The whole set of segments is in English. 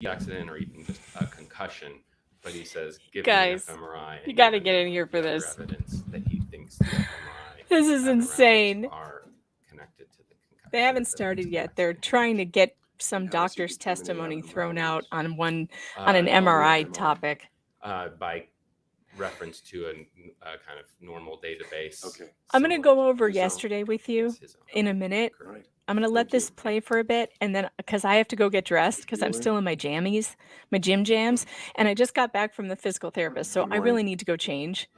accident or even just a concussion, but he says, give me an Guys, fMRI you and got to even get in here for other this. evidence that he thinks the fMRI This is abnormalities insane. are connected to the They concussion. haven't started yet. They're trying to get some And how is he doctor's determining testimony thrown out abnormalities? on an MRI MRI. topic. By reference to a kind of normal database. Okay. I'm going to similar go over his own. yesterday with you his own. in a minute. Right. I'm going to let Thank this you. play for a bit, and then because I have to go get dressed because I'm Really? still in my jammies, my gym jams, and I just got back from the physical therapist, so Good I morning. really need to go change.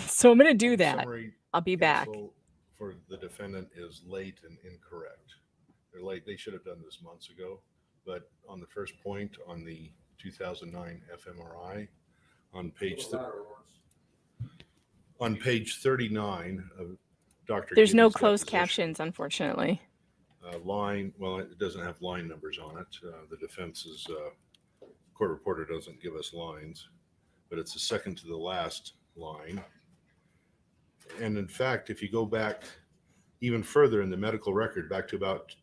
So I'm going to do that. Summary I'll be back. counsel for the defendant is late and incorrect. They're late. They should have done this months ago. But on the first point on the 2009 fMRI, on page 39 of Dr. There's no Gibby's closed deposition, captions, unfortunately. line, well, it doesn't have line numbers on it. The defense's court reporter doesn't give us lines, but it's the second to the last line. And in fact, if you go back even further in the medical record, back to about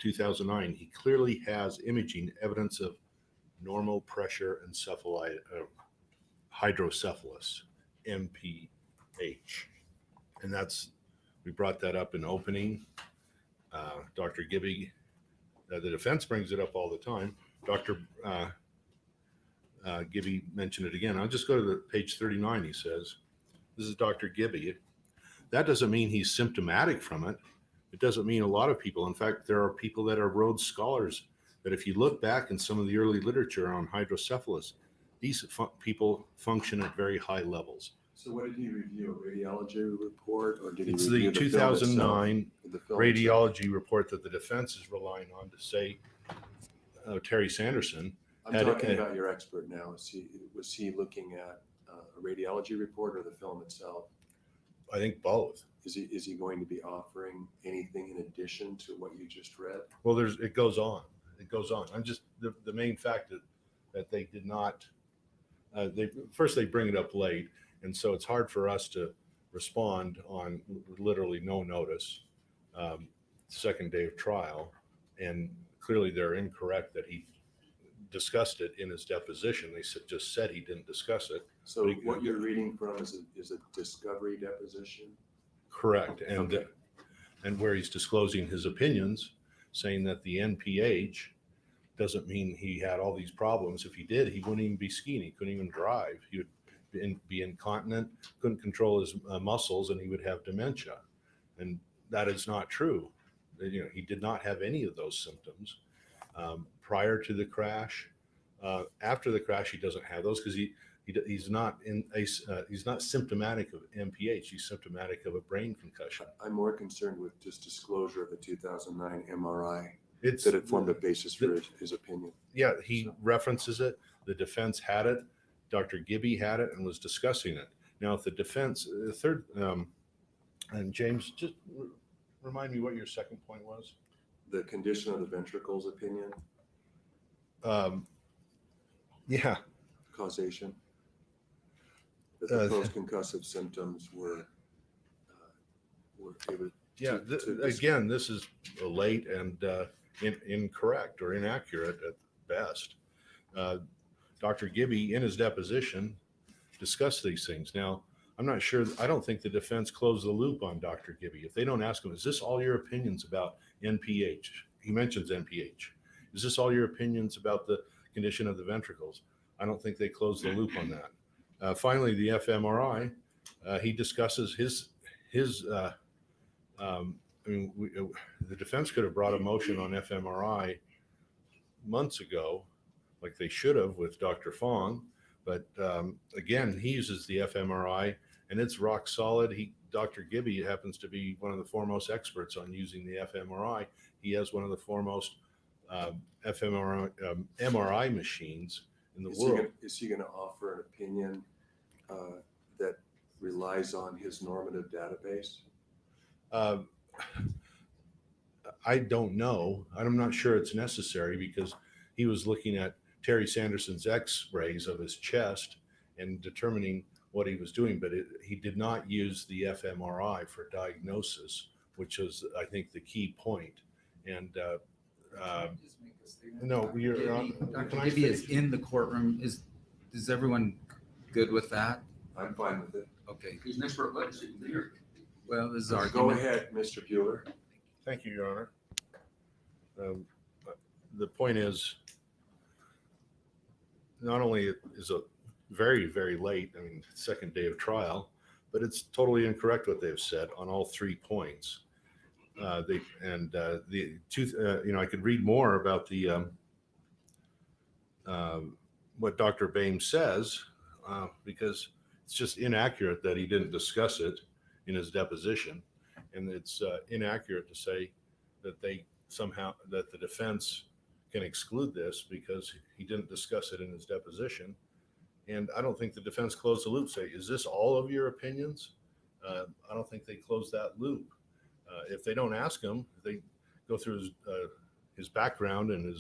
2009, he clearly has imaging evidence of normal pressure hydrocephalus, MPH. And we brought that up in opening. Dr. Gibby, the defense brings it up all the time. Dr. Gibby mentioned it again. I'll just go to the page 39. He says, this is Dr. Gibby. That doesn't mean he's symptomatic from it. It doesn't mean a lot of people. In fact, there are people that are Rhodes Scholars that if you look back in some of the early literature on hydrocephalus, these people function at very high levels. So what did he review? A radiology report, or did he It's review the the film 2009 itself? The film radiology report that the defense is relying on to say Terry Sanderson. I'm talking about your expert now. Was he looking at a radiology report or the film itself? I think both. Is he going to be offering anything in addition to what you just read? Well, it goes on. It goes on. I'm just the main fact that they did not. They bring it up late, and so it's hard for us to respond on literally no notice. Second day of trial, and clearly they're incorrect that he discussed it in his deposition. They just said he didn't discuss it. So what you're reading from is a discovery deposition? Correct. And Okay. and where he's disclosing his opinions, saying that the NPH doesn't mean he had all these problems. If he did, he wouldn't even be skiing. He couldn't even drive. He would be incontinent, couldn't control his muscles, and he would have dementia. And that is not true. He did not have any of those symptoms prior to the crash. After the crash, he doesn't have those because he's not he's not symptomatic of MPH. He's symptomatic of a brain concussion. I'm more concerned with just disclosure of the 2009 MRI. It's that it formed a basis for his opinion. Yeah, he references it. The defense had it. Dr. Gibby had it and was discussing it. Now, if the defense, the third, and James, just remind me what your second point was. The condition of the ventricles opinion. Yeah. Causation. That the post-concussive symptoms were able again, this is late and incorrect or inaccurate at best. Dr. Gibby, in his deposition, discussed these things. Now, I'm not sure. I don't think the defense closed the loop on Dr. Gibby. If they don't ask him, is this all your opinions about NPH? He mentions NPH. Is this all your opinions about the condition of the ventricles? I don't think they closed the loop on that. Finally, the fMRI, he discusses the defense could have brought a motion on fMRI months ago, like they should have with Dr. Fong. But again, he uses the fMRI and it's rock solid. Dr. Gibby happens to be one of the foremost experts on using the fMRI. He has one of the foremost MRI machines in the world. Is he going to offer an opinion that relies on his normative database? I don't know. I'm not sure it's necessary because he was looking at Terry Sanderson's x-rays of his chest and determining what he was doing, but he did not use the fMRI for diagnosis, which is, I think, the key point. And just make a No, you're on. Dr. Can I Gibby is finish? in the courtroom. Is everyone good with that? I'm fine with it. Okay. He's an expert witness, he can be here. Well, this is our Go ahead, Mr. Bueller. Thank you, Your Honor. The point is, not only is it very, very late, I mean, second day of trial, but it's totally incorrect what they've said on all 3 points. I could read more about the what Dr. Boehm says because it's just inaccurate that he didn't discuss it in his deposition, and it's inaccurate to say that that the defense can exclude this because he didn't discuss it in his deposition. And I don't think the defense closed the loop. Say, is this all of your opinions? I don't think they closed that loop. If they don't ask him, they go through his background and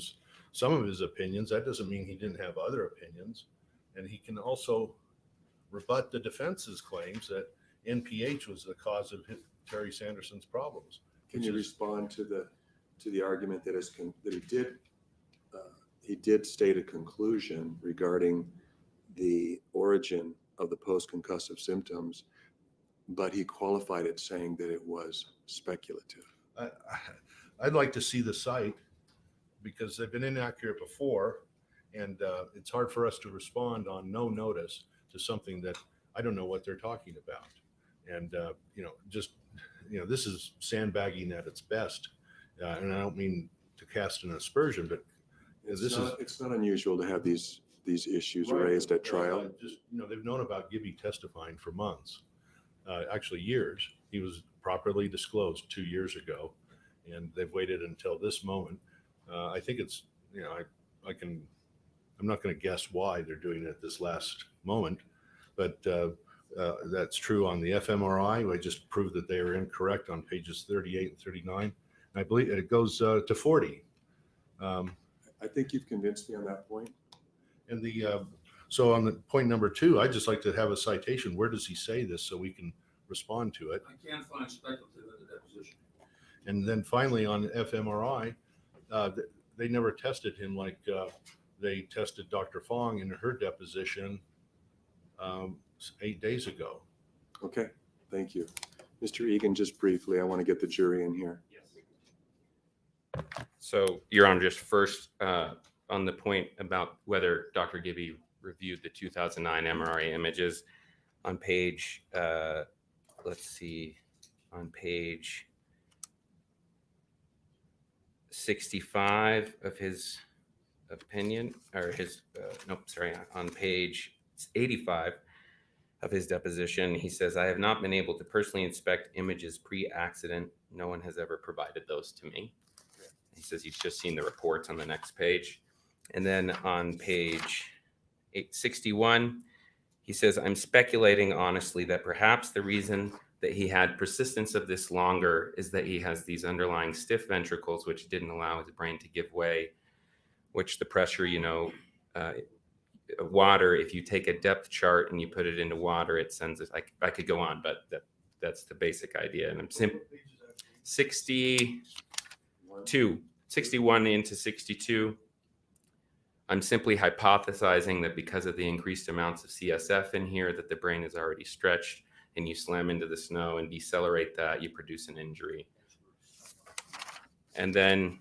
some of his opinions. That doesn't mean he didn't have other opinions. And he can also rebut the defense's claims that NPH was the cause of Terry Sanderson's problems. Can you respond to the argument that he did state a conclusion regarding the origin of the post-concussive symptoms, but he qualified it saying that it was speculative? I'd like to see the site because they've been inaccurate before, and it's hard for us to respond on no notice to something that I don't know what they're talking about. And, this is sandbagging at its best. And I don't mean to cast an aspersion, but It's not unusual to have these issues Right. raised at trial. They've known about Gibby testifying for months, actually years. He was properly disclosed 2 years ago, and they've waited until this moment. I think it's, I'm not going to guess why they're doing it at this last moment, but that's true on the fMRI. I just proved that they are incorrect on pages 38 and 39. And I believe it goes to 40. I think you've convinced me on that point. And so on the point number 2, I'd just like to have a citation. Where does he say this so we can respond to it? I can't find speculative in the deposition. And then finally on fMRI, they never tested him like they tested Dr. Fong in her deposition 8 days ago. Okay, thank you. Mr. Egan, just briefly, I want to get the jury in here. So, Your Honor, just first on the point about whether Dr. Gibby reviewed the 2009 MRI images on page, on page 65 of his opinion, or on page 85 of his deposition, he says, "I have not been able to personally inspect images pre-accident. No one has ever provided those to me." He says he's just seen the reports on the next page. And then on page 861, he says, "I'm speculating honestly that perhaps the reason that he had persistence of this longer is that he has these underlying stiff ventricles, which didn't allow his brain to give way, which the pressure, water, if you take a depth chart and you put it into water, it sends it." I could go on, but that's the basic idea. And I'm 61 into 62. I'm simply hypothesizing that because of the increased amounts of CSF in here, that the brain is already stretched, and you slam into the snow and decelerate that, you produce an injury. And then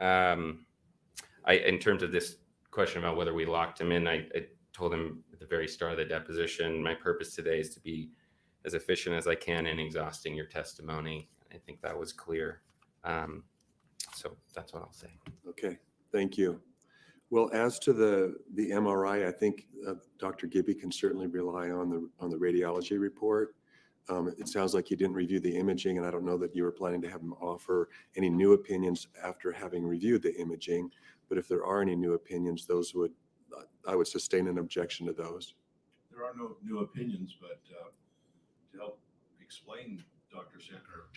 in terms of this question about whether we locked him in, I told him at the very start of the deposition, my purpose today is to be as efficient as I can in exhausting your testimony. I think that was clear. So that's what I'll say. Okay, thank you. Well, as to the MRI, I think Dr. Gibby can certainly rely on the radiology report. It sounds like you didn't review the imaging, and I don't know that you were planning to have him offer any new opinions after having reviewed the imaging. But if there are any new opinions, I would sustain an objection to those. There are no new opinions, but to help explain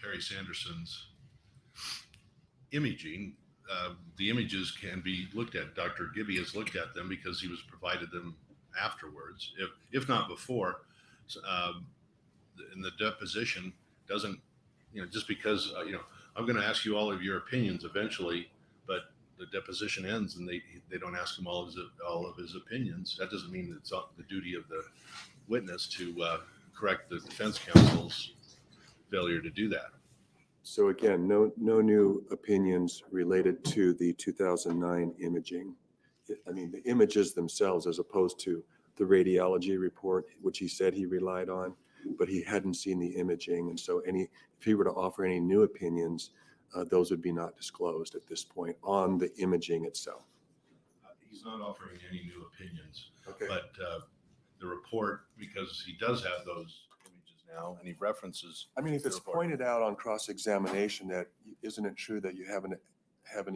Terry Sanderson's imaging, the images can be looked at. Dr. Gibby has looked at them because he was provided them afterwards, if not before. In the deposition doesn't, just because, I'm going to ask you all of your opinions eventually, but the deposition ends and they don't ask him all of his opinions, that doesn't mean that it's the duty of the witness to correct the defense counsel's failure to do that. So again, no new opinions related to the 2009 imaging. I mean, the images themselves, as opposed to the radiology report, which he said he relied on, but he hadn't seen the imaging. And so if he were to offer any new opinions, those would be not disclosed at this point on the imaging itself. He's not offering any new opinions, Okay. but the report, because he does have those images now and he references. I mean, if the it's report. pointed out on cross-examination that isn't it true that you haven't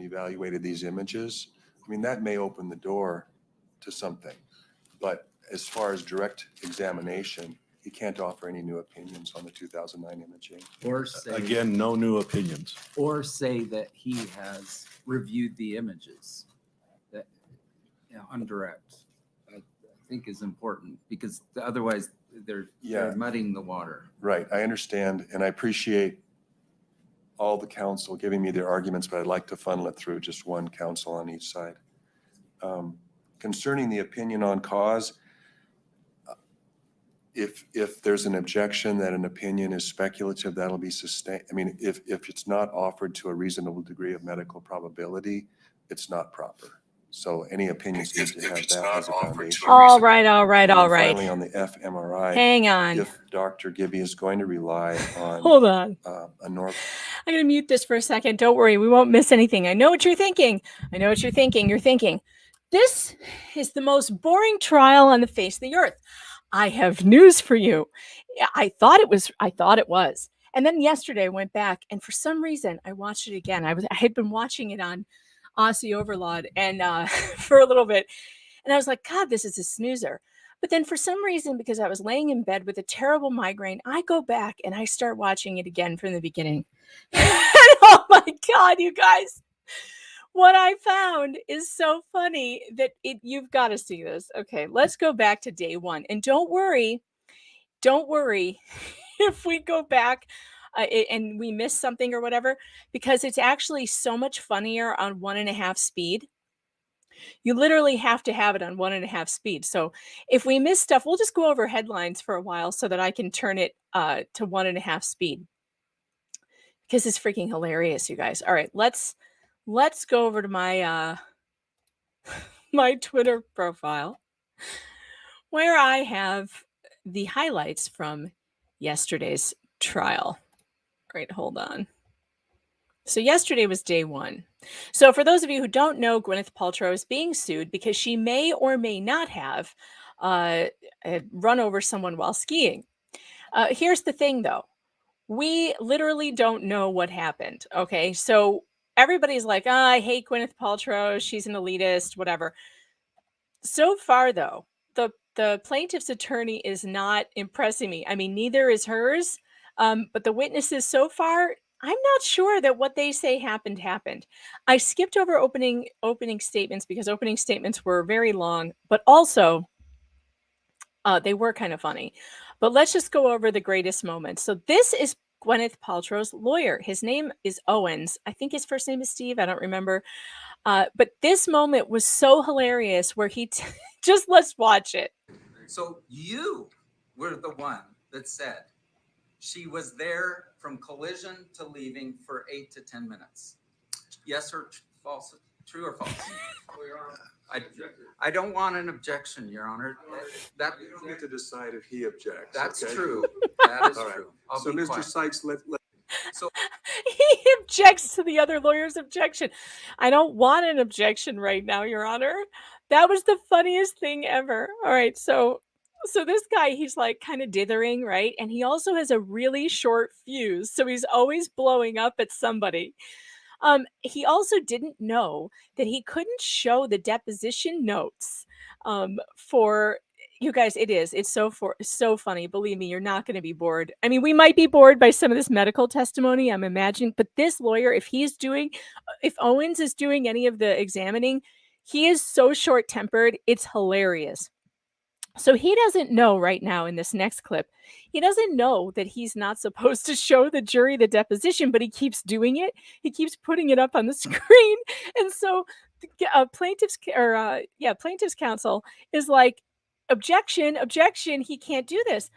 evaluated these images? I mean, that may open the door to something. But as far as direct examination, he can't offer any new opinions on the 2009 imaging. Or say, Again, no new opinions. or say that he has reviewed the images that, on direct, I think is important, because otherwise they're muddying the water. Right, I understand, and I appreciate all the counsel giving me their arguments, but I'd like to funnel it through just one counsel on each side. Concerning the opinion on cause, if there's an objection that an opinion is speculative, that'll be sustained. I mean, if it's not offered to a reasonable degree of medical probability, it's not proper. So any opinions need to have that as a foundation. All right. And finally, on the fMRI, Hang on. if Dr. Gibby is going to rely on Hold on. a normal. I'm going to mute this for a second. Don't worry. We won't miss anything. I know what you're thinking. You're thinking, this is the most boring trial on the face of the earth. I have news for you. I thought it was. And then yesterday I went back, and for some reason I watched it again. I had been watching it on Aussie Overload and for a little bit. And I was like, God, this is a snoozer. But then for some reason, because I was laying in bed with a terrible migraine, I go back and I start watching it again from the beginning. Oh my God, you guys. What I found is so funny that you've got to see this. Okay, let's go back to day one. And don't worry if we go back and we miss something or whatever, because it's actually so much funnier on 1.5 speed. You literally have to have it on 1.5 speed. So if we miss stuff, we'll just go over headlines for a while so that I can turn it to 1.5 speed, because it's freaking hilarious, you guys. All right, let's go over to my my Twitter profile, where I have the highlights from yesterday's trial. All right, hold on. So yesterday was day one. So for those of you who don't know, Gwyneth Paltrow is being sued because she may or may not have run over someone while skiing. Here's the thing, though. We literally don't know what happened. Okay, so everybody's like, I hate Gwyneth Paltrow. She's an elitist, whatever. So far, though, the plaintiff's attorney is not impressing me. I mean, neither is hers. But the witnesses so far, I'm not sure that what they say happened. I skipped over opening statements because opening statements were very long, but also they were kind of funny. But let's just go over the greatest moments. So this is Gwyneth Paltrow's lawyer. His name is Owens. I think his first name is Steve. I don't remember. But this moment was so hilarious where he just let's watch it. So you were the one that said she was there from collision to leaving for 8 to 10 minutes. Yes or false? True or false? I don't want an objection, Your Honor. That You don't get to decide if he objects. that's okay? true. That is All right. true. I'll So, be Mr. quiet. Sikes, He objects to the other lawyer's objection. I don't want an objection right now, Your Honor. That was the funniest thing ever. All right, so this guy, he's like kind of dithering, right? And he also has a really short fuse, so he's always blowing up at somebody. He also didn't know that he couldn't show the deposition notes for you guys. It's so funny. Believe me, you're not going to be bored. I mean, we might be bored by some of this medical testimony, I'm imagining, but this lawyer, if Owens is doing any of the examining, he is so short-tempered. It's hilarious. So he doesn't know right now in this next clip, he doesn't know that he's not supposed to show the jury the deposition, but he keeps doing it. He keeps putting it up on the screen. And so plaintiff's counsel is like, objection, objection, he can't do this.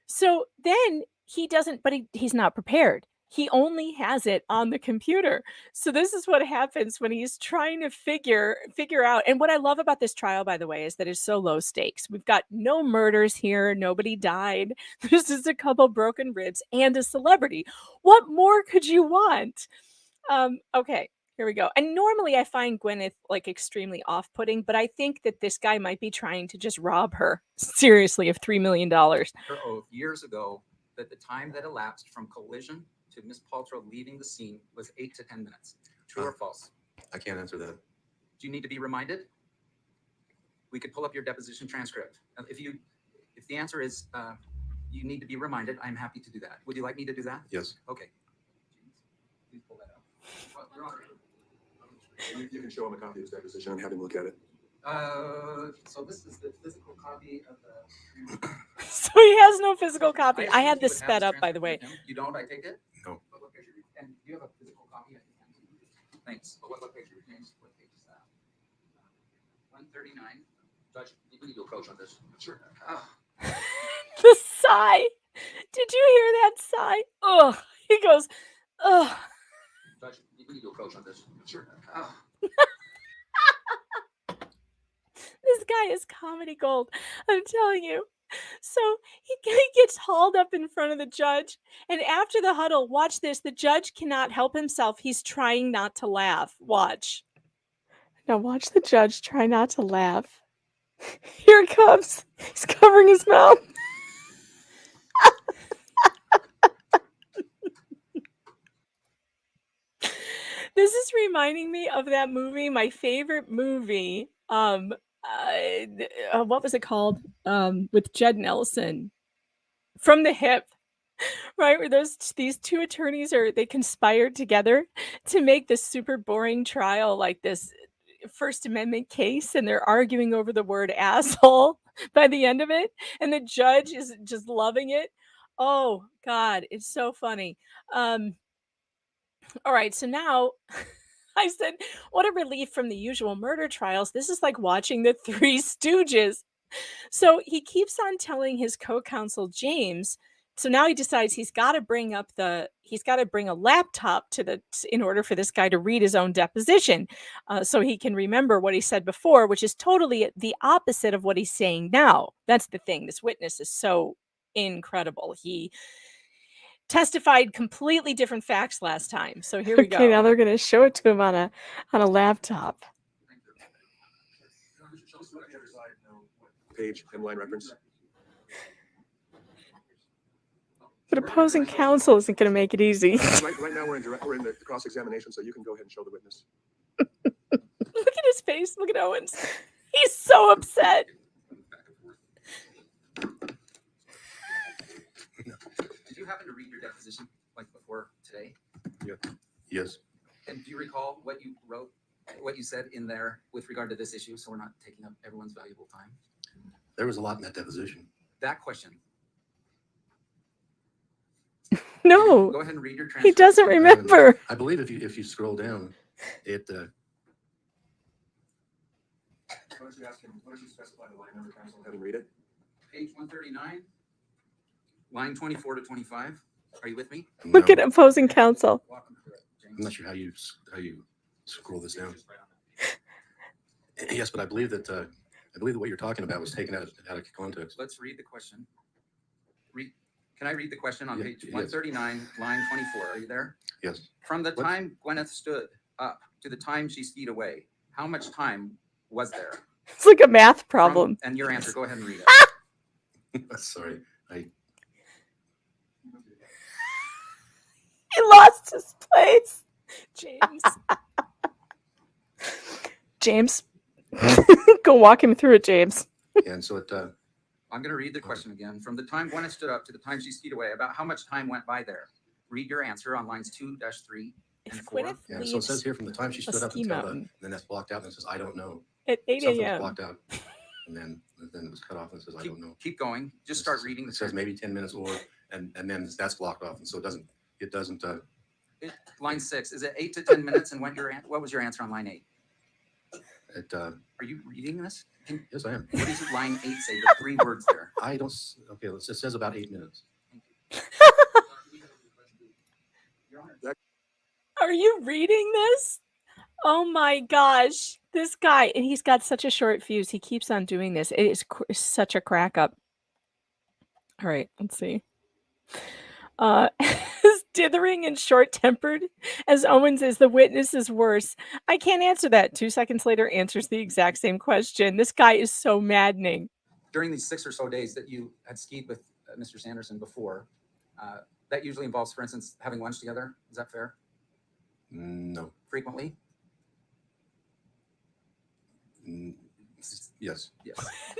So then he doesn't, but he's not prepared. He only has it on the computer. So this is what happens when he's trying to figure out. And what I love about this trial, by the way, is that it's so low stakes. We've got no murders here. Nobody died. There's just a couple broken ribs and a celebrity. What more could you want? Okay. Here we go. And normally I find Gwyneth like extremely off-putting, but I think that this guy might be trying to just rob her seriously of $3 million. Her oath years ago that the time that elapsed from collision to Ms. Paltrow leaving the scene was 8 to 10 minutes. True or false? I can't answer that. Do you need to be reminded? We could pull up your deposition transcript. If the answer is you need to be reminded, I'm happy to do that. Would you like me to do that? Yes. Okay. Please pull that up. Well, Your Honor. You can show him a copy of his deposition and have him look at it. So this is the physical copy of the. So he has no physical copy. I assume had he this would have sped the up, by the way. transcript with him. You don't, I take it? No. But what picture? And do you have a physical copy? Thanks. But what picture? James, what page is that? 139. Judge, we need to approach on this. Sure. The sigh. Did you hear that sigh? Ugh. He goes, ugh. Judge, we need to approach on this. Sure. This guy is comedy gold. I'm telling you. So he gets hauled up in front of the judge. And after the huddle, watch this. The judge cannot help himself. He's trying not to laugh. Watch. Now watch the judge try not to laugh. Here it comes. He's covering his mouth. This is reminding me of that movie, my favorite movie. What was it called? With Judd Nelson, From the Hip, right? Where these two attorneys they conspired together to make this super boring trial, like this First Amendment case, and they're arguing over the word asshole by the end of it, and the judge is just loving it. Oh God, it's so funny. All right, so now I said, what a relief from the usual murder trials. This is like watching the Three Stooges. So he keeps on telling his co-counsel James. So now he decides he's got to bring a laptop in order for this guy to read his own deposition, so he can remember what he said before, which is totally the opposite of what he's saying now. That's the thing. This witness is so incredible. He testified completely different facts last time. So here we go. Okay, now they're going to show it to him on a laptop. Page, hemline reference. But opposing counsel isn't going to make it easy. Right now we're in the cross-examination, so you can go ahead and show the witness. Look at his face. Look at Owens. He's so upset. Did you happen to read your deposition like before today? Yeah. Yes. And do you recall what you wrote, what you said in there with regard to this issue, so we're not taking up everyone's valuable time? There was a lot in that deposition. That question. No. Go ahead and read your transcript. He doesn't remember. I believe if you scroll down, it Why don't you ask him, why don't you specify the line number, counsel, and have him read it? Page 139, line 24 to 25. Are you with me? Look at opposing counsel. Walk him through it, James. I'm not sure how you scroll this down. Yes, but I believe that what you're talking about was taken out of context. Let's read the question. Can I read the question on Yeah, page yes. 139, line 24? Are you there? Yes. From the What? time Gwyneth stood up to the time she skied away, how much time was there? It's like a math problem. And your answer, go ahead and read it. Sorry. He lost his place. James. Go walk him through it, James. And so I'm going to read the question again. From the time Gwyneth stood up to the time she skied away, about how much time went by there? Read your answer on lines 2-3 and 4. yeah, so it says here from the time she stood up ski until mountain. then that's blocked out, and it says I don't know. At 8 Something was a.m. blocked out. and then it was cut off and says, I don't know. Keep going. Just start reading. It says maybe 10 minutes or, and then that's blocked off. And so it doesn't, Line 6, is it 8 to 10 minutes? And what was your answer on line 8? Are you reading this? Yes, I am. What does line 8 say? The 3 words there. I don't, okay, it says about 8 minutes. Are you reading this? Oh my gosh. This guy, and he's got such a short fuse. He keeps on doing this. It is such a crack up. All right, let's see. Is dithering and short-tempered as Owens is, the witness is worse. I can't answer that. 2 seconds later, answers the exact same question. This guy is so maddening. During these 6 or so days that you had skied with Mr. Sanderson before, that usually involves, for instance, having lunch together. Is that fair? No. Frequently? Yes. Yes.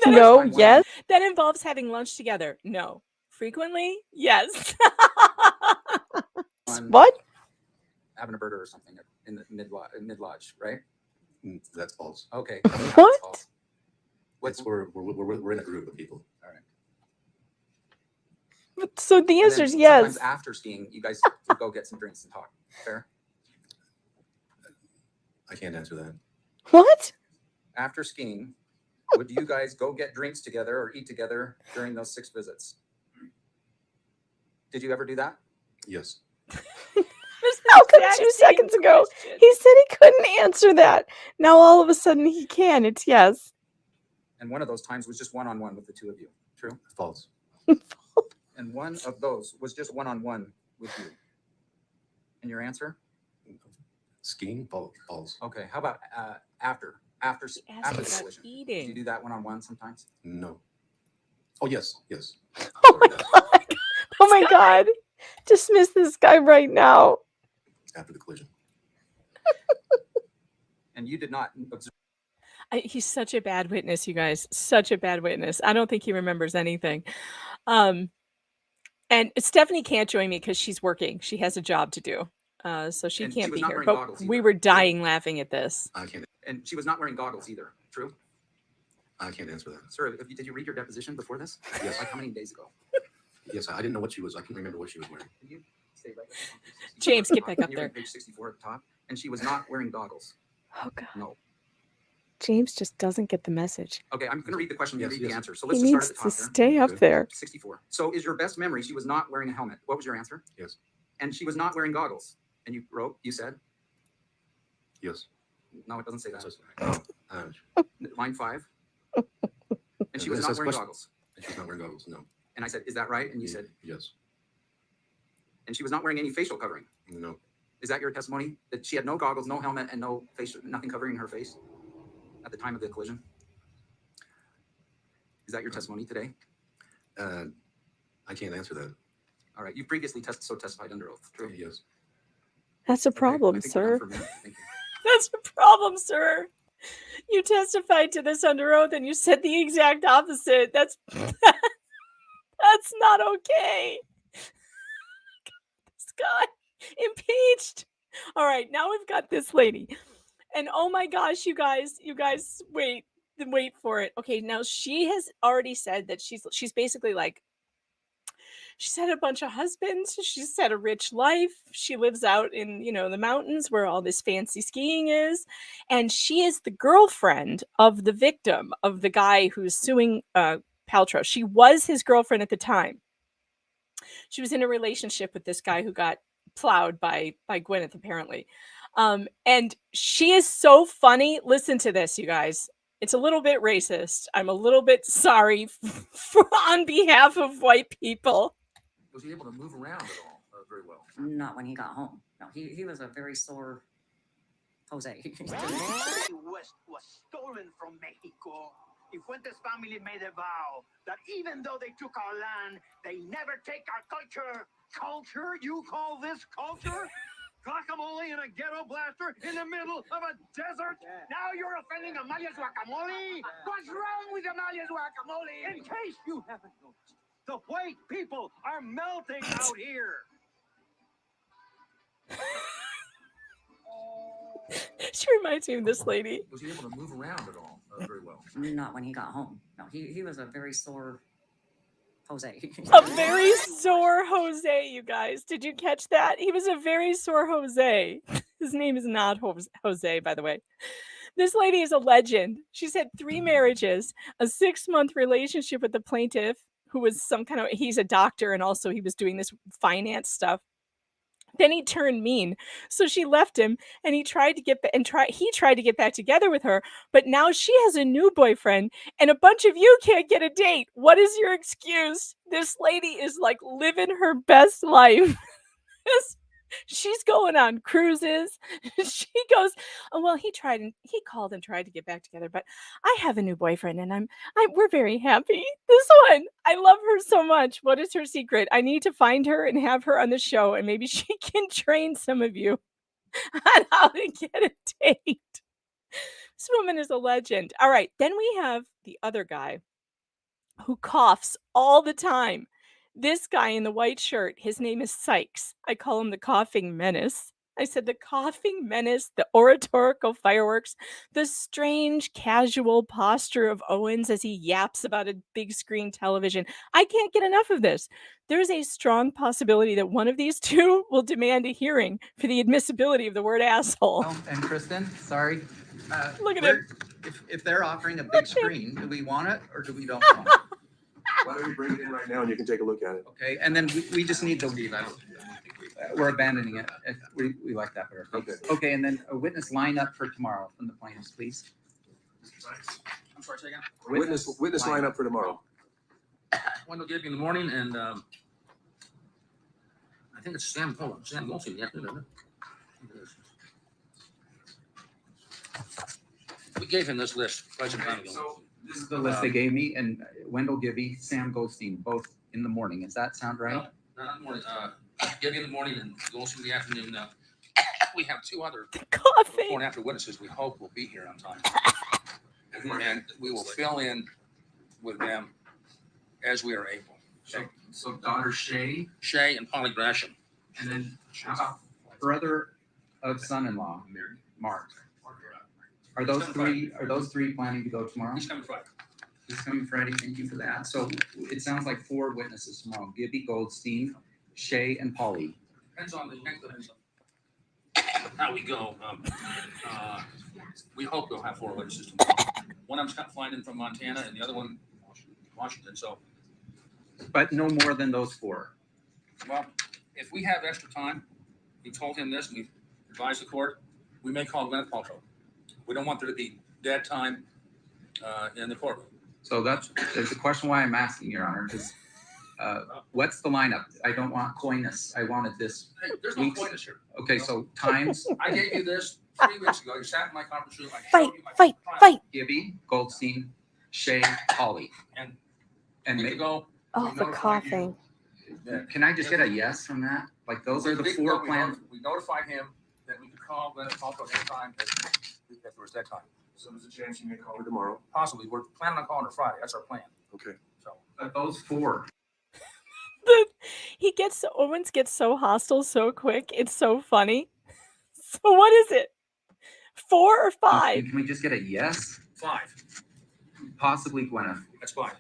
No, yes. That involves having lunch together. No. Frequently? Yes. What? Having a burger or something in the mid-lodge, right? That's false. Okay. What? False. It's we're in a group of people. All right. So the And answer is then yes. sometimes after skiing, you guys would go get some drinks and talk. Fair? I can't answer that. What? After skiing, would you guys go get drinks together or eat together during those 6 visits? Did you ever do that? Yes. How come 2 seconds ago he said he couldn't answer that? Now all of a sudden he can. It's yes. And one of those times was just one-on-one with the 2 of you. True? False. And one of those was just one-on-one with you. And your answer? Skiing? False. Okay. How about after the collision? Did you Eating. do that one-on-one sometimes? No. Oh, yes. Oh my god. Oh my god. Dismiss this guy right now. After the collision. And you did not observe. He's such a bad witness, you guys. Such a bad witness. I don't think he remembers anything. And Stephanie can't join me because she's working. She has a job to do. So she And she can't was be not here. wearing But goggles we either. were dying laughing at this. I can't And she was not wearing goggles either. True? answer that. Sir, did you read your deposition before this? Yes. Like how many days ago? Yes, I didn't know what she was. I can't remember what she was wearing. Can you stay right there on page 64 James, at the get top? back up You're on there. Page 64 at the top. And she was not wearing goggles. Oh god. No. James just doesn't get the message. Okay, I'm going to read the question. You Yes, read the yes. answer. So He let's just needs start to at the top stay up Okay. there. 64. So is your best memory she was not wearing a helmet? What was your answer? Yes. And she was not wearing goggles. And you said? Yes. No, it doesn't say that. That's just- Line 5. And she was It not says wearing question- goggles. She's not wearing goggles. No. And I said, is that right? And you said, Yes. and she was not wearing any facial covering. No. Is that your testimony? That she had no goggles, no helmet, and no facial, nothing covering her face at the time of the collision? Is that your testimony today? I can't answer that. All right. You previously testified under oath. True. Yes. That's a Okay, problem, I think we're done sir. for a minute. Thank you. That's a problem, sir. You testified to this under oath and you said the exact opposite. That's not okay. This guy impeached. All right, now we've got this lady. And oh my gosh, you guys, wait for it. Okay, now she has already said that she's basically like, she's had a bunch of husbands. She's had a rich life. She lives out in, the mountains where all this fancy skiing is. And she is the girlfriend of the victim of the guy who's suing Paltrow. She was his girlfriend at the time. She was in a relationship with this guy who got plowed by Gwyneth, apparently. And she is so funny. Listen to this, you guys. It's a little bit racist. I'm a little bit sorry on behalf of white people. Was he able to move around at all very well? Not when he got home. No, he was a very sore Jose. West was stolen from Mexico. The Fuentes family made a vow that even though they took our land, they never take our culture. Culture? You call this culture? Guacamole in a ghetto blaster in the middle of a desert? Now you're offending Amalia's guacamole? What's wrong with Amalia's guacamole? In case you haven't noticed, the white people are melting out here. She reminds me of this lady. Was he able to move around at all very well. Not when he got home. No, he was a very sore Jose. A very sore Jose, you guys. Did you catch that? He was a very sore Jose. His name is not Jose, by the way. This lady is a legend. She's had 3 marriages, a 6-month relationship with the plaintiff, who was he's a doctor, and also he was doing this finance stuff. Then he turned mean. So she left him, and he tried to get back together with her, but now she has a new boyfriend, and a bunch of you can't get a date. What is your excuse? This lady is like living her best life. She's going on cruises. She goes, "Oh, well, he called and tried to get back together, but I have a new boyfriend, and we're very happy." This one, I love her so much. What is her secret? I need to find her and have her on the show, and maybe she can train some of you on how to get a date. This woman is a legend. All right, then we have the other guy who coughs all the time. This guy in the white shirt, his name is Sikes. I call him the Coughing Menace. I said the Coughing Menace, the oratorical fireworks, the strange casual posture of Owens as he yaps about a big screen television. I can't get enough of this. There's a strong possibility that one of these two will demand a hearing for the admissibility of the word asshole. Oh, and Kristen, sorry. Look at him. If they're offering a big screen, do we want it or do we don't want it? Why don't you bring it in right now and you can take a look at it? Okay, and then we just need the, we're abandoning it. We like that better. Okay. Okay, and then a witness lineup for tomorrow from the plaintiffs, please. I'm sorry, say again? Witness lineup for tomorrow. Wendell Gibby in the morning, and I think it's Sam Goldstein, yeah, isn't it? We gave him this list quite some time ago. So this is the list they gave me, and Wendell Gibby, Sam Goldstein, both in the morning. Does that sound right? No, not in the morning. Gibby in the morning and Goldstein in the afternoon. We have 2 other Coughing. before and after witnesses we hope will be here on time. And we will fill in with them as we are able. So daughter Shay, Shay and Polly Gresham. and then how about brother of son-in-law, Mark? Are those three planning to go tomorrow? He's coming Friday. He's coming Friday. Thank you for that. So it sounds like 4 witnesses tomorrow: Gibby, Goldstein, Shay, and Polly. Depends on how we go. We hope we'll have 4 witnesses tomorrow. One of them's flying in from Montana, and the other one Washington. So, But no more than those 4. well, if we have extra time, we told him this, and we've advised the court, we may call Gwyneth Paltrow. We don't want there to be dead time in the courtroom. So there's a question why I'm asking, Your Honor, because what's the lineup? I don't want coyness. I wanted this. Hey, there's no coyness here. Okay, so times. I gave you this 3 weeks ago. You sat in my conference room. I Fight, showed you my fight, prime. fight. Gibby, Goldstein, Shay, Polly. And And we they, could go. Oh, we the notified coughing. you. can I just get a yes from that? Like those are the 4 plans. We notified him that we could call Gwyneth Paltrow anytime if there was dead time. So there's a chance you may call her tomorrow. Possibly. We're planning on calling her Friday. That's our plan. Okay. So But those 4. Owens gets so hostile so quick. It's so funny. So what is it? 4 or 5? Can we just get a yes? 5. Possibly Gwyneth. That's fine.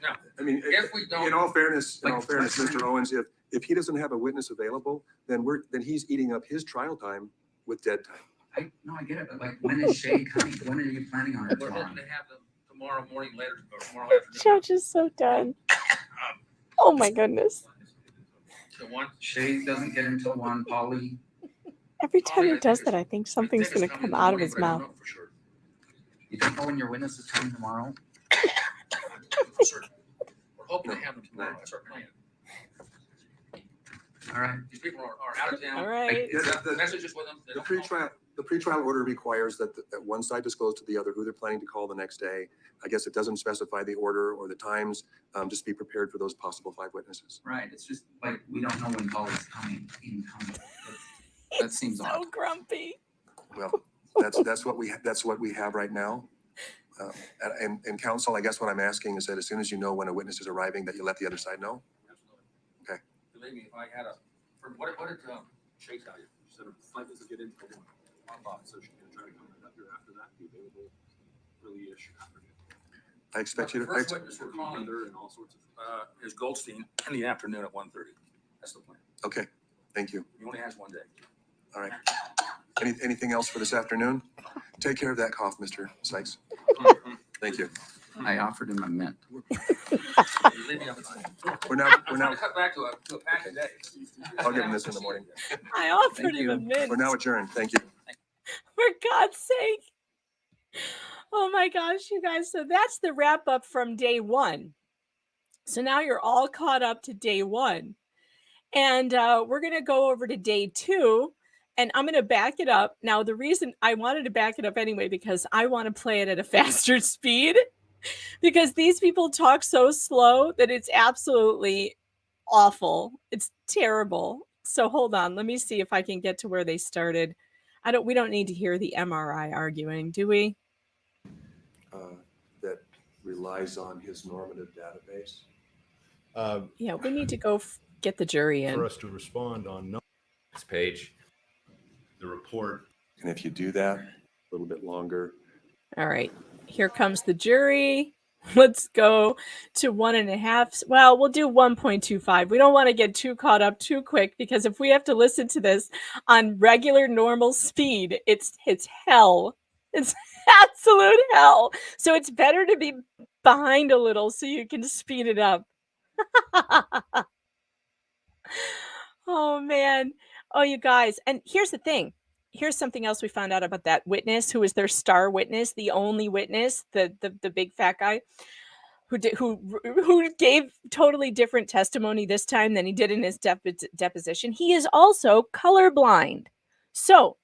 Now, I mean, if we don't, in all fairness, Like- Mr. Owens, if he doesn't have a witness available, then he's eating up his trial time with dead time. I get it, but like when is Shay coming? When are you planning on it we're tomorrow? hoping to have them tomorrow morning later or tomorrow afternoon. Judge is so done. Oh my goodness. The one. Shay doesn't get until 1, Polly. Every time he does that, I think something's going to come out of his mouth. For sure. You don't know when your witness is coming tomorrow? For certain. We're hoping to have them tomorrow. That's our plan. All right. These people are out of town. All right. The messages with them. They The don't call. pretrial order requires that one side disclose to the other who they're planning to call the next day. I guess it doesn't specify the order or the times. Just be prepared for those possible 5 witnesses. Right. It's just like we don't know when Polly's coming. That seems So odd. grumpy. Well, that's what we have right now. And counsel, I guess what I'm asking is that as soon as you know when a witness is arriving, that you let the other side know. Absolutely. Okay. Believe me, if I had what did Shay tell you? She said a flight doesn't get into 1 o'clock, so she can try to come up here after that, be available early-ish. I expect you The to, first witness we're calling is Goldstein in the afternoon at 1:30. That's the plan. okay, thank you. He only has one day. All right. Anything else for this afternoon? Take care of that cough, Mr. Sikes. Thank you. I offered him a mint. You leave me up at night. We're now, I'm trying to cut back to a packed day. I'll give him this in the morning. I offered Thank him a you. mint. We're now adjourned. Thank you. For God's sake. Oh my gosh, you guys. So that's the wrap up from day one. So now you're all caught up to day one. And we're going to go over to day two. And I'm going to back it up. Now, the reason I wanted to back it up anyway, because I want to play it at a faster speed. Because these people talk so slow that it's absolutely awful. It's terrible. So hold on. Let me see if I can get to where they started. We don't need to hear the MRI arguing, do we? That relies on his normative database. Yeah, we need to go get the jury in. For us to respond on This page. the report. And if you do that a little bit longer, All right, here comes the jury. Let's go to 1.5. Well, we'll do 1.25. We don't want to get too caught up too quick, because if we have to listen to this on regular normal speed, it's hell. It's absolute hell. So it's better to be behind a little so you can speed it up. Oh man. Oh, you guys. And here's the thing. Here's something else we found out about that witness who was their star witness, the only witness, the big fat guy who gave totally different testimony this time than he did in his deposition. He is also colorblind. So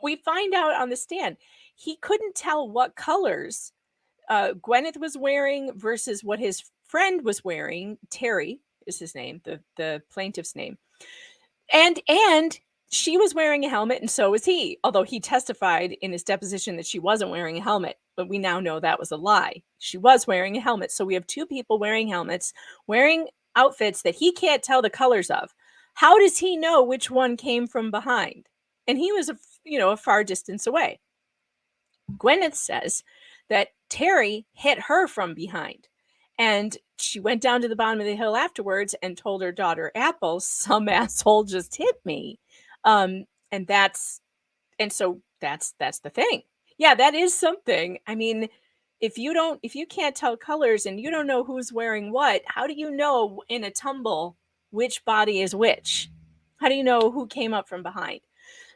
we find out on the stand he couldn't tell what colors Gwyneth was wearing versus what his friend was wearing. Terry is his name, the plaintiff's name. And she was wearing a helmet, and so was he, although he testified in his deposition that she wasn't wearing a helmet. But we now know that was a lie. She was wearing a helmet. So we have two people wearing helmets, wearing outfits that he can't tell the colors of. How does he know which one came from behind? And he was a far distance away. Gwyneth says that Terry hit her from behind. And she went down to the bottom of the hill afterwards and told her daughter Apple, some asshole just hit me. So that's the thing. Yeah, that is something. I mean, if you can't tell colors and you don't know who's wearing what, how do you know in a tumble which body is which? How do you know who came up from behind?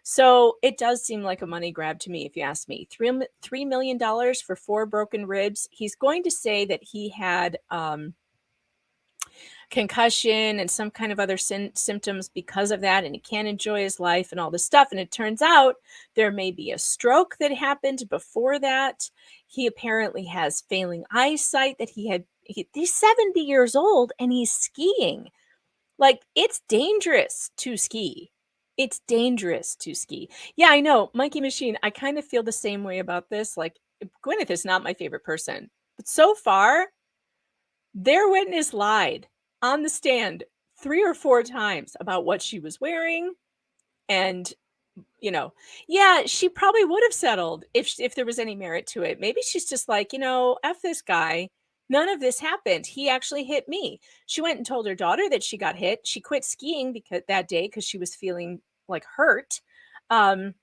So it does seem like a money grab to me, if you ask me. $3 million for 4 broken ribs. He's going to say that he had concussion and some kind of other symptoms because of that, and he can't enjoy his life and all this stuff. And it turns out there may be a stroke that happened before that. He apparently has failing eyesight that he's 70 years old and he's skiing. Like, it's dangerous to ski. It's dangerous to ski. Yeah, I know. Monkey Machine, I kind of feel the same way about this. Like, Gwyneth is not my favorite person. But so far, their witness lied on the stand 3 or 4 times about what she was wearing. And, yeah, she probably would have settled if there was any merit to it. Maybe she's just like, F this guy. None of this happened. He actually hit me. She went and told her daughter that she got hit. She quit skiing that day because she was feeling like hurt. And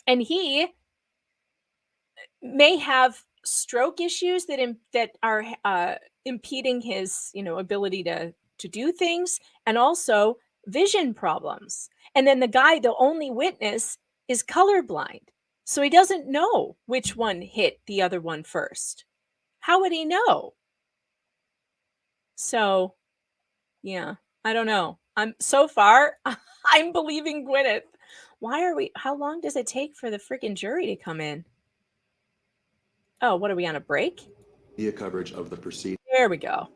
he may have stroke issues that are impeding his, ability to do things, and also vision problems. And then the only witness, is colorblind. So he doesn't know which one hit the other one first. How would he know? So, yeah, I don't know. So far, I'm believing Gwyneth. How long does it take for the freaking jury to come in? Oh, what are we on a break? media coverage of the proceeding. There we go.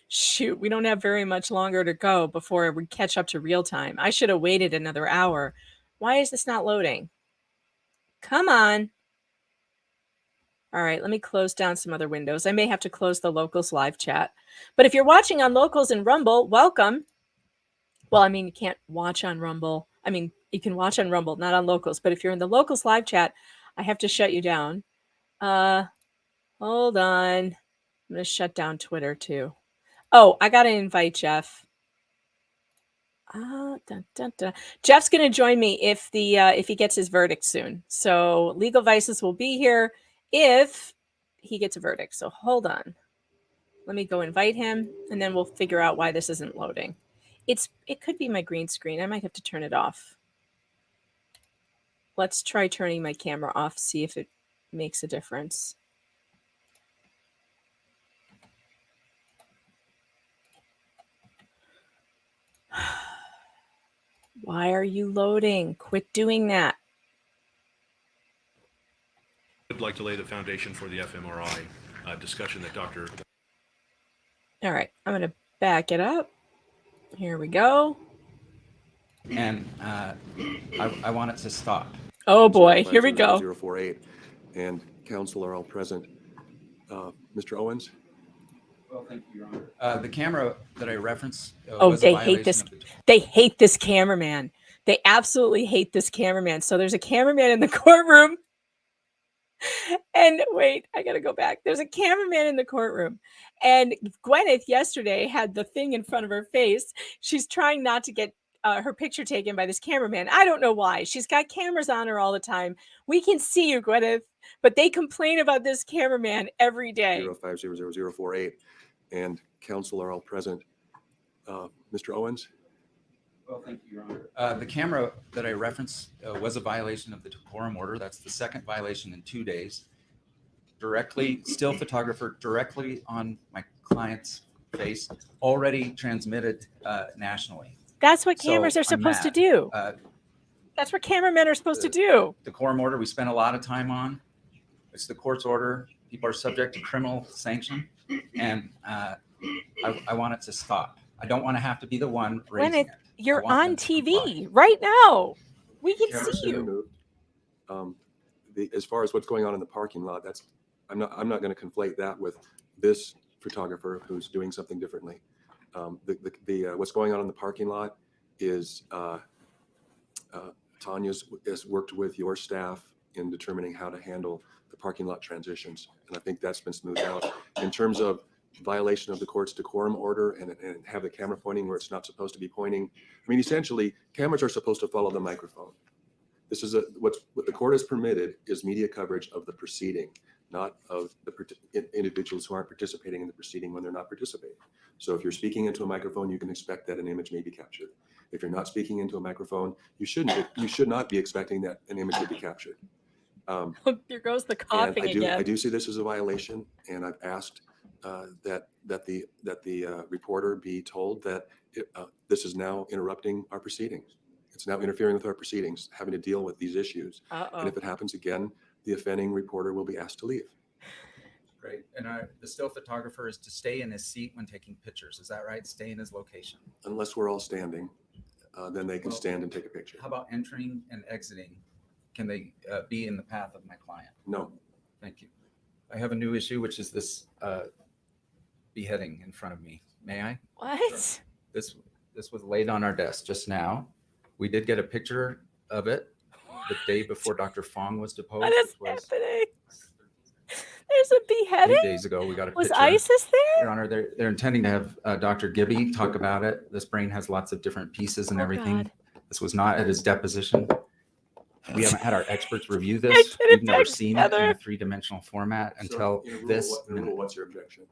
Shoot, we don't have very much longer to go before we catch up to real time. I should have waited another hour. Why is this not loading? Come on. All right, let me close down some other windows. I may have to close the Locals live chat. But if you're watching on Locals and Rumble, welcome. Well, I mean, you can't watch on Rumble. I mean, you can watch on Rumble, not on Locals. But if you're in the Locals live chat, I have to shut you down. Hold on. I'm going to shut down Twitter too. Oh, I got to invite Jeff. Dun, dun, dun. Jeff's going to join me if he gets his verdict soon. So Legal Vices will be here if he gets a verdict. So hold on. Let me go invite him, and then we'll figure out why this isn't loading. It could be my green screen. I might have to turn it off. Let's try turning my camera off, see if it makes a difference. Why are you loading? Quit doing that. I'd like to lay the foundation for the fMRI discussion that Dr. All right, I'm going to back it up. Here we go. And I want it to stop. Oh boy, here we go. 048, and counsel are all present. Mr. Owens? Well, thank you, Your Honor. The camera that I referenced. Oh, was a they hate this. violation of the- They hate this cameraman. They absolutely hate this cameraman. So there's a cameraman in the courtroom. And wait, I got to go back. There's a cameraman in the courtroom. And Gwyneth yesterday had the thing in front of her face. She's trying not to get her picture taken by this cameraman. I don't know why. She's got cameras on her all the time. We can see you, Gwyneth, but they complain about this cameraman every day. 0500048, and counsel are all present. Mr. Owens? Well, thank you, Your Honor. The camera that I referenced was a violation of the decorum order. That's the second violation in 2 days. Directly, still photographer, directly on my client's face, already transmitted nationally. That's what So, cameras are I'm supposed to mad. do. That's what cameramen are supposed to do. The decorum order we spent a lot of time on. It's the court's order. People are subject to criminal sanction, and I want it to stop. I don't want to have to be the one raising it. You're I want on them to TV comply. right now. We can Camera's see been you. removed. As far as what's going on in the parking lot, I'm not going to conflate that with this photographer who's doing something differently. What's going on in the parking lot is Tanya's has worked with your staff in determining how to handle the parking lot transitions, and I think that's been smoothed out. In terms of violation of the court's decorum order and have the camera pointing where it's not supposed to be pointing. I mean, essentially, cameras are supposed to follow the microphone. This is what the court has permitted is media coverage of the proceeding, not of the individuals who aren't participating in the proceeding when they're not participating. So if you're speaking into a microphone, you can expect that an image may be captured. If you're not speaking into a microphone, you should not be expecting that an image will be captured. There goes the coughing I again. do see this as a violation, and I've asked that the reporter be told that this is now interrupting our proceedings. It's now interfering with our proceedings, having to deal with these issues. And if it happens again, the offending reporter will be asked to leave. Right. And the still photographer is to stay in his seat when taking pictures. Is that right? Stay in his location. Unless we're all standing, then they can stand and take a picture. How about entering and exiting? Can they be in the path of my client? No. Thank you. I have a new issue, which is this beheading in front of me. May I? What? This was laid on our desk just now. We did get a picture of it the day before Dr. Fong was deposed. What is which was happening? There's a beheading? 8 days ago. We got a Was picture. ISIS there? Your Honor, they're intending to have Dr. Gibby talk about it. This brain has lots of different pieces and Oh, everything. God. This was not at his deposition. We haven't had our experts review I this. get it We've never back seen it in together. a three-dimensional format until So, in a this rule, minute. what's your objection?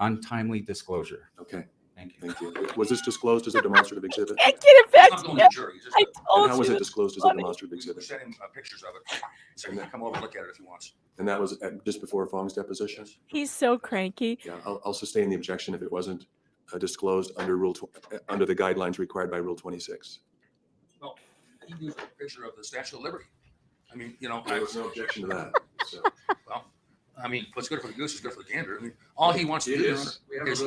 Untimely disclosure. Okay, Thank you. thank you. Was this disclosed as a demonstrative exhibit? I get it back It's not going together. to jury. It's just I a- And told how was you. it disclosed as a funny. demonstrative we exhibit? sent him pictures of it. So he can come over and look at it if he wants. And that was just before Fong's deposition? He's so cranky. Yeah, I'll sustain the objection if it wasn't disclosed under under the guidelines required by Rule 26. Well, he used a picture of the Statue of Liberty. I mean, you know, There was no objection to that. So. well, I mean, what's good for the goose is good for the gander. I mean, all he wants to It do is. is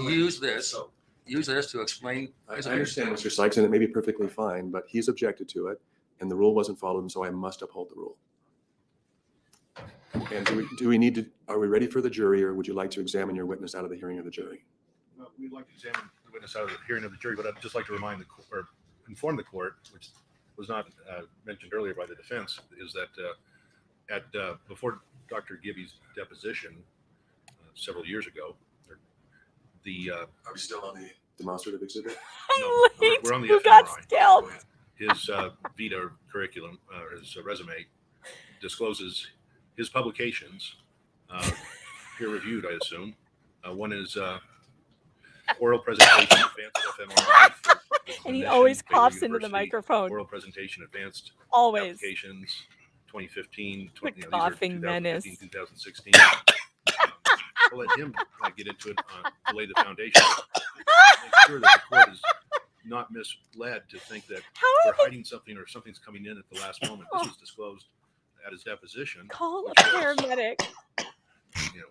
use this to explain. I his understand, Mr. Sikes, and it may be perfectly fine, but he's objected to it, and the rule wasn't followed, and so I must uphold the rule. And do we need to, are we ready for the jury, or would you like to examine your witness out of the hearing of the jury? Well, we'd like to examine the witness out of the hearing of the jury, but I'd just like to remind the court, or inform the court, which was not mentioned earlier by the defense, is that before Dr. Gibby's deposition several years ago, the Are we still on the demonstrative exhibit? I'm late. we're on the Who got fMRI. scalped? His Vita curriculum, his resume, discloses his publications, peer-reviewed, I assume. One is oral presentation, advanced fMRI. And he Clinician, always Baylor coughs into the University, microphone. Oral presentation, advanced Always. applications, 2015, The Coughing Menace. 2016. I'll let him get into it, lay the foundation. Make sure that the court is not misled to think that we're hiding something or something's coming in at the last moment. This was disclosed at his deposition. Call a which was, paramedic. you know,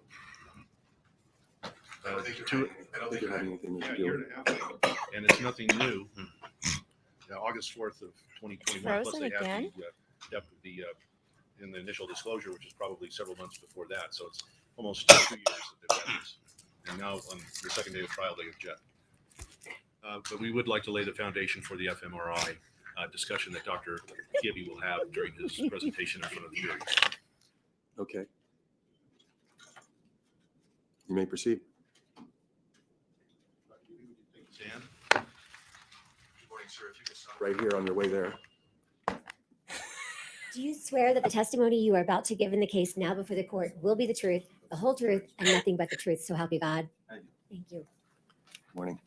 I don't think you're having anything yeah, to a do year with and a half ago, and it's nothing new. August 4th of 2021. Plus Frozen they had again? the in the initial disclosure, which is probably several months before that. So it's almost 2 years that they've had this. And now on the second day of trial, they object. But we would like to lay the foundation for the fMRI discussion that Dr. Gibby will have during his presentation in front of the jury. Okay. You may proceed. Stand. Good morning, sir. If you could stop right here on your way there. Do you swear that the testimony you are about to give in the case now before the court will be the truth, the whole truth, and nothing but the truth? So help you God. I do. Thank you. Morning.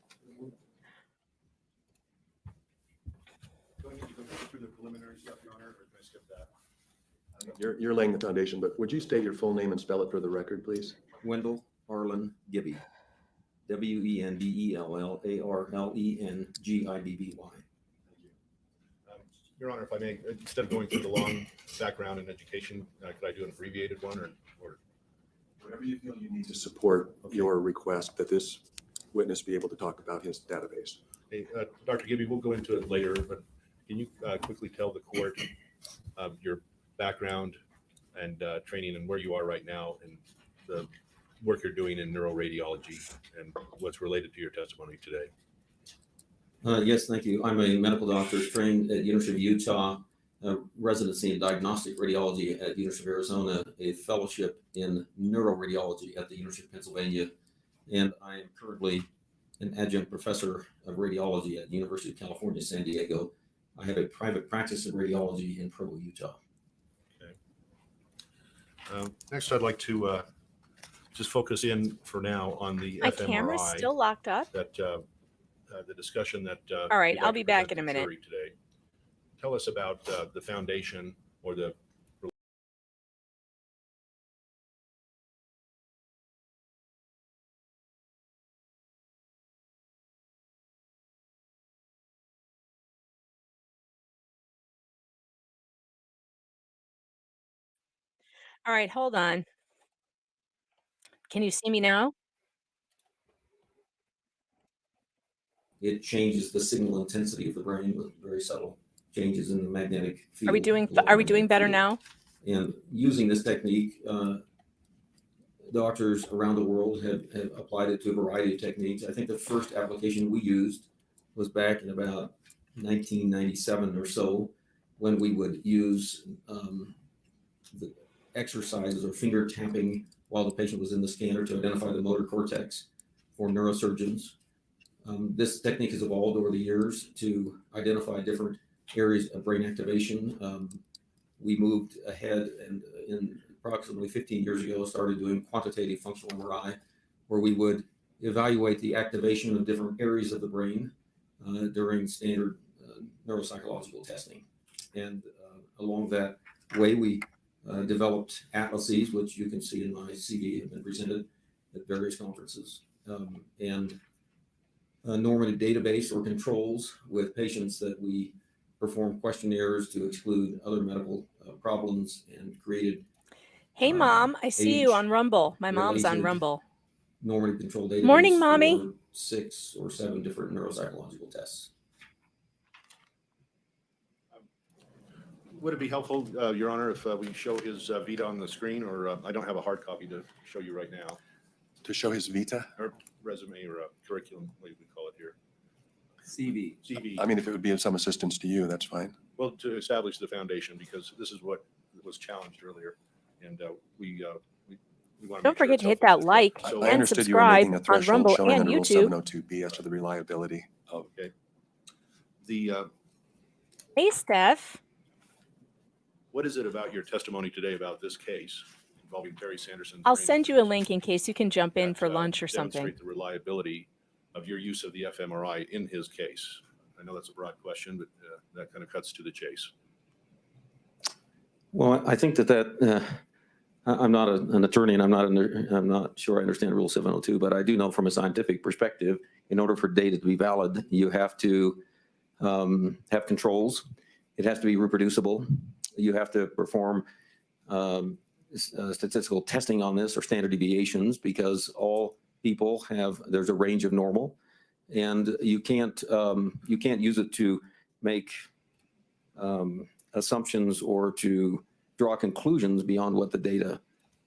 Do I need to go through the preliminary stuff, Your Honor, or can I skip that? You're laying the foundation, but would you state your full name and spell it for the record, please? Wendell Arlen Gibby. WendellArlengibby. Your Honor, if I may, instead of going through the long background and education, could I do an abbreviated one or? Whatever you feel you need to support your request that this witness be able to talk about his database. Hey, Dr. Gibby, we'll go into it later, but can you quickly tell the court your background and training and where you are right now and the work you're doing in neuroradiology and what's related to your testimony today? Yes, thank you. I'm a medical doctor trained at University of Utah, residency in diagnostic radiology at University of Arizona, a fellowship in neuroradiology at the University of Pennsylvania, and I am currently an adjunct professor of radiology at the University of California, San Diego. I have a private practice in radiology in Provo, Utah. Okay. Next, I'd like to just focus in for now on the My fMRI. camera's still locked up. That the discussion that. All right, you'd I'll like be to back present in a to the minute. jury today. Tell us about the foundation or the. All right, hold on. Can you see me now? It changes the signal intensity of the brain with very subtle changes in the magnetic field. Are we doing better now? And using this technique, doctors around the world have applied it to a variety of techniques. I think the first application we used was back in about 1997 or so, when we would use the exercises or finger tapping while the patient was in the scanner to identify the motor cortex for neurosurgeons. This technique has evolved over the years to identify different areas of brain activation. We moved ahead and in approximately 15 years ago started doing quantitative functional MRI, where we would evaluate the activation of different areas of the brain during standard neuropsychological testing. And along that way, we developed atlases, which you can see in my CV, have been presented at various conferences, and a normative database or controls with patients that we perform questionnaires to exclude other medical problems, and created. Hey, Mom, I see you on Rumble. My mom's on related Rumble. Normative control database. Morning, Mommy. For 6 or 7 different neuropsychological tests. Would it be helpful, Your Honor, if we show his Vita on the screen, or I don't have a hard copy to show you right now, To show his Vita? or resume or curriculum, what do we call it here? CV. CV. I mean, if it would be of some assistance to you, that's fine. Well, to establish the foundation, because this is what was challenged earlier, and we want to Don't forget to hit that like So- I and understood you were subscribe making a on threshold Rumble showing and under Rule YouTube. 702B as to the reliability of. Okay. The Hey, Steph. what is it about your testimony today about this case involving Terry Sanderson's I'll brain send you a injuries link in case you can jump in that, for lunch or something. demonstrate the reliability of your use of the fMRI in his case? I know that's a broad question, but that kind of cuts to the chase. Well, I think that I'm not an attorney, and I'm not sure I understand Rule 702, but I do know from a scientific perspective, in order for data to be valid, you have to have controls. It has to be reproducible. You have to perform statistical testing on this or standard deviations, because all people there's a range of normal, and you can't use it to make assumptions or to draw conclusions beyond what the data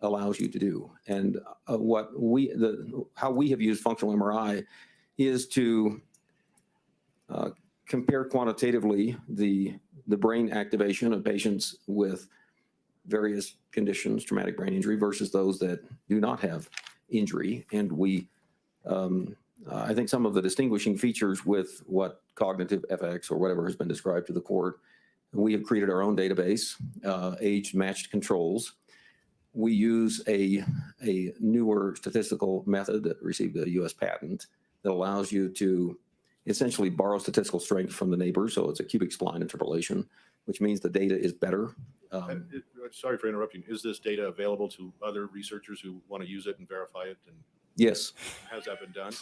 allows you to do. And how we have used functional MRI is to compare quantitatively the brain activation of patients with various conditions, traumatic brain injury, versus those that do not have injury. And I think some of the distinguishing features with what cognitive FX or whatever has been described to the court, we have created our own database, age-matched controls. We use a newer statistical method that received a U.S. patent that allows you to essentially borrow statistical strength from the neighbor. So it's a cubic spline interpolation, which means the data is better. Sorry for interrupting. Is this data available to other researchers who want to use it and verify it? And yes. Has that been done?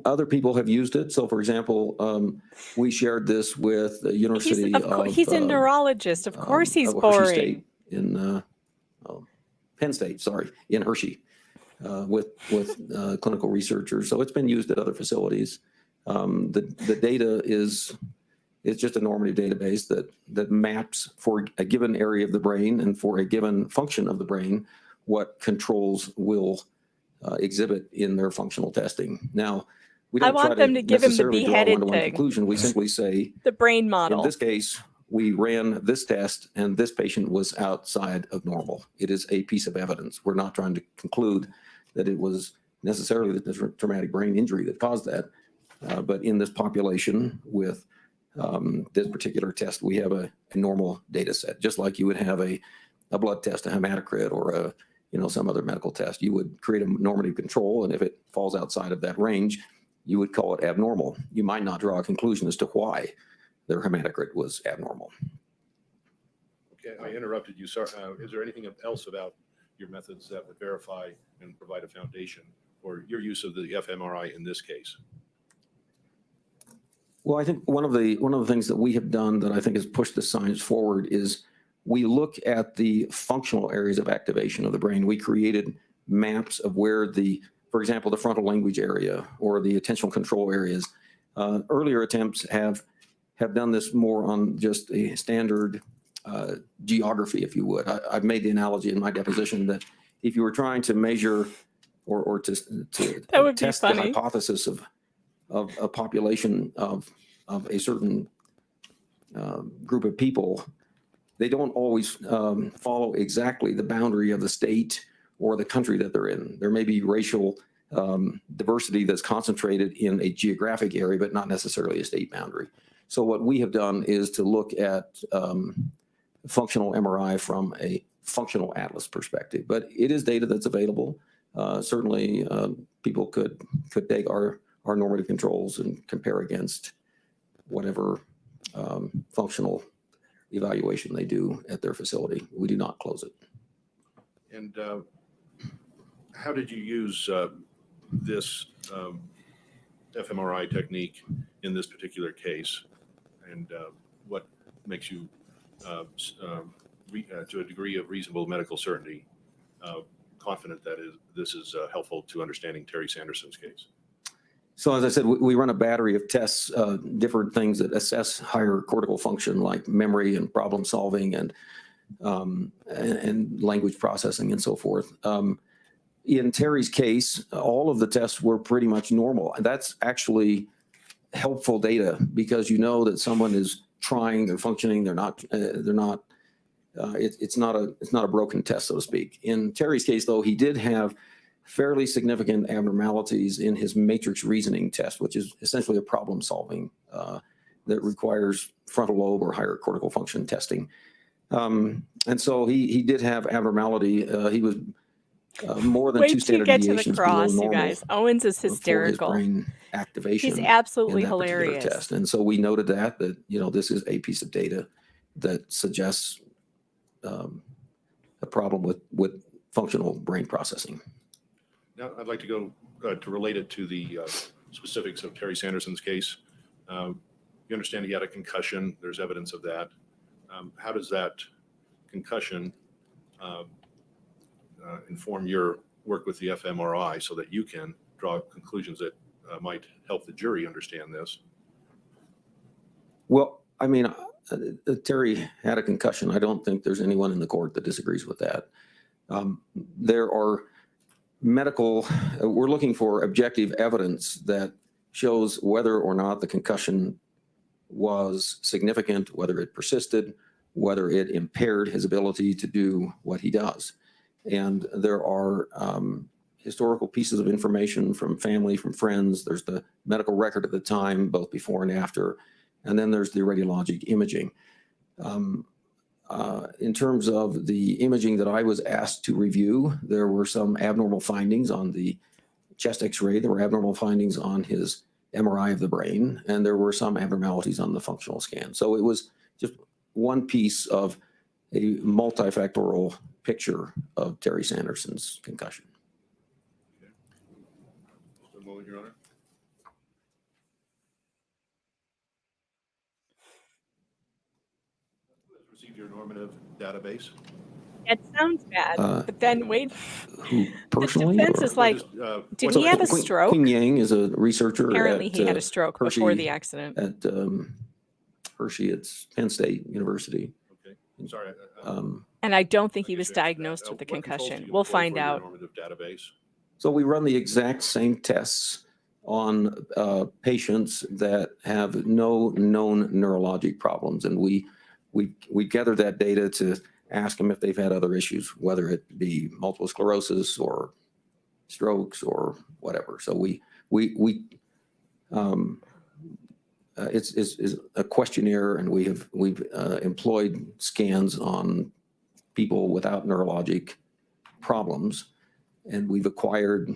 Other people have used it. So, for example, we shared this with the University he's a neurologist. Of course he's Hershey boring. State in Penn State, sorry, in Hershey, with clinical researchers. So it's been used at other facilities. The data is just a normative database that maps for a given area of the brain and for a given function of the brain what controls will exhibit in their functional testing. Now, we don't want them to give him the necessarily draw beheaded one-to-one thing. conclusion. We simply say, The brain model. in this case, we ran this test and this patient was outside of normal. It is a piece of evidence. We're not trying to conclude that it was necessarily the traumatic brain injury that caused that. But in this population with this particular test, we have a normal data set, just like you would have a blood test, a hematocrit, or some other medical test. You would create a normative control, and if it falls outside of that range, you would call it abnormal. You might not draw a conclusion as to why their hematocrit was abnormal. Okay, I interrupted you. Sorry. Is there anything else about your methods that would verify and provide a foundation for your use of the fMRI in this case? Well, I think one of the things that we have done that I think has pushed the science forward is we look at the functional areas of activation of the brain. We created maps of where for example, the frontal language area or the attentional control areas. Earlier attempts have done this more on just a standard geography, if you would. I've made the analogy in my deposition that if you were trying to measure or to That would test be the funny. hypothesis of a population of a certain group of people, they don't always follow exactly the boundary of the state or the country that they're in. There may be racial diversity that's concentrated in a geographic area, but not necessarily a state boundary. So what we have done is to look at functional MRI from a functional atlas perspective. But it is data that's available. Certainly, people could take our normative controls and compare against whatever functional evaluation they do at their facility. We do not close it. And how did you use this fMRI technique in this particular case? And what makes you, to a degree of reasonable medical certainty, confident that this is helpful to understanding Terry Sanderson's case? So as I said, we run a battery of tests, different things that assess higher cortical function like memory and problem solving and language processing and so forth. In Terry's case, all of the tests were pretty much normal. And that's actually helpful data because you know that someone is trying, they're functioning, they're not it's not a broken test, so to speak. In Terry's case, though, he did have fairly significant abnormalities in his matrix reasoning test, which is essentially a problem solving that requires frontal lobe or higher cortical function testing. And so he did have abnormality. He was more than Wait two till you standard get to the deviations below cross, you normal guys. Owens is for his hysterical. brain activation. He's in absolutely that particular hilarious. test. And so we noted that this is a piece of data that suggests a problem with functional brain processing. Now, I'd like to go to relate it to the specifics of Terry Sanderson's case. You understand he had a concussion. There's evidence of that. How does that concussion inform your work with the fMRI so that you can draw conclusions that might help the jury understand this? Well, I mean, Terry had a concussion. I don't think there's anyone in the court that disagrees with that. There are we're looking for objective evidence that shows whether or not the concussion was significant, whether it persisted, whether it impaired his ability to do what he does. And there are historical pieces of information from family, from friends. There's the medical record at the time, both before and after. And then there's the radiologic imaging. In terms of the imaging that I was asked to review, there were some abnormal findings on the chest x-ray. There were abnormal findings on his MRI of the brain, and there were some abnormalities on the functional scan. So it was just one piece of a multifactorial picture of Terry Sanderson's concussion. Okay. Just a moment, Your Honor. Received your normative database? That sounds bad, but then wait. Who personally? The defense is like, did he have a stroke? Quinn Yang is a researcher. Apparently he had a stroke Hershey, before the accident. At Hershey, it's Penn State University. Okay, I'm sorry. And I don't think he was diagnosed with a concussion. We'll find out. Normative database? So we run the exact same tests on patients that have no known neurologic problems, and we gather that data to ask them if they've had other issues, whether it be multiple sclerosis or strokes or whatever. So it's a questionnaire, and we've employed scans on people without neurologic problems, and we've acquired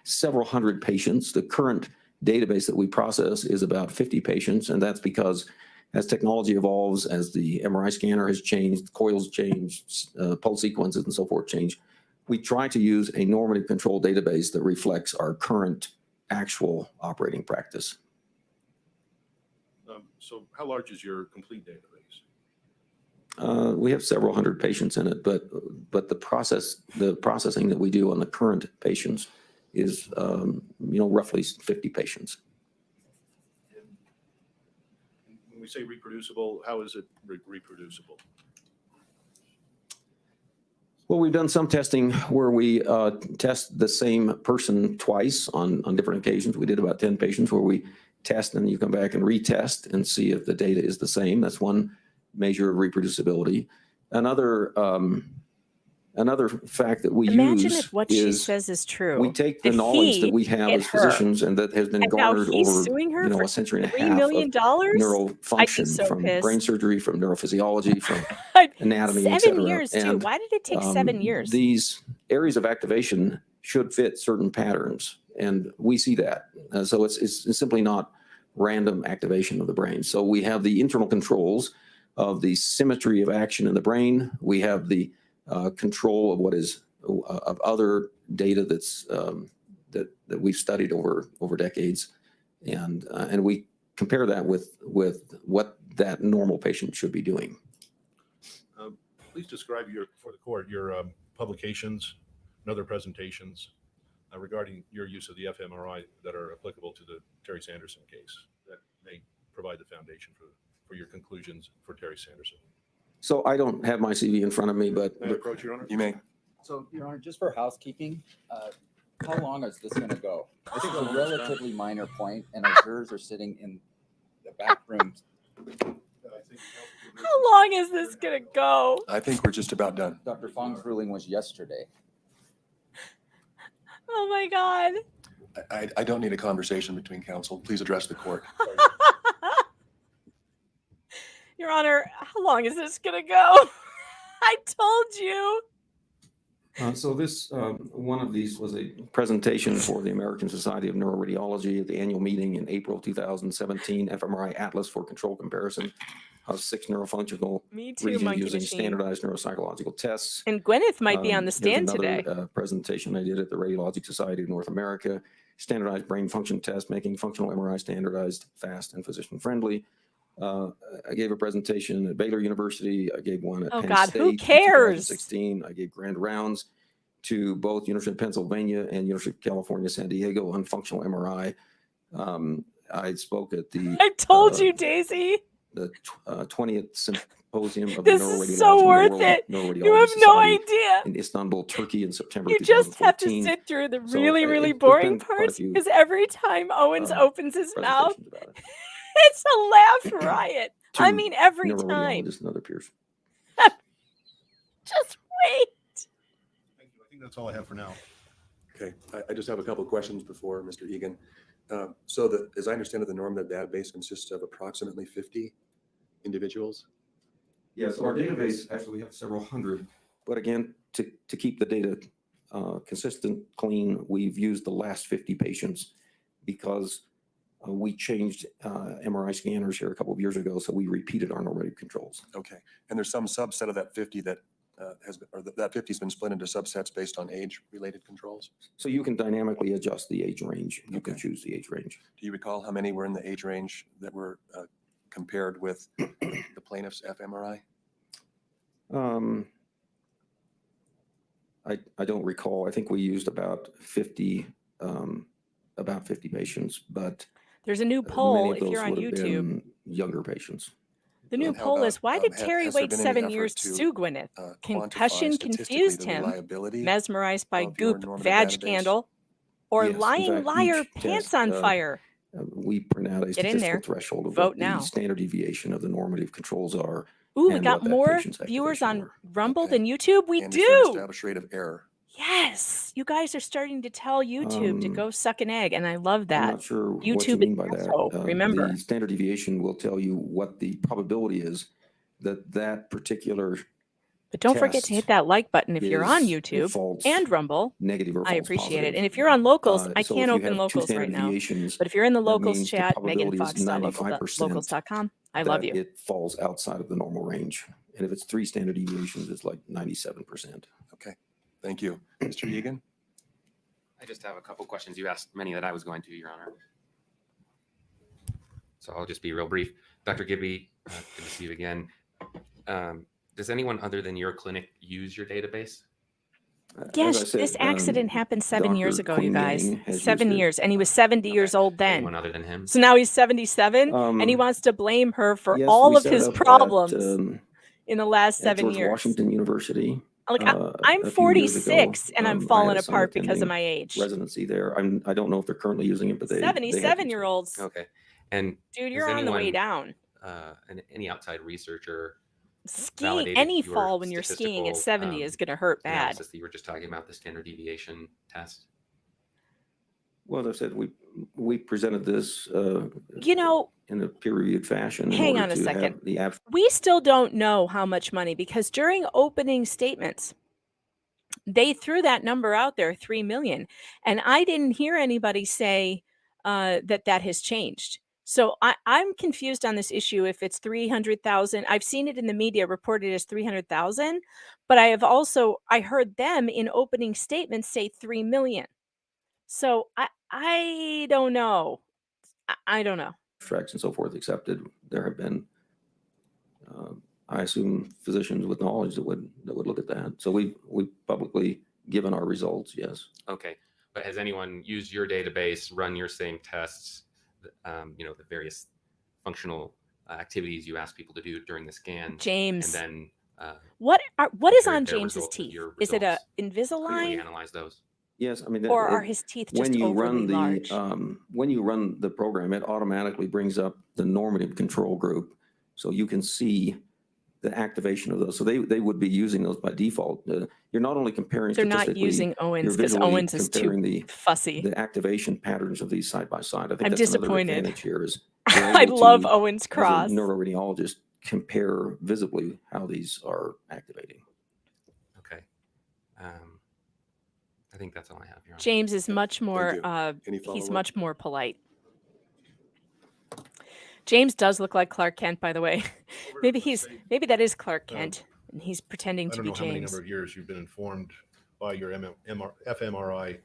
several hundred patients. The current database that we process is about 50 patients, and that's because as technology evolves, as the MRI scanner has changed, coils changed, pulse sequences and so forth change, we try to use a normative control database that reflects our current actual operating practice. So how large is your complete database? We have several hundred patients in it, but the processing that we do on the current patients is roughly 50 patients. When we say reproducible, how is it reproducible? Well, we've done some testing where we test the same person twice on different occasions. We did about 10 patients where we test and you come back and retest and see if the data is the same. That's one measure of reproducibility. Another fact that we Imagine use if what she is says is true. we take the that knowledge that he we have hit as her, physicians and that has been and now garnered he's over suing her for a century and a $3 half million? of neural function, so from pissed. brain surgery, from neurophysiology, from anatomy, 7 etc. years too. And, Why did it take 7 years? These areas of activation should fit certain patterns, and we see that. So it's simply not random activation of the brain. So we have the internal controls of the symmetry of action in the brain. We have the control of what is of other data that's that we've studied over decades, and we compare that with what that normal patient should be doing. Please describe for the court your publications and other presentations regarding your use of the fMRI that are applicable to the Terry Sanderson case that may provide the foundation for your conclusions for Terry Sanderson. So I don't have my CV in front of me, but May I approach, Your Honor? You may. So, Your Honor, just for housekeeping, how long is this going to go? This is a relatively minor point, and our jurors are sitting in the back room. I think How long is this gonna go? I think we're just about done. Dr. Fong's ruling was yesterday. Oh my God. I don't need a conversation between counsel. Please address the court. Your Honor, how long is this gonna go? I told you. So this, one of these was a presentation for the American Society of Neuroradiology at the annual meeting in April 2017, fMRI Atlas for control comparison of 6 neurofunctional Me too, regions monkey using machine. standardized neuropsychological tests. And Gwyneth might be on the Here's stand another, today. Presentation I did at the Radiologic Society of North America, standardized brain function test, making functional MRI standardized, fast, and physician-friendly. I gave a presentation at Baylor University. I gave one at Oh Penn God, State who in cares? 2016. I gave grand rounds to both University of Pennsylvania and University of California, San Diego on functional MRI. I spoke at the I told you, Daisy. the 20th Symposium of This the is so worth it. Neuroradiology You have no Society idea. in Istanbul, Turkey in September You just have to 2014. sit through the So, really, really there's boring been quite a parts few, because every time Owens opens his mouth, presentations about it. it's a laugh riot. I To mean, every time. neuroradiologists and other peers. Just wait. Thank you. I think that's all I have for now. Okay, I just have a couple of questions before Mr. Egan. So as I understand it, the normative database consists of approximately 50 individuals. Yeah, so our database, actually, we have several hundred. But again, to keep the data consistent, clean, we've used the last 50 patients because we changed MRI scanners here a couple of years ago, so we repeated our normative controls. Okay, and there's some subset of that 50 that that 50 has been split into subsets based on age-related controls? So you can dynamically adjust the age range. You can choose the age range. Do you recall how many were in the age range that were compared with the plaintiff's fMRI? I don't recall. I think we used about 50 patients, but There's a new many poll of if those you're on would have YouTube. been younger patients. The new And how poll about, is why did Terry has there wait been any 7 effort years to to, sue Gwyneth? quantify Concussion statistically confused the him, reliability mesmerized by of your goop normative vag database? scandal, or Yes, in lying fact, liar each pants test, on fire. We print out a Get in statistical there. threshold of Vote what the now. standard deviation of the normative controls are. Ooh, we and got what that more patient's viewers activation on were. Rumble Okay. than YouTube. We And is there an do. established rate of error? Yes, you guys are starting to tell YouTube to Um, go suck an egg, and I love I'm that. not sure what you YouTube mean by is that. also, remember. The standard deviation will tell you what the probability is that particular But don't forget to test hit that like button if you're on is a YouTube false and Rumble. negative or I false appreciate positive. it. And if you're on locals, I So can't if you open have two locals right standard now. deviations, But if you're in the that locals means the chat, probability is 95% meganfox.locals.com. I love that you. it falls outside of the normal range. And if it's 3 standard deviations, it's like 97%. Okay, thank you. Mr. Egan? I just have a couple questions. You asked many that I was going to, Your Honor. So I'll just be real brief. Dr. Gibby, good to see you again. Does anyone other than your clinic use your database? As I Yes, said, this accident happened 7 years Dr. ago, you Queen guys. Yang has 7 used it. years. And he was 70 years old then. Anyone other than him? So now he's 77 and he wants to blame her for Yes, all we of set his up problems at, in the last at 7 George years. Washington University. Like, a I'm few years ago. 46 and I'm I had falling a son apart because of attending my age. Residency there. I don't know if they're currently using it, but they have used it. 77-year-olds. Okay. And Dude, has you're on the way anyone, down. any outside researcher Skiing validated any your fall when you're skiing at statistical, 70 is going to hurt bad. analysis that you were just talking about, the standard deviation test? Well, as I said, we presented this You know, in a peer-reviewed fashion. in hang order on a to have second. The We still don't know how much money because during opening statements, they threw that number out there, 3 million. And I didn't hear anybody say that has changed. So I'm confused on this issue if it's 300,000. I've seen it in the media reported as 300,000, but I heard them in opening statements say 3 million. So I don't know. I don't know. abstracts and so forth accepted. There have been, I assume, physicians with knowledge that would look at that. So we've publicly given our results. Yes. Okay. But has anyone used your database, run your same tests, the various functional activities you ask people to do during the scan? James. And then what is their on James's results with teeth? your Is it a clearly Invisalign? analyze those. Yes, I mean, Or are his teeth just when you overly run the large? when you run the program, it automatically brings up the normative control group, so you can see the activation of those. So they would be using those by default. You're not only comparing They're not statistically, using Owens you're because visually Owens is too comparing fussy. the activation patterns of these side by side. I think I'm that's another disappointed. advantage here is I love Owens Cross. as a neuroradiologist, compare visibly how these are activating. Okay. I think that's all I have, Your Honor. James is much Thank more, you. Any he's follow-up? much more polite. James does look like Clark Kent, by the way. maybe that is Clark Kent, and he's pretending I to don't be know how many James. number of years you've been informed by your fMRI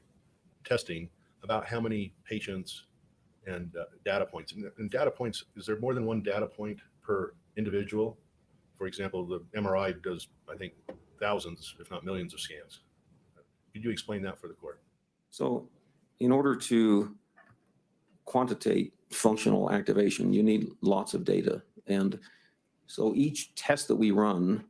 testing about how many patients and data points. And data points, is there more than one data point per individual? For example, the MRI does, I think, thousands, if not millions of scans. Could you explain that for the court? So in order to quantitate functional activation, you need lots of data. And so each test that we run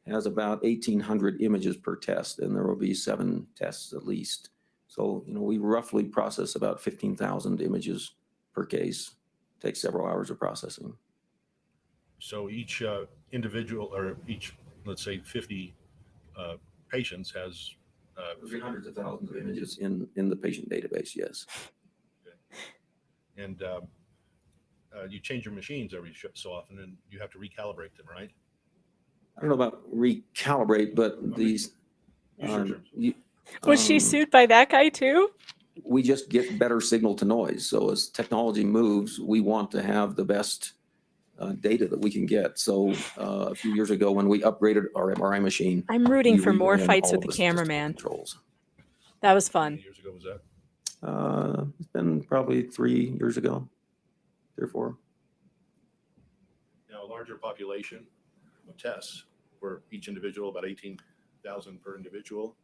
has about 1,800 images per test, and there will be 7 tests at least. So, we roughly process about 15,000 images per case. Takes several hours of processing. So each individual, or each, let's say 50 patients has hundreds of thousands of images in the patient database, yes. And you change your machines every so often, and you have to recalibrate them, right? I don't know about recalibrate, but these. Was she sued by that guy too? We just get better signal to noise. So as technology moves, we want to have the best data that we can get. So a few years ago, when we upgraded our MRI machine, I'm rooting we for more reran fights all with of the statistical cameraman. controls. That was How fun. many years ago was that? It's been probably 3 years ago, 3 or 4. Now, a larger population of tests for each individual, about 18,000 per individual,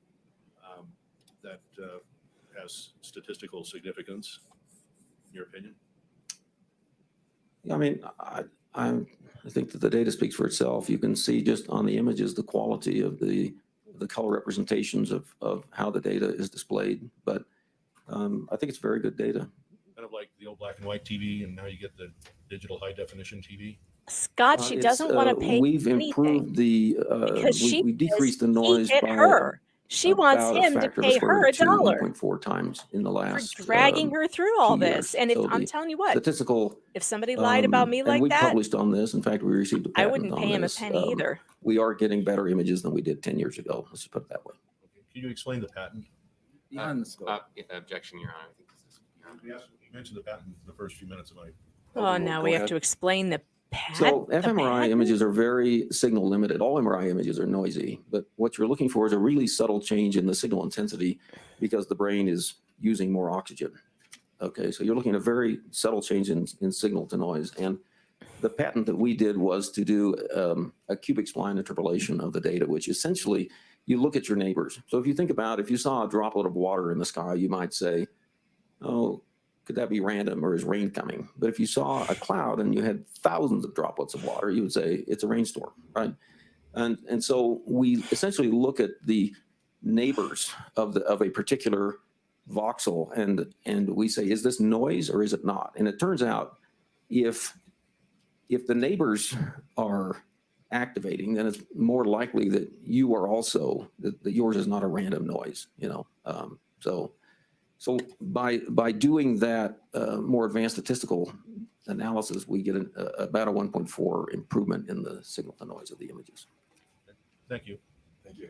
that has statistical significance, in your opinion? I mean, I think that the data speaks for itself. You can see just on the images the quality of the color representations of how the data is displayed. But I think it's very good data. Kind of like the old black and white TV, and now you get the digital high definition TV. Scott, she doesn't want to pay We've anything improved the because we decreased the noise he hit by her. She wants about a him to factor of pay square her root $1 1.4 times in the for last dragging her through all 2 this. years. And if So I'm the telling you what, statistical, if somebody lied about me like and we that, published on this. In fact, we received a I patent wouldn't on pay him a this. penny either. We are getting better images than we did 10 years ago. Let's just put it that way. Can you explain the patent? Beyond the scope. Objection, Your Honor. I think this is beyond. You mentioned the patent in the first few minutes of my. Oh, now we have to explain the So the fMRI patent? images are very signal limited. All MRI images are noisy, but what you're looking for is a really subtle change in the signal intensity because the brain is using more oxygen. Okay, so you're looking at a very subtle change in signal to noise. And the patent that we did was to do a cubic spline interpolation of the data, which essentially you look at your neighbors. So if you think about, if you saw a droplet of water in the sky, you might say, oh, could that be random or is rain coming? But if you saw a cloud and you had thousands of droplets of water, you would say it's a rainstorm, right? And so we essentially look at the neighbors of a particular voxel and we say, is this noise or is it not? And it turns out if the neighbors are activating, then it's more likely that you are also, that yours is not a random noise, So by doing that more advanced statistical analysis, we get about a 1.4 improvement in the signal to noise of the images. Thank you. Thank you.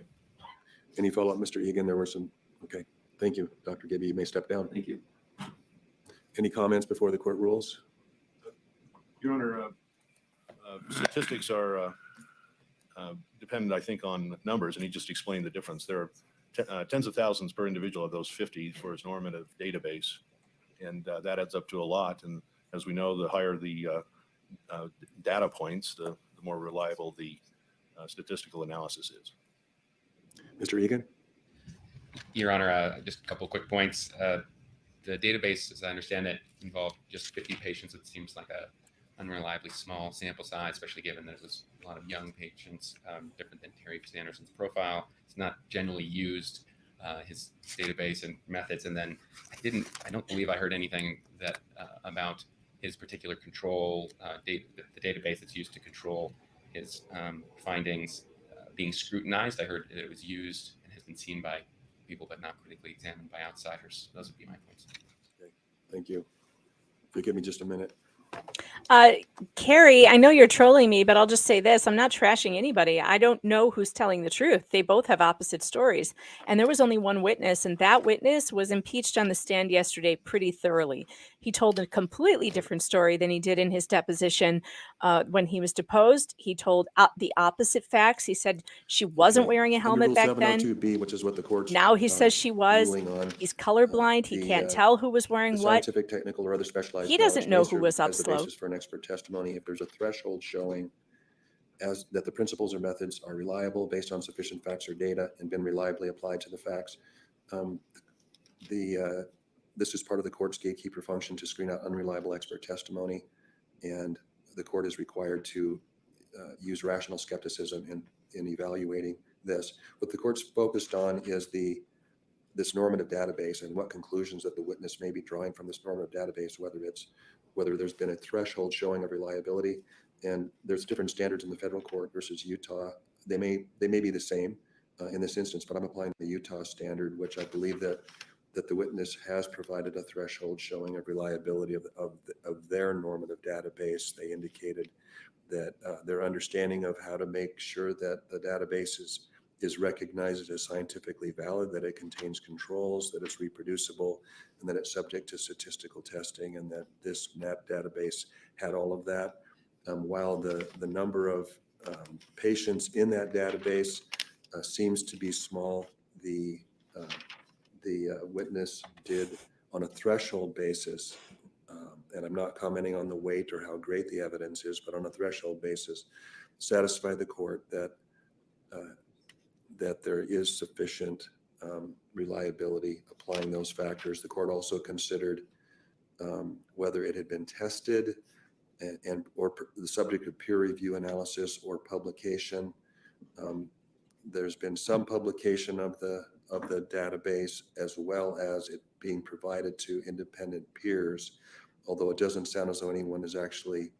Any follow-up, Mr. Egan? There were some, okay. Thank you, Dr. Gibby. You may step down. Thank you. Any comments before the court rules? Your Honor, statistics are dependent, I think, on numbers, and he just explained the difference. There are tens of thousands per individual of those 50 for his normative database, and that adds up to a lot. And as we know, the higher the data points, the more reliable the statistical analysis is. Mr. Egan? Your Honor, just a couple quick points. The database, as I understand it, involved just 50 patients. It seems like a unreliably small sample size, especially given that it was a lot of young patients, different than Terry Sanderson's profile. It's not generally used, his database and methods. And then I don't believe I heard anything that about his particular control, the database that's used to control his findings being scrutinized. I heard it was used and has been seen by people, but not critically examined by outsiders. Those would be my points. Okay, thank you. If you give me just a minute. Carrie, I know you're trolling me, but I'll just say this. I'm not trashing anybody. I don't know who's telling the truth. They both have opposite stories. And there was only one witness, and that witness was impeached on the stand yesterday pretty thoroughly. He told a completely different story than he did in his deposition when he was deposed. He told the opposite facts. He said she wasn't wearing a helmet back then. Under Rule 702B, which is what the court's Now he says she was. ruling on, He's colorblind. He can't tell who was wearing the what. scientific, technical, or other specialized He doesn't knowledge know may who serve was as the upslope. basis for an expert testimony if there's a threshold showing as that the principles or methods are reliable based on sufficient facts or data and been reliably applied to the facts. This is part of the court's gatekeeper function to screen out unreliable expert testimony, and the court is required to use rational skepticism in evaluating this. What the court's focused on is this normative database and what conclusions that the witness may be drawing from this normative database, whether there's been a threshold showing of reliability. And there's different standards in the federal court versus Utah. They may be the same in this instance, but I'm applying the Utah standard, which I believe that the witness has provided a threshold showing of reliability of their normative database. They indicated that their understanding of how to make sure that the database is recognized as scientifically valid, that it contains controls, that it's reproducible, and that it's subject to statistical testing, and that this map database had all of that. While the number of patients in that database seems to be small, the witness did, on a threshold basis, and I'm not commenting on the weight or how great the evidence is, but on a threshold basis, satisfy the court that there is sufficient reliability applying those factors. The court also considered whether it had been tested or the subject of peer review analysis or publication. There's been some publication of the database, as well as it being provided to independent peers, although it doesn't sound as though anyone has actually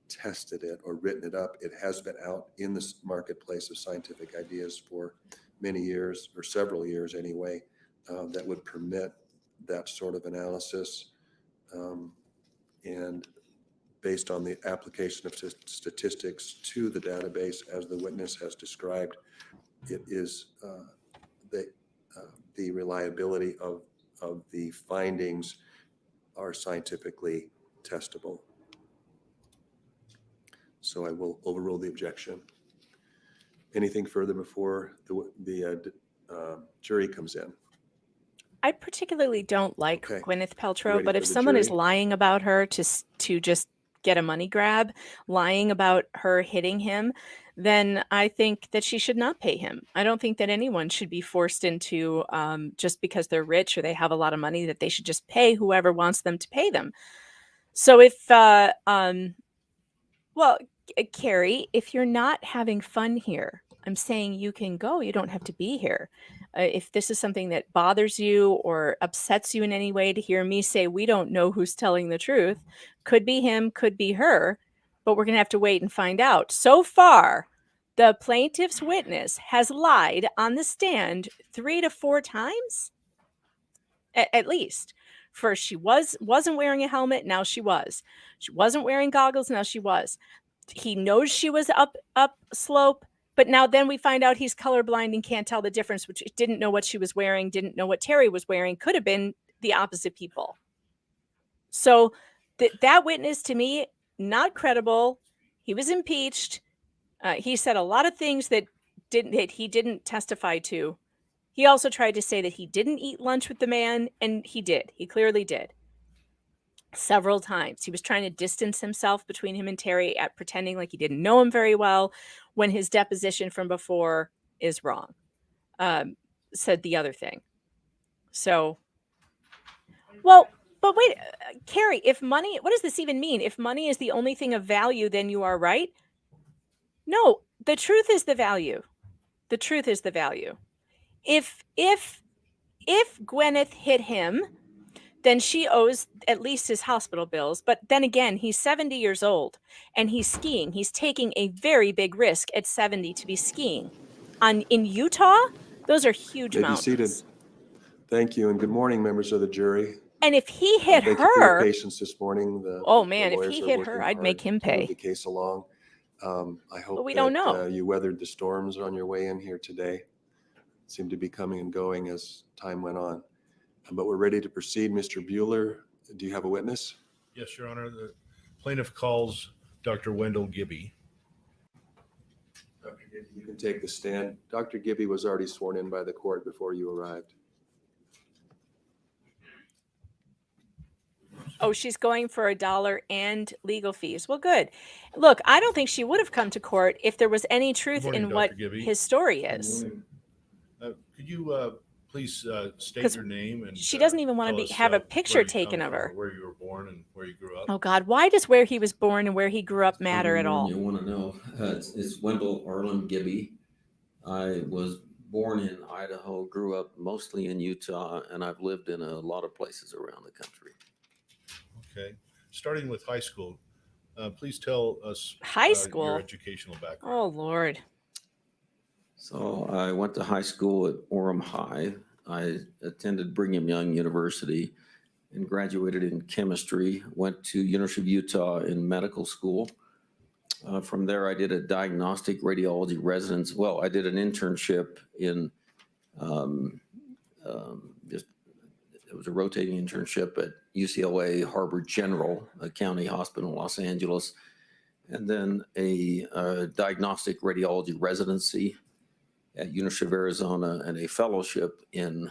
tested it or written it up. It has been out in this marketplace of scientific ideas for many years, or several years anyway, that would permit that sort of analysis. And based on the application of statistics to the database, as the witness has described, it is the reliability of the findings are scientifically testable. So I will overrule the objection. Anything further before the jury comes in? I particularly don't like Gwyneth Paltrow, Ready but for if the someone is jury? lying about her to just get a money grab, lying about her hitting him, then I think that she should not pay him. I don't think that anyone should be forced into just because they're rich or they have a lot of money, that they should just pay whoever wants them to pay them. So if Carrie, if you're not having fun here, I'm saying you can go. You don't have to be here. If this is something that bothers you or upsets you in any way to hear me say we don't know who's telling the truth, could be him, could be her, but we're going to have to wait and find out. So far, the plaintiff's witness has lied on the stand 3 to 4 times, at least. First, she wasn't wearing a helmet. Now she was. She wasn't wearing goggles. Now she was. He knows she was up slope, but now then we find out he's colorblind and can't tell the difference, which didn't know what she was wearing, didn't know what Terry was wearing, could have been the opposite people. So that witness, to me, not credible. He was impeached. He said a lot of things that he didn't testify to. He also tried to say that he didn't eat lunch with the man, and he did. He clearly did. Several times. He was trying to distance himself between him and Terry, at pretending like he didn't know him very well, when his deposition from before is wrong. Said the other thing. So, well, but wait, Carrie, if money, what does this even mean? If money is the only thing of value, then you are right? No, the truth is the value. The truth is the value. If Gwyneth hit him then she owes at least his hospital bills. But then again, he's 70 years old and he's skiing. He's taking a very big risk at 70 to be skiing. In Utah, those are huge May be mountains. seated. Thank you, and good morning, members of the jury. And if he hit Thank you for your her, patience this morning. oh The man, if lawyers he are hit working her, I'd make hard him to move pay. the case along. I hope we that don't know. you weathered the storms on your way in here today. Seemed to be coming and going as time went on. But we're ready to proceed. Mr. Bueller, do you have a witness? Yes, Your Honor. The plaintiff calls Dr. Wendell Gibby. Dr. Gibby, you can take the stand. Dr. Gibby was already sworn in by the court before you arrived. Oh, she's going for $1 and legal fees. Well, good. Look, I don't think she would have come to court if there was any truth morning, in Dr. what Gibby. his story is. Could you please state 'Cause your name? And she doesn't even want tell to us, have a where picture you taken come of from, her. where you were born and where you grew up. Oh God, why does where he was born and where he grew up matter at all? You want to know? It's Wendell Arlen Gibby. I was born in Idaho, grew up mostly in Utah, and I've lived in a lot of places around the country. Okay. Starting with high school, please tell us High school? your educational background. Oh Lord. So I went to high school at Orem High. I attended Brigham Young University and graduated in chemistry, went to University of Utah in medical school. From there, I did a diagnostic radiology residence. Well, I did an internship in it was a rotating internship at UCLA Harbor General, a county hospital in Los Angeles, and then a diagnostic radiology residency at University of Arizona and a fellowship in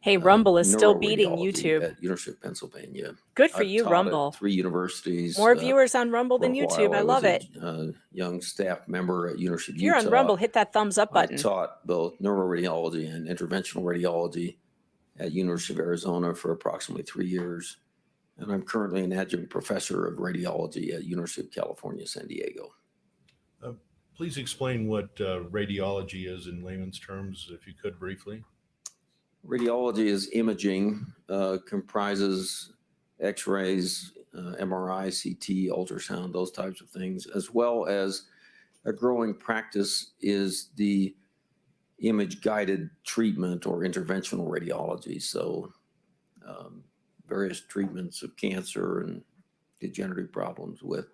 Hey, Rumble is still beating neuroradiology YouTube. at University of Pennsylvania. Good for I've you, taught Rumble. at 3 universities. More viewers on Rumble for than a YouTube. while. I love it. was a young staff member at University of If you're Utah. on Rumble, hit that thumbs up button. I taught both neuroradiology and interventional radiology at University of Arizona for approximately 3 years. And I'm currently an adjunct professor of radiology at University of California, San Diego. Please explain what radiology is in layman's terms, if you could briefly. Radiology is imaging, comprises X-rays, MRI, CT, ultrasound, those types of things, as well as a growing practice is the image-guided treatment or interventional radiology. So various treatments of cancer and degenerative problems with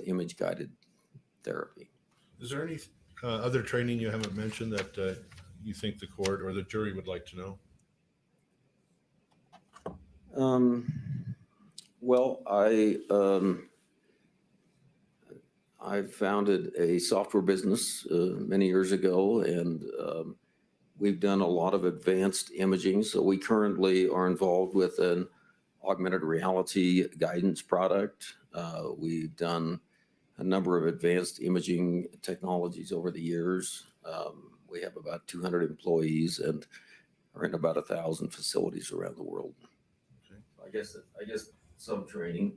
image-guided therapy. Is there any other training you haven't mentioned that you think the court or the jury would like to know? Well, I founded a software business many years ago, and we've done a lot of advanced imaging. So we currently are involved with an augmented reality guidance product. We've done a number of advanced imaging technologies over the years. We have about 200 employees and are in about 1,000 facilities around the world. Okay. I guess some training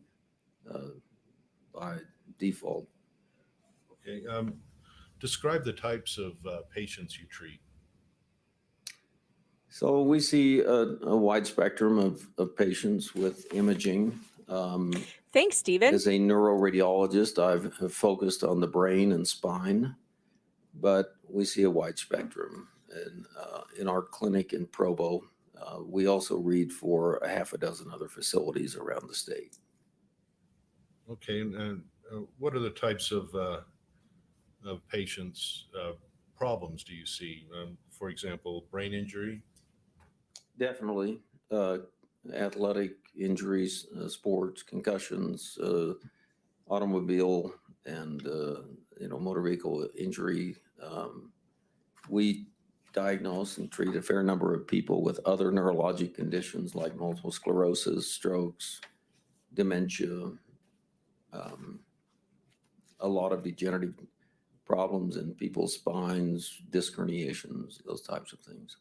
by default. Okay. Describe the types of patients you treat. So we see a wide spectrum of patients with imaging. Thanks, Stephen. As a neuroradiologist, I've focused on the brain and spine, but we see a wide spectrum. And in our clinic in Provo, we also read for a half a dozen other facilities around the state. Okay. And what are the types of patients' problems do you see? For example, brain injury? Definitely. Athletic injuries, sports, concussions, automobile, and motor vehicle injury. We diagnose and treat a fair number of people with other neurologic conditions like multiple sclerosis, strokes, dementia, a lot of degenerative problems in people's spines, disc herniations, those types of things.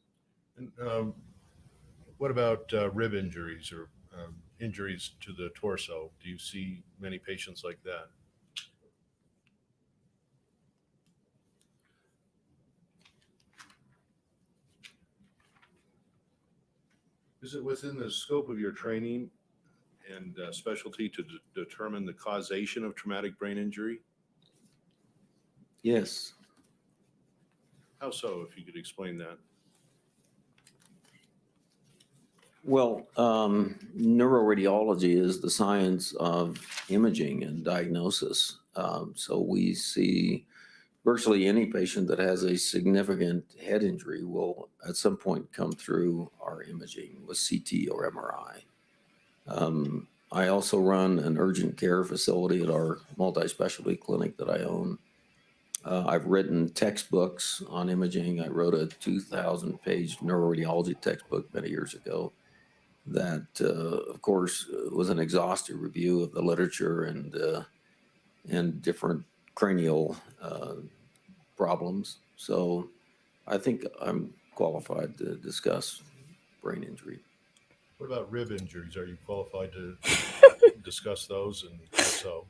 And what about rib injuries or injuries to the torso? Do you see many patients like that? Is it within the scope of your training and specialty to determine the causation of traumatic brain injury? Yes. How so, if you could explain that? Well, neuroradiology is the science of imaging and diagnosis. So we see virtually any patient that has a significant head injury will at some point come through our imaging with CT or MRI. I also run an urgent care facility at our multi-specialty clinic that I own. I've written textbooks on imaging. I wrote a 2,000-page neuroradiology textbook many years ago that, of course, was an exhaustive review of the literature and different cranial problems. So I think I'm qualified to discuss brain injury. What about rib injuries? Are you qualified to discuss those, and how so?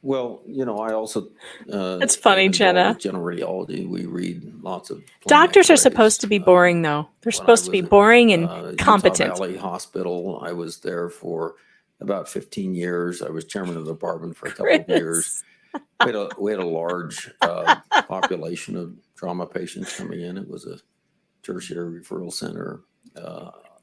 Well, I also It's funny, am involved Jenna. with general radiology. We read lots of Doctors are X-rays. supposed to be boring, though. They're When I supposed to be was at, boring and Utah competent. Valley Hospital, I was there for about 15 years. I was chairman of the department for a couple of years. We had a large population of trauma patients coming in. It was a tertiary referral center.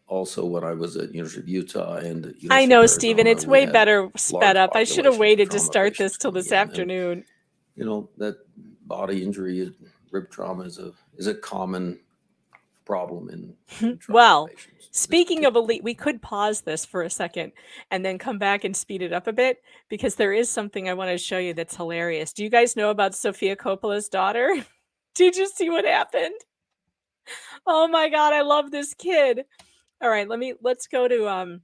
Also, when I was at University of Utah and at I University know, of Stephen. Arizona, It's we way had better sped large up. I should have populations of waited to trauma start this patients till coming this in. And, afternoon. that body injury, rib trauma is a common problem in trauma Well, patients. speaking of elite, we could pause this for a second and then come back and speed it up a bit because there is something I want to show you that's hilarious. Do you guys know about Sofia Coppola's daughter? Did you see what happened? Oh my God, I love this kid. All right, let's go to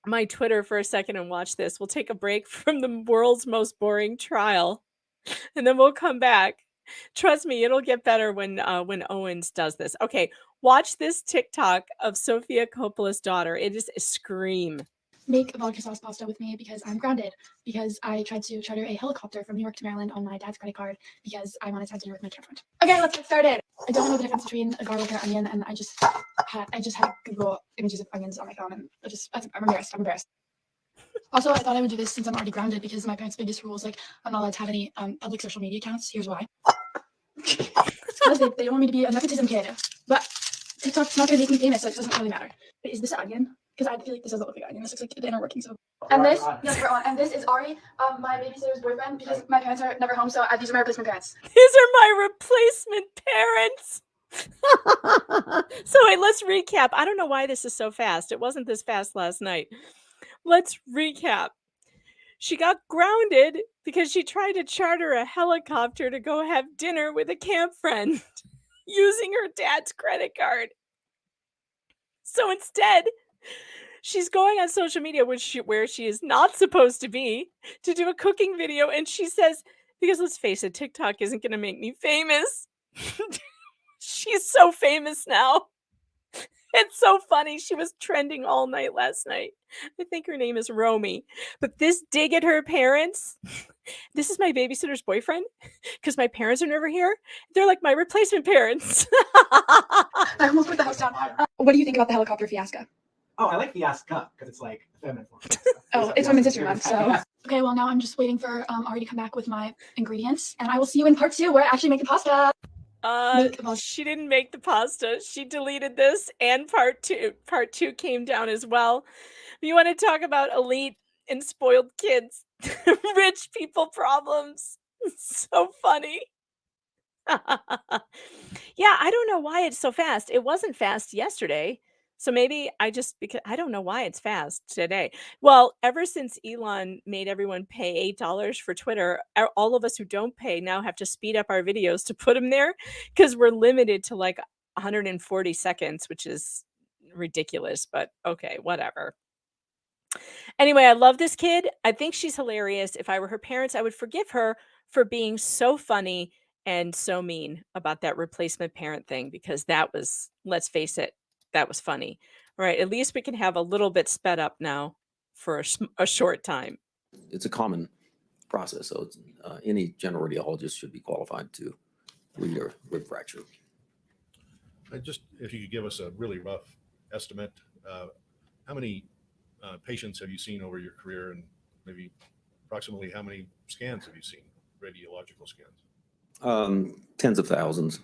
my Twitter for a second and watch this. We'll take a break from the world's most boring trial, and then we'll come back. Trust me, it'll get better when Owens does this. Okay, watch this TikTok of Sofia Coppola's daughter. It is a scream. Make vodka sauce pasta with me because I'm grounded, because I tried to charter a helicopter from New York to Maryland on my dad's credit card because I wanted to have dinner with my girlfriend. Okay, let's get started. I don't know the difference between a garlic and an onion, and I just had Google images of onions on my phone, and I'm embarrassed. Also, I thought I would do this since I'm already grounded because my parents' biggest rule is like I'm not allowed to have any public social media accounts. Here's why. It's because they want me to be a nepotism kid, but TikTok's not going to make me famous, so it doesn't really matter. But is this an onion? Because I feel like this doesn't look like an onion. This looks like the inner workings of. And this, yes, we're on. And this is Ari, my babysitter's boyfriend, because my parents are never home, so these are my replacement parents. These are my replacement parents. So wait, let's recap. I don't know why this is so fast. It wasn't this fast last night. Let's recap. She got grounded because she tried to charter a helicopter to go have dinner with a camp friend using her dad's credit card. So instead, she's going on social media, where she is not supposed to be, to do a cooking video. And she says, because let's face it, TikTok isn't going to make me famous. She's so famous now. It's so funny. She was trending all night last night. I think her name is Romy. But this dig at her parents, this is my babysitter's boyfriend, because my parents are never here. They're like my replacement parents. I almost put the house down. What do you think about the helicopter fiasco? Oh, I like fiasco because it's like a feminine form. Oh, it's Women's History Month, so. Okay, well, now I'm just waiting for Ari to come back with my ingredients, and I will see you in part 2 where I actually make the pasta. She didn't make the pasta. She deleted this, and part 2. Part 2 came down as well. You want to talk about elite and spoiled kids, rich people problems. So funny. Yeah, I don't know why it's so fast. It wasn't fast yesterday. So maybe because I don't know why it's fast today. Well, ever since Elon made everyone pay $8 for Twitter, all of us who don't pay now have to speed up our videos to put them there because we're limited to like 140 seconds, which is ridiculous, but okay, whatever. Anyway, I love this kid. I think she's hilarious. If I were her parents, I would forgive her for being so funny and so mean about that replacement parent thing, because that was, let's face it, that was funny. All right, at least we can have a little bit sped up now for a short time. It's a common process, so any general radiologist should be qualified to read a rib fracture. Just if you could give us a really rough estimate, how many patients have you seen over your career, and maybe approximately how many scans have you seen, radiological scans? Tens of thousands,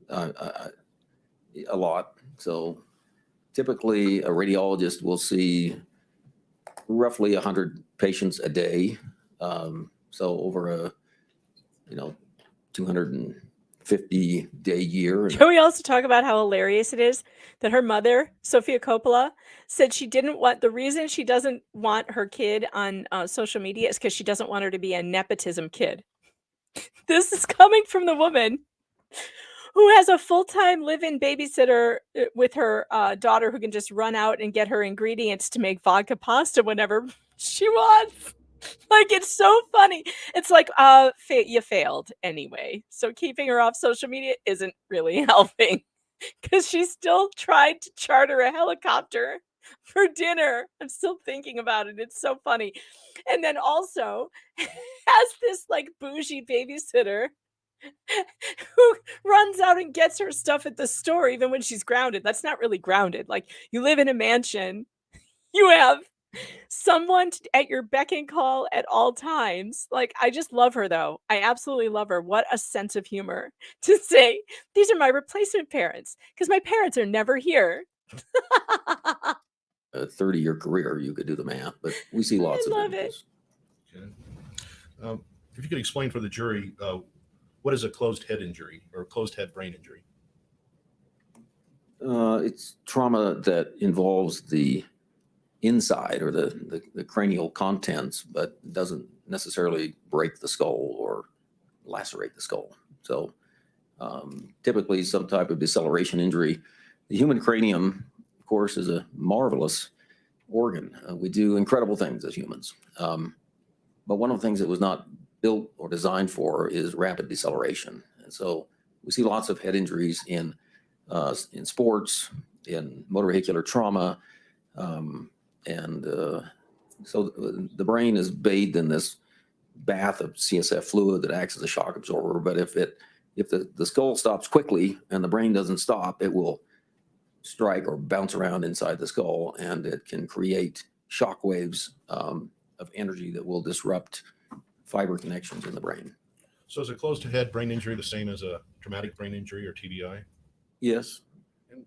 a lot. So typically a radiologist will see roughly 100 patients a day. So over a, 250-day year. Can we also talk about how hilarious it is that her mother, Sofia Coppola, said the reason she doesn't want her kid on social media is because she doesn't want her to be a nepotism kid. This is coming from the woman who has a full-time live-in babysitter with her daughter who can just run out and get her ingredients to make vodka pasta whenever she wants. Like, it's so funny. It's like, you failed anyway. So keeping her off social media isn't really helping because she still tried to charter a helicopter for dinner. I'm still thinking about it. It's so funny. And then also has this like bougie babysitter who runs out and gets her stuff at the store even when she's grounded. That's not really grounded. Like, you live in a mansion. You have someone at your beck and call at all times. Like, I just love her, though. I absolutely love her. What a sense of humor to say, these are my replacement parents, because my parents are never here. A 30-year career, you could do the math, but we see lots of images. Okay. If you could explain for the jury, what is a closed head injury or closed head brain injury? It's trauma that involves the inside or the cranial contents, but doesn't necessarily break the skull or lacerate the skull. So typically some type of deceleration injury. The human cranium, of course, is a marvelous organ. We do incredible things as humans. But one of the things it was not built or designed for is rapid deceleration. And so we see lots of head injuries in sports, in motor vehicular trauma, so the brain is bathed in this bath of CSF fluid that acts as a shock absorber. But if the skull stops quickly and the brain doesn't stop, it will strike or bounce around inside the skull, and it can create shock waves of energy that will disrupt fiber connections in the brain. So is a closed head brain injury the same as a traumatic brain injury or TBI? Yes. And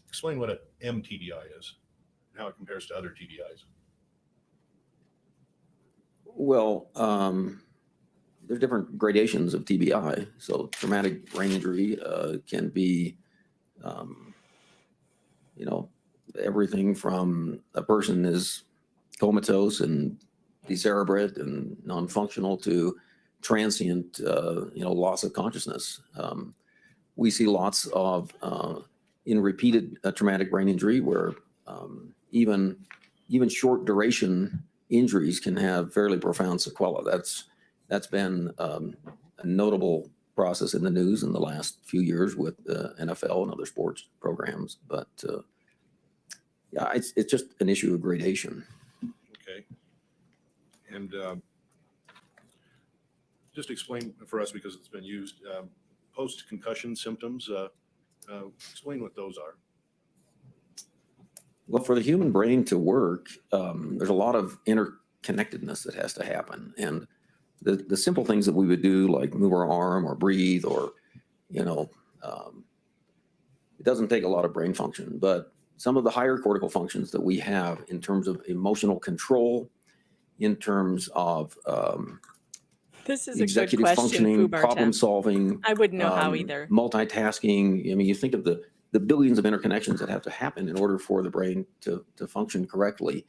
explain what an MTBI is, and how it compares to other TBIs. Well, there's different gradations of TBI. So traumatic brain injury can be, everything from a person is comatose and decerebrate and non-functional to transient, loss of consciousness. We see lots of in repeated traumatic brain injury where even short duration injuries can have fairly profound sequelae. That's been a notable process in the news in the last few years with the NFL and other sports programs. But it's just an issue of gradation. Okay. And just explain for us, because it's been used, post-concussion symptoms. Explain what those are. Well, for the human brain to work, there's a lot of interconnectedness that has to happen. And the simple things that we would do, like move our arm or breathe, or, it doesn't take a lot of brain function. But some of the higher cortical functions that we have in terms of emotional control, in terms of this is executive a good question, functioning, problem solving. I wouldn't know how either. Multitasking. I mean, you think of the billions of interconnections that have to happen in order for the brain to function correctly.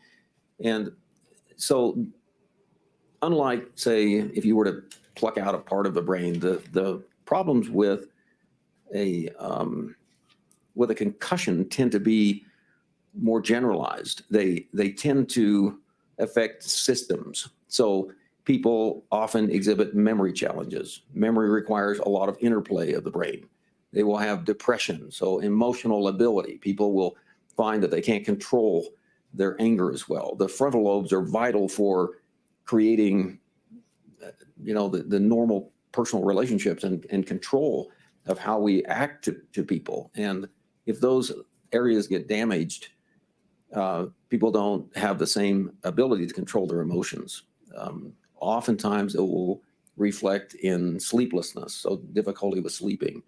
And so unlike, say, if you were to pluck out a part of the brain, the problems with a concussion tend to be more generalized. They tend to affect systems. So people often exhibit memory challenges. Memory requires a lot of interplay of the brain. They will have depression, so emotional lability. People will find that they can't control their anger as well. The frontal lobes are vital for creating, the normal personal relationships and control. of how we act to people. And if those areas get damaged, people don't have the same ability to control their emotions. Oftentimes it will reflect in sleeplessness, so difficulty with sleeping.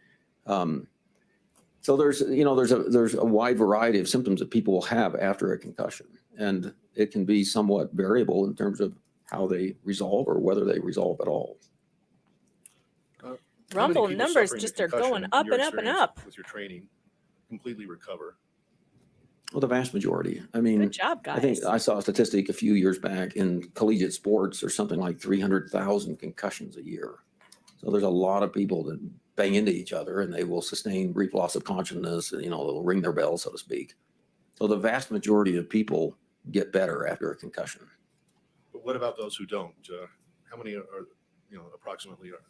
So there's a wide variety of symptoms that people will have after a concussion, and it can be somewhat variable in terms of how they resolve or whether they resolve at all. How many Rumble people numbers suffering a just are concussion, going in up your and up and experience up. with your training, completely recover? Well, the vast majority. I mean, Good job, I think guys. I saw a statistic a few years back in collegiate sports. There's something like 300,000 concussions a year. So there's a lot of people that bang into each other and they will sustain brief loss of consciousness, and, they'll ring their bell, so to speak. So the vast majority of people get better after a concussion. But what about those who don't? How many are, approximately are?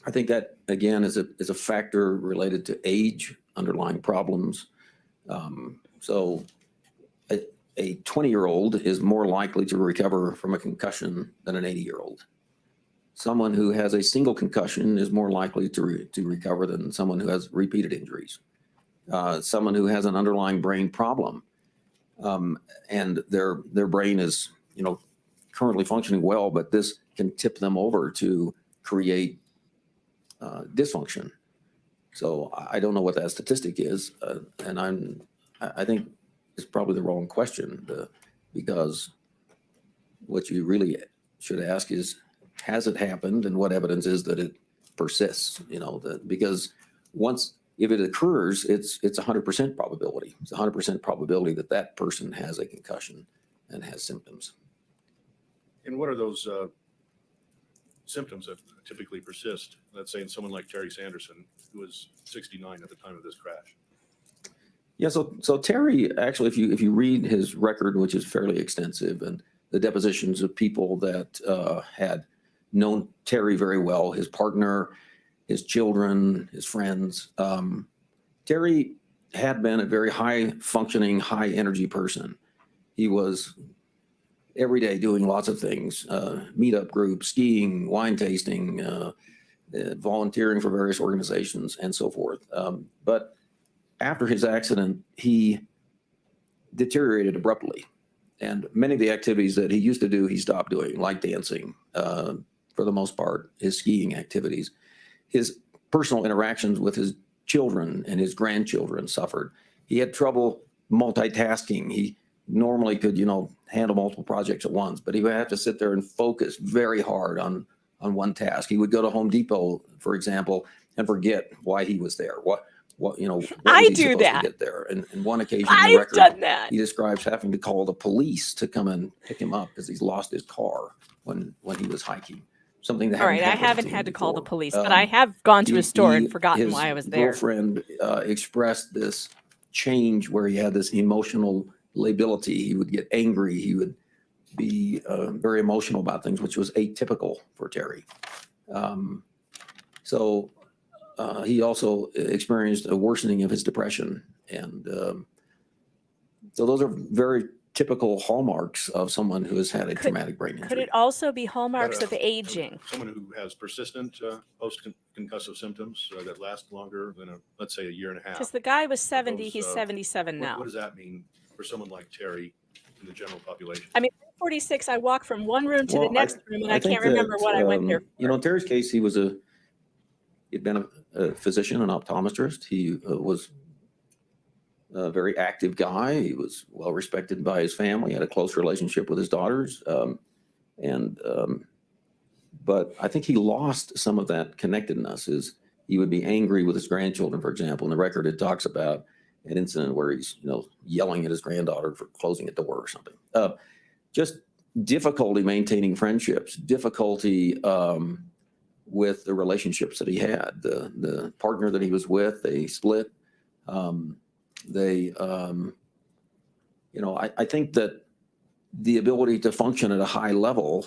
I think that, again, is a factor related to age, underlying problems. So a 20-year-old is more likely to recover from a concussion than an 80-year-old. Someone who has a single concussion is more likely to recover than someone who has repeated injuries. Someone who has an underlying brain problem, and their brain is, currently functioning well, but this can tip them over to create dysfunction. So I don't know what that statistic is, and I think it's probably the wrong question, because what you really should ask is, has it happened, and what evidence is that it persists? Because if it occurs, it's 100% probability. It's 100% probability that that person has a concussion and has symptoms. And what are those symptoms that typically persist? Let's say in someone like Terry Sanderson, who was 69 at the time of this crash. Yeah, so Terry, actually, if you read his record, which is fairly extensive, and the depositions of people that had known Terry very well, his partner, his children, his friends, Terry had been a very high functioning, high energy person. He was every day doing lots of things, meetup groups, skiing, wine tasting, volunteering for various organizations, and so forth. But after his accident, he deteriorated abruptly. And many of the activities that he used to do, he stopped doing, like dancing, for the most part, his skiing activities. His personal interactions with his children and his grandchildren suffered. He had trouble multitasking. He normally could, handle multiple projects at once, but he would have to sit there and focus very hard on one task. He would go to Home Depot, for example, and forget why he was there. What I was he do supposed that. to get there? And one occasion, in the I've record, done that. he describes having to call the police to come and pick him up because he's lost his car when he was hiking. Something that All right, I happened haven't to had him to call the before. police, but I have gone to a store and forgotten his why I was there. Girlfriend expressed this change where he had this emotional lability. He would get angry. He would be very emotional about things, which was atypical for Terry. So he also experienced a worsening of his depression. And so those are very typical hallmarks of someone who has had a traumatic brain injury. Could it also be hallmarks of aging? Someone who has persistent post-concussive symptoms that last longer than, let's say, a year and a half. Because the guy was 70, Those, he's 77 now. What does that mean for someone like Terry in the general population? I mean, 46, I walk from one room to the next room, and I think can't remember that, what I went there for. In Terry's case, he'd been a physician, an optometrist. He was a very active guy. He was well respected by his family, had a close relationship with his daughters. But I think he lost some of that connectedness. He would be angry with his grandchildren, for example. In the record, it talks about an incident where he's, yelling at his granddaughter for closing a door or something. Just difficulty maintaining friendships, difficulty with the relationships that he had. The partner that he was with, they split. I think that the ability to function at a high level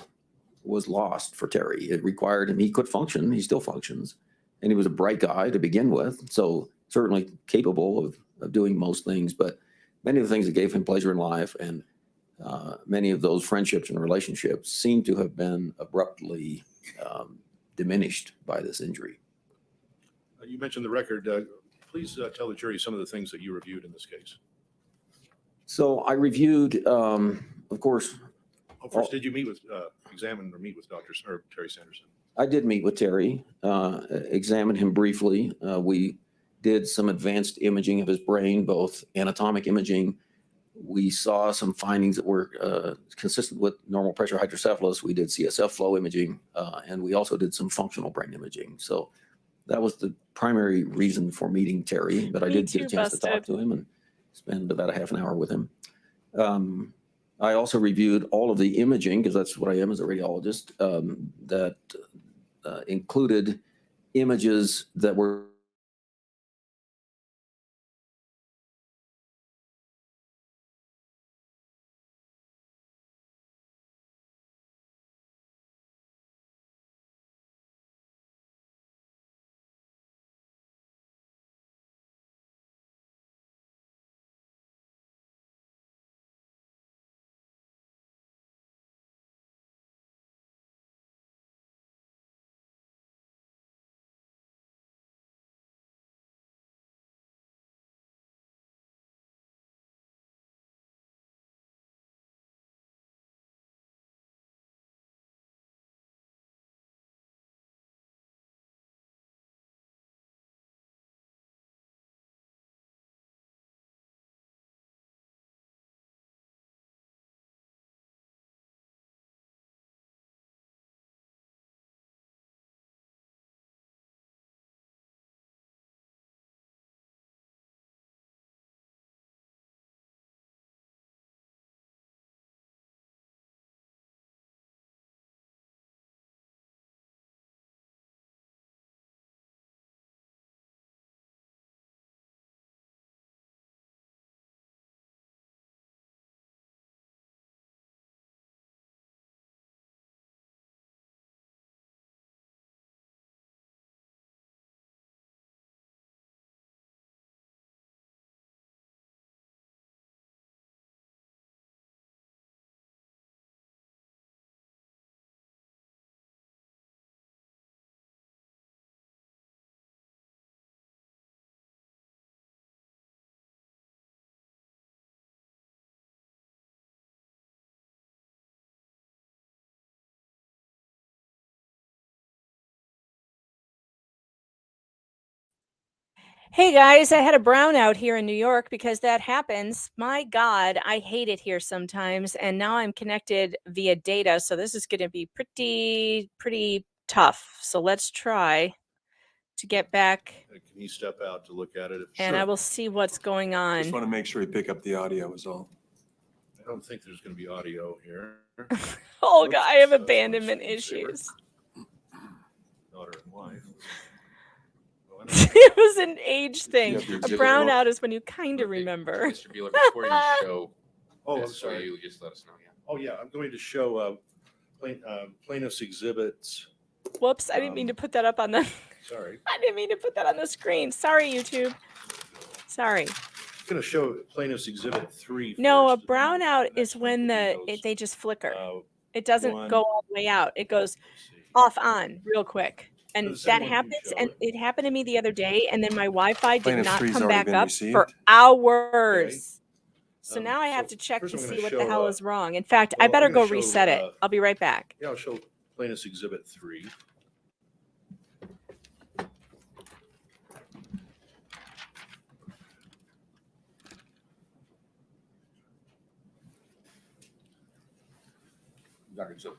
was lost for Terry. It required him, he could function, he still functions, and he was a bright guy to begin with, so certainly capable of doing most things, but many of the things that gave him pleasure in life and many of those friendships and relationships seem to have been abruptly diminished by this injury. You mentioned the record. Please tell the jury some of the things that you reviewed in this case. So I reviewed, of course. First, did you examine or meet with Terry Sanderson? I did meet with Terry, examined him briefly. We did some advanced imaging of his brain, both anatomic imaging. We saw some findings that were consistent with normal pressure hydrocephalus. We did CSF flow imaging, and we also did some functional brain imaging. So that was the primary reason for meeting Terry, but I did get a chance to talk to him and spend about a half an hour with him. I also reviewed all of the imaging, because that's what I am as a radiologist, that included images that were Hey guys, I had a brownout here in New York because that happens. My God, I hate it here sometimes. And now I'm connected via data. So this is going to be pretty tough. So let's try to get back. Can you step out to look at it? And I will see what's going on. Just want to make sure you pick up the audio is all. I don't think there's going to be audio here. Oh, God, I have abandonment issues. Daughter and wife. It was an age thing. A exhibit brownout is when you kind of remember. Mr. Bueller, before you show I'm this, so sorry. you just let us know. Yeah. Oh, yeah. I'm going to show plaintiff's exhibits. Whoops, I didn't mean to put that up on the... Sorry. I didn't mean to put that on the screen. Sorry, YouTube. Sorry. I'm going to show plaintiff's exhibit 3. No, a first. brownout is when they just flicker. It doesn't go all the way out. It goes off on real quick. And that happens, and it happened to me the other day, and then my Wi-Fi did Plaintiff not three's come already back been up received. for hours. Okay. So now I have to check first to I'm gonna see what the show, hell is wrong. In fact, I well, I'm better gonna go show, reset it. I'll be right back. Yeah, I'll show plaintiff's exhibit 3. Dr. Joe.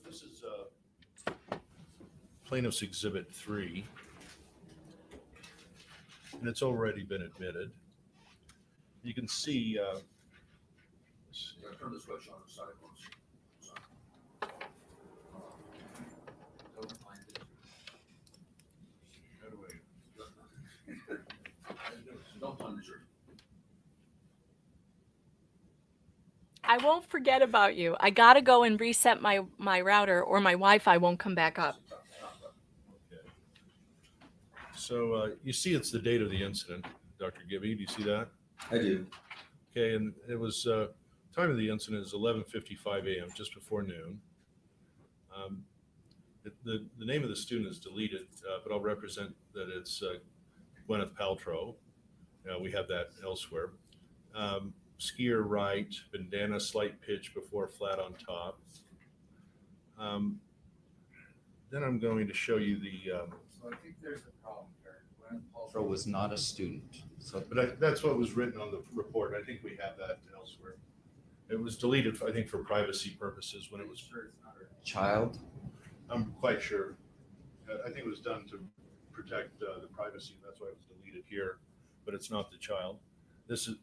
This is plaintiff's exhibit 3, and it's already been admitted. You can see. Turn the switch on the side. Don't plunge her. I won't forget about you. I gotta go and reset my router, or my Wi-Fi won't come back up. So you see, it's the date of the incident, Dr. Gibby. Do you see that? I do. Okay, and it was time of the incident is 11:55 a.m., just before noon. The name of the student is deleted, but I'll represent that it's Gwyneth Paltrow. We have that elsewhere. Skier right, bandana slight pitch before flat on top. Then I'm going to show you the. So I think there's a problem here. Gwyneth Paltrow was not a student. So, But that's what was written on the report. I think we have that elsewhere. It was deleted, I think, for privacy purposes when it was. Sure it's not a child. I'm quite sure. I think it was done to protect the privacy. That's why it was deleted here, but it's not the child.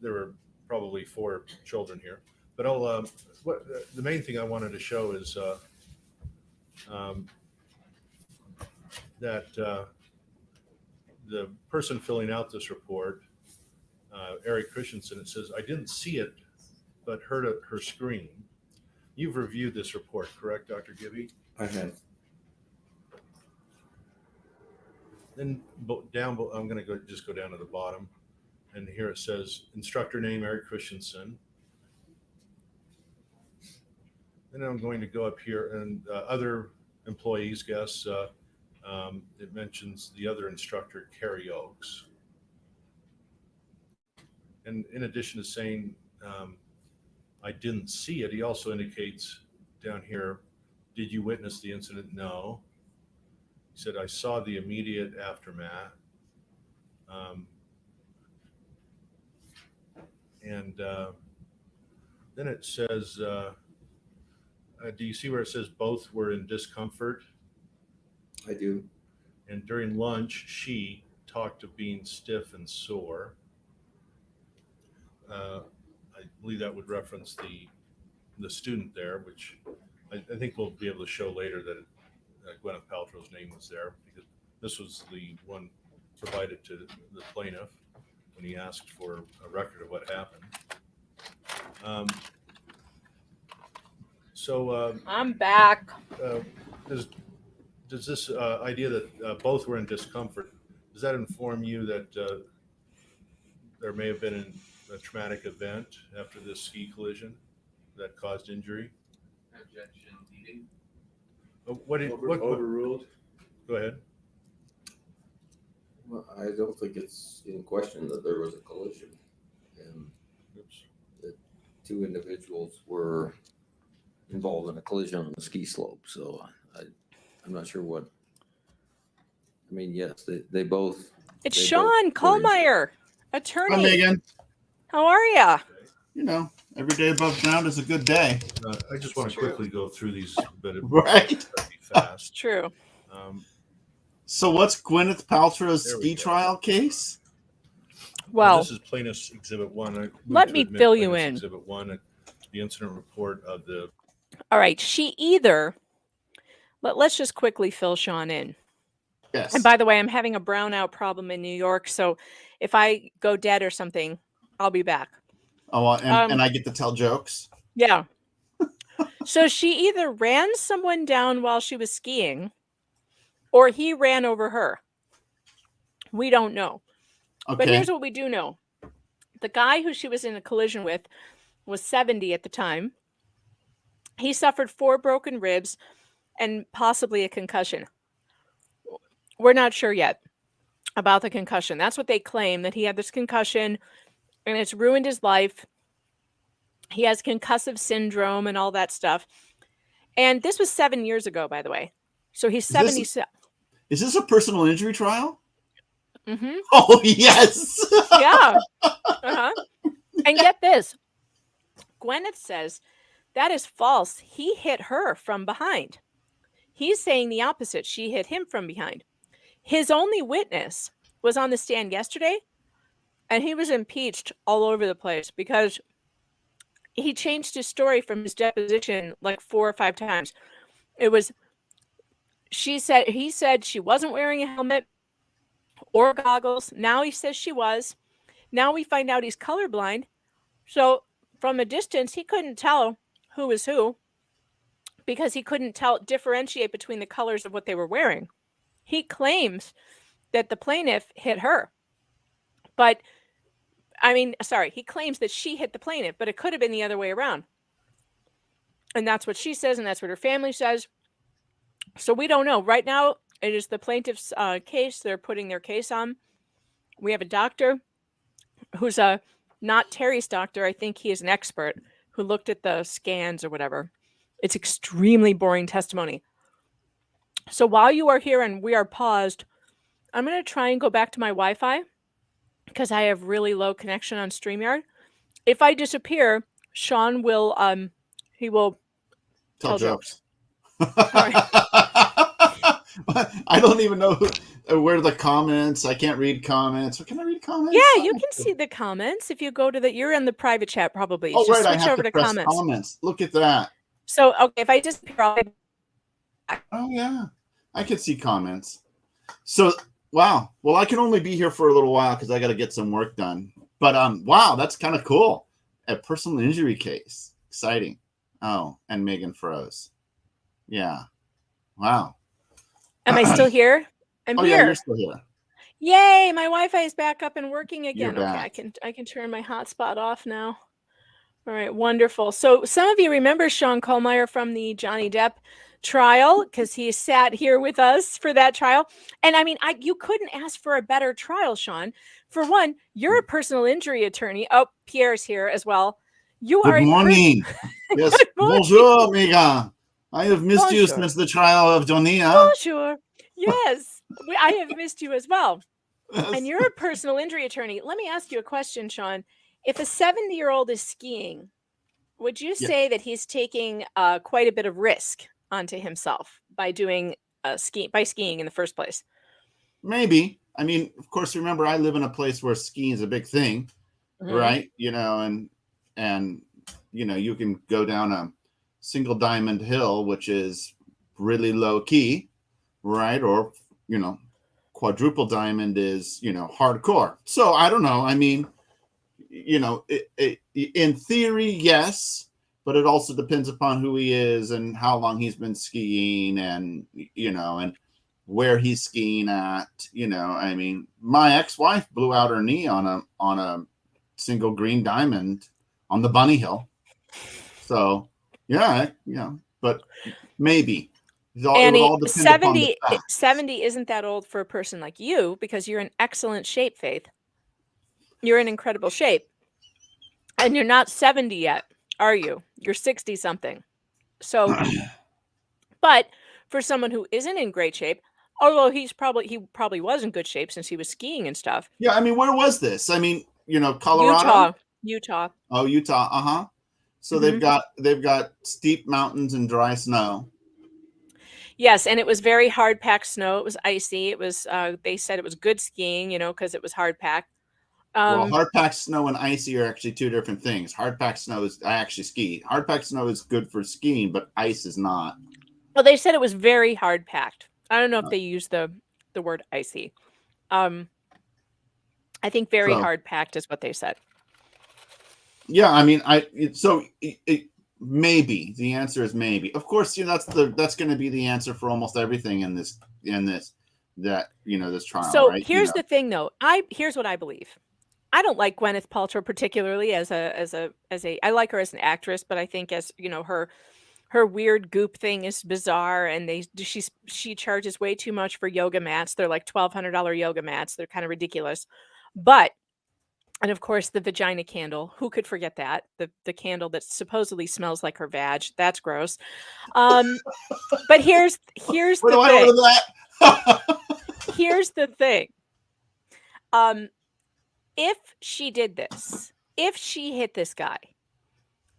There were probably 4 children here. But the main thing I wanted to show is that the person filling out this report, Eric Christensen, it says, I didn't see it, but heard her scream. You've reviewed this report, correct, Dr. Gibby? I have. Then I'm going to just go down to the bottom, and here it says instructor name Eric Christensen. Then I'm going to go up here and other employees, guests. It mentions the other instructor, Carrie Oakes. And in addition to saying I didn't see it, he also indicates down here, did you witness the incident? No. He said, I saw the immediate aftermath. Then it says, do you see where it says both were in discomfort? I do. And during lunch, she talked of being stiff and sore. I believe that would reference the student there, which I think we'll be able to show later that Gwyneth Paltrow's name was there, because this was the one provided to the plaintiff when he asked for a record of what happened. I'm back. Does this idea that both were in discomfort, does that inform you that there may have been a traumatic event after this ski collision that caused injury? Objection needed. What overruled? Go ahead. Well, I don't think it's in question that there was a collision, and that 2 individuals were involved in a collision on the ski slope. So I'm not sure what. I mean, yes, they both. It's they Sean both were injured. Kohlmeyer, attorney. Hi, Megan. How are ya? You know, every day above ground is a good day. I just want to quickly go through these, but it Right. be fast. True. So what's Gwyneth Paltrow's There we ski go. trial case? Well, this is plaintiff's exhibit 1. I moved let to me admit fill you plaintiff's in. Exhibit 1, the incident report of the. All right. She either, let's just quickly fill Sean in. Yes. And by the way, I'm having a brownout problem in New York. So if I go dead or something, I'll be back. Oh, and I get to tell jokes. Yeah. So she either ran someone down while she was skiing or he ran over her. We don't know. Okay. But here's what we do know. The guy who she was in a collision with was 70 at the time. He suffered 4 broken ribs and possibly a concussion. We're not sure yet about the concussion. That's what they claim, that he had this concussion and it's ruined his life. He has concussive syndrome and all that stuff. And this was 7 years ago, by the way. So he's 77. Is this a personal injury trial? Mm-hmm. Oh, yes. Yeah. Uh-huh. And get this. Gwyneth says that is false. He hit her from behind. He's saying the opposite. She hit him from behind. His only witness was on the stand yesterday, and he was impeached all over the place because he changed his story from his deposition like 4 or 5 times. It was, he said she wasn't wearing a helmet or goggles. Now he says she was. Now we find out he's colorblind. So from a distance, he couldn't tell who was who because he couldn't differentiate between the colors of what they were wearing. He claims that the plaintiff hit her. But I mean, sorry, he claims that she hit the plaintiff, but it could have been the other way around. And that's what she says, and that's what her family says. So we don't know. Right now, it is the plaintiff's case. They're putting their case on. We have a doctor who's not Terry's doctor. I think he is an expert who looked at the scans or whatever. It's extremely boring testimony. So while you are here and we are paused, I'm going to try and go back to my Wi-Fi because I have really low connection on StreamYard. If I disappear, Sean will he will Tell jokes. Right. I don't even know where the comments. I can't read comments. Can I read comments? Yeah, you can see the comments if you go to the. You're in the private chat probably. Oh, Just right. I switch have over to to press comments. comments. Look at that. So okay, if I disappear, I'll be back. Oh yeah, I can see comments. So wow. Well, I can only be here for a little while because I got to get some work done. But wow, that's kind of cool. A personal injury case. Exciting. Oh, and Megan froze. Yeah. Wow. Am I still here? I'm Oh here. yeah, you're still here. Yay! My Wi-Fi is back up and working again. You're Okay, back. I can turn my hotspot off now. All right, wonderful. So some of you remember Sean Kohlmeyer from the Johnny Depp trial because he sat here with us for that trial. And I mean, you couldn't ask for a better trial, Sean. For one, you're a personal injury attorney. Oh, Pierre's here as well. You are Good a morning. Yes. Good morning. Bonjour, Megan. I have missed you Bonjour. since the trial of Johnny. Bonjour. Yes, I have missed you as well. And you're a personal injury attorney. Let me ask you a question, Sean. If a 70-year-old is skiing, would you say that he's taking quite a bit of risk onto himself by doing skiing in the first place? Maybe. I mean, of course, remember, I live in a place where skiing is a big thing, Mhm. right? And you can go down a single diamond hill, which is really low key, right? Or, quadruple diamond is, hardcore. So I don't know. I mean, in theory, yes, but it also depends upon who he is and how long he's been skiing and, and where he's skiing at, I mean, my ex-wife blew out her knee on a single green diamond on the bunny hill. So yeah, but maybe. Annie, it would all depend upon the facts. 70 isn't that old for a person like you because you're in excellent shape, Faith. You're in incredible shape. And you're not 70 yet, are you? You're 60 something. So, but for someone who isn't in great shape, although he probably was in good shape since he was skiing and stuff. Yeah, I mean, where was this? I mean, Colorado? Utah. Oh, Utah. Uh-huh. So they've got steep mountains and dry snow. Yes, and it was very hard packed snow. It was icy. It was they said it was good skiing, because it was hard packed. Well, hard packed snow and icy are actually two different things. Hard packed snow I actually skied. Hard packed snow is good for skiing, but ice is not. Well, they said it was very hard packed. I don't know if they used the word icy. I think very hard packed is what they said. Yeah, I mean, maybe the answer is maybe. Of course, that's going to be the answer for almost everything in this trial. So right? here's the thing, though. Here's what I believe. I don't like Gwyneth Paltrow particularly as a I like her as an actress, but I think as her weird goop thing is bizarre, and she charges way too much for yoga mats. They're like $1,200 yoga mats. They're kind of ridiculous, and of course the vagina candle. Who could forget that? The candle that supposedly smells like her vag. That's gross. But here's the thing. Here's the thing. If she did this, if she hit this guy,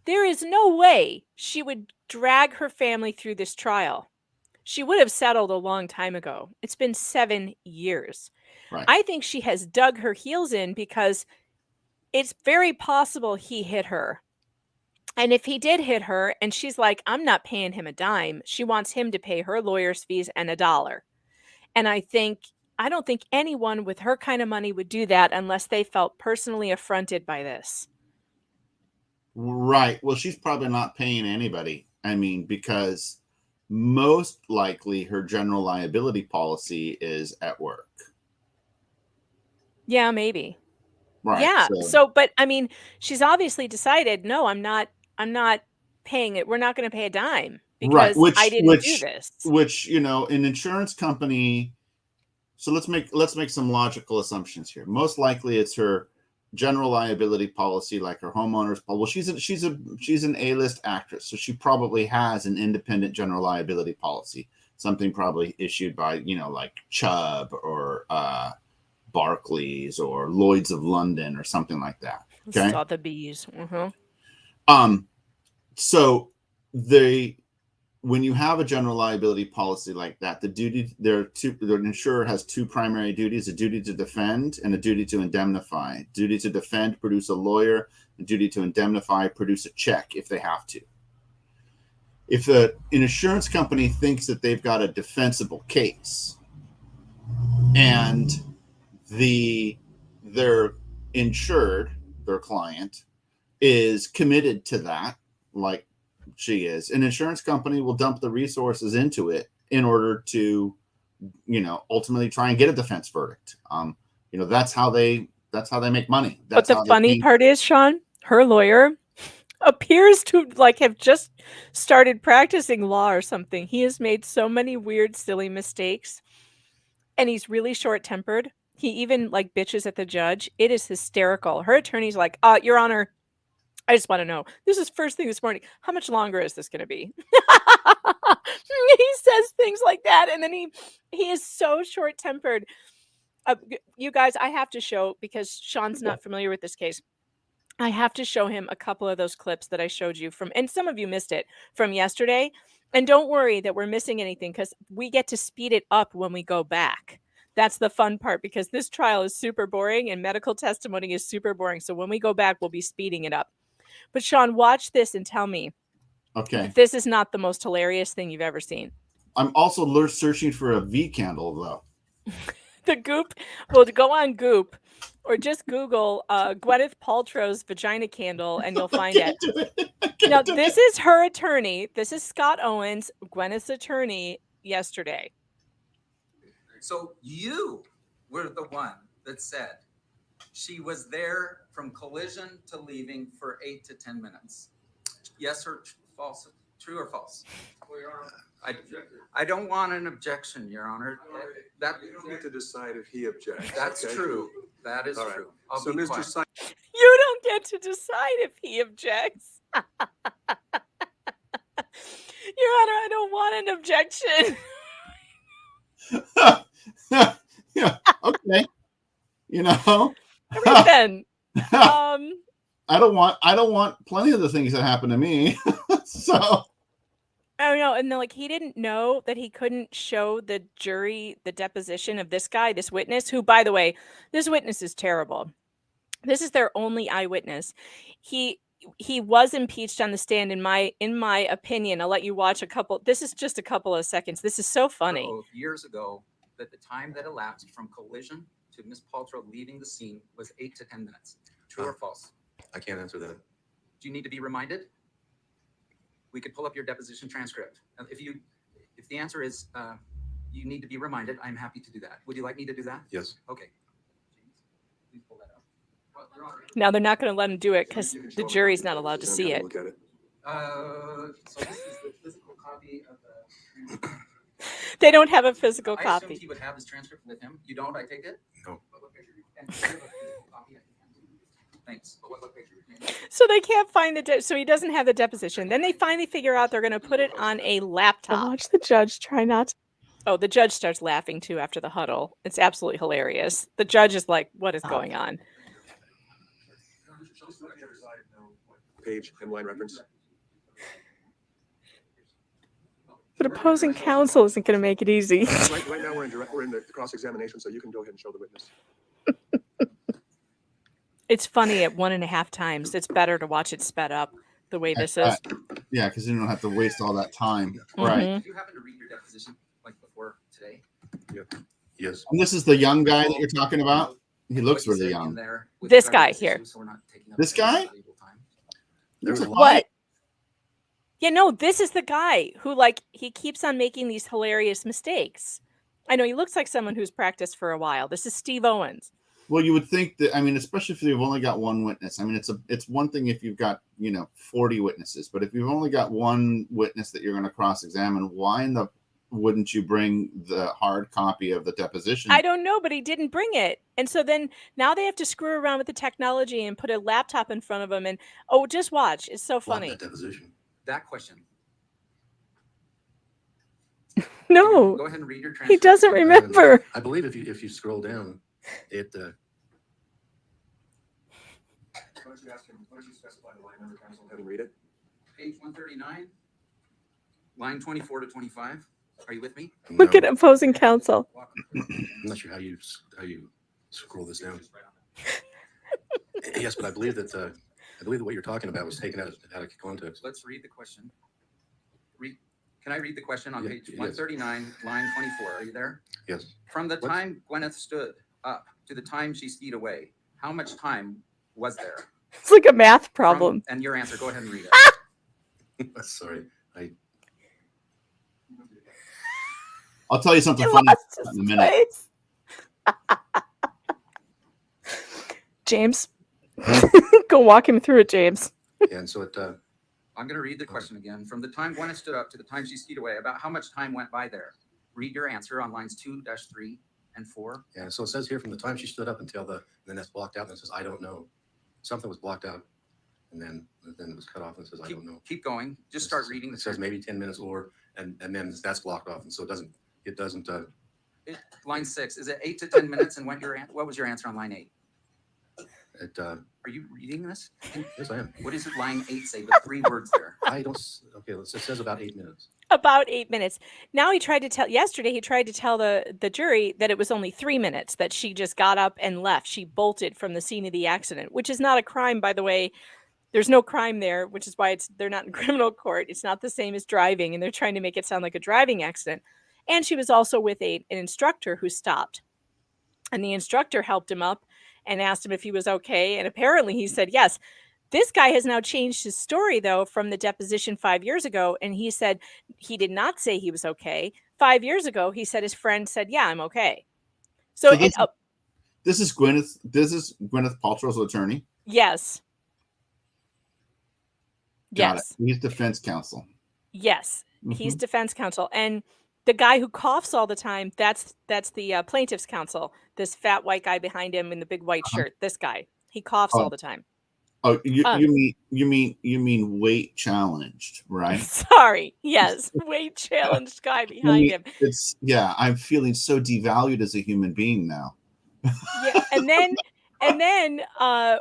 there is no way she would drag her family through this trial. She would have settled a long time ago. It's been 7 years. Right. I think she has dug her heels in because it's very possible he hit her. And if he did hit her and she's like, I'm not paying him a dime, she wants him to pay her lawyer's fees and $1. And I don't think anyone with her kind of money would do that unless they felt personally affronted by this. Right. Well, she's probably not paying anybody. I mean, because most likely her general liability policy is at work. Yeah, maybe. Right. Yeah. So, So, but I mean, she's obviously decided, no, I'm not paying it. We're not going to pay a dime right. because I didn't do this. Which, you know, an insurance company. So let's make some logical assumptions here. Most likely it's her general liability policy, like her homeowner's policy. Well, she's an A-list actress, so she probably has an independent general liability policy, something probably issued by, you know, like Chubb or Barclays or Lloyd's of London or something like that. Okay. Saw the bees. So when you have a general liability policy like that, the insurer has two primary duties: a duty to defend and a duty to indemnify. Duty to defend, produce a lawyer; the duty to indemnify, produce a check if they have to. If an insurance company thinks that they've got a defensible case and their insured, their client, is committed to that, like she is, an insurance company will dump the resources into it in order to, you know, ultimately try and get a defense verdict. You know, that's how they make money. But the funny part is, Sean, her lawyer appears to like have just started practicing law or something. He has made so many weird, silly mistakes, and he's really short-tempered. He even like bitches at the judge. It is hysterical. Her attorney's like, Your Honor, I just want to know, this is first thing this morning. How much longer is this going to be? He says things like that. And then he is so short-tempered. You guys, I have to show, because Sean's not familiar with this case, I have to show him a couple of those clips that I showed you from, and some of you missed it, from yesterday. And don't worry that we're missing anything, because we get to speed it up when we go back. That's the fun part, because this trial is super boring and medical testimony is super boring. So when we go back, we'll be speeding it up. But Sean, watch this and tell me if this is not the most hilarious thing you've ever seen. I'm also searching for a V candle, though. The Goop, well, go on Goop or just Google Gwyneth Paltrow's vagina candle and you'll find it. Now, this is her attorney. This is Scott Owens, Gwyneth's attorney, yesterday. So you were the one that said she was there from collision to leaving for 8 to 10 minutes. Yes or false? True or false? I don't want an objection, Your Honor. That You don't get to decide if he objects. That's okay? true. That is All right. true. I'll So, be Mr. quiet. Sikes, You don't get to decide if he objects. Your Honor, I don't want an objection. Yeah. Okay. You know. Then, I don't want plenty of the things that happen to me. So. I know, and then like he didn't know that he couldn't show the jury the deposition of this guy, this witness, who, by the way, this witness is terrible. This is their only eyewitness. He was impeached on the stand in my opinion. I'll let you watch a couple. This is just a couple of seconds. This is so funny. Years ago, that the time that elapsed from collision to Ms. Paltrow leaving the scene was 8 to 10 minutes. True or false? I can't answer that. Do you need to be reminded? We could pull up your deposition transcript. If the answer is you need to be reminded, I'm happy to do that. Would you like me to do that? Yes. Okay. Please pull that up. Your Honor. Now they're not going to let him do it because the jury's not allowed to see it. look at it. So this is the physical copy of the transcript. They don't have a physical I copy. assumed he would have his transcript with him. You don't, I take it? No. And do you have a physical copy? Thanks. But what picture? So they can't find so he doesn't have the deposition. Then they finally figure out they're going to put it on a laptop. Watch the judge try not to. Oh, the judge starts laughing too after the huddle. It's absolutely hilarious. The judge is like, what is going on? Page and line reference. But opposing counsel isn't going to make it easy. Right now we're in the cross-examination, so you can go ahead and show the witness. It's funny at 1.5 times. It's better to watch it sped up the way this is. Yeah, because you don't have to waste all that time. Mhm. Right. Did you happen to read your deposition like before today? Yes. And this is the young guy that you're talking about? He looks really young. This guy here. This guy? What? Yeah, no, this is the guy who, like, he keeps on making these hilarious mistakes. I know he looks like someone who's practiced for a while. This is Steve Owens. Well, you would think that, I mean, especially if you've only got one witness. I mean, it's one thing if you've got, 40 witnesses, but if you've only got one witness that you're going to cross-examine, why in the wouldn't you bring the hard copy of the deposition? I don't know, but he didn't bring it. And so then now they have to screw around with the technology and put a laptop in front of him. And just watch. It's so funny. That deposition. That question. No. Go ahead and read your transcript. He doesn't remember. I believe if you scroll down, it. Why don't you ask him? Why don't you specify the line number, counsel? Have him read it. Page 139, line 24 to 25. Are you with me? Look at opposing counsel. I'm not sure how you scroll this down. Yes, but I believe that what you're talking about was taken out of context. Let's read the question. Can I read the question on page yes. 139, line 24? Are you there? Yes. From the time Gwyneth stood up to the time she skied away, how much time was there? It's like a math problem. And your answer, go ahead and read it. Sorry. I'll tell you something He funny lost in a his minute. James, go walk him through it, James. And so it. I'm going to read the question again. From the time Gwyneth stood up to the time she skied away, about how much time went by there? Read your answer on lines 2-3 and 4. Yeah, so it says here from the time she stood up until then that's blocked out and it says, I don't know. Something was blocked out and then it was cut off and it says, I don't know. Keep going. Just start reading. It says maybe 10 minutes and then that's blocked off. And so it doesn't. Line 6, is it 8 to 10 minutes? And what was your answer on line 8? Are you reading this? Yes, I am. What does line 8 say with 3 words there? I don't. Okay, it says about 8 minutes. About 8 minutes. Now he tried to tell the jury that it was only 3 minutes, that she just got up and left. She bolted from the scene of the accident, which is not a crime, by the way. There's no crime there, which is why they're not in criminal court. It's not the same as driving, and they're trying to make it sound like a driving accident. And she was also with an instructor who stopped. And the instructor helped him up and asked him if he was okay. And apparently he said yes. This guy has now changed his story, though, from the deposition 5 years ago. And he said he did not say he was okay. 5 years ago, he said his friend said, yeah, I'm okay. So this is Gwyneth Paltrow's attorney? Yes. Got Yes. it. He's defense counsel. Yes. He's defense counsel. And the guy who coughs all the time, that's the plaintiff's counsel. This fat white guy behind him in the big white shirt. This guy, he coughs all the time. Oh, you mean weight challenged, right? Sorry. Yes, weight challenged guy behind him. I'm feeling so devalued as a human being now. Yeah, and then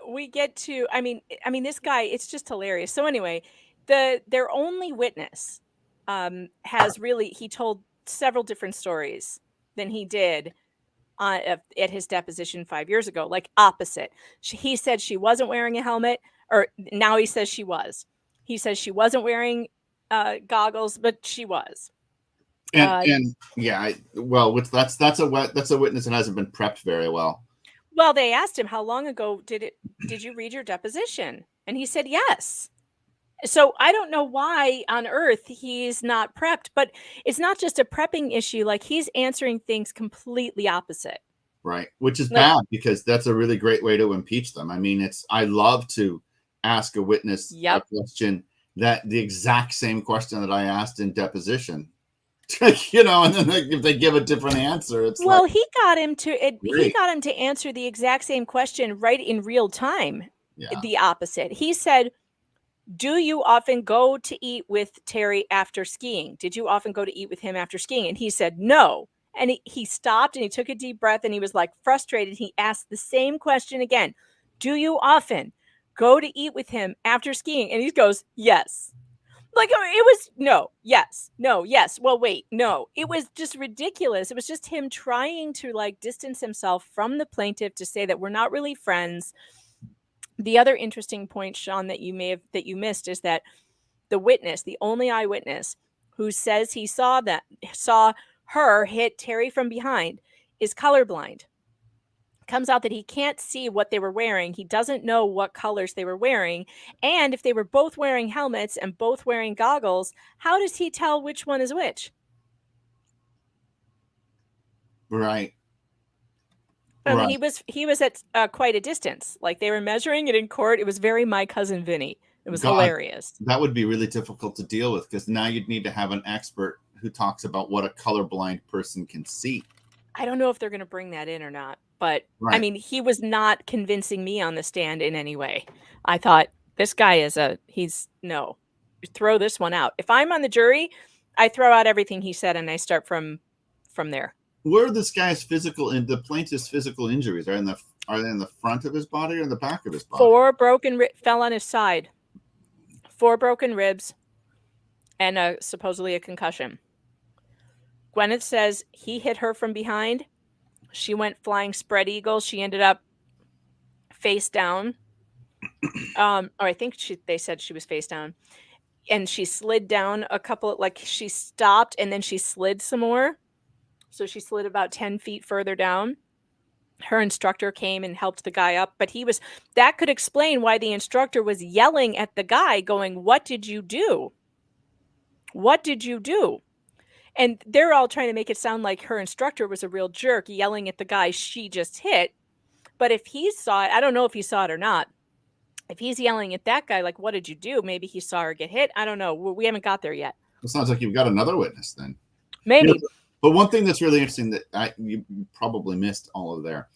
we get to I mean this guy, it's just hilarious. So anyway, their only witness he told several different stories than he did at his deposition 5 years ago, like opposite. He said she wasn't wearing a helmet, or now he says she was. He says she wasn't wearing goggles, but she was. That's a witness that hasn't been prepped very well. Well, they asked him, how long ago did you read your deposition? And he said yes. So I don't know why on earth he's not prepped, but it's not just a prepping issue. Like, he's answering things completely opposite. Right. Which is bad, because that's a really great way to impeach them. I mean, I love to ask a witness a question, the exact same question that I asked in deposition, and then if they give a different answer, it's he got him to answer the exact same question right in real time. Yeah. The opposite. He said, do you often go to eat with Terry after skiing? Did you often go to eat with him after skiing? And he said, no. And he stopped and he took a deep breath and he was like frustrated. He asked the same question again. Do you often go to eat with him after skiing? And he goes, yes. Like, it was no, yes, no, yes. Well, wait, no. It was just ridiculous. It was just him trying to distance himself from the plaintiff to say that we're not really friends. The other interesting point, Sean, that you missed is that the witness, the only eyewitness who says he saw her hit Terry from behind, is colorblind. Comes out that he can't see what they were wearing. He doesn't know what colors they were wearing. And if they were both wearing helmets and both wearing goggles, how does he tell which one is which? Right. And he was at quite a distance. Like they were measuring it in court. It was very My Cousin Vinny. It was hilarious. That would be really difficult to deal with because now you'd need to have an expert who talks about what a colorblind person can see. I don't know if they're going to bring that in or not, but I mean, he was not convincing me on the stand in any way. I thought this guy is no, throw this one out. If I'm on the jury, I throw out everything he said and I start from there. Where are this guy's the plaintiff's physical injuries? Are they in the front of his body or in the back of his body? Fell on his side. 4 broken ribs and supposedly a concussion. Gwyneth says he hit her from behind. She went flying spread eagle. She ended up face down. Or I think they said she was face down. And she slid down she stopped and then she slid some more. So she slid about 10 feet further down. Her instructor came and helped the guy up, but that could explain why the instructor was yelling at the guy going, "What did you do? What did you do?" And they're all trying to make it sound like her instructor was a real jerk yelling at the guy she just hit. But if he saw it, I don't know if he saw it or not. If he's yelling at that guy, like, "What did you do?" Maybe he saw her get hit. I don't know. We haven't got there yet. It sounds like you've got another witness then. Maybe. But one thing that's really interesting that you probably missed all of there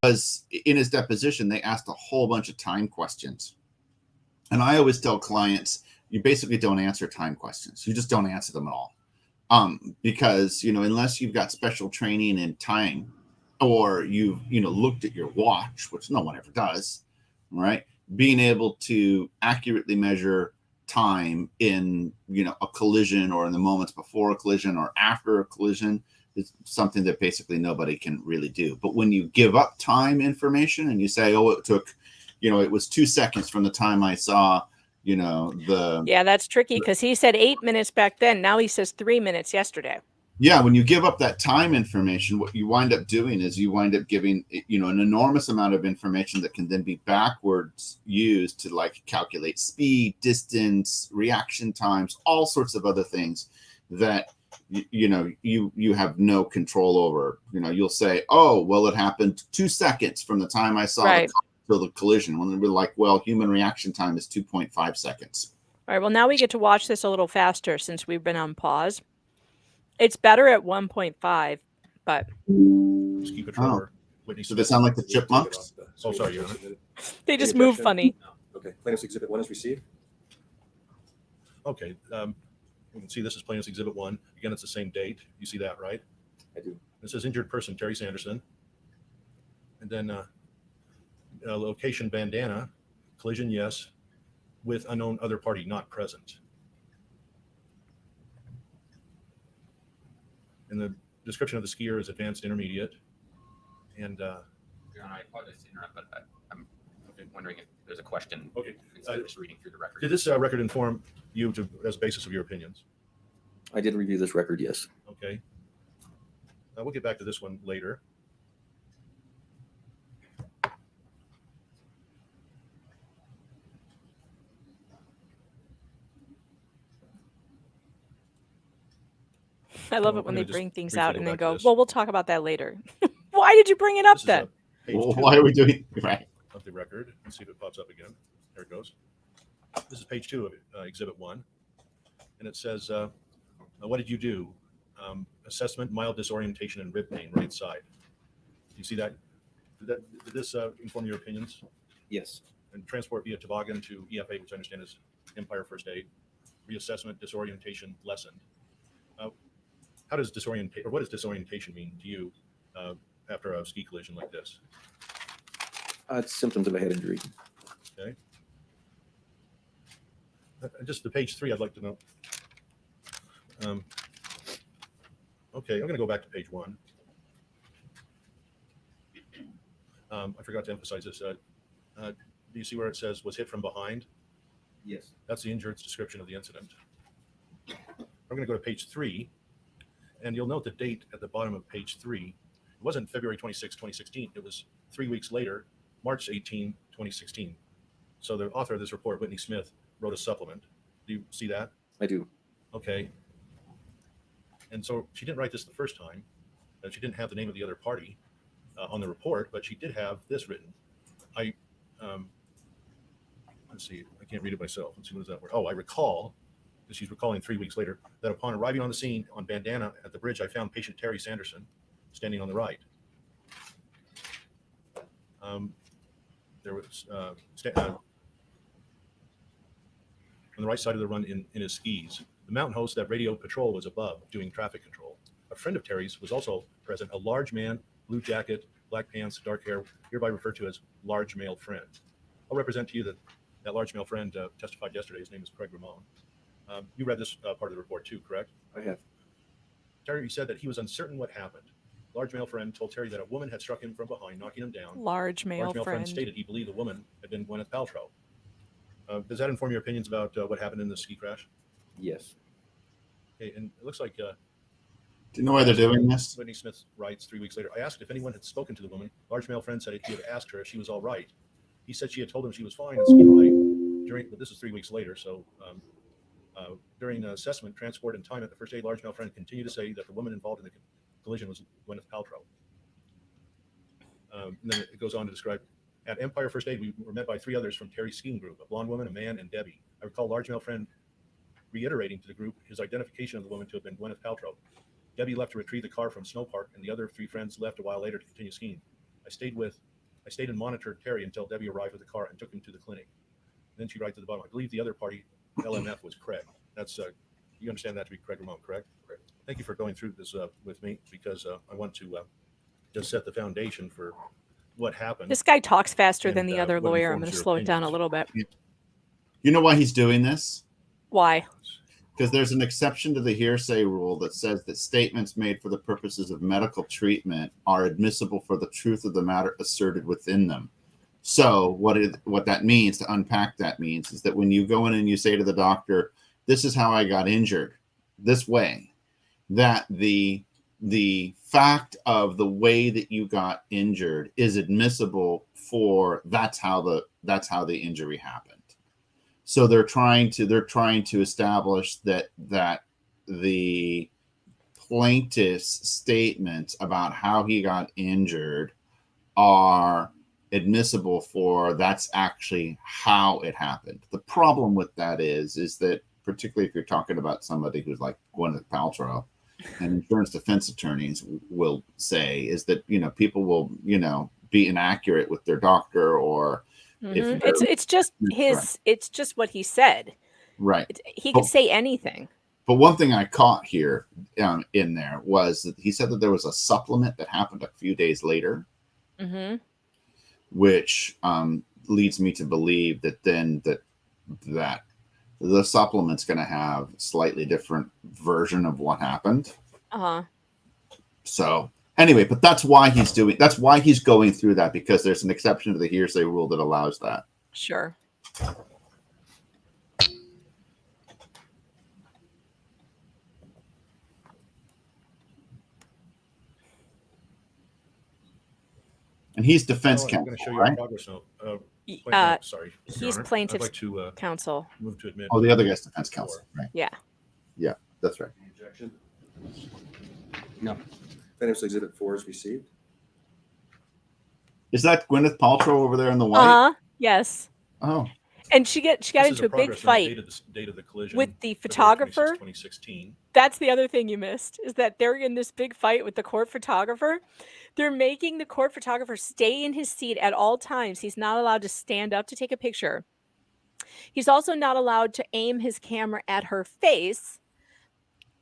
was in his deposition, they asked a whole bunch of time questions. And I always tell clients, you basically don't answer time questions. You just don't answer them at all. Because, unless you've got special training in time or you've, looked at your watch, which no one ever does, right? Being able to accurately measure time in a collision or in the moments before a collision or after a collision is something that basically nobody can really do. But when you give up time information and you say, oh, it took it was 2 seconds from the time I saw that's tricky because he said 8 minutes back then. Now he says 3 minutes yesterday. Yeah, when you give up that time information, what you wind up doing is you wind up giving an enormous amount of information that can then be backwards used to calculate speed, distance, reaction times, all sorts of other things that you have no control over. You'll say, oh, well, it happened 2 seconds from the time I saw the collision. When we're like, well, human reaction time is 2.5 seconds. All right. Well, now we get to watch this a little faster since we've been on pause. It's better at 1.5, but just keep it shorter. So they sound like the chipmunks? Oh, sorry. They just move funny. Okay. Plaintiff's Exhibit 1 is received. Okay. You can see this is Plaintiff's Exhibit 1. Again, it's the same date. You see that, right? I do. This is injured person, Terry Sanderson. And then location bandana, collision, yes, with unknown other party not present. And the description of the skier is advanced intermediate. And Your Honor, I apologize to interrupt, but I'm wondering if there's a question. Okay. Instead of just reading through the record. Did this record inform you as a basis of your opinions? I did review this record, yes. Okay. We'll get back to this one later. I love it when they bring things out and then go, this. well, we'll talk about that later. Why did you bring it up then? Well, why are we doing right? Of the record. Let's see if it pops up again. There it goes. This is page 2 of Exhibit 1. And it says, what did you do? Assessment, mild disorientation, and rib pain, right side. Do you see that? Did this inform your opinions? Yes. And transport via toboggan to EFA, which I understand is Empire First Aid. Reassessment, disorientation lessened. How does what does disorientation mean to you after a ski collision like this? It's symptoms of a head injury. Okay. Just the page 3, I'd like to know. Okay, I'm going to go back to page 1. I forgot to emphasize this. Do you see where it says was hit from behind? Yes. That's the injured's description of the incident. I'm going to go to page 3, and you'll note the date at the bottom of page 3. It wasn't February 26, 2016. It was 3 weeks later, March 18, 2016. So the author of this report, Whitney Smith, wrote a supplement. Do you see that? I do. Okay. And so she didn't write this the first time. She didn't have the name of the other party. on the report, but she did have this written. Let's see, I can't read it myself. Let's see, what is that word? Oh, I recall, she's recalling 3 weeks later, that upon arriving on the scene on Bandana at the bridge, I found patient Terry Sanderson standing on the right. There was on the right side of the run in his skis. The mountain host that radio patrol was above doing traffic control. A friend of Terry's was also present, a large man, blue jacket, black pants, dark hair, hereby referred to as large male friend. I'll represent to you that large male friend testified yesterday. His name is Craig Ramon. You read this part of the report too, correct? I have. Terry said that he was uncertain what happened. Large male friend told Terry that a woman had struck him from behind, knocking him down. Large male friend stated he believed the woman had been Gwyneth Paltrow. Does that inform your opinions about what happened in the ski crash? Yes. Okay, and it looks like. Do you know why they're doing this? Whitney Smith writes 3 weeks later. I asked if anyone had spoken to the woman. Large male friend said he had asked her if she was all right. He said she had told him she was fine and ski away. But this is 3 weeks later, so during the assessment, transport, and time at the first aid, large male friend continued to say that the woman involved in the collision was Gwyneth Paltrow. And then it goes on to describe, at Empire First Aid, we were met by 3 others from Terry's skiing group, a blonde woman, a man, and Debbie. I recall large male friend reiterating to the group his identification of the woman to have been Gwyneth Paltrow. Debbie left to retrieve the car from Snow Park, and the other 3 friends left a while later to continue skiing. I stayed and monitored Terry until Debbie arrived with the car and took him to the clinic. And then she writes at the bottom, I believe the other party, LMF, was Craig. That's you understand that to be Craig Ramon, correct? Correct. Thank you for going through this with me, because I want to just set the foundation for what happened. This guy talks faster than the other lawyer. I'm going to slow it down a little bit. You know why he's doing this? Why? Because there's an exception to the hearsay rule that says that statements made for the purposes of medical treatment are admissible for the truth of the matter asserted within them. So what that means, to unpack that means, is that when you go in and you say to the doctor, this is how I got injured, this way, that the fact of the way that you got injured is admissible for that's how the injury happened. So they're trying to establish that the plaintiff's statements about how he got injured are admissible for that's actually how it happened. The problem with that is that, particularly if you're talking about somebody who's like Gwyneth Paltrow, and insurance defense attorneys will say, is that, people will, be inaccurate with their doctor, or it's just it's just what he said. Right. He could say anything. But one thing I caught here in there was that he said that there was a supplement that happened a few days later, which leads me to believe that then that the supplement's going to have a slightly different version of what happened. So anyway, but that's why he's going through that, because there's an exception to the hearsay rule that allows that. Sure. And he's defense I'm counsel, going to show you right? a progress note. Sorry, he's I'd plaintiff's like to counsel. move to admit. Oh, the other guy's defense counsel, right? Yeah. Yeah, that's right. Objection? No. Plaintiff's Exhibit 4 is received. Is that Gwyneth Paltrow over there in the white? Yes. Oh. And she got This into is a big progress note fight dated the date of the collision, with the February 26, photographer. 2016. That's the other thing you missed, is that they're in this big fight with the court photographer. They're making the court photographer stay in his seat at all times. He's not allowed to stand up to take a picture. He's also not allowed to aim his camera at her face,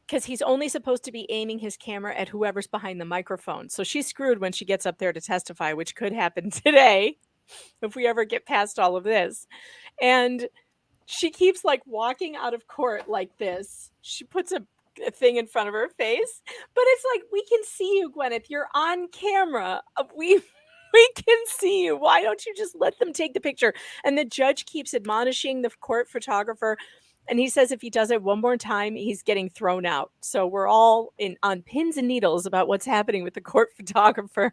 because he's only supposed to be aiming his camera at whoever's behind the microphone. So she's screwed when she gets up there to testify, which could happen today if we ever get past all of this. And she keeps walking out of court like this. She puts a thing in front of her face, but it's like, we can see you, Gwyneth. You're on camera. We can see you. Why don't you just let them take the picture? And the judge keeps admonishing the court photographer, and he says if he does it one more time, he's getting thrown out. So we're all on pins and needles about what's happening with the court photographer.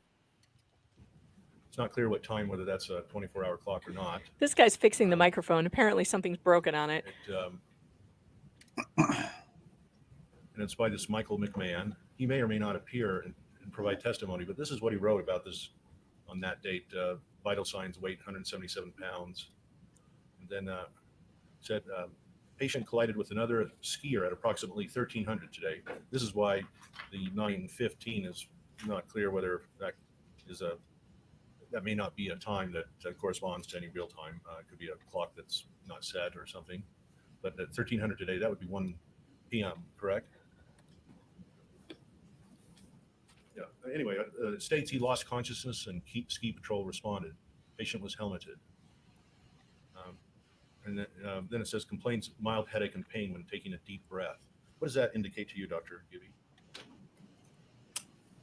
It's not clear what time, whether that's a 24-hour clock or not. This guy's fixing the microphone. Apparently something's broken on it. And it's by this Michael McMahon. He may or may not appear and provide testimony, but this is what he wrote about this on that date. Vital signs, weight 177 pounds. And then said, patient collided with another skier at approximately 1300 today. This is why the 9:15 is not clear whether that is that may not be a time that corresponds to any real time. It could be a clock that's not set or something. But at 1300 today, that would be 1 p.m., correct? Yeah. Anyway, it states he lost consciousness and ski patrol responded. Patient was helmeted. And then it says complains mild headache and pain when taking a deep breath. What does that indicate to you, Dr. Gibby?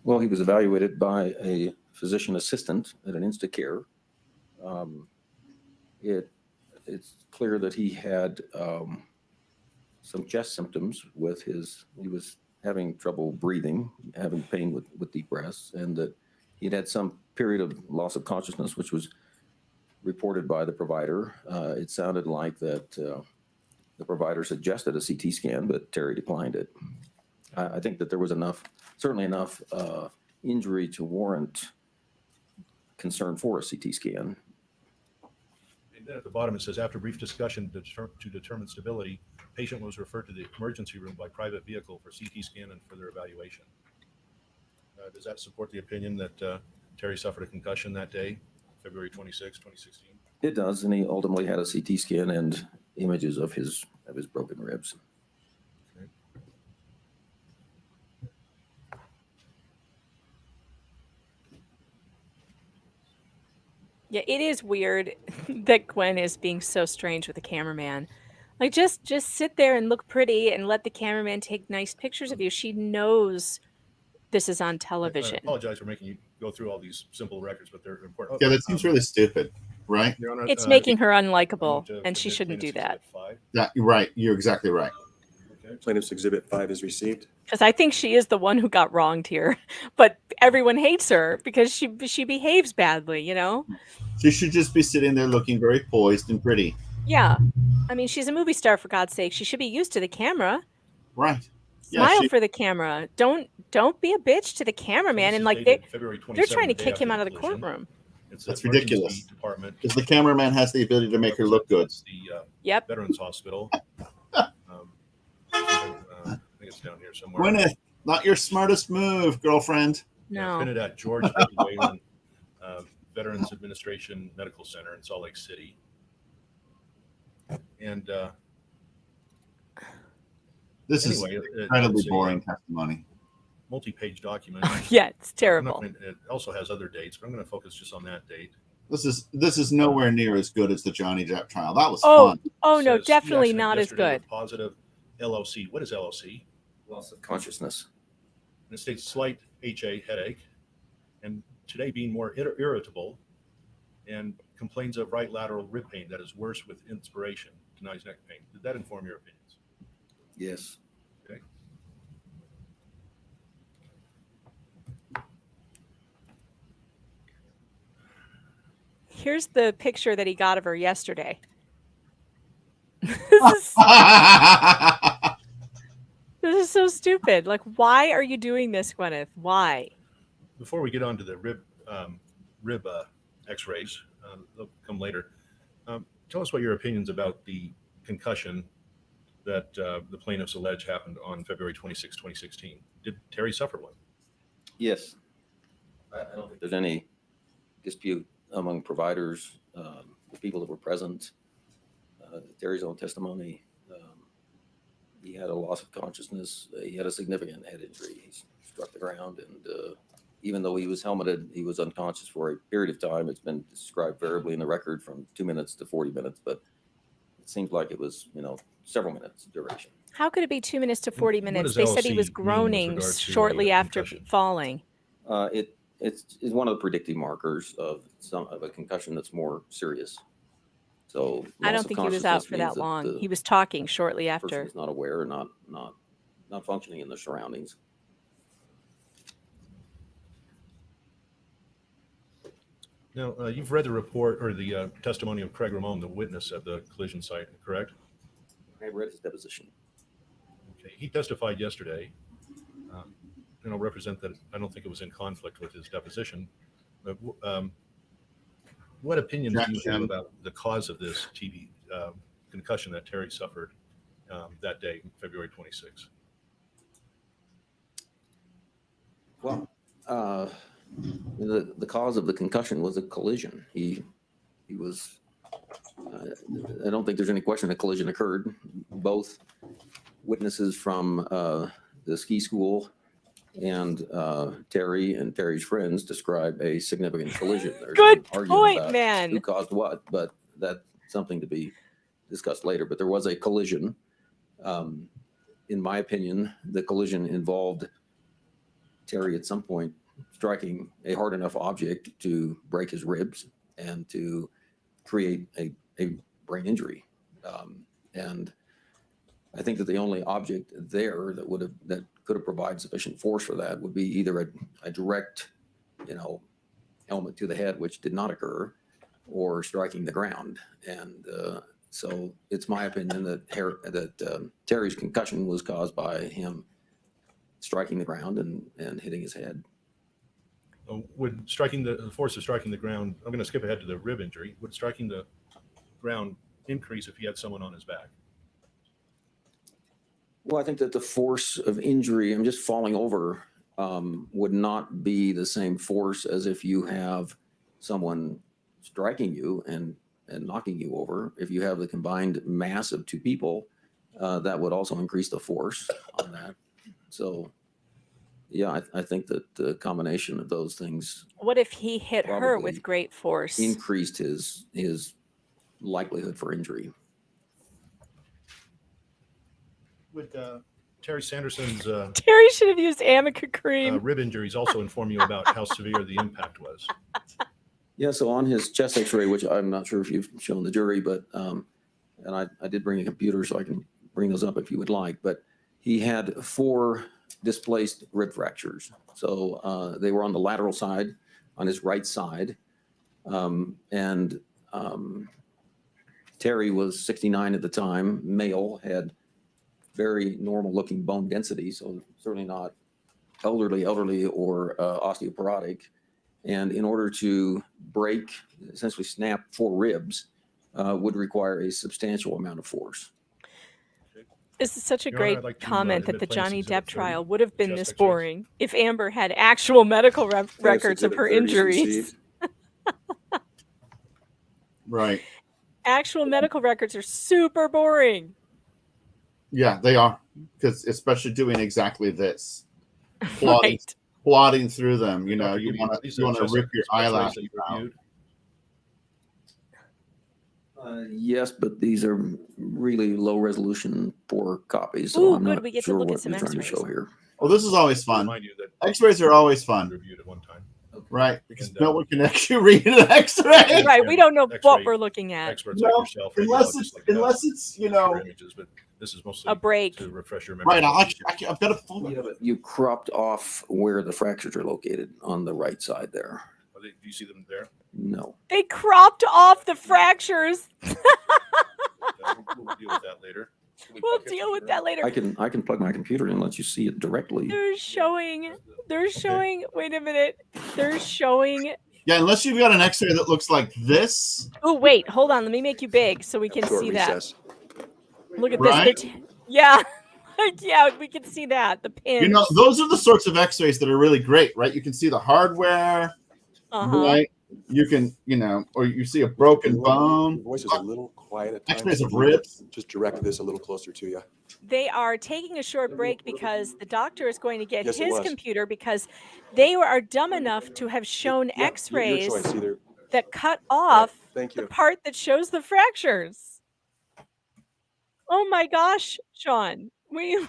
Well, he was evaluated by a physician assistant at an Instacare. It's clear that he had some chest symptoms with he was having trouble breathing, having pain with deep breaths, and that he'd had some period of loss of consciousness, which was reported by the provider. It sounded like that the provider suggested a CT scan, but Terry declined it. I think that there was certainly enough injury to warrant concern for a CT scan. And then at the bottom, it says, after brief discussion to determine stability, patient was referred to the emergency room by private vehicle for CT scan and further evaluation. Does that support the opinion that Terry suffered a concussion that day, February 26, 2016? It does, and he ultimately had a CT scan and images of his broken ribs. Okay. Yeah, it is weird that Gwen is being so strange with the cameraman. Like, just sit there and look pretty and let the cameraman take nice pictures of you. She knows this is on I television. apologize for making you go through all these simple records, but they're important. Yeah, that seems really stupid, right? Your Honor, It's making her I'm unlikable, going to and she submit shouldn't do Plaintiff's that. Exhibit 5. Yeah, you're right. You're exactly right. Okay. Plaintiff's Exhibit 5 is received. Because I think she is the one who got wronged here, but everyone hates her because she behaves badly, you know? She should just be sitting there looking very poised and pretty. Yeah. I mean, she's a movie star, for God's sake. She should be used to the camera. Right. Yeah, Smile for the camera. Don't be a bitch to the cameraman. And like they're trying to kick him out of the courtroom. That's ridiculous. Department. Because the cameraman has the ability to make her look good. The Yep. Veterans Hospital. I think it's down here somewhere. Gwyneth, not your smartest move, girlfriend. Yeah, printed at George W. Whalen Veterans Administration Medical Center in Salt Lake City. And this anyway, is incredibly boring testimony. Multi-page document. Yeah, it's terrible. It also has other dates, but I'm going to focus just on that date. This is nowhere near as good as the Johnny Depp trial. That was Oh, fun. oh no, Says definitely ski accident not as yesterday good. with Positive LOC. What is LOC? Loss of consciousness. And it states slight HA headache, and today being more irritable, and complains of right lateral rib pain that is worse with inspiration, denies neck pain. Did that inform your opinions? Yes. Okay. Here's the picture that he got of her yesterday. This is so stupid. Like, why are you doing this, Gwyneth? Why? Before we get on to the rib x-rays, they'll come later. Tell us what your opinions about the concussion that the plaintiffs allege happened on February 26, 2016. Did Terry suffer one? Yes. I don't think there's any dispute among providers, the people that were present. Terry's own testimony. He had a loss of consciousness. He had a significant head injury. He struck the ground, and even though he was helmeted, he was unconscious for a period of time. It's been described variably in the record from 2 minutes to 40 minutes, but it seems like it was, several minutes duration. How could it be 2 minutes to 40 minutes? does They said he LOC was mean with groaning regard to shortly a after concussion? falling. It's one of the predictive markers of a concussion that's more serious. So I loss don't of think he was out consciousness for means that long. the He was talking shortly person after. was not aware, not functioning in their surroundings. Now, you've read the report or the testimony of Craig Ramon, the witness at the collision site, correct? I read his deposition. Okay. He testified yesterday represent that I don't think it was in conflict with his deposition. But what opinions do you have about the cause of this TB concussion that Terry suffered that day, February 26th? Well, the cause of the concussion was a collision. He was. I don't think there's any question a collision occurred. Both witnesses from the ski school and Terry and Terry's friends describe a significant collision. There's Good an argument point, about man. who caused what, but that's something to be discussed later. But there was a collision. In my opinion, the collision involved Terry at some point striking a hard enough object to break his ribs and to create a brain injury. And I think that the only object there that could have provided sufficient force for that would be either a direct, element to the head, which did not occur, or striking the ground. And so it's my opinion that Terry's concussion was caused by him striking the ground and hitting his head. Would striking the force of striking the ground, I'm going to skip ahead to the rib injury, would striking the ground increase if he had someone on his back? Well, I think that the force of injury, I'm just falling over, would not be the same force as if you have someone striking you and knocking you over. If you have the combined mass of two people, that would also increase the force on that. So, yeah, I think that the combination of those things What if he hit her probably with great force? increased his likelihood for injury. Would Terry Sanderson's Terry should have used Amica cream. rib injuries also inform you about how severe the impact was? Yeah, so on his chest x-ray, which I'm not sure if you've shown the jury, but, and I did bring a computer so I can bring those up if you would like, but he had 4 displaced rib fractures. So they were on the lateral side, on his right side. Terry was 69 at the time, male, had very normal looking bone density, so certainly not elderly or osteoporotic. And in order to break, essentially snap 4 ribs, would require a substantial amount of force. This is such a Your Honor, great I'd like to, comment that admit the plaintiff's Johnny exhibit Depp 30, trial would have been chest this X-rays. boring if Amber had actual medical records of her injuries. Right. Actual medical records are super boring. Yeah, they are. Because especially doing exactly this. Right. Plodding through them, you Dr. want Gibby, to these are chest rip your X-rays eyelashes that you out. reviewed. Yes, but these are really low resolution, poor copies. So Ooh, I'm good. not We get to sure look at what some you're trying to X-rays. show here. Well, this is always fun. Remind you that X-rays are always fun. reviewed at one time. Right, because And, no one can actually read an X-ray. Right. We don't know what X-ray we're looking at. Experts No, like yourself, unless radiologists it's like us, unless it's look at your images, but this is mostly A break. to refresh your memory. right. I've got a full. Yeah, but you cropped off where the fractures are located on the right side there. Do you see them there? No. They cropped off the fractures. We'll deal with that later. We'll deal with that later. I can plug my computer in and let you see it directly. They're showing. Wait a minute. They're showing. Yeah, unless you've got an X-ray that looks like this. Oh wait, hold on. Let me make you big so we can Short see recess. that. Look at Right? this. Yeah. Yeah, we can see that. The pins. Those are the sorts of X-rays that are really great, right? You can see the hardware, right? You can, or you see a broken bone. Your voice is a little quiet at times. X-rays of ribs. Just direct this a little closer to you. They are taking a short break because the doctor is going to get Yes, it his was. computer because they are dumb enough to have shown Your X-rays choice, either. that cut off Thank the you. part that shows the fractures. Oh my gosh, Sean, we have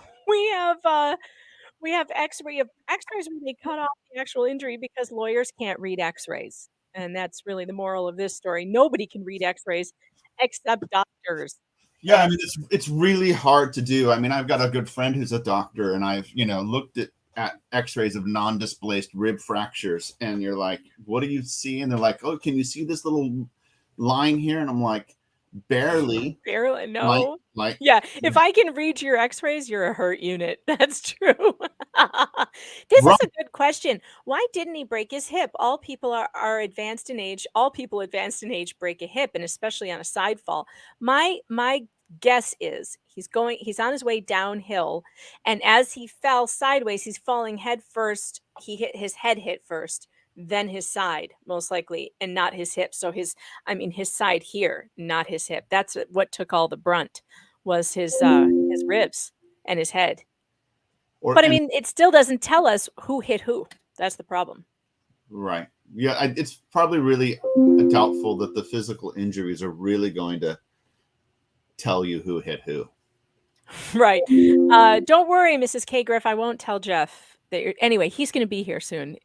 X-rays where they cut off the actual injury because lawyers can't read X-rays, and that's really the moral of this story. Nobody can read X-rays except doctors. Yeah, I mean, it's really hard to do. I mean, I've got a good friend who's a doctor, and I've looked at X-rays of non-displaced rib fractures, and you're like, "What do you see?" And they're like, "Oh, can you see this little line here?" And I'm like, "Barely." No. Like Yeah, if I can read your X-rays, you're a hurt unit. That's true. This Right. is a good question. Why didn't he break his hip? All people are advanced in age. All people advanced in age break a hip, and especially on a side fall. My guess is he's on his way downhill, and as he fell sideways, he's falling head first. His head hit first, then his side, most likely, and not his hip. So his side here, not his hip. That's what took all the brunt, was his ribs and his head. But I mean, it still doesn't tell us who hit who. That's the problem. Right. Yeah, it's probably really doubtful that the physical injuries are really going to tell you who hit who. Right. Don't worry, Mrs. K. Griff. I won't tell Jeff. Anyway, he's going to be here soon.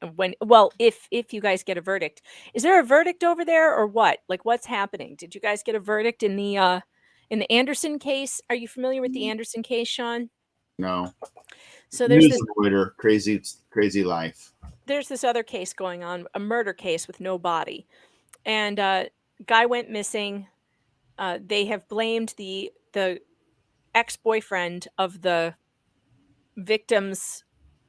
If you guys get a verdict, is there a verdict over there or what? Like, what's happening? Did you guys get a verdict in the Anderson case? Are you familiar with the Anderson case, Sean? No. So there's News this avoider, crazy life. there's this other case going on, a murder case with no body, and guy went missing. They have blamed the ex-boyfriend of the victim's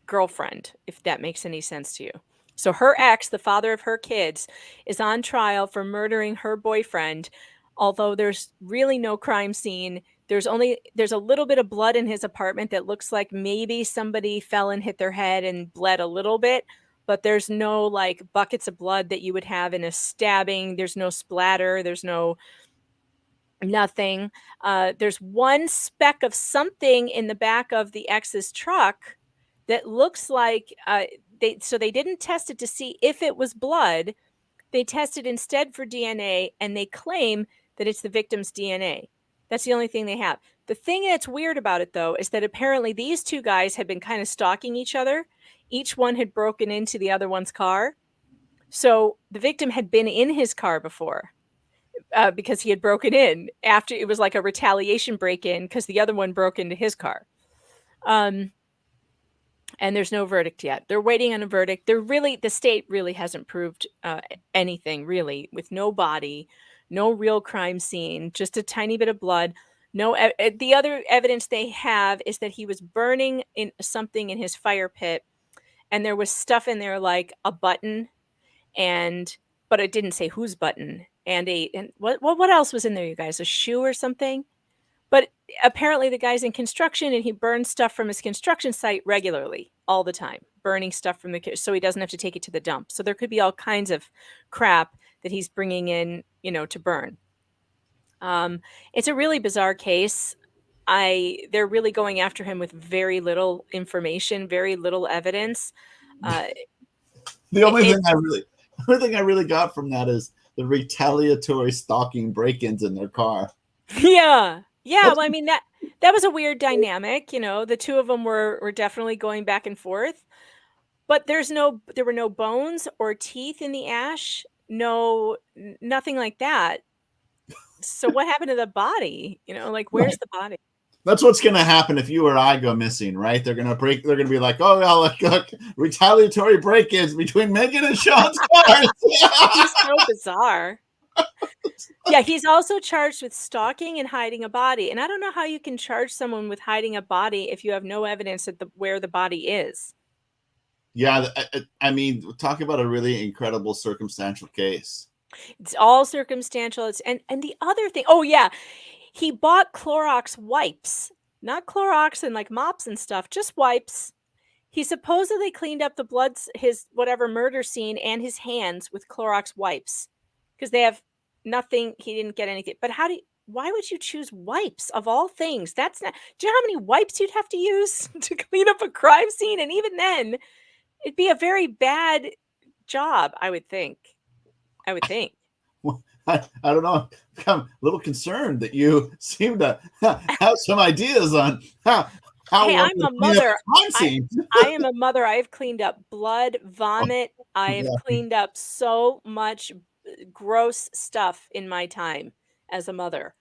girlfriend, if that makes any sense to you. So her ex, the father of her kids, is on trial for murdering her boyfriend, although there's really no crime scene. There's a little bit of blood in his apartment that looks like maybe somebody fell and hit their head and bled a little bit, but there's no like buckets of blood that you would have in a stabbing. There's no splatter. There's nothing. There's one speck of something in the back of the ex's truck that looks like they didn't test it to see if it was blood. They tested instead for DNA, and they claim that it's the victim's DNA. That's the only thing they have. The thing that's weird about it, though, is that apparently these two guys had been kind of stalking each other. Each one had broken into the other one's car. So the victim had been in his car before. Because he had broken in after it was like a retaliation break-in because the other one broke into his car. And there's no verdict yet. They're waiting on a verdict. The state really hasn't proved anything really, with no body, no real crime scene, just a tiny bit of blood. The other evidence they have is that he was burning in something in his fire pit, and there was stuff in there like a button, but it didn't say whose button. And what else was in there, you guys? A shoe or something? But apparently the guy's in construction, and he burns stuff from his construction site regularly, all the time, burning stuff from so he doesn't have to take it to the dump. So there could be all kinds of crap that he's bringing in, to burn. It's a really bizarre case. They're really going after him with very little information, very little evidence. The only thing I really got from that is the retaliatory stalking break-ins in their car. Yeah. Well, I mean, that was a weird dynamic. The two of them were definitely going back and forth, but there were no bones or teeth in the ash. Nothing like that. So what happened to the body? Where's the body? That's what's going to happen if you or I go missing, right? They're going to be like, oh, well, look, retaliatory break-ins between Megan and Sean's cars. He's so bizarre. Yeah, he's also charged with stalking and hiding a body. And I don't know how you can charge someone with hiding a body if you have no evidence at where the body is. Yeah, I mean, talk about a really incredible circumstantial case. It's all circumstantial. And the other thing, oh yeah, he bought Clorox wipes, not Clorox and like mops and stuff, just wipes. He supposedly cleaned up his whatever murder scene and his hands with Clorox wipes because they have nothing. He didn't get anything. But why would you choose wipes of all things? That's not, do you know how many wipes you'd have to use to clean up a crime scene? And even then, it'd be a very bad job, I would think. I don't know. I'm a little concerned that you seem to have some ideas on how Hey, I'm a mother. I am a mother. I have cleaned up blood, vomit. I have cleaned up so much gross stuff in my time as a mother.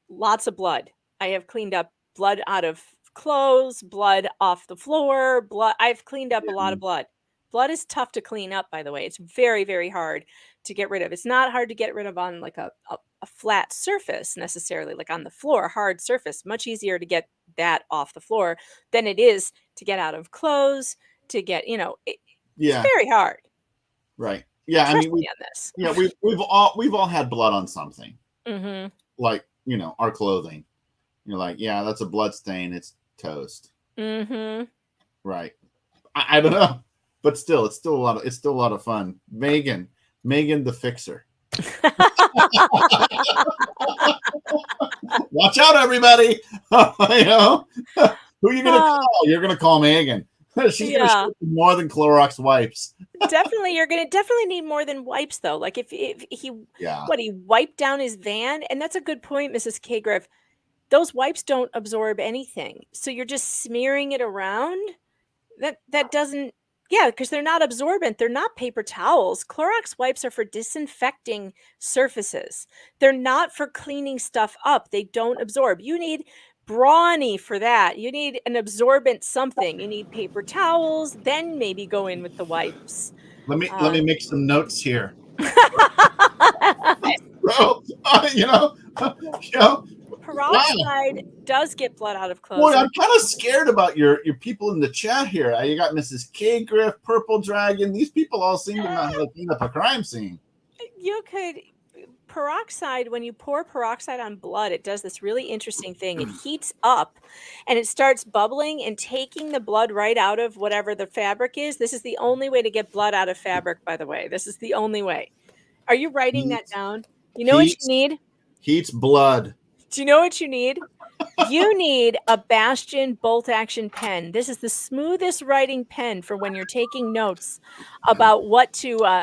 Lots of blood. I have cleaned up blood out of clothes, blood off the floor, blood. I've cleaned up a lot of blood. Blood is tough to clean up, by the way. It's very, very hard to get rid of. It's not hard to get rid of on like a flat surface necessarily, like on the floor, hard surface. Much easier to get that off the floor than it is to get out of clothes, to get, it's Yeah. very hard. Right. Yeah. I Trust mean, me on this. yeah, we've all had blood on something, Mm-hmm. like, our clothing. You're like, yeah, that's a blood stain. It's toast. Mm-hmm. Right. I don't know, but still, it's still a lot of fun. Megan the fixer. Watch out, everybody. Who are you gonna call? You're gonna call Megan. She's gonna show you more than Clorox wipes. Definitely, you're gonna need more than wipes, though. Like if he he wiped down his van, and that's a good point, Mrs. K. Griff. Those wipes don't absorb anything, so you're just smearing it around. That doesn't, because they're not absorbent. They're not paper towels. Clorox wipes are for disinfecting surfaces. They're not for cleaning stuff up. They don't absorb. You need Brawny for that. You need an absorbent something. You need paper towels, then maybe go in with the wipes. Let me make some notes here. Peroxide does get blood out of clothes. Boy, I'm kind of scared about your people in the chat here. You got Mrs. K. Griff, Purple Dragon. These people all seem to know how to clean up a crime scene. You could peroxide, when you pour peroxide on blood, it does this really interesting thing. It heats up and it starts bubbling and taking the blood right out of whatever the fabric is. This is the only way to get blood out of fabric, by the way. This is the only way. Are you writing that down? You know what you need? Heats blood. Do you know what you need? You need a Bastion bolt action pen. This is the smoothest writing pen for when you're taking notes about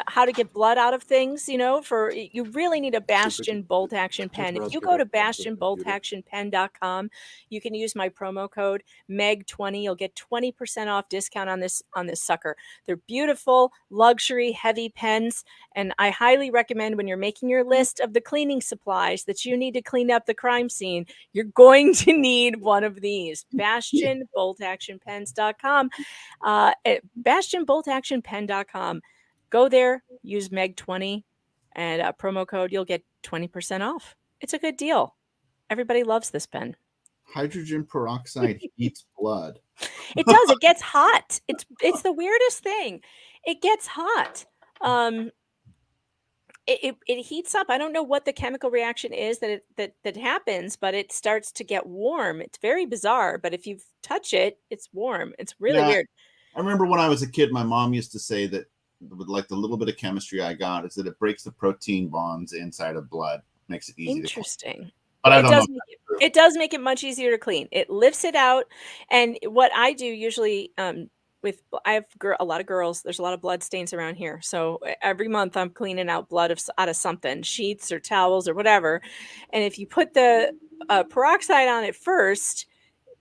how to get blood out of things. You really need a Bastion bolt action pen. If you go to bastionboltactionpen.com, you can use my promo code MEG20. You'll get 20% off discount on this sucker. They're beautiful, luxury, heavy pens, and I highly recommend when you're making your list of the cleaning supplies that you need to clean up the crime scene, you're going to need one of these. bastionboltactionpens.com. bastionboltactionpen.com. Go there, use MEG20 and promo code. You'll get 20% off. It's a good deal. Everybody loves this pen. Hydrogen peroxide heats blood. It does. It gets hot. It's the weirdest thing. It gets hot. It heats up. I don't know what the chemical reaction is that happens, but it starts to get warm. It's very bizarre, but if you touch it, it's warm. It's really weird. I remember when I was a kid, my mom used to say that with like the little bit of chemistry I got is that it breaks the protein bonds inside of blood, makes it easy. Interesting. But I don't know. It does make it much easier to clean. It lifts it out, and what I do usually I have a lot of girls. There's a lot of blood stains around here. So every month I'm cleaning out blood out of something, sheets or towels or whatever. And if you put the peroxide on it first,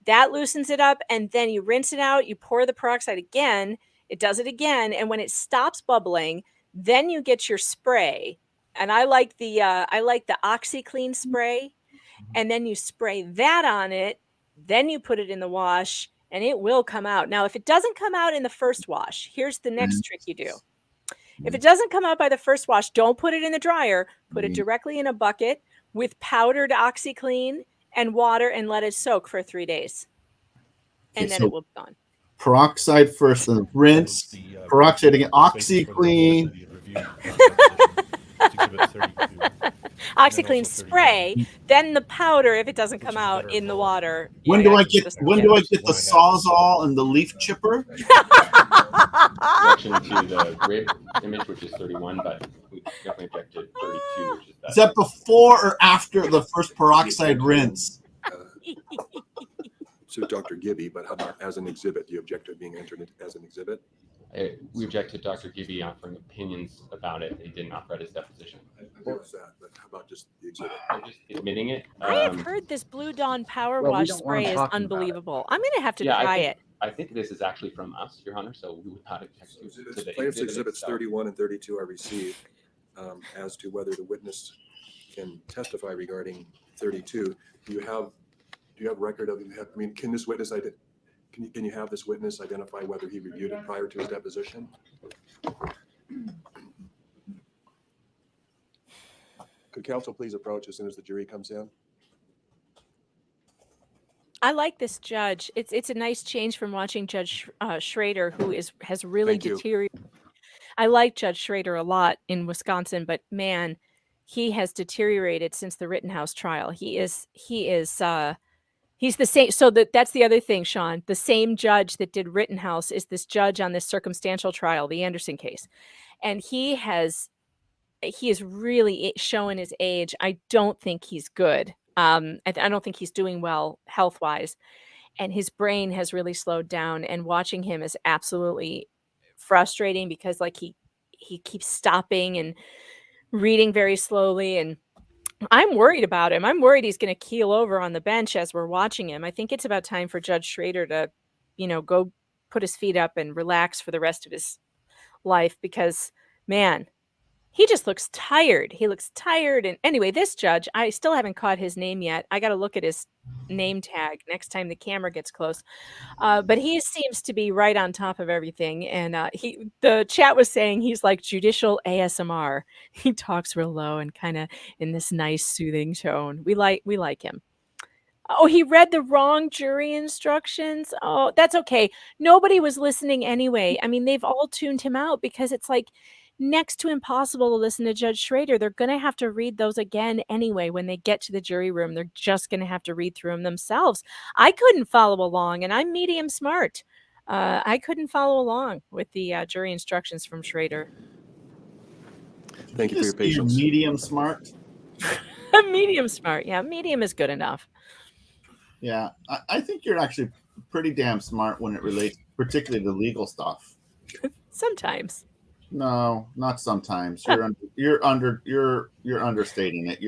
that loosens it up. And then you rinse it out. You pour the peroxide again. It does it again. And when it stops bubbling, then you get your spray. And I like the OxyClean spray. And then you spray that on it. Then you put it in the wash. And it will come out. Now, if it doesn't come out in the first wash, here's the next trick you do. If it doesn't come out by the first wash, don't put it in the dryer. Put it directly in a bucket with powdered OxyClean and water and let it soak for 3 days. And then it will be gone. Peroxide first, then rinse. Peroxide again. OxyClean. OxyClean spray, then the powder if it doesn't come out in the water. When do I get the Sawzall and the leaf chipper? Correction to the grid image, which is 31, but we definitely object to 32, which is Is that before or after the first peroxide rinse? So Dr. Gibby, but how about as an exhibit? Do you object to it being entered as an exhibit? We object to Dr. Gibby offering opinions about it. He didn't offer at his deposition. I get that, but how about just the exhibit? Just admitting it. I have heard this Blue Dawn Power Wash spray is unbelievable. I'm going to have to try it. I think this is actually from us, Your Honor, so we would not object to the Plaintiff's exhibits 31 and 32 are received as to whether the witness can testify regarding 32. Do you have record of? I mean, can this witness Can you have this witness identify whether he reviewed it prior to his deposition? Could counsel please approach as soon as the jury comes in? I like this judge. It's a nice change from watching Judge Schrader, who has really Thank you. deteriorated. I like Judge Schrader a lot in Wisconsin, but man, he has deteriorated since the Rittenhouse trial. He's the same. So that's the other thing, Sean. The same judge that did Rittenhouse is this judge on this circumstantial trial, the Anderson case, and he is really showing his age. I don't think he's good. I don't think he's doing well health wise, and his brain has really slowed down. And watching him is absolutely frustrating because like he keeps stopping and reading very slowly, and I'm worried about him. I'm worried he's going to keel over on the bench as we're watching him. I think it's about time for Judge Schrader to, go put his feet up and relax for the rest of his life because, man, he just looks tired. He looks tired. And anyway, this judge, I still haven't caught his name yet. I got to look at his name tag next time the camera gets close. But he seems to be right on top of everything. And the chat was saying he's like judicial ASMR. He talks real low and kind of in this nice soothing tone. We like him. Oh, he read the wrong jury instructions. Oh, that's okay. Nobody was listening anyway. I mean, they've all tuned him out because it's like next to impossible to listen to Judge Schrader. They're going to have to read those again anyway when they get to the jury room. They're just going to have to read through them themselves. I couldn't follow along, and I'm medium smart. I couldn't follow along with the jury instructions from Schrader. Thank you for your patience. Medium smart. Medium smart. Yeah, medium is good enough. Yeah, I think you're actually pretty damn smart when it relates particularly to legal stuff. Sometimes. No, not sometimes. You're understating it.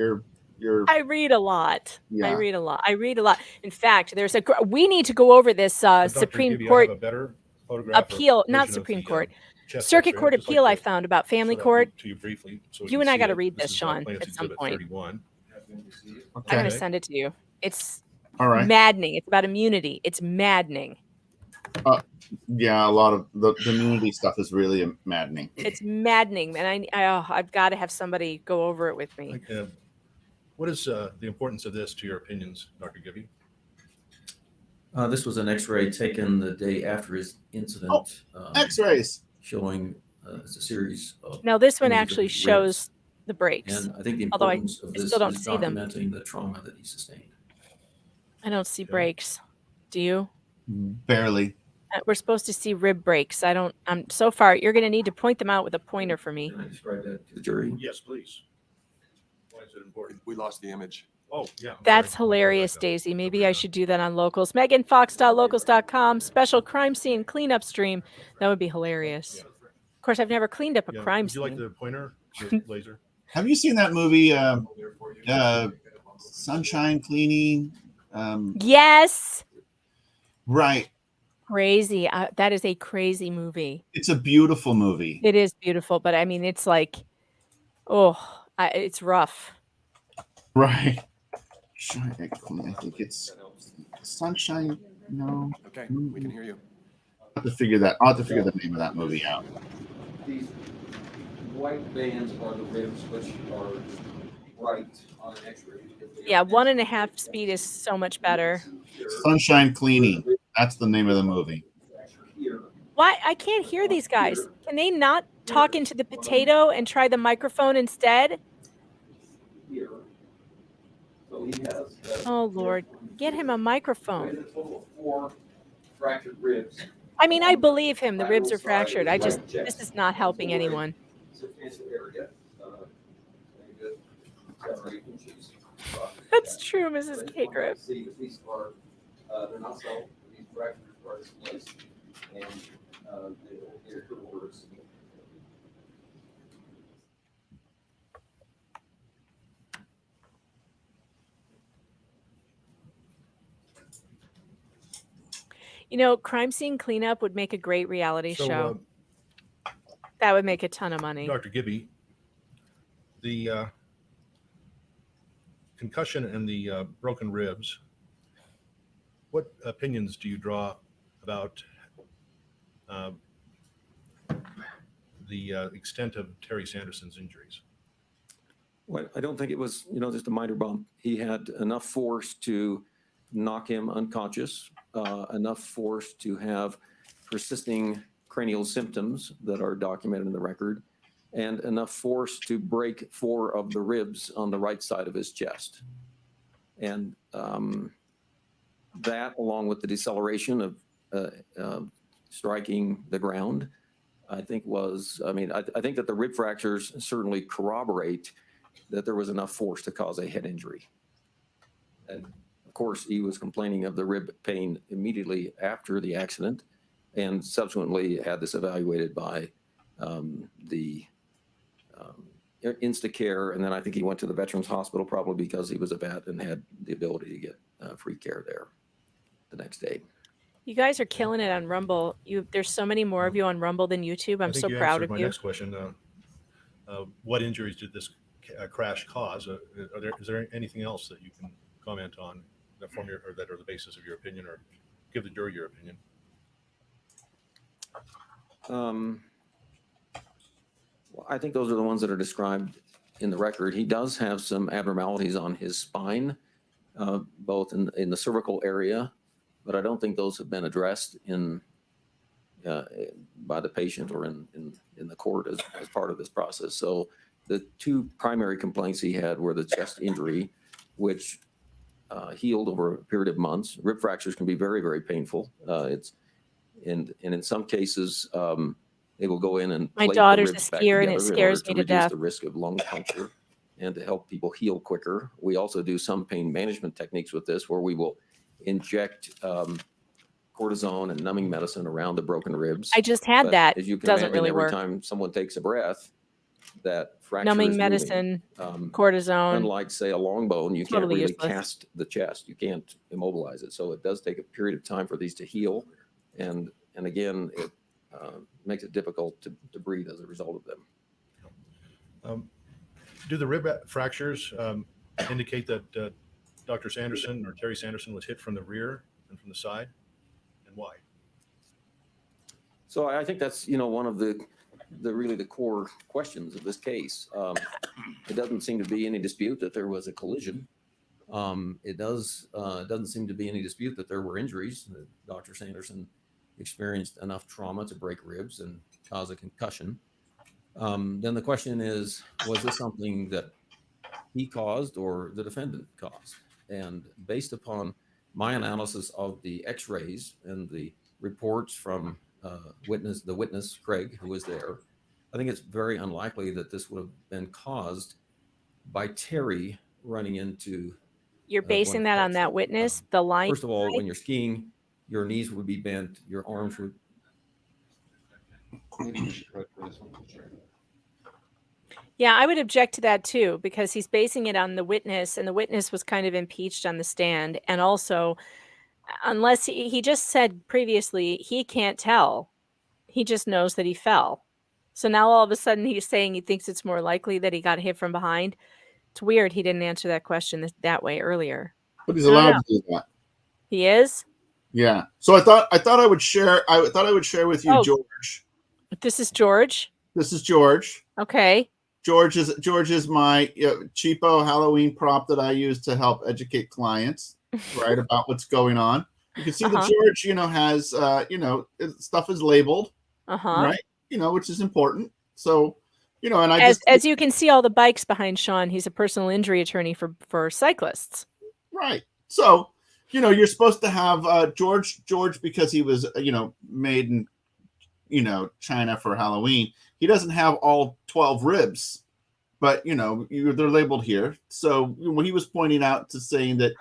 I read a lot. Yeah. I read a lot. In fact, we need to go over this Supreme Court appeal, not Supreme Court, Circuit Court appeal I found about family court. To you briefly. You and I got to read this, Sean, at some point. Okay. I'm going to send it to you. It's all right. Maddening. It's about immunity. It's maddening. Yeah, a lot of the immunity stuff is really maddening. It's maddening, and I've got to have somebody go over it with me. What is the importance of this to your opinions, Dr. Gibby? This was an X-ray taken the day after his incident. X-rays showing a series of. Now this one actually shows the breaks. And I think the although importance of this still don't is see them. documenting the trauma that he sustained. I don't see breaks. Do you? Barely. We're supposed to see rib breaks. So far, you're going to need to point them out with a pointer for me. Can I describe that to the jury? Yes, please. Why is it important? We lost the image. Oh, yeah. That's hilarious, Daisy. Maybe I should do that on Locals. MeganFox.locals.com, special crime scene cleanup stream. That would be hilarious. Of course, I've never cleaned up a crime Would you scene. like the pointer, laser? Have you seen that movie, Sunshine Cleaning? Yes. Right. Crazy. That is a crazy movie. It's a beautiful movie. It is beautiful, but I mean, it's like, it's rough. Right. I think it's Sunshine. No. Okay, we can hear you. I'll have to figure the name of that movie out. These white bands are the ribs, which are right on an X-ray. Yeah, 1.5 speed is so much better. Sunshine Cleaning. That's the name of the movie. Why? I can't hear these guys. Can they not talk into the potato and try the microphone instead? Oh, Lord. Get him a microphone. Fractured ribs. I mean, I believe him. The ribs are fractured. This is not helping anyone. That's true, Mrs. K-Grip. They're not so. These fractures are displaced, and they're words. Crime scene cleanup would make a great reality show. That would make a ton of money. Dr. Gibby, the concussion and the broken ribs, what opinions do you draw about the extent of Terry Sanderson's injuries? Well, I don't think it was, just a minor bump. He had enough force to knock him unconscious, enough force to have persisting cranial symptoms that are documented in the record, and enough force to break 4 of the ribs on the right side of his chest. And that, along with the deceleration of striking the ground, I think I think that the rib fractures certainly corroborate that there was enough force to cause a head injury. And of course, he was complaining of the rib pain immediately after the accident, and subsequently had this evaluated by the Instacare. And then I think he went to the Veterans Hospital, probably because he was a vet and had the ability to get free care there the next day. You guys are killing it on Rumble. There's so many more of you on Rumble than YouTube. I'm so proud of my you. next question. What injuries did this crash cause? Is there anything else that you can comment on that that are the basis of your opinion, or give the jury your opinion? Well, I think those are the ones that are described in the record. He does have some abnormalities on his spine, both in the cervical area, but I don't think those have been addressed by the patient or in the court as part of this process. So the 2 primary complaints he had were the chest injury, which healed over a period of months. Rib fractures can be very, very painful. And in some cases, they will go in and My plate daughter's the a ribs back skier and it together in scares order me to reduce death. the risk of lung puncture and to help people heal quicker. We also do some pain management techniques with this, where we will inject cortisone and numbing medicine around the broken ribs. I just had But that. as you can Doesn't imagine, really every work. time someone takes a breath, that fracture Numbing is medicine, moving. cortisone. Unlike, say, a long bone, you can't Totally really useless. cast the chest. You can't immobilize it. So it does take a period of time for these to heal. And again, it makes it difficult to breathe as a result of them. Do the rib fractures indicate that Dr. Sanderson or Terry Sanderson was hit from the rear and from the side, and why? So I think that's, one of the really the core questions of this case. It doesn't seem to be any dispute that there was a collision. It doesn't seem to be any dispute that there were injuries. Dr. Sanderson experienced enough trauma to break ribs and cause a concussion. Then the question is, was this something that he caused or the defendant caused? And based upon my analysis of the x-rays and the reports from the witness, Craig, who was there, I think it's very unlikely that this would have been caused by Terry running into. You're basing that on that witness, the line. First of all, when you're skiing, your knees would be bent, your arms would. Maybe we should vote for this one. Yeah, I would object to that too, because he's basing it on the witness, and the witness was kind of impeached on the stand. And also, unless he just said previously, he can't tell. He just knows that he fell. So now all of a sudden he's saying he thinks it's more likely that he got hit from behind. It's weird he didn't answer that question that way earlier. But he's allowed to do that. He is? Yeah. So I thought I would share with you, Oh. George. This is George? This is George. Okay. George is my cheapo Halloween prop that I use to help educate clients, right, about what's going on. You can see that George, has, stuff is labeled, right, which is important. So, and as you can see all the bikes behind Sean, he's a personal injury attorney for cyclists. Right. So, you're supposed to have George because he was, made in, China for Halloween. He doesn't have all 12 ribs, but they're labeled here. So when he was pointing out to saying that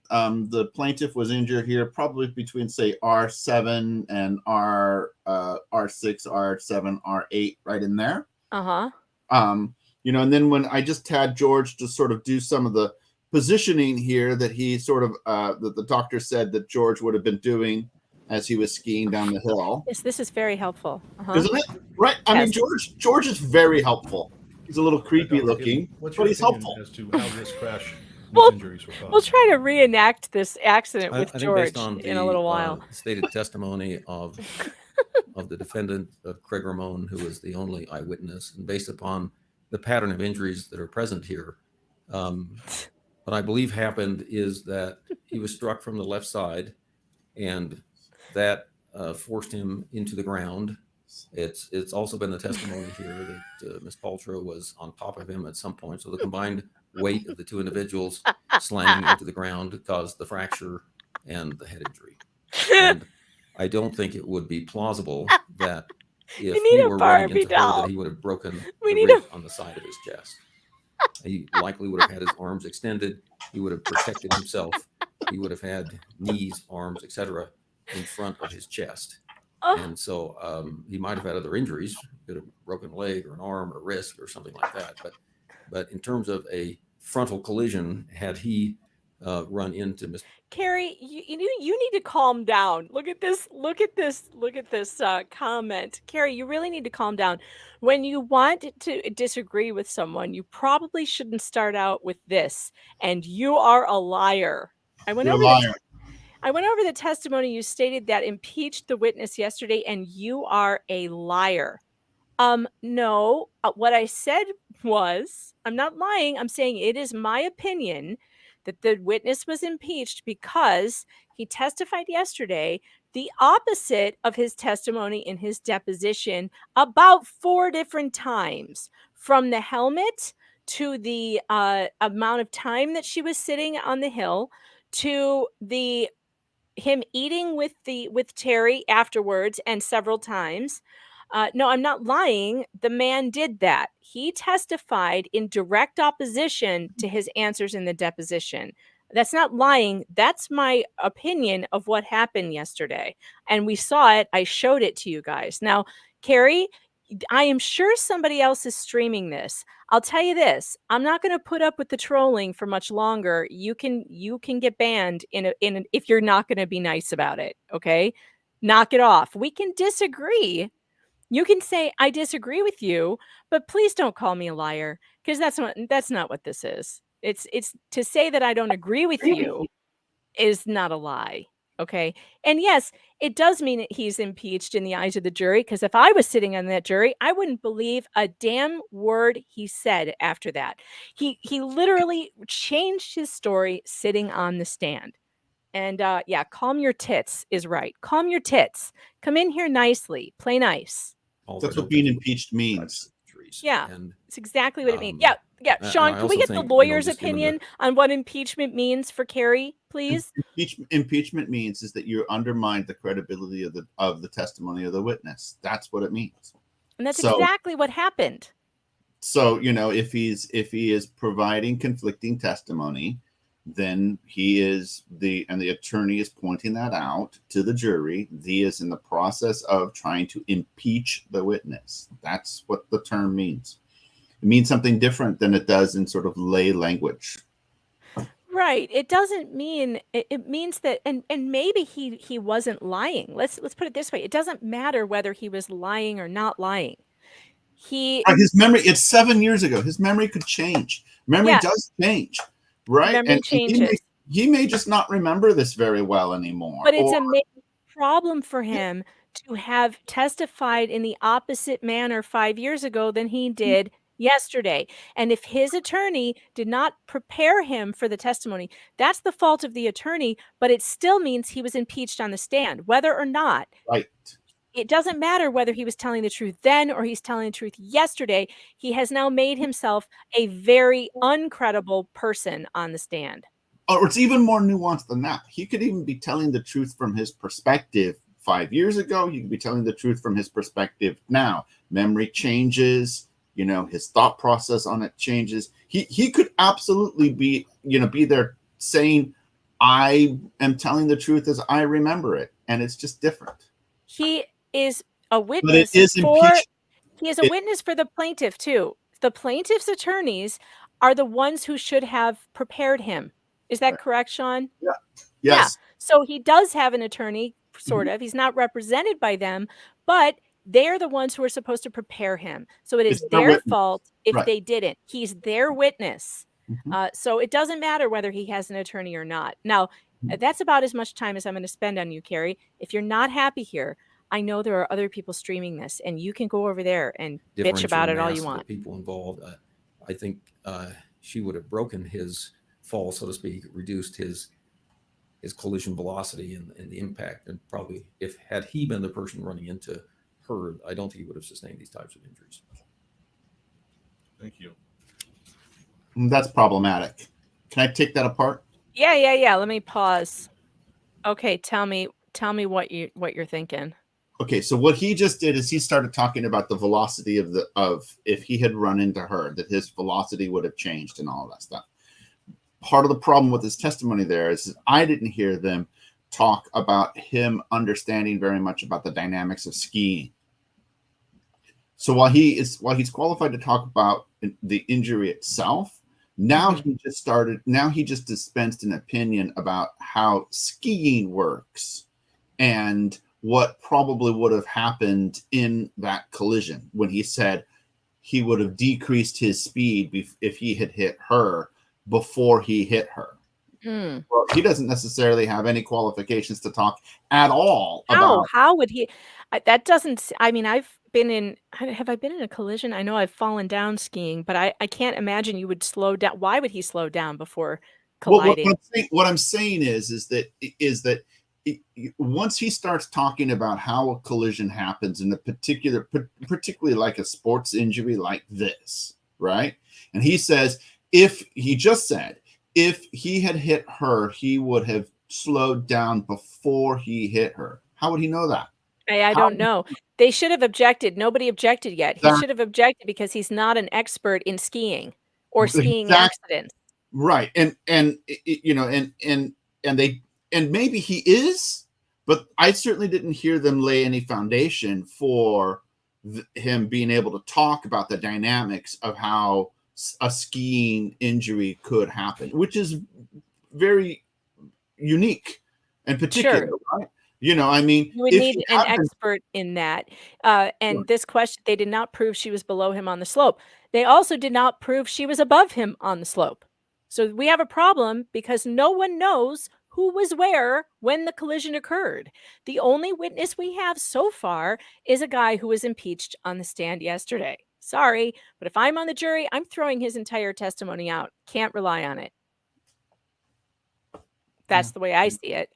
the plaintiff was injured here, probably between say R7 and R6, R7, R8, right in there. And then when I just had George to sort of do some of the positioning here that he sort of that the doctor said that George would have been doing as he was skiing down the hill. Yes, this is very helpful. Isn't it? Right. I mean, George is very helpful. He's a little creepy looking, What's but your he's opinion helpful. as to how this crash We'll, injuries were caused. we'll try to reenact this accident I with think based George on in a the little while. stated testimony of the defendant, Craig Ramon, who was the only eyewitness, and based upon the pattern of injuries that are present here, what I believe happened is that he was struck from the left side, and that forced him into the ground. It's also been the testimony here that Ms. Paltrow was on top of him at some point. So the combined weight of the two individuals slamming into the ground caused the fracture and the head injury. And I don't think it would be plausible that if he were running into her that he would have broken the rib on the side of his chest. He likely would have had his arms extended. He would have protected himself. He would have had knees, arms, etc. in front of his chest. And so he might have had other injuries, could have broken a leg or an arm or wrist or something like that. But in terms of a frontal collision, had he run into Ms. Carrie, you need to calm down. Look at this comment. Carrie, you really need to calm down. When you want to disagree with someone, you probably shouldn't start out with this. And you are a liar. I went over the testimony. You stated that impeached the witness yesterday, and you are a liar. No, what I said was, I'm not lying. I'm saying it is my opinion that the witness was impeached because he testified yesterday the opposite of his testimony in his deposition about 4 different times, from the helmet to the amount of time that she was sitting on the hill to him eating with Terry afterwards and several times. No, I'm not lying. The man did that. He testified in direct opposition to his answers in the deposition. That's not lying. That's my opinion of what happened yesterday. And we saw it. I showed it to you guys. Now, Carrie, I am sure somebody else is streaming this. I'll tell you this. I'm not going to put up with the trolling for much longer. You can get banned if you're not going to be nice about it. Okay? Knock it off. We can disagree. You can say, I disagree with you, but please don't call me a liar, because that's not what this is. It's to say that I don't agree with you is not a lie. Okay. And yes, it does mean that he's impeached in the eyes of the jury, because if I was sitting on that jury, I wouldn't believe a damn word he said after that. He literally changed his story sitting on the stand. And yeah, calm your tits is right. Calm your tits. Come in here nicely. Play nice. That's what being impeached means. Yeah, it's exactly what it means. Yeah. Sean, can we get the lawyer's opinion on what impeachment means for Carrie, please? Impeachment means is that you undermine the credibility of the testimony of the witness. That's what it means. And that's exactly what happened. So, if he is providing conflicting testimony, then he is the attorney is pointing that out to the jury. He is in the process of trying to impeach the witness. That's what the term means. It means something different than it does in sort of lay language. Right. It doesn't mean, it means that, and maybe he wasn't lying. Let's put it this way. It doesn't matter whether he was lying or not lying. His memory, it's 7 years ago. His memory could change. Memory does change. Right. Memory changes. He may just not remember this very well anymore. But it's a major problem for him to have testified in the opposite manner 5 years ago than he did yesterday. And if his attorney did not prepare him for the testimony, that's the fault of the attorney, but it still means he was impeached on the stand, whether or not. Right. It doesn't matter whether he was telling the truth then or he's telling the truth yesterday. He has now made himself a very uncredible person on the stand. Or it's even more nuanced than that. He could even be telling the truth from his perspective 5 years ago. He could be telling the truth from his perspective now. Memory changes, his thought process on it changes. He could absolutely be there saying, I am telling the truth as I remember it. And it's just different. He is a witness witness for the plaintiff too. The plaintiff's attorneys are the ones who should have prepared him. Is that correct, Sean? Yeah. Yes. Yeah. So he does have an attorney, sort of. He's not represented by them, but they're the ones who are supposed to prepare him. So it is their fault if they didn't. He's their witness. So it doesn't matter whether he has an attorney or not. Now, that's about as much time as I'm going to spend on you, Carrie. If you're not happy here, I know there are other people streaming this, and you can go over there and bitch Differential about it all mass you of the want. people involved. I think she would have broken his fall, so to speak, reduced his collision velocity and the impact, and probably had he been the person running into her, I don't think he would have sustained these types of injuries. Thank you. That's problematic. Can I take that apart? Yeah. Let me pause. Okay, tell me what you're thinking. Okay, so what he just did is he started talking about the velocity of if he had run into her, that his velocity would have changed and all of that stuff. Part of the problem with his testimony there is I didn't hear them talk about him understanding very much about the dynamics of skiing. So while he's qualified to talk about the injury itself, now he just dispensed an opinion about how skiing works and what probably would have happened in that collision, when he said he would have decreased his speed if he had hit her before he hit her. Well, he doesn't necessarily have any qualifications to talk at all about. How would he? That doesn't. I mean, have I been in a collision? I know I've fallen down skiing, but I can't imagine you would slow down. Why would he slow down before colliding? What I'm saying is that once he starts talking about how a collision happens in a particularly like a sports injury like this, right? And he says, if he had hit her, he would have slowed down before he hit her. How would he know that? I don't know. They should have objected. Nobody objected yet. He should have objected because he's not an expert in skiing or skiing accidents. Right. And maybe he is, but I certainly didn't hear them lay any foundation for him being able to talk about the dynamics of how a skiing injury could happen, which is very unique and particular, right? I mean, you would need an expert in that. And this question, they did not prove she was below him on the slope. They also did not prove she was above him on the slope. So we have a problem because no one knows who was where when the collision occurred. The only witness we have so far is a guy who was impeached on the stand yesterday. Sorry, but if I'm on the jury, I'm throwing his entire testimony out. Can't rely on it. That's the way I see it.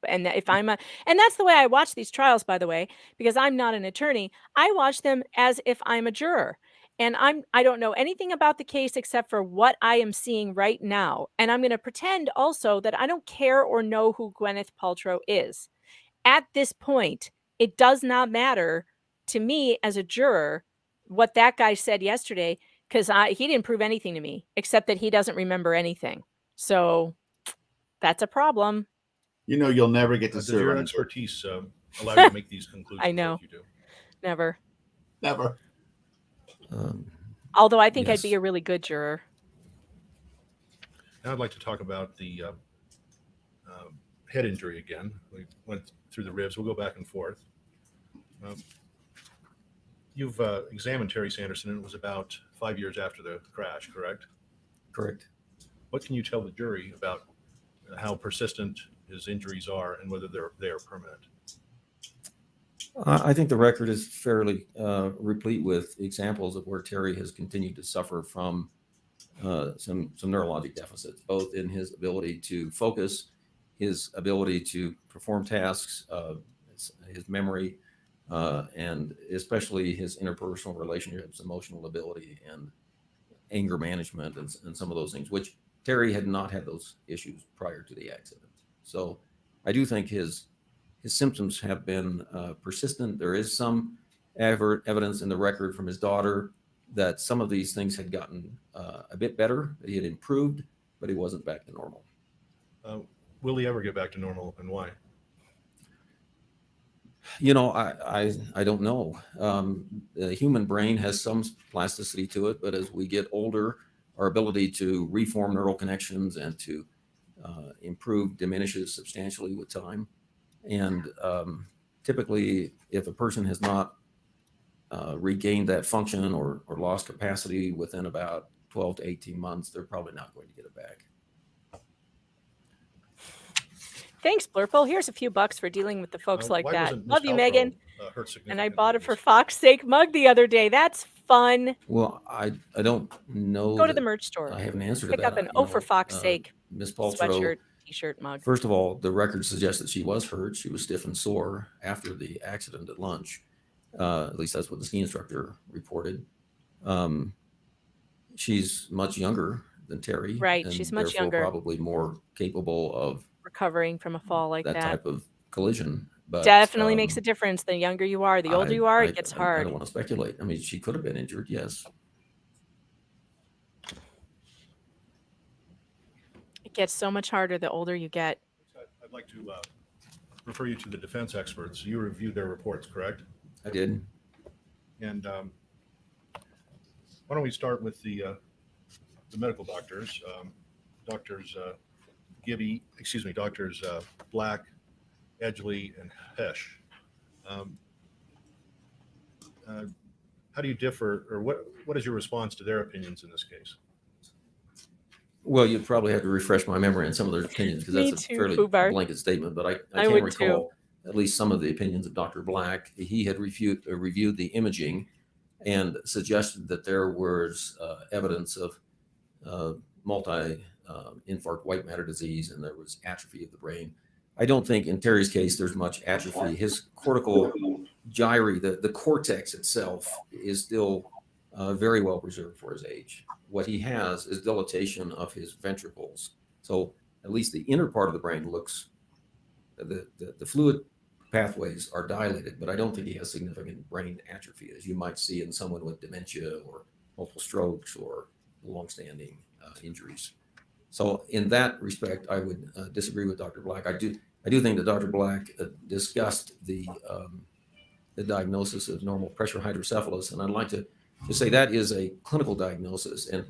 And that's the way I watch these trials, by the way, because I'm not an attorney. I watch them as if I'm a juror. And I don't know anything about the case except for what I am seeing right now. And I'm going to pretend also that I don't care or know who Gwyneth Paltrow is. At this point, it does not matter to me as a juror what that guy said yesterday, because he didn't prove anything to me except that he doesn't remember anything. So that's a problem. You'll never get to does serve. Your expertise allow you to make these conclusions? I know. Like you do? Never. Although I think I'd be a really good juror. Now I'd like to talk about the head injury again. We went through the ribs. We'll go back and forth. You've examined Terry Sanderson, and it was about 5 years after the crash, correct? Correct. What can you tell the jury about how persistent his injuries are and whether they are permanent? I think the record is fairly replete with examples of where Terry has continued to suffer from some neurologic deficits, both in his ability to focus, his ability to perform tasks, his memory, and especially his interpersonal relationships, emotional ability, and anger management, and some of those things, which Terry had not had those issues prior to the accident. So I do think his symptoms have been persistent. There is some evidence in the record from his daughter that some of these things had gotten a bit better, that he had improved, but he wasn't back to normal. Will he ever get back to normal, and why? I don't know. The human brain has some plasticity to it, but as we get older, our ability to reform neural connections and to improve diminishes substantially with time. And typically, if a person has not regained that function or lost capacity within about 12 to 18 months, they're probably not going to get it back. Thanks, Blurple. Here's a few bucks for dealing with the folks like Why that. wasn't Ms. Love you, Paltrow, Megan. hurt And I significantly bought in it for this? Fox Sake mug the other day. That's fun. Well, I don't know. Go to the that merch store. I have an answer to Pick that. up an You for know, Fox Sake Ms. Paltrow, sweatshirt, t-shirt, mug. first of all, the record suggests that she was hurt. She was stiff and sore after the accident at lunch. At least that's what the ski instructor reported. She's much younger than Terry. Right, and she's much therefore younger. Probably more capable of Recovering from a fall like that that. type of collision. But Definitely makes a difference. The younger you are, the older you are, it gets I hard. don't want to speculate. I mean, she could have been injured, yes. It gets so much harder the older you get. I'd like to refer you to the defense experts. You reviewed their reports, correct? I did. And why don't we start with the medical doctors, doctors doctors Black, Edgley, and Hesh. How do you differ, or what is your response to their opinions in this case? Well, you'd probably have to refresh my memory on some of their opinions because Me that's a too, fairly Fubar. blanket statement. But I I can would recall at least some of the opinions of Dr. Black. He had reviewed the imaging and suggested that there was evidence of multi-infarct white matter disease, and there was atrophy of the brain. I don't think in Terry's case there's much atrophy. His cortical gyri, the cortex itself, is still very well preserved for his age. What he has is dilatation of his ventricles. So at least the inner part of the brain looks, the fluid pathways are dilated, but I don't think he has significant brain atrophy, as you might see in someone with dementia or multiple strokes or longstanding injuries. So in that respect, I would disagree with Dr. Black. I do think that Dr. Black discussed the diagnosis of normal pressure hydrocephalus, and I'd like to say that is a clinical diagnosis. And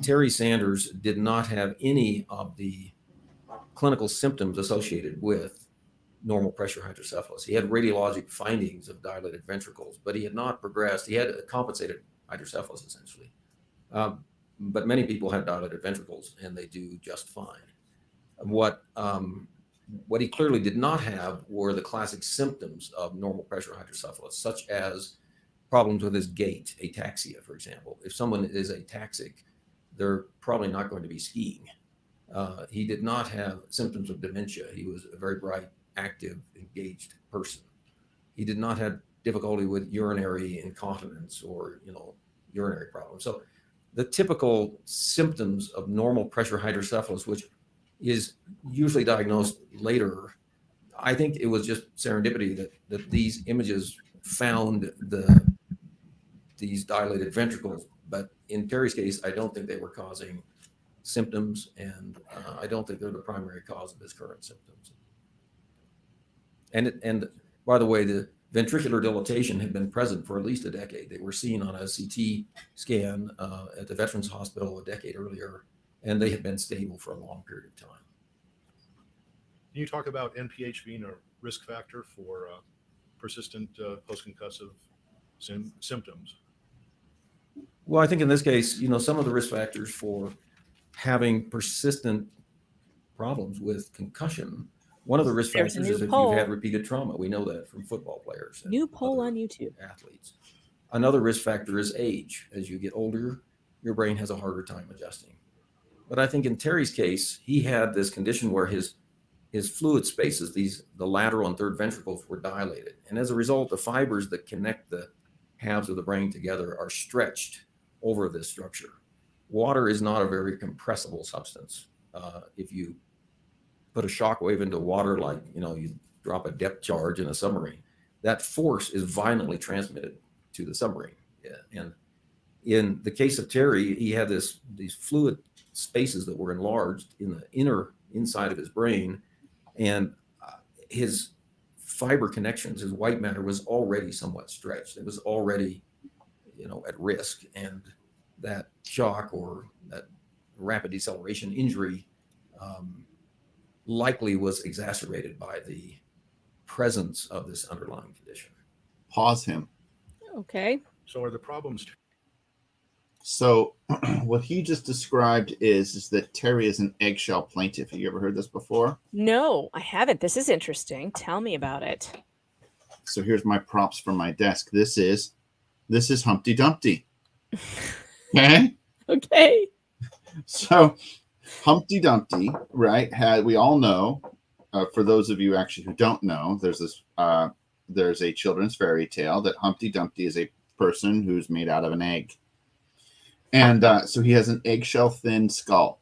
Terry Sanders did not have any of the clinical symptoms associated with normal pressure hydrocephalus. He had radiologic findings of dilated ventricles, but he had not progressed. He had a compensated hydrocephalus essentially. But many people have dilated ventricles and they do just fine. What he clearly did not have were the classic symptoms of normal pressure hydrocephalus, such as problems with his gait, ataxia, for example. If someone is ataxic, they're probably not going to be skiing. He did not have symptoms of dementia. He was a very bright, active, engaged person. He did not have difficulty with urinary incontinence or, urinary problems. So the typical symptoms of normal pressure hydrocephalus, which is usually diagnosed later, I think it was just serendipity that these images found these dilated ventricles. But in Terry's case, I don't think they were causing symptoms, and I don't think they're the primary cause of his current symptoms. And by the way, the ventricular dilatation had been present for at least a decade. They were seen on a CT scan at the Veterans Hospital a decade earlier, and they had been stable for a long period of time. Can you talk about NPH being a risk factor for persistent post-concussive symptoms? Well, I think in this case, some of the risk factors for having persistent problems with concussion, one of the risk There's a factors new is if poll. you've had repeated trauma. We know that from football players. and New poll other on YouTube. Athletes. Another risk factor is age. As you get older, your brain has a harder time adjusting. But I think in Terry's case, he had this condition where his fluid spaces, the lateral and third ventricles, were dilated. And as a result, the fibers that connect the halves of the brain together are stretched over this structure. Water is not a very compressible substance. If you put a shock wave into water, like, you drop a depth charge in a submarine, that force is violently transmitted to the submarine. Yeah. And in the case of Terry, he had these fluid spaces that were enlarged in the inside of his brain, and his fiber connections, his white matter, was already somewhat stretched. It was already, at risk, and that shock or that rapid deceleration injury likely was exacerbated by the presence of this underlying condition. Pause him. Okay. So are the problems So what he just described is that Terry is an eggshell plaintiff. Have you ever heard this before? No, I haven't. This is interesting. Tell me about it. So here's my props from my desk. This is Humpty Dumpty. Okay. Okay. So Humpty Dumpty, right? We all know. For those of you actually who don't know, there's a children's fairy tale that Humpty Dumpty is a person who's made out of an egg. And so he has an eggshell thin skull.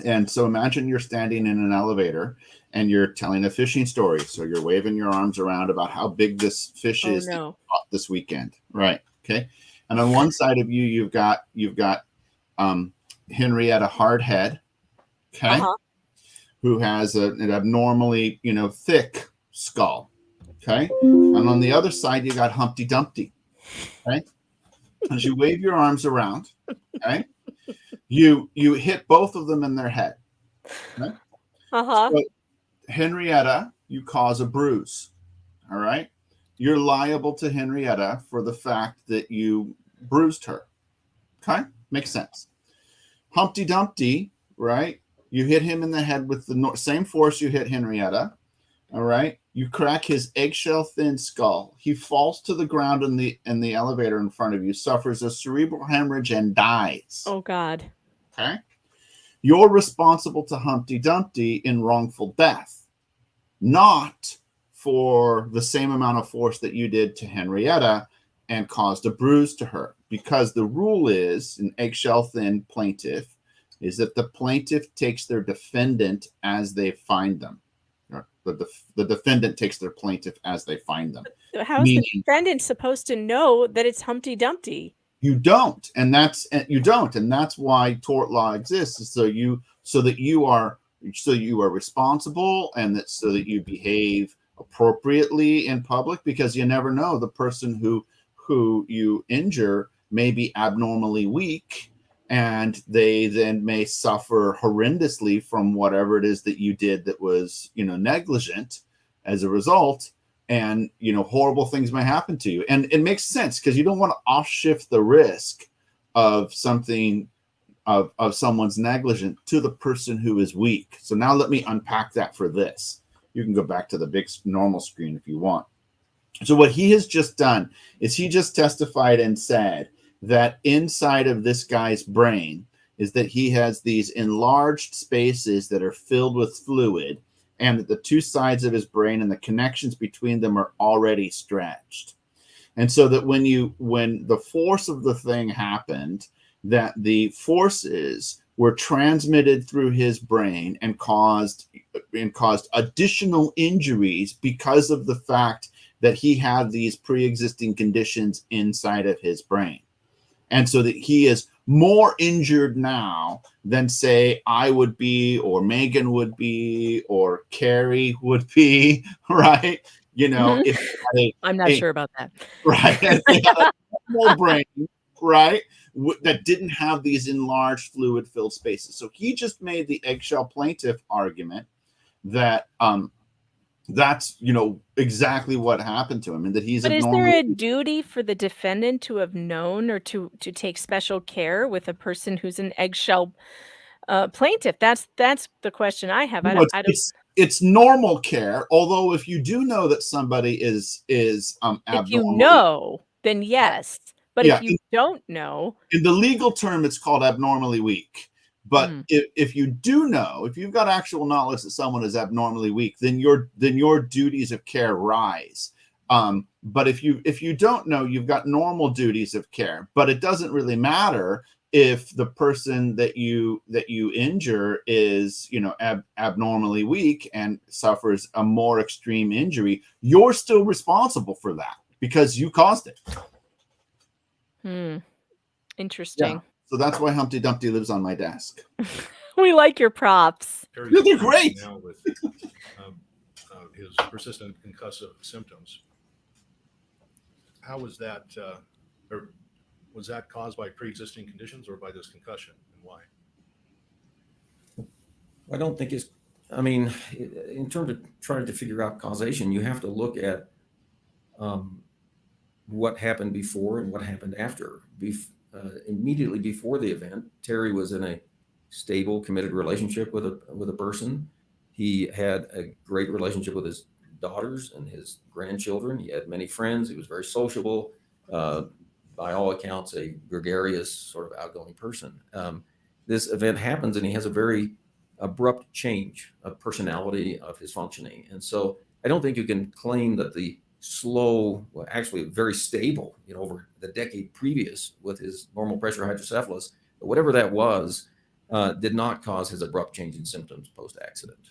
And so imagine you're standing in an elevator and you're telling a fishing story. So you're waving your arms around about how big this fish is that you caught this weekend. Right. Okay. And on one side of you, you've got Henrietta Hardhead. Okay. Who has an abnormally, thick skull. Okay. And on the other side, you got Humpty Dumpty. Okay. As you wave your arms around, okay, you hit both of them in their head. Okay? So Henrietta, you cause a bruise. All right. You're liable to Henrietta for the fact that you bruised her. Okay. Makes sense. Humpty Dumpty, right? You hit him in the head with the same force you hit Henrietta. All right. You crack his eggshell thin skull. He falls to the ground in the elevator in front of you, suffers a cerebral hemorrhage, and dies. Oh, God. Okay. You're responsible to Humpty Dumpty in wrongful death, not for the same amount of force that you did to Henrietta and caused a bruise to her. Because the rule is, an eggshell thin plaintiff, is that the plaintiff takes their defendant as they find them. The defendant takes their plaintiff as they find them. How is the defendant supposed to know that it's Humpty Dumpty? You don't, and that's why tort law exists, so that you are responsible, and so that you behave appropriately in public, because you never know, the person who you injure may be abnormally weak, and they then may suffer horrendously from whatever it is that you did that was, negligent as a result. And, horrible things may happen to you. And it makes sense, because you don't want to offshift the risk of something, of someone's negligence to the person who is weak. So now let me unpack that for this. You can go back to the big normal screen if you want. So what he has just done is he just testified and said that inside of this guy's brain is that he has these enlarged spaces that are filled with fluid, and that the two sides of his brain and the connections between them are already stretched. And so that when the force of the thing happened, that the forces were transmitted through his brain and caused additional injuries because of the fact that he had these pre-existing conditions inside of his brain. And so that he is more injured now than, say, I would be, or Megan would be, or Carrie would be, right? If I'm not sure about that. Right. If they had a normal brain, right, that didn't have these enlarged fluid-filled spaces. So he just made the eggshell plaintiff argument that that's exactly what happened to him, and that he's. But is there a duty for the defendant to have known, or to take special care with a person who's an eggshell plaintiff? That's the question I have. I don't. It's normal care. Although if you do know that somebody is abnormal, if you know, then yes. But if you don't know, in the legal term, it's called abnormally weak. But if you do know, if you've got actual knowledge that someone is abnormally weak, then your duties of care rise. But if you don't know, you've got normal duties of care. But it doesn't really matter if the person that you injure is abnormally weak and suffers a more extreme injury. You're still responsible for that because you caused it. Interesting. Yeah. So that's why Humpty Dumpty lives on my desk. We like your props. Yeah, they're great. Now with his persistent concussive symptoms, how was that, or was that caused by pre-existing conditions or by this concussion, and why? I don't think it's. I mean, in terms of trying to figure out causation, you have to look at what happened before and what happened after. immediately before the event, Terry was in a stable, committed relationship with a person. He had a great relationship with his daughters and his grandchildren. He had many friends. He was very sociable. By all accounts, a gregarious, sort of outgoing person. This event happens, and he has a very abrupt change of personality, of his functioning. And so I don't think you can claim that the slow, well, actually very stable, over the decade previous with his normal pressure hydrocephalus, but whatever that was, did not cause his abrupt change in symptoms post-accident.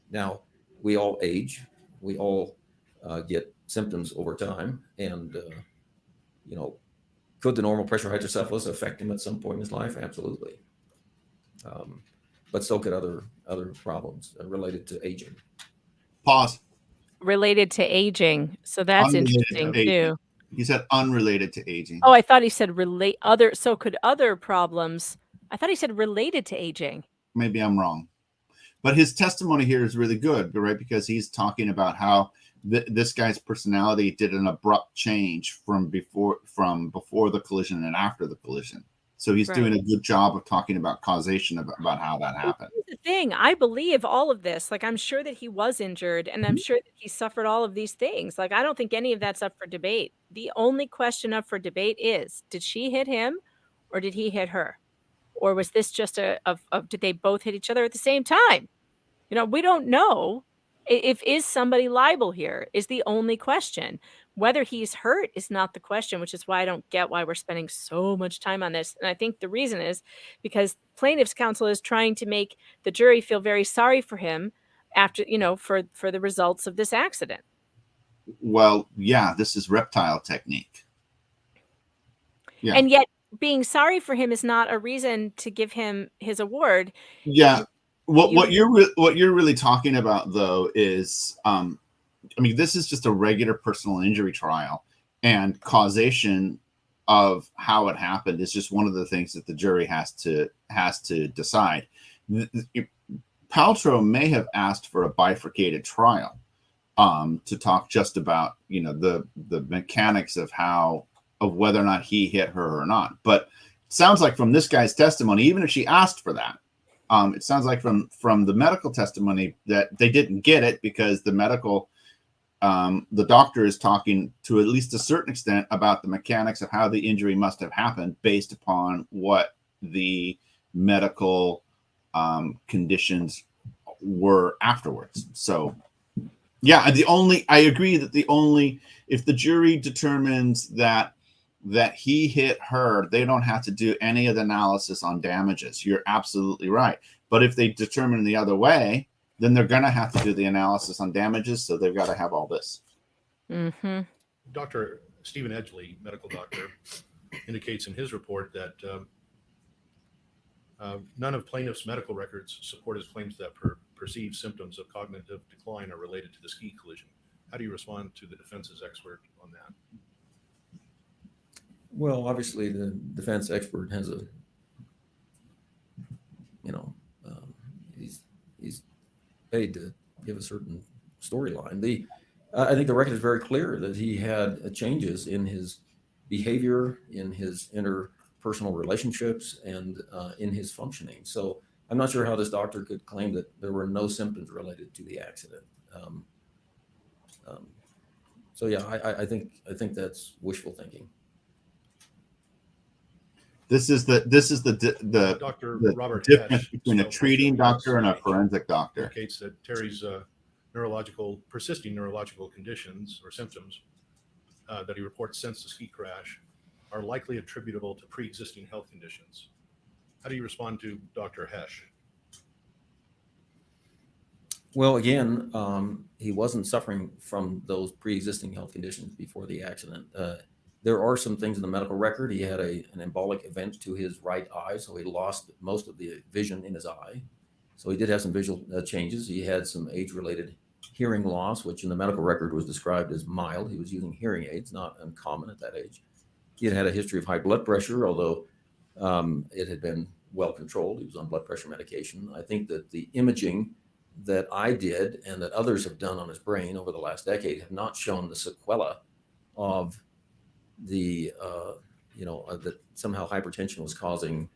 Now, we all age, we all get symptoms over time, and could the normal pressure hydrocephalus affect him at some point in his life? Absolutely. But so could other problems related to aging. Pause. Related to aging. So that's Unrelated to interesting aging. too. He said unrelated to aging. Oh, I thought he said so could other problems. I thought he said related to aging. Maybe I'm wrong. But his testimony here is really good, right? Because he's talking about how this guy's personality did an abrupt change from before the collision and after the collision. So he's doing a good job of talking about causation, about how that happened. Here's the thing. I believe all of this. Like, I'm sure that he was injured, and I'm sure that he suffered all of these things. Like, I don't think any of that's up for debate. The only question up for debate is, did she hit him or did he hit her? Or was this just did they both hit each other at the same time? We don't know. Is somebody liable here is the only question. Whether he's hurt is not the question, which is why I don't get why we're spending so much time on this. And I think the reason is because plaintiff's counsel is trying to make the jury feel very sorry for him after, for the results of this accident. Well, yeah, this is reptile technique. Yeah. And yet being sorry for him is not a reason to give him his award. Yeah. What you're really talking about, though, is this is just a regular personal injury trial, and causation of how it happened is just one of the things that the jury has to decide. Paltrow may have asked for a bifurcated trial to talk just about the mechanics of whether or not he hit her or not. But it sounds like from this guy's testimony, even if she asked for that, it sounds like from the medical testimony that they didn't get it because the doctor is talking to at least a certain extent about the mechanics of how the injury must have happened based upon what the medical conditions were afterwards. So, yeah, I agree that if the jury determines that he hit her, they don't have to do any of the analysis on damages. You're absolutely right. But if they determine the other way, then they're going to have to do the analysis on damages. So they've got to have all this. Mm-hmm. Dr. Stephen Edgley, medical doctor, indicates in his report that none of plaintiff's medical records support his claims that perceived symptoms of cognitive decline are related to the ski collision. How do you respond to the defense's expert on that? Well, obviously, the defense expert has he's paid to give a certain storyline. I think the record is very clear that he had changes in his behavior, in his interpersonal relationships, and in his functioning. So I'm not sure how this doctor could claim that there were no symptoms related to the accident. So yeah, I think that's wishful thinking. This is the Dr. the Robert difference Hesch, between a treating doctor and a forensic doctor. Indicates that Terry's persisting neurological conditions or symptoms that he reports since the ski crash are likely attributable to pre-existing health conditions. How do you respond to Dr. Hesch? Well, again, he wasn't suffering from those pre-existing health conditions before the accident. There are some things in the medical record. He had an embolic event to his right eye, so he lost most of the vision in his eye. So he did have some visual changes. He had some age-related hearing loss, which in the medical record was described as mild. He was using hearing aids, not uncommon at that age. He had a history of high blood pressure, although it had been well controlled. He was on blood pressure medication. I think that the imaging that I did and that others have done on his brain over the last decade have not shown the sequela of the that somehow hypertension was causing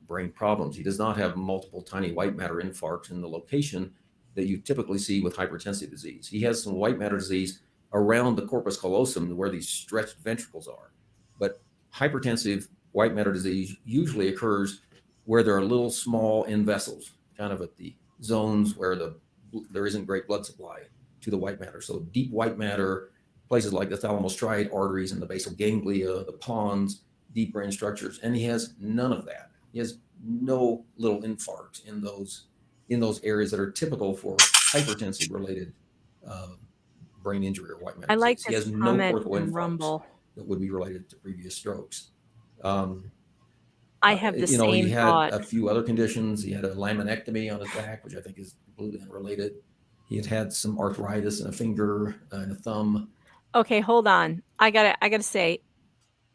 brain problems. He does not have multiple tiny white matter infarcts in the location that you typically see with hypertensive disease. He has some white matter disease around the corpus callosum where these stretched ventricles are. But hypertensive white matter disease usually occurs where there are little small end vessels, kind of at the zones where there isn't great blood supply to the white matter. So deep white matter, places like the thalamostriate arteries and the basal ganglia, the pons, deep brain structures, and he has none of that. He has no little infarcts in those areas that are typical for hypertensive related brain injury or white matter I like disease. He this has no comment cortical from infarcts Rumble. that would be related to previous strokes. I have the He same had thought. a few other conditions. He had a laminectomy on his back, which I think is completely unrelated. He had some arthritis in a finger and a thumb. Okay, hold on. I gotta say,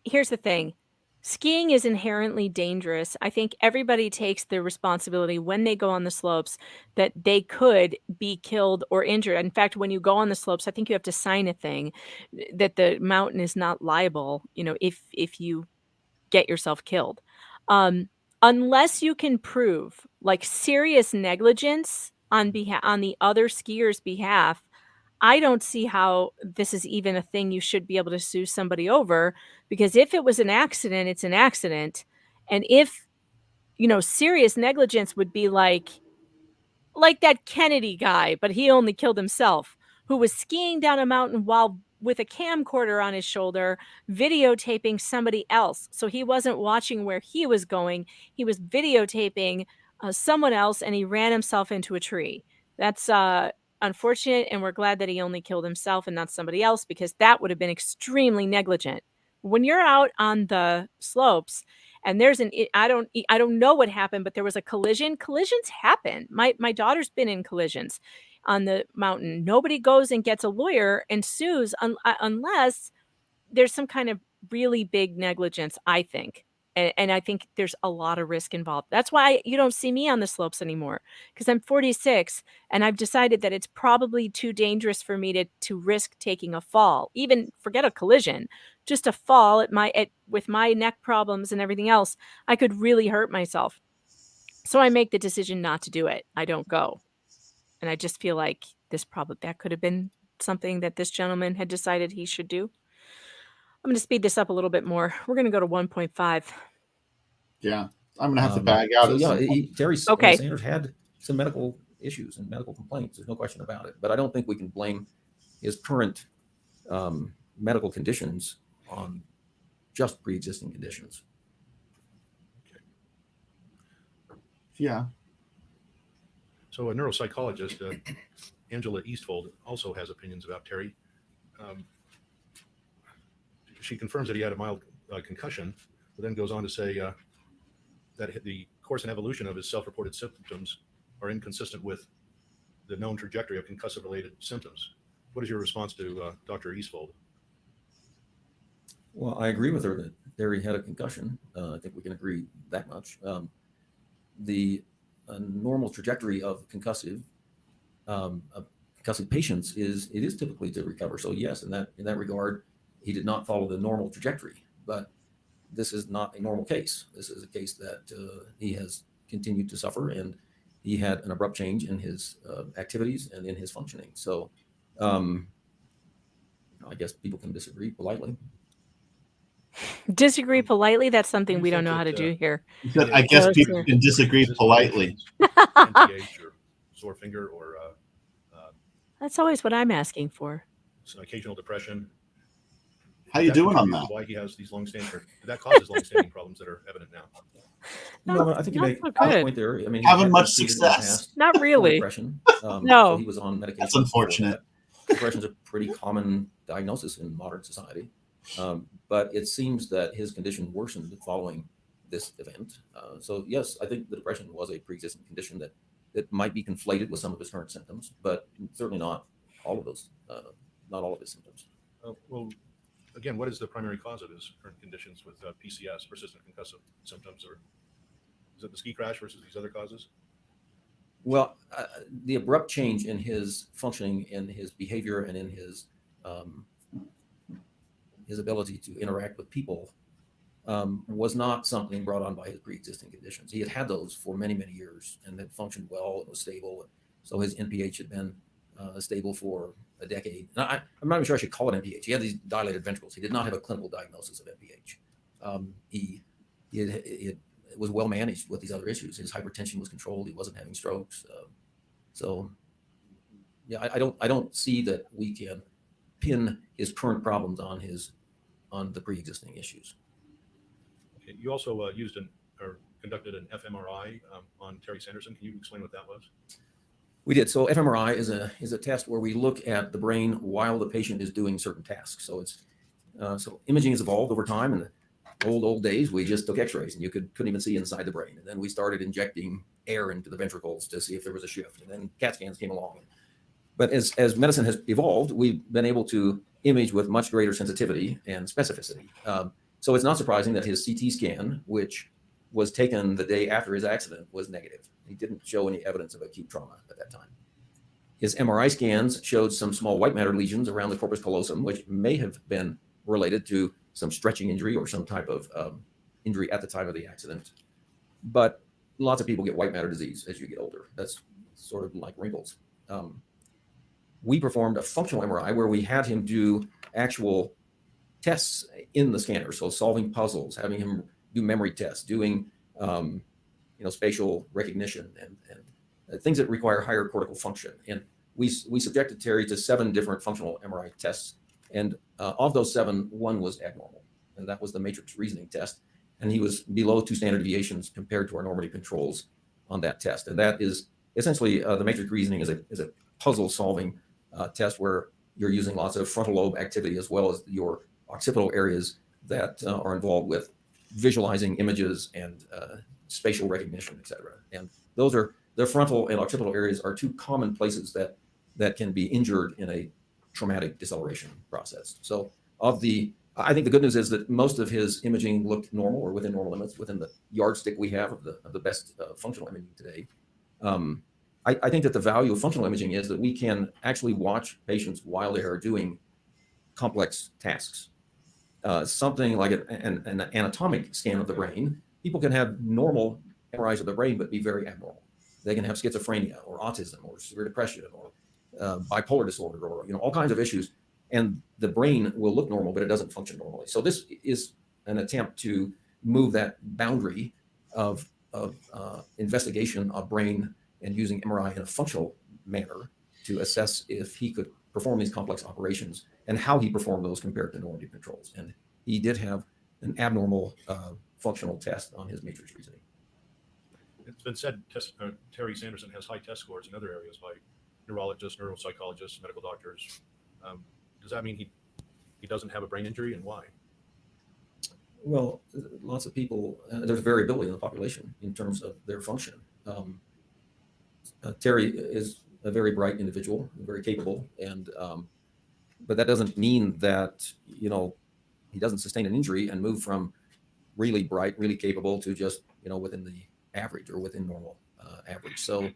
here's the thing. Skiing is inherently dangerous. I think everybody takes the responsibility when they go on the slopes that they could be killed or injured. In fact, when you go on the slopes, I think you have to sign a thing that the mountain is not liable, if you get yourself killed. Unless you can prove like serious negligence on the other skier's behalf, I don't see how this is even a thing you should be able to sue somebody over, because if it was an accident, it's an accident. And if, serious negligence would be like that Kennedy guy, but he only killed himself, who was skiing down a mountain while with a camcorder on his shoulder, videotaping somebody else. So he wasn't watching where he was going. He was videotaping someone else, and he ran himself into a tree. That's unfortunate, and we're glad that he only killed himself and not somebody else, because that would have been extremely negligent. When you're out on the slopes and there's I don't know what happened, but there was a collision. Collisions happen. My daughter's been in collisions on the mountain. Nobody goes and gets a lawyer and sues unless there's some kind of really big negligence, I think. And I think there's a lot of risk involved. That's why you don't see me on the slopes anymore, because I'm 46 and I've decided that it's probably too dangerous for me to risk taking a fall. Even forget a collision, just a fall with my neck problems and everything else, I could really hurt myself. So I make the decision not to do it. I don't go. And I just feel like that could have been something that this gentleman had decided he should do. I'm going to speed this up a little bit more. We're going to go to 1.5. Yeah, I'm going to have to back out. So yeah, Terry Okay. Sanders had some medical issues and medical complaints. There's no question about it. But I don't think we can blame his current medical conditions on just pre-existing conditions. Yeah. So a neuropsychologist, Angela Eastfold, also has opinions about Terry. She confirms that he had a mild concussion, but then goes on to say that the course and evolution of his self-reported symptoms are inconsistent with the known trajectory of concussive-related symptoms. What is your response to Dr. Eastfold? Well, I agree with her that Terry had a concussion. I think we can agree that much. The normal trajectory of concussive patients is typically to recover. So yes, in that regard, he did not follow the normal trajectory. But this is not a normal case. This is a case that he has continued to suffer, and he had an abrupt change in his activities and in his functioning. So I guess people can disagree politely. Disagree politely? That's something we don't know how to do here. I guess people can disagree politely. NPH or sore finger or That's always what I'm asking for. some occasional depression. How you doing on contribute that? to why he has these long-standing, that causes long-standing problems that are evident now? No, I think you make a good. point there. I mean, Having much success? Not really. Depression. No. So he was on medication. That's unfortunate. Depression is a pretty common diagnosis in modern society. But it seems that his condition worsened following this event. So yes, I think the depression was a pre-existing condition that might be conflated with some of his current symptoms, but certainly not all of those, not all of his symptoms. Well, again, what is the primary cause of his current conditions with PCS, persistent concussive symptoms, or is it the ski crash versus these other causes? Well, the abrupt change in his functioning, in his behavior, and in his ability to interact with people was not something brought on by his pre-existing conditions. He had had those for many, many years and had functioned well and was stable. So his NPH had been stable for a decade. And I'm not even sure I should call it NPH. He had these dilated ventricles. He did not have a clinical diagnosis of NPH. He was well managed with these other issues. His hypertension was controlled. He wasn't having strokes. So yeah, I don't see that we can pin his current problems on the pre-existing issues. Okay. You also used or conducted an fMRI on Terry Sanderson. Can you explain what that was? We did. So fMRI is a test where we look at the brain while the patient is doing certain tasks. So it's so imaging has evolved over time. In the old days, we just took X-rays and you couldn't even see inside the brain. And then we started injecting air into the ventricles to see if there was a shift. And then CAT scans came along. But as medicine has evolved, we've been able to image with much greater sensitivity and specificity. So it's not surprising that his CT scan, which was taken the day after his accident, was negative. He didn't show any evidence of acute trauma at that time. His MRI scans showed some small white matter lesions around the corpus callosum, which may have been related to some stretching injury or some type of injury at the time of the accident. But lots of people get white matter disease as you get older. That's sort of like wrinkles. We performed a functional MRI where we had him do actual tests in the scanner. So solving puzzles, having him do memory tests, doing spatial recognition and things that require higher cortical function. And we subjected Terry to 7 different functional MRI tests. And of those 7, 1 was abnormal. And that was the matrix reasoning test. And he was below 2 standard deviations compared to our normative controls on that test. And that is essentially the matrix reasoning is a puzzle solving test where you're using lots of frontal lobe activity as well as your occipital areas that are involved with visualizing images and spatial recognition, et cetera. And those are the frontal and occipital areas are 2 common places that can be injured in a traumatic deceleration process. So I think the good news is that most of his imaging looked normal or within normal limits, within the yardstick we have of the best functional imaging today. I think that the value of functional imaging is that we can actually watch patients while they are doing complex tasks. Something like an anatomic scan of the brain, people can have normal MRIs of the brain, but be very abnormal. They can have schizophrenia or autism or severe depression or bipolar disorder or all kinds of issues. And the brain will look normal, but it doesn't function normally. So this is an attempt to move that boundary of investigation of brain and using MRI in a functional manner to assess if he could perform these complex operations and how he performed those compared to normative controls. And he did have an abnormal functional test on his matrix reasoning. It's been said Terry Sanderson has high test scores in other areas by neurologists, neuropsychologists, medical doctors. Does that mean he doesn't have a brain injury, and why? Well, lots of people, there's variability in the population in terms of their function. Terry is a very bright individual, very capable, and but that doesn't mean that he doesn't sustain an injury and move from really bright, really capable to just within the average or within normal average. So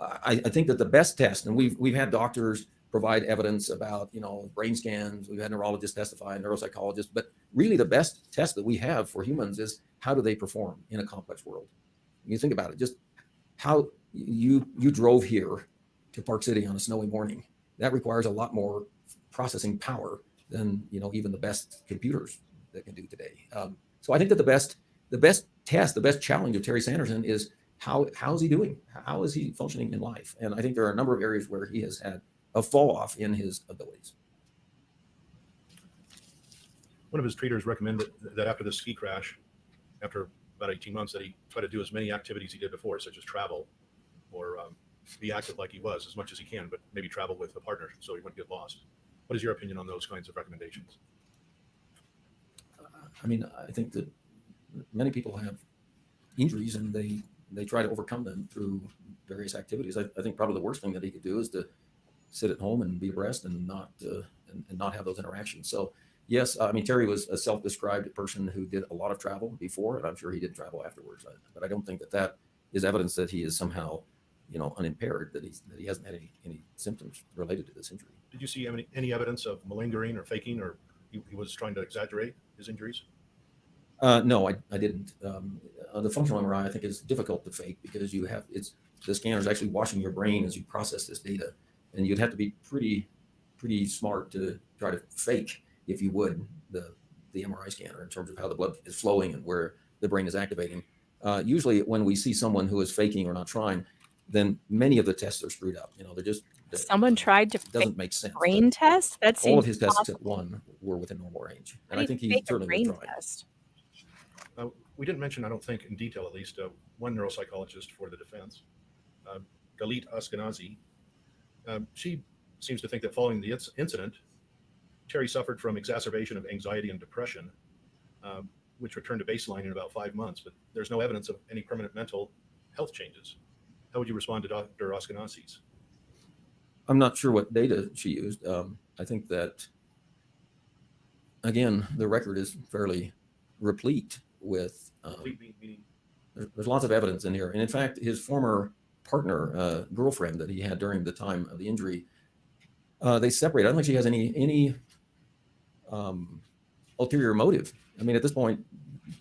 I think that the best test, and we've had doctors provide evidence about brain scans, we've had neurologists testify, neuropsychologists, but really the best test that we have for humans is how do they perform in a complex world. You think about it, just how you drove here to Park City on a snowy morning. That requires a lot more processing power than even the best computers that can do today. So I think that the best test, the best challenge of Terry Sanderson is how's he doing? How is he functioning in life? And I think there are a number of areas where he has had a fall off in his abilities. One of his treaters recommended that after the ski crash, after about 18 months, that he try to do as many activities he did before, such as travel or be active like he was as much as he can, but maybe travel with a partner so he wouldn't get lost. What is your opinion on those kinds of recommendations? I mean, I think that many people have injuries and they try to overcome them through various activities. I think probably the worst thing that he could do is to sit at home and be abreast and not have those interactions. So yes, I mean, Terry was a self-described person who did a lot of travel before, and I'm sure he did travel afterwards. But I don't think that is evidence that he is somehow, unimpaired, that he hasn't had any symptoms related to this injury. Did you see any evidence of malingering or faking, or he was trying to exaggerate his injuries? No, I didn't. The functional MRI I think is difficult to fake because the scanner is actually washing your brain as you process this data, and you'd have to be pretty smart to try to fake, if you would, the MRI scanner in terms of how the blood is flowing and where the brain is activating. Usually, when we see someone who is faking or not trying, then many of the tests are screwed up. They're just Someone tried to doesn't make sense. brain test. That seems All of his tests except possible. one were within normal range, How and do I you think he fake a certainly was brain trying. test? We didn't mention, I don't think, in detail at least, one neuropsychologist for the defense, Galit Ashkenazi. She seems to think that following the incident, Terry suffered from exacerbation of anxiety and depression, which returned to baseline in about 5 months, but there's no evidence of any permanent mental health changes. How would you respond to Dr. Ashkenazi's? I'm not sure what data she used. I think that, again, the record is fairly replete with, there's lots of evidence in here. And in fact, his former partner, girlfriend that he had during the time of the injury, they separated. I don't think she has any ulterior motive. I mean, at this point,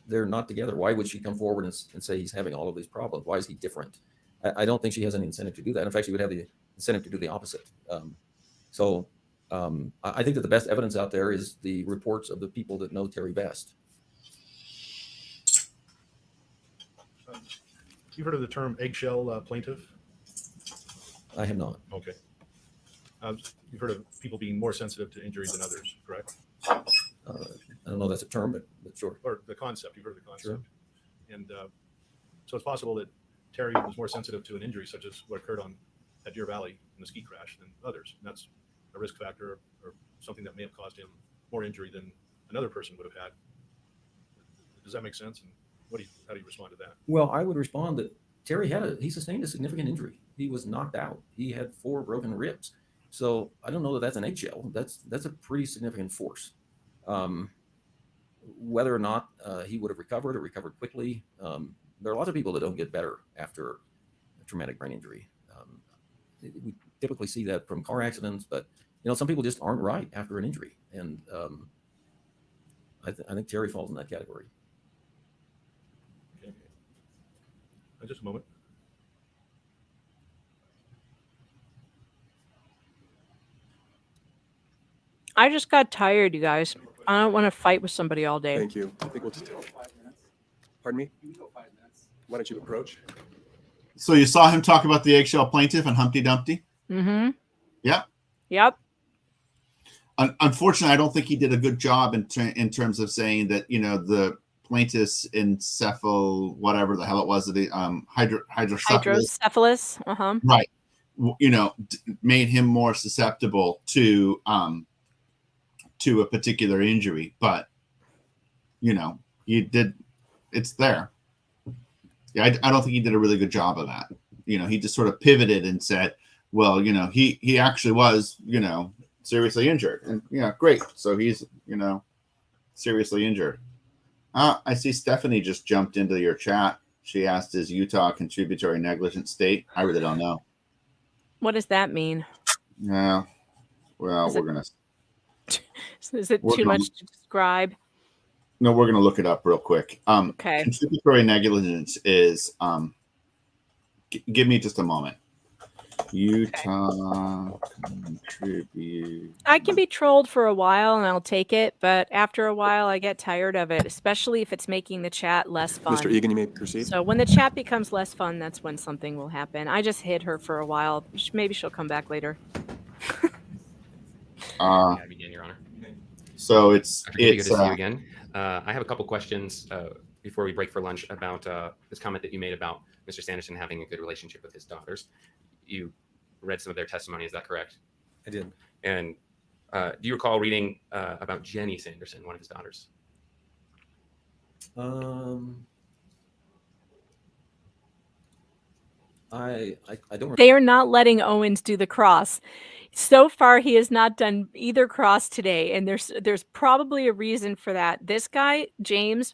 they're not together. Why would she come forward and say he's having all of these problems? Why is he different? I don't think she has any incentive to do that. In fact, she would have the incentive to do the opposite. I think that the best evidence out there is the reports of the people that know Terry best. You've heard of the term eggshell plaintiff? I have not. Okay. You've heard of people being more sensitive to injuries than others, correct? I don't know if that's a term, but sure. Or the concept. You've heard of the concept. Sure. And so it's possible that Terry was more sensitive to an injury such as what occurred at Deer Valley in the ski crash than others. And that's a risk factor or something that may have caused him more injury than another person would have had. Does that make sense? And how do you respond to that? Well, I would respond that Terry he sustained a significant injury. He was knocked out. He had 4 broken ribs. So I don't know that that's an eggshell. That's a pretty significant force. Whether or not he would have recovered or recovered quickly, there are lots of people that don't get better after a traumatic brain injury. We typically see that from car accidents, but some people just aren't right after an injury, and I think Terry falls in that category. Okay. Just a moment. I just got tired, you guys. I don't want to fight with somebody all day. Thank you. I think we'll just pardon me? Why don't you approach? So you saw him talk about the eggshell plaintiff and Humpty Dumpty? Mm-hmm. Yeah. Yep. Unfortunately, I don't think he did a good job in terms of saying that, the plaintiff's whatever the hell it was, the hydrocephalus. Uh-huh. Right. Made him more susceptible to a particular injury, but it's there. Yeah, I don't think he did a really good job of that. He just sort of pivoted and said, well, he actually was, seriously injured. And great. So he's, seriously injured. I see Stephanie just jumped into your chat. She asked, is Utah a contributory negligent state? I really don't know. What does that mean? Yeah. Well, we're going to. Is it too much to describe? No, we're going to look it up real quick. Okay. Contributory negligence is, give me just a moment. Utah contribute. I can be trolled for a while and I'll take it, but after a while I get tired of it, especially if it's making the chat less fun. Mr. Egan, you may proceed. So when the chat becomes less fun, that's when something will happen. I just hid her for a while. Maybe she'll come back later. Begin, Your Honor. So it's good to see you again. I have a couple questions before we break for lunch about this comment that you made about Mr. Sanderson having a good relationship with his daughters. You read some of their testimony, is that correct? I did. And do you recall reading about Jenny Sanderson, one of his daughters? I don't. They are not letting Owens do the cross. So far, he has not done either cross today, and there's probably a reason for that. This guy, James,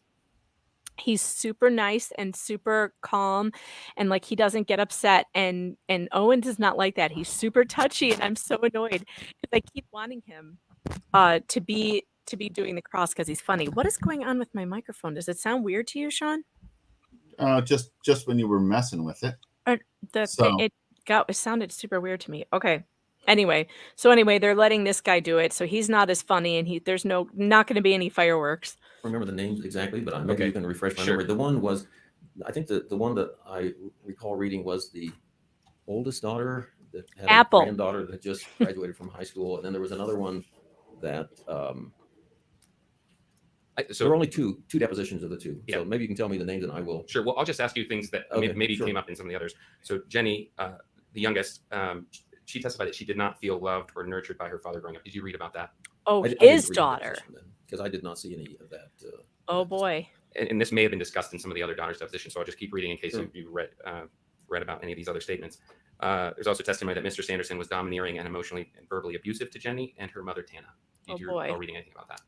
he's super nice and super calm, and like he doesn't get upset. And Owens is not like that. He's super touchy, and I'm so annoyed because I keep wanting him to to be doing the cross because he's funny. What is going on with my microphone? Does it sound weird to you, Sean? Just when you were messing with it. Or So- it sounded super weird to me. Okay. Anyway, they're letting this guy do it, so he's not as funny, and there's not going to be any fireworks. Remember the names exactly, but maybe Okay. you can refresh my Sure. memory. The one was, I think the one that I recall reading was the oldest daughter that had Apple. a granddaughter that just graduated from high school, and then there was another one that So there were only two depositions of the two. Yeah. So maybe you can tell me the names, and I will. Sure. Well, I'll just ask you things that Okay, maybe sure. came up in some of the others. So Jenny, the youngest, she testified that she did not feel loved or nurtured by her father growing up. Did you read about that? Oh, I didn't his read the daughter. because I did not see any of that. Oh boy. And this may have been discussed in some of the other daughters' depositions, so I'll just keep reading in case Sure. you read about any of these other statements. There's also testimony that Mr. Sanderson was domineering and emotionally and verbally abusive to Jenny and her mother, Tana. Did you recall reading anything about that?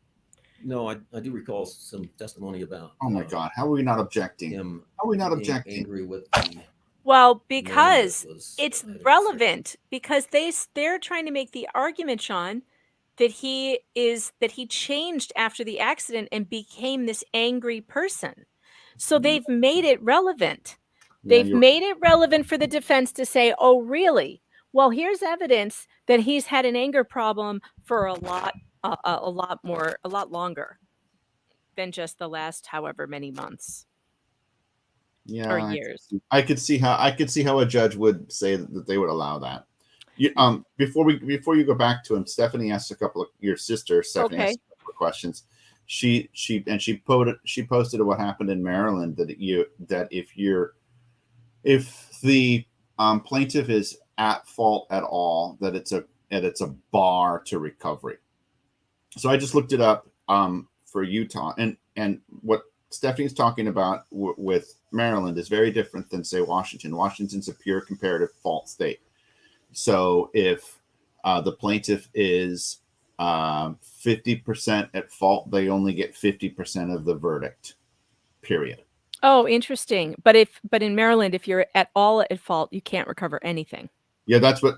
No, I do recall some testimony about. Oh my God, how are we not objecting? Him How are we not being objecting? angry with the Well, man because that was, it's had a relevant, because they're trying to make the argument, Sean, that he changed after the accident and became this angry person. So they've made it relevant. They've made it relevant for the defense to say, "Oh, really? Well, here's evidence that he's had an anger problem for a lot longer than just the last however many months Yeah, or years." I could see how a judge would say that they would allow that. Before you go back to him, Stephanie asked your sister Stephanie asked a couple of questions. She posted what happened in Maryland, that if the plaintiff is at fault at all, that it's a bar to recovery. So I just looked it up for Utah, and what Stephanie's talking about with Maryland is very different than, say, Washington. Washington's a pure comparative fault state. So if the plaintiff is 50% at fault, they only get 50% of the verdict, period. Oh, interesting. But in Maryland, if you're at all at fault, you can't recover anything. Yeah, that's what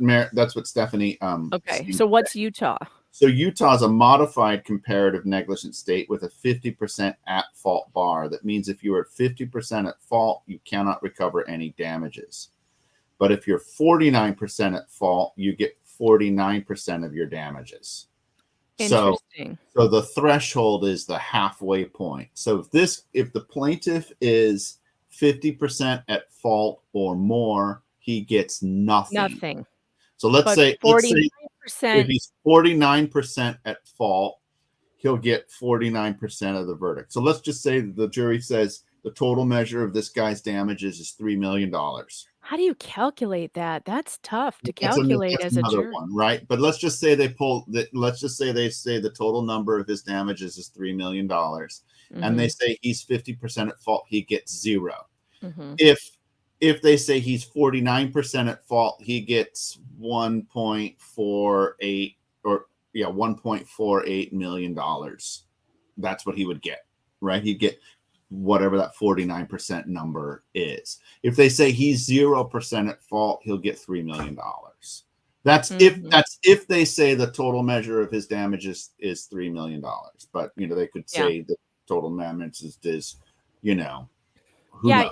Stephanie. Okay, so what's Utah? So Utah is a modified comparative negligence state with a 50% at fault bar. That means if you are 50% at fault, you cannot recover any damages. But if you're 49% at fault, you get 49% of your damages. Interesting. So the threshold is the halfway point. So if the plaintiff is 50% at fault or more, he gets nothing. Nothing. So let's say 49%. if he's 49% at fault, he'll get 49% of the verdict. So let's just say the jury says the total measure of this guy's damages is $3 million. How do you calculate that? That's tough to calculate as a another jury. one, right? But let's just say let's just say they say the total number of his damages is $3 million, and they say he's 50% at fault, he gets zero. Mhm. If they say he's 49% at fault, he gets 1.48 million dollars. That's what he would get, right? He'd get whatever that 49% number is. If they say he's 0% at fault, he'll get $3 million. That's if they say the total measure of his damages is $3 million. But they could say the total damages is, who knows?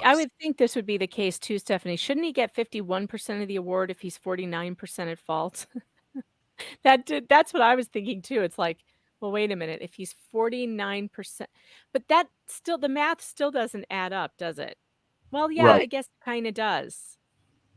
I would think this would be the case too, Stephanie. Shouldn't he get 51% of the award if he's 49% at fault? That's what I was thinking too. It's like, well, wait a minute. If he's 49%, but the math still doesn't add up, does it? Well, yeah, Right. I guess it kind of does.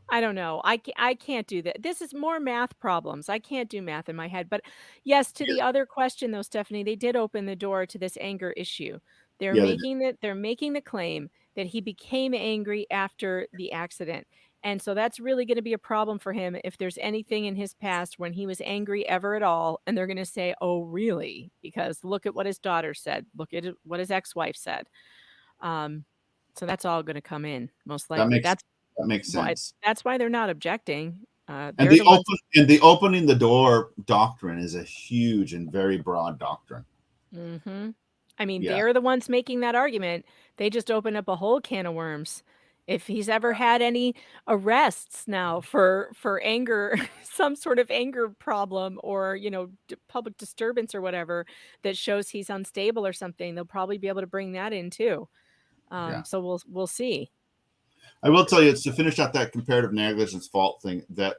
I don't know. I can't do that. This is more math problems. I can't do math in my head. But yes, to the other question though, Stephanie, they did open the door to this anger issue. They're Yeah, they did. they're making the claim that he became angry after the accident. And so that's really going to be a problem for him if there's anything in his past when he was angry ever at all. And they're going to say, "Oh, really?" Because look at what his daughter said. Look at what his ex-wife said. So that's all going to come in most likely. That makes sense. That's why they're not objecting. And the opening the door doctrine is a huge and very broad doctrine. Mm-hmm. I mean, Yeah. they're the ones making that argument. They just open up a whole can of worms. if he's ever had any arrests now for anger, some sort of anger problem, or public disturbance or whatever that shows he's unstable or something, they'll probably be able to bring that in too. Yeah. So we'll see. I will tell you, it's to finish out that comparative negligence fault thing, that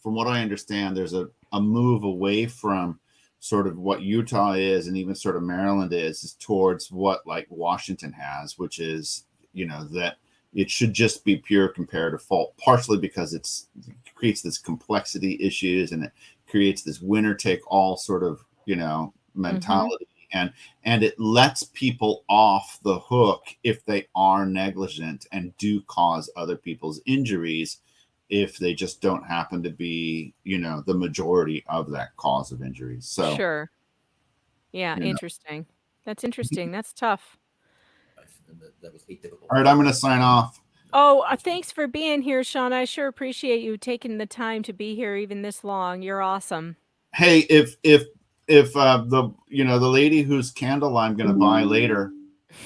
from what I understand, there's a move away from sort of what Utah is and even sort of Maryland is towards what like Washington has, which is, that it should just be pure comparative fault, partially because it creates this complexity issues and it creates this winner take all sort of, mentality. And it lets people off the hook if they are negligent and do cause other people's injuries, if they just don't happen to be, the majority of that cause of injuries. So Sure. Yeah, interesting. That's interesting. That's tough. That was atypical. All right, I'm going to sign off. Oh, thanks for being here, Sean. I sure appreciate you taking the time to be here even this long. You're awesome. Hey, if the lady whose candle I'm going to buy later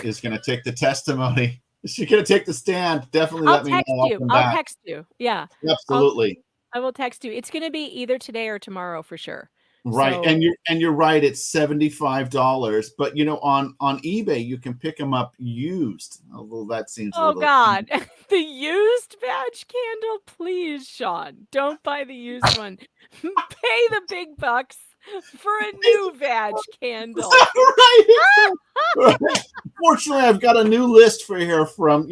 is going to take the testimony, she's going to take the stand, definitely let me know. I'll text you. Yeah. Absolutely. I will text you. It's going to be either today or tomorrow for sure. Right. So, And you're right. It's $75, but on eBay, you can pick them up used. Although that seems a oh little. God, the used badge candle, please, Sean, don't buy the used one. Pay the big bucks for a new badge candle. Right. Fortunately, I've got a new list for here from,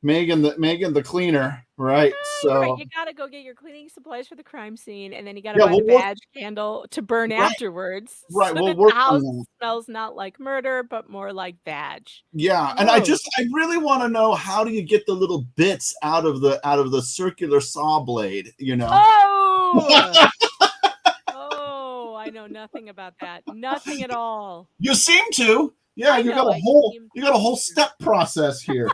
Megan the cleaner. Right. So right, you gotta go get your cleaning supplies for the crime scene, and then you gotta buy the badge candle to burn afterwards. Right. So We'll that work the house on that. smells not like murder, but more like badge. Yeah, and I really want to know, how do you get the little bits out of the circular saw blade? Oh, oh, I know nothing about that. Nothing at all. You seem to. Yeah, you got a whole step process here.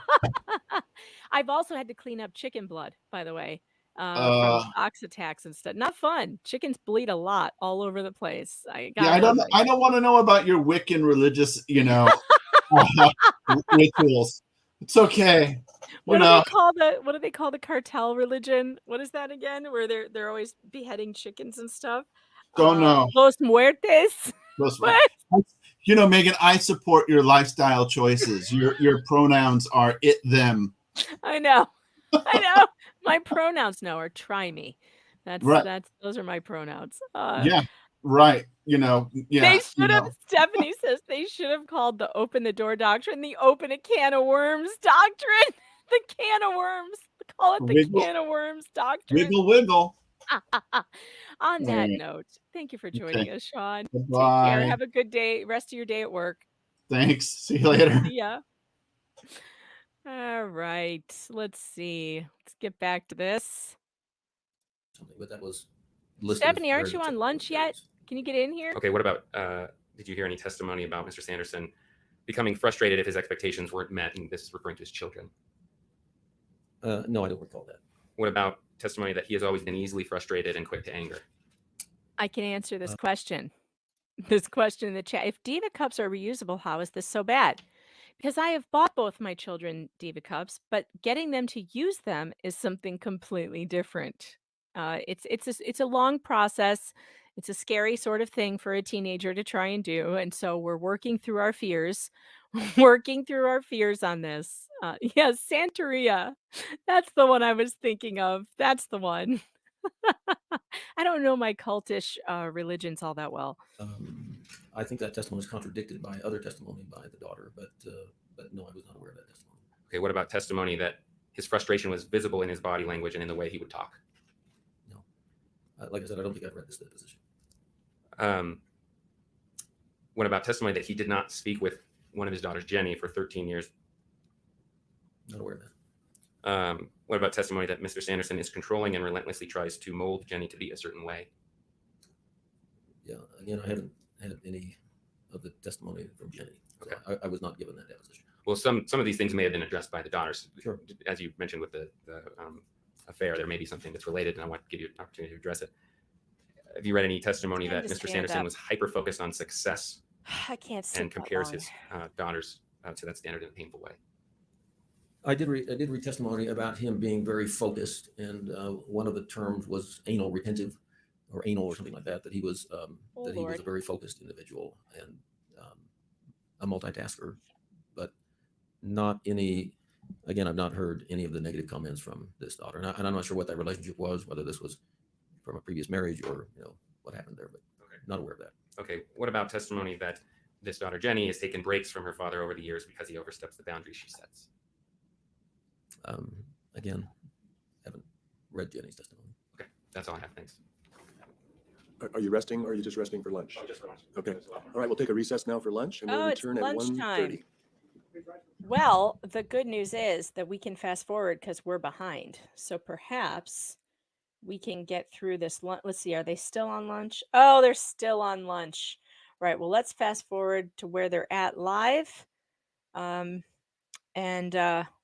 I've also had to clean up chicken blood, by the way, Uh, from ox attacks and stuff. Not fun. Chickens bleed a lot all over the place. I don't want to know about your Wiccan religious, rituals. It's okay. What do they call the cartel religion? What is that again? Where they're always beheading chickens and stuff? Don't know. Los muertes. Megan, I support your lifestyle choices. Your pronouns are it, them. I know. My pronouns now are try me. Those are my pronouns. Yeah, right. Yeah. They should have. Stephanie says they should have called the open the door doctrine the open a can of worms doctrine. The can of worms. Call it the can of worms doctrine. Wiggle. On that note, thank you for joining us, Sean. Bye. Take care. Have a good day. Rest of your day at work. Thanks. See you later. Yeah. All right. Let's see. Let's get back to this. But that was Stephanie, aren't you on lunch yet? Can you get in here? Okay. What about, did you hear any testimony about Mr. Sanderson becoming frustrated if his expectations weren't met? And this is referring to his children. No, I don't recall that. What about testimony that he has always been easily frustrated and quick to anger? I can answer this question. This question in the chat. If Diva cups are reusable, how is this so bad? Because I have bought both my children Diva cups, but getting them to use them is something completely different. It's a long process. It's a scary sort of thing for a teenager to try and do, and so we're working through our fears. Working through our fears on this. Yes, Santeria. That's the one I was thinking of. That's the one. I don't know my cultish religions all that well. I think that testimony is contradicted by other testimony by the daughter, but no, I was not aware of that testimony. Okay, what about testimony that his frustration was visible in his body language and in the way he would talk? No. Like I said, I don't think I've read this deposition. What about testimony that he did not speak with one of his daughters, Jenny, for 13 years? Not aware of that. What about testimony that Mr. Sanderson is controlling and relentlessly tries to mold Jenny to be a certain way? Yeah, again, I haven't had any of the testimony from Jenny. So Okay. I was not given that deposition. Well, some of these things may have been addressed by the daughters. Sure. As you mentioned with the affair, there may be something that's related, and I want to give you an opportunity to address it. Have you read any testimony that Mr. Sanderson was hyper-focused on success I can't sit and that compares long. his daughters to that standard in a painful way? I did read testimony about him being very focused, and one of the terms was anal retentive, or anal or something like that. That he was that he was a very focused individual and a multitasker, but not any. Again, I've not heard any of the negative comments from this daughter, and I'm not sure what that relationship was, whether this was from a previous marriage or what happened there, but not aware of that. Okay. What about testimony that this daughter Jenny has taken breaks from her father over the years because he oversteps the boundaries she sets? Again, haven't read Jenny's testimony. Okay, that's all I have. Thanks. Are you resting, or are you just resting for lunch? Just for lunch. Okay. All right, we'll take a recess now for lunch, and we'll Oh, it's return at lunchtime. 1:30. Well, the good news is that we can fast forward because we're behind. So perhaps we can get through this lunch. Let's see, are they still on lunch? Oh, they're still on lunch. Right. Well, let's fast forward to where they're at live. And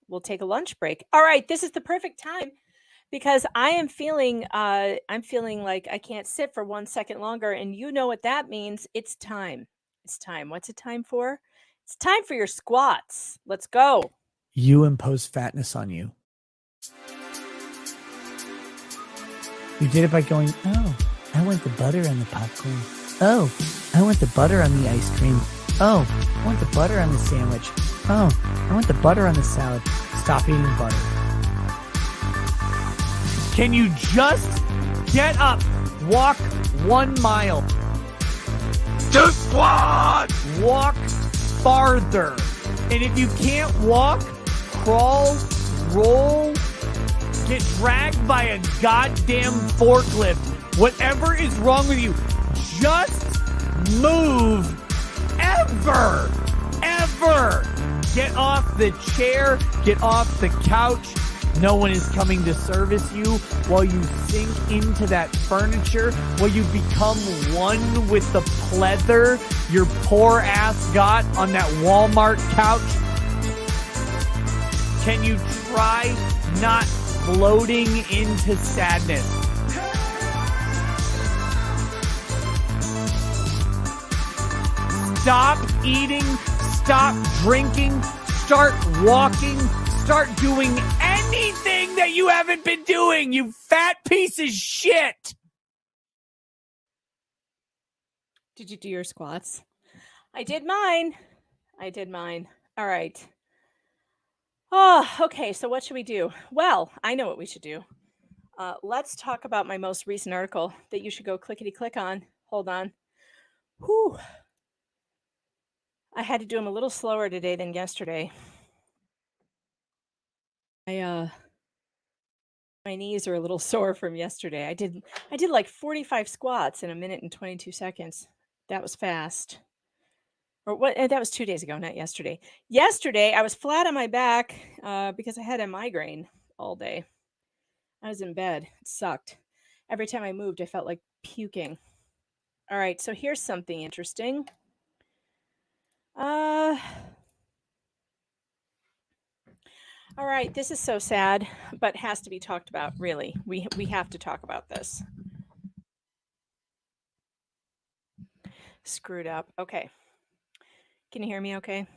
we'll take a lunch break. All right, this is the perfect time because I'm feeling like I can't sit for 1 second longer, and you know what that means. It's time. It's time. What's it time for? It's time for your squats. Let's go. You impose fatness on you. You did it by going, oh, I want the butter on the popcorn. Oh, I want the butter on the ice cream. Oh, I want the butter on the sandwich. Oh, I want the butter on the salad. Stop eating butter. Can you just get up, walk 1 mile? Do squat! Walk farther. And if you can't walk, crawl, roll, get dragged by a goddamn forklift. Whatever is wrong with you, just move. Ever. Get off the chair, get off the couch. No one is coming to service you while you sink into that furniture, while you become one with the pleather your poor ass got on that Walmart couch. Can you try not floating into sadness? Stop eating, stop drinking, start walking, start doing anything that you haven't been doing, you fat piece of shit. Did you do your squats? I did mine. All right. Oh, okay. So what should we do? Well, I know what we should do. Let's talk about my most recent article that you should go clickety-click on. Hold on. Whew. I had to do them a little slower today than yesterday. My knees are a little sore from yesterday. I did like 45 squats in 1 minute and 22 seconds. That was fast. Or what? That was 2 days ago, not yesterday. Yesterday, I was flat on my back because I had a migraine all day. I was in bed. It sucked. Every time I moved, I felt like puking. All right, so here's something interesting. All right, this is so sad, but has to be talked about, really. We have to talk about this. Screwed up. Okay. Can you hear me okay?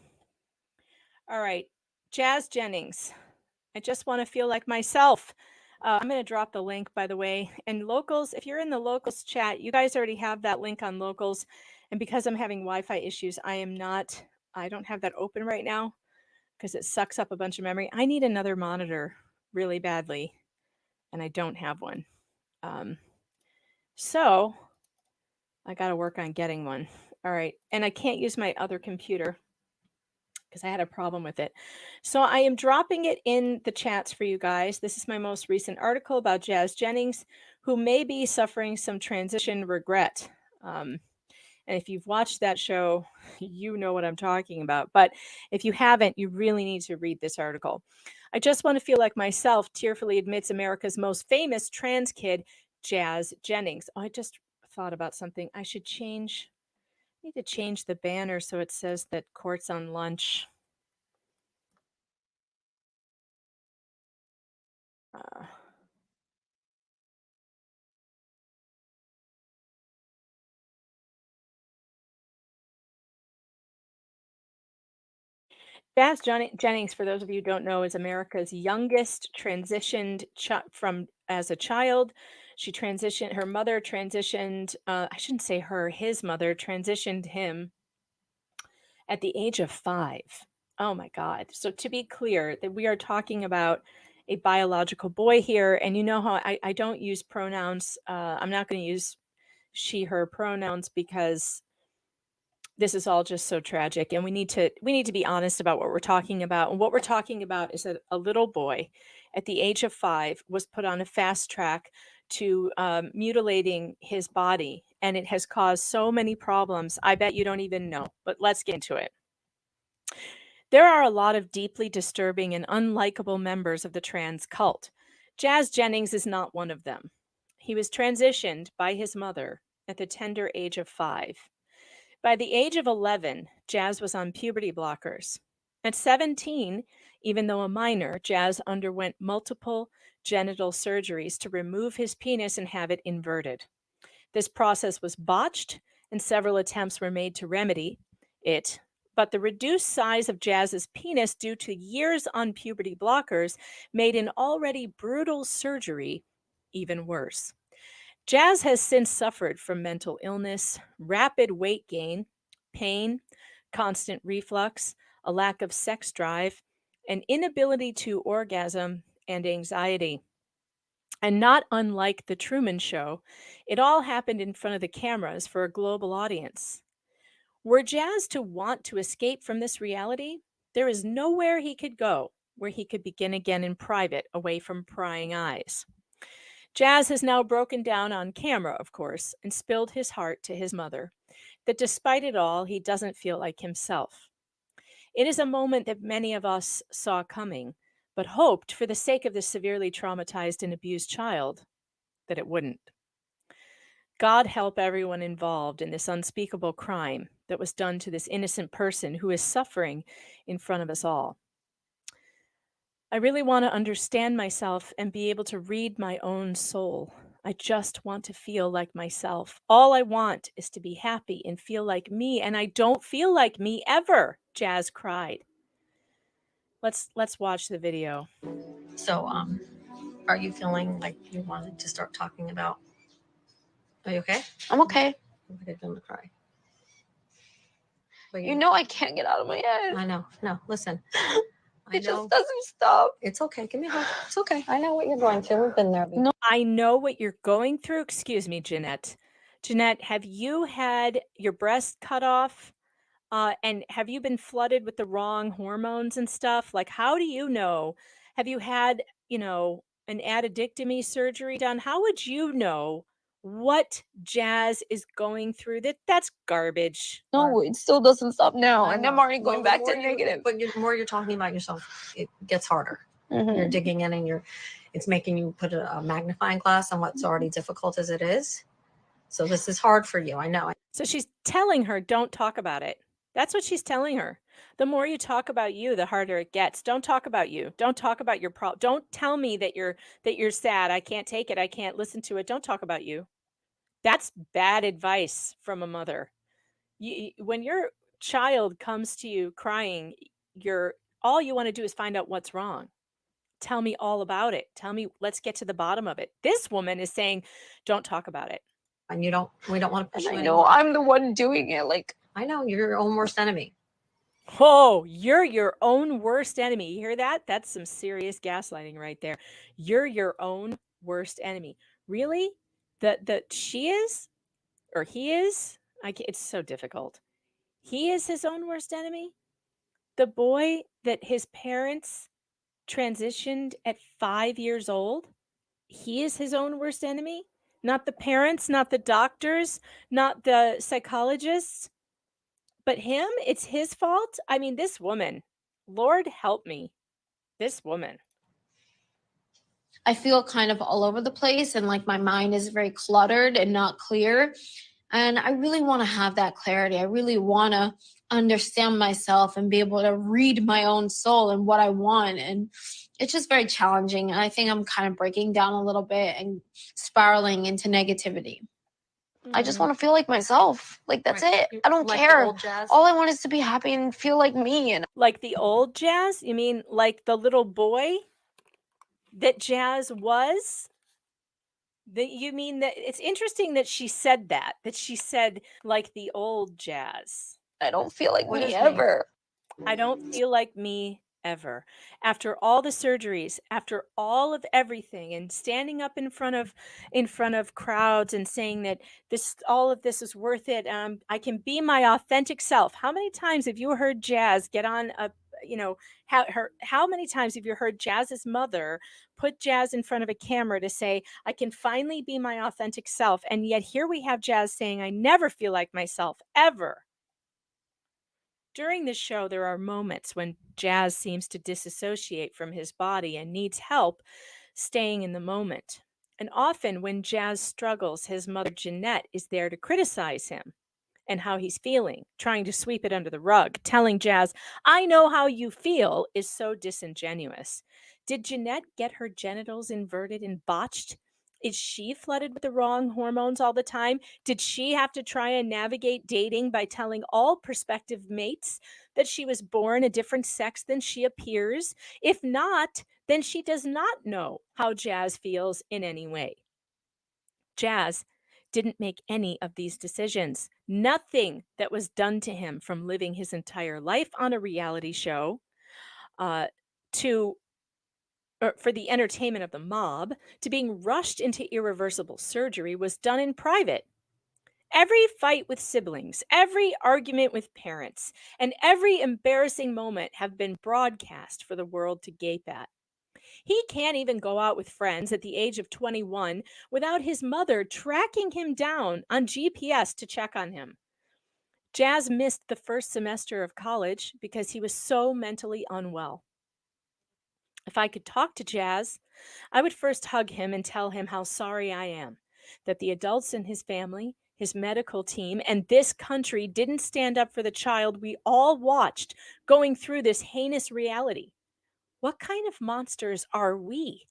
All right. Jazz Jennings. I just want to feel like myself. I'm going to drop the link, by the way. And locals, if you're in the locals chat, you guys already have that link on locals. And because I'm having Wi-Fi issues, I don't have that open right now because it sucks up a bunch of memory. I need another monitor really badly, and I don't have one. So I got to work on getting one. All right. And I can't use my other computer because I had a problem with it. So I am dropping it in the chats for you guys. This is my most recent article about Jazz Jennings, who may be suffering some transition regret. And if you've watched that show, you know what I'm talking about. But if you haven't, you really need to read this article. I just want to feel like myself, tearfully admits America's most famous trans kid, Jazz Jennings. Oh, I just thought about something. I need to change the banner so it says that court's on lunch. Jazz Jennings, for those of you who don't know, is America's youngest transitioned from as a child. She transitioned, her mother transitioned, I shouldn't say her, his mother transitioned him at the age of 5. Oh my God. So to be clear, that we are talking about a biological boy here. And you know how I don't use pronouns. I'm not going to use she, her pronouns because this is all just so tragic, and we need to be honest about what we're talking about. And what we're talking about is that a little boy at the age of 5 was put on a fast track to mutilating his body, and it has caused so many problems. I bet you don't even know, but let's get into it. There are a lot of deeply disturbing and unlikable members of the trans cult. Jazz Jennings is not one of them. He was transitioned by his mother at the tender age of 5. By the age of 11, Jazz was on puberty blockers. At 17, even though a minor, Jazz underwent multiple genital surgeries to remove his penis and have it inverted. This process was botched, and several attempts were made to remedy it. But the reduced size of Jazz's penis due to years on puberty blockers made an already brutal surgery even worse. Jazz has since suffered from mental illness, rapid weight gain, pain, constant reflux, a lack of sex drive, an inability to orgasm, and anxiety. And not unlike The Truman Show, it all happened in front of the cameras for a global audience. Were Jazz to want to escape from this reality, there is nowhere he could go where he could begin again in private, away from prying eyes. Jazz has now broken down on camera, of course, and spilled his heart to his mother, that despite it all, he doesn't feel like himself. It is a moment that many of us saw coming, but hoped, for the sake of this severely traumatized and abused child, that it wouldn't. God help everyone involved in this unspeakable crime that was done to this innocent person who is suffering in front of us all. I really want to understand myself and be able to read my own soul. I just want to feel like myself. All I want is to be happy and feel like me, and I don't feel like me ever, Jazz cried. Let's watch the video. So, are you feeling like you wanted to start talking about? Are you okay? I'm okay. I'm gonna cry. You know I can't get out of my head. I know. No, listen. It just doesn't stop. It's okay. Give me a hug. It's okay. I know what you're going through. We've been there. No, I know what you're going through. Excuse me, Jeanette. Jeanette, have you had your breast cut off? And have you been flooded with the wrong hormones and stuff? Like, how do you know? Have you had, an addictomy surgery done? How would you know what Jazz is going through? That's garbage. No, it still doesn't stop now. I And know. I'm already going Well, back the to more negative. But the more you're talking about yourself, it gets harder. Mhm. You're digging in, and it's making you put a magnifying glass on what's already difficult as it is. So this is hard for you. I know. So she's telling her, don't talk about it. That's what she's telling her. The more you talk about you, the harder it gets. Don't talk about you. Don't talk about your problem. Don't tell me that you're sad. I can't take it. I can't listen to it. Don't talk about you. That's bad advice from a mother. When your child comes to you crying, all you want to do is find out what's wrong. Tell me all about it. Tell me, let's get to the bottom of it. This woman is saying, don't talk about it. And we don't want to push you I know anymore. I'm the one doing it. Like, I know you're your own worst enemy. Oh, you're your own worst enemy. You hear that? That's some serious gaslighting right there. You're your own worst enemy. Really? That she is, or he is? It's so difficult. He is his own worst enemy. The boy that his parents transitioned at 5 years old, he is his own worst enemy. Not the parents, not the doctors, not the psychologists. But him, it's his fault? I mean, this woman, Lord help me, this woman. I feel kind of all over the place, and like my mind is very cluttered and not clear. And I really want to have that clarity. I really want to understand myself and be able to read my own soul and what I want. And it's just very challenging. And I think I'm kind of breaking down a little bit and spiraling into negativity. I just want to feel like myself. Like, that's it. I don't Like the care. old Jazz? All I want is to be happy and feel like me. And Like the old Jazz? You mean like the little boy that Jazz was? You mean that it's interesting that she said that she said like the old Jazz. I don't feel like What me does it mean? ever. I don't feel like me ever. After all the surgeries, after all of everything, and standing up in front of crowds and saying that all of this is worth it. I can be my authentic self. How many times have you heard Jazz get on a how many times have you heard Jazz's mother put Jazz in front of a camera to say, I can finally be my authentic self? And yet here we have Jazz saying, I never feel like myself ever. During this show, there are moments when Jazz seems to disassociate from his body and needs help staying in the moment. And often when Jazz struggles, his mother, Jeanette, is there to criticize him and how he's feeling, trying to sweep it under the rug. Telling Jazz, I know how you feel, is so disingenuous. Did Jeanette get her genitals inverted and botched? Is she flooded with the wrong hormones all the time? Did she have to try and navigate dating by telling all prospective mates that she was born a different sex than she appears? If not, then she does not know how Jazz feels in any way. Jazz didn't make any of these decisions. Nothing that was done to him, from living his entire life on a reality show for the entertainment of the mob, to being rushed into irreversible surgery, was done in private. Every fight with siblings, every argument with parents, and every embarrassing moment have been broadcast for the world to gape at. He can't even go out with friends at the age of 21 without his mother tracking him down on GPS to check on him. Jazz missed the first semester of college because he was so mentally unwell. If I could talk to Jazz, I would first hug him and tell him how sorry I am that the adults in his family, his medical team, and this country didn't stand up for the child we all watched going through this heinous reality. What kind of monsters are we?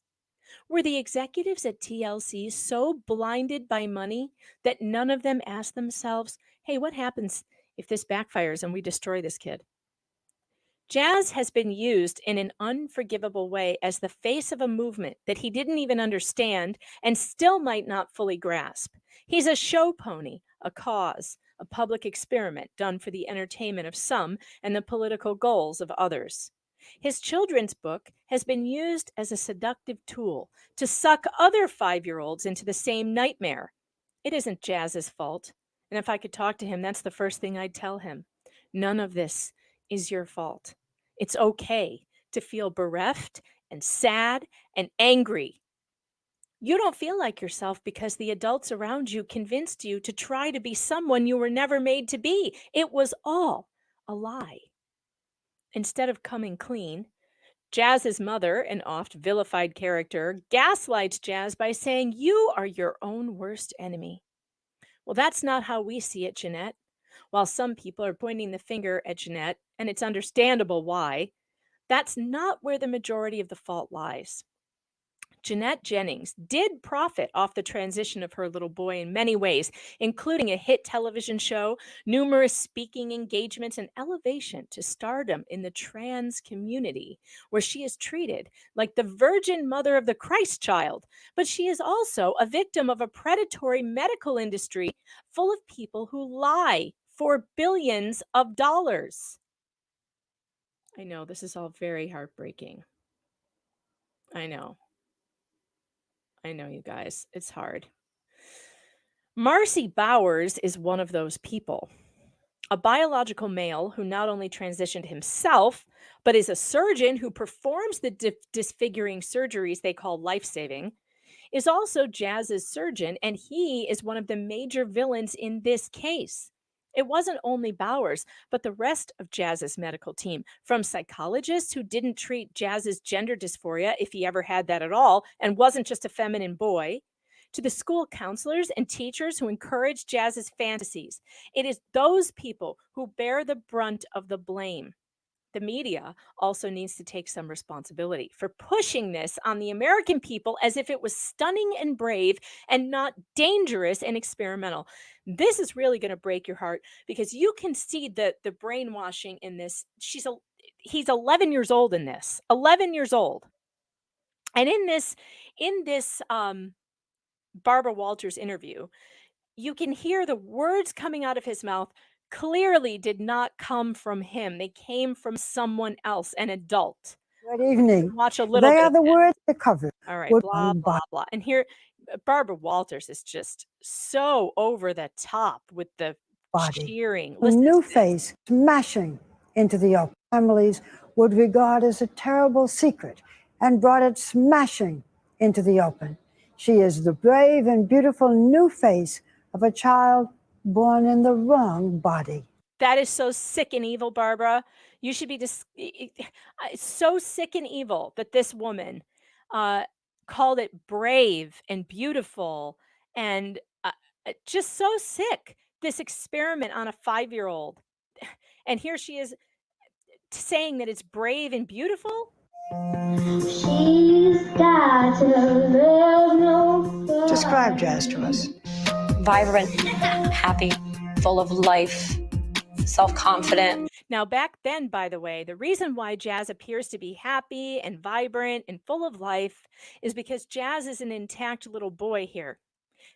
Were the executives at TLC so blinded by money that none of them asked themselves, hey, what happens if this backfires and we destroy this kid? Jazz has been used in an unforgivable way as the face of a movement that he didn't even understand and still might not fully grasp. He's a show pony, a cause, a public experiment done for the entertainment of some and the political goals of others. His children's book has been used as a seductive tool to suck other 5-year-olds into the same nightmare. It isn't Jazz's fault. And if I could talk to him, that's the first thing I'd tell him. None of this is your fault. It's okay to feel bereft and sad and angry. You don't feel like yourself because the adults around you convinced you to try to be someone you were never made to be. It was all a lie. Instead of coming clean, Jazz's mother, an oft vilified character, gaslights Jazz by saying, you are your own worst enemy. Well, that's not how we see it, Jeanette. While some people are pointing the finger at Jeanette, and it's understandable why, that's not where the majority of the fault lies. Jeanette Jennings did profit off the transition of her little boy in many ways, including a hit television show, numerous speaking engagements, and elevation to stardom in the trans community, where she is treated like the virgin mother of the Christ child. But she is also a victim of a predatory medical industry full of people who lie for billions of dollars. I know this is all very heartbreaking. I know, you guys. It's hard. Marcy Bowers is one of those people. A biological male who not only transitioned himself, but is a surgeon who performs the disfiguring surgeries they call life-saving, is also Jazz's surgeon, and he is one of the major villains in this case. It wasn't only Bowers, but the rest of Jazz's medical team, from psychologists who didn't treat Jazz's gender dysphoria, if he ever had that at all, and wasn't just a feminine boy, to the school counselors and teachers who encouraged Jazz's fantasies. It is those people who bear the brunt of the blame. the media also needs to take some responsibility for pushing this on the American people as if it was stunning and brave and not dangerous and experimental. This is really going to break your heart because you can see the brainwashing in this. He's 11 years old in this. 11 years old. And in this Barbara Walters interview, you can hear the words coming out of his mouth clearly did not come from him. They came from someone else, an adult. Good evening. Watch a little They bit are of the this. words that cover. All right, blah, blah, blah. And here, Barbara Walters is just so over the top with the Body. cheering. A Listen new to this. face smashing into the open. Families would regard as a terrible secret and brought it smashing into the open. She is the brave and beautiful new face of a child born in the wrong body. That is so sick and evil, Barbara. You should be it's so sick and evil that this woman called it brave and beautiful and just so sick. This experiment on a 5-year-old. And here she is saying that it's brave and beautiful. She's got to love no. Describe Jazz to us. Vibrant, happy, full of life, self-confident. Now, back then, by the way, the reason why Jazz appears to be happy and vibrant and full of life is because Jazz is an intact little boy here.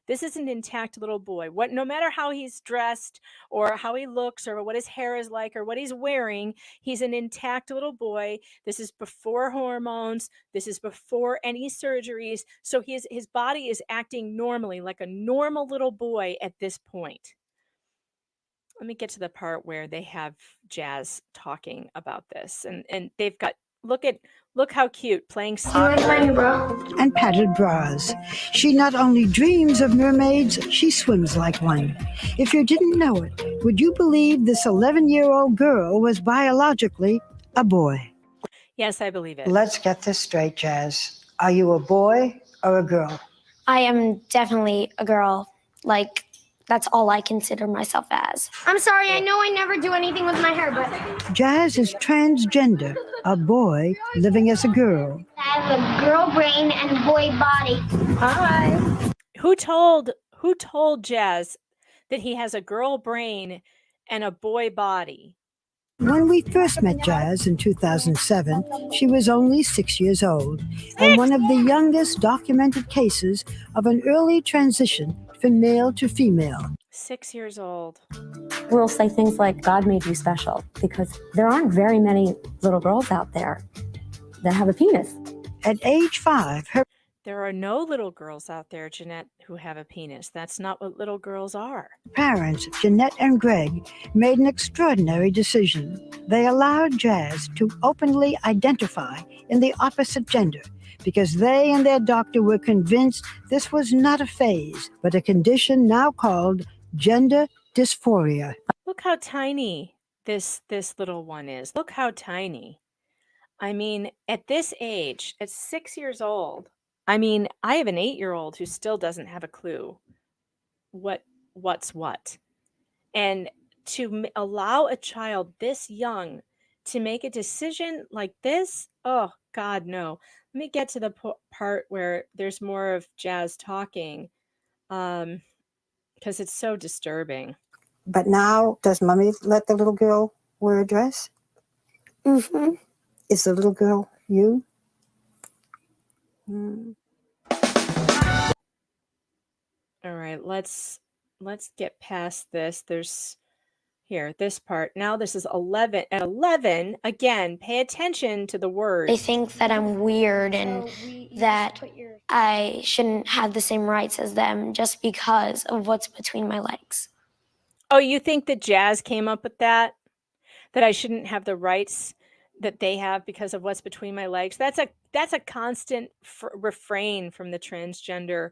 This is an intact little boy. No matter how he's dressed or how he looks or what his hair is like or what he's wearing, he's an intact little boy. This is before hormones. This is before any surgeries. So his body is acting normally like a normal little boy at this point. Let me get to the part where they have Jazz talking about this. And they've got, look how cute, playing soccer. And padded bras. She not only dreams of mermaids, she swims like one. If you didn't know it, would you believe this 11-year-old girl was biologically a boy? Yes, I believe it. Let's get this straight, Jazz. Are you a boy or a girl? I am definitely a girl. Like, that's all I consider myself as. I'm sorry, I know I never do anything with my hair, but... Jazz is transgender, a boy living as a girl. I have a girl brain and boy body. Hi. Who told Jazz that he has a girl brain and a boy body? When we first met Jazz in 2007, she was only 6 years old and one of the youngest documented cases of an early transition from male to female. 6 years old. We'll say things like, God made you special, because there aren't very many little girls out there that have a penis. At age 5, There are no little girls out there, Jeanette, who have a penis. That's not what little girls are. parents, Jeanette and Greg, made an extraordinary decision. They allowed Jazz to openly identify in the opposite gender because they and their doctor were convinced this was not a phase, but a condition now called gender dysphoria. Look how tiny this little one is. Look how tiny. I mean, at this age, at 6 years old, I mean, I have an 8-year-old who still doesn't have a clue what's what. And to allow a child this young to make a decision like this, oh, God, no. Let me get to the part where there's more of Jazz talking because it's so disturbing. But now, does mommy let the little girl wear a dress? Mm-hmm. Is the little girl you? Mm. All right, let's get past this. There's here, this part. Now this is 11. At 11, again, pay attention to the words. They think that I'm weird and that I shouldn't have the same rights as them just because of what's between my legs. Oh, you think that Jazz came up with that? That I shouldn't have the rights that they have because of what's between my legs? That's a constant refrain from the transgender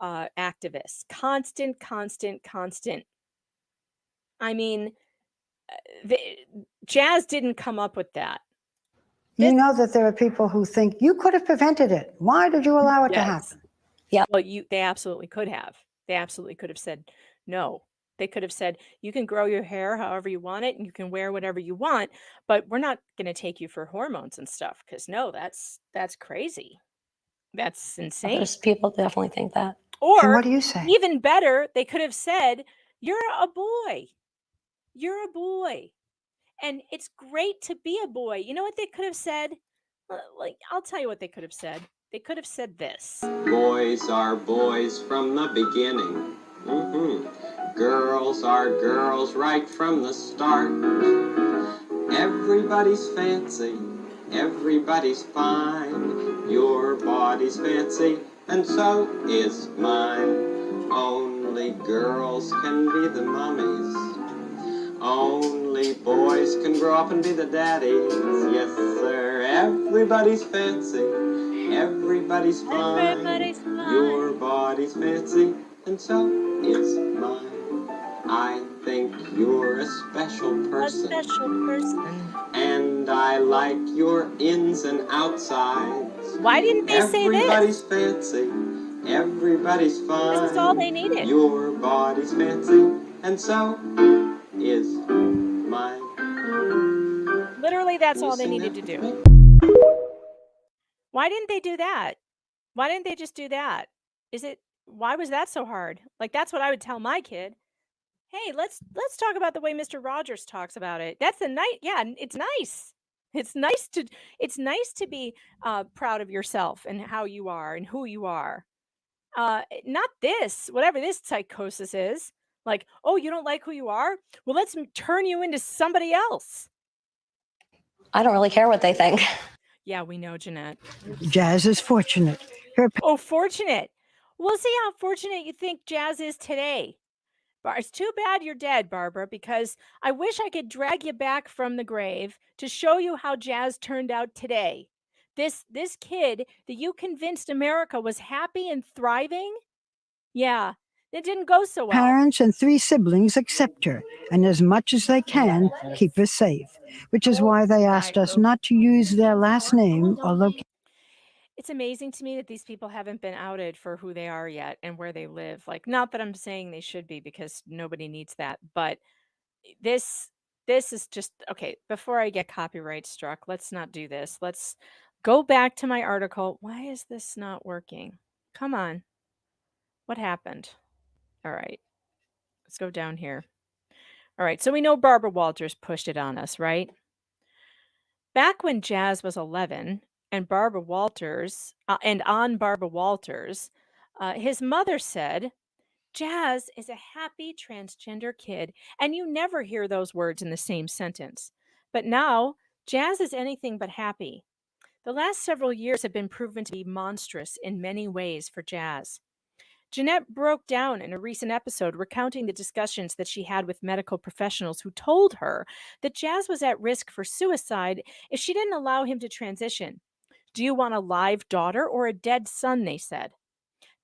activists. Constant. I mean, Jazz didn't come up with that. You know that there are people who think you could have prevented it. Why did you allow it to happen? Yeah. Well, they absolutely could have. They absolutely could have said no. They could have said, you can grow your hair however you want it and you can wear whatever you want, but we're not going to take you for hormones and stuff. Because no, that's crazy. That's insane. There's people definitely think that. And Or what do you say? even better, they could have said, you're a boy. You're a boy. And it's great to be a boy. You know what they could have said? Like, I'll tell you what they could have said. They could have said this. Boys are boys from the beginning. Girls are girls right from the start. Everybody's fancy, everybody's fine. Your body's fancy, and so is mine. Only girls can be the mummies. Only boys can grow up and be the daddies. Yes, sir. Everybody's fancy, everybody's fine. Everybody's fine. Your body's fancy, and so is mine. I think you're a special person. A special person. And I like your ins and outsides. Why didn't they say this? Everybody's fancy, everybody's fine. This is all they needed. Your body's fancy, and so is mine. Literally, that's all they needed to do. Why didn't they do that? Why didn't they just do that? Why was that so hard? Like, that's what I would tell my kid. Hey, let's talk about the way Mr. Rogers talks about it. That's a nice, yeah, it's nice. It's nice to be proud of yourself and how you are and who you are. Not this, whatever this psychosis is. Like, oh, you don't like who you are? Well, let's turn you into somebody else. I don't really care what they think. Yeah, we know, Jeanette. Jazz is fortunate. Oh, fortunate. We'll see how fortunate you think Jazz is today. It's too bad you're dead, Barbara, because I wish I could drag you back from the grave to show you how Jazz turned out today. This kid that you convinced America was happy and thriving, yeah, it didn't go so well. Parents and 3 siblings accept her, and as much as they can, keep her safe, which is why they asked us not to use their last name or location. It's amazing to me that these people haven't been outed for who they are yet and where they live. Like, not that I'm saying they should be, because nobody needs that, but this is just okay. Before I get copyright struck, let's not do this. Let's go back to my article. Why is this not working? Come on. What happened? All right. Let's go down here. All right. So we know Barbara Walters pushed it on us, right? Back when Jazz was 11 and Barbara Walters, his mother said, Jazz is a happy transgender kid, and you never hear those words in the same sentence. But now, Jazz is anything but happy. The last several years have been proven to be monstrous in many ways for Jazz. Jeanette broke down in a recent episode recounting the discussions that she had with medical professionals who told her that Jazz was at risk for suicide if she didn't allow him to transition. Do you want a live daughter or a dead son, they said.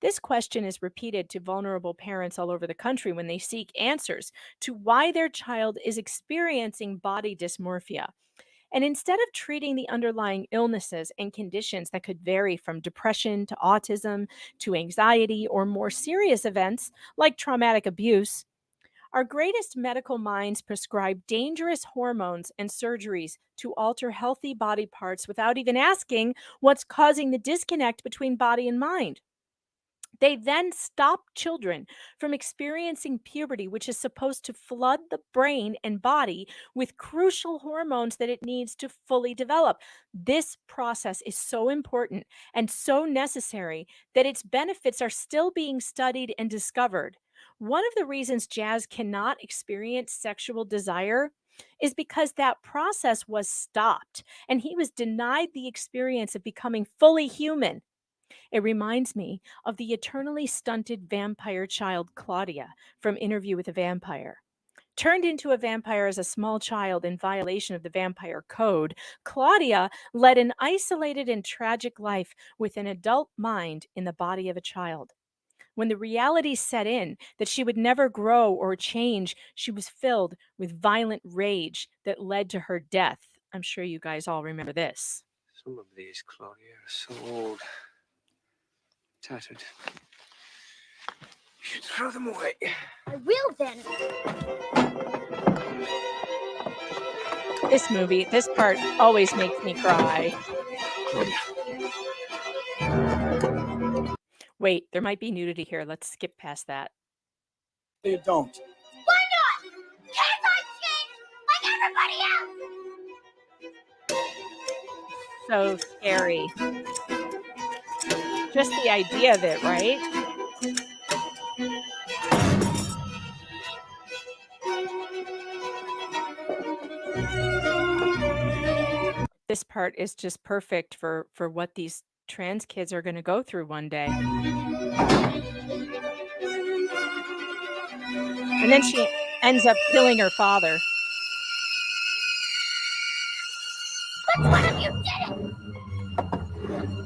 This question is repeated to vulnerable parents all over the country when they seek answers to why their child is experiencing body dysmorphia. And instead of treating the underlying illnesses and conditions that could vary from depression to autism to anxiety or more serious events like traumatic abuse, our greatest medical minds prescribe dangerous hormones and surgeries to alter healthy body parts without even asking what's causing the disconnect between body and mind. They then stop children from experiencing puberty, which is supposed to flood the brain and body with crucial hormones that it needs to fully develop. This process is so important and so necessary that its benefits are still being studied and discovered. One of the reasons Jazz cannot experience sexual desire is because that process was stopped and he was denied the experience of becoming fully human. It reminds me of the eternally stunted vampire child Claudia from Interview with a Vampire. Turned into a vampire as a small child in violation of the vampire code, Claudia led an isolated and tragic life with an adult mind in the body of a child. When the reality set in that she would never grow or change, she was filled with violent rage that led to her death. I'm sure you guys all remember this. Some of these, Claudia, are so old. Tattered. Throw them away. I will then. This movie, this part always makes me cry. Wait, there might be nudity here. Let's skip past that. You don't. Why not? Can't I skate like everybody else? So scary. Just the idea of it, right? This part is just perfect for what these trans kids are going to go through one day. And then she ends up killing her father. But one of you did it!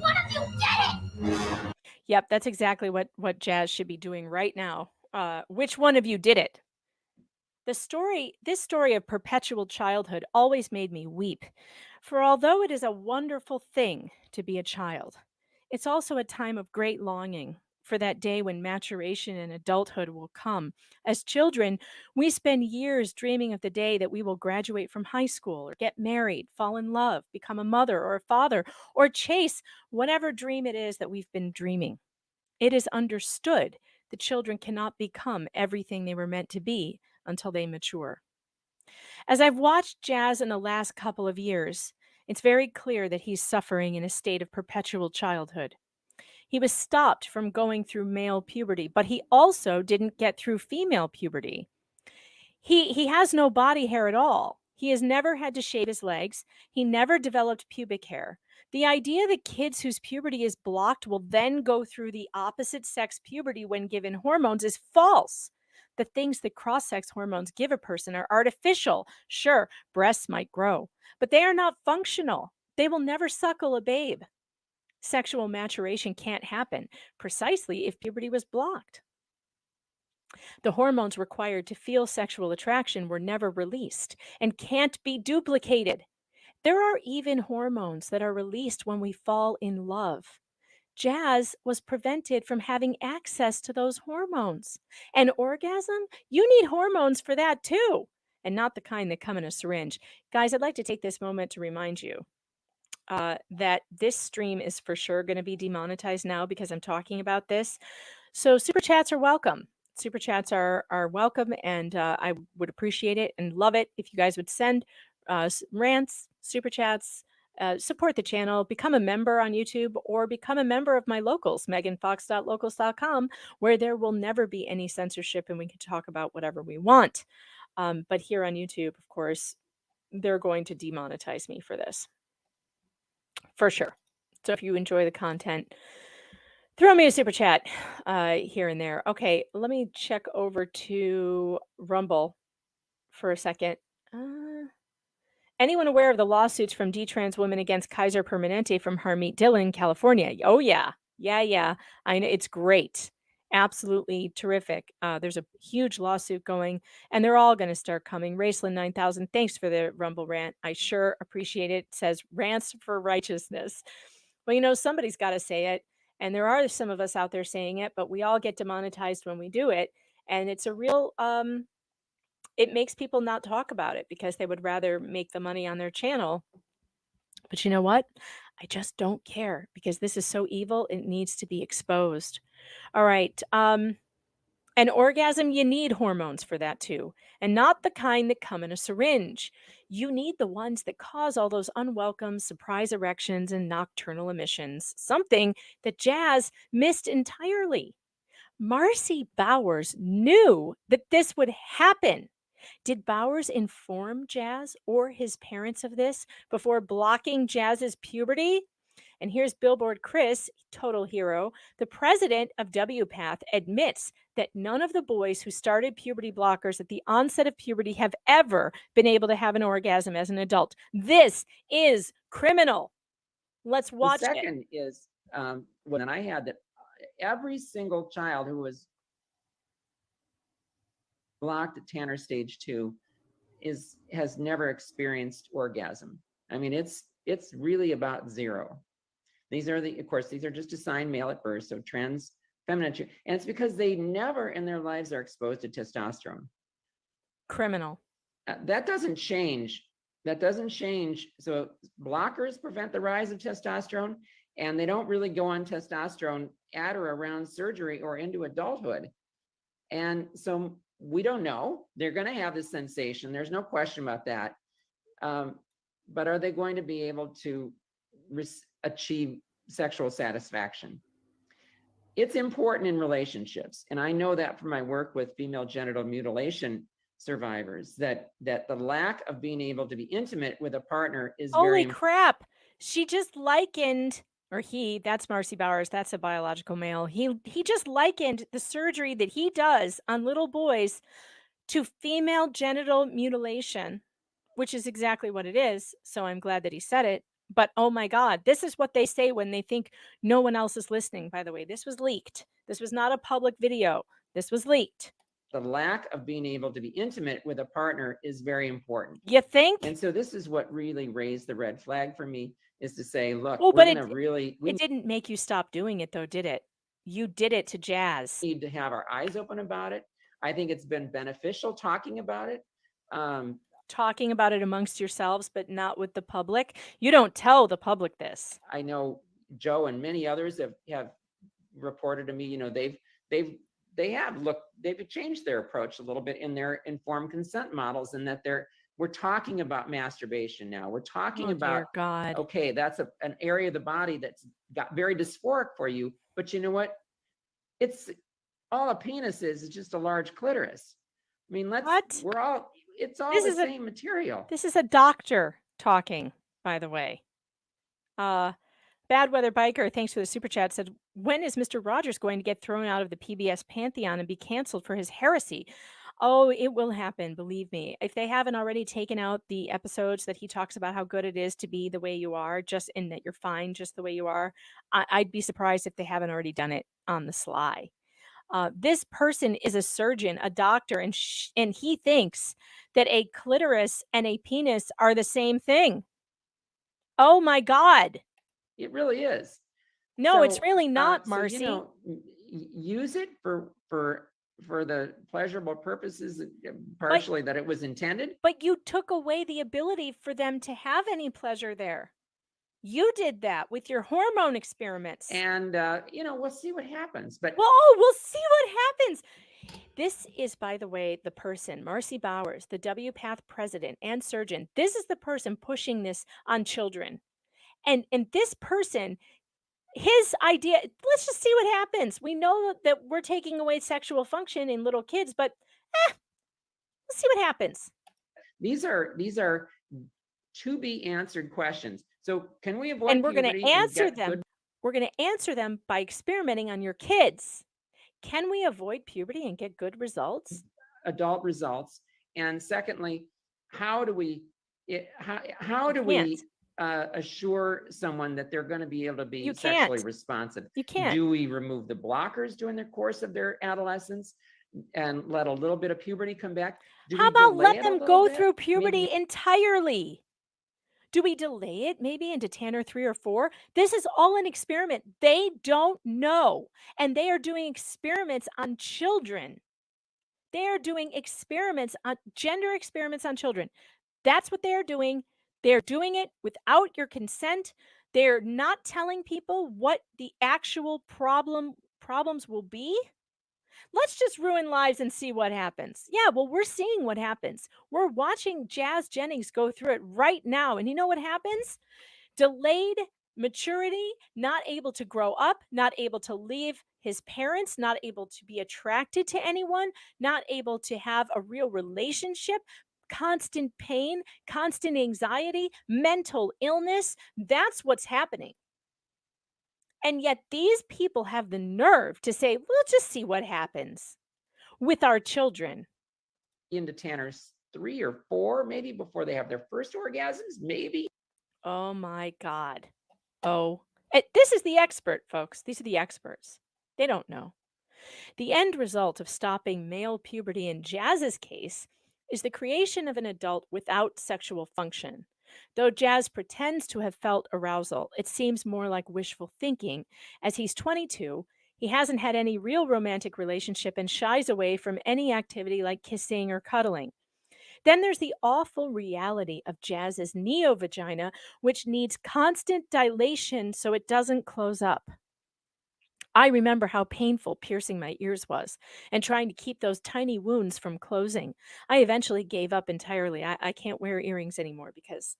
One of you did it! Yep, that's exactly what Jazz should be doing right now. Which one of you did it? This story of perpetual childhood always made me weep. For although it is a wonderful thing to be a child, it's also a time of great longing for that day when maturation and adulthood will come. As children, we spend years dreaming of the day that we will graduate from high school or get married, fall in love, become a mother or a father, or chase whatever dream it is that we've been dreaming. It is understood that children cannot become everything they were meant to be until they mature. As I've watched Jazz in the last couple of years, it's very clear that he's suffering in a state of perpetual childhood. He was stopped from going through male puberty, but he also didn't get through female puberty. He has no body hair at all. He has never had to shave his legs. He never developed pubic hair. The idea that kids whose puberty is blocked will then go through the opposite sex puberty when given hormones is false. The things that cross-sex hormones give a person are artificial. Sure, breasts might grow, but they are not functional. They will never suckle a babe. Sexual maturation can't happen precisely if puberty was blocked. The hormones required to feel sexual attraction were never released and can't be duplicated. There are even hormones that are released when we fall in love. Jazz was prevented from having access to those hormones. An orgasm? You need hormones for that too, and not the kind that come in a syringe. Guys, I'd like to take this moment to remind you that this stream is for sure going to be demonetized now because I'm talking about this. So super chats are welcome. Super chats are welcome, and I would appreciate it and love it if you guys would send rants, super chats, support the channel, become a member on YouTube, or become a member of my locals, meganfox.locals.com, where there will never be any censorship and we can talk about whatever we want. But here on YouTube, of course, they're going to demonetize me for this. For sure. So if you enjoy the content, throw me a super chat here and there. Okay, let me check over to Rumble for a second. Anyone aware of the lawsuits from D-trans women against Kaiser Permanente from Harmeet Dillon, California? Oh, yeah. Yeah. I know. It's great. Absolutely terrific. There's a huge lawsuit going, and they're all going to start coming. Raceland 9000, thanks for the Rumble rant. I sure appreciate it. It says rants for righteousness. Well, somebody's got to say it, and there are some of us out there saying it, but we all get demonetized when we do it, and it's a real it makes people not talk about it because they would rather make the money on their channel. But you know what? I just don't care because this is so evil. It needs to be exposed. All right. An orgasm, you need hormones for that too. And not the kind that come in a syringe. You need the ones that cause all those unwelcome surprise erections and nocturnal emissions. Something that Jazz missed entirely. Marcy Bowers knew that this would happen. Did Bowers inform Jazz or his parents of this before blocking Jazz's puberty? And here's Billboard Chris, total hero. The president of WPATH admits that none of the boys who started puberty blockers at the onset of puberty have ever been able to have an orgasm as an adult. This is criminal. Let's watch it. The second is when I had that every single child who was blocked at Tanner stage 2 has never experienced orgasm. I mean, it's really about zero. These are these are just assigned male at birth. So trans feminine. And it's because they never in their lives are exposed to testosterone. Criminal. That doesn't change. That doesn't change. So blockers prevent the rise of testosterone, and they don't really go on testosterone at or around surgery or into adulthood. And so we don't know. They're going to have this sensation. There's no question about that. But are they going to be able to achieve sexual satisfaction? It's important in relationships. And I know that from my work with female genital mutilation survivors, that the lack of being able to be intimate with a partner is very Holy important. crap. She just likened, or he, that's Marcy Bowers, that's a biological male. He just likened the surgery that he does on little boys to female genital mutilation, which is exactly what it is. So I'm glad that he said it. But oh my God, this is what they say when they think no one else is listening. By the way, this was leaked. This was not a public video. This was leaked. The lack of being able to be intimate with a partner is very important. You think? And so this is what really raised the red flag for me, is to say, look, Well, we're but going to really, we it didn't make you stop doing it though, did it? You did it to Jazz. need to have our eyes open about it. I think it's been beneficial talking about it. Talking about it amongst yourselves, but not with the public. You don't tell the public this. I know Joe and many others have reported to me, you know, they've changed their approach a little bit in their informed consent models, and that we're talking about masturbation now. We're talking about, dear God. Okay, that's an area of the body that's got very dysphoric for you, but you know what? It's all a penis is just a large clitoris. I mean, it's all the same material. This is a doctor talking, by the way. Bad Weather Biker, thanks for the super chat, said, when is Mr. Rogers going to get thrown out of the PBS pantheon and be canceled for his heresy? Oh, it will happen, believe me. If they haven't already taken out the episodes that he talks about how good it is to be the way you are, just in that you're fine just the way you are, I'd be surprised if they haven't already done it on the sly. This person is a surgeon, a doctor, and he thinks that a clitoris and a penis are the same thing. Oh my God. It really is. No, it's really not, so, Marcy. you know, use it for the pleasurable purposes, partially that it was intended. But you took away the ability for them to have any pleasure there. You did that with your hormone experiments. And, you know, we'll see what happens. But we'll see what happens. This is, by the way, the person, Marcy Bowers, the WPATH president and surgeon. This is the person pushing this on children. And this person, his idea, let's just see what happens. We know that we're taking away sexual function in little kids, but let's see what happens. These are to be answered questions. So can we avoid And we're going puberty to and answer get them. good- We're going to answer them by experimenting on your kids. Can we avoid puberty and get good results? adult results? And secondly, how do we assure someone that they're going to be able to be sexually responsive? You can't. Do we remove the blockers during the course of their adolescence and let a little bit of puberty come back? How about let them go through puberty entirely? Do we delay it maybe into 10 or 3 or 4? This is all an experiment. They don't know. And they are doing experiments on children. They are doing experiments on gender experiments on children. That's what they are doing. They're doing it without your consent. They're not telling people what the actual problems will be. Let's just ruin lives and see what happens. Yeah, well, we're seeing what happens. We're watching Jazz Jennings go through it right now. And you know what happens? Delayed maturity, not able to grow up, not able to leave his parents, not able to be attracted to anyone, not able to have a real relationship, constant pain, constant anxiety, mental illness. That's what's happening. And yet these people have the nerve to say, we'll just see what happens with our children. Into Tanner's 3 or 4, maybe before they have their first orgasms, maybe. Oh my God. This is the expert, folks. These are the experts. They don't know. The end result of stopping male puberty in Jazz's case is the creation of an adult without sexual function. Though Jazz pretends to have felt arousal, it seems more like wishful thinking. As he's 22, He hasn't had any real romantic relationship and shies away from any activity like kissing or cuddling. Then there's the awful reality of Jazz's neo-vagina, which needs constant dilation so it doesn't close up. I remember how painful piercing my ears was and trying to keep those tiny wounds from closing. I eventually gave up entirely. I can't wear earrings anymore because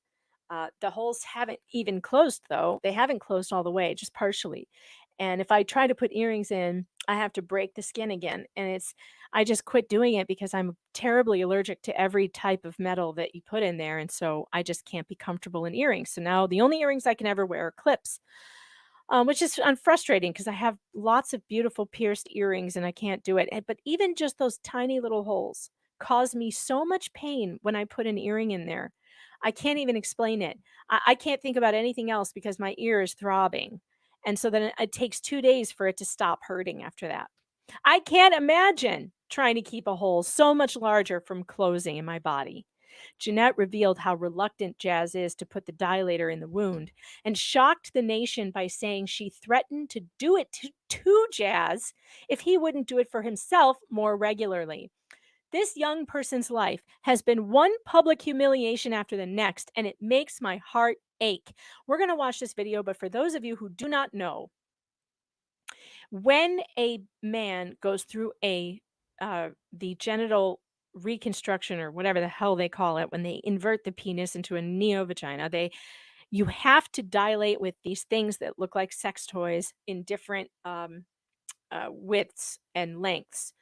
the holes haven't even closed, though. They haven't closed all the way, just partially. And if I try to put earrings in, I have to break the skin again. And I just quit doing it because I'm terribly allergic to every type of metal that you put in there. And so I just can't be comfortable in earrings. So now the only earrings I can ever wear are clips, which is frustrating because I have lots of beautiful pierced earrings and I can't do it. But even just those tiny little holes cause me so much pain when I put an earring in there. I can't even explain it. I can't think about anything else because my ear is throbbing. And so then it takes 2 days for it to stop hurting after that. I can't imagine trying to keep a hole so much larger from closing in my body. Jeanette revealed how reluctant Jazz is to put the dilator in the wound and shocked the nation by saying she threatened to do it to Jazz if he wouldn't do it for himself more regularly. This young person's life has been one public humiliation after the next, and it makes my heart ache. We're going to watch this video, but for those of you who do not know, when a man goes through the genital reconstruction or whatever the hell they call it, when they invert the penis into a neo-vagina, you have to dilate with these things that look like sex toys in different widths and lengths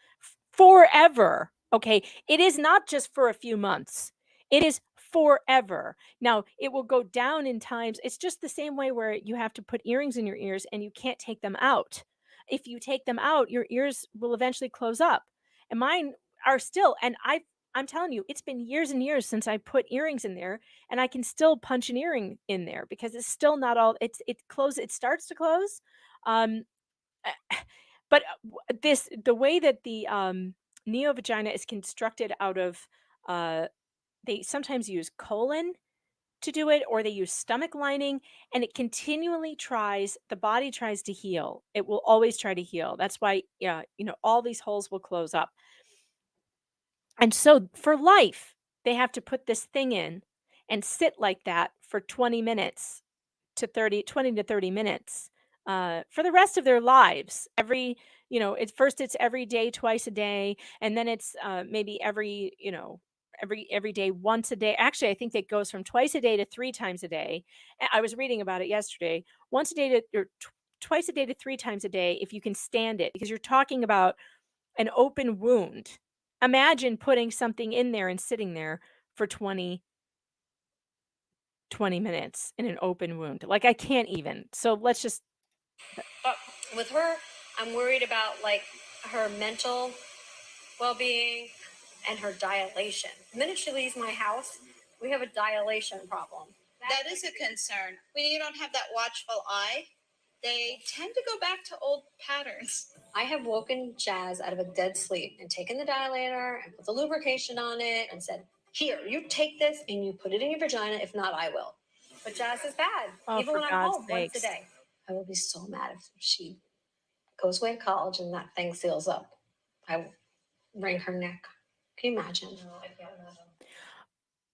forever. Okay, it is not just for a few months. It is forever. Now, it will go down in times. It's just the same way where you have to put earrings in your ears and you can't take them out. If you take them out, your ears will eventually close up. And mine are still, and I'm telling you, it's been years and years since I put earrings in there, and I can still punch an earring in there because it's still not all, it starts to close. Um, but the way that the neo-vagina is constructed out of, they sometimes use colon to do it, or they use stomach lining, and it continually the body tries to heal. It will always try to heal. That's why, yeah, all these holes will close up. And so for life, they have to put this thing in and sit like that for 20 to 30 minutes for the rest of their lives. It's every day, twice a day, and then it's maybe every day, once a day. Actually, I think that goes from twice a day to 3 times a day. I was reading about it yesterday. Once a day or twice a day to 3 times a day, if you can stand it, because you're talking about an open wound. Imagine putting something in there and sitting there for 20 minutes in an open wound. Like, I can't even. So let's just. But with her, I'm worried about like her mental well-being and her dilation. The minute she leaves my house, we have a dilation problem. That is a concern. When you don't have that watchful eye, they tend to go back to old patterns. I have woken Jazz out of a dead sleep and taken the dilator and put the lubrication on it and said, here, you take this and you put it in your vagina. If not, I will. But Jazz is bad. Oh, Even for when I'm God's home once a sakes. day. I will be so mad if she goes away to college and that thing seals up. I will wring her neck. Can you imagine? No, I can't imagine.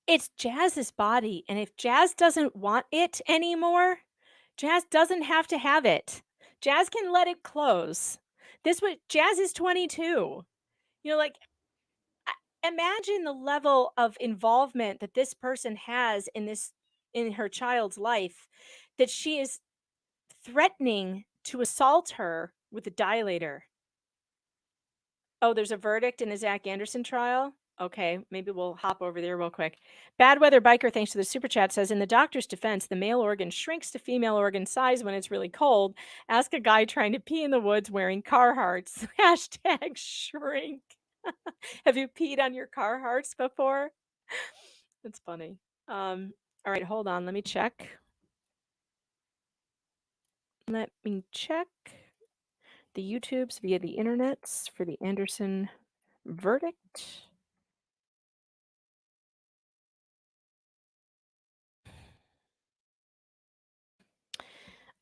It's Jazz's body, and if Jazz doesn't want it anymore, Jazz doesn't have to have it. Jazz can let it close. Jazz is 22. Imagine the level of involvement that this person has in her child's life, that she is threatening to assault her with a dilator. Oh, there's a verdict in the Zach Anderson trial? Okay, maybe we'll hop over there real quick. Bad Weather Biker, thanks to the super chat, says, in the doctor's defense, the male organ shrinks to female organ size when it's really cold. Ask a guy trying to pee in the woods wearing Carhartts. Hashtag shrink. Have you peed on your Carhartts before? That's funny. All right, hold on. Let me check. Let me check the YouTubes via the internets for the Anderson verdict.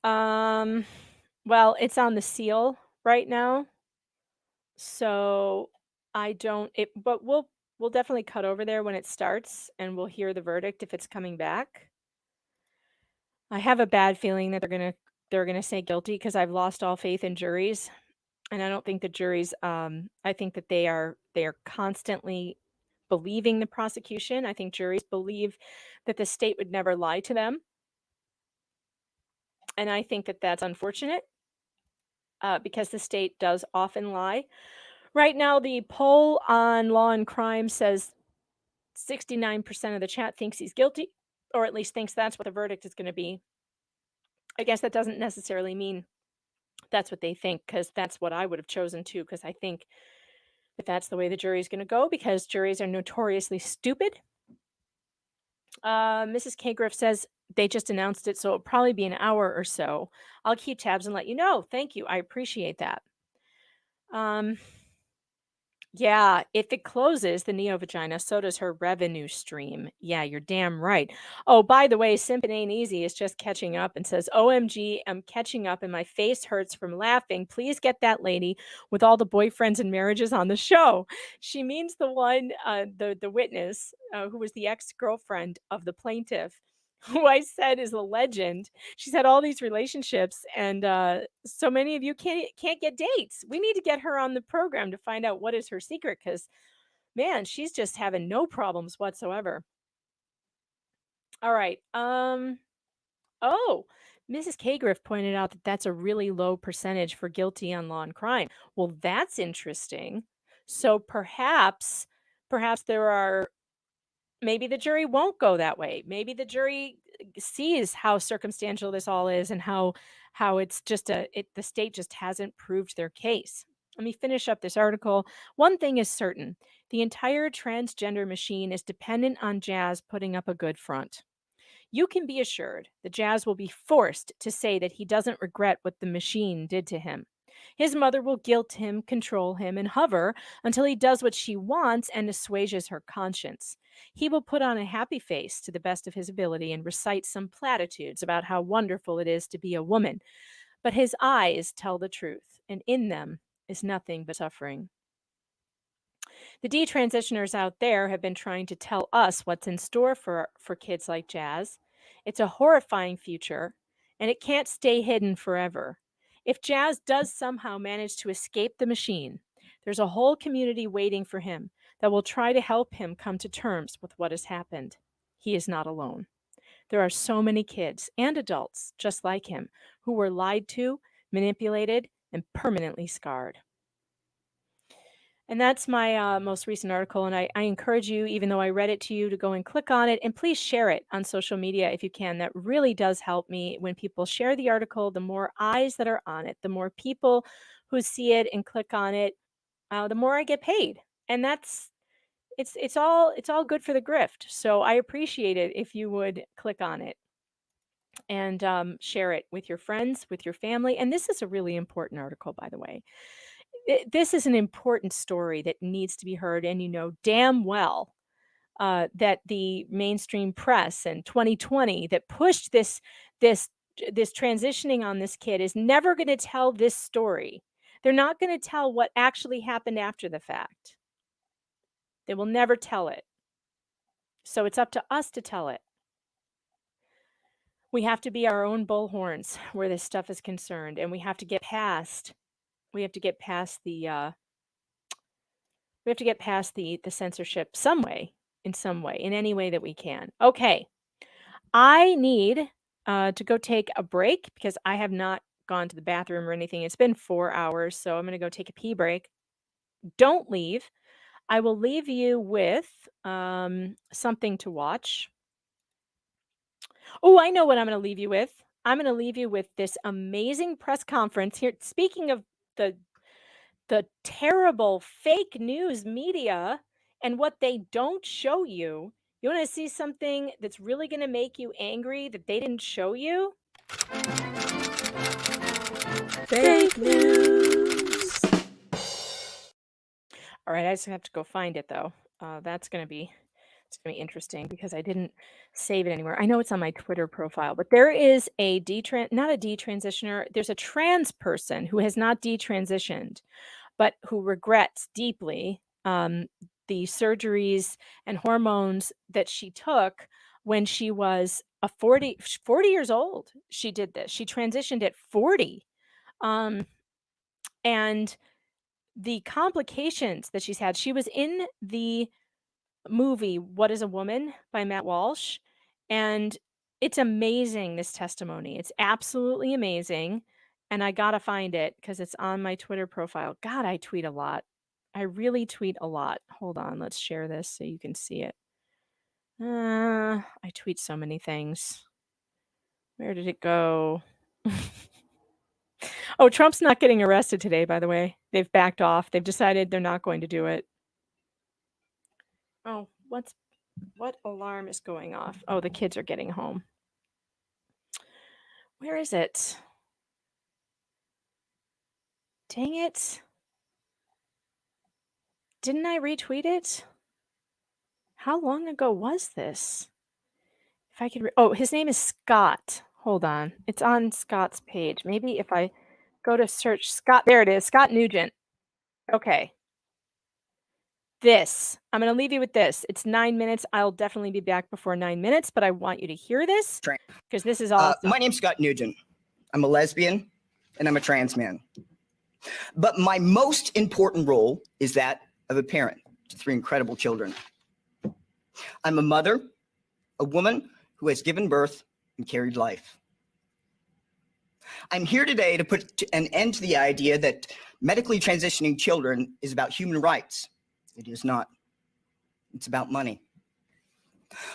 Well, it's on the Seal right now. So I don't it but we'll definitely cut over there when it starts and we'll hear the verdict if it's coming back. I have a bad feeling that they're gonna say guilty because I've lost all faith in juries. And I don't think the juries I think that they are constantly believing the prosecution. I think juries believe that the state would never lie to them. And I think that that's unfortunate because the state does often lie. Right now, the poll on Law and Crime says 69% of the chat thinks he's guilty, or at least thinks that's what the verdict is going to be. I guess that doesn't necessarily mean that's what they think, because that's what I would have chosen too, because I think that that's the way the jury is going to go, because juries are notoriously stupid. Mrs. K. Griff says they just announced it, so it'll probably be an hour or so. I'll keep tabs and let you know. Thank you. I appreciate that. Yeah, if it closes the neovagina, so does her revenue stream. Yeah, you're damn right. Oh, by the way, Simpin' Ain't Easy is just catching up and says, OMG, I'm catching up and my face hurts from laughing. Please get that lady with all the boyfriends and marriages on the show. She means the one, the witness, who was the ex-girlfriend of the plaintiff, who I said is a legend. She's had all these relationships, and so many of you can't get dates. We need to get her on the program to find out what is her secret, because man, she's just having no problems whatsoever. All right. Oh, Mrs. K. Griff pointed out that that's a really low percentage for guilty on Law and Crime. Well, that's interesting. So perhaps there are. Maybe the jury won't go that way. Maybe the jury sees how circumstantial this all is and how it's just the state just hasn't proved their case. Let me finish up this article. One thing is certain. The entire transgender machine is dependent on Jazz putting up a good front. You can be assured that Jazz will be forced to say that he doesn't regret what the machine did to him. His mother will guilt him, control him, and hover until he does what she wants and assuages her conscience. He will put on a happy face to the best of his ability and recite some platitudes about how wonderful it is to be a woman. But his eyes tell the truth, and in them is nothing but suffering. The detransitioners out there have been trying to tell us what's in store for kids like Jazz. It's a horrifying future, and it can't stay hidden forever. If Jazz does somehow manage to escape the machine, there's a whole community waiting for him that will try to help him come to terms with what has happened. He is not alone. There are so many kids and adults just like him who were lied to, manipulated, and permanently scarred. And that's my most recent article. And I encourage you, even though I read it to you, to go and click on it. And please share it on social media if you can. That really does help me. When people share the article, the more eyes that are on it, the more people who see it and click on it, the more I get paid. And it's all good for the grift. So I appreciate it if you would click on it and share it with your friends, with your family. And this is a really important article, by the way. This is an important story that needs to be heard, and you know damn well that the mainstream press in 2020 that pushed this transitioning on this kid is never going to tell this story. They're not going to tell what actually happened after the fact. They will never tell it. So it's up to us to tell it. We have to be our own bullhorns where this stuff is concerned, and we have to get past the censorship in some way, in any way that we can. Okay. I need to go take a break because I have not gone to the bathroom or anything. It's been 4 hours, so I'm going to go take a pee break. Don't leave. I will leave you with something to watch. Oh, I know what I'm going to leave you with. I'm going to leave you with this amazing press conference here. Speaking of the terrible fake news media and what they don't show you, you want to see something that's really going to make you angry that they didn't show you? Fake news. All right, I just have to go find it though. It's going to It's going to be interesting because I didn't save it anywhere. I know it's on my Twitter profile, but there is a not a detransitioner. There's a trans person who has not detransitioned, but who regrets deeply the surgeries and hormones that she took when she was 40 years old. She did this. She transitioned at 40. And the complications that she's had, she was in the movie What is a Woman by Matt Walsh, and it's amazing, this testimony. It's absolutely amazing, and I gotta find it because it's on my Twitter profile. God, I tweet a lot. I really tweet a lot. Hold on, let's share this so you can see it. I tweet so many things. Where did it go? Oh, Trump's not getting arrested today, by the way. They've backed off. They've decided they're not going to do it. Oh, what alarm is going off? Oh, the kids are getting home. Where is it? Dang it. Didn't I retweet it? How long ago was this? If I could, oh, his name is Scott. Hold on. It's on Scott's page. Maybe if I go to search Scott, there it is, Scott Nugent. Okay. This, I'm going to leave you with this. It's 9 minutes. I'll definitely be back before 9 minutes, but I want you to hear this because this is awesome. My name's Scott Nugent. I'm a lesbian and I'm a trans man. But my most important role is that of a parent to 3 incredible children. I'm a mother, a woman who has given birth and carried life. I'm here today to put an end to the idea that medically transitioning children is about human rights. It is not. It's about money.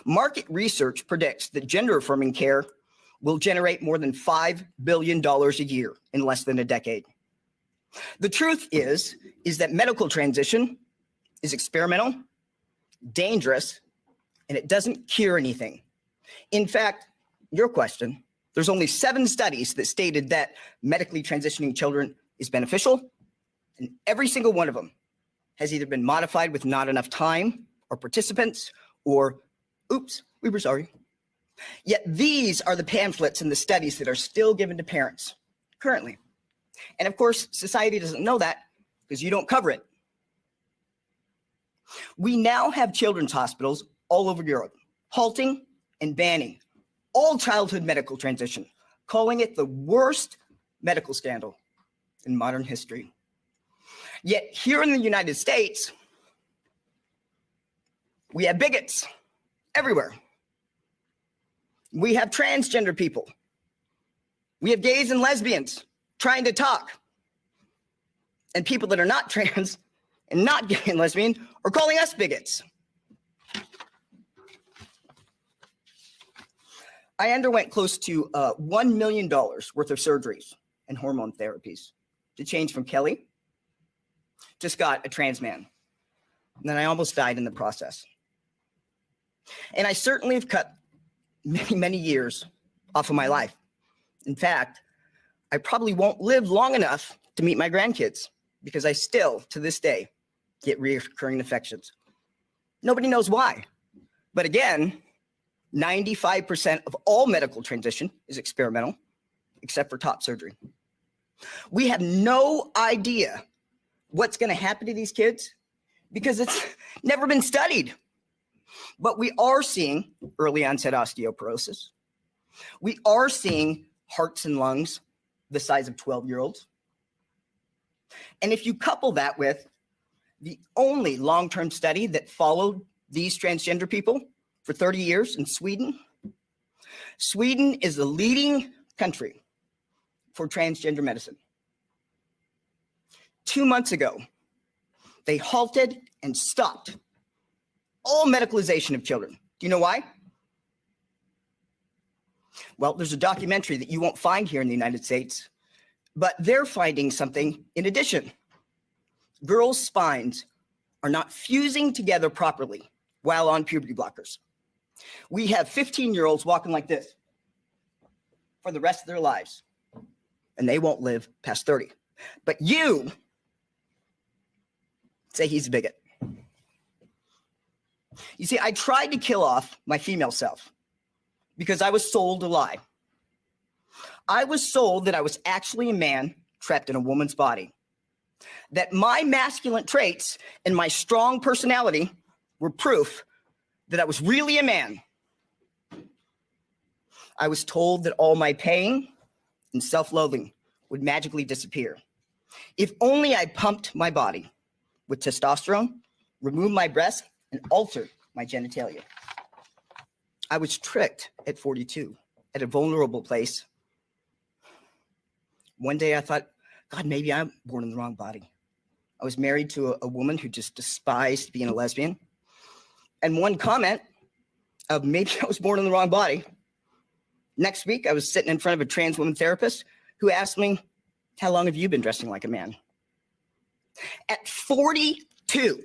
Market research predicts that gender-affirming care will generate more than $5 billion a year in less than a decade. The truth is that medical transition is experimental, dangerous, and it doesn't cure anything. In fact, your question, there's only 7 studies that stated that medically transitioning children is beneficial, and every single one of them has either been modified with not enough time or participants or, oops, we were sorry. Yet these are the pamphlets and the studies that are still given to parents currently. And of course, society doesn't know that because you don't cover it. We now have children's hospitals all over Europe halting and banning all childhood medical transition, calling it the worst medical scandal in modern history. Yet here in the United States, we have bigots everywhere. We have transgender people. We have gays and lesbians trying to talk. And people that are not trans and not gay and lesbian are calling us bigots. I underwent close to $1 million worth of surgeries and hormone therapies to change from Kelly to Scott, a trans man. And then I almost died in the process. And I certainly have cut many, many years off of my life. In fact, I probably won't live long enough to meet my grandkids because I still, to this day, get recurring infections. Nobody knows why. But again, 95% of all medical transition is experimental, except for top surgery. We have no idea what's going to happen to these kids because it's never been studied. But we are seeing early onset osteoporosis. We are seeing hearts and lungs the size of 12-year-olds. And if you couple that with the only long-term study that followed these transgender people for 30 years in Sweden, Sweden is the leading country for transgender medicine. 2 months ago, they halted and stopped all medicalization of children. Do you know why? Well, there's a documentary that you won't find here in the United States, but they're finding something in addition. Girls' spines are not fusing together properly while on puberty blockers. We have 15-year-olds walking like this for the rest of their lives, and they won't live past 30. But you say he's a bigot. You see, I tried to kill off my female self because I was sold a lie. I was sold that I was actually a man trapped in a woman's body, that my masculine traits and my strong personality were proof that I was really a man. I was told that all my pain and self-loathing would magically disappear if only I pumped my body with testosterone, removed my breasts, and altered my genitalia. I was tricked at 42, at a vulnerable place. One day I thought, God, maybe I'm born in the wrong body. I was married to a woman who just despised being a lesbian. And one comment of maybe I was born in the wrong body. Next week, I was sitting in front of a trans woman therapist who asked me, how long have you been dressing like a man? At 42,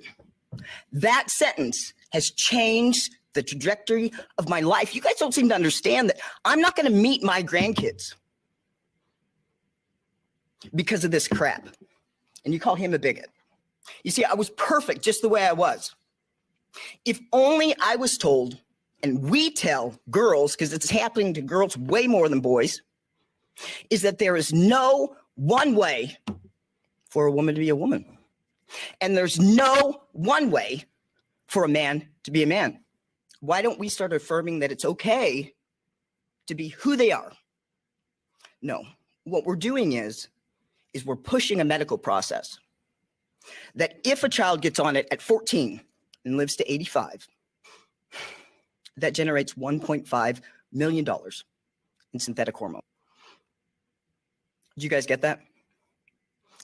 that sentence has changed the trajectory of my life. You guys don't seem to understand that I'm not going to meet my grandkids because of this crap. And you call him a bigot. You see, I was perfect just the way I was. If only I was told, and we tell girls, because it's happening to girls way more than boys, is that there is no one way for a woman to be a woman. And there's no one way for a man to be a man. Why don't we start affirming that it's okay to be who they are? No, what we're doing is we're pushing a medical process that if a child gets on it at 14 and lives to 85, that generates $1.5 million in synthetic hormone. Did you guys get that?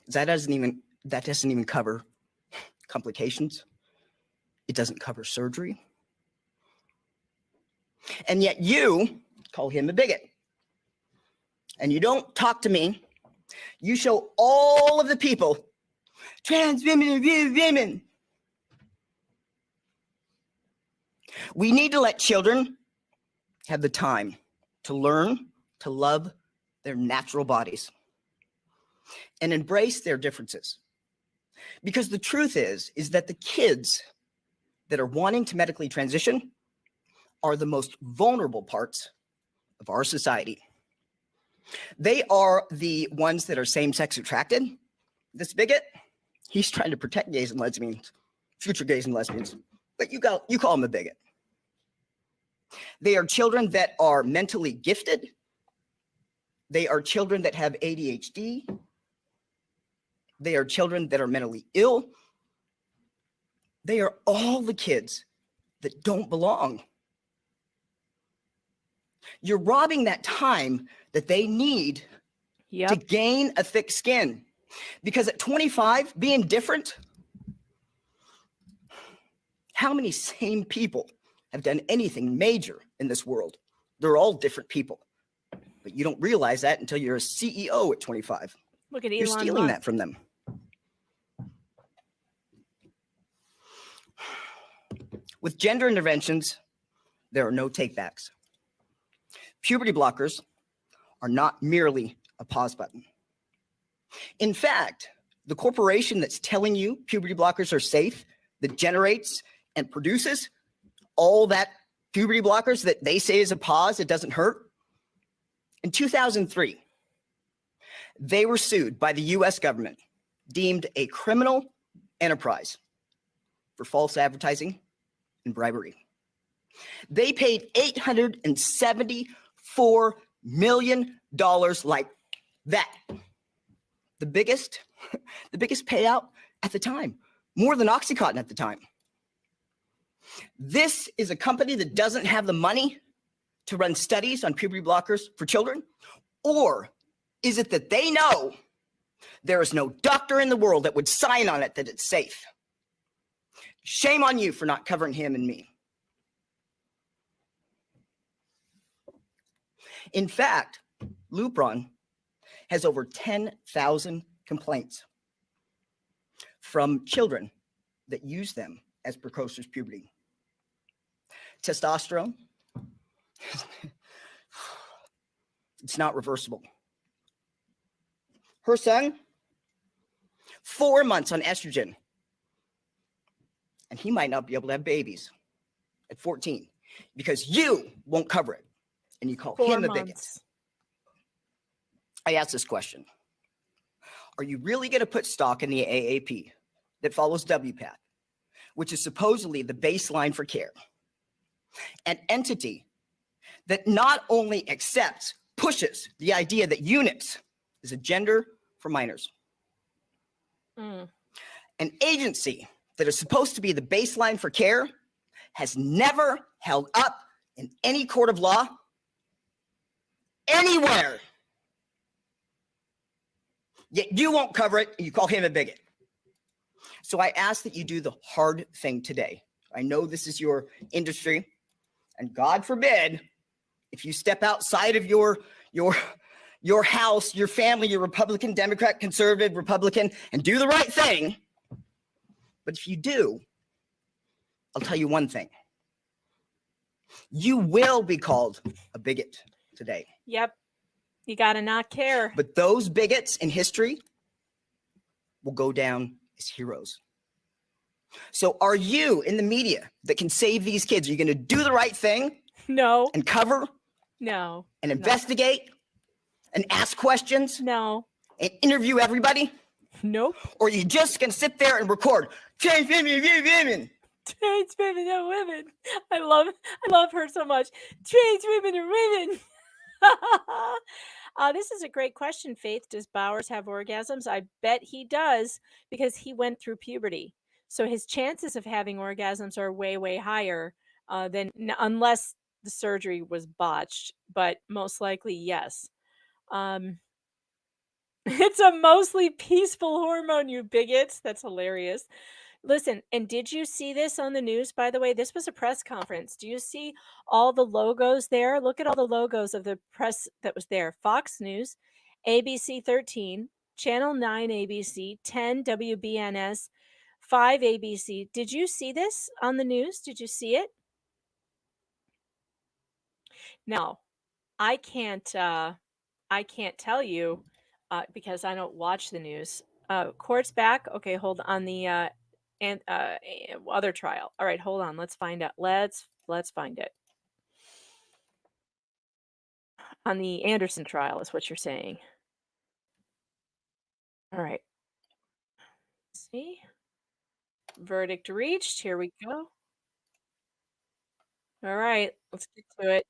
That doesn't even cover complications. It doesn't cover surgery. And yet you call him a bigot. And you don't talk to me. You show all of the people, trans women are real women. We need to let children have the time to learn to love their natural bodies and embrace their differences. Because the truth is that the kids that are wanting to medically transition are the most vulnerable parts of our society. They are the ones that are same-sex attracted. This bigot, he's trying to protect gays and lesbians, future gays and lesbians, but you call him a bigot. They are children that are mentally gifted. They are children that have ADHD. They are children that are mentally ill. They are all the kids that don't belong. You're robbing that time that they need to gain a thick skin. Because at 25, being different, how many sane people have done anything major in this world? They're all different people. But you don't realize that until you're a CEO at 25. Look at Elon You're stealing Musk. that from them. With gender interventions, there are no takebacks. Puberty blockers are not merely a pause button. In fact, the corporation that's telling you puberty blockers are safe, that generates and produces all that puberty blockers that they say is a pause, it doesn't hurt. In 2003, they were sued by the US government, deemed a criminal enterprise for false advertising and bribery. They paid $874 million like that. The biggest payout at the time, more than Oxycontin at the time. This is a company that doesn't have the money to run studies on puberty blockers for children? Or is it that they know there is no doctor in the world that would sign on it that it's safe? Shame on you for not covering him and me. In fact, Lupron has over 10,000 complaints from children that use them as precocious puberty. Testosterone, it's not reversible. Her son, 4 months on estrogen, and he might not be able to have babies. at 14 because you won't cover it and you call 4 him a bigot. months. I asked this question. Are you really going to put stock in the AAP that follows WPATH, which is supposedly the baseline for care? An entity that not only accepts, pushes the idea that units is a gender for minors. Mm. An agency that is supposed to be the baseline for care has never held up in any court of law anywhere. Yet you won't cover it and you call him a bigot. So I ask that you do the hard thing today. I know this is your industry, and God forbid if you step outside of your house, your family, your Republican, Democrat, conservative, Republican, and do the right thing. But if you do, I'll tell you one thing. You will be called a bigot today. Yep. You got to not care. But those bigots in history will go down as heroes. So are you in the media that can save these kids? Are you going to do the right thing? No. And cover? No. And investigate? And ask questions? No. And interview everybody? Nope. Or are you just going to sit there and record? Change women, women. Trans women and women. I love her so much. Trans women and women. This is a great question, Faith. Does Bowers have orgasms? I bet he does because he went through puberty. So his chances of having orgasms are way, way higher than unless the surgery was botched. But most likely, yes. It's a mostly peaceful hormone, you bigots. That's hilarious. Listen, and did you see this on the news, by the way? This was a press conference. Do you see all the logos there? Look at all the logos of the press that was there. Fox News, ABC 13, Channel 9 ABC, 10 WBNS, 5 ABC. Did you see this on the news? Did you see it? Now, I can't tell you because I don't watch the news. Court's back. Okay, hold on the and other trial. All right, hold on. Let's find out. Let's find it. On the Anderson trial is what you're saying. All right. Let's see. Verdict reached. Here we go. All right, let's get to it.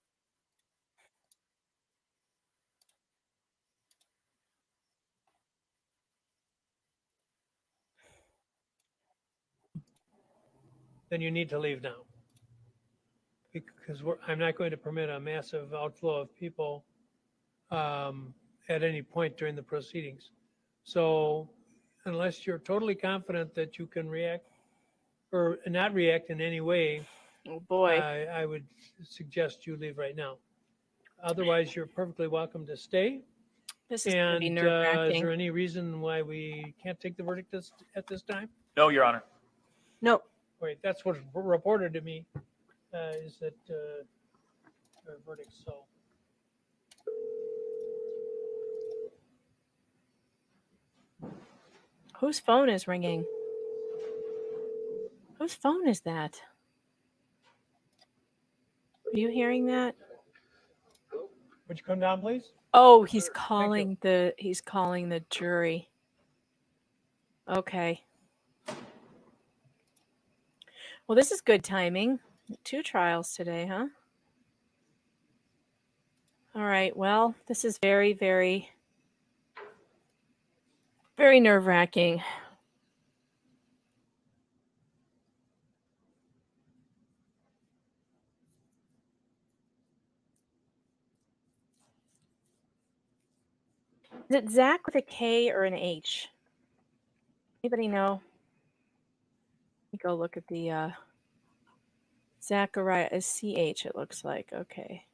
Then you need to leave now. Because I'm not going to permit a massive outflow of people at any point during the proceedings. So unless you're totally confident that you can react or not react in any way, oh boy, I would suggest you leave right now. Otherwise, you're perfectly welcome to stay. This is going to be Is nerve-wracking. there any reason why we can't take the verdict at this time? No, Your Honor. Nope. Wait, that's what's reported to me, is that our verdict, so. Whose phone is ringing? Whose phone is that? Are you hearing that? Would you come down, please? Oh, he's calling the jury. Okay. Well, this is good timing. 2 trials today, huh? All right. Well, this is very, very, very nerve-wracking. Is it Zach with a K or an H? Anybody know? Let me go look at the Zachariah is CH, it looks like. Okay.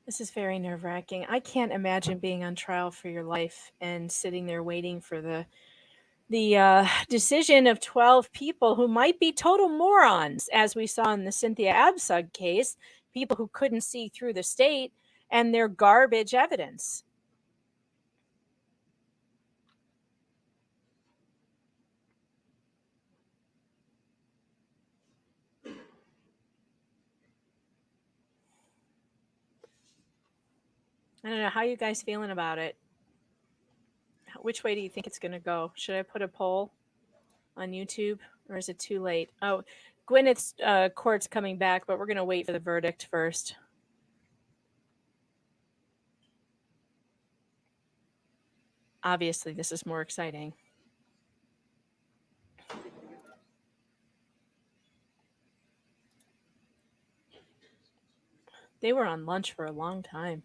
This is very nerve-wracking. I can't imagine being on trial for your life and sitting there waiting for the the decision of 12 people who might be total morons, as we saw in the Cynthia Absug case, people who couldn't see through the state and their garbage evidence. I don't know. How are you guys feeling about it? Which way do you think it's going to go? Should I put a poll on YouTube, or is it too late? Oh, Gwyneth's court's coming back, but we're going to wait for the verdict first. Obviously, this is more exciting. They were on lunch for a long time.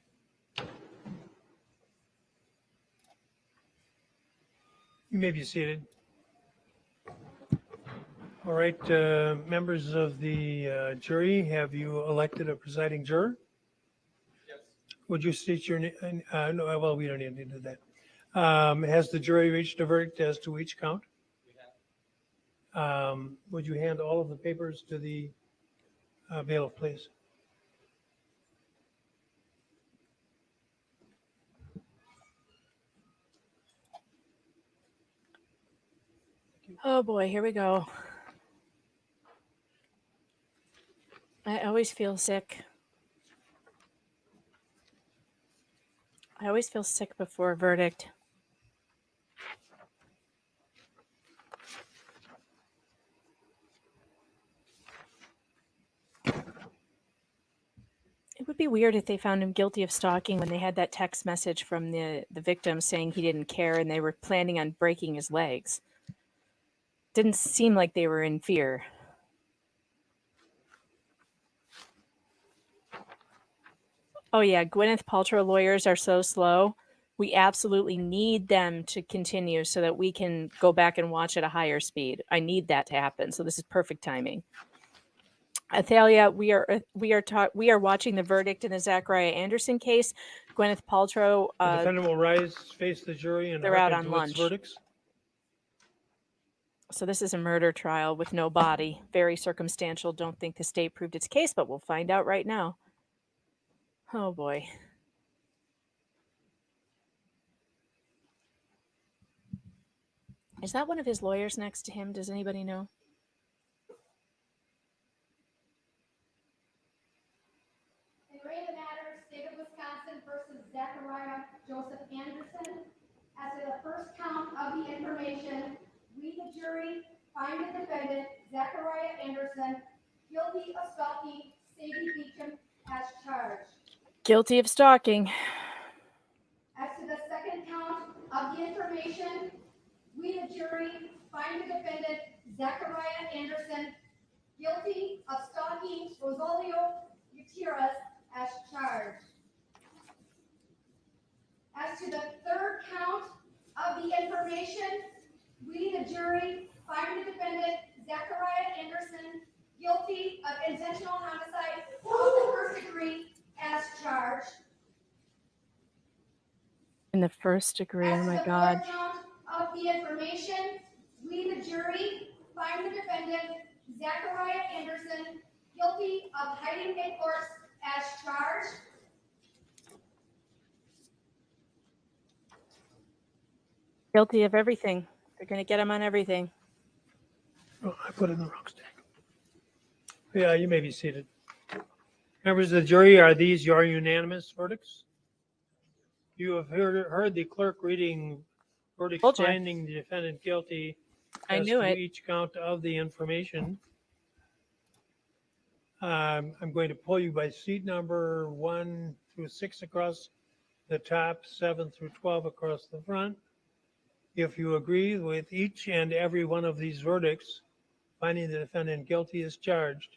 You may be seated. All right, members of the jury, have you elected a presiding juror? Yes. Would you state your name? No, well, we don't need to do that. Has the jury reached a verdict as to each count? We have. Would you hand all of the papers to the bailiff, please? Oh boy, here we go. I always feel sick. I always feel sick before a verdict. It would be weird if they found him guilty of stalking when they had that text message from the victim saying he didn't care and they were planning on breaking his legs. Didn't seem like they were in fear. Oh yeah, Gwyneth Paltrow lawyers are so slow. We absolutely need them to continue so that we can go back and watch at a higher speed. I need that to happen. So this is perfect timing. Athalia, we are watching the verdict in the Zachariah Anderson case. Gwyneth Paltrow. The defendant will rise, face the jury, and they're out hearken on to its lunch. verdicts. So this is a murder trial with no body. Very circumstantial. Don't think the state proved its case, but we'll find out right now. Oh boy. Is that one of his lawyers next to him? Does anybody know? In re the matter, State of Wisconsin versus Zachariah Joseph Anderson, as to the first count of the information, we, the jury, find the defendant, Zachariah Anderson, guilty of stalking Sadie Beecham as charged. Guilty of stalking. As to the second count of the information, we, the jury, find the defendant, Zachariah Anderson, guilty of stalking Rosalio Gutierrez as charged. As to the third count of the information, we, the jury, find the defendant, Zachariah Anderson, guilty of intentional homicide of the first degree as charged. In the first degree, oh my God. As to the fourth count of the information, we, the jury, find the defendant, Zachariah Anderson, guilty of hiding a corpse as charged. Guilty of everything. They're going to get him on everything. Oh, I put it in the wrong stack. Yeah, you may be seated. Members of the jury, are these your unanimous verdicts? You have heard the clerk reading verdicts Told you. finding the defendant guilty I as knew to it. each count of the information. I'm going to pull you by seat number 1 through 6 across the top, 7 through 12 across the front. If you agree with each and every one of these verdicts, finding the defendant guilty as charged,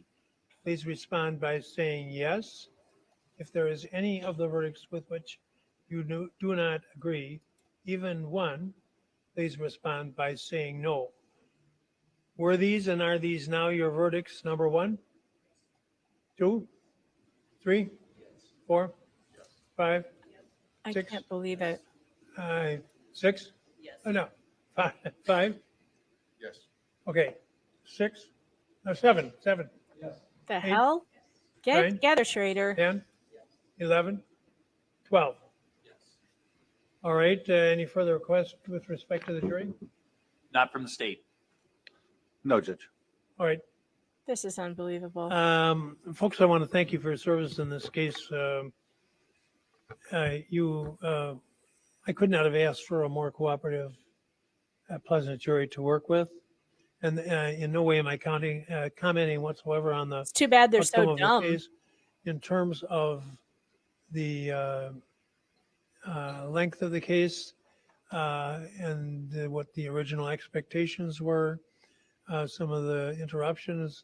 please respond by saying yes. If there is any of the verdicts with which you do not agree, even one, please respond by saying no. Were these and are these now your verdicts? Number 1, 2, 3, 4, 5, I 6, can't believe it. 6? Yes. Oh, no, Five? Yes. Okay, 6, no, 7. The 8, hell? Get 9, together, Schrader. 10, 11, 12. All right, any further requests with respect to the jury? Not from the state. No, Judge. All right. This is unbelievable. Folks, I want to thank you for your service in this case. I could not have asked for a more cooperative, pleasant jury to work with. And in no way am I commenting whatsoever on the It's too bad they're outcome so of the dumb. case. In terms of the length of the case and what the original expectations were, some of the interruptions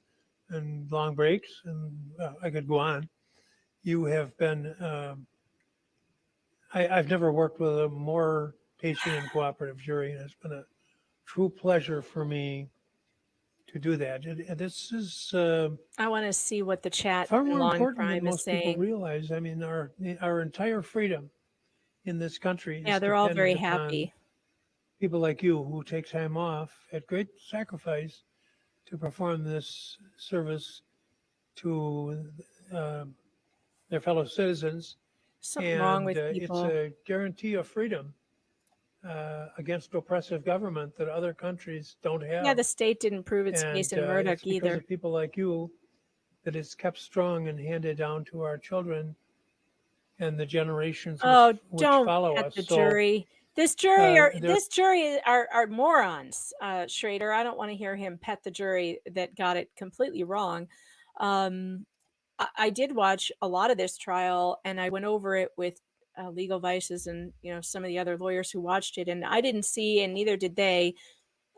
and long breaks, and I could go on. You have been, I've never worked with a more patient and cooperative jury, and it's been a true pleasure for me to do that. And this is I want to see what the chat far in more Long important Crime than is most people saying. realize. I mean, our entire freedom in this country Yeah, is they're all very dependent upon happy. people like you who take time off at great sacrifice to perform this service to their fellow citizens. Something wrong with It's people. a guarantee of freedom against oppressive government that other countries don't have. Yeah, the state didn't prove its case in Murdoch it's because either. of people like you that it's kept strong and handed down to our children and the generations Oh, which don't follow pet us. the So, jury. This jury are there- this jury are morons, Schrader. I don't want to hear him pet the jury that got it completely wrong. I did watch a lot of this trial, and I went over it with Legal Vices and some of the other lawyers who watched it, and I didn't see, and neither did they.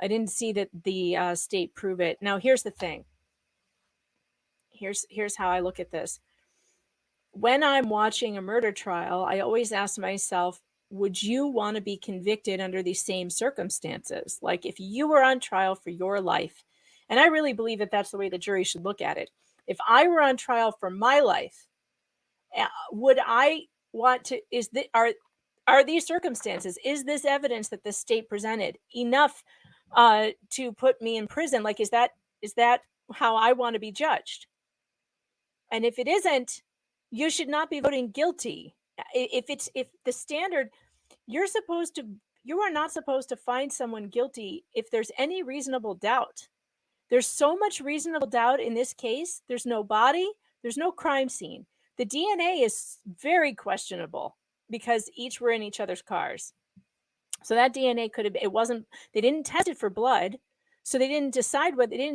I didn't see that the state prove it. Now, here's the thing. Here's how I look at this. When I'm watching a murder trial, I always ask myself, would you want to be convicted under these same circumstances? Like if you were on trial for your life, and I really believe that that's the way the jury should look at it. If I were on trial for my life, would I want to, are these circumstances, is this evidence that the state presented enough to put me in prison? Like, is that how I want to be judged? And if it isn't, you should not be voting guilty. If the standard, you are not supposed to find someone guilty if there's any reasonable doubt. There's so much reasonable doubt in this case. There's no body, there's no crime scene. The DNA is very questionable because each were in each other's cars. So that DNA could have, they didn't test it for blood. So they didn't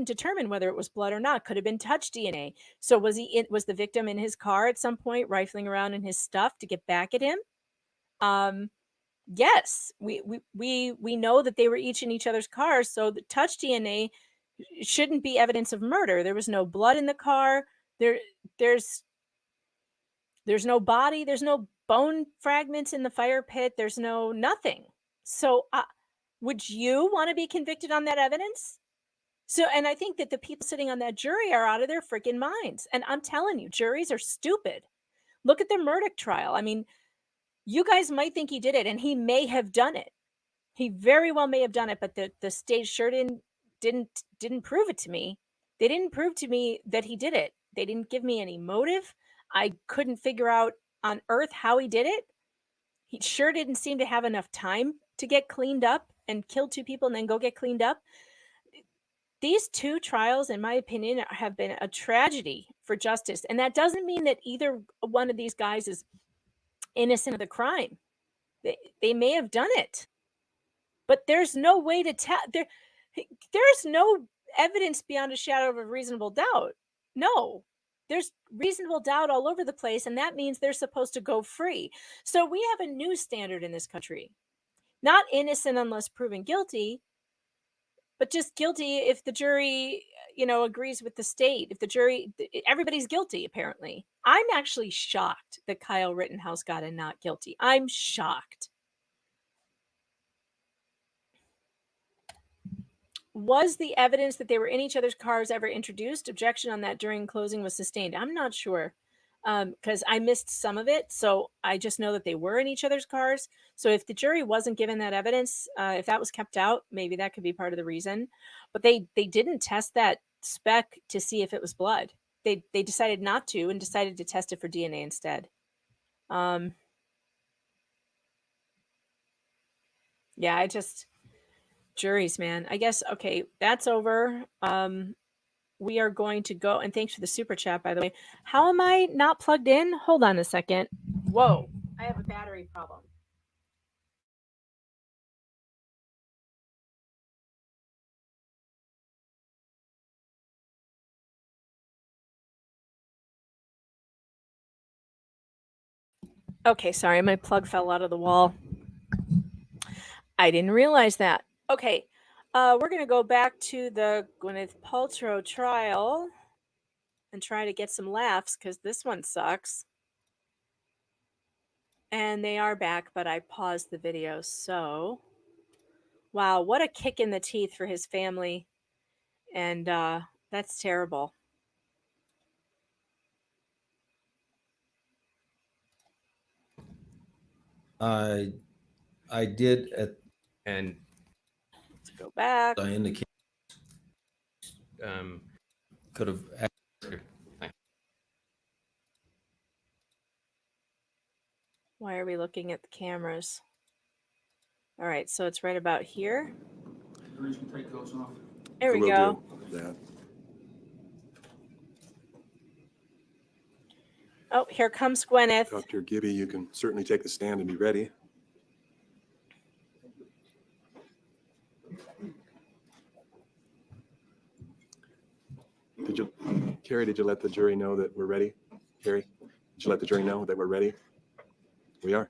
determine whether it was blood or not. Could have been touch DNA. So was the victim in his car at some point rifling around in his stuff to get back at him? Yes, we know that they were each in each other's cars. So the touch DNA shouldn't be evidence of murder. There was no blood in the car. There's no body. There's no bone fragments in the fire pit. There's no nothing. So would you want to be convicted on that evidence? So, and I think that the people sitting on that jury are out of their freaking minds. And I'm telling you, juries are stupid. Look at the Murdoch trial. I mean, you guys might think he did it, and he may have done it. He very well may have done it, but the state sure didn't prove it to me. They didn't prove to me that he did it. They didn't give me any motive. I couldn't figure out on earth how he did it. He sure didn't seem to have enough time to get cleaned up and kill two people and then go get cleaned up. These two trials, in my opinion, have been a tragedy for justice. And that doesn't mean that either one of these guys is innocent of the crime. They may have done it, but there's no way to tell. There's no evidence beyond a shadow of a reasonable doubt. No, there's reasonable doubt all over the place, and that means they're supposed to go free. So we have a new standard in this country. Not innocent unless proven guilty, but just guilty if the jury, agrees with the state. If the jury, everybody's guilty, apparently. I'm actually shocked that Kyle Rittenhouse got a not guilty. I'm shocked. Was the evidence that they were in each other's cars ever introduced? Objection on that during closing was sustained. I'm not sure. because I missed some of it. So I just know that they were in each other's cars. So if the jury wasn't given that evidence, if that was kept out, maybe that could be part of the reason. But they didn't test that speck to see if it was blood. They decided not to and decided to test it for DNA instead. Yeah, juries, man. I guess, okay, that's over. We are going to go, and thanks for the super chat, by the way. How am I not plugged in? Hold on a second. Whoa, I have a battery problem. Okay, sorry, my plug fell out of the wall. I didn't realize that. Okay, we're going to go back to the Gwyneth Paltrow trial and try to get some laughs because this one sucks. And they are back, but I paused the video, so... Wow, what a kick in the teeth for his family. And that's terrible. I did at And let's go back. I indicated could have. Why are we looking at the cameras? All right, so it's right about here. There we go. Oh, here comes Gwyneth. Dr. Gibby, you can certainly take the stand and be ready. Carrie, did you let the jury know that we're ready? Carrie, did you let the jury know that we're ready? We are.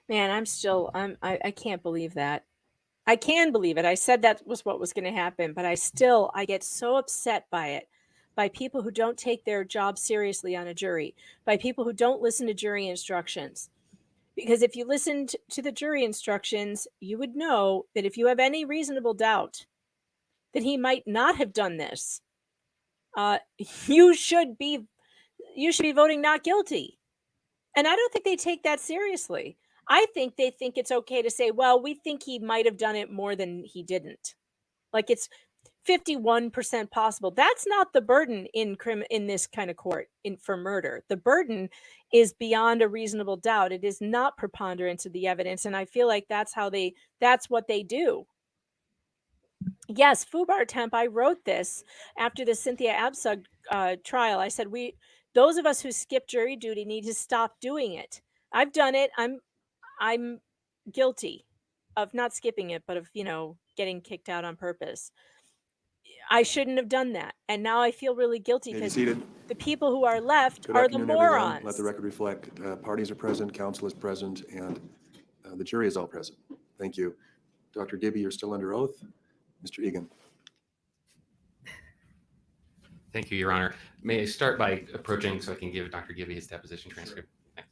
Man, I can't believe that. I can believe it. I said that was what was going to happen, but I get so upset by it, by people who don't take their job seriously on a jury, by people who don't listen to jury instructions. Because if you listened to the jury instructions, you would know that if you have any reasonable doubt that he might not have done this, you should be voting not guilty. And I don't think they take that seriously. I think they think it's okay to say, well, we think he might have done it more than he didn't. Like it's 51% possible. That's not the burden in this kind of court for murder. The burden is beyond a reasonable doubt. It is not preponderance of the evidence. And I feel like that's what they do. Yes, Fubar Temp, I wrote this after the Cynthia Absug trial. I said, those of us who skip jury duty need to stop doing it. I've done it. I'm guilty of not skipping it, but of, getting kicked out on purpose. I shouldn't have done that. And now I feel really guilty because the people who are left are the morons. Everyone. Let the record reflect. Parties are present, counsel is present, and the jury is all present. Thank you. Dr. Gibby, you're still under oath. Mr. Egan. Thank you, Your Honor. May I start by approaching so I can give Dr. Gibby his deposition transcript? Thanks.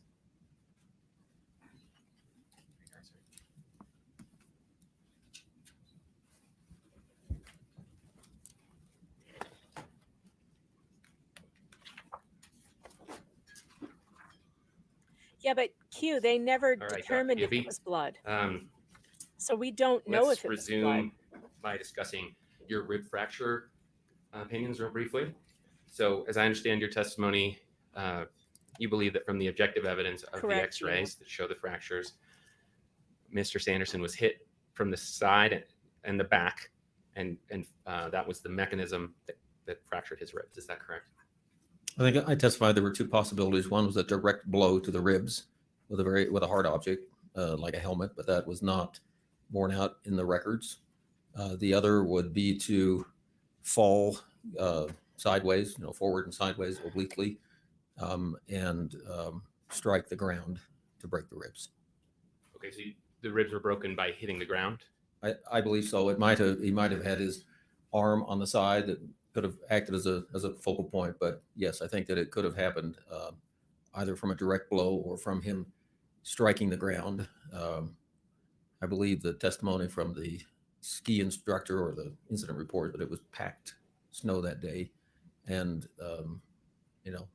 Yeah, but Q, they never determined if it was blood. So we don't know if it was blood. Let's resume by discussing your rib fracture opinions real briefly. So as I understand your testimony, you believe that from the objective evidence of the x-rays that show the fractures, Mr. Sanderson was hit from the side and the back, and that was the mechanism that fractured his ribs. Is that correct? I think I testified there were two possibilities. One was a direct blow to the ribs with a hard object, like a helmet, but that was not borne out in the records. The other would be to fall sideways, forward and sideways obliquely, and strike the ground to break the ribs. Okay, so the ribs were broken by hitting the ground? I believe so. He might have had his arm on the side that could have acted as a focal point. But yes, I think that it could have happened either from a direct blow or from him striking the ground. I believe the testimony from the ski instructor or the incident report that it was packed snow that day, and you know,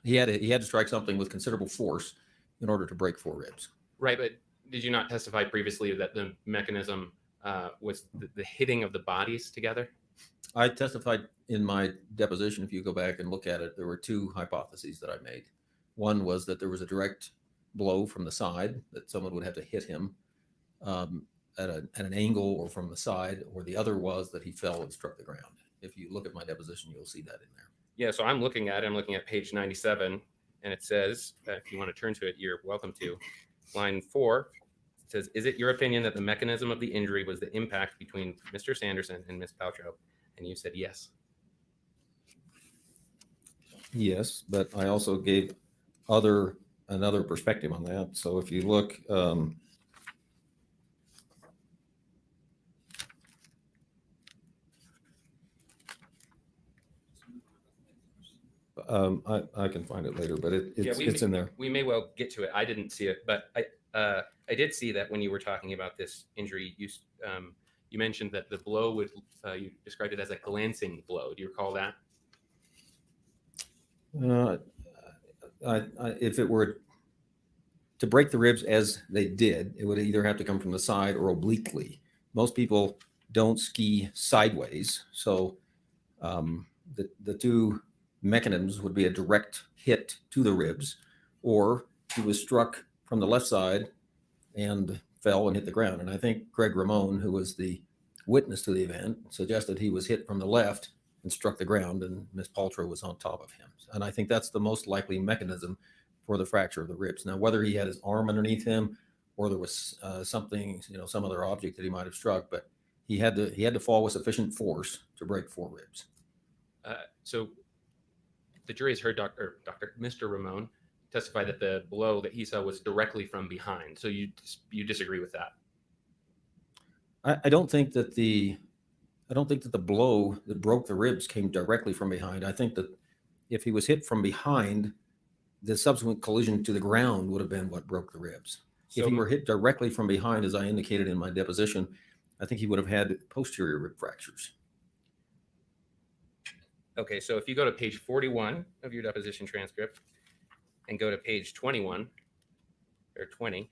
he had to strike something with considerable force in order to break 4 ribs. Right, but did you not testify previously that the mechanism was the hitting of the bodies together? I testified in my deposition. If you go back and look at it, there were 2 hypotheses that I made. One was that there was a direct blow from the side, that someone would have to hit him at an angle or from the side, or the other was that he fell and struck the ground. If you look at my deposition, you'll see that in there. Yeah, so I'm looking at page 97, and it says, if you want to turn to it, you're welcome to. Line 4 says, is it your opinion that the mechanism of the injury was the impact between Mr. Sanderson and Ms. Paltrow? And you said yes. Yes, but I also gave another perspective on that. So if you look, I can find it later, but it's in there. We may well get to it. I didn't see it, but I did see that when you were talking about this injury, you mentioned that the blow would you described it as a glancing blow. Do you recall that? If it were to break the ribs as they did, it would either have to come from the side or obliquely. Most people don't ski sideways, so the 2 mechanisms would be a direct hit to the ribs, or he was struck from the left side and fell and hit the ground. And I think Greg Ramon, who was the witness to the event, suggested he was hit from the left and struck the ground, and Ms. Paltrow was on top of him. And I think that's the most likely mechanism for the fracture of the ribs. Now, whether he had his arm underneath him or there was something, some other object that he might have struck, but he had to fall with sufficient force to break 4 ribs. So the jury has heard Mr. Ramon testify that the blow that he saw was directly from behind. So you disagree with that? I don't think that the blow that broke the ribs came directly from behind. I think that if he was hit from behind, the subsequent collision to the ground would have been what broke the ribs. If he were hit directly from behind, as I indicated in my deposition, I think he would have had posterior rib fractures. Okay, so if you go to page 41 of your deposition transcript and go to page 21 or 20,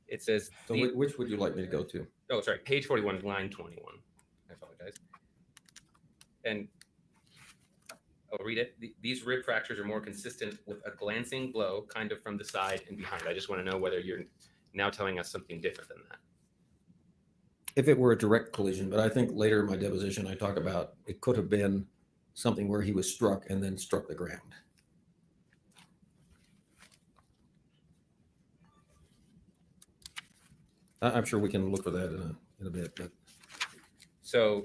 it says... So which would you like me to go to? Oh, sorry, page 41, line 21. I apologize. And I'll read it. These rib fractures are more consistent with a glancing blow, kind of from the side and behind. I just want to know whether you're now telling us something different than that. If it were a direct collision, but I think later in my deposition, I talk about it could have been something where he was struck and then struck the ground. I'm sure we can look for that in a bit. But. So,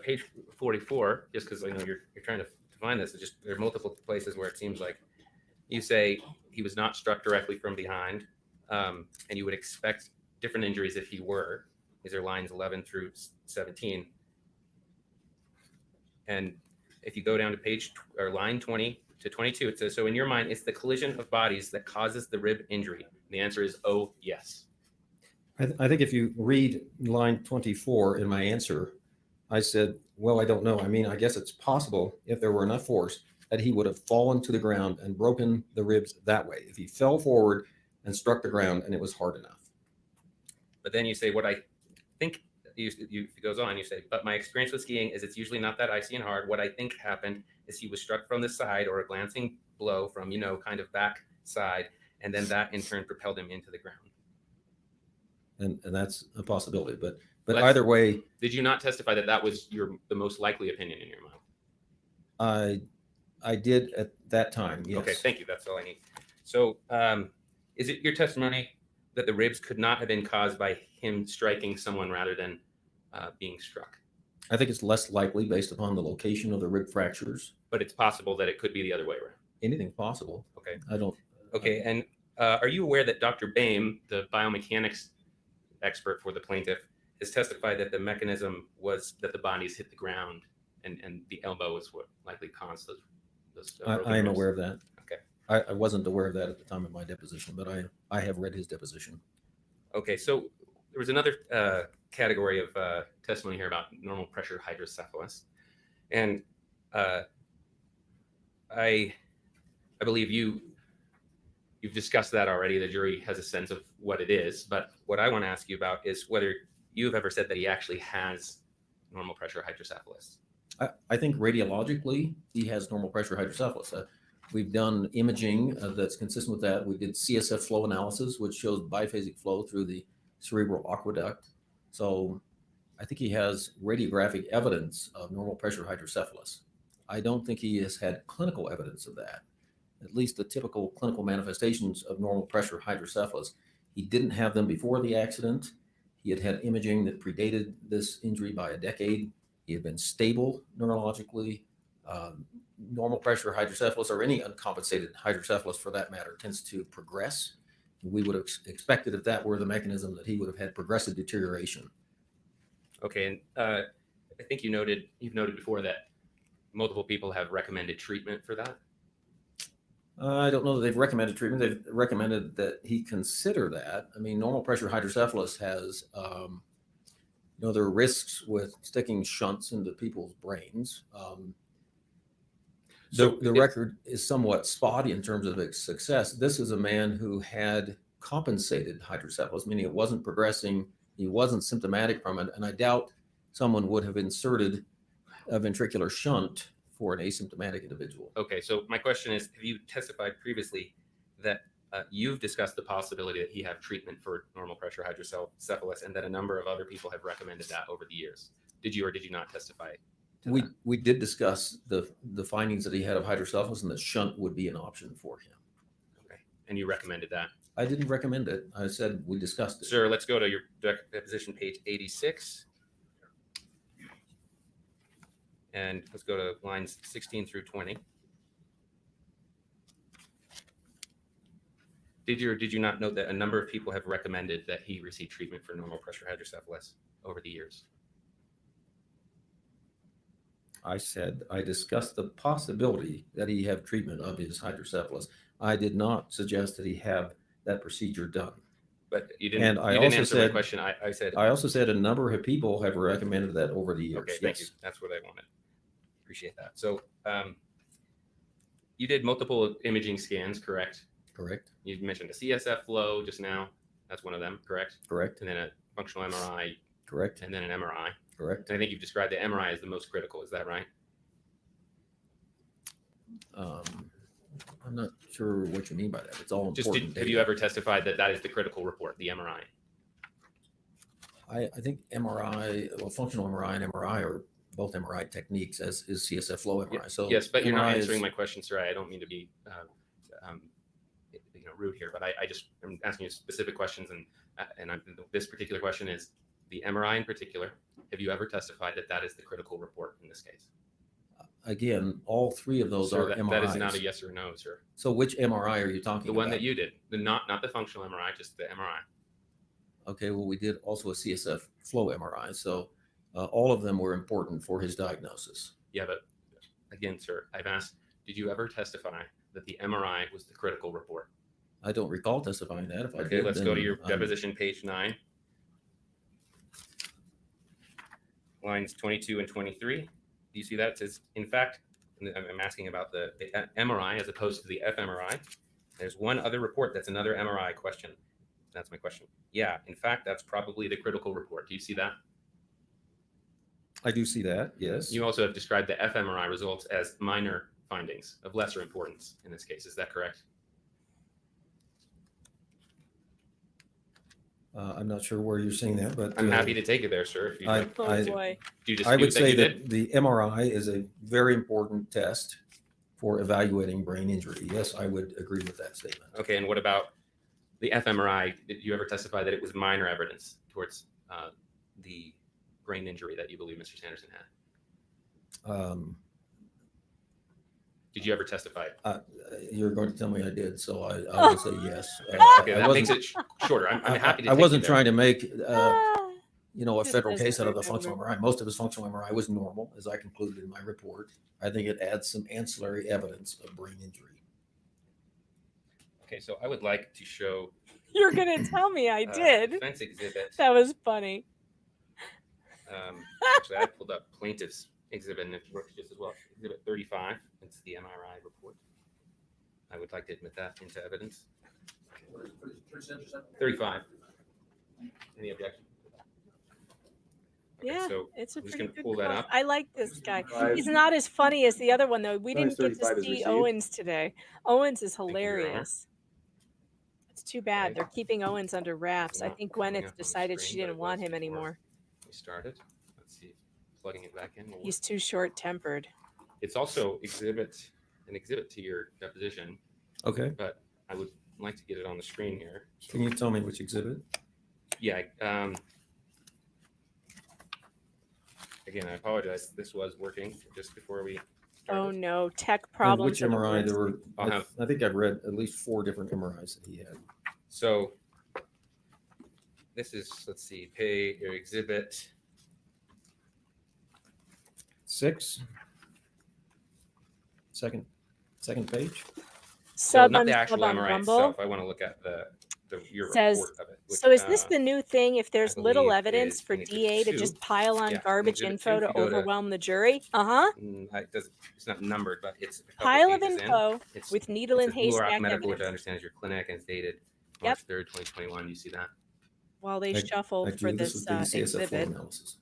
page 44, just because I know you're trying to find this, just there are multiple places where it seems like you say he was not struck directly from behind, and you would expect different injuries if he were. These are lines 11 through 17. And if you go down to line 20 to 22, it says, so in your mind, it's the collision of bodies that causes the rib injury. The answer is, oh, yes. I think if you read line 24 in my answer, I said, well, I don't know. I mean, I guess it's possible if there were enough force that he would have fallen to the ground and broken the ribs that way. If he fell forward and struck the ground and it was hard enough. But then you say, what I think, it goes on, you say, but my experience with skiing is it's usually not that icy and hard. What I think happened is he was struck from the side or a glancing blow from, kind of back side. And then that in turn propelled him into the ground. And that's a possibility, but either way. Did you not testify that that was the most likely opinion in your mind? I did at that time, yes. Okay, thank you. That's all I need. So is it your testimony that the ribs could not have been caused by him striking someone rather than being struck? I think it's less likely based upon the location of the rib fractures. But it's possible that it could be the other way around. Anything's possible. Okay. I don't. Okay, and Are you aware that Dr. Boehm, the biomechanics expert for the plaintiff, has testified that the mechanism was that the bodies hit the ground and the elbow is what likely caused those I am ribs? aware of that. Okay. I wasn't aware of that at the time of my deposition, but I have read his deposition. Okay, so there was another category of testimony here about normal pressure hydrocephalus, and I believe you've discussed that already. The jury has a sense of what it is, but what I want to ask you about is whether you've ever said that he actually has normal pressure hydrocephalus. I think radiologically he has normal pressure hydrocephalus. We've done imaging that's consistent with that. We did CSF flow analysis, which shows biphasic flow through the cerebral aqueduct. So I think he has radiographic evidence of normal pressure hydrocephalus. I don't think he has had clinical evidence of that. At least the typical clinical manifestations of normal pressure hydrocephalus. He didn't have them before the accident. He had had imaging that predated this injury by a decade. He had been stable neurologically. Normal pressure hydrocephalus, or any uncompensated hydrocephalus for that matter, tends to progress. We would have expected if that were the mechanism that he would have had progressive deterioration. Okay, and I think you've noted before that multiple people have recommended treatment for that. I don't know that they've recommended treatment. They've recommended that he consider that. I mean, normal pressure hydrocephalus has, there are risks with sticking shunts into people's brains. The record is somewhat spotty in terms of its success. This is a man who had compensated hydrocephalus, meaning it wasn't progressing, he wasn't symptomatic from it, and I doubt someone would have inserted a ventricular shunt for an asymptomatic individual. Okay, so my question is, have you testified previously that you've discussed the possibility that he have treatment for normal pressure hydrocephalus and that a number of other people have recommended that over the years? Did you or did you not testify? We did discuss the findings that he had of hydrocephalus, and that shunt would be an option for him. Okay, and you recommended that? I didn't recommend it. I said we discussed it. Sir, let's go to your deposition page 86. And let's go to lines 16 through 20. Did you or did you not note that a number of people have recommended that he receive treatment for normal pressure hydrocephalus over the years? I said I discussed the possibility that he have treatment of his hydrocephalus. I did not suggest that he have that procedure done. But you didn't. And I you didn't also answer said, my question. I said. I also said a number of people have recommended that over the years. Okay, thank you. That's what I wanted. Appreciate that. So, you did multiple imaging scans, correct? Correct. You mentioned a CSF flow just now. That's one of them, correct? Correct. And then a functional MRI. Correct. And then an MRI. Correct. And I think you've described the MRI as the most critical. Is that right? I'm not sure what you mean by that. It's all Just important. have you ever testified that that is the critical report, the MRI? I think MRI, well, functional MRI and MRI are both MRI techniques, as is CSF flow MRI. So yes, but you're not MRI answering my question, sir. I don't mean to be rude here, but I just am asking you specific questions, and this particular question is the MRI in particular. Have you ever testified that that is the critical report in this case? Again, all three of those Sir, are MRIs. that is not a yes or no, sir. So which MRI are you talking about? The one that you did, not the functional MRI, just the MRI. Okay, well, we did also a CSF flow MRI. So all of them were important for his diagnosis. Yeah, but again, sir, I've asked, did you ever testify that the MRI was the critical report? I don't recall testifying that. If I Okay, did, let's then go to your deposition, page 9. Lines 22 and 23. Do you see that? It says, in fact, I'm asking about the MRI as opposed to the fMRI. There's one other report that's another MRI question. That's my question. Yeah, in fact, that's probably the critical report. Do you see that? I do see that, yes. You also have described the fMRI results as minor findings of lesser importance in this case. Is that correct? I'm not sure where you're seeing that, but I'm happy to take it there, sir. If you'd like. Do you I would dispute say you that did? the MRI is a very important test for evaluating brain injury. Yes, I would agree with that statement. Okay, and what about the fMRI? Did you ever testify that it was minor evidence towards the brain injury that you believe Mr. Sanderson had? Did you ever testify? You're going to tell me I did, so I will say yes. Okay, that makes it shorter. I'm happy to. I take wasn't you there. trying to make a Just federal doesn't case out of the remember. functional MRI. Most of his functional MRI was normal, as I concluded in my report. I think it adds some ancillary evidence of brain injury. Okay, so I would like to show. You're gonna tell me I did. Defense exhibit. That was funny. Actually, I pulled up plaintiff's exhibit, and it works just as well. Exhibit 35. It's the MRI report. I would like to admit that into evidence. 35. Any objection? Okay, Yeah, so it's a I'm just pretty gonna good pull that call. up. I like this guy. 35. He's not as funny as the other one though. We No, he's didn't get to 35 is see received. Owens today. Owens is you, Your Honor. hilarious. It's too bad. Okay. They're keeping Owens under wraps. I Not think coming Gwyneth up on the decided she screen, but didn't it want was him before anymore. We started. Let's see. Plugging it back in. will He's work. too short-tempered. It's also an exhibit to your deposition, Okay. but I would like to get it on the screen here. Can you tell me which exhibit? Yeah. Again, I apologize. This was working just before we started. Oh no, tech And problems. which are the MRI? There worst. were. I think I've read at least 4 different MRIs that he had. So this is, let's see, pay your exhibit. 6. Second page. So Sub not on the actual sub on MRI Rumble itself. I want to look at your says. report of it. Which, So is this the new thing? If there's little believe evidence is for in Exhibit DA to 2. just pile on Yeah, in garbage Exhibit 2, info if to you go to- overwhelm the jury? it's not numbered, but it's a couple Pile of pages in. info It's- with needle it and says Blue Rock haystack Medical, which I evidence. understand is your clinic, and it's dated Yep. March 3rd, 2021. You see that? While they I shuffle for do. This this was the CSF flow exhibit. analysis.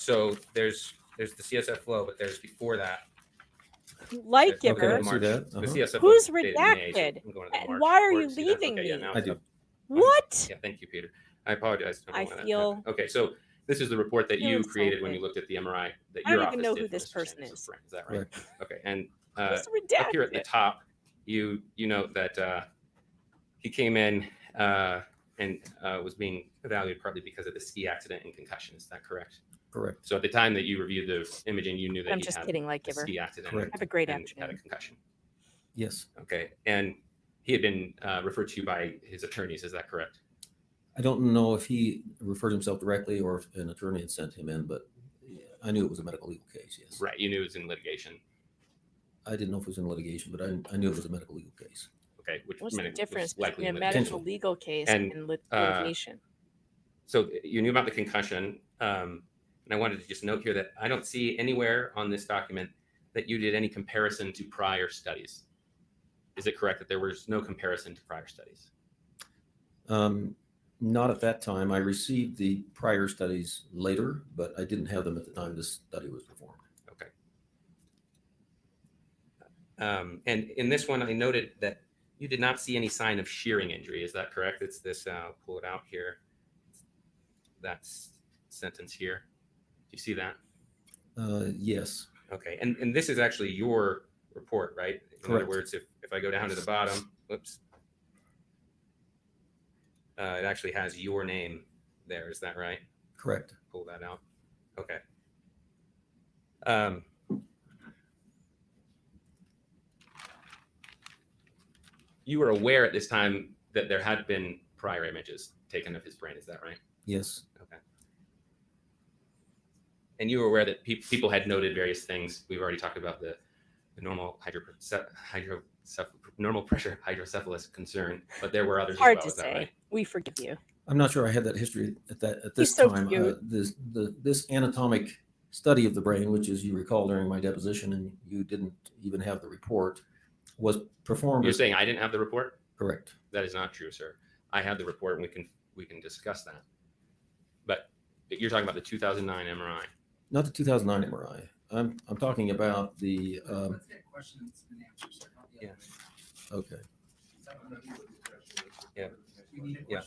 So there's the CSF flow, but there's before that. Light the- giver. I see that. The Uh-huh. CSF Who's flow dated May, so redacted? I'm going to the And March why are report. you See that? leaving Okay, yeah, me? now I it's do. up. What? Yeah, thank you, Peter. I apologize. I don't know why that feel- happened. Okay, so this is the report that feel you created when insulted. you looked at the MRI that I your don't office even know did who for this Mr. person Sanders' is. friend. Is that right? Correct. Okay, and Who's up here at the redacted? top, you note that he came in and was being evaluated partly because of the ski accident and concussion. Is that correct? Correct. So at the time that you reviewed the imaging, you knew that I'm he just had kidding, Light a giver. ski accident. Correct. Have a great and had a afternoon. concussion. Yes. Okay, and he had been referred to you by his attorneys. Is that correct? I don't know if he referred himself directly or if an attorney had sent him in, but I knew it was a medical legal case. Yes. Right. You knew it was in litigation. I didn't know if it was in litigation, but I knew it was a medical legal case. Okay. Which What's meant the it was difference likely between a in medical litigation. legal case And, and litigation? So you knew about the concussion, and I wanted to just note here that I don't see anywhere on this document that you did any comparison to prior studies. Is it correct that there was no comparison to prior studies? Not at that time. I received the prior studies later, but I didn't have them at the time this study was performed. Okay. And in this one, I noted that you did not see any sign of shearing injury. Is that correct? It's this, I'll pull it out here. That's sentence here. Do you see that? Yes. Okay. And this is actually your report, right? In other Correct. words, if I go down to the bottom, whoops, it actually has your name there. Is that right? Correct. Pull that out. Okay. You were aware at this time that there had been prior images taken of his brain. Is that right? Yes. Okay. And you were aware that people had noted various things. We've already talked about the normal normal pressure hydrocephalus concern, but there were others Hard as to well. Is that say. right? We forgive you. I'm not sure I had that history at this He's so time. cute. This anatomic study of the brain, which, as you recall during my deposition, and you didn't even have the report, was performed. You're saying I didn't have the report? Correct. That is not true, sir. I had the report, and we can discuss that. But you're talking about the 2009 MRI. Not the 2009 MRI. I'm talking about the. Yeah. Okay. Yeah. Yeah.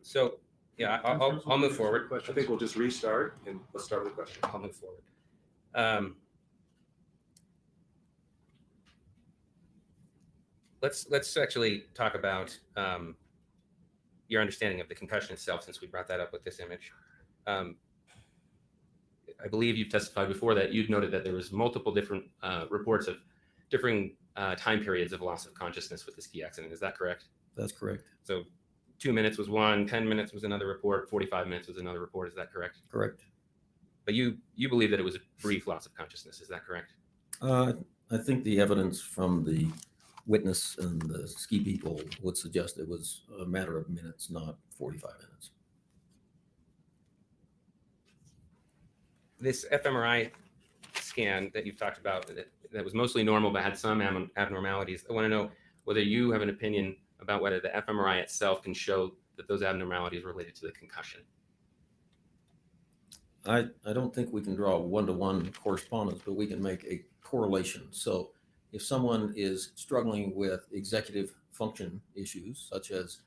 So yeah, I'll move forward. I think we'll just restart and let's start with the question. I'll move forward. Let's actually talk about your understanding of the concussion itself, since we brought that up with this image. I believe you've testified before that you've noted that there was multiple different reports of differing time periods of loss of consciousness with the ski accident. Is that correct? That's correct. So 2 minutes was one, 10 minutes was another report, 45 minutes was another report. Is that correct? Correct. But you believe that it was a brief loss of consciousness. Is that correct? I think the evidence from the witness and the ski people would suggest it was a matter of minutes, not 45 minutes. This fMRI scan that you've talked about that was mostly normal but had some abnormalities. I want to know whether you have an opinion about whether the fMRI itself can show that those abnormalities are related to the concussion. I don't think we can draw a one-to-one correspondence, but we can make a correlation. So if someone is struggling with executive function issues, such as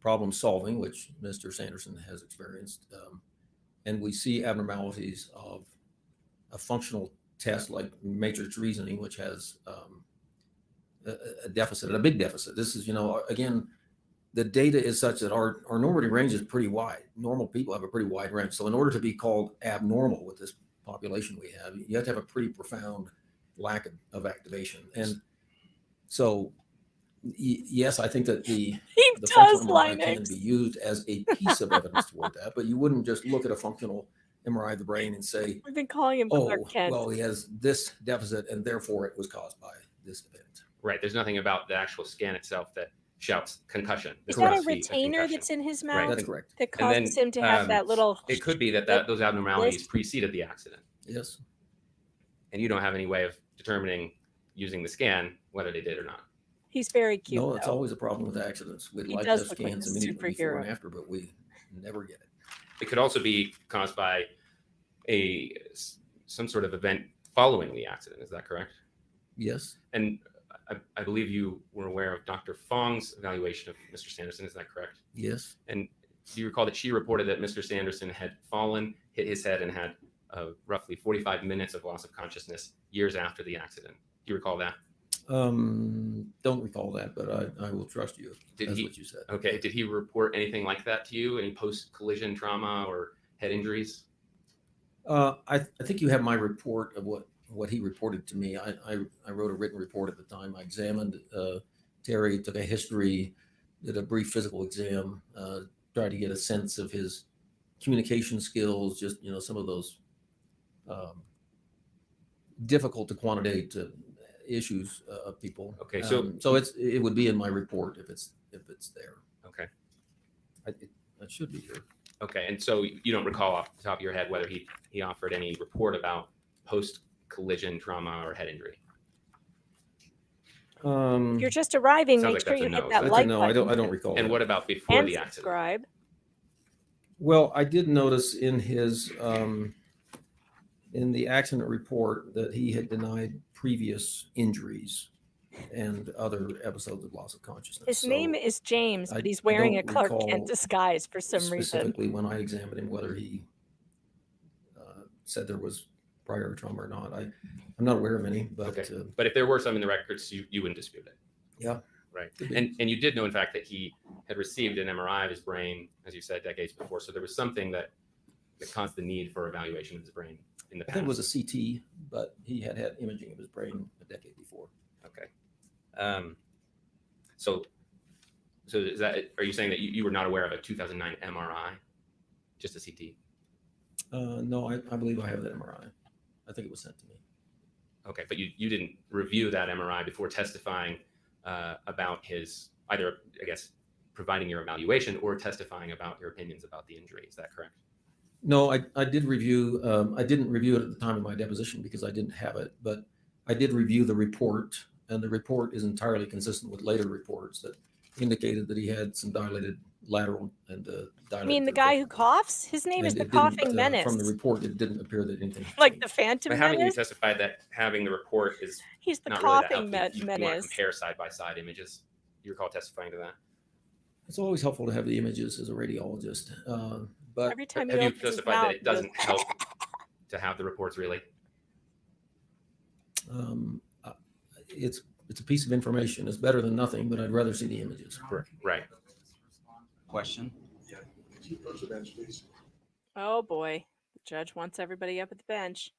problem solving, which Mr. Sanderson has experienced, and we see abnormalities of a functional test like matrix reasoning, which has a deficit, a big deficit. This is, again, the data is such that our normative range is pretty wide. Normal people have a pretty wide range. So in order to be called abnormal with this population we have, you have to have a pretty profound lack of activation. And so, yes, I think that the functional MRI can be used as a piece of evidence toward that, but you wouldn't just look at a functional MRI of the brain and say, we've been calling him Clark Kent. Well, he has this deficit and therefore it was caused by this event. Right. There's nothing about the actual scan itself that shouts concussion. Is that a retainer that's in his mouth? Right. That's correct. That causes him to have that little. It could be that those abnormalities preceded the accident. Yes. And you don't have any way of determining using the scan whether they did or not. He's very cute. No, it's always a problem with accidents. We'd like to have scans immediately before and after, but we never get it. It could also be caused by some sort of event following the accident. Is that correct? Yes. And I believe you were aware of Dr. Fong's evaluation of Mr. Sanderson. Is that correct? Yes. And do you recall that she reported that Mr. Sanderson had fallen, hit his head, and had roughly 45 minutes of loss of consciousness years after the accident? Do you recall that? Don't recall that, but I will trust you. That's what you said. Okay. Did he report anything like that to you? Any post-collision trauma or head injuries? I think you have my report of what he reported to me. I wrote a written report at the time. I examined Terry, took a history, did a brief physical exam, tried to get a sense of his communication skills, just, some of those difficult to quantitate issues of people. Okay. So it would be in my report if it's there. Okay. It should be here. Okay. And so you don't recall off the top of your head whether he offered any report about post-collision trauma or head injury? You're just arriving. Make sure you hit that like button. I don't recall. And what about before the accident? Subscribe. Well, I did notice in his in the accident report that he had denied previous injuries and other episodes of loss of consciousness. His name is James, but he's wearing a Clark Kent disguise for some reason. Specifically, when I examined him, whether he said there was prior trauma or not, I'm not aware of any. But okay. But if there were some in the records, you wouldn't dispute it. Yeah. Right. And you did know, in fact, that he had received an MRI of his brain, as you said, decades before. So there was something that caused the need for evaluation of his brain in the past. I think it was a CT, but he had imaging of his brain a decade before. Okay. So is that, are you saying that you were not aware of a 2009 MRI, just a CT? No, I believe I have that MRI. I think it was sent to me. Okay, but you didn't review that MRI before testifying about his, either, I guess, providing your evaluation or testifying about your opinions about the injury. Is that correct? No, I did review. I didn't review it at the time of my deposition because I didn't have it, but I did review the report, and the report is entirely consistent with later reports that indicated that he had some dilated lateral and dilated. I mean, the guy who coughs? His name is the Coughing Menace. From the report, it didn't appear that anything. Like the Phantom But haven't you Menace? testified that having the report is He's the not really that Coughing helpful? You want to Menace. compare side-by-side images. You recall testifying to that? It's always helpful to have the images as a radiologist, but Every time Have he you opens his testified mouth, that it doesn't help to have the reports really? It's a piece of information. It's better than nothing, but I'd rather see the images. Right. Question. Yeah. Could you approach the bench, please? Oh boy, Judge wants everybody up at the bench.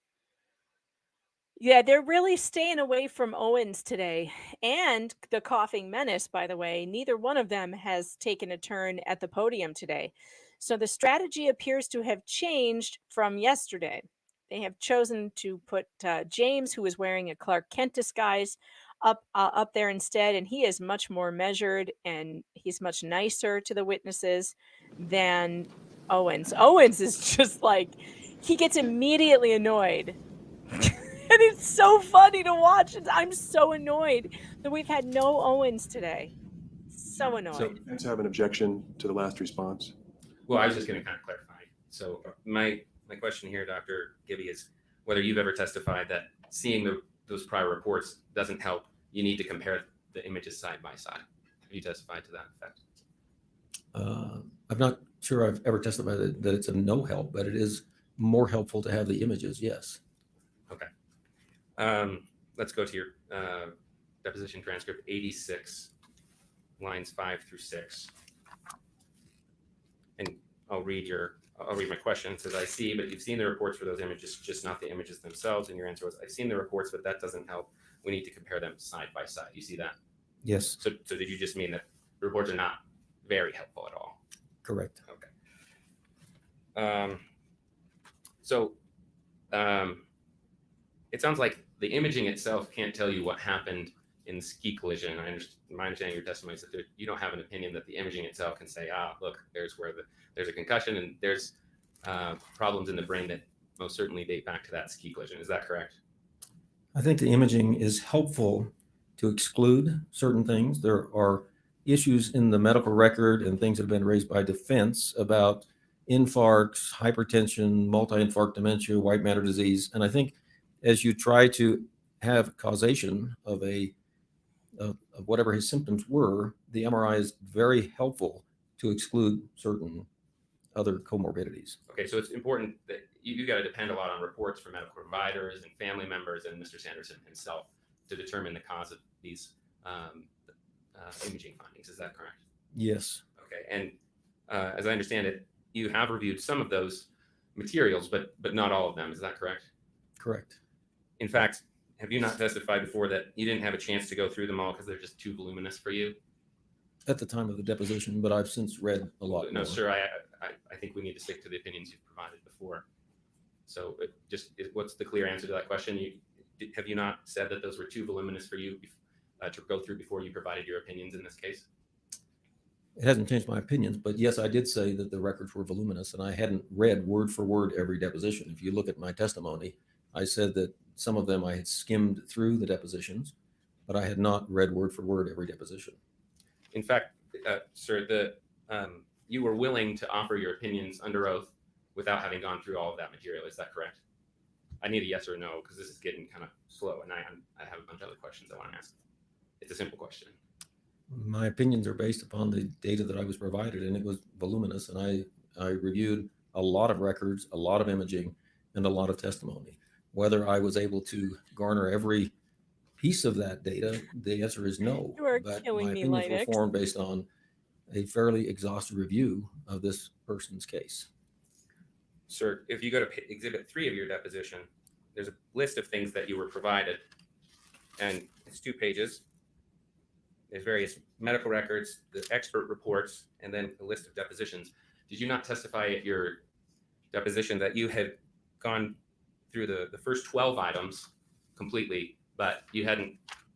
Yeah, they're really staying away from Owens today. And the Coughing Menace, by the way, neither one of them has taken a turn at the podium today. So the strategy appears to have changed from yesterday. They have chosen to put James, who is wearing a Clark Kent disguise, up there instead, and he is much more measured and he's much nicer to the witnesses than Owens. Owens is just like, he gets immediately annoyed. And it's so funny to watch. I'm so annoyed that we've had no Owens today. So annoyed. So, fans have an objection to the last response? Well, I was just going to kind of clarify. So my question here, Dr. Gibby, is whether you've ever testified that seeing those prior reports doesn't help. You need to compare the images side by side. Have you testified to that effect? I'm not sure I've ever testified that it's a no help, but it is more helpful to have the images. Yes. Okay. Let's go to your deposition transcript 86, lines 5 through 6. And I'll read my question. It says, I see, but you've seen the reports for those images, just not the images themselves. And your answer was, I've seen the reports, but that doesn't help. We need to compare them side by side. You see that? Yes. So did you just mean that the reports are not very helpful at all? Correct. Okay. It sounds like the imaging itself can't tell you what happened in the ski collision. My understanding of your testimony is that you don't have an opinion that the imaging itself can say, look, there's where there's a concussion and there's problems in the brain that most certainly date back to that ski collision. Is that correct? I think the imaging is helpful to exclude certain things. There are issues in the medical record and things that have been raised by defense about infarcts, hypertension, multi-infarct dementia, white matter disease. And I think as you try to have causation of whatever his symptoms were, the MRI is very helpful to exclude certain other comorbidities. Okay, so it's important that you got to depend a lot on reports from medical providers and family members and Mr. Sanderson himself to determine the cause of these imaging findings. Is that correct? Yes. Okay, and as I understand it, you have reviewed some of those materials, but not all of them. Is that correct? Correct. In fact, have you not testified before that you didn't have a chance to go through them all because they're just too voluminous for you? At the time of the deposition, but I've since read a lot No, more. sir, I think we need to stick to the opinions you've provided before. So what's the clear answer to that question? Have you not said that those were too voluminous for you to go through before you provided your opinions in this case? It hasn't changed my opinions, but yes, I did say that the records were voluminous and I hadn't read word for word every deposition. If you look at my testimony, I said that some of them I had skimmed through the depositions, but I had not read word for word every deposition. In fact, sir, you were willing to offer your opinions under oath without having gone through all of that material. Is that correct? I need a yes or no because this is getting kind of slow, and I have a bunch of other questions I want to ask. It's a simple question. My opinions are based upon the data that I was provided, and it was voluminous, and I reviewed a lot of records, a lot of imaging, and a lot of testimony. Whether I was able to garner every piece of that data, the answer is no. You are but killing my me, opinions Linux. were formed based on a fairly exhaustive review of this person's case. Sir, if you go to Exhibit 3 of your deposition, there's a list of things that you were provided, and it's 2 pages. There's various medical records, the expert reports, and then a list of depositions. Did you not testify at your deposition that you had gone through the first 12 items completely, but you hadn't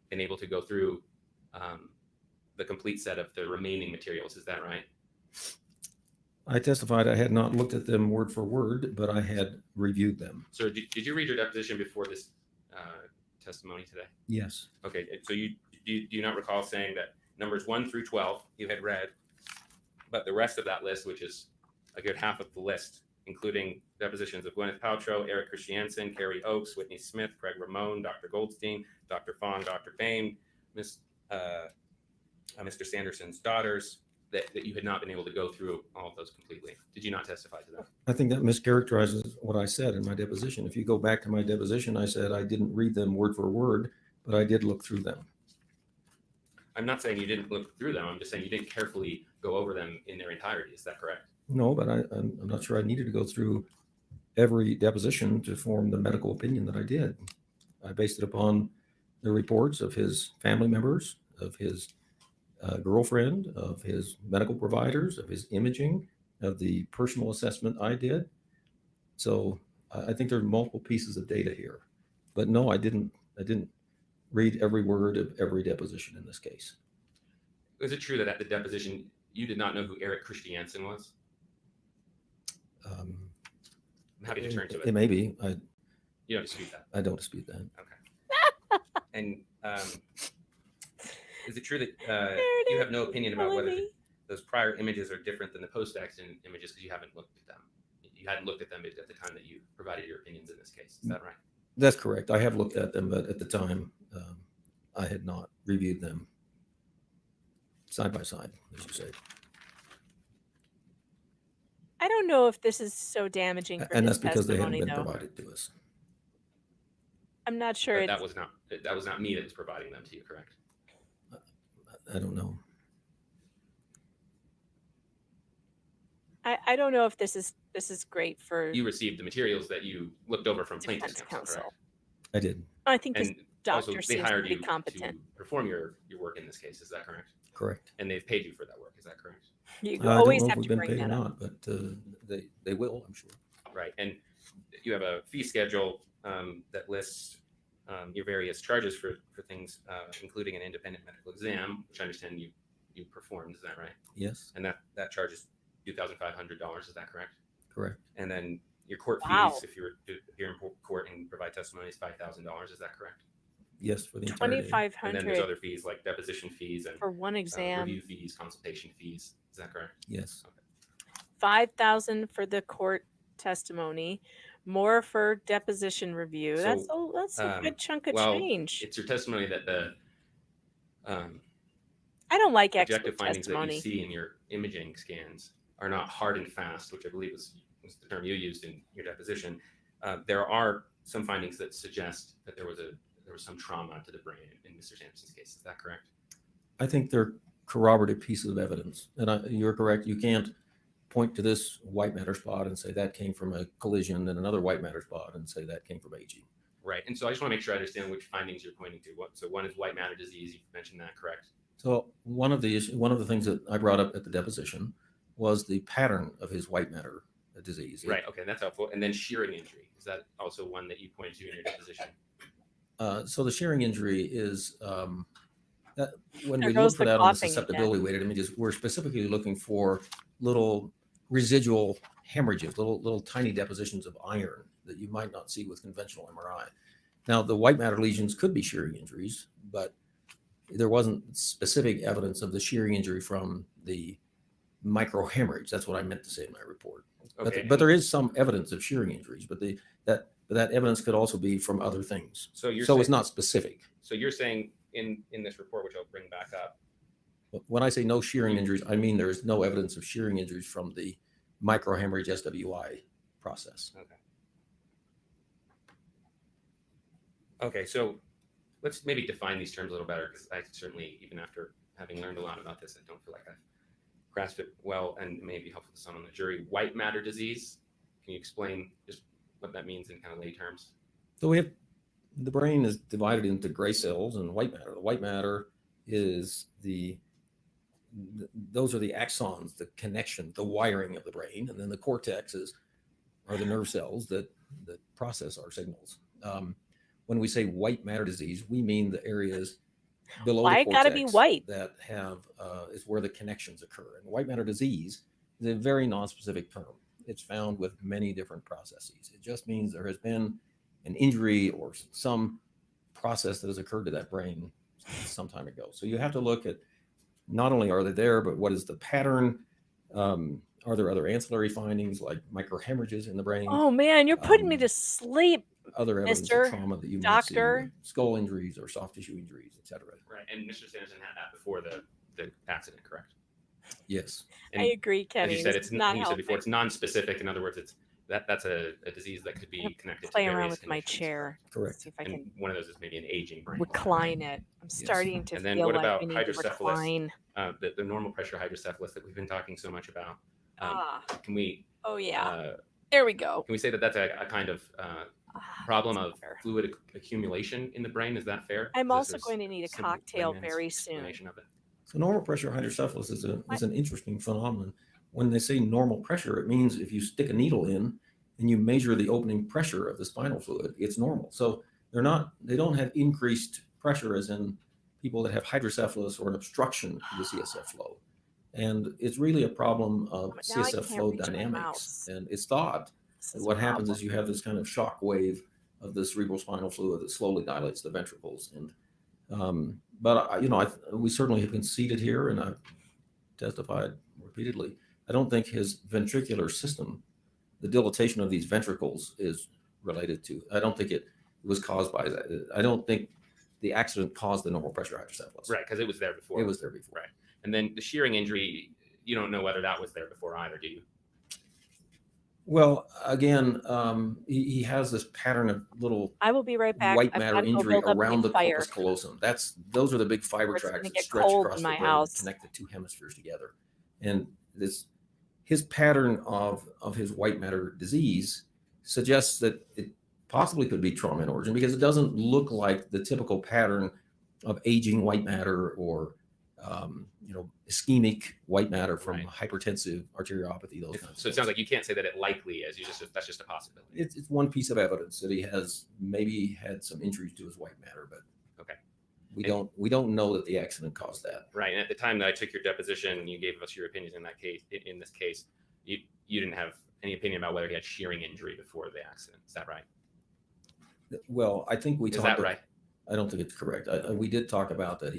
been able to go through the complete set of the remaining materials? Is that right? I testified I had not looked at them word for word, but I had reviewed them. So did you read your deposition before this testimony today? Yes. Okay, so do you not recall saying that numbers 1 through 12 you had read, but the rest of that list, which is a good half of the list, including depositions of Gwyneth Paltrow, Eric Christiansen, Carrie Oakes, Whitney Smith, Craig Ramone, Dr. Goldstein, Dr. Fong, Dr. Bain, Mr. Sanderson's daughters, that you had not been able to go through all of those completely. Did you not testify to that? I think that mischaracterizes what I said in my deposition. If you go back to my deposition, I said I didn't read them word for word, but I did look through them. I'm not saying you didn't look through them. I'm just saying you didn't carefully go over them in their entirety. Is that correct? No, but I'm not sure I needed to go through every deposition to form the medical opinion that I did. I based it upon the reports of his family members, of his girlfriend, of his medical providers, of his imaging, of the personal assessment I did. So I think there are multiple pieces of data here. But no, I didn't read every word of every deposition in this case. Is it true that at the deposition, you did not know who Eric Christiansen was? I'm happy to turn to it. It may be. You don't dispute that? I don't dispute that. Okay. And is it true that you have no opinion about whether those prior images are different than the post-accident images because you haven't looked at them? You hadn't looked at them at the time that you provided your opinions in this case. Is that right? That's correct. I have looked at them, but at the time, I had not reviewed them side by side, as you say. I don't know if this is so damaging for And his that's because they testimony, haven't been though. provided to us. I'm not sure. But It's, that was not me that was providing them to you, correct? I don't know. I don't know if this is great for You received the materials that you looked over from plaintiff's defense counsel, counsel. correct? I did. I think this And doctor also, they seems hired pretty you competent. to perform your work in this case. Is that correct? Correct. And they've paid you for that work. Is that correct? You I always don't know have if we've to been bring paid or that up. not, but they will, I'm sure. Right. And you have a fee schedule that lists your various charges for things, including an independent medical exam, which I understand you performed. Is that right? Yes. And that charge is $2,500. Is that correct? Correct. And then your court Wow. fees, if you were to appear in court and provide testimony, is $5,000. Is that correct? Yes, for the entire day. And then there's $2,500 other fees like deposition fees and for one exam. review fees, consultation fees. Is that correct? Yes. $5,000 for the court testimony, more for deposition review. That's a good chunk of change. It's your testimony that the I don't like objective expert findings that you testimony. see in your imaging scans are not hard and fast, which I believe was the term you used in your deposition. There are some findings that suggest that there was some trauma to the brain in Mr. Sampson's case. Is that correct? I think they're corroborative pieces of evidence. And you're correct. You can't point to this white matter spot and say that came from a collision and another white matter spot and say that came from aging. Right. And so I just want to make sure I understand which findings you're pointing to. So one is white matter disease. You mentioned that, correct? So one of the things that I brought up at the deposition was the pattern of his white matter disease. Right. Okay. That's helpful. And then shearing injury. Is that also one that you pointed to in your deposition? So the shearing injury is that when There we goes look for the that on the coughing susceptibility weighted images, we're specifically looking for little residual hemorrhages, little tiny depositions of iron that you might not see with conventional MRI. Now, the white matter lesions could be shearing injuries, but there wasn't specific evidence of the shearing injury from the microhemorrhage. That's what I meant to say in my report. Okay. But there is some evidence of shearing injuries, but that evidence could also be from other things. So it's saying, not specific. So you're saying in this report, which I'll bring back up. When I say no shearing injuries, I mean there is no evidence of shearing injuries from the microhemorrhage SWI process. Okay. Okay, so let's maybe define these terms a little better, because I certainly, even after having learned a lot about this, I don't feel like I've grasped it well, and it may be helpful to some on the jury. White matter disease, can you explain just what that means in kind of lay terms? So we have the brain is divided into gray cells and white matter. The white matter is those are the axons, the connection, the wiring of the brain, and then the cortex are the nerve cells that process our signals. When we say white matter disease, we mean the areas below Why the it gotta cortex be white? that have is where the connections occur. And white matter disease is a very non-specific term. It's found with many different processes. It just means there has been an injury or some process that has occurred to that brain some time ago. So you have to look at not only are they there, but what is the pattern? Are there other ancillary findings like microhemorrhages in the brain? Oh man, you're putting me to sleep, Other evidence Mr. of trauma that you might Doctor. see, skull injuries or soft tissue injuries, etc. Right, and Mr. Sanderson had that before the accident, correct? Yes. I agree, Kenny. As you said, This it's is not you said before, helping. it's non-specific. In other words, that's a disease that could be connected Play to around various with my conditions. chair. Correct. See if I And can one of those is maybe an aging brain. recline it. I'm starting to And then feel what like about I need to hydrocephalus? recline. The normal pressure hydrocephalus that we've been talking so much about. Ah. Can we Oh yeah. There we go. Can we say that that's a kind of problem of fluid accumulation in the brain? Is that fair? I'm Is this also going to need a simple cocktail layman's very soon. explanation of it? So normal pressure hydrocephalus is an interesting phenomenon. When they say normal pressure, it means if you stick a needle in and you measure the opening pressure of the spinal fluid, it's normal. So they don't have increased pressure as in people that have hydrocephalus or an obstruction to the CSF flow. And it's really a problem of CSF flow dynamics. And it's thought that what happens is you have this kind of shock wave of the cerebral spinal fluid that slowly dilates the ventricles. And we certainly have conceded here, and I've testified repeatedly. I don't think his ventricular system, the dilatation of these ventricles, is related to. I don't think it was caused by that. I don't think the accident caused the normal pressure hydrocephalus. Right, because it was there before. It was there before. Right. And then the shearing injury, you don't know whether that was there before either, do you? Well, again, he has this pattern of little I will be right back. white I've matter got to go injury build up around the fire. corpus callosum. Those are the big fiber It's gonna tracts that get stretch cold across in the my brain house. and connect the two hemispheres together. And his pattern of his white matter disease suggests that it possibly could be trauma in origin, because it doesn't look like the typical pattern of aging white matter or ischemic white matter from hypertensive arteriopathy. Those kinds of So it things. sounds like you can't say that it likely is. That's just a possibility. It's one piece of evidence that he has maybe had some injuries to his white matter, but okay, we don't know that the accident caused that. Right. And at the time that I took your deposition, you gave us your opinions in that case. In this case, you didn't have any opinion about whether he had shearing injury before the accident. Is that right? Well, I think we Is talked. that right? I don't think it's correct. We did talk about that.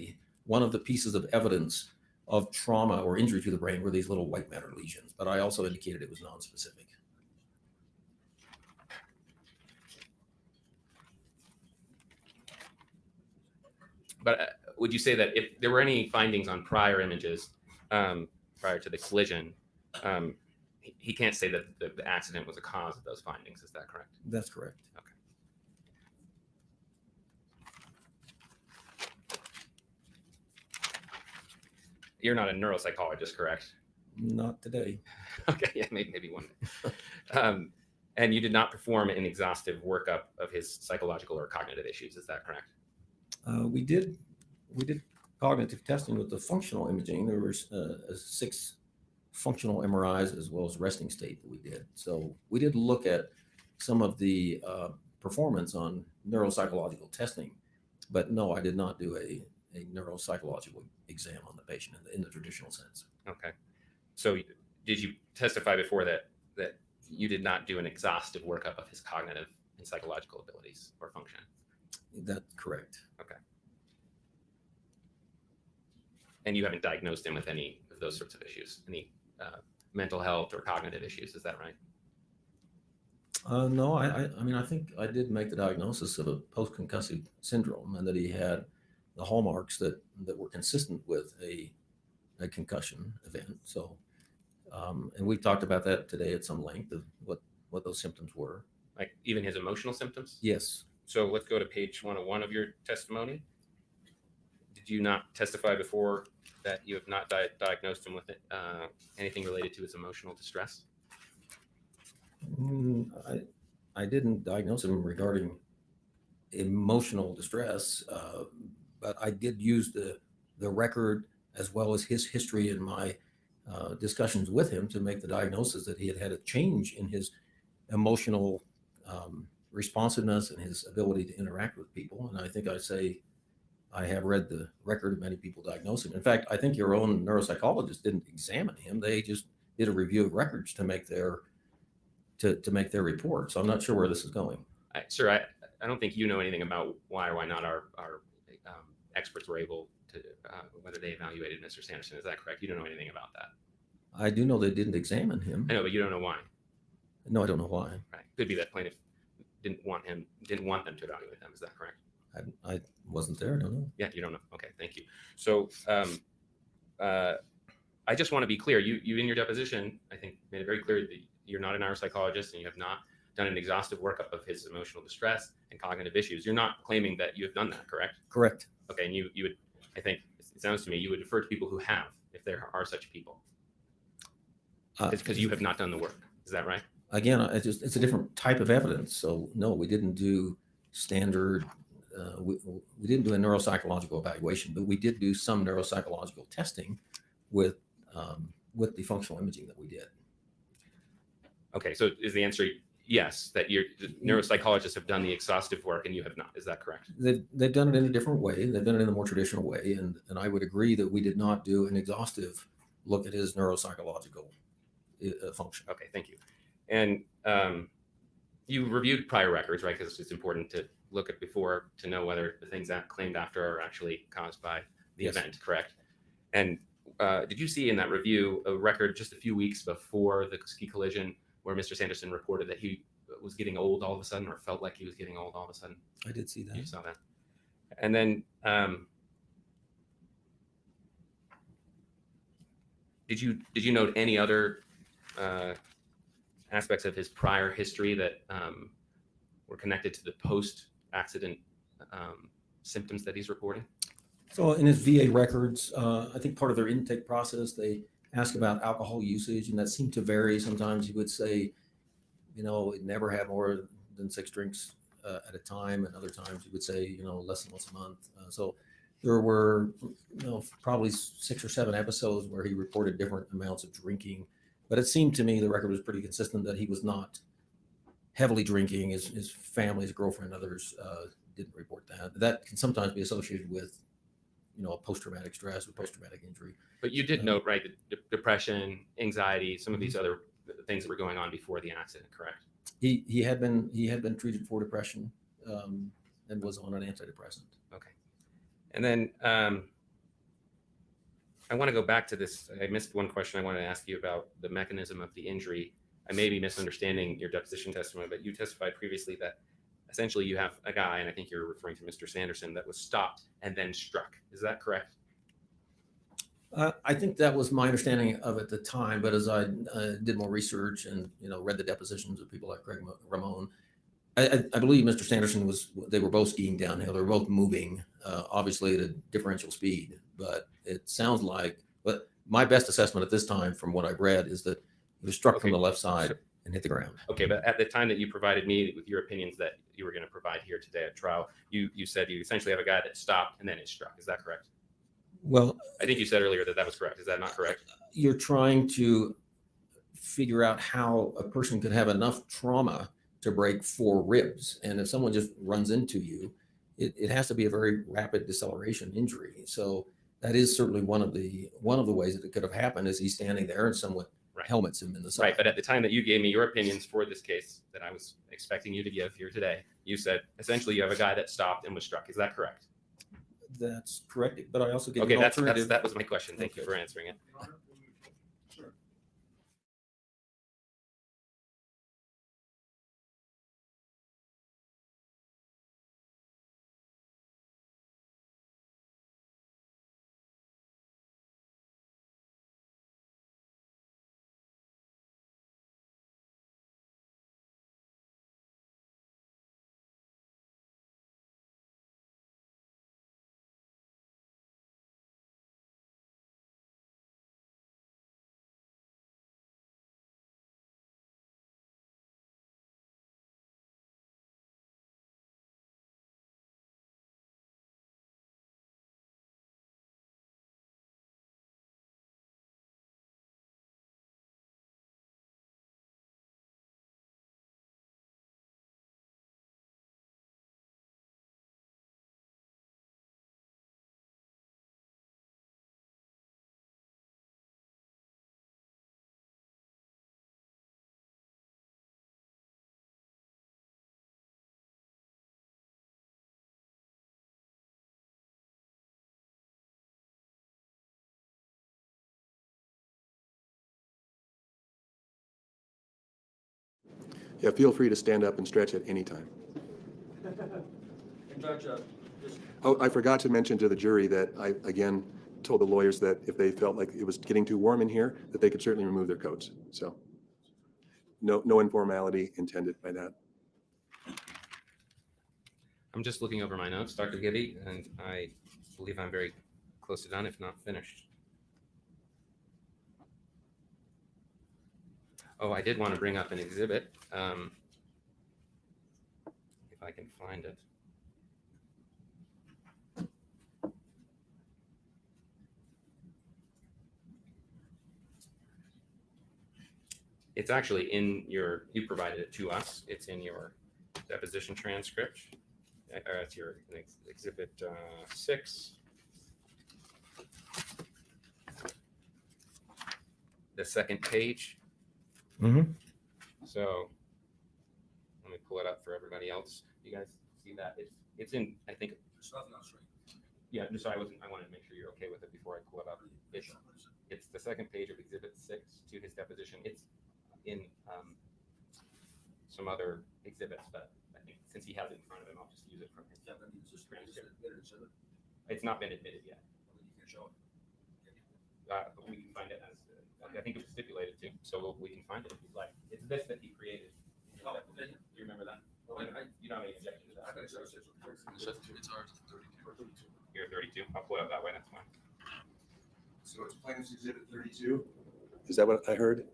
One of the pieces of evidence of trauma or injury to the brain were these little white matter lesions, but I also indicated it was non-specific. But would you say that if there were any findings on prior images prior to the collision, he can't say that the accident was a cause of those findings? Is that correct? That's correct. Okay. You're not a neuropsychologist, correct? Not today. Okay, yeah, maybe one day. And you did not perform an exhaustive workup of his psychological or cognitive issues. Is that correct? We did cognitive testing with the functional imaging. There were 6 functional MRIs as well as resting state that we did. So we did look at some of the performance on neuropsychological testing, but no, I did not do a neuropsychological exam on the patient in the traditional sense. Okay. So did you testify before that you did not do an exhaustive workup of his cognitive and psychological abilities or function? That's correct. Okay. And you haven't diagnosed him with any of those sorts of issues, any mental health or cognitive issues, is that right? No, I mean, I think I did make the diagnosis of a post-concussive syndrome, and that he had the hallmarks that were consistent with a concussion event. So, and we talked about that today at some length of what those symptoms were. Like even his emotional symptoms? Yes. So let's go to page 101 of your testimony. Did you not testify before that you have not diagnosed him with anything related to his emotional distress? I didn't diagnose him regarding emotional distress, but I did use the record as well as his history in my discussions with him to make the diagnosis that he had a change in his emotional responsiveness and his ability to interact with people. And I think I have read the record of many people diagnosing him. In fact, I think your own neuropsychologist didn't examine him. They just did a review of records to make their report. So I'm not sure where this is going. Sir, I don't think you know anything about why or why not our experts were able to, whether they evaluated Mr. Sanderson. Is that correct? You don't know anything about that? I do know they didn't examine him. I know, but you don't know why. No, I don't know why. Right. Could be that plaintiff didn't want them to evaluate them. Is that correct? I wasn't there. I don't know. Yeah, you don't know. Okay, thank you. So I just want to be clear. You in your deposition, I think, made it very clear that you're not a neuropsychologist and you have not done an exhaustive workup of his emotional distress and cognitive issues. You're not claiming that you have done that, correct? Correct. Okay, and you would, I think, it sounds to me, you would defer to people who have, if there are such people. Because you have not done the work. Is that right? again, it's a different type of evidence. So no, we didn't do standard. We didn't do a neuropsychological evaluation, but we did do some neuropsychological testing with the functional imaging that we did. Okay, so is the answer yes, that your neuropsychologists have done the exhaustive work and you have not? Is that correct? They've done it in a different way. They've done it in a more traditional way, and I would agree that we did not do an exhaustive look at his neuropsychological function. Okay, thank you. And you reviewed prior records, right? Because it's important to look at before to know whether the things that claimed after are actually caused by the Yes. event, correct? And did you see in that review a record just a few weeks before the ski collision where Mr. Sanderson reported that he was getting old all of a sudden, or felt like he was getting old all of a sudden? I did see that. You saw that. And then did you note any other aspects of his prior history that were connected to the post-accident symptoms that he's reporting? So in his VA records, I think part of their intake process, they ask about alcohol usage, and that seemed to vary. Sometimes he would say, it never had more than 6 drinks at a time, and other times he would say, less than once a month. So there were, probably 6 or 7 episodes where he reported different amounts of drinking. But it seemed to me the record was pretty consistent that he was not heavily drinking. His family, his girlfriend, others didn't report that. That can sometimes be associated with, post-traumatic stress or post-traumatic injury. But you did note, right, that depression, anxiety, some of these other things that were going on before the accident, correct? He had been treated for depression and was on an antidepressant. Okay. And then I want to go back to this. I missed one question I wanted to ask you about the mechanism of the injury. I may be misunderstanding your deposition testimony, but you testified previously that essentially you have a guy, and I think you're referring to Mr. Sanderson, that was stopped and then struck. Is that correct? I think that was my understanding of it at the time, but as I did more research and read the depositions of people like Greg Ramon, I believe Mr. Sanderson they were both skiing downhill. They were both moving, obviously at a differential speed, but it sounds like, but my best assessment at this time from what I've read is that he was struck from the left side and hit the ground. Okay, but at the time that you provided me with your opinions that you were going to provide here today at trial, you said you essentially have a guy that stopped and then is struck. Is that correct? Well, I think you said earlier that was correct. Is that not correct? You're trying to figure out how a person could have enough trauma to break 4 ribs. And if someone just runs into you, it has to be a very rapid deceleration injury. So that is certainly one of the ways that it could have happened is he's standing there and someone helmets him in the side. Right, but at the time that you gave me your opinions for this case that I was expecting you to give here today, you said essentially you have a guy that stopped and was struck. Is that correct? That's correct. But I also gave Okay, an alternative. that was my question. Thank you for answering it. Yeah, feel free to stand up and stretch at any time. Oh, I forgot to mention to the jury that I, again, told the lawyers that if they felt like it was getting too warm in here, that they could certainly remove their coats. So no informality intended by that. I'm just looking over my notes, Dr. Gibby, and I believe I'm very close to done, if not finished. Oh, I did want to bring up an exhibit. If I can find it. It's actually in your, you provided it to us. It's in your deposition transcript. It's your exhibit 6. The second page. So let me pull it up for everybody else. You guys see that? It's in, I think. Yeah, so I wanted to make sure you're okay with it before I pull it up. It's the second page of exhibit 6 to his deposition. It's in some other exhibits, but I think since he has it in front of him, I'll just use it from his transcript. It's not been admitted yet. But we can find it as, I think it was stipulated to, so we can find it if you'd like. It's this that he created. Do you remember that? You don't have any objection to that? It's ours, 32. You're 32? I'll pull it up that way, that's fine. So it's plaintiff's exhibit 32? Is that what I heard?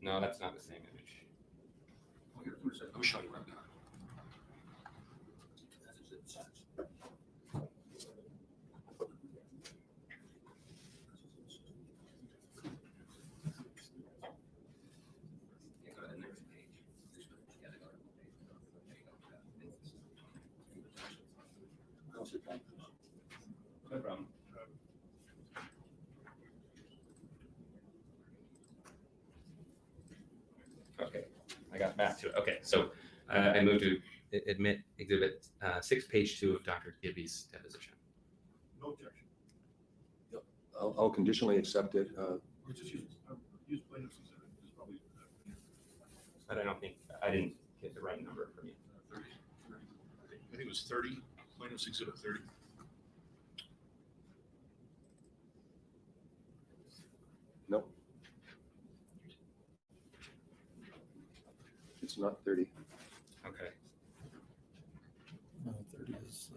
No, that's not the same image. I'll show you right now. No problem. Okay, I got back to it. Okay, so I moved to admit exhibit 6, page 2 of Dr. Gibby's deposition. No objection. I'll conditionally accept it. Use plaintiff's exhibit. It's probably But I don't think, I didn't get the right number from you. 30. I think it was 30. Plaintiff's exhibit 30. No. It's not 30. Okay. No, 30 is.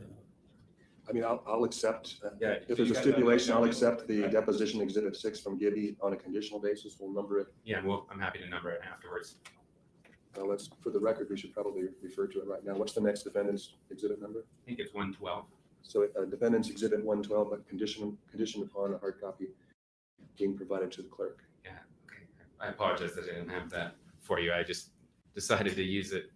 I mean, I'll accept, Yeah, if so there's you a guys stipulation, have- I'll accept the deposition exhibit 6 from Gibby on a conditional basis. We'll number it. Yeah, well, I'm happy to number it afterwards. Let's, for the record, we should probably refer to it right now. What's the next defendant's exhibit number? I think it's 112. So defendant's exhibit 112, but conditioned upon a hard copy being provided to the clerk. Yeah, okay. I apologize that I didn't have that for you. I just decided to use it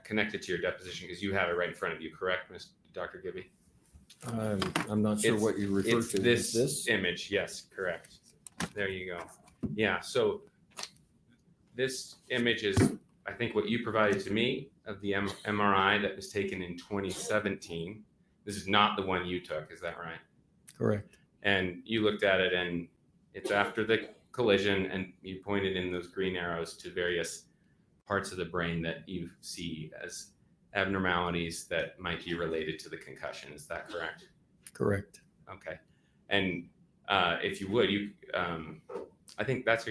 connected to your deposition because you have it right in front of you, correct, Mr. Dr. Gibby? I'm not sure what you refer it's to. This image, yes, correct. There you go. Yeah, so this image is, I think, what you provided to me of the MRI that was taken in 2017. This is not the one you took, is that right? Correct. And you looked at it and it's after the collision and you pointed in those green arrows to various parts of the brain that you see as abnormalities that might be related to the concussion. Is that correct? Correct. Okay. And if you would, I think that's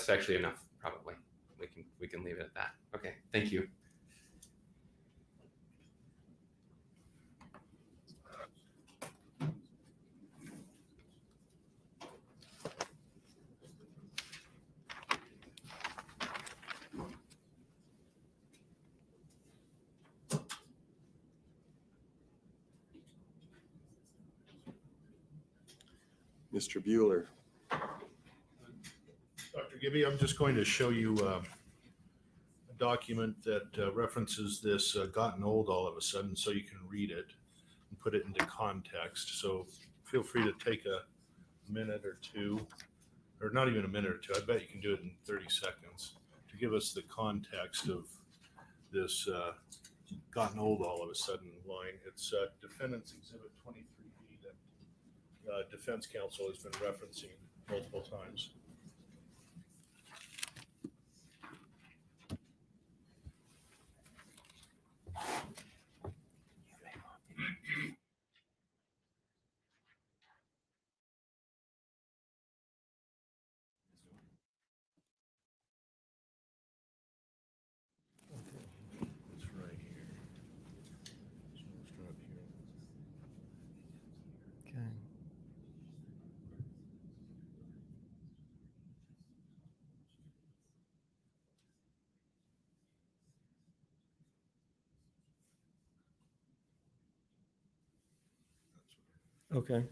actually enough. Probably we can leave it at that. Okay. Thank you. Mr. Bueller. Dr. Gibby, I'm just going to show you a document that references this gotten old all of a sudden so you can read it and put it into context. So feel free to take a minute or two, or not even a minute or two. I bet you can do it in 30 seconds to give us the context of this gotten old all of a sudden line. It's Defendant's Exhibit 23B that defense counsel has been referencing multiple times. It's right here. So let's go up here. Okay. Okay.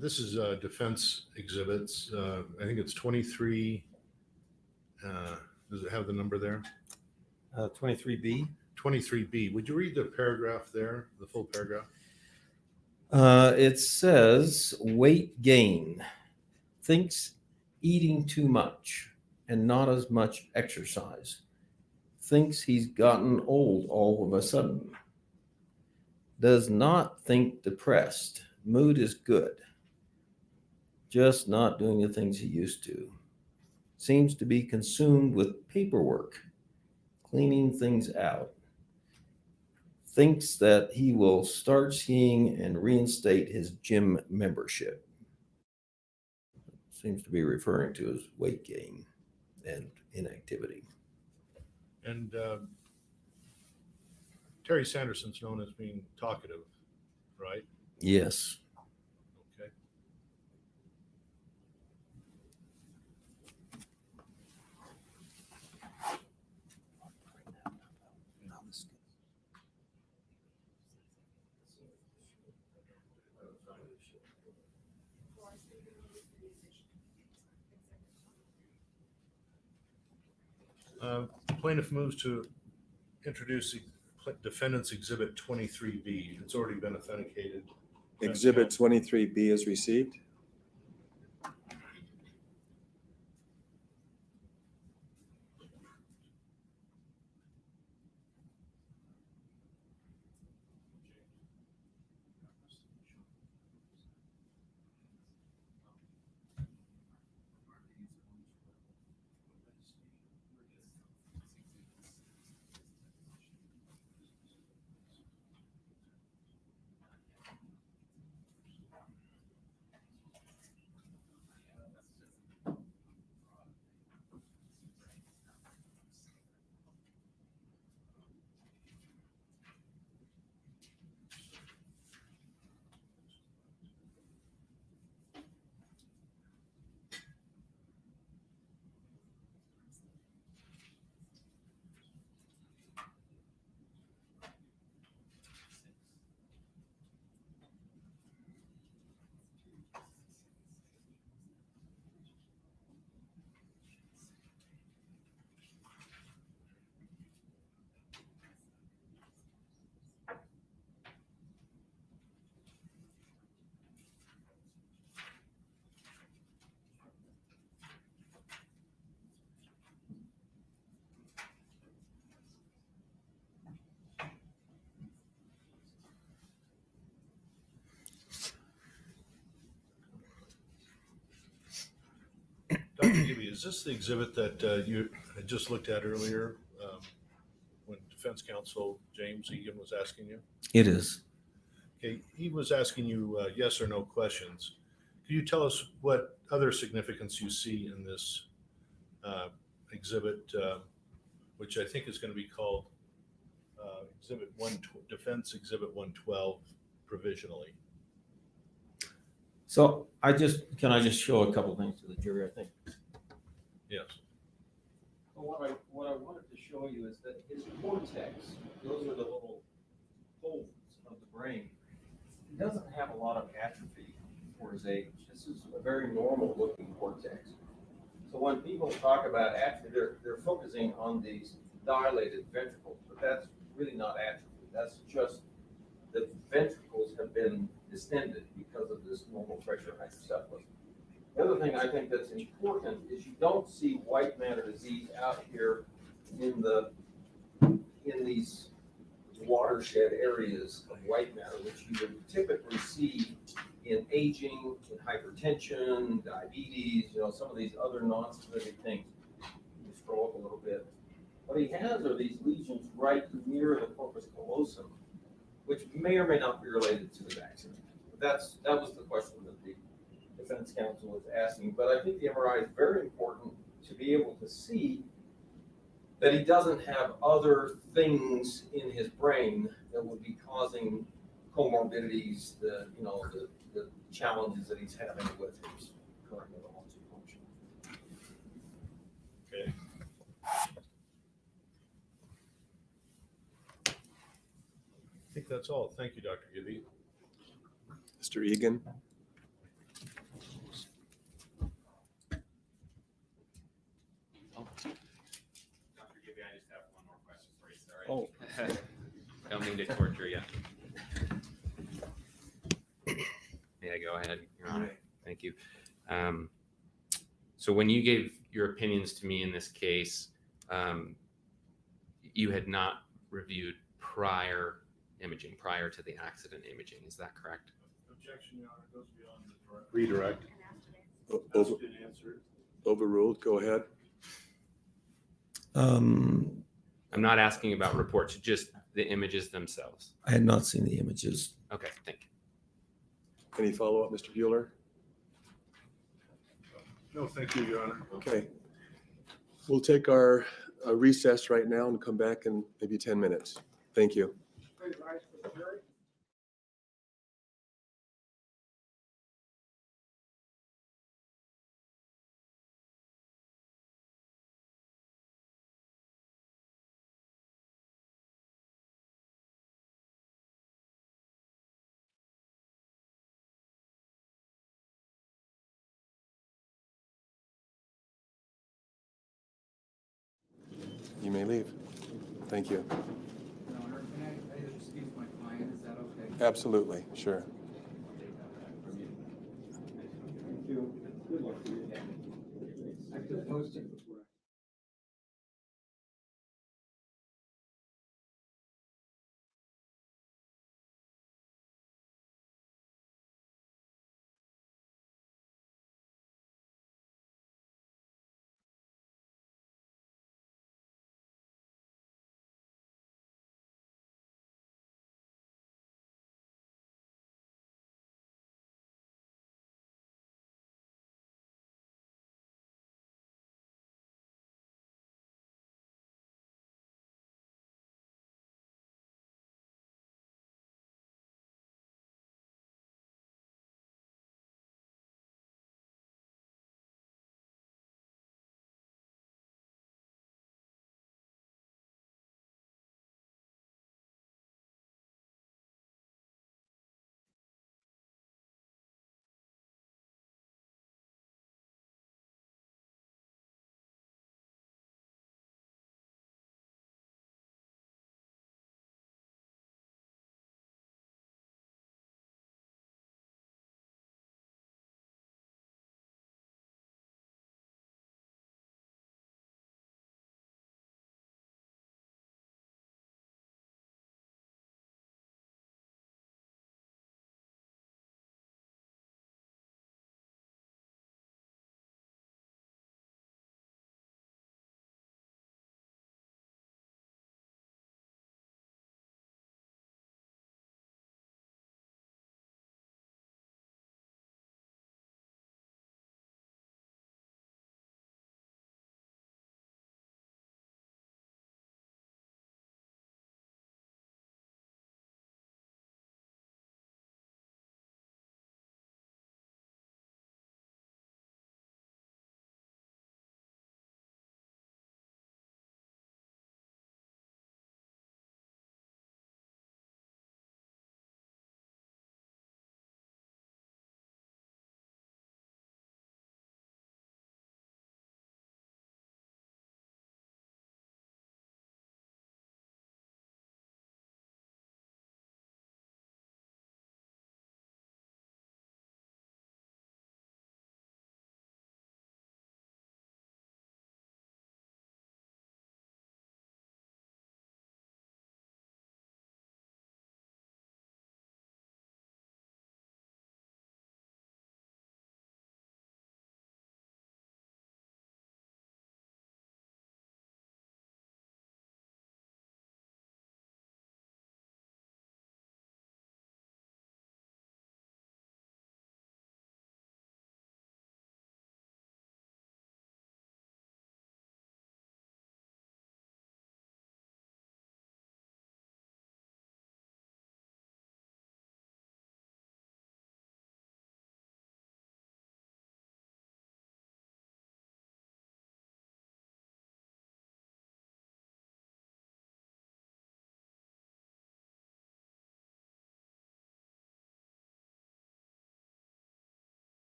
This is defense exhibits. I think it's 23. Does it have the number there? 23B. 23B. Would you read the paragraph there, the full paragraph? It says weight gain. Thinks eating too much and not as much exercise. Thinks he's gotten old all of a sudden. Does not think depressed. Mood is good. Just not doing the things he used to. Seems to be consumed with paperwork, cleaning things out. Thinks that he will start skiing and reinstate his gym membership. Seems to be referring to his weight gain and inactivity. And Terry Sanderson's known as being talkative, right? Yes. Okay. Plaintiff moves to introduce defendant's exhibit 23B. It's already been authenticated. Exhibit 23B is received. Dr. Gibby, is this the exhibit that you had just looked at earlier when defense counsel James Egan was asking you? It is. Okay, he was asking you yes or no questions. Can you tell us what other significance you see in this exhibit, which I think is going to be called Exhibit 1, Defense Exhibit 112 provisionally? So can I just show a couple things to the jury, I think? Yes. So what I wanted to show you is that his cortex, those are the little folds of the brain. He doesn't have a lot of atrophy for his age. This is a very normal looking cortex. So when people talk about atrophy, they're focusing on these dilated ventricles, but that's really not atrophy. That's just the ventricles have been distended because of this normal pressure hydrocephalus. The other thing I think that's important is you don't see white matter disease out here in these watershed areas of white matter, which you would typically see in aging, in hypertension, diabetes, some of these other non-specific things. You scroll up a little bit. What he has are these lesions right near the corpus callosum, which may or may not be related to the vaccine. That was the question that the defense counsel was asking. But I think the MRI is very important to be able to see that he doesn't have other things in his brain that would be causing comorbidities, the challenges that he's having with his current neurological function. think that's all. Thank you, Dr. Gibby. Mr. Egan? Dr. Gibby, I just have one more question for you. Sorry. Oh. Don't mean to torture you. Yeah, go ahead, Your Honor. Thank you. So when you gave your opinions to me in this case, you had not reviewed prior imaging, prior to the accident imaging. Is that correct? Objection, Your Honor, goes beyond the redirect. Overruled. Go ahead. I'm not asking about reports, just the images themselves. I had not seen the images. Okay, thank you. Any follow-up, Mr. Bueller? No, thank you, Your Honor. Okay. We'll take our recess right now and come back in maybe 10 minutes. Thank you. You may leave. Thank you. Your Honor, can I excuse my client? Is that okay? Absolutely, sure. Thank you. Good luck to you. I have to post it before.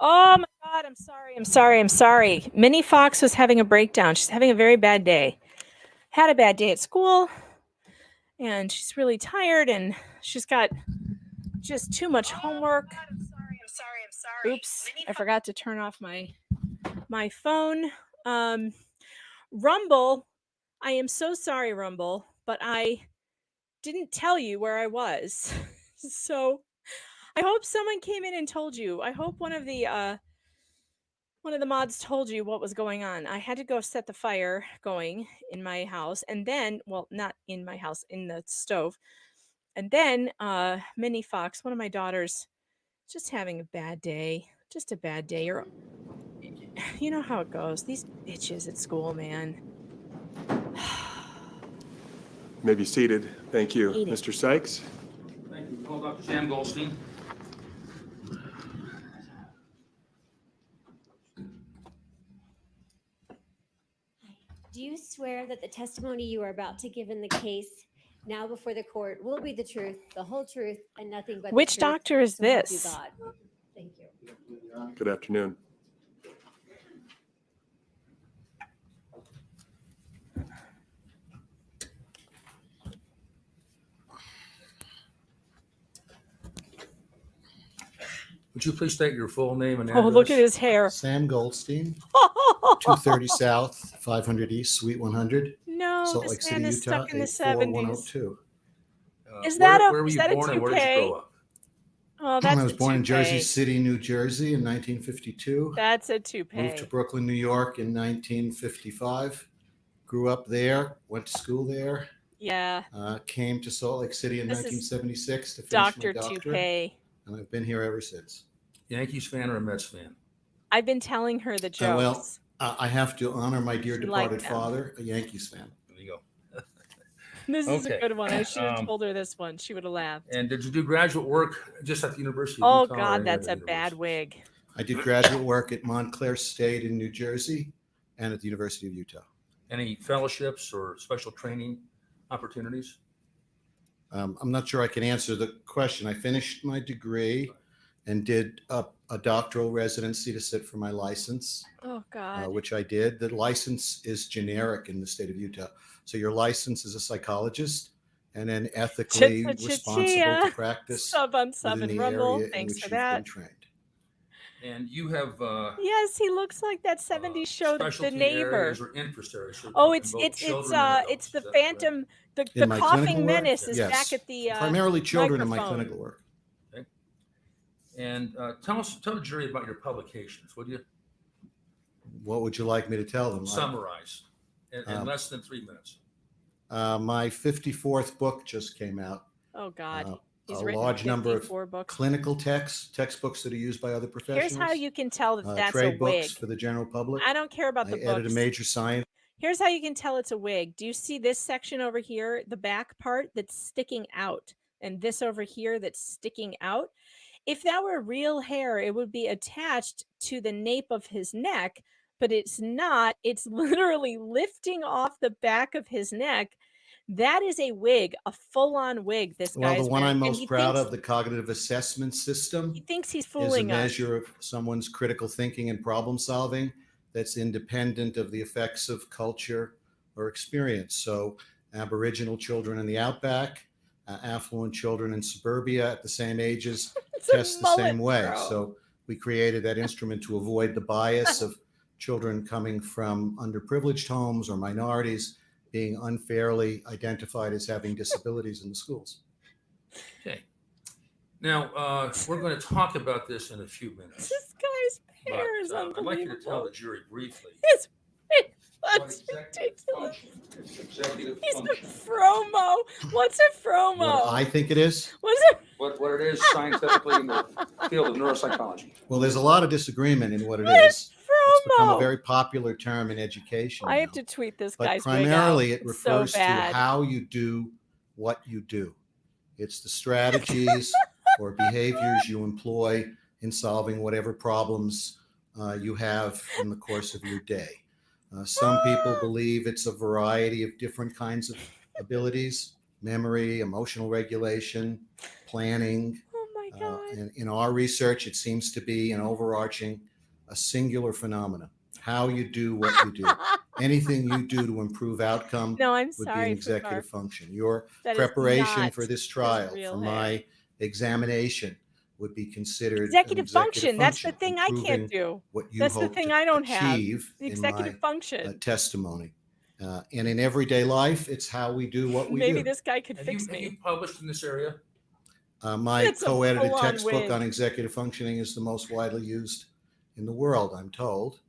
Oh my God, I'm sorry. I'm sorry. I'm sorry. Minnie Fox was having a breakdown. She's having a very bad day. Had a bad day at school, and she's really tired, and she's got just too much homework. I'm sorry. Oops, I forgot to turn off my phone. Rumble, I am so sorry, Rumble, but I didn't tell you where I was. So I hope someone came in and told you. I hope one of the mods told you what was going on. I had to go set the fire going in my house, and then, well, not in my house, in the stove. And then Minnie Fox, one of my daughters, just having a bad day. Just a bad day. Or you know how it goes. These bitches at school, man. May be seated. Thank you. Hate it. Mr. Sikes? Thank you. Call Dr. Sam Goldstein. Do you swear that the testimony you are about to give in the case now before the court will be the truth, the whole truth, and nothing but Which the truth? doctor is So help you this? God. Thank you. Good afternoon. Would you please state your full name and address? Oh, look at his hair. Sam Goldstein, 230 South, 500 East, Suite 100, No, Salt this Lake City, man is Utah, stuck in the 84102. Is that a where were is you that a born and where did you toupee? grow up? Oh, that's I was a born in Jersey toupee. City, New Jersey in 1952. That's a Moved to toupee. Brooklyn, New York in 1955. Grew up there, went to school there. Yeah. Came to Salt Lake City in This is 1976 to finish Dr. my doctorate. Toupee. And I've been here ever since. Yankees fan or a Mets fan? I've been telling her the jokes. Well, I have to honor my dear She liked departed them. father, a Yankees fan. There you go. This is a Okay. good one. I should have told her this one. She would have laughed. And did you do graduate work just at the University of Oh Utah? or God, any that's other a bad wig. I did graduate work at Montclair State in New Jersey and at the University of Utah. Any fellowships or special training opportunities? I'm not sure I can answer the question. I finished my degree and did a doctoral residency to sit for my license, Oh God. which I did. The license is generic in the state of Utah. So your license is a psychologist and then ethically responsible to practice Sub on sub within and the rumble. area in Thanks which for you've been that. trained. And you have Yes, he looks like that 70s show, The specialty Neighbor. areas or interest areas? so Oh, in it's both it's children and adults, it's the is that correct? Phantom, the In my clinical Coughing work? Menace is Yes. back at the Primarily children in my microphone. clinical work. Okay. And tell the jury about your publications, would you? What would you like me to tell them? Summarize in less than 3 minutes. My 54th book just came out. Oh God. He's A written large number of 54 books. clinical textbooks that are used by other professionals. Here's how you can tell that that's a trade wig. books for the general public. I don't care about the I edited books. a major science. Here's how you can tell it's a wig. Do you see this section over here, the back part that's sticking out, and this over here that's sticking out? If that were real hair, it would be attached to the nape of his neck, but it's not. It's literally lifting off the back of his neck. That is a wig, a full-on wig. This Well, guy's the one wearing. I'm And most he proud thinks, of, the cognitive assessment system, he thinks he's is a fooling us. measure of someone's critical thinking and problem solving that's independent of the effects of culture or experience. So Aboriginal children in the outback, affluent children in suburbia at the same ages test the same way. bro. So we created that instrument to avoid the bias of children coming from underprivileged homes or minorities being unfairly identified as having disabilities in the schools. Okay. Now, we're going to talk about this in a few minutes. This guy's But hair is I'd like you to tell unbelievable. the jury briefly. That's ridiculous. He's a fromo. What's a fromo? What I think it is? What's it? What it is scientifically in the field of neuropsychology. Well, there's a lot of disagreement in what it is. It's become a Fromo. very popular term in education. I now. have to tweet this But guy's wig out. primarily it It's so refers to bad. how you do what you do. It's the strategies or behaviors you employ in solving whatever problems you have in the course of your day. Some people believe it's a variety of different kinds of abilities: memory, emotional regulation, planning, Oh my God. And in our research, it seems to be an overarching, a singular phenomena. How you do what you do. Anything you do to improve outcome No, I'm would be sorry an for executive barf. function. Your That is preparation not for this his trial, real for hair. my examination, would be considered an Executive executive function. That's the function, thing I can't improving do. what you That's the hope thing to I don't have. achieve The in executive my function. testimony. And in everyday life, it's how we do what we Maybe do. this guy could Have fix you me. published in this area? My It's a co-edited full-on textbook wig. on executive functioning is the most widely used in the world, I'm told.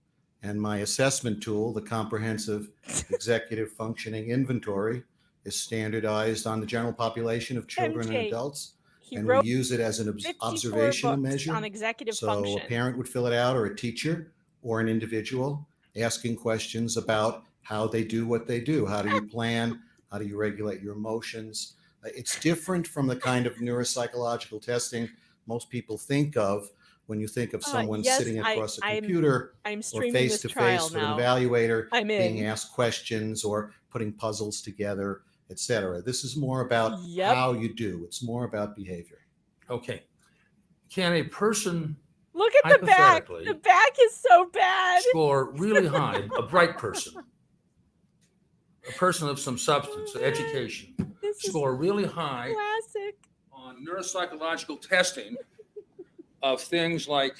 And my assessment tool, the Comprehensive Executive Functioning Inventory, is standardized on the general population of children and MJ, adults. he And we wrote use it as an 54 observational books measure. on executive So function. a parent would fill it out, or a teacher, or an individual, asking questions about how they do what they do. How do you plan? How do you regulate your emotions? It's different from the kind of neuropsychological testing most people think of when you think of someone Yes, sitting across a I'm computer or streaming this trial face-to-face with an now. evaluator, I'm being in. asked questions or putting puzzles together, etc. This is more about Yep. how you do. It's more about behavior. Okay. Can a person Look at the back. hypothetically The back is so bad. score really high, a bright person, a person of some substance, education, This is score really high classic. on neuropsychological testing of things like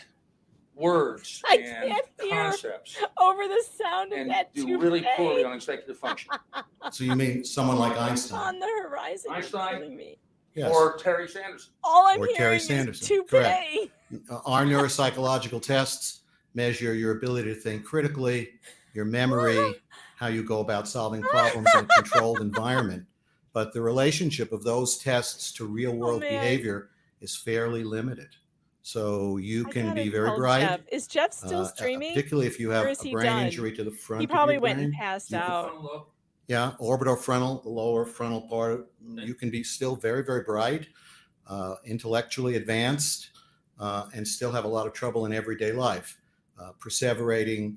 words I and can't hear concepts, over the sound of and that do really toupee. poorly on executive function? So you mean someone like Einstein? On the horizon. You're Einstein? killing me. Yes. Or Terry Sanderson? All I'm Or hearing Terry is Sanderson. toupee. Correct. Our neuropsychological tests measure your ability to think critically, your memory, how you go about solving problems in a controlled environment. But the relationship of those tests to real world man. behavior is fairly limited. So you I can gotta be very tell bright, Jeff, is Jeff still streaming? particularly if you have Or is a he brain done? injury to the front He of probably your went brain. and passed You can- out. Yeah, orbitofrontal, the lower frontal part. You can be still very, very bright, intellectually advanced, and still have a lot of trouble in everyday life, perseverating,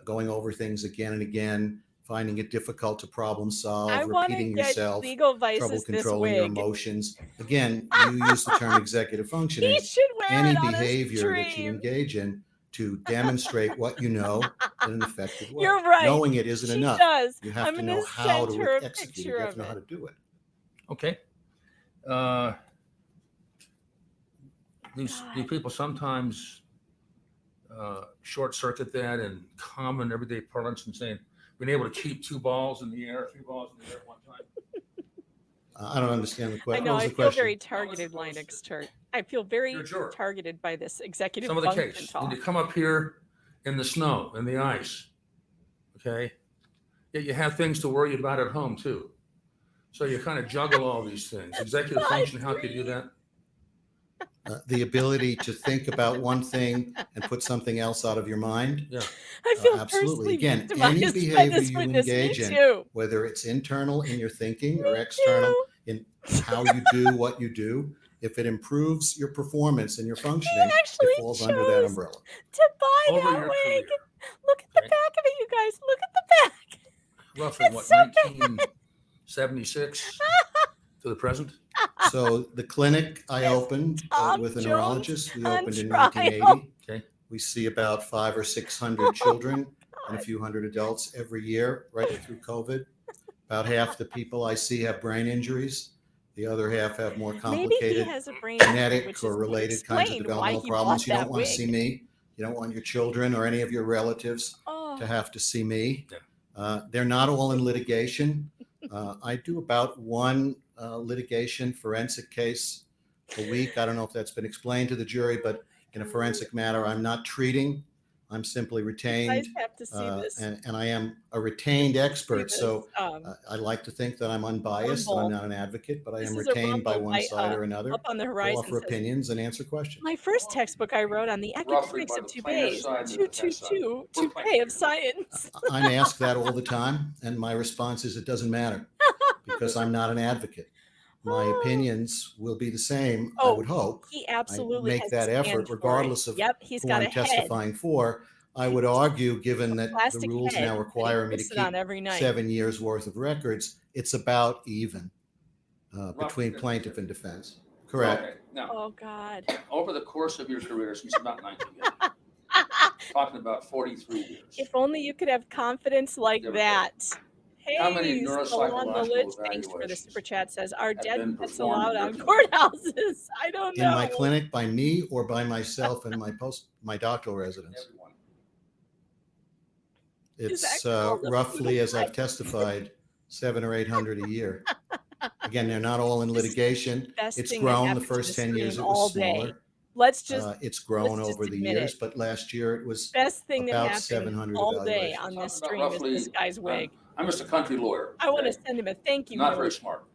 going over things again and again, finding it difficult to problem solve, I want to repeating get yourself, legal trouble vices this controlling your wig. emotions. Again, you use the term executive functioning. He should wear Any it on his behavior that you dream. engage in to demonstrate what you know in an effective way. You're right. Knowing it isn't She enough. does. You have I'm to gonna know how send to her a execute it. picture You have of to know how it. to do it. Okay. Do people sometimes short circuit that in common everyday parlance and saying, being able to keep 2 balls in the air, 3 balls in the air at one time? I don't understand the I question. know. What was I the feel question? very targeted, Linux Church. I feel very You're a juror. targeted by this executive Some of the function case, talk. when you come up here in the snow, in the ice, okay? Yet you have things to worry about at home too. So you kind of juggle all these things. Executive function, how can you do that? The ability to think about one thing and put something else out of your mind. Yeah. I feel Absolutely. personally Again, any victimized by behavior this you witness. Me engage in, too. whether it's internal in your thinking or external in how you do what you do, if it improves your performance and your functioning, actually it falls under that chose umbrella. to buy Over that your wig. career. Look at the back of it, you guys. Look at the back. Roughly It's what, so bad. 1976 to the present? So the clinic I opened Tom with a Jones neurologist, we on opened in trial. 1980. Okay. We see about 500 or 600 children and a few hundred adults every year, right through COVID. About half the people I see have brain injuries. The other half have more Maybe he complicated has a brain injury, genetic which or is related kinds of explain why developmental he problems. bought You don't that want to wig. see me. You don't want your children or any of your relatives Oh. to have to see me. Yeah. They're not all in litigation. I do about one litigation forensic case a week. I don't know if that's been explained to the jury, but in a forensic matter, I'm not treating. I'm simply You guys retained, have to see this. and I am a retained expert. this, So I like to think that I'm unbiased and I'm Rumble. not an advocate, but I This am is a retained by Rumble one by, side or another up on the to horizon offer says, opinions and answer questions. my first textbook I wrote on the Roughly economics by of the plaintiff toupees, side and the defense side. 222 We're toupee plaintiff of science. I'm asked that all the time, and my response is it doesn't matter because I'm not an advocate. My opinions will be the same, I would hope. He I absolutely make has that a stand effort for it. regardless of Yep, he's who got I'm a head. testifying for. I would argue, given that the Plastic rules head now that require he me to puts it on keep every night. 7 years worth of records, it's about even between Roughly plaintiff and defense. Correct. Okay, now, Oh, God. over the course of your career since about 1980, talking about 43 years. If only you could have confidence like There we go. that. How many Hey, Salon the neuropsychological Lich, thanks for the evaluations super chat, says, are have dead been pets performed allowed in your on clinic? courthouses? I don't know. In my clinic, by me or by myself and my doctoral residence. Everyone. It's that called a roughly, as I've phenotype? testified, 700 or 800 a year. Again, they're not all in litigation. Best It's thing that grown. The happened to first 10 years stream it was all day. smaller. Let's just It's grown let's just over the admit years, it. but last year it was Best thing that about happened 700 all day evaluations. on this Talking about stream is this roughly, guy's wig. I'm just a country lawyer. I want to okay? send him a thank you Not note. very smart.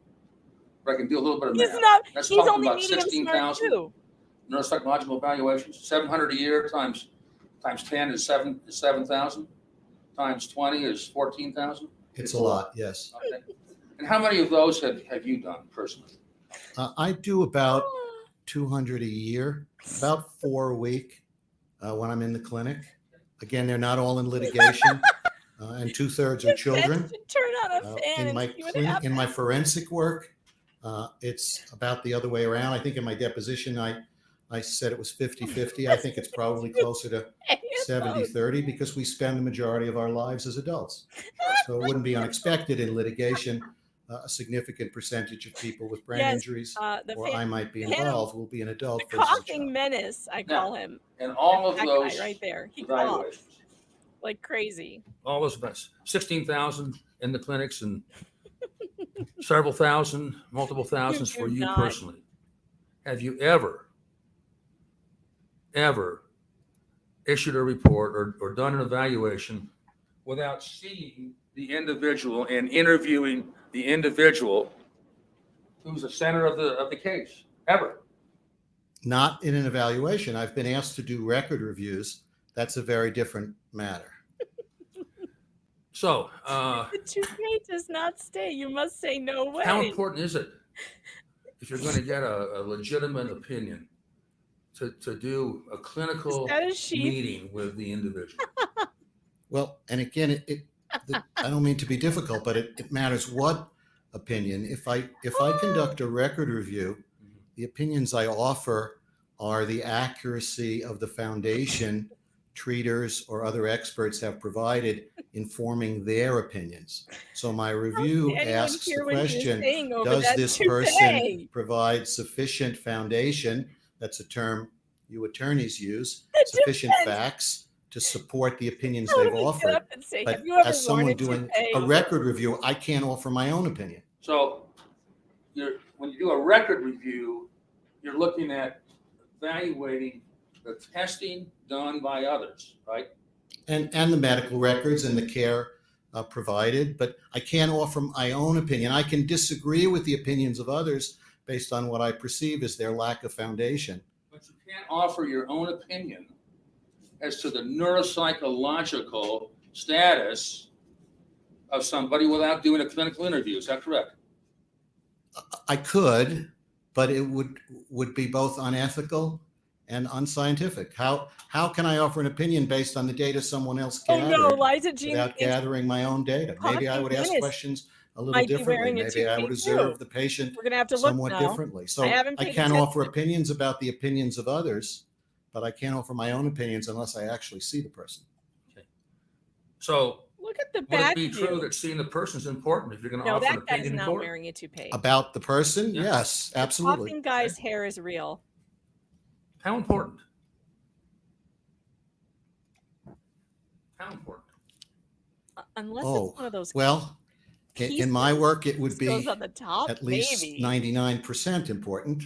But I can do a little bit of He's math. not. That's He's talking only about meeting him smart 16,000 too. neuropsychological evaluations. 700 a year times 10 is 7,000. Times 20 is 14,000. It's a lot, yes. Okay. And how many of those have you done personally? I do about 200 a year, about 4 a week when I'm in the clinic. Again, they're not all in litigation, and 2/3 are children. Turn on a fan In my and see what clinic, happens. in my forensic work, it's about the other way around. I think in my deposition, I said it was 50-50. I think it's probably closer to 70-30 because we spend the majority of our lives as adults. So it wouldn't be unexpected in litigation. A significant percentage of people with brain injuries, or I might be involved, will be an adult The versus a coughing child. menace, I Now, call him. And all of That those guy right there. He evaluations. coughs like crazy. All those events, 16,000 in the clinics and several thousand, multiple thousands do for you not. personally. Have you ever issued a report or done an evaluation without seeing the individual and interviewing the individual who's the center of the case? Ever? Not in an evaluation. I've been asked to do record reviews. That's a very different matter. So, The toupee does not stay. You must say no way. how important is it if you're going to get a legitimate opinion to do a clinical Is that a sheep? meeting with the individual? Well, and again, I don't mean to be difficult, but it matters what opinion. If I conduct a record review, the opinions I offer are the accuracy of the foundation treaters or other experts have provided informing their opinions. So my review anyone asks the hear what you're question, saying over does that this toupee? person provide sufficient foundation? That's a term you attorneys use, sufficient facts to support the opinions How do they've we get offered. up and say, But have you ever as someone worn a doing toupee? a record review, I can't offer my own opinion. So when you do a record review, you're looking at evaluating the testing done by others, right? And the medical records and the care provided, but I can't offer my own opinion. I can disagree with the opinions of others based on what I perceive as their lack of foundation. But you can't offer your own opinion as to the neuropsychological status of somebody without doing a clinical interview. Is that correct? I could, but it would be both unethical and unscientific. How can I offer an opinion based on the data someone else Oh gathered no, Liza Jean without gathering my own data? Maybe I Coughing would ask Menace questions a little might be differently. wearing a Maybe I would toupee observe too. the patient We're gonna have to look somewhat now. differently. So I haven't I paid can attention. offer opinions about the opinions of others, but I can't offer my own opinions unless I actually see the person. So Look at the would back it be view. true that seeing the person is important if you're going to No, offer an that guy's opinion in not court? wearing a toupee. About the person? Yes, absolutely. Coughing guy's hair is real. How important? How important? Unless Oh, it's one of those well, in my work, it would goes be on the top, at least maybe. 99% important.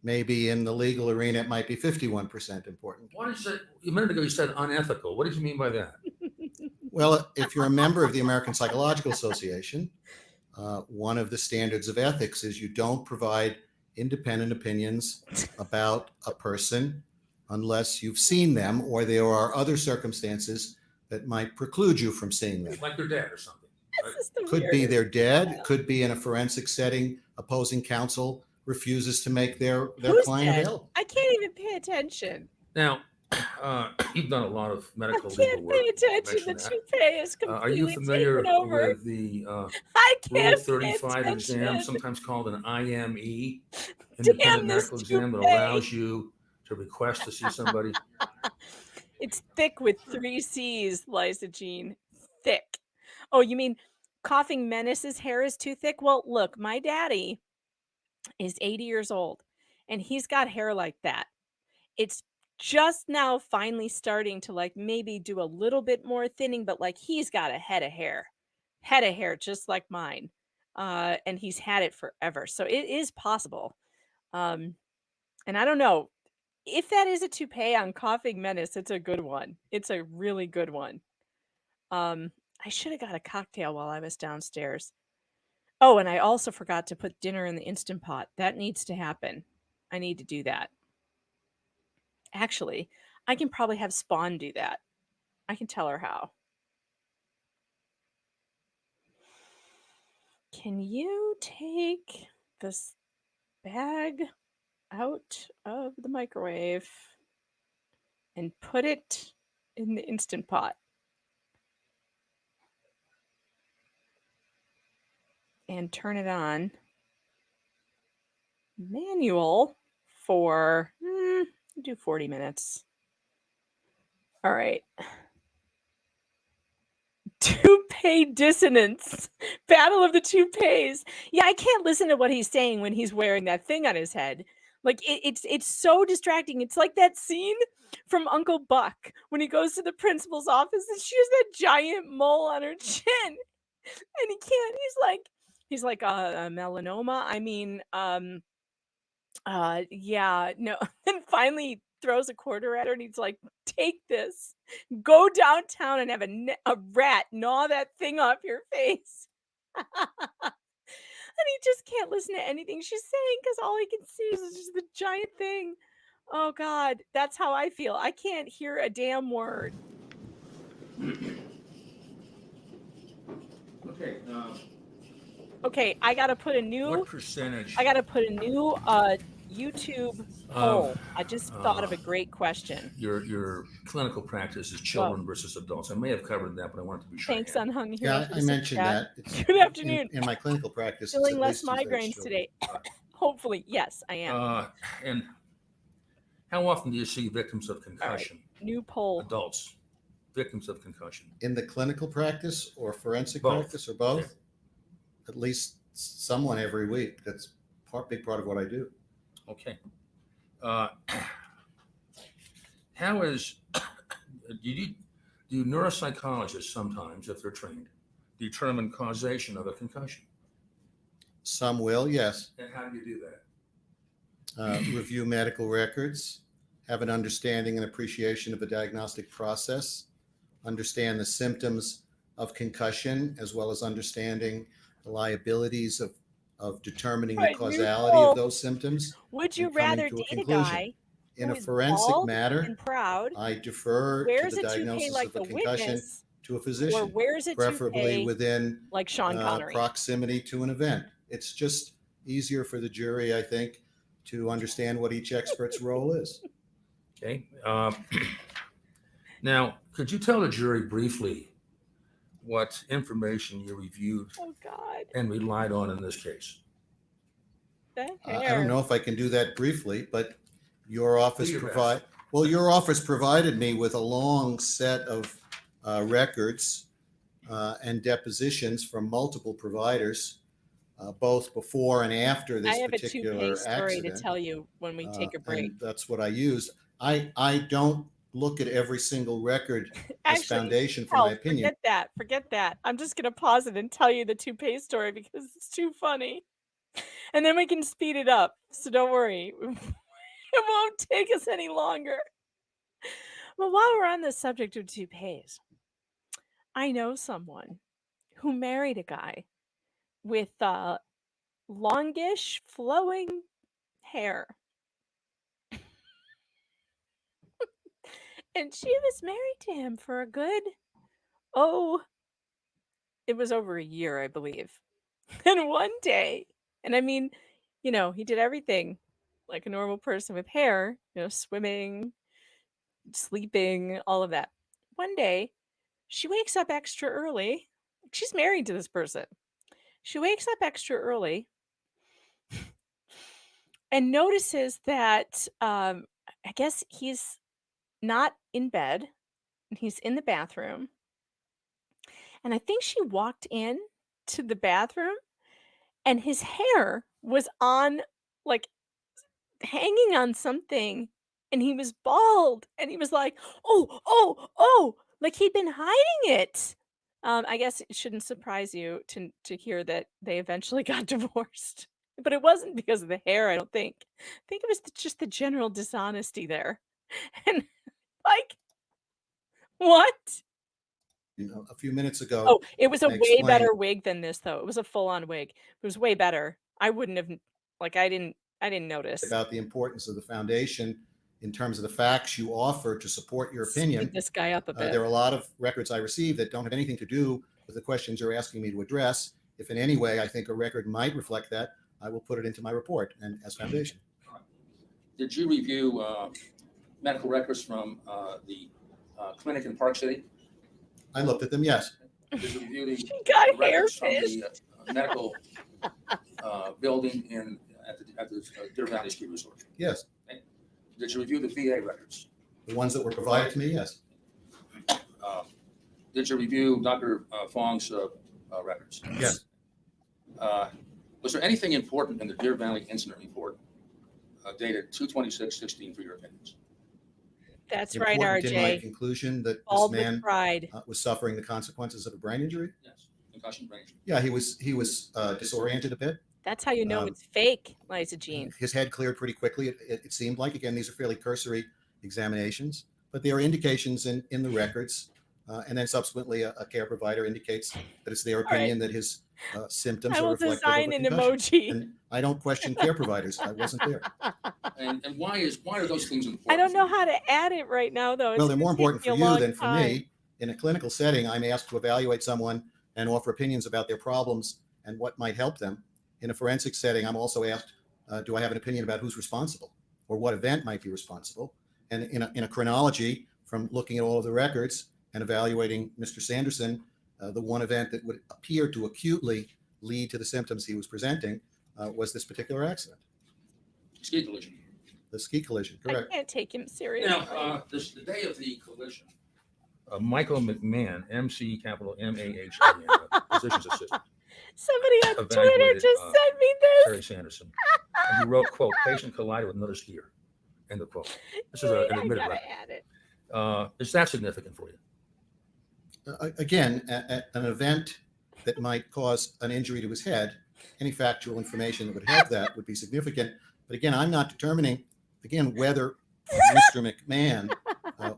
Maybe in the legal arena, it might be 51% important. What is it? A minute ago, you said unethical. What did you mean by that? Well, if you're a member of the American Psychological Association, one of the standards of ethics is you don't provide independent opinions about a person unless you've seen them or there are other circumstances that might preclude you from seeing them. Like their dad or something. Could be they're dead, could be in a forensic setting, opposing counsel refuses to make their Who's client dead? available. I can't even pay attention. Now, you've done a lot of medical I legal can't work. pay you attention. The mentioned that. toupee is Are you completely familiar taken over. with the I Rule can't pay 35 exam, attention. sometimes called an IME, Damn independent this medical exam that toupee. allows you to request to see somebody? It's thick with 3 C's, Liza Jean. Thick. Oh, you mean Coughing Menace's hair is too thick? Well, look, my daddy is 80 years old, and he's got hair like that. It's just now finally starting to, like, maybe do a little bit more thinning, but, like, he's got a head of hair. Head of hair just like mine. And he's had it forever, so it is possible. And I don't know. If that is a toupee on Coughing Menace, it's a good one. It's a really good one. I should have got a cocktail while I was downstairs. Oh, and I also forgot to put dinner in the Instant Pot. That needs to happen. I need to do that. Actually, I can probably have Spawn do that. I can tell her how. Can you take this bag out of the microwave and put it in the Instant Pot? And turn it on manual for do 40 minutes. All right. Toupee dissonance. Battle of the toupees. Yeah, I can't listen to what he's saying when he's wearing that thing on his head. Like it's so distracting. It's like that scene from Uncle Buck when he goes to the principal's office and she has that giant mole on her chin. And he can't, he's like melanoma. I mean, yeah, no. And finally he throws a quarter at her and he's like, take this, go downtown and have a rat gnaw that thing off your face. And he just can't listen to anything she's saying because all he can see is just the giant thing. Oh God, that's how I feel. I can't hear a damn word. Okay. Okay, I gotta put a new. What percentage? I gotta put a new YouTube poll. I just thought of a great question. Your clinical practice is children versus adults. I may have covered that, but I wanted to be sure. Thanks, Unhung. Yeah, I mentioned that. It's Good afternoon. in my clinical practice. it's Feeling at less least two-thirds migraines children. today. Hopefully, yes, I am. And how often do you see victims of concussion? New poll. Adults, victims of concussion. In the clinical practice or forensic Both. practice or both? Okay. At least someone every week. That's big part of what I do. Okay. How is do neuropsychologists sometimes, if they're trained, determine causation of a concussion? Some will, yes. And how do you do that? Review medical records, have an understanding and appreciation of the diagnostic process, understand the symptoms of concussion, as well as understanding the liabilities of determining the causality of those symptoms. Would you and coming rather to a date a conclusion. guy In who a is forensic bald matter, and proud, I defer to wears the a toupee diagnosis like of a the concussion witness, to a or physician, wears a preferably toupee within like Sean Connery? proximity to an event. It's just easier for the jury, I think, to understand what each expert's role is. Okay. Now, could you tell the jury briefly what information you reviewed and relied on in this case? I don't know if I can do that briefly, but your office Do your your office provided me with a long set of records and depositions from multiple providers, both before and after this I have a particular toupee story accident. to tell you when we take a break. And that's what I used. I don't look at every single record as Actually, foundation for hell, my opinion. Forget that. I'm just gonna pause it and tell you the toupee story because it's too funny. And then we can speed it up. So don't worry. It won't take us any longer. But while we're on the subject of toupees, I know someone who married a guy with longish, flowing hair. And she was married to him for a good, it was over a year, I believe. And one day, and I mean, he did everything like a normal person with hair, swimming, sleeping, all of that. One day, she wakes up extra early. She's married to this person. She wakes up extra early and notices that I guess he's not in bed. He's in the bathroom. And I think she walked in to the bathroom and his hair was on, like, hanging on something, and he was bald, and he was like, "Oh, oh, oh," like he'd been hiding it. I guess it shouldn't surprise you to hear that they eventually got divorced, but it wasn't because of the hair, I don't think. I think it was just the general dishonesty there. And like, what? You know, a few minutes ago, Oh, it was a I way explained better wig than this, though. It was a full-on wig. It was way better. I wouldn't have, like, I didn't notice. about the importance of the foundation in terms of the facts you offer to support your opinion. Speed this guy up a bit. There are a lot of records I received that don't have anything to do with the questions you're asking me to address. If in any way I think a record might reflect that, I will put it into my report and as foundation. Did you review medical records from the clinic in Park City? I looked at them, yes. Did you review the got records from hairfish. the medical building at the Deer Valley Ski Resort? Yes. Okay. Did you review the VA records? The ones that were provided to me, yes. Did you review Dr. Fong's records? Yes. Was there anything important in the Deer Valley incident report dated 2/26/16 for your opinions? That's right, Important in my RJ. conclusion that this Bald with man pride. was suffering the consequences of a brain injury. Yes. Concussion brain injury. Yeah, he was disoriented a bit. That's how you know it's fake, Liza Jean. His head cleared pretty quickly. It seemed like, again, these are fairly cursory examinations, but there are indications in the records. And then subsequently, a care provider indicates that it's their opinion that his symptoms I are will reflective design of a an concussion. emoji. And I don't question care providers. I wasn't there. And why are those things important? I don't know how to add it right now, though. Well, they're more important for you than for me. me. In a clinical setting, I'm asked to evaluate someone and offer opinions about their problems and what might help them. In a forensic setting, I'm also asked, do I have an opinion about who's responsible or what event might be responsible? And in a chronology, from looking at all of the records and evaluating Mr. Sanderson, the one event that would appear to acutely lead to the symptoms he was presenting was this particular accident. Ski collision. The ski collision, I correct. can't take him seriously. Now, the day of the collision, Michael McMahon, MC capital M-A-H-A-N, physician's assistant, Somebody on Twitter evaluated, just sent me this. Terry Sanderson. And he wrote, quote, "Patient collided with another skier," end of quote. This is an I admitted gotta record. add it. Is that significant for you? Again, an event that might cause an injury to his head, any factual information that would help that would be significant. But again, I'm not determining, again, whether Mr. McMahon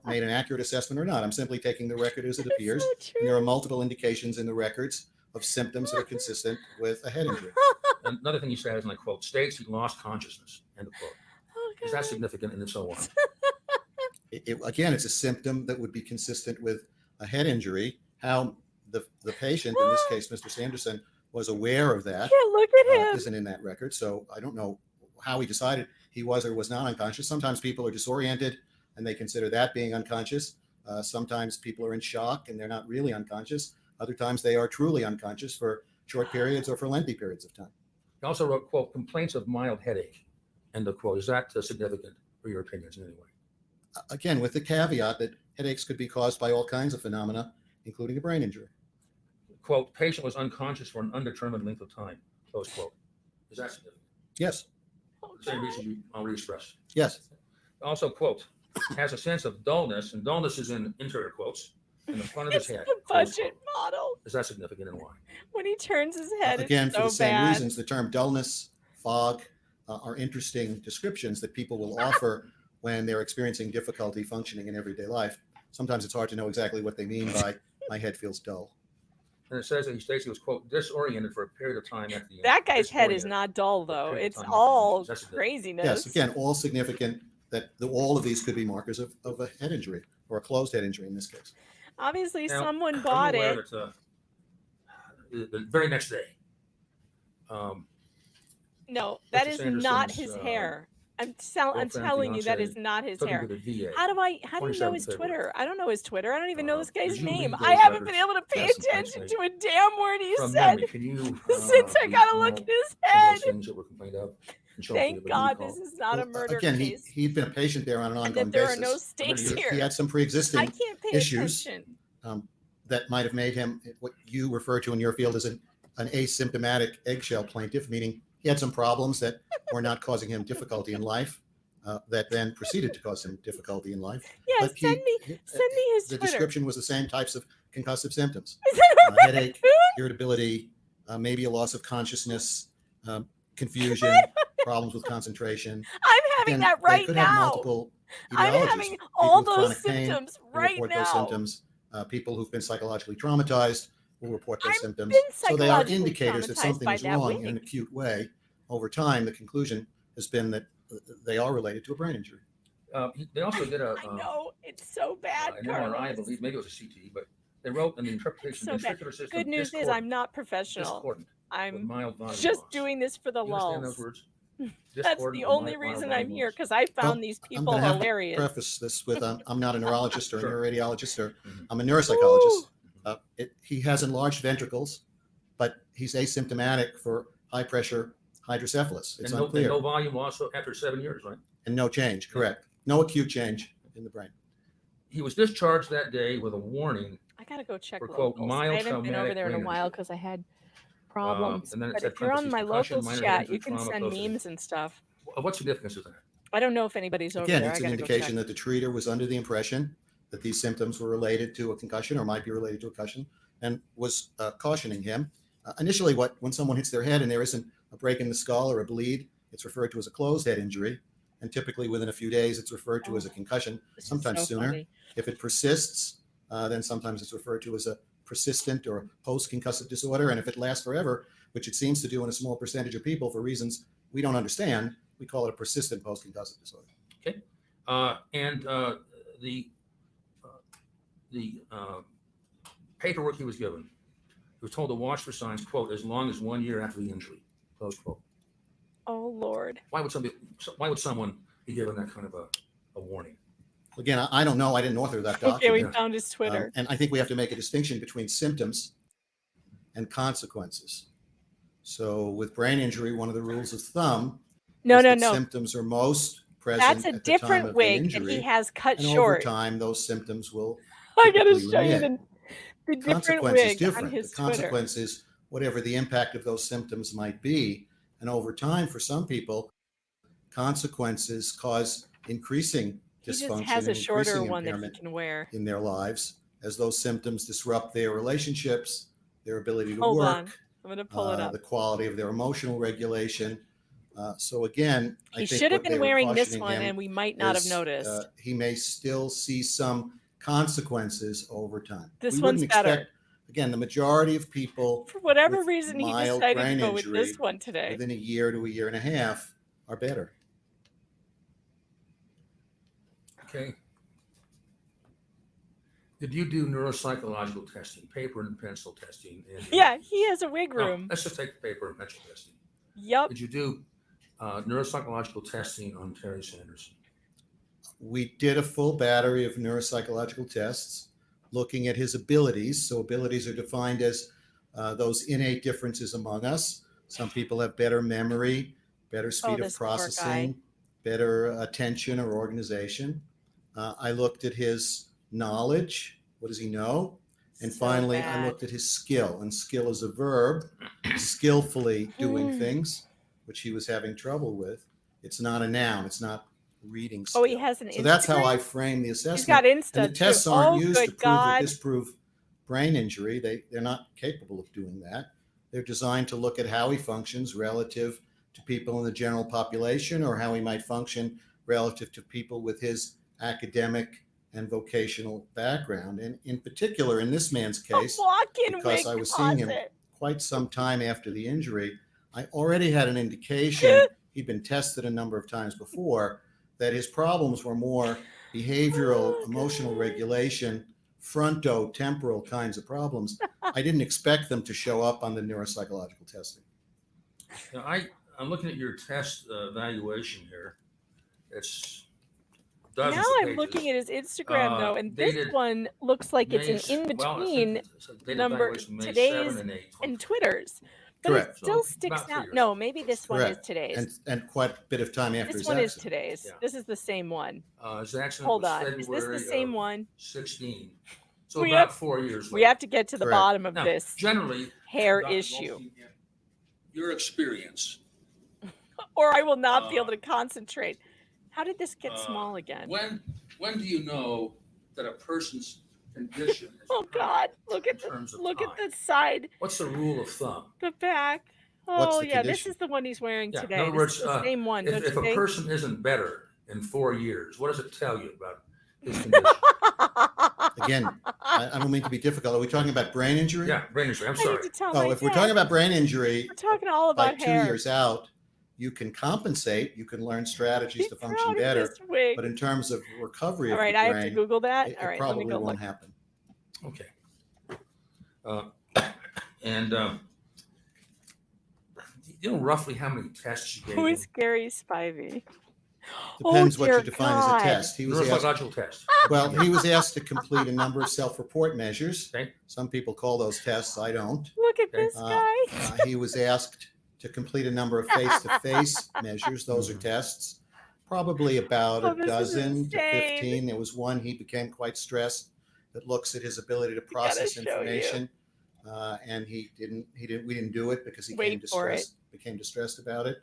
made an accurate assessment or not. I'm simply taking the record as it appears. And there are multiple indications in the records of symptoms that are consistent with a head injury. Another thing you said is, and I quote, "States he lost consciousness," end of quote. Is that significant, and if so, why? Again, it's a symptom that would be consistent with a head injury. How the patient, in this case, Mr. Sanderson, was aware of that Yeah, look at him. isn't in that record. So I don't know how he decided he was or was not unconscious. Sometimes people are disoriented and they consider that being unconscious. Sometimes people are in shock and they're not really unconscious. Other times they are truly unconscious for short periods or for lengthy periods of time. He also wrote, quote, "complaints of mild headache," end of quote. Is that significant for your opinions in any way? Again, with the caveat that headaches could be caused by all kinds of phenomena, including a brain injury. Quote, "patient was unconscious for an undetermined length of time," close quote. Is that significant? Yes. Same reason you already expressed. Yes. Also, quote, "has a sense of dullness," and dullness is in interior quotes, in the front of his head. The close budget quote. model. Is that significant, and why? When he turns his head, Again, it's for so the same bad. reasons, the term dullness, fog are interesting descriptions that people will offer when they're experiencing difficulty functioning in everyday life. Sometimes it's hard to know exactly what they mean by "my head feels dull." And it says that he states he was, quote, "disoriented for a period of time at the end." That guy's head is Disoriented. not dull, though. period of It's time. all That's significant. craziness. Yes, again, all significant that all of these could be markers of a head injury or a closed head injury in this case. Obviously, Now, someone I'm bought aware it. that, the very next day, No, that Mr. is not Sanderson's, his hair. I'm girlfriend, telling you that is fiance, not his took him hair. to the VA. How do you know 27th his February. Twitter? I don't know his Twitter. I don't even know this guy's Did you name. read I those haven't been letters? able to pay Yes, attention thanks, to a damn word he From said memory, can you since I gotta look at his some of head. those things that were complained of? And show them to Thank everybody God you this call. is not a murder Again, case. he'd been a patient there on an And ongoing that there basis. are no stakes here. He had some I pre-existing can't pay issues attention. that might have made him what you refer to in your field as an asymptomatic eggshell plaintiff, meaning he had some problems that were not causing him difficulty in life, that then proceeded to cause him difficulty in life. Yeah, But send me his the Twitter. description was the same types of concussive symptoms: Is that a headache, raccoon? irritability, maybe a loss of consciousness, confusion, problems with concentration. I'm having Again, that they right could have now. multiple I'm etiologies. having People all with those chronic pain symptoms will right report those now. symptoms. People who've been psychologically traumatized will report those symptoms. been So they are psychologically indicators that traumatized something by is that wrong in an wig. acute way. Over time, the conclusion has been that they are related to a brain injury. They also did a I know it's so bad. an MRI, I Carlos. believe, maybe it was a CT, but they wrote in the interpretation So of the bad. ventricular system. Good news is discordant. I'm not professional. Discordant. With I'm mild volume just loss. doing this for the You understand lulls. those words? That's Discordant the with only mild reason volume I'm here loss. because I found Well, these I'm people going to have to hilarious. preface this with I'm not a neurologist or a Sure. neuroradiologist, or Mhm. I'm a neuropsychologist. He has enlarged ventricles, but he's asymptomatic for high pressure hydrocephalus. It's And no, unclear. and no volume loss after 7 years, right? And no change, correct. No acute change in the brain. He was discharged that day with a warning I gotta go check for, quote, locals. mild I haven't been over traumatic there in a brain while injury. because I had problems. And then it But said if you're on parentheses, my concussion, locals minor chat, injury, you can trauma, send close to memes and stuff. Of what significance is that? I don't know if anybody's over Again, there. it's I an gotta go indication check. that the treater was under the impression that these symptoms were related to a concussion or might be related to a concussion, and was cautioning him. Initially, when someone hits their head and there isn't a break in the skull or a bleed, it's referred to as a closed head injury. And typically within a few days, it's referred to as a concussion, This is sometimes so sooner. funny. If it persists, then sometimes it's referred to as a persistent or post-concussive disorder. And if it lasts forever, which it seems to do in a small percentage of people for reasons we don't understand, we call it a persistent post-concussive disorder. Okay. The paperwork he was given, he was told to watch for signs, quote, as long as 1 year after the injury, close quote. Oh Lord. Why would someone be given that kind of a warning? Again, I don't know. I didn't author that document. Okay, we found his Twitter. And I think we have to make a distinction between symptoms and consequences. So with brain injury, one of the rules of thumb No, is no, that no. symptoms are most present That's a at the time different of the wig that injury, he has cut and short. over time, those symptoms will I gotta typically show you remit. the different Consequence is wig on different. The his Twitter. consequence is whatever the impact of those symptoms might be. And over time, for some people, consequences cause increasing He just dysfunction has a and shorter increasing one that he impairment can wear. in their lives as those symptoms disrupt their relationships, their ability to Hold work, on. I'm gonna pull it up. the quality of their emotional regulation. So again, I He think should have what been they were wearing this cautioning one him and we might not have is, noticed. he may still see some consequences over time. This We one's wouldn't better. expect, again, the majority of people For whatever with reason, he mild decided to brain go with this injury one today. within a year to a year and a half are better. Okay. Did you do neuropsychological testing, paper and pencil testing? Yeah, he has a wig No, room. let's just take the paper and pencil testing. Yep. Did you do neuropsychological testing on Terry Sanderson? We did a full battery of neuropsychological tests looking at his abilities. So abilities are defined as those innate differences among us. Some people have better memory, better speed of this poor guy. processing, better attention or organization. I looked at his knowledge. What does he know? And So finally, I bad. looked at his skill. And skill is a verb, skillfully doing things, which he was having trouble with. It's not a noun. It's not reading skill. Oh, he has an So that's how Instagram? I frame the assessment. He's got Insta and the too. tests aren't Oh, used to good prove or God. disprove brain injury. They're not capable of doing that. They're designed to look at how he functions relative to people in the general population, or how he might function relative to people with his academic and vocational background. And in particular, in this man's case, walk-in because wig I was seeing him closet. quite some time after the injury, I already had an indication, he'd been tested a number of times before, that his problems were more behavioral, emotional regulation, frontotemporal kinds of problems. I didn't expect them to show up on the neuropsychological testing. Now, I'm looking at your test evaluation here. It's dozens Now of I'm pages. looking at his Instagram though, and this dated one looks like it's an May- in well, I think between it's a dated number evaluation May 7 today's and 8, and Twitter's, but Correct. it still So, sticks about 3 out. years. No, maybe this one is Correct. today's. And quite a bit of time after This his one is accident. today's. Yeah. This is the same one. His accident Hold was on. February Is this the same of one? 16. So We about have- 4 years We later. have to get to the Correct. bottom of Now, this generally, hair Dr. issue, Goldstein, in your experience, or I will not be able Uh, to concentrate. How did this get uh, small again? when do you know that a person's condition is Oh God! Look at in terms of look at time? the side, What's the rule of thumb? the back. What's Oh the yeah, this condition? is the one he's wearing Yeah, today. in other This words, is the same one. Don't if you a think? person isn't better in 4 years, what does it tell you about his condition? Again, I don't mean to be difficult. Are we talking about brain injury? Yeah, brain injury. I'm I need sorry. to tell Oh, my if we're dad. talking about brain injury, We're talking all by about 2 hair. years out, you can compensate, you can learn strategies Be to proud function of better. this wig. But in terms of recovery All of right, the I have to brain, Google that. it All right, let me probably go won't look. happen. Okay. And you know roughly how many tests you gave Who him? is Gary Spivey? Depends Oh, what you dear define God. as a test. He was asked, Neurological test. well, he was asked to complete a number of self-report measures. Okay. Some people call those tests. I don't. Look at Okay. this guy. He was asked to complete a number of face-to-face measures. Those are tests. Probably about Oh, a this is dozen to insane. 15. There was one he became quite stressed that looks at his ability to process show you. information. And we didn't do it because he Wait for it. became distressed about it.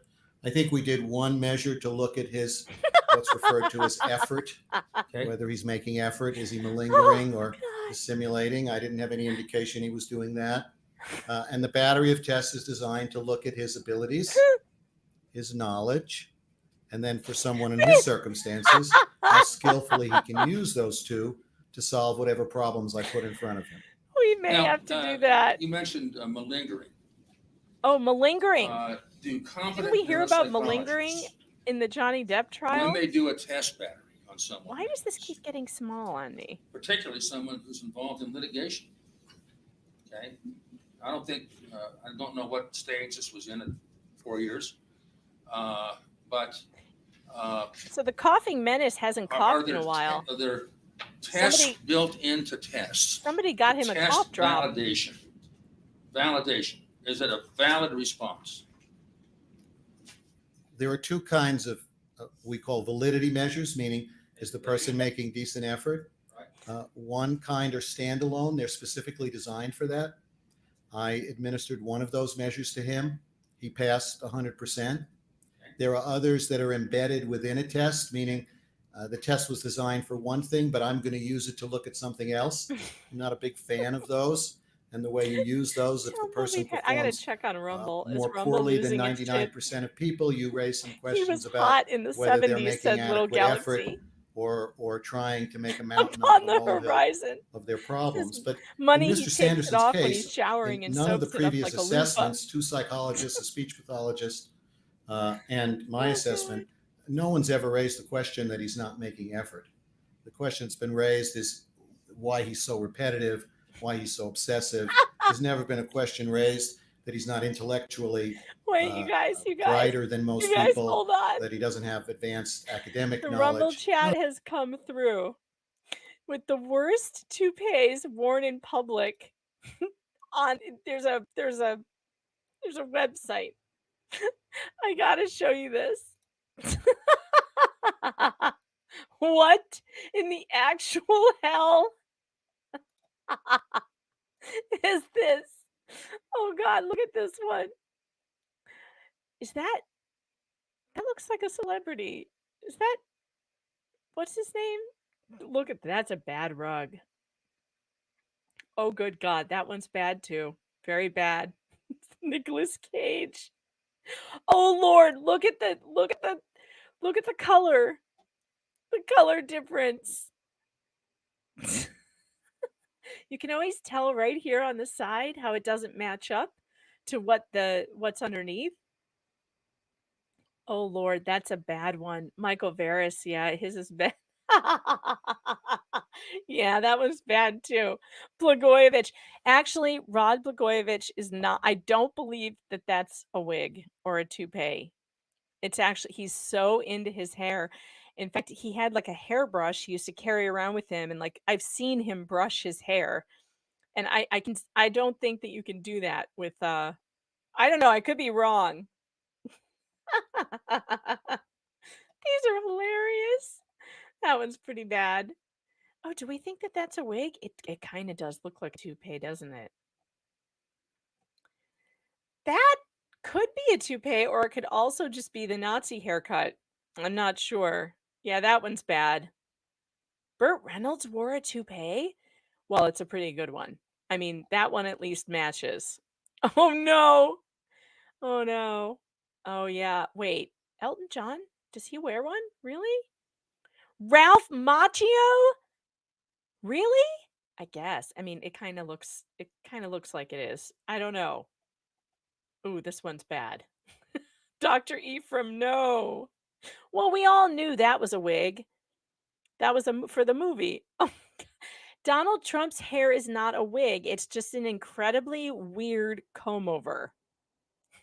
I think we did one measure to look at his what's referred to as effort, Okay. whether he's making effort, is he malingering Oh, or dissimulating? I didn't have any indication he was doing that. And the battery of tests is designed to look at his abilities, his knowledge, and then for someone in his circumstances, how skillfully he can use those two to solve whatever problems I put in front of him. We may Now, have to do that. You mentioned malingering. Oh, malingering. Do competent Didn't we hear about neuropsychologists, malingering in the Johnny Depp trial? when they do a test battery on someone, Why does this keep getting small on me? particularly someone who's involved in litigation? Okay, I don't know what stage this was in at 4 years, but So the Coughing Menace hasn't coughed in a while. Are there tests Somebody- built into tests? Somebody got him a Test cough drop. Validation. Validation. Is it a valid response? There are two kinds of we call validity measures, meaning is the person making decent effort? One kind are standalone. They're specifically designed for that. I administered one of those measures to him. He passed 100%. There are others that are embedded within a test, meaning the test was designed for one thing, but I'm going to use it to look at something else. I'm not a big fan of those. And the way you use those, if the person I gotta performs check on Rumble. Is more Rumble poorly than losing its shit? 99% of people, you raise some He questions was about hot in the whether they're 70s, making said Little adequate effort Galaxy. or trying to make a mountain Upon out the of a molehill horizon. of their problems. But Money in he Mr. takes Sanderson's it off when case, he's showering in and none of the soaks it up previous like a loofah. assessments, 2 psychologists, a speech pathologist, and my Oh, assessment, no one's ever raised the question that he's not making effort. The question that's been raised is why he's so repetitive, why he's so obsessive. There's never been a question raised that he's not intellectually Wait, you guys, brighter than most you guys, people, hold on. that he doesn't have advanced academic The knowledge. Rumble chat has come through with the worst toupees worn in public. On there's a website. I gotta show you this. What in the actual hell is this? Oh God, look at this one. That looks like a celebrity. Is that what's his name? Look at that's a bad rug. Oh good God, that one's bad too. Very bad. Nicolas Cage. Oh Lord, look at the color. The color difference. You can always tell right here on the side how it doesn't match up to what's underneath. Oh Lord, that's a bad one. Michael Varys, yeah, his is bad. Yeah, that was bad too. Blagojevich. Actually, Rod Blagojevich is not, I don't believe that that's a wig or a toupee. It's actually, he's so into his hair. In fact, he had like a hairbrush he used to carry around with him, and like I've seen him brush his hair, and I don't think that you can do that with I don't know, I could be wrong. These are hilarious. That one's pretty bad. Oh, do we think that that's a wig? It kind of does look like a toupee, doesn't it? That could be a toupee, or it could also just be the Nazi haircut. I'm not sure. Yeah, that one's bad. Burt Reynolds wore a toupee? Well, it's a pretty good one. I mean, that one at least matches. Oh no. Oh no. Oh yeah. Wait, Elton John? Does he wear one? Really? Ralph Macchio? Really? I guess. I mean, it kind of looks like it is. I don't know. Ooh, this one's bad. Dr. Ephraim, no. Well, we all knew that was a wig. That was for the movie. Oh, Donald Trump's hair is not a wig. It's just an incredibly weird comb over.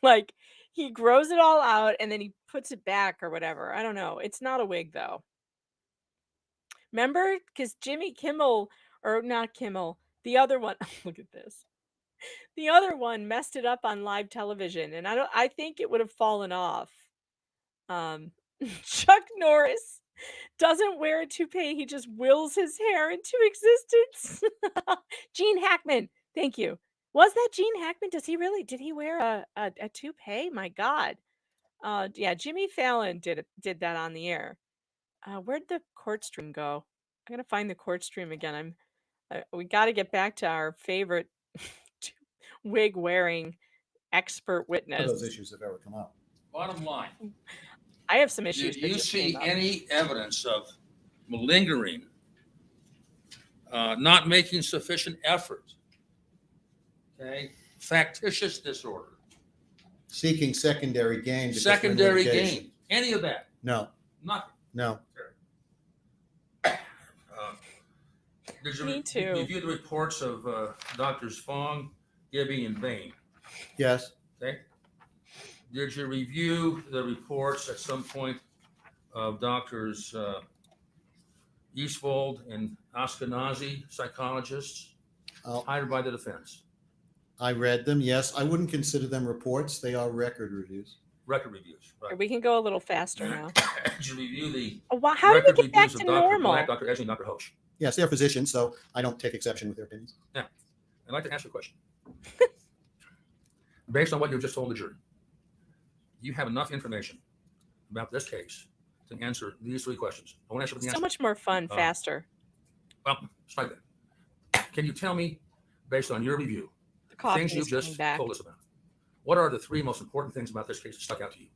Like he grows it all out and then he puts it back or whatever. I don't know. It's not a wig though. Remember? Because Jimmy Kimmel, or not Kimmel, the other one. Look at this. The other one messed it up on live television, and I think it would have fallen off. Chuck Norris doesn't wear a toupee, he just wills his hair into existence. Gene Hackman, thank you. Was that Gene Hackman? Did he wear a toupee? My God. Yeah, Jimmy Fallon did that on the air. Where'd the court stream go? I'm gonna find the court stream again. We got to get back to our favorite wig wearing expert None of those witness. issues have ever come up. Bottom line, I have some issues. did that you just see came up. any evidence of malingering, not making sufficient effort? Okay, factitious disorder, Seeking secondary gain. because we're in secondary litigation. gain, any of that? No, Nothing. no. Did you Me too. review the reports of Doctors Fong, Gibby, and Bain? Yes, Okay. Did you review the reports at some point of Doctors Eastwold and Ashkenazi, psychologists, hired by the defense? I read them. Yes, I wouldn't consider them reports. They are record reviews. Record reviews, right? We can go a little faster now. Did you review the How did we record get back reviews to of Dr. normal? Black, Dr. Esney, and Dr. Hoche? Yes, they're physicians, so I don't take exception with their opinions. Now, I'd like to ask you a question. Based on what you just told the jury, you have enough information about this case to answer these three questions. I want to ask you the So answer. much more fun, faster. Well, it's like that. Can you tell me, based on your review, The coughing things you is coming just back. told us about, what are the three most important things about this case that stuck out to you?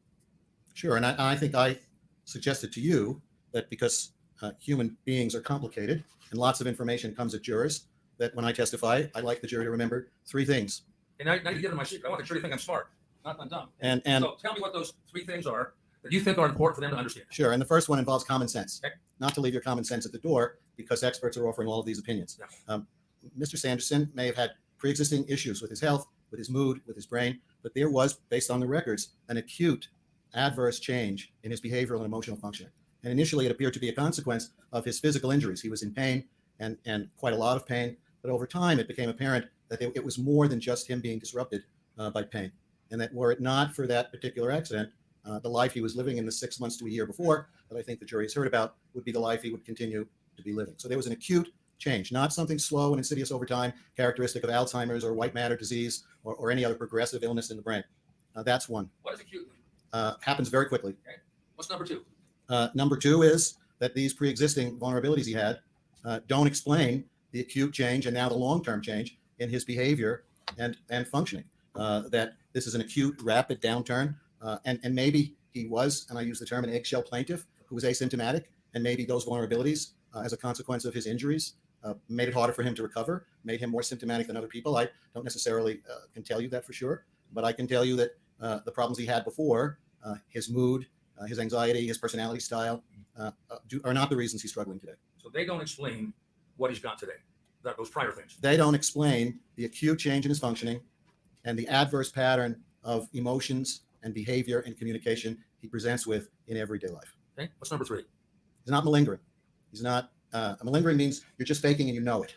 Sure, and I think I suggested to you that because human beings are complicated and lots of information comes at jurors, that when I testify, I like the jury to remember three things. And now you get into my secret. I want the jury to think I'm smart, not I'm dumb. And So tell me what those three things are that you think are important for them to understand. sure, and the first one involves common sense. Not to leave your common sense at the door because experts are offering all of these opinions. Mr. Sanderson may have had pre-existing issues with his health, with his mood, with his brain, but there was, based on the records, an acute adverse change in his behavioral and emotional functioning. And initially, it appeared to be a consequence of his physical injuries. He was in pain and quite a lot of pain. But over time, it became apparent that it was more than just him being disrupted by pain. And that were it not for that particular accident, the life he was living in the 6 months to a year before, that I think the jury has heard about, would be the life he would continue to be living. So there was an acute change, not something slow and insidious over time, characteristic of Alzheimer's or white matter disease or any other progressive illness in the brain. That's one. What is acute? Happens very quickly. Okay. What's number two? Number two is that these pre-existing vulnerabilities he had don't explain the acute change and now the long-term change in his behavior and functioning. That this is an acute, rapid downturn, and maybe he was, and I use the term, an eggshell plaintiff who was asymptomatic, and maybe those vulnerabilities, as a consequence of his injuries, made it harder for him to recover, made him more symptomatic than other people. I don't necessarily can tell you that for sure, but I can tell you that the problems he had before, his mood, his anxiety, his personality style, are not the reasons he's struggling today. So they don't explain what he's got today, those prior things. They don't explain the acute change in his functioning and the adverse pattern of emotions and behavior and communication he presents with in everyday life. Okay, what's number three? He's not malingering. He's not, malingering means you're just faking and you know it.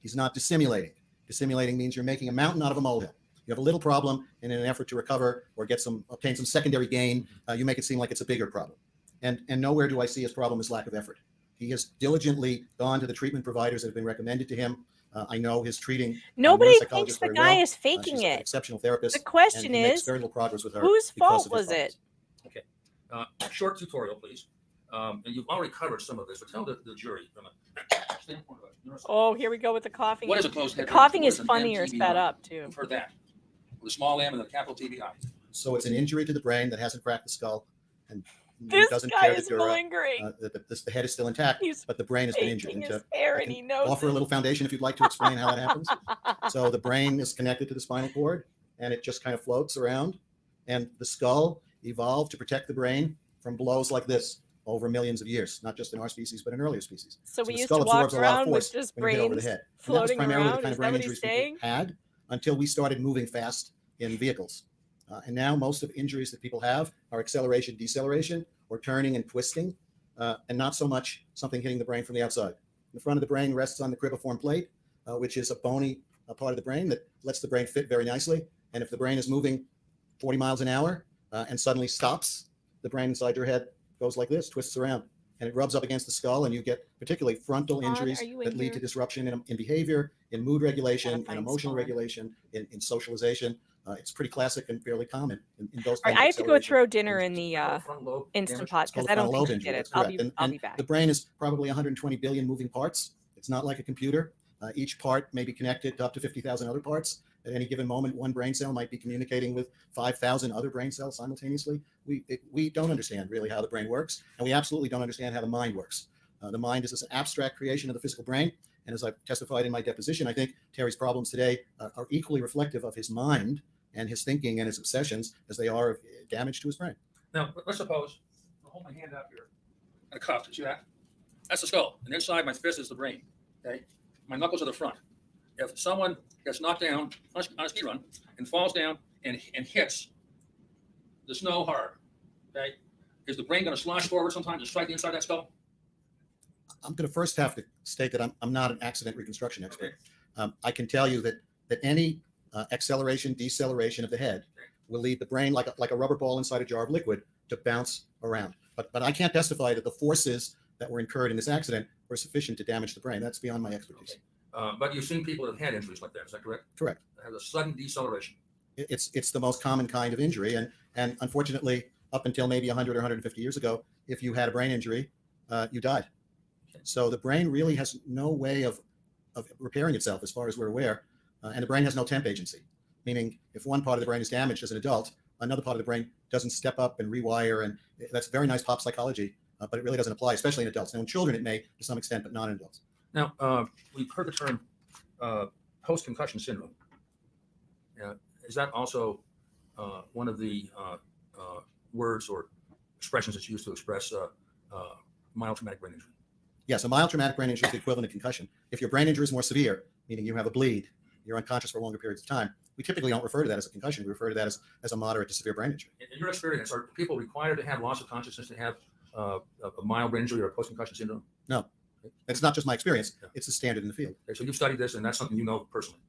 He's not dissimulating. Dissimulating means you're making a mountain out of a molehill. You have a little problem, and in an effort to recover or obtain some secondary gain, you make it seem like it's a bigger problem. And nowhere do I see his problem as lack of effort. He has diligently gone to the treatment providers that have been recommended to him. I know his treating. Nobody neuropsychologist thinks the very guy well. is faking She's an it. exceptional therapist. The question and he makes is, very little progress with her. whose because fault of his was it? problems. Okay. Short tutorial, please. And you've already covered some of this, but tell the jury from a standpoint of a neuroscientist. Oh, here we go with the coughing. What is a closed The head? coughing What is an funnier sped MTBI? up too. You've heard that. With a small m and a capital TBI. So it's an injury to the brain that hasn't cracked the skull, and This doesn't guy tear is the dura. malingering. The head is still intact, but the brain has been injured. Faking And his to- hair I and can he knows offer a it. little foundation if you'd like to explain how that happens. So the brain is connected to the spinal cord, and it just kind of floats around. And the skull evolved to protect the brain from blows like this over millions of years, not just in our species, but in earlier species. So we the used skull to walk absorbs a lot of around with force just when you hit over the brains head. And that was floating primarily the around. kind Is of that brain what he's injuries people saying? had until we started moving fast in vehicles. And now most of injuries that people have are acceleration, deceleration, or turning and twisting, and not so much something hitting the brain from the outside. The front of the brain rests on the cribriform plate, which is a bony part of the brain that lets the brain fit very nicely. And if the brain is moving 40 miles an hour and suddenly stops, the brain inside your head goes like this, twists around, and it rubs up against the skull, and you get particularly frontal Vaughn, injuries are you in that lead here? to disruption in behavior, in mood regulation, in find emotional Spawn. regulation, in socialization. It's pretty classic and fairly common in those All right, kinds of I have to go acceleration throw dinner in injuries. the Instant Pot It's called because I don't frontal think lobe he injury. did it. That's correct. I'll be And back. the brain is probably 120 billion moving parts. It's not like a computer. Each part may be connected to up to 50,000 other parts. At any given moment, one brain cell might be communicating with 5,000 other brain cells simultaneously. We don't understand really how the brain works, and we absolutely don't understand how the mind works. The mind is this abstract creation of the physical brain. And as I've testified in my deposition, I think Terry's problems today are equally reflective of his mind and his thinking and his obsessions as they are of damage to his brain. Now, let's suppose, I'll hold my hand up here. And a cuff, see that? That's the skull. And inside my fist is the brain. Okay? My knuckles are the front. If someone gets knocked down on a ski run and falls down and hits the snow hard, okay, is the brain going to slosh forward sometimes and strike the inside of that skull? I'm going to first have to state that I'm not an accident reconstruction expert. I can tell you that any acceleration, deceleration of the head will lead the brain like a rubber ball inside a jar of liquid to bounce around. But I can't testify that the forces that were incurred in this accident were sufficient to damage the brain. That's beyond my expertise. But you've seen people that have had injuries like that. Is that correct? Correct. That have a sudden deceleration. It's the most common kind of injury. And unfortunately, up until maybe 100 or 150 years ago, if you had a brain injury, you died. So the brain really has no way of repairing itself as far as we're aware. And the brain has no temp agency, meaning if one part of the brain is damaged as an adult, another part of the brain doesn't step up and rewire. And that's very nice pop psychology, but it really doesn't apply, especially in adults. Now, in children, it may to some extent, but not in adults. Now, we've heard the term post-concussion syndrome. Is that also one of the words or expressions that's used to express mild traumatic brain injury? Yes, a mild traumatic brain injury is the equivalent of concussion. If your brain injury is more severe, meaning you have a bleed, you're unconscious for longer periods of time, we typically don't refer to that as a concussion. We refer to that as a moderate to severe brain injury. In your experience, are people required to have loss of consciousness to have a mild brain injury or a post-concussion syndrome? No, it's not just my experience. It's the standard in the field. Okay, so you've studied this, and that's something you know personally.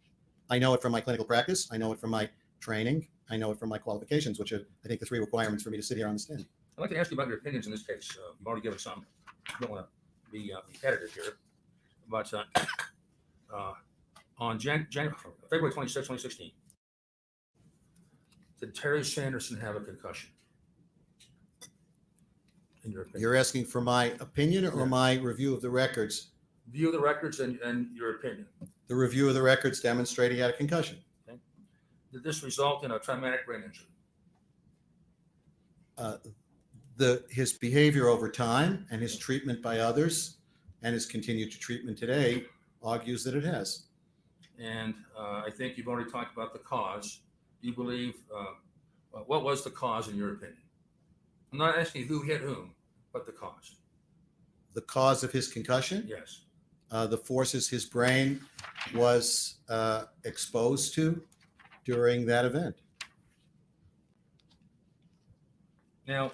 I know it from my clinical practice. I know it from my training. I know it from my qualifications, which are, I think, the three requirements for me to sit here on the stand. I'd like to ask you about your opinions in this case. You've already given some. I don't want to be repetitive here, but on February 26, 2016, did Terry Sanderson have a concussion? In your opinion? You're asking for my opinion or my review of the records? View the records and your opinion. The review of the records demonstrate he had a concussion. Okay. Did this result in a traumatic brain injury? His behavior over time and his treatment by others and his continued treatment today argues that it has. And I think you've already talked about the cause. Do you believe, what was the cause in your opinion? I'm not asking who hit whom, but the cause. The cause of his concussion? Yes. The forces his brain was exposed to during that event. Now,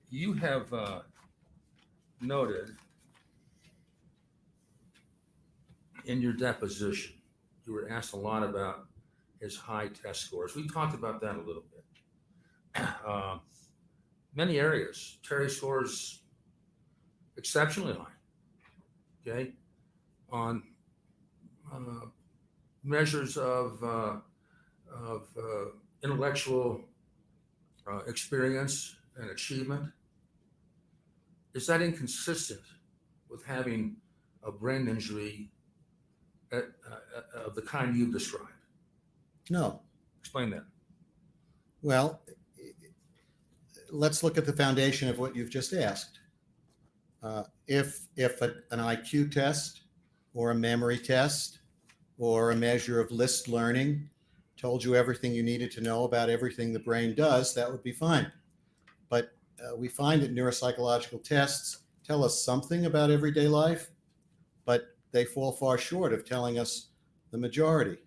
you have noted in your deposition, you were asked a lot about his high test scores. We talked about that a little bit. Many areas, Terry scores exceptionally high, okay, on measures of intellectual experience and achievement. Is that inconsistent with having a brain injury of the kind you've described? No. Explain that. Well, let's look at the foundation of what you've just asked. If an IQ test or a memory test or a measure of list learning told you everything you needed to know about everything the brain does, that would be fine. But we find that neuropsychological tests tell us something about everyday life, but they fall far short of telling us the majority.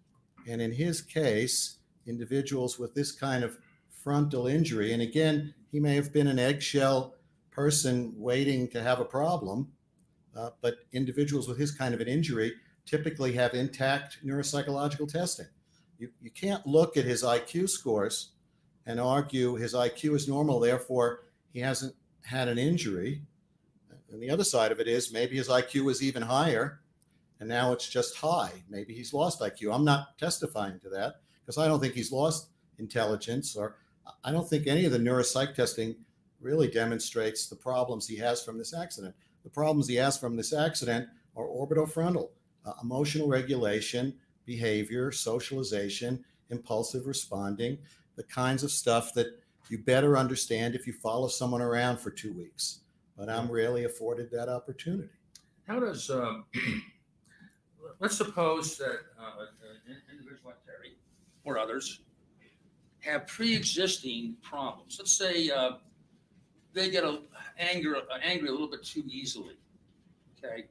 And in his case, individuals with this kind of frontal injury, and again, he may have been an eggshell person waiting to have a problem, but individuals with his kind of an injury typically have intact neuropsychological testing. You can't look at his IQ scores and argue his IQ is normal, therefore he hasn't had an injury. And the other side of it is maybe his IQ is even higher and now it's just high. Maybe he's lost IQ. I'm not testifying to that because I don't think he's lost intelligence, or I don't think any of the neuropsych testing really demonstrates the problems he has from this accident. The problems he has from this accident are orbitofrontal, emotional regulation, behavior, socialization, impulsive responding, the kinds of stuff that you better understand if you follow someone around for 2 weeks. But I'm rarely afforded that opportunity. How does, let's suppose that an individual like Terry or others have pre-existing problems. Let's say they get angry a little bit too easily, okay?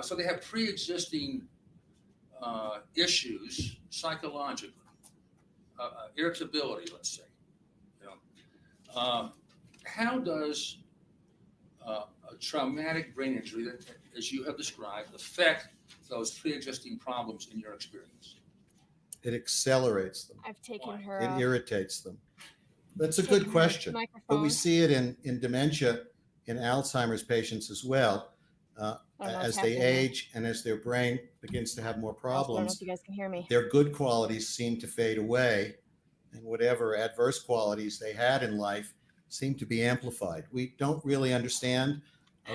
So they have pre-existing issues psychologically, irritability, let's say. You know, how does a traumatic brain injury, that, as you have described, affect those pre-existing problems in your experience? It accelerates them. I've taken her. It irritates them. That's a Taken good her question. But we microphone. see it in dementia, in Alzheimer's patients as well. As they age and as their brain begins to have more I don't know problems, if you guys can hear me. their good qualities seem to fade away, and whatever adverse qualities they had in life seem to be amplified. We don't really understand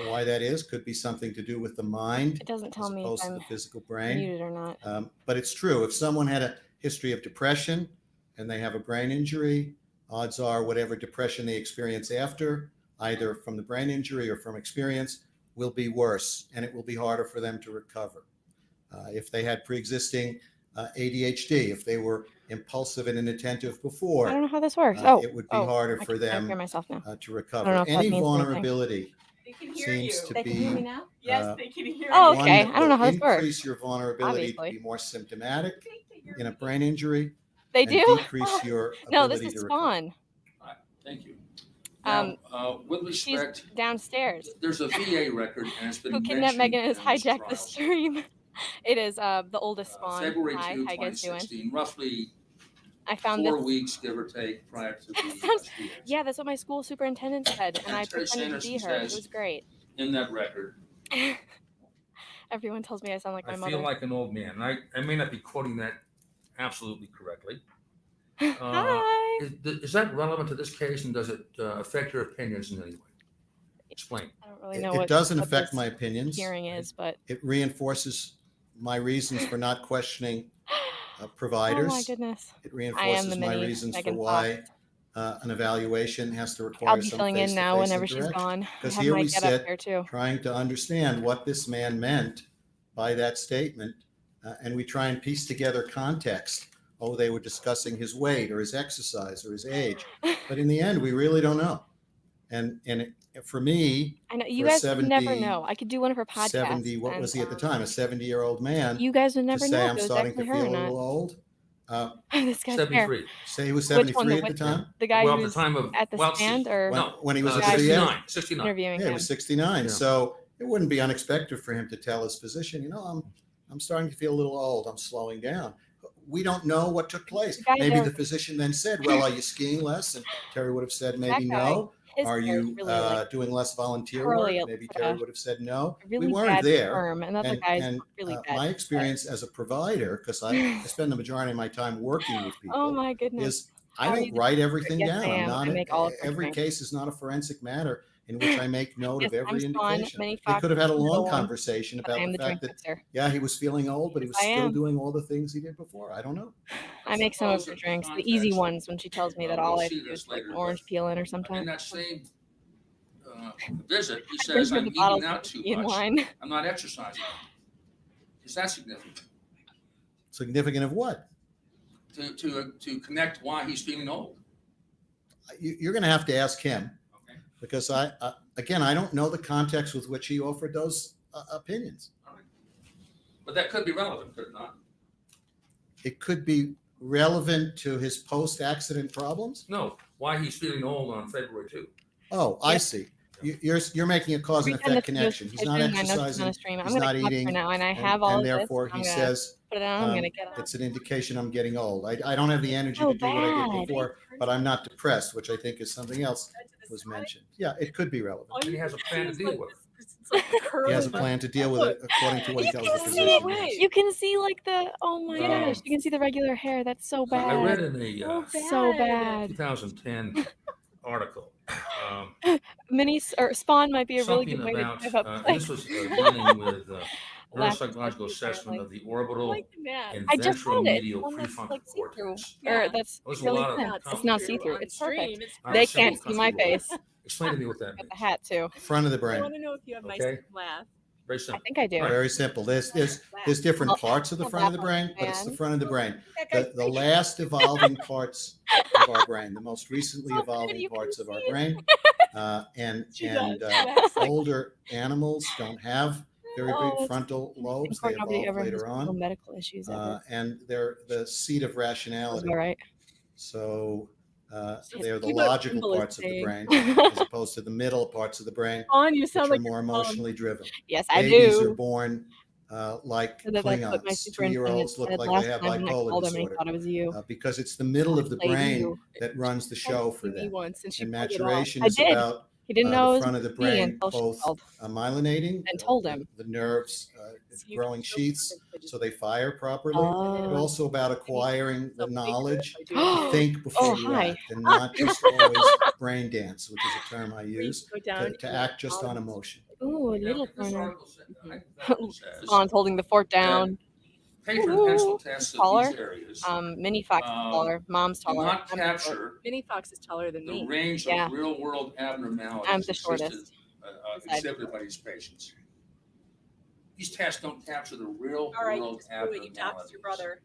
why that is. Could be something to do with the mind. It doesn't tell as me if opposed to I'm the physical brain. muted or not. But it's true. If someone had a history of depression and they have a brain injury, odds are whatever depression they experience after, either from the brain injury or from experience, will be worse, and it will be harder for them to recover. If they had pre-existing ADHD, if they were impulsive and inattentive before, I don't know how this works. it would be harder for I them hear myself now. to I don't recover. know if that Any means anything. vulnerability They can hear seems you. to They be can hear me now? Yes, they can hear one me. Oh, okay. that I don't know will how this works. increase your vulnerability Obviously. to be more symptomatic in a brain injury. They and do? decrease your No, this ability is to recover. Spawn. All right, thank you. Now, with respect, She's downstairs. there's a VA record, and it's been Who kidnapped mentioned Megan and in has this hijacked trial. the stream. It is the oldest Spawn. February Hi, 2, how you guys doing? 2016, roughly I found 4 this. weeks, give or take, prior to the Sounds- yeah, that's what my school superintendent said, and I Terry pretended to be Sanderson her. It says- was great. in that record. Everyone tells me I sound like my I mother. feel like an old man. I may not be quoting that absolutely correctly. Hi. Is that relevant to this case, and does it affect your opinions in any way? Explain. I don't really know It what doesn't what affect this my opinions. hearing is, but It reinforces my reasons for not questioning oh providers. my goodness. It I am reinforces the my mini reasons Megan for why an evaluation has to I'll require be some filling in now face-to-face whenever she's interaction. gone. I Because have here my we get up sit here too. trying to understand what this man meant by that statement, and we try and piece together context. Oh, they were discussing his weight or his exercise or his age, but in the end, we really don't know. And for me, I know you for a guys would never 70 know. I could do one of her podcasts. 70, what was he at the time? A 70-year-old man. You guys would To never say know I'm if it was starting to actually her feel or a little not. old. This guy's hair. 73. Say he was Which one? 73 at the time? The guy Well, who at was the time of, at the well, stand, or When he was the at guy the who was VA? 69. interviewing Yeah, he him? was 69. Yeah. So it wouldn't be unexpected for him to tell his physician, I'm starting to feel a little old. I'm slowing down. We don't know what took place. guy Maybe there- the physician then said, well, are you skiing less? And Terry would have said, maybe That guy, no. his Are hair is you really, like, doing less volunteer curly. work? It Maybe looks Terry like would have said no. a really We weren't bad there. perm, and the other guy's really bad. My experience as a provider, because I spend the majority of my time working with people, Oh my goodness. is I How are don't you the write doctor? everything Yes, down. I I'm am. not I make all of my every drinks. case is not a forensic matter in which I make note Yes, of every I'm Spawn, indication. Minnie They Fox could have had a is the long one, conversation but about I am the the fact drink that, mixer. yeah, he was feeling old, but he was Yes, I still am. doing all the things he did before. I don't know. I make some of her drinks, the easy ones, when she tells me that all We'll I have see to do this is like later, an orange but peel in or in sometimes. that same visit, he I bring says, her I'm the bottles eating of out too whiskey and much. wine. I'm not exercising. Is that significant? Significant of what? To connect why he's feeling old. You're going to have to ask him, because again, I don't know the context with which he offered those opinions. But that could be relevant, could it not? It could be relevant to his post-accident problems. No, why he's feeling old on February 2. Oh, I see. You're making a cause and Every time effect this goes- connection. He's I not bring my notes on exercising. a stream. I'm He's gonna not come up eating. here now, and I have all and of this. therefore I'm he gonna says put it on. I'm gonna get it's an indication I'm getting old. I don't have the energy So to do what I bad. did before, but I'm not depressed, which I think is something else was mentioned. Yeah, it could be relevant. And he has a plan to deal with it. He has a plan to deal with it according to what he tells the see, physician. yes. you can see like the, oh my gosh, you can see the regular hair. That's so bad. I read in a so bad. 2010 article Or Spawn might be a really something good way about, to drive up. this was dealing with Last neuropsychological assessment of the orbital and I just found it. It's ventromedial one that's prefrontal like see-through, cortex. or that's There's a really lot of thin. It's not see-through. It's perfect. Not They a simple can't see my country word. face. Explain to me what that Got means. the hat too. Front of the I brain. want to know if you have my Okay. laugh. Very simple. I think I do. Very simple. There's different parts of the front of the brain, but it's the front of the brain. The last evolving parts of our brain, the most recently evolving parts of our brain, and older animals don't have very big frontal lobes. They Nobody evolve ever has later real on, medical issues ever. and they're the seat of rationality. All right. So they're the See what logical Kimball is parts of the saying. brain, as opposed to the middle parts of the brain, Spawn, you which sound are like more you're emotionally driven. Yes, I Babies do. are born like So that's what my Klingons. superintendent 2-year-olds look said like last they have time when I bipolar told him I disorder thought it was you. because it's the middle of the Played brain you. that runs the show for them. Once, and she And pulled it off. maturation I is did. about He didn't know it the was front of the me brain, until she both called myelinating, and told him. the nerves, growing sheaths, so they fire properly, Oh. but also about acquiring the knowledge to Oh, think before you hi. act, and not just always brain dance, which is a term I use, Go down to act just on emotion. Ooh, a little This corner. article says, Spawn's holding the fort down. paper and pencil tests of Taller. these areas Minnie Fox is taller. Mom's do taller. not I'm capture short. Minnie Fox is taller than the me. range Yeah. of real-world abnormalities I'm the existed, shortest. exhibited by these patients. These tests don't capture the real-world All right, you just blew it. You abnormalities. doxed your brother.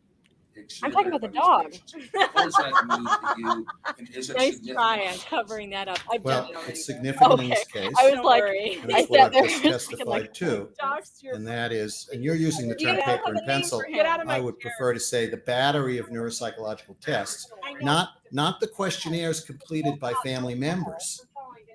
I'm exhibited talking about the by these dog. patients. What does that mean to you? And is it Nice significant? try on covering that up. I've Well, done it already. it's significant in this case. I was like, And I it's what sat I've there just thinking, testified like, to, doxed your and that is, and you're using the You term don't paper have and a name pencil. for him. Get out of my I would prefer to say the battery of neuropsychological tests, not the questionnaires completed by family members,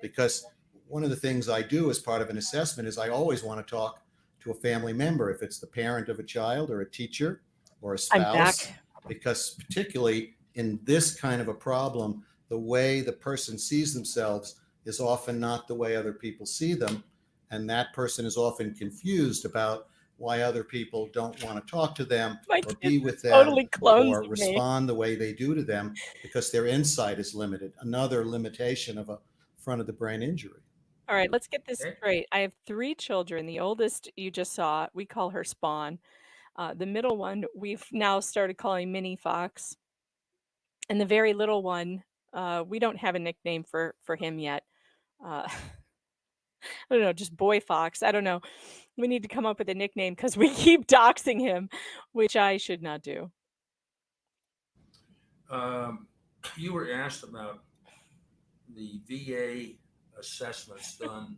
because one of the things I do as part of an assessment is I always want to talk to a family member, if it's the parent of a child or a teacher or a I'm spouse, back. because particularly in this kind of a problem, the way the person sees themselves is often not the way other people see them. And that person is often confused about why other people don't want to talk to them My or be kids with are them totally clones or of me. respond the way they do to them because their insight is limited. Another limitation of a front of the brain injury. All right, let's get this straight. I have 3 children. The oldest you just saw, we call her Spawn. The middle one, we've now started calling Minnie Fox. And the very little one, we don't have a nickname for him yet. I don't know, just Boy Fox. I don't know. We need to come up with a nickname because we keep doxing him, which I should not do. You were asked about the VA assessments done,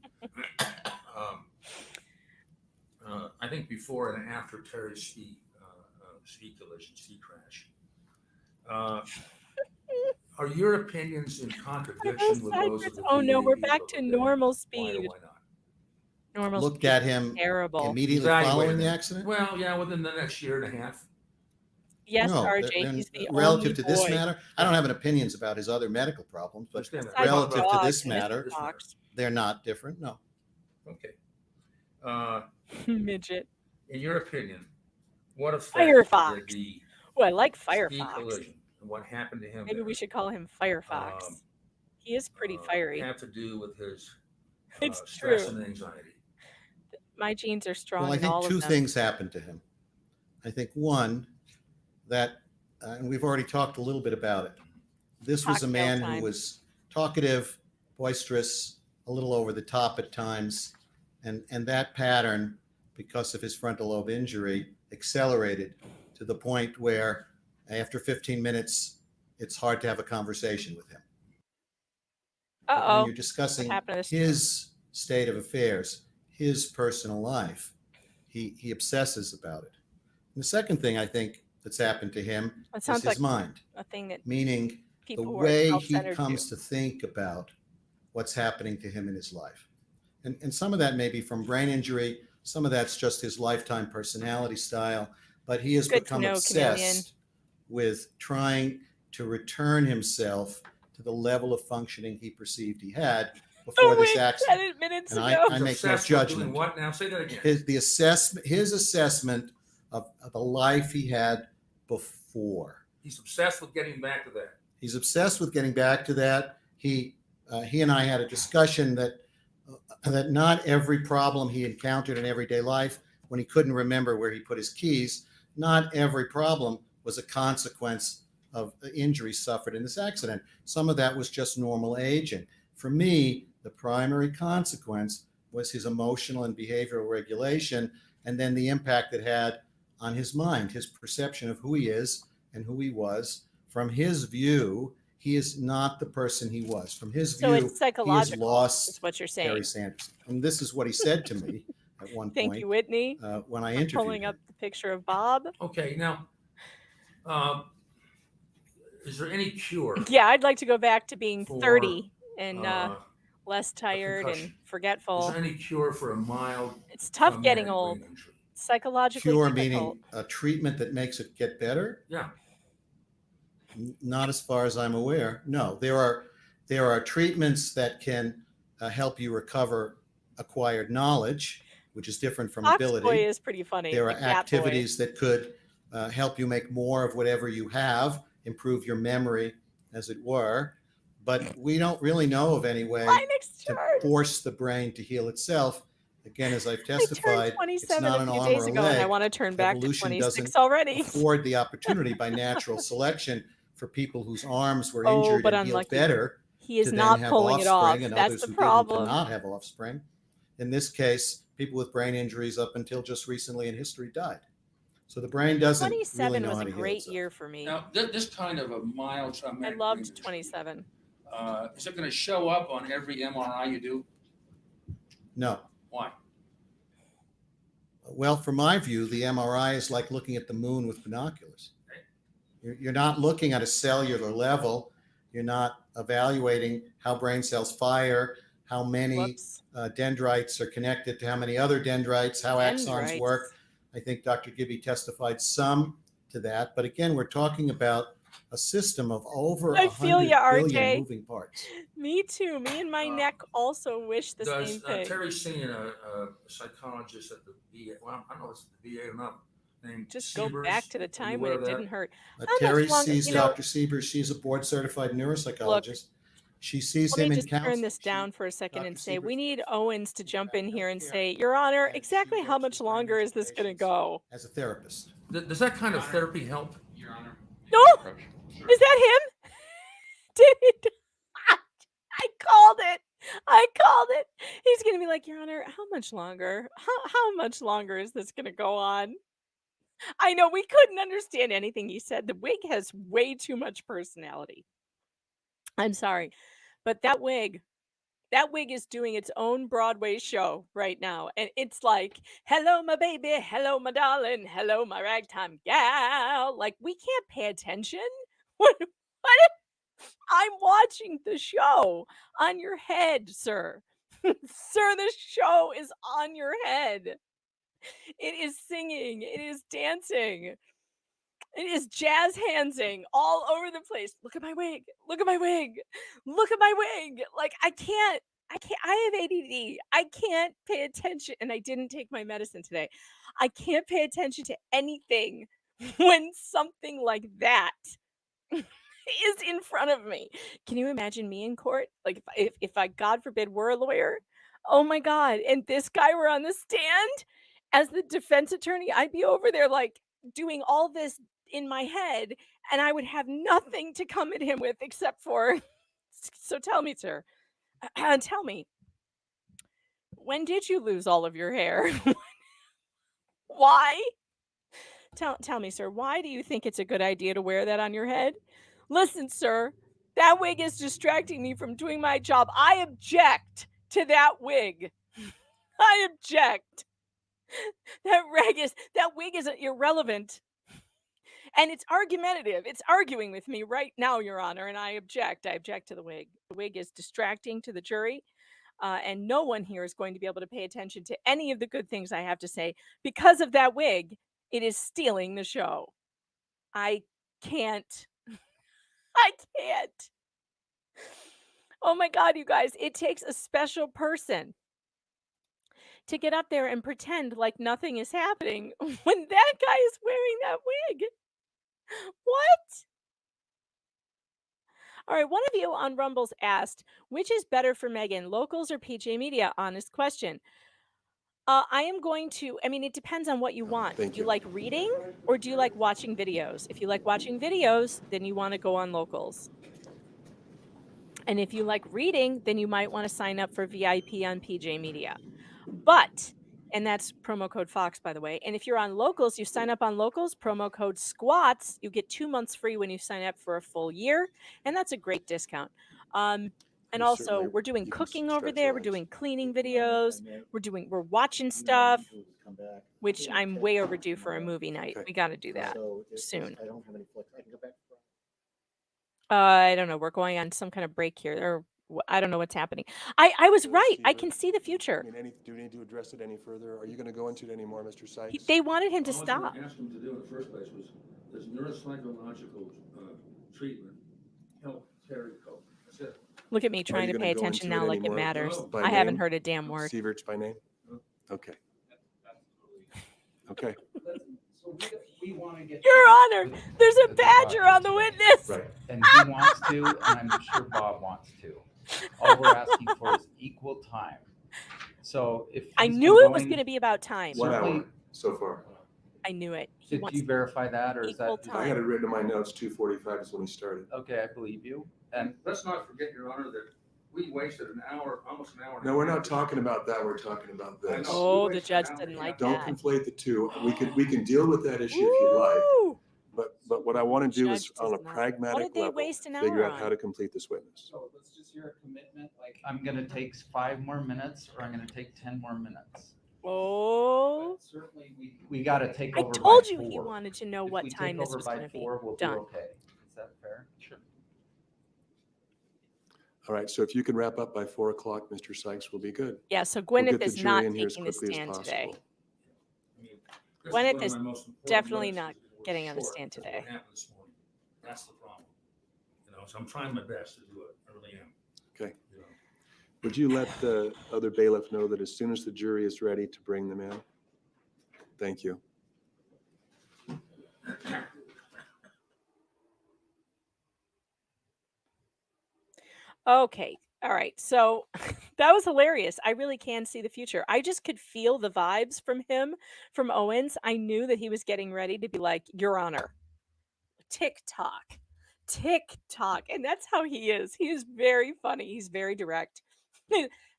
I think before and after Terry's ski collision, ski crash. Are your opinions in contradiction with those of the Oh no, we're VA back people to that they- normal Why or speed. why not? Normal Looked speed at is him terrible. immediately Evaluated following the him. accident? Well, yeah, within the next year and a half. Yes, No, RJ, he's the relative only to this boy. matter, I don't have an opinions about his other medical problems, but Understand that. Besides relative to dogs, this Mr. matter, Fox. they're not different. No. Okay. Midget. In your opinion, what effect Firefox. did the Oh, I like ski Firefox. collision and what happened to him Maybe there, we should call him Firefox. He is pretty fiery. have to do with his It's stress true. and anxiety? My genes are strong Well, I in think all two of them. things happened to him. I think one, that, and we've already talked a little bit about it. This was a Cocktail man time. who was talkative, boisterous, a little over the top at times. And that pattern, because of his frontal lobe injury, accelerated to the point where after 15 minutes, it's hard to have a conversation with him. But when Uh-oh. you're discussing What happened to this? his state of affairs, his personal life, he obsesses about it. And the second thing I think that's happened to him It is sounds his like mind, a thing that meaning people the who are way he self-centered comes do. to think about what's happening to him in his life. And some of that may be from brain injury, some of that's just his lifetime personality style, but he has Good to become know, chameleon. obsessed with trying to return himself to the level of functioning he perceived he had before this accident. 10 minutes And ago. I make no Obsessed with doing judgment. what now? Say that again. His assessment of the life he had before. He's obsessed with getting back to that. He's obsessed with getting back to that. He and I had a discussion that not every problem he encountered in everyday life, when he couldn't remember where he put his keys, not every problem was a consequence of the injury suffered in this accident. Some of that was just normal aging. For me, the primary consequence was his emotional and behavioral regulation, and then the impact it had on his mind, his perception of who he is and who he was. From his view, he is not the person he was. From his So view, it's he has psychological, lost is what you're saying. Harry Sanderson. And this is what he said to me at one Thank point you, Whitney. when I for interviewed pulling him. up the picture of Bob. Okay, now, is there any cure? Yeah, I'd like to go back to being For, 30 and uh, less tired and concussion? forgetful. Is there any cure for a mild? It's tough getting traumatic old. brain injury? Psychologically Cure difficult. meaning a treatment that makes it get better? Yeah. Not as far as I'm aware. No, there are treatments that can help you recover acquired knowledge, which is different from Fox ability. Boy is pretty funny. There the are cat boy. activities that could help you make more of whatever you have, improve your memory, as it were. But we don't really know of any way to force the brain to heal itself. Again, as I've testified, it's 27 not a an few arm days or a ago, and I leg. want to turn back to Evolution 26 doesn't already. afford the opportunity by natural selection for people whose arms were Oh, injured but and healed unlucky. better He is to then not have pulling it off. offspring, and That's others the who problem. didn't to not have offspring. In this case, people with brain injuries up until just recently in history died. So the brain doesn't really 27 know was how a to heal great itself. year for me. Now, this kind of a mild I traumatic brain loved injury, 27. is it going to show up on every MRI you do? No. Why? Well, from my view, the MRI is like looking at the moon with binoculars. You're not looking at a cellular level. You're not evaluating how brain cells fire, how many dendrites are connected to how many other dendrites, how axons Dendrites. work. I think Dr. Gibby testified some to that. But again, we're talking about a system of over I feel 100 ya, billion RJ. moving parts. Me too. Me and my neck also wish the same Does thing. Terry seen a psychologist at the VA? Well, I don't know if it's the VA or not. Named Just Siebers. go back to the Are you time when aware it of that? didn't hurt. How much Terry longer- sees you know, Dr. Siebers. She's a board certified neuropsychologist. She sees Let him me in just turn counseling. this down for a second and Dr. say, we Siebers need Owens to jump in here and say, Your Honor, exactly how much longer is this going to go? as a therapist. Does that kind of therapy help? Your Honor. No! Is that him? Did it? I called it. I called it. He's going to be like, Your Honor, how much longer? How much longer is this going to go on? I know we couldn't understand anything he said. The wig has way too much personality. I'm sorry, but that wig is doing its own Broadway show right now. And it's like, hello, my baby. Hello, my darling. Hello, my ragtime gal. Like, we can't pay attention. What if I'm watching the show on your head, sir? Sir, the show is on your head. It is singing, it is dancing, it is jazz handsing all over the place. Look at my wig. Look at my wig. Look at my wig. Like I can't. I have ADD. I can't pay attention, and I didn't take my medicine today. I can't pay attention to anything when something like that is in front of me. Can you imagine me in court? Like if I, God forbid, were a lawyer. Oh my God. And this guy were on the stand as the defense attorney, I'd be over there like doing all this in my head, and I would have nothing to come at him with except for, so tell me, sir, tell me, when did you lose all of your hair? Why? Tell me, sir, why do you think it's a good idea to wear that on your head? Listen, sir, that wig is distracting me from doing my job. I object to that wig. I object. That wig is irrelevant. And it's argumentative. It's arguing with me right now, Your Honor, and I object. I object to the wig. The wig is distracting to the jury, and no one here is going to be able to pay attention to any of the good things I have to say because of that wig. It is stealing the show. I can't. I can't. Oh my God, you guys, it takes a special person to get up there and pretend like nothing is happening when that guy is wearing that wig. What? All right, one of you on Rumbles asked, which is better for Megan, locals or PJ Media? Honest question. I am going to, I mean, it depends on what you want. Do you like reading or do you like watching videos? If you like watching videos, then you want to go on locals. And if you like reading, then you might want to sign up for VIP on PJ Media. But, and that's promo code Fox, by the way. And if you're on locals, you sign up on locals, promo code SQUATS. You get 2 months free when you sign up for a full year. And that's a great discount. And also, we're doing cooking over there. We're doing cleaning videos. We're watching stuff, which I'm way overdue for a movie night. We got to do that soon. I don't have any flex. I can go back. I don't know. We're going on some kind of break here, or I don't know what's happening. I was right. I can see the future. Do we need to address it any further? Are you going to go into it anymore, Mr. Sikes? They wanted him to All I stop. asked him to do in the first place was this neuropsychological treatment help Terry cope. That's it. Look at me trying to pay attention now like it matters. I haven't heard a damn word. Sieverts by name? Okay. Okay. We want to get. Your Honor, there's a badger on the witness. Right. And he wants to, and I'm sure Bob wants to. All we're asking for is equal time. So if I knew it was going to be about time. 1 hour so far. I knew it. Did you verify that, or is that? I had it written in my notes. 2:45 is when he started. Okay, I believe you. And let's not forget, Your Honor, that we wasted an hour, almost an hour. No, we're not talking about that. We're talking about this. Oh, the judge didn't like Don't that. conflate the two. We can deal with that issue if you like. But what I want to do is on a pragmatic level, figure out how to complete this witness. So let's just hear a commitment, like I'm going to take 5 more minutes, or I'm going to take 10 more minutes. Oh. But certainly we got to take I over. told by you 4. he wanted to know If what we time take this over was by going to be 4, we'll done. be okay. Is that fair? Sure. All right. So if you can wrap up by 4 o'clock, Mr. Sykes, will be good. Yeah, so We'll Gwyneth get the is jury not in here as taking the quickly as stand today. possible. Gwyneth is definitely not getting on the stand today. That's the problem. You know, so I'm trying my best to do it. I really am. Okay. Would you let the other bailiff know that as soon as the jury is ready to bring them in? Thank you. Okay. All right. So that was hilarious. I really can see the future. I just could feel the vibes from him, from Owens. I knew that he was getting ready to be like, Your Honor, tick tock, tick tock. And that's how he is. He is very funny. He's very direct.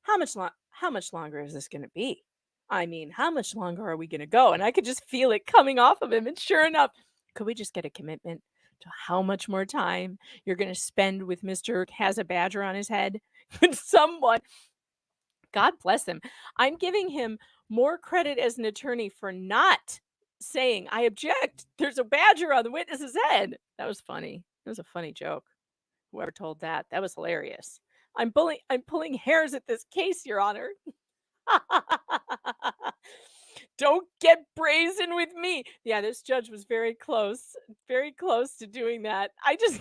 How much longer is this going to be? I mean, how much longer are we going to go? And I could just feel it coming off of him. And sure enough, could we just get a commitment to how much more time you're going to spend with Mr. has a badger on his head? Could someone, God bless him. I'm giving him more credit as an attorney for not saying, I object. There's a badger on the witness's head. That was funny. It was a funny joke. Whoever told that, that was hilarious. I'm pulling hairs at this case, Your Honor. Don't get brazen with me. Yeah, this judge was very close to doing that. I just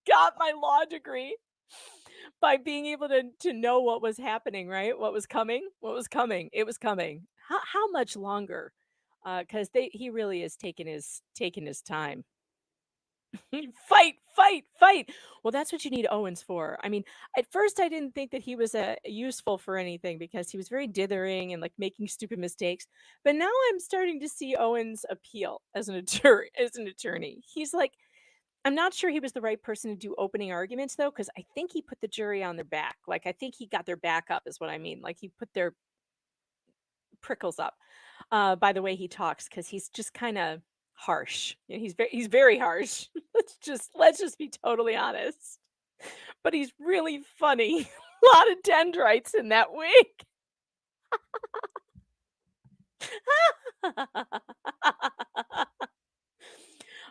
got my law degree by being able to know what was happening, right? What was coming? What was coming? It was coming. How much longer? Because he really is taking his time. Fight. Well, that's what you need Owens for. I mean, at first I didn't think that he was useful for anything because he was very dithering and like making stupid mistakes. But now I'm starting to see Owens appeal as an attorney. He's like, I'm not sure he was the right person to do opening arguments though, because I think he put the jury on their back. Like I think he got their back up is what I mean. Like he put their prickles up by the way he talks, because he's just kind of harsh. You know, he's very harsh. let's just be totally honest. But he's really funny. A lot of dendrites in that wig.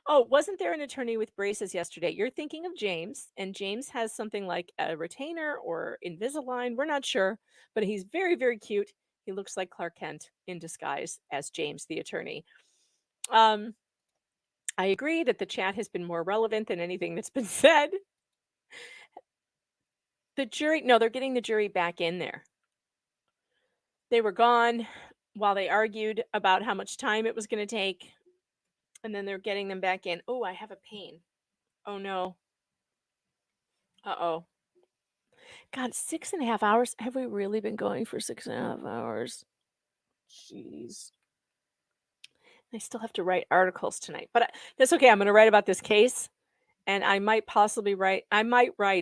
Oh, wasn't there an attorney with braces yesterday? You're thinking of James, and James has something like a retainer or Invisalign. We're not sure, but he's very, very cute. He looks like Clark Kent in disguise as James, the attorney. I agree that the chat has been more relevant than anything that's been said. The jury, no, they're getting the jury back in there. They were gone while they argued about how much time it was going to take. And then they're getting them back in. Oh, I have a pain. Oh, no. Uh-oh. God, 6.5 hours? Have we really been going for 6.5 hours? Jeez. I still have to write articles tonight. But that's okay. I'm going to write about this case. And I might possibly write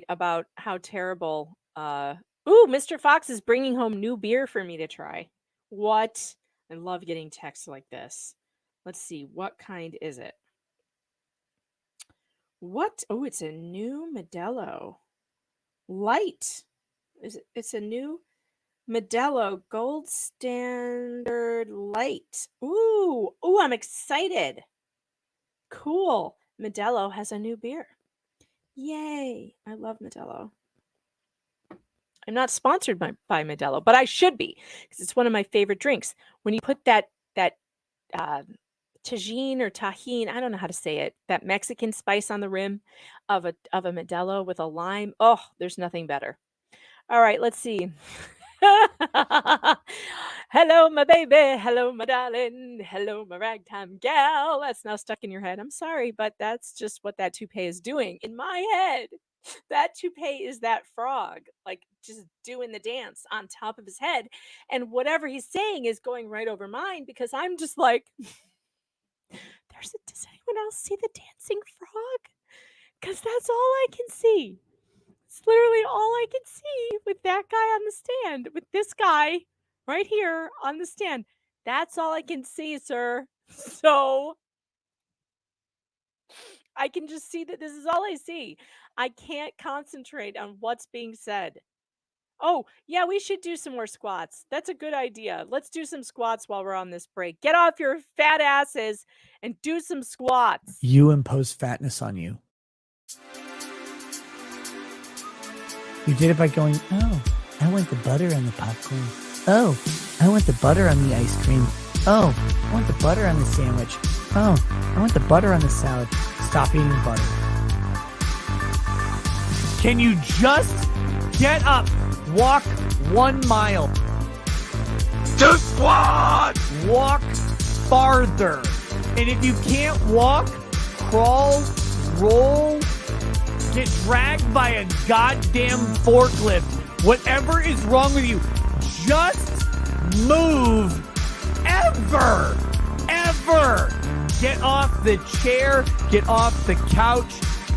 about how terrible... Ooh, Mr. Fox is bringing home new beer for me to try. What? I love getting texts like this. Let's see, what kind is it? What? Oh, it's a new Modelo Light. It's a new Modelo Gold Standard Light. Ooh, I'm excited. Cool. Modelo has a new beer. Yay. I love Modelo. I'm not sponsored by Modelo, but I should be because it's one of my favorite drinks. When you put that tajine or tahine, I don't know how to say it, that Mexican spice on the rim of a Modelo with a lime. Oh, there's nothing better. All right, let's see. Hello, my baby. Hello, my darling. Hello, my ragtime gal. That's now stuck in your head. I'm sorry, but that's just what that toupee is doing in my head. That toupee is that frog, like just doing the dance on top of his head. And whatever he's saying is going right over mine because I'm just like... Does anyone else see the dancing frog? Because that's all I can see. It's literally all I can see with that guy on the stand, with this guy right here on the stand. That's all I can see, sir. So I can just see that this is all I see. I can't concentrate on what's being said. Oh, yeah, we should do some more squats. That's a good idea. Let's do some squats while we're on this break. Get off your fat asses and do some squats. You impose fatness on you. You did it by going, oh, I want the butter on the popcorn. Oh, I want the butter on the ice cream. Oh, I want the butter on the sandwich. Oh, I want the butter on the salad. Stop eating butter. Can you just get up? Walk 1 mile. Do squat! Walk farther. And if you can't walk, crawl, roll, get dragged by a goddamn forklift. Whatever is wrong with you, just move. Ever. Get off the chair. Get off the couch.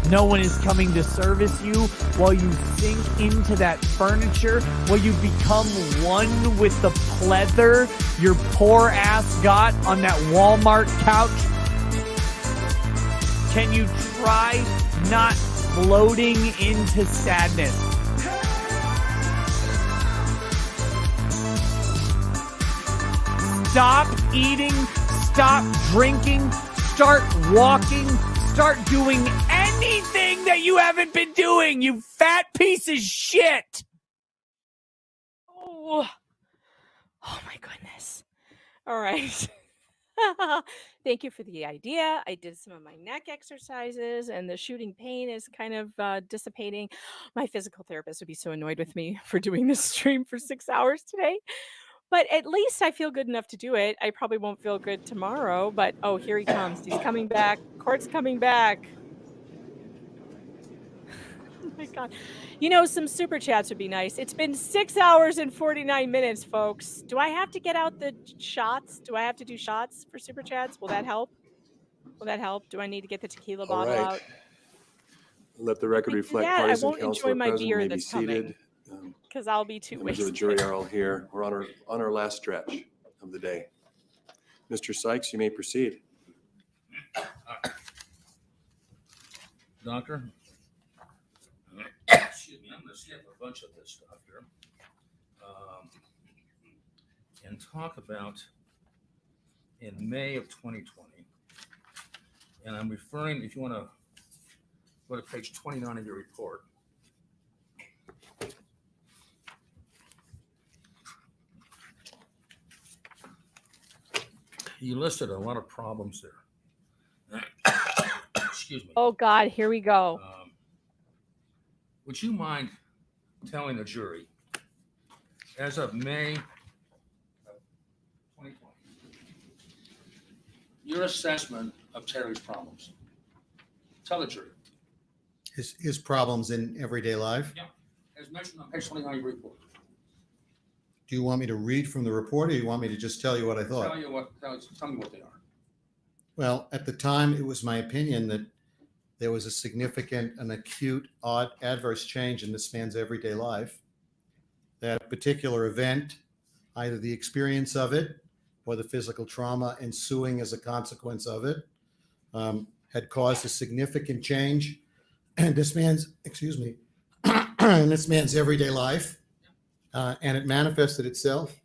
No one is coming to service you while you sink into that furniture, while you become one with the pleather your poor ass got on that Walmart couch. Can you try not floating into sadness? Stop eating, stop drinking, start walking, start doing anything anything that you haven't been doing, you fat piece of shit. Oh, oh my goodness. All right. Thank you for the idea. I did some of my neck exercises and the shooting pain is kind of dissipating. My physical therapist would be so annoyed with me for doing this stream for 6 hours today. But at least I feel good enough to do it. I probably won't feel good tomorrow, but oh, here he comes. He's coming back. Court's coming back. Oh my God. You know, some super chats would be nice. It's been 6 hours and 49 minutes, folks. Do I have to get out the shots? Do I have to do shots for super chats? Will that help? Will that help? Do I need to get the tequila All bottle right. out? Let the record If I do reflect that, I parties and won't counsel enjoy are my present, beer may be that's coming seated. because I'll be too Members of the wasted. jury are all here. We're on our last stretch of the day. Mr. Sikes, you may proceed. Doctor? Excuse me, I'm gonna skip a bunch of this stuff here. And talk about in May of 2020. And I'm referring, if you want to go to page 29 of your report. You listed a lot of problems there. Excuse me. Oh God, here we go. Would you mind telling the jury, as of May of 2020, your assessment of Terry's problems? Tell the jury. His problems in everyday life. Yeah. As mentioned on page 29 of your report. Do you want me to read from the report, or do you want me to just tell you what I thought? Tell me what they are. Well, at the time, it was my opinion that there was a significant and acute adverse change in this man's everyday life. That particular event, either the experience of it or the physical trauma ensuing as a consequence of it, had caused a significant change in this man's, in this man's everyday life. And it manifested itself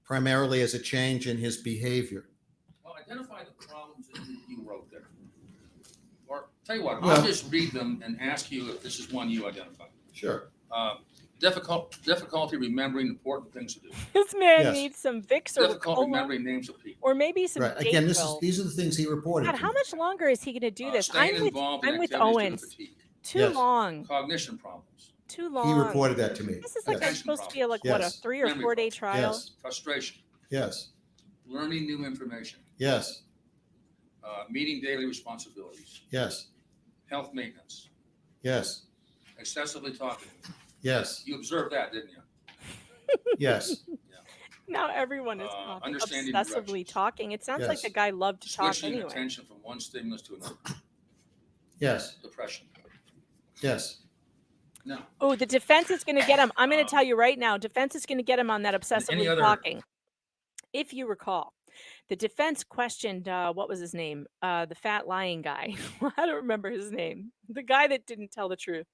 primarily as a change in his behavior. Well, identify the problems that you wrote there. Or tell you what, Well- I'll just read them and ask you if this is one you identified. Sure. Difficulty remembering important things to do. This man Yes. needs some Vicks or Difficult cola, remembering names of people. or maybe some Right. Again, Dayquil. these are the things he reported. God, to how me. much longer is he going to do this? Staying involved in I'm with activities due to Owens. fatigue. Too Yes. long. Cognition problems. Too He long. reported that to me. This is like Yes. I'm supposed to be like what, a Yes. 3 or Memory 4 day problems. trial? Yes. Frustration. Yes. Learning new information. Yes. Meeting daily responsibilities. Yes. Health maintenance. Yes. Excessively talking. Yes. You observed that, didn't you? Yes. Now everyone is talking, understanding obsessively directions. talking. It sounds like Yes. the guy loved to talk Switching anyway. attention from one stimulus to another. Yes. Depression. Yes. No. Oh, the defense is going to get him. I'm going to tell you right now, defense is going to get him on that obsessively other- talking. If you recall, the defense questioned, what was his name? The fat lying guy. I don't remember his name. The guy that didn't tell the truth.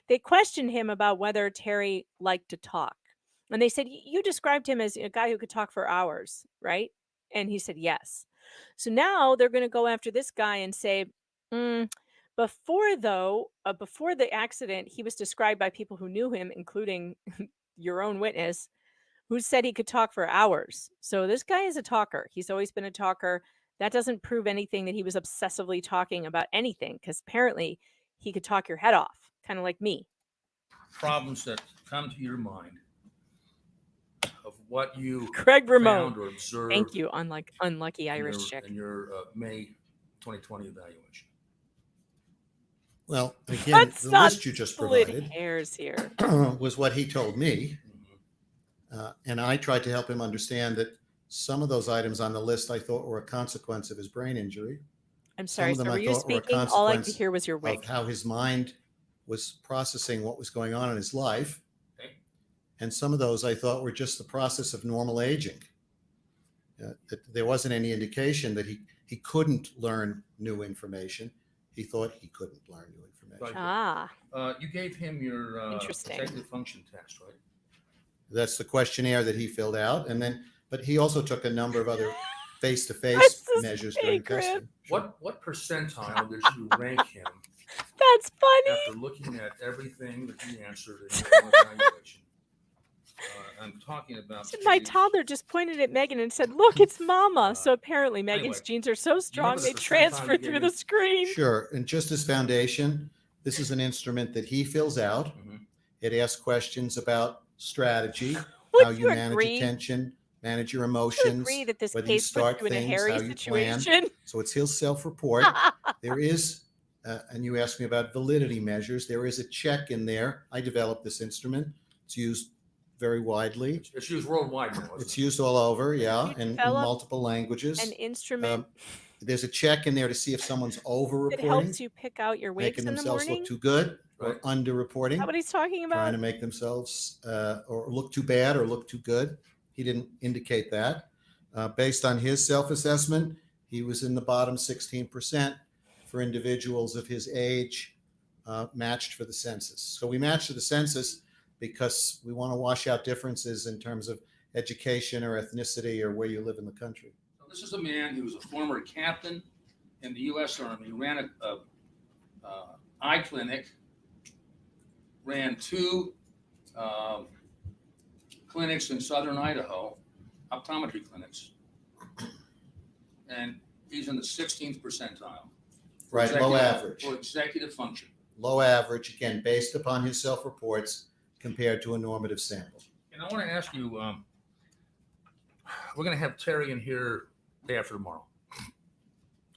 They questioned him about whether Terry liked to talk. And they said, you described him as a guy who could talk for hours, right? And he said, yes. So now they're going to go after this guy and say, before the accident, he was described by people who knew him, including your own witness, who said he could talk for hours. So this guy is a talker. He's always been a talker. That doesn't prove anything that he was obsessively talking about anything, because apparently he could talk your head off, kind of like me. Problems that come to your mind of what you Craig Ramon. found or observed. Thank you, unlucky in Irish your- chick. In your May 2020 evaluation. Well, again, Let's the not list you just split provided hairs here. was what he told me. And I tried to help him understand that some of those items on the list I thought were a consequence of his brain injury. I'm sorry, Some of so them were I you thought were a speaking? All I could consequence hear was your of wig. how his mind was processing what was going on in his life. Okay. And some of those I thought were just the process of normal aging. That there wasn't any indication that he couldn't learn new information. He thought he couldn't learn new information. Ah, You gave him your Interesting. executive function test, right? That's the questionnaire that he filled out. And then, but he also took a number of other face-to-face this is measures Hey, during Griff. testing. What percentile did you rank him That's funny. after looking at everything that he answered in your own evaluation? I'm talking about. My toddler just pointed at Megan and said, "Look, it's Mama." So apparently, Megan's anyway, genes are so strong the they percentile transfer you through gave the him? screen. Sure. And just as foundation, this is an instrument that he fills out. Mm-hmm. It asks questions about strategy, Would how you you manage agree? attention, manage your Would you emotions, agree that this whether you case puts start you in a things, hairy how you plan. situation? So it's his self-report. There is, and you asked me about validity measures. There is a check in there. I developed this instrument. It's used very widely. It's used worldwide now. It's used all over, yeah, You in developed multiple languages. An instrument There's a check in there to see if someone's that over-reporting, helps you pick out your wigs making in the themselves morning. look too good, or Right. Is under-reporting, that what he's talking trying about? to make themselves or look too bad or look too good. He didn't indicate that. Based on his self-assessment, he was in the bottom 16% for individuals of his age matched for the census. So we matched to the census because we want to wash out differences in terms of education or ethnicity or where you live in the country. So this is a man who was a former captain in the U.S. Army. He ran a eye clinic, ran 2 clinics in southern Idaho, optometry clinics, and he's in the 16th percentile. for Right, low executive- average. For executive function. Low average, again, based upon his self-reports compared to a normative sample. And I want to ask you, we're going to have Terry in here day after tomorrow.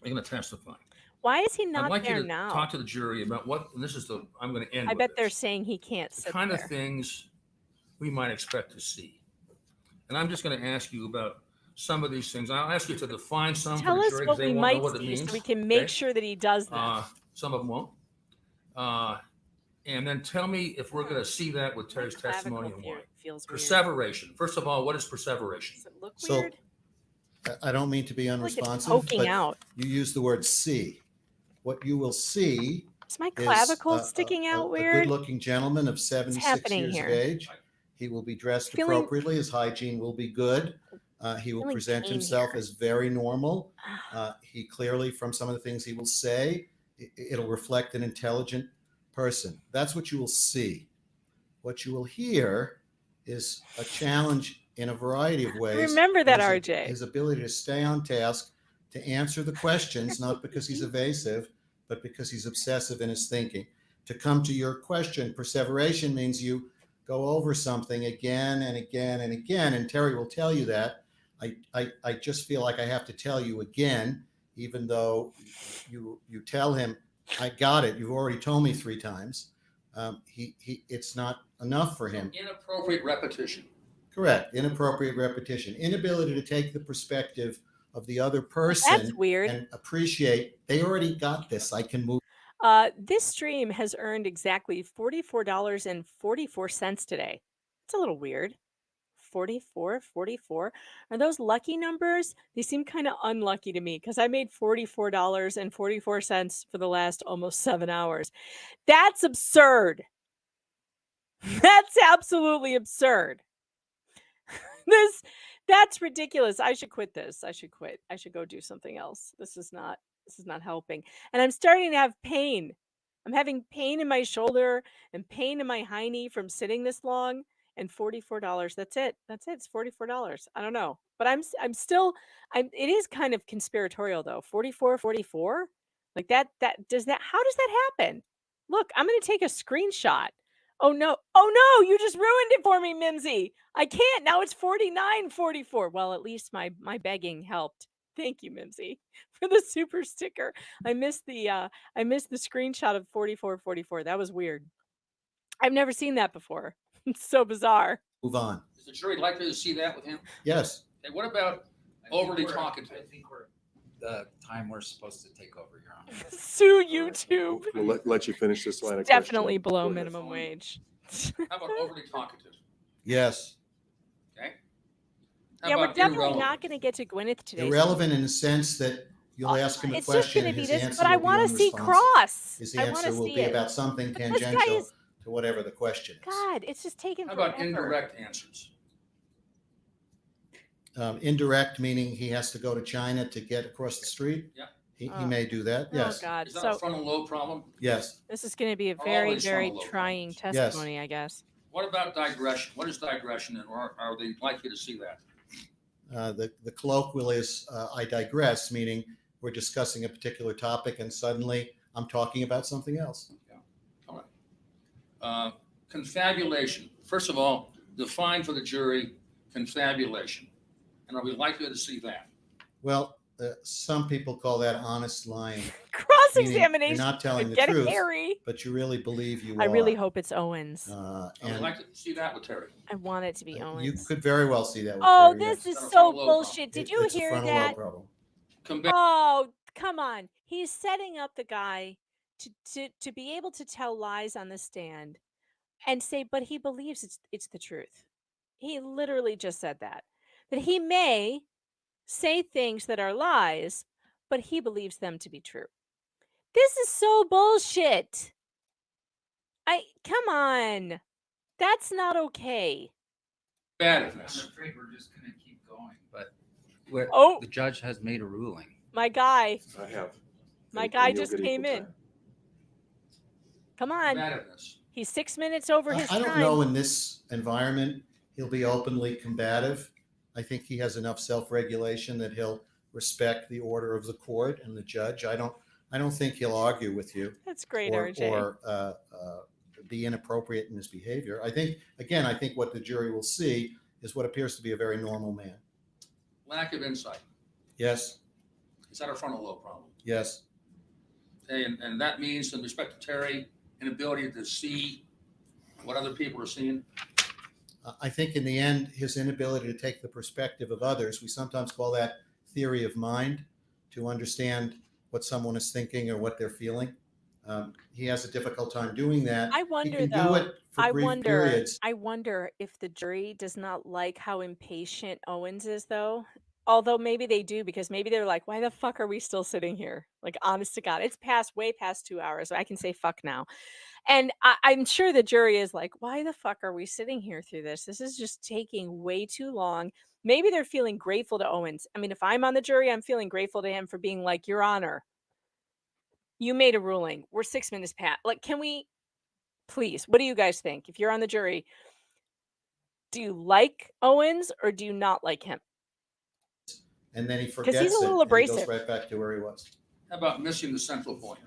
We're going to testify. Why is he I'd not like you there to now? talk to the jury about what, and this is the, I'm going to end I with bet this. they're saying he can't The sit kind there. of things we might expect to see. And I'm just going to ask you about some of these things. I'll ask you to define some Tell for the us jury what because they we won't might know what it see means. so we can make okay? sure that he does that. Some of them won't. And then tell me if we're going to see that with Terry's testimony and why. Feels weird. Perseveration. First of all, what is perseveration? Does it look So weird? I don't mean to be like it's unresponsive, poking but out. you use the word see. What you will see Is my is clavicle sticking out a weird? good-looking gentleman of 76 happening years here? of age. He will be dressed Feeling- appropriately. His hygiene will be good. He will Feeling present pain himself here. as very normal. He clearly, from some of the things he will say, it'll reflect an intelligent person. That's what you will see. What you will hear is a challenge in a variety of ways. Remember that, His- RJ. His ability to stay on task, to answer the questions, not because he's evasive, but because he's obsessive in his thinking. To come to your question, perseveration means you go over something again and again and again, and Terry will tell you that. I just feel like I have to tell you again, even though you tell him, I got it, you've already told me 3 times. It's not enough for him. Inappropriate repetition. Correct. Inappropriate repetition. Inability to take the perspective of the other person. That's weird. And appreciate, they already got this. I can move. This stream has earned exactly $44.44 today. It's a little weird. 44. Are those lucky numbers? They seem kind of unlucky to me because I made $44.44 for the last almost 7 hours. That's absurd. That's absolutely absurd. That's ridiculous. I should quit this. I should quit. I should go do something else. This is not helping. And I'm starting to have pain. I'm having pain in my shoulder and pain in my hiney from sitting this long. And $44. That's it. It's $44. I don't know. But it is kind of conspiratorial though. 44. Like that how does that happen? Look, I'm going to take a screenshot. Oh no, you just ruined it for me, Mimsy. I can't. Now it's 49.44. Well, at least my begging helped. Thank you, Mimsy, for the super sticker. I missed the screenshot of 44.44. That was weird. I've never seen that before. It's so bizarre. Move on. Is the jury likely to see that with him? Yes. Okay, what about overly talkative? I think we're the time we're supposed to take over, Your Honor. Sue YouTube. We'll let you finish this line of Definitely questioning. below minimum wage. How about overly talkative? Yes. Okay. How Yeah, we're about definitely irrelevant? not going to get to Gwyneth today. Irrelevant in the sense that you'll ask him a It's just question going and to be his this, answer but I will be want to see unresponsive. Cross. His I want answer to will see be it. about something But this guy tangential is- to whatever the question is. God, it's just taking How forever. about indirect answers? Indirect, meaning he has to go to China to get across the street. Yeah. He may do that. Yes. Oh God. Is that So a frontal lobe problem? Yes. this is going to be a Are very, always very frontal lobe trying problems. testimony, I guess. What about digression? What is digression, and are they likely to see that? The colloquial is I digress, meaning we're discussing a particular topic and suddenly I'm talking about something else. All right. Confabulation. First of all, define for the jury confabulation. And are we likely to see that? Well, some people call that honest lying. Cross-examination. You're not telling the Get truth, hairy. but you really believe you I are. really hope it's Owens. Are we likely to see that with Terry? I want it to be Owens. You could very well see that with Oh, Terry, this yes. is so bullshit. Did you It's a hear frontal lobe that? problem. Oh, come on. He's setting up the guy to be able to tell lies on the stand and say, but he believes it's the truth. He literally just said that. That he may say things that are lies, but he believes them to be true. This is so bullshit. Come on. That's not okay. Combativeness. I'm afraid we're just going to keep going, but the judge has made a ruling. My guy. I have. My And guy you'll just get came equal in. time. Come on. Combativeness. He's 6 minutes over his I time. don't know in this environment he'll be openly combative. I think he has enough self-regulation that he'll respect the order of the court and the judge. I don't think he'll argue with you. That's great, or, RJ. Or be inappropriate in his behavior. I think what the jury will see is what appears to be a very normal man. Lack of insight. Yes. Is that a frontal lobe problem? Yes. Okay, and that means, in respect to Terry, inability to see what other people are seeing. I think in the end, his inability to take the perspective of others, we sometimes call that theory of mind, to understand what someone is thinking or what they're feeling. He has a difficult time doing that. I wonder he can though. do it for brief periods. I wonder if the jury does not like how impatient Owens is, though. Although maybe they do, because maybe they're like, "Why the fuck are we still sitting here?" Like, honest to God, it's way past 2 hours. So I can say fuck now. And I'm sure the jury is like, "Why the fuck are we sitting here through this? This is just taking way too long." Maybe they're feeling grateful to Owens. I mean, if I'm on the jury, I'm feeling grateful to him for being like, "Your Honor, you made a ruling. We're 6 minutes past. Like, can we please, what do you guys think? If you're on the jury, do you like Owens or do you not like him? And then he forgets he's a little it, and he abrasive. goes right back to where he was. How about missing the central point?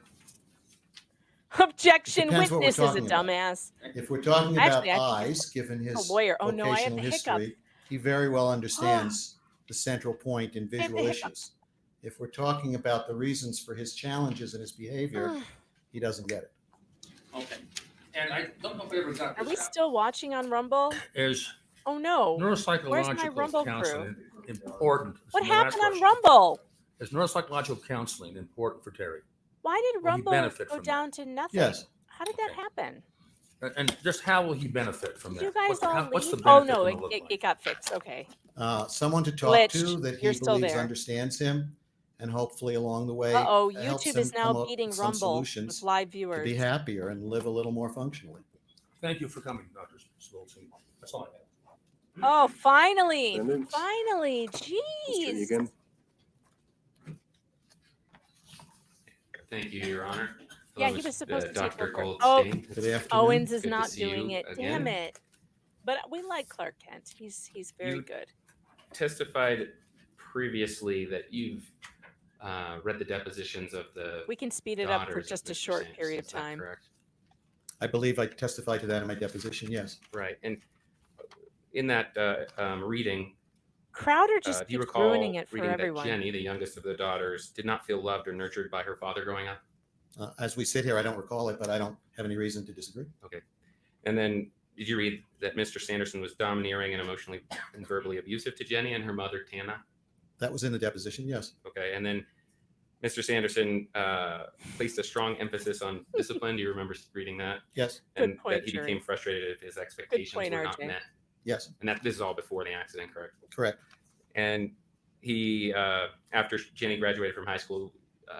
Objection, Depends what we're witness is a talking about. dumbass. If we're talking about Actually, I think eyes, given his a lawyer. Oh no, I have vocational the history, hiccup. he very well understands the central point in have the visual hiccup. issues. If we're talking about the reasons for his challenges and his behavior, he doesn't get it. Okay. And I don't know if I ever got Are this we out. still watching on Rumble? Is Oh no. Where's my neuropsychological Rumble counseling crew? important? What Is my last happened on question. Rumble? Is neuropsychological counseling important for Terry? Why did Will he Rumble benefit go from down to nothing? Yes. How did that happen? And just how will he benefit from Did that? you guys all What's the leave? Oh benefit no, gonna look like? it got fixed. Okay. Someone to talk Glitched. to that he You're still believes there. understands him, and hopefully along the way, Uh-oh, helps YouTube him is now come up beating with some Rumble solutions with live to viewers. be happier and live a little more functionally. Thank you for coming, Dr. Stolzen. That's all I have. Oh, finally. Defendants. Finally. Mr. Jeez. Egan. Thank you, Your Honor. Yeah, Hello, he was supposed to take Dr. over. Oh, Goldstein. Good afternoon. Owens is Good to not see you doing it. again. Damn it. But we like Clark Kent. He's very You- good. Testified previously that you've read the depositions of the We can speed it up for daughters of just a Mr. short Sanderson, period of is that time. correct? I believe I testified to that in my deposition, yes. Right. And in that reading, Crowder just do you keeps recall ruining it for reading everyone. that Jenny, the youngest of the daughters, did not feel loved or nurtured by her father growing up? As we sit here, I don't recall it, but I don't have any reason to disagree. Okay. And then did you read that Mr. Sanderson was domineering and emotionally and verbally abusive to Jenny and her mother, Tana? That was in the deposition, yes. Okay. And then Mr. Sanderson placed a strong emphasis on discipline. Do you remember reading that? Yes. And Good point, that he Jerry. became frustrated if his expectations point, were not RJ. met. Yes. And that this is all before the accident, correct? Correct. And he, after Jenny graduated from high school,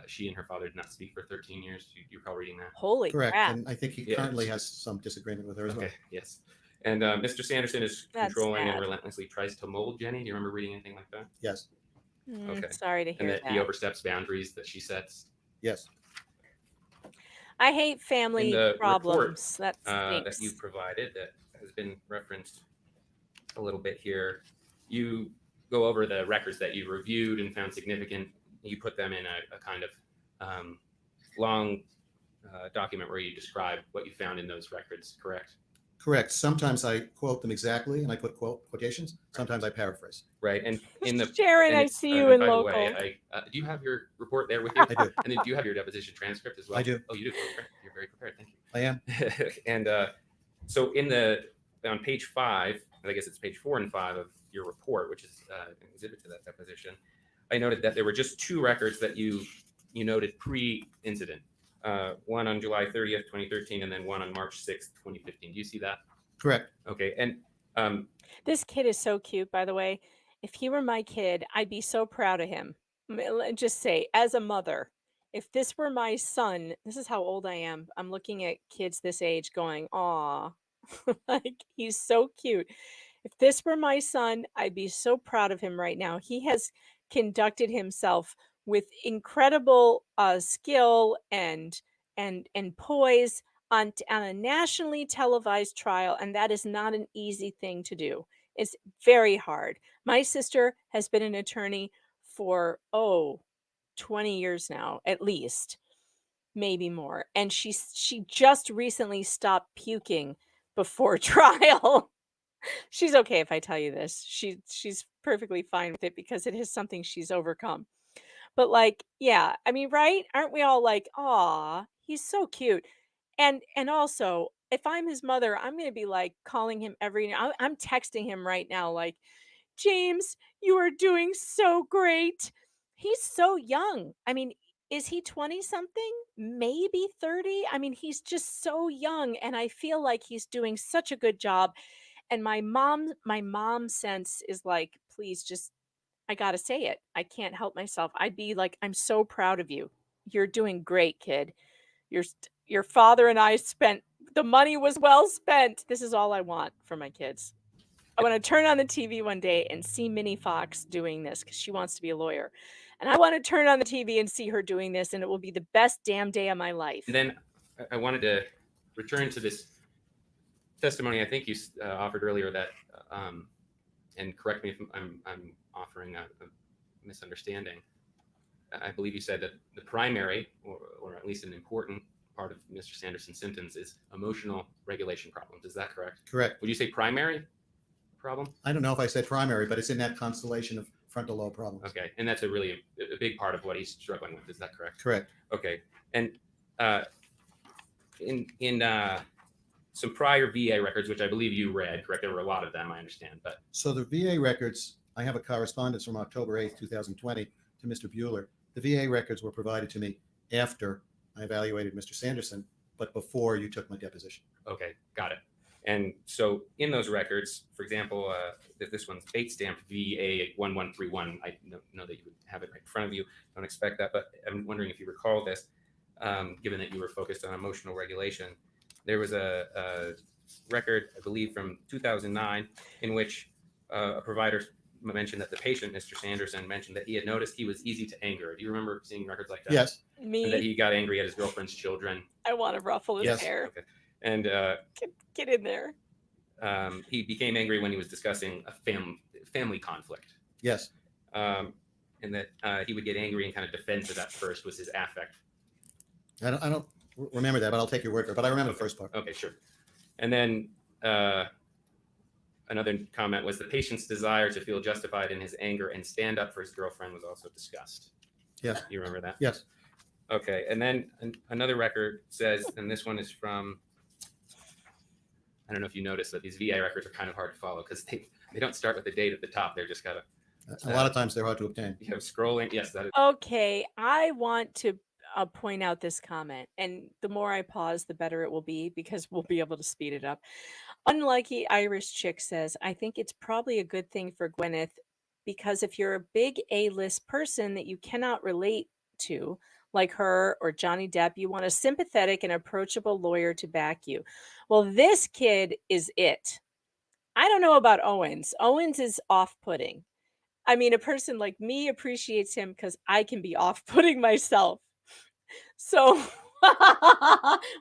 she and her father did not speak for 13 years. You recall reading that? Holy Correct. crap. And I think he Yeah. currently has some disagreement with her as well. Okay. Yes. And Mr. Sanderson is That's controlling and sad. relentlessly tries to mold Jenny. Do you remember reading anything like that? Yes. Okay. Sorry to And hear that he oversteps boundaries that she sets. Yes. I hate In family the report problems. That that stinks. you provided that has been referenced a little bit here, you go over the records that you reviewed and found significant. You put them in a kind of long document where you describe what you found in those records, correct? Correct. Sometimes I quote them exactly and I put quotations. Sometimes I paraphrase. Right. And in the Sharon, and I it's- see and you then, in by the local. way, do you have your report there with you? I do. And then do you have your deposition transcript as well? I do. Oh, you do. Oh, great. You're very prepared. Thank you. I am. And so on page 5, I guess it's page 4 and 5 of your report, which is an exhibit to that deposition, I noted that there were just 2 records that you noted pre-incident. One on July 30th, 2013, and then one on March 6th, 2015. Do you see that? Correct. Okay. And This kid is so cute, by the way. If he were my kid, I'd be so proud of him. Just say, as a mother, if this were my son, this is how old I am. I'm looking at kids this age going, aw, like he's so cute. If this were my son, I'd be so proud of him right now. He has conducted himself with incredible skill and poise on a nationally televised trial, and that is not an easy thing to do. It's very hard. My sister has been an attorney for 20 years now, at least, maybe more, and she just recently stopped puking before trial. She's okay if I tell you this. She's perfectly fine with it because it is something she's overcome. But like, yeah, I mean, right? Aren't we all like, "Aw, he's so cute." And also, if I'm his mother, I'm going to be like calling him I'm texting him right now like, "James, you are doing so great." He's so young. I mean, is he 20 something? Maybe 30? I mean, he's just so young and I feel like he's doing such a good job. And my mom sense is like, please just, I gotta say it. I can't help myself. I'd be like, I'm so proud of you. You're doing great, kid. Your father and I spent, the money was well spent. This is all I want for my kids. I want to turn on the TV one day and see Minnie Fox doing this because she wants to be a lawyer. And I want to turn on the TV and see her doing this, and it will be the best damn day of my life. And then I wanted to return to this testimony I think you offered earlier that, and correct me if I'm offering a misunderstanding. I believe you said that the primary, or at least an important part of Mr. Sanderson's symptoms is emotional regulation problems. Is that correct? Correct. Would you say primary problem? I don't know if I said primary, but it's in that constellation of frontal lobe problems. Okay. And that's a big part of what he's struggling with. Is that correct? Correct. Okay. And in some prior VA records, which I believe you read, correct? There were a lot of them, I understand. But So the VA records, I have a correspondence from October 8th, 2020 to Mr. Bueller. The VA records were provided to me after I evaluated Mr. Sanderson, but before you took my deposition. okay, got it. And so in those records, for example, this one's date stamped VA 1131. I know that you would have it right in front of you. Don't expect that, but I'm wondering if you recall this, given that you were focused on emotional regulation. There was a record, I believe, from 2009 in which a provider mentioned that the patient, Mr. Sanderson, mentioned that he had noticed he was easy to anger. Do you remember seeing records like that? Yes. Me. And that he got angry at his girlfriend's children. I want to ruffle his Yes. hair. Okay. And Get in there. he became angry when he was discussing a family conflict. Yes. And that he would get angry and kind of defensive at first was his affect. I don't remember that, but I'll take your word for it. But I remember the first part. Okay, sure. And then another comment was the patient's desire to feel justified in his anger and stand up for his girlfriend was also discussed. Yes. You remember that? Yes. Okay. And then another record says, and this one is from, I don't know if you noticed that these VA records are kind of hard to follow because they don't start with the date at the top. They're just got A lot of times they're hard to obtain. You have scrolling. Yes, that is. Okay, I want to point out this comment, and the more I pause, the better it will be because we'll be able to speed it up. Unlucky Irish Chick says, I think it's probably a good thing for Gwyneth because if you're a big A-list person that you cannot relate to, like her or Johnny Depp, you want a sympathetic and approachable lawyer to back you. Well, this kid is it. I don't know about Owens. Owens is off-putting. I mean, a person like me appreciates him because I can be off-putting myself. So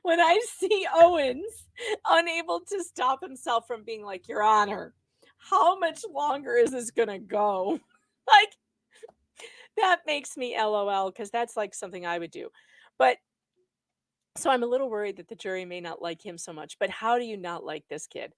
when I see Owens unable to stop himself from being like, Your Honor, how much longer is this gonna go? Like, that makes me LOL because that's like something I would do. But so I'm a little worried that the jury may not like him so much. But how do you not like this kid?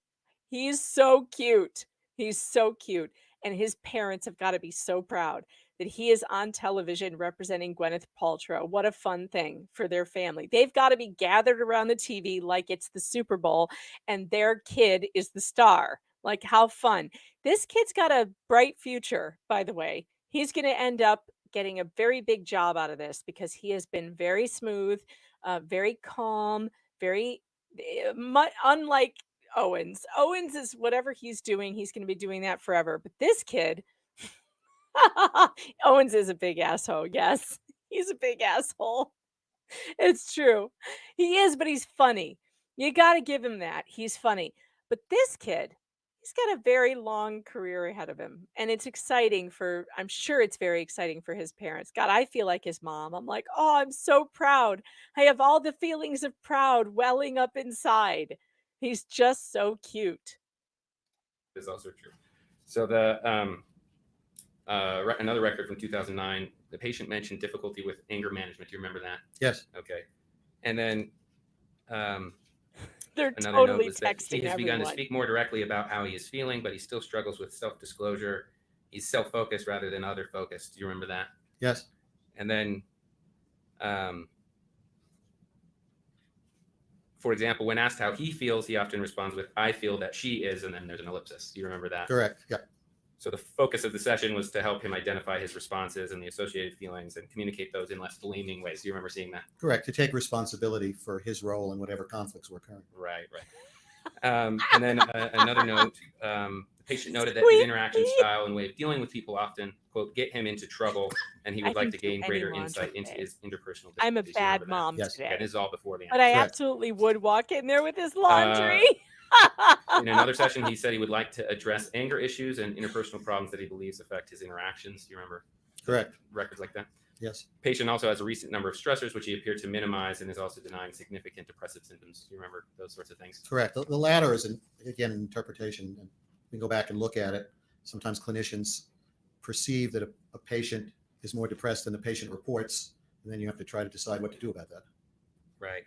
He's so cute. He's so cute. And his parents have got to be so proud that he is on television representing Gwyneth Paltrow. What a fun thing for their family. They've got to be gathered around the TV like it's the Super Bowl and their kid is the star. Like, how fun. This kid's got a bright future, by the way. He's going to end up getting a very big job out of this because he has been very smooth, very calm, very unlike Owens. Owens is whatever he's doing, he's going to be doing that forever. But this kid, Owens is a big asshole. Yes, he's a big asshole. It's true. He is, but he's funny. You got to give him that. He's funny. But this kid, he's got a very long career ahead of him. And it's exciting I'm sure it's very exciting for his parents. God, I feel like his mom. I'm like, oh, I'm so proud. I have all the feelings of proud welling up inside. He's just so cute. Is also true. So another record from 2009, the patient mentioned difficulty with anger management. Do you remember that? Yes. Okay. And then they're another totally note was that texting he has begun to everyone. speak more directly about how he is feeling, but he still struggles with self-disclosure. He's self-focused rather than other-focused. Do you remember that? Yes. And then, for example, when asked how he feels, he often responds with, I feel that she is, and then there's an ellipsis. Do you remember that? Correct. Yeah. So the focus of the session was to help him identify his responses and the associated feelings and communicate those in less blaming ways. Do you remember seeing that? Correct. To take responsibility for his role in whatever conflicts were occurring. Right. And then another note, the patient noted that his interaction style and way of dealing with people often, quote, get him into trouble, and he would like to gain greater insight into his interpersonal difficulties. I'm a Do you remember bad that? mom Yes. today. And this is all before the But I Correct. absolutely would walk in there with his laundry. In another session, he said he would like to address anger issues and interpersonal problems that he believes affect his interactions. Do you remember? Correct. Records like that? Yes. Patient also has a recent number of stressors, which he appeared to minimize and is also denying significant depressive symptoms. Do you remember those sorts of things? Correct. The latter is, again, an interpretation. And we can go back and look at it. Sometimes clinicians perceive that a patient is more depressed than the patient reports, and then you have to try to decide what to do about that. Right.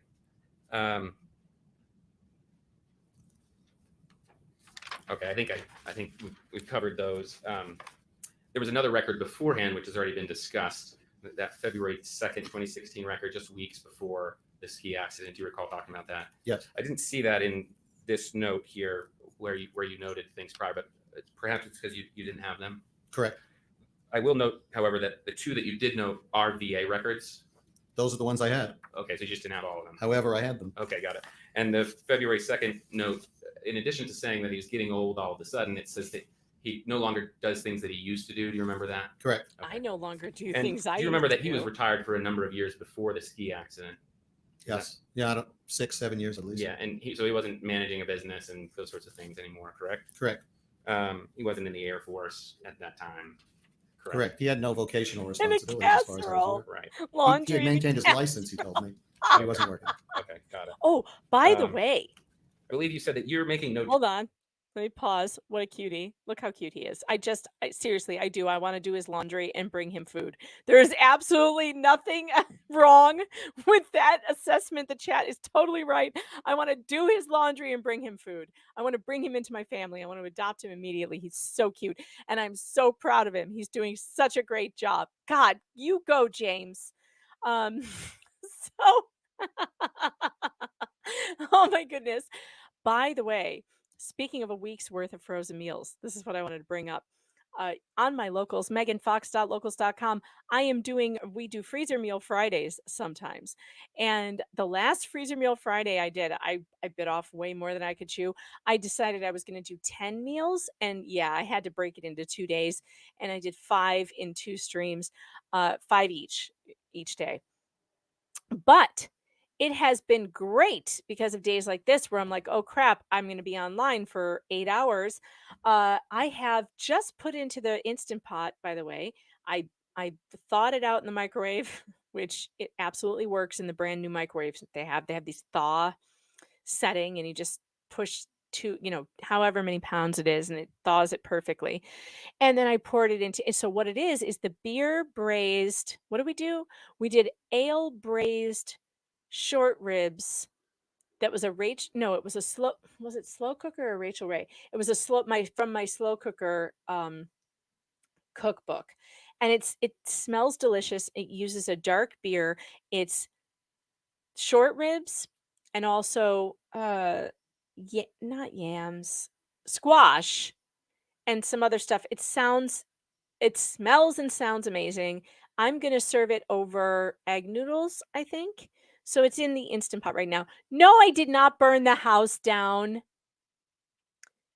Okay, I think we've covered those. There was another record beforehand, which has already been discussed. That February 2nd, 2016 record, just weeks before the ski accident. Do you recall talking about that? Yes. I didn't see that in this note here where you noted things prior, but perhaps it's because you didn't have them. Correct. I will note, however, that the two that you did note are VA records. Those are the ones I had. Okay, so you just didn't have all of them. However, I had them. Okay, got it. And the February 2nd note, in addition to saying that he was getting old all of a sudden, it says that he no longer does things that he used to do. Do you remember that? Correct. I no longer do And things I do you remember used that he to was do. retired for a number of years before the ski accident? Yes. Yeah, I don't, 6-7 years at least. Yeah, and so he wasn't managing a business and those sorts of things anymore, correct? Correct. He wasn't in the Air Force at that time. Correct. He had no vocational And a responsibility as far as I was casserole. aware. Right. Laundry. He had maintained his and a license, he told me. But he wasn't working. Okay, got it. Oh, by the Um, way, I believe you said that you're making no. hold on. Let me pause. What a cutie. Look how cute he is. Seriously, I do. I want to do his laundry and bring him food. There is absolutely nothing wrong with that assessment. The chat is totally right. I want to do his laundry and bring him food. I want to bring him into my family. I want to adopt him immediately. He's so cute. And I'm so proud of him. He's doing such a great job. God, you go, James. So, oh my goodness. By the way, speaking of a week's worth of frozen meals, this is what I wanted to bring up. On my locals, meganfox.locals.com, we do freezer meal Fridays sometimes. And the last freezer meal Friday I did, I bit off way more than I could chew. I decided I was going to do 10 meals. And yeah, I had to break it into 2 days. And I did 5 in 2 streams, 5 each day. But it has been great because of days like this where I'm like, oh crap, I'm going to be online for 8 hours. I have just put into the Instant Pot, by the way. I thawed it out in the microwave, which it absolutely works in the brand new microwaves that they have. They have these thaw setting, and you just push to, however many pounds it is, and it thaws it perfectly. And then I poured it into, so what it is the beer braised, what did we do? We did ale braised short ribs. That was it was a slow, was it slow cooker or Rachel Ray? It was from my slow cooker cookbook. And it smells delicious. It uses a dark beer. It's short ribs and also not yams, squash and some other stuff. It smells and sounds amazing. I'm going to serve it over egg noodles, I think. So it's in the Instant Pot right now. No, I did not burn the house down.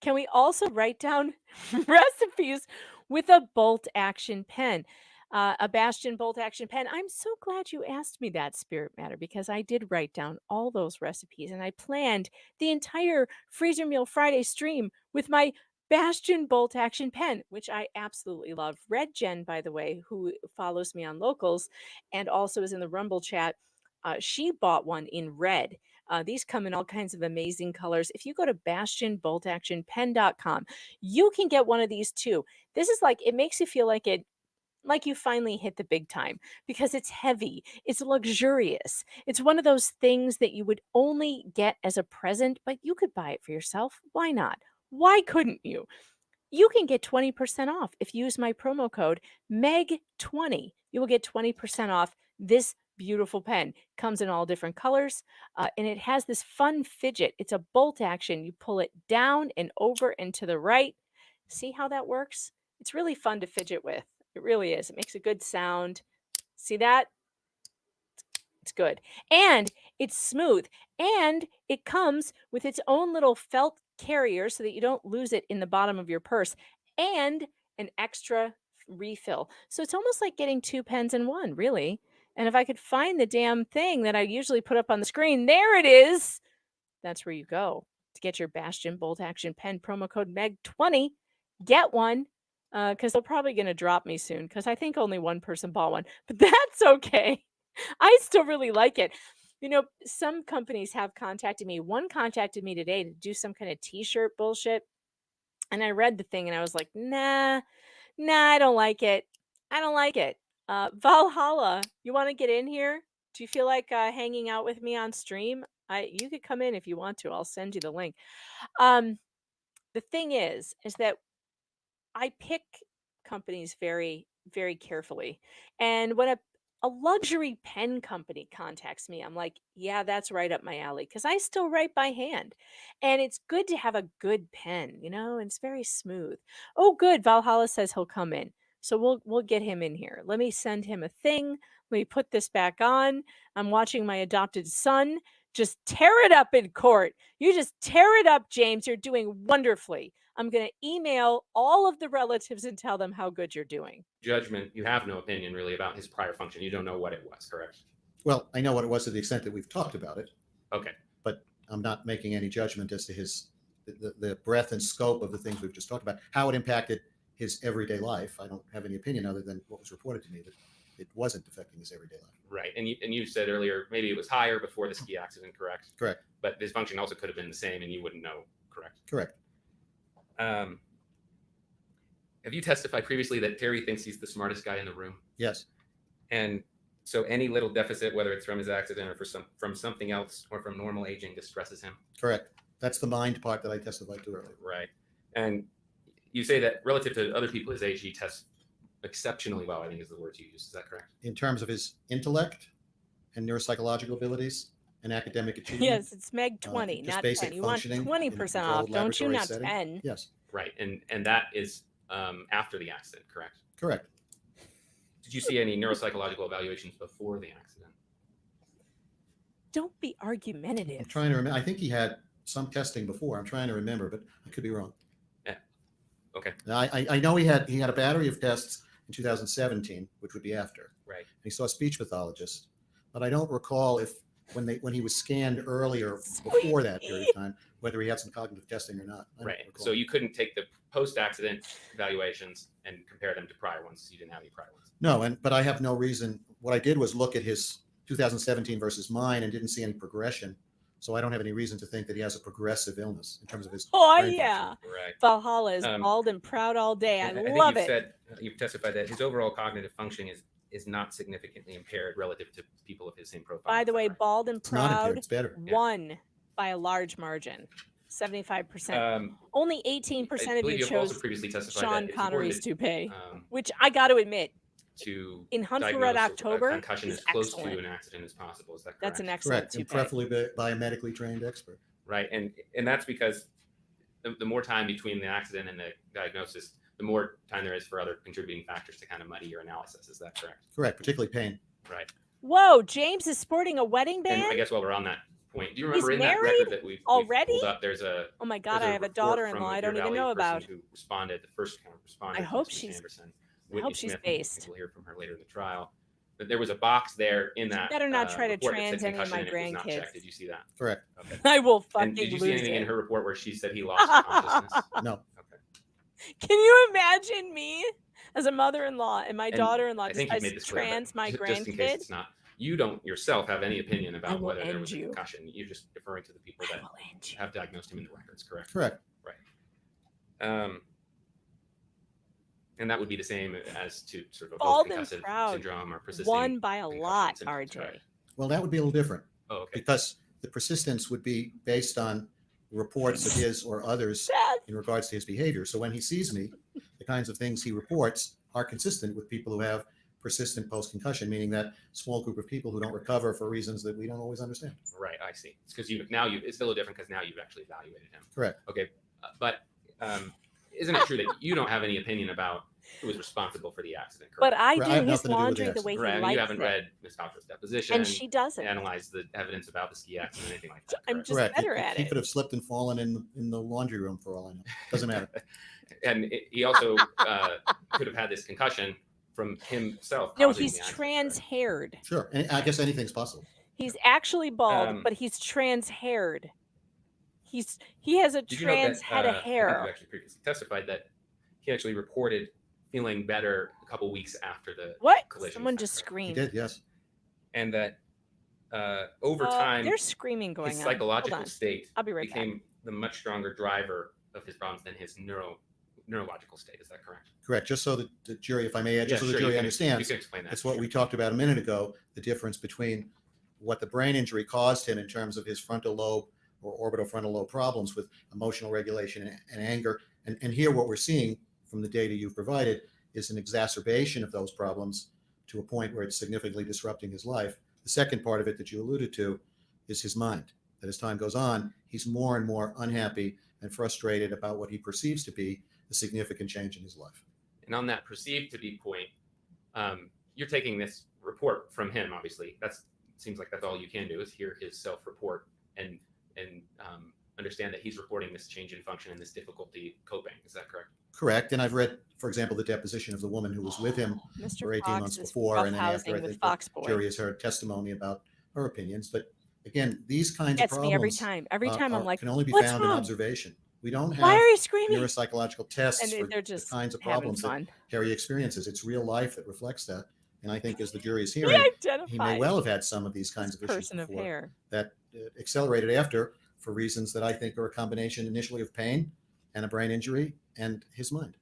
Can we also write down recipes with a bolt action pen? A Bastion bolt action pen. I'm so glad you asked me that, Spirit Matter, because I did write down all those recipes and I planned the entire Freezer Meal Friday stream with my Bastion bolt action pen, which I absolutely love. Red Jen, by the way, who follows me on Locals and also is in the Rumble chat, she bought one in red. These come in all kinds of amazing colors. If you go to bastionboltactionpen.com, you can get one of these too. This is it makes you feel like you finally hit the big time because it's heavy. It's luxurious. It's one of those things that you would only get as a present, but you could buy it for yourself. Why not? Why couldn't you? You can get 20% off if you use my promo code MEG20. You will get 20% off this beautiful pen. Comes in all different colors, and it has this fun fidget. It's a bolt action. You pull it down and over and to the right. See how that works? It's really fun to fidget with. It really is. It makes a good sound. See that? It's good. And it's smooth. And it comes with its own little felt carrier so that you don't lose it in the bottom of your purse, and an extra refill. So it's almost like getting 2 pens in one, really. And if I could find the damn thing that I usually put up on the screen, there it is. That's where you go to get your Bastion bolt action pen. Promo code MEG20. Get one. Because they're probably going to drop me soon because I think only one person bought one, but that's okay. I still really like it. Some companies have contacted me. One contacted me today to do some kind of t-shirt bullshit. And I read the thing and I was like, nah, I don't like it. I don't like it. Valhalla, you want to get in here? Do you feel like hanging out with me on stream? You could come in if you want to. I'll send you the link. The thing is that I pick companies very, very carefully. And when a luxury pen company contacts me, I'm like, yeah, that's right up my alley because I still write by hand. And it's good to have a good pen, and it's very smooth. Oh, good. Valhalla says he'll come in. So we'll get him in here. Let me send him a thing. Let me put this back on. I'm watching my adopted son just tear it up in court. You just tear it up, James. You're doing wonderfully. I'm going to email all of the relatives and tell them how good you're doing. Judgment, you have no opinion really about his prior function. You don't know what it was, correct? Well, I know what it was to the extent that we've talked about it. Okay. But I'm not making any judgment as to the breadth and scope of the things we've just talked about, how it impacted his everyday life. I don't have any opinion other than what was reported to me, that it wasn't affecting his everyday life. Right. And you said earlier, maybe it was higher before the ski accident, correct? Correct. But his function also could have been the same and you wouldn't know, correct? Correct. Have you testified previously that Terry thinks he's the smartest guy in the room? Yes. And so any little deficit, whether it's from his accident or from something else or from normal aging, distresses him? Correct. That's the mind part that I testified to earlier. Right. And you say that relative to other people his age, he tests exceptionally well, I think is the word you use. Is that correct? In terms of his intellect and neuropsychological abilities and academic achievement. Yes, it's Meg 20, not 10. You want 20% off, don't you? Not 10. Yes. Right. And that is after the accident, correct? Correct. Did you see any neuropsychological evaluations before the accident? Don't be argumentative. I'm trying to remember. I think he had some testing before. I'm trying to remember, but I could be wrong. Yeah. Okay. I know he had a battery of tests in 2017, which would be after. Right. And he saw a speech pathologist, but I don't recall if when he was scanned earlier before that period of time, whether he had some cognitive testing or not. I don't Right. recall. So you couldn't take the post-accident evaluations and compare them to prior ones. So you didn't have any prior ones. No, but I have no reason. What I did was look at his 2017 versus mine and didn't see any progression. So I don't have any reason to think that he has a progressive illness in terms of his. Oh brain yeah, function. Right. Valhalla is bald and proud all day. I think love you've it. said, you've testified that his overall cognitive functioning is not significantly impaired relative to people of his same profile. By the way, bald and It's not impaired, proud it's better. won by a large margin, 75%. Only 18% I of believe you you've also chose previously testified Sean that it's Connery's important toupee, which I got to admit, to in Hunt for Red diagnose October a concussion is as close excellent. to an accident as possible. Is that correct? That's an excellent Correct, and toupee. preferably by a medically trained expert. Right, and that's because the more time between the accident and the diagnosis, the more time there is for other contributing factors to kind of muddy your analysis. Is that correct? Correct, particularly pain. Right. Whoa, James is sporting a wedding band? And I guess while we're on that point, do you He's remember in that married record that we've already? pulled up, there's a Oh my God, there's I have a report daughter-in-law from I the don't Deer even Valley know person about. Who responded, the first kind of responded. I hope to Ms. she's- Anderson. I Whitney hope she's Smith, based. We'll hear from her later in the trial. But there was a box there in that. better not try to report that said trans any of concussion my and it was not grandkids. checked. Did you see that? Correct. Okay. I will fucking And did you lose see anything it. in her report where she said he lost consciousness? No. Can you imagine me as a mother-in-law and my And daughter-in-law I think you've decides made to this clear, but trans my just in case grandkid? it's not. You don't yourself have any opinion about will whether there end was a you. concussion. You're just deferring to the people that have diagnosed him in the records, correct? Correct. Right. And that would be the same as to sort of a Bald and post-concussive proud syndrome or persisting. won by a lot, symptoms, RJ. correct? Well, that would be a little different. Oh, okay. Because the persistence would be based on reports of his or others in regards to his behavior. So when he sees me, the kinds of things he reports are consistent with people who have persistent post-concussion, meaning that small group of people who don't recover for reasons that we don't always understand. Right, I see. It's because it's still different because now you've actually evaluated him. Correct. Okay, but isn't it true that you don't have any opinion about who was responsible for the accident? But Correct? I do his laundry the way he Right, likes you haven't it. read Ms. Paltrow's deposition, And she doesn't. analyzed the evidence about the ski accident, anything like that. I'm just Correct. better he, at he it. could have slipped and fallen in the laundry room for all I know. Doesn't matter. And he also could have had this concussion from himself. No, causing he's the accident. trans-haired. Sure. And I guess anything's possible. He's actually bald, but he's trans-haired. He has a Did you know trans that, head of I think hair. you actually previously testified that he actually reported feeling better a couple weeks after the What? collision. Someone just screamed. He did, yes. And that over time, There's screaming going his on. psychological Hold on. state I'll be right back. became the much stronger driver of his problems than his neurological state. Is that correct? Correct. Just so that the jury, if I may add, just Yeah, so the sure, you jury can- understands. you can explain that. It's what we talked about a minute ago, the difference between what the brain injury caused him in terms of his frontal lobe or orbital frontal lobe problems with emotional regulation and anger. And here what we're seeing from the data you've provided is an exacerbation of those problems to a point where it's significantly disrupting his life. The second part of it that you alluded to is his mind. That as time goes on, he's more and more unhappy and frustrated about what he perceives to be a significant change in his life. And on that perceived to be point, you're taking this report from him. Obviously, seems like that's all you can do is hear his self-report and understand that he's reporting this change in function and this difficulty coping. Is that correct? Correct. And I've read, for example, the deposition of the woman who was with him Mr. for 18 Fox months is before. And then after, roughhousing I with think Fox the Boy. jury has heard testimony about her opinions. But again, these kinds Gets of me problems every time. Every time I'm like, can only be "What's found in wrong? observation. We don't have Why are you screaming?" neuropsychological tests And for they're the just kinds of having problems that fun. Harry experiences. It's real life that reflects that. And I think as the jury is We hearing, he identify may well have had some of these kinds of issues person of before hair. that accelerated after for reasons that I think are a combination initially of pain and a brain injury and his mind.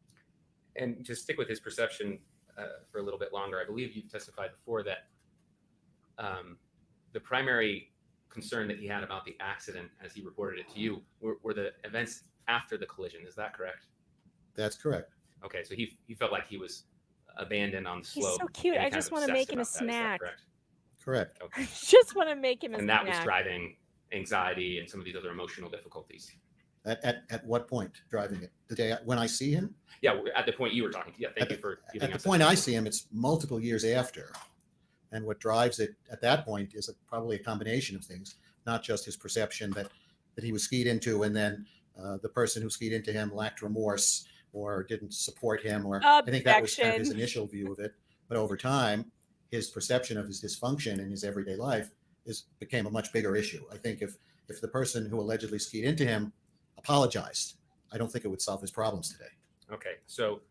And to stick with his perception for a little bit longer, I believe you've testified before that the primary concern that he had about the accident, as he reported it to you, were the events after the collision. Is that correct? That's correct. Okay, so he felt like he was abandoned on the He's slope. so cute. and he I kind just of want to obsessed make him a about that. Is that snack. correct? Correct. Okay. Just want to make him a And snack. that was driving anxiety and some of these other emotional difficulties. At what point driving it? The day when I see him? Yeah, at the point you were talking to. Yeah, thank you for giving At the us point I see him, it's multiple years after. And what drives it at that point is probably a combination of things, not just his perception that he was skied into and then the person who skied into him lacked remorse or didn't support him. Or I think that was kind of his Objection. initial view of it. But over time, his perception of his dysfunction in his everyday life became a much bigger issue. I think if the person who allegedly skied into him apologized, I don't think it would solve his problems today. Okay, so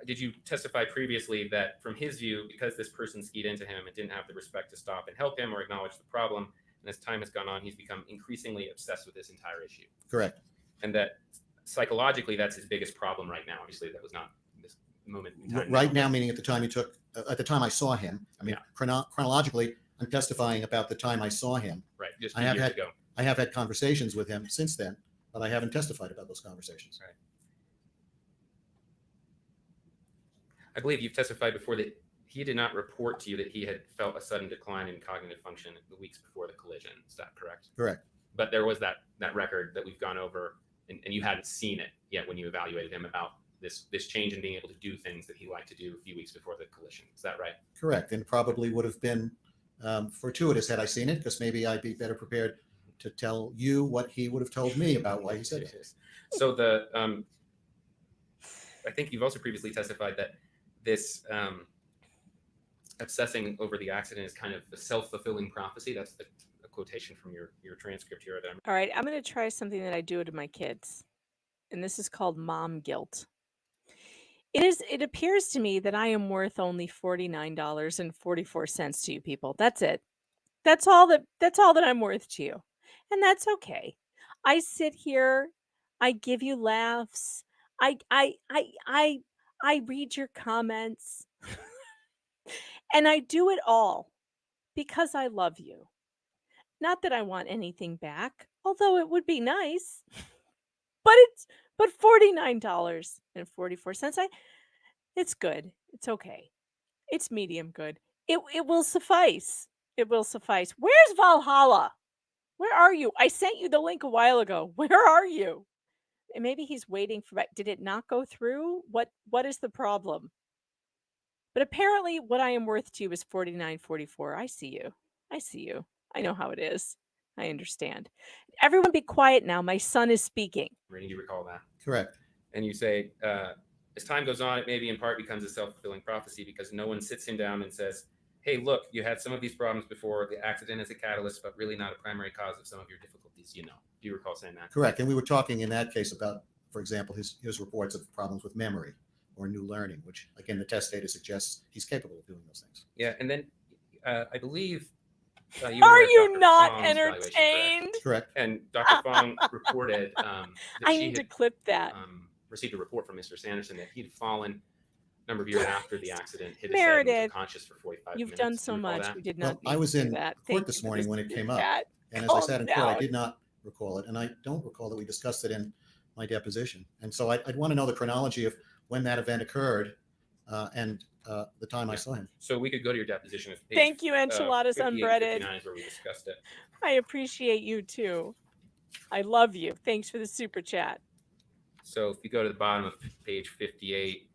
did you testify previously that from his view, because this person skied into him and didn't have the respect to stop and help him or acknowledge the problem, and as time has gone on, he's become increasingly obsessed with this entire issue? Correct. And that psychologically, that's his biggest problem right now. Obviously, that was not this moment in time. Right now, meaning at the time at the time I saw him. I mean, chronologically, I'm testifying about the time I saw him. Right, just a few years ago. I have had conversations with him since then, but I haven't testified about those conversations. Right. I believe you've testified before that he did not report to you that he had felt a sudden decline in cognitive function the weeks before the collision. Is that correct? Correct. But there was that record that we've gone over, and you hadn't seen it yet when you evaluated him about this change in being able to do things that he liked to do a few weeks before the collision. Is that right? Correct. And probably would have been fortuitous had I seen it, because maybe I'd be better prepared to tell you what he would have told me about why he said it. So I think you've also previously testified that this obsessing over the accident is kind of a self-fulfilling prophecy. That's a quotation from your transcript here. All right, I'm going to try something that I do to my kids, and this is called mom guilt. It appears to me that I am worth only $49.44 to you people. That's it. That's all that I'm worth to you. And that's okay. I sit here, I give you laughs. I read your comments. And I do it all because I love you. Not that I want anything back, although it would be nice. But $49.44. It's good. It's okay. It's medium good. It will suffice. It will suffice. Where's Valhalla? Where are you? I sent you the link a while ago. Where are you? And maybe he's waiting for it. Did it not go through? What is the problem? But apparently what I am worth to you is $49.44. I see you. I see you. I know how it is. I understand. Everyone be quiet now. My son is speaking. Randy, do you recall that? Correct. And you say, as time goes on, it maybe in part becomes a self-fulfilling prophecy because no one sits him down and says, hey, look, you had some of these problems before. The accident is a catalyst, but really not a primary cause of some of your difficulties. Do you recall saying that? Correct. And we were talking in that case about, for example, his reports of problems with memory or new learning, which again, the test data suggests he's capable of doing those things. Yeah. And then I believe Are you not entertained? Correct. And Dr. Fong reported that I need to clip that. Received a report from Mr. Sanderson that he'd fallen a number of years after the accident, hit his head, and was Meredith, unconscious for 45 you've minutes. done Do so you recall much. that? We did Well, not. I was in that. court Thank this you morning when it came up. that. And as I sat in court, I Calm did not recall it. And I don't recall that we discussed it in my deposition. And so I'd want to know the chronology of when that event occurred and the time I saw him. So we could go to your deposition. If page, Thank you, enchiladas 58, unbreaded. 59 is where we discussed it. I appreciate you too. I love you. Thanks for the super chat. So if you go to the bottom of page 58,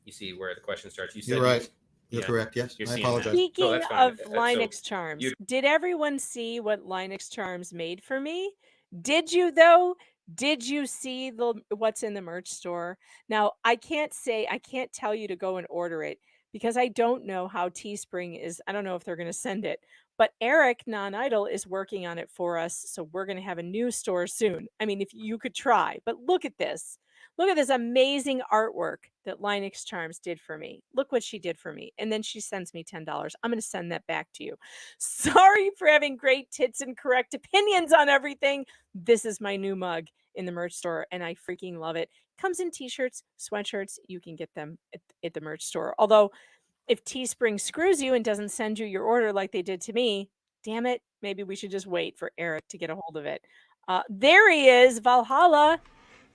you see where the question starts. You said You're right. You're correct. Yes. You're I seeing apologize. that. Speaking that's fine. of So Linux charms, you- did everyone see what Linux charms made for me? Did you though? Did you see what's in the merch store? Now, I can't tell you to go and order it because I don't know how Teespring is. I don't know if they're going to send it, but Eric Non-Idle is working on it for us. So we're going to have a new store soon. I mean, if you could try, but look at this. Look at this amazing artwork that Linux Charms did for me. Look what she did for me. And then she sends me $10. I'm going to send that back to you. Sorry for having great tits and correct opinions on everything. This is my new mug in the merch store, and I freaking love it. Comes in t-shirts, sweatshirts. You can get them at the merch store. Although, if Teespring screws you and doesn't send you your order like they did to me, damn it, maybe we should just wait for Eric to get a hold of it. There he is, Valhalla.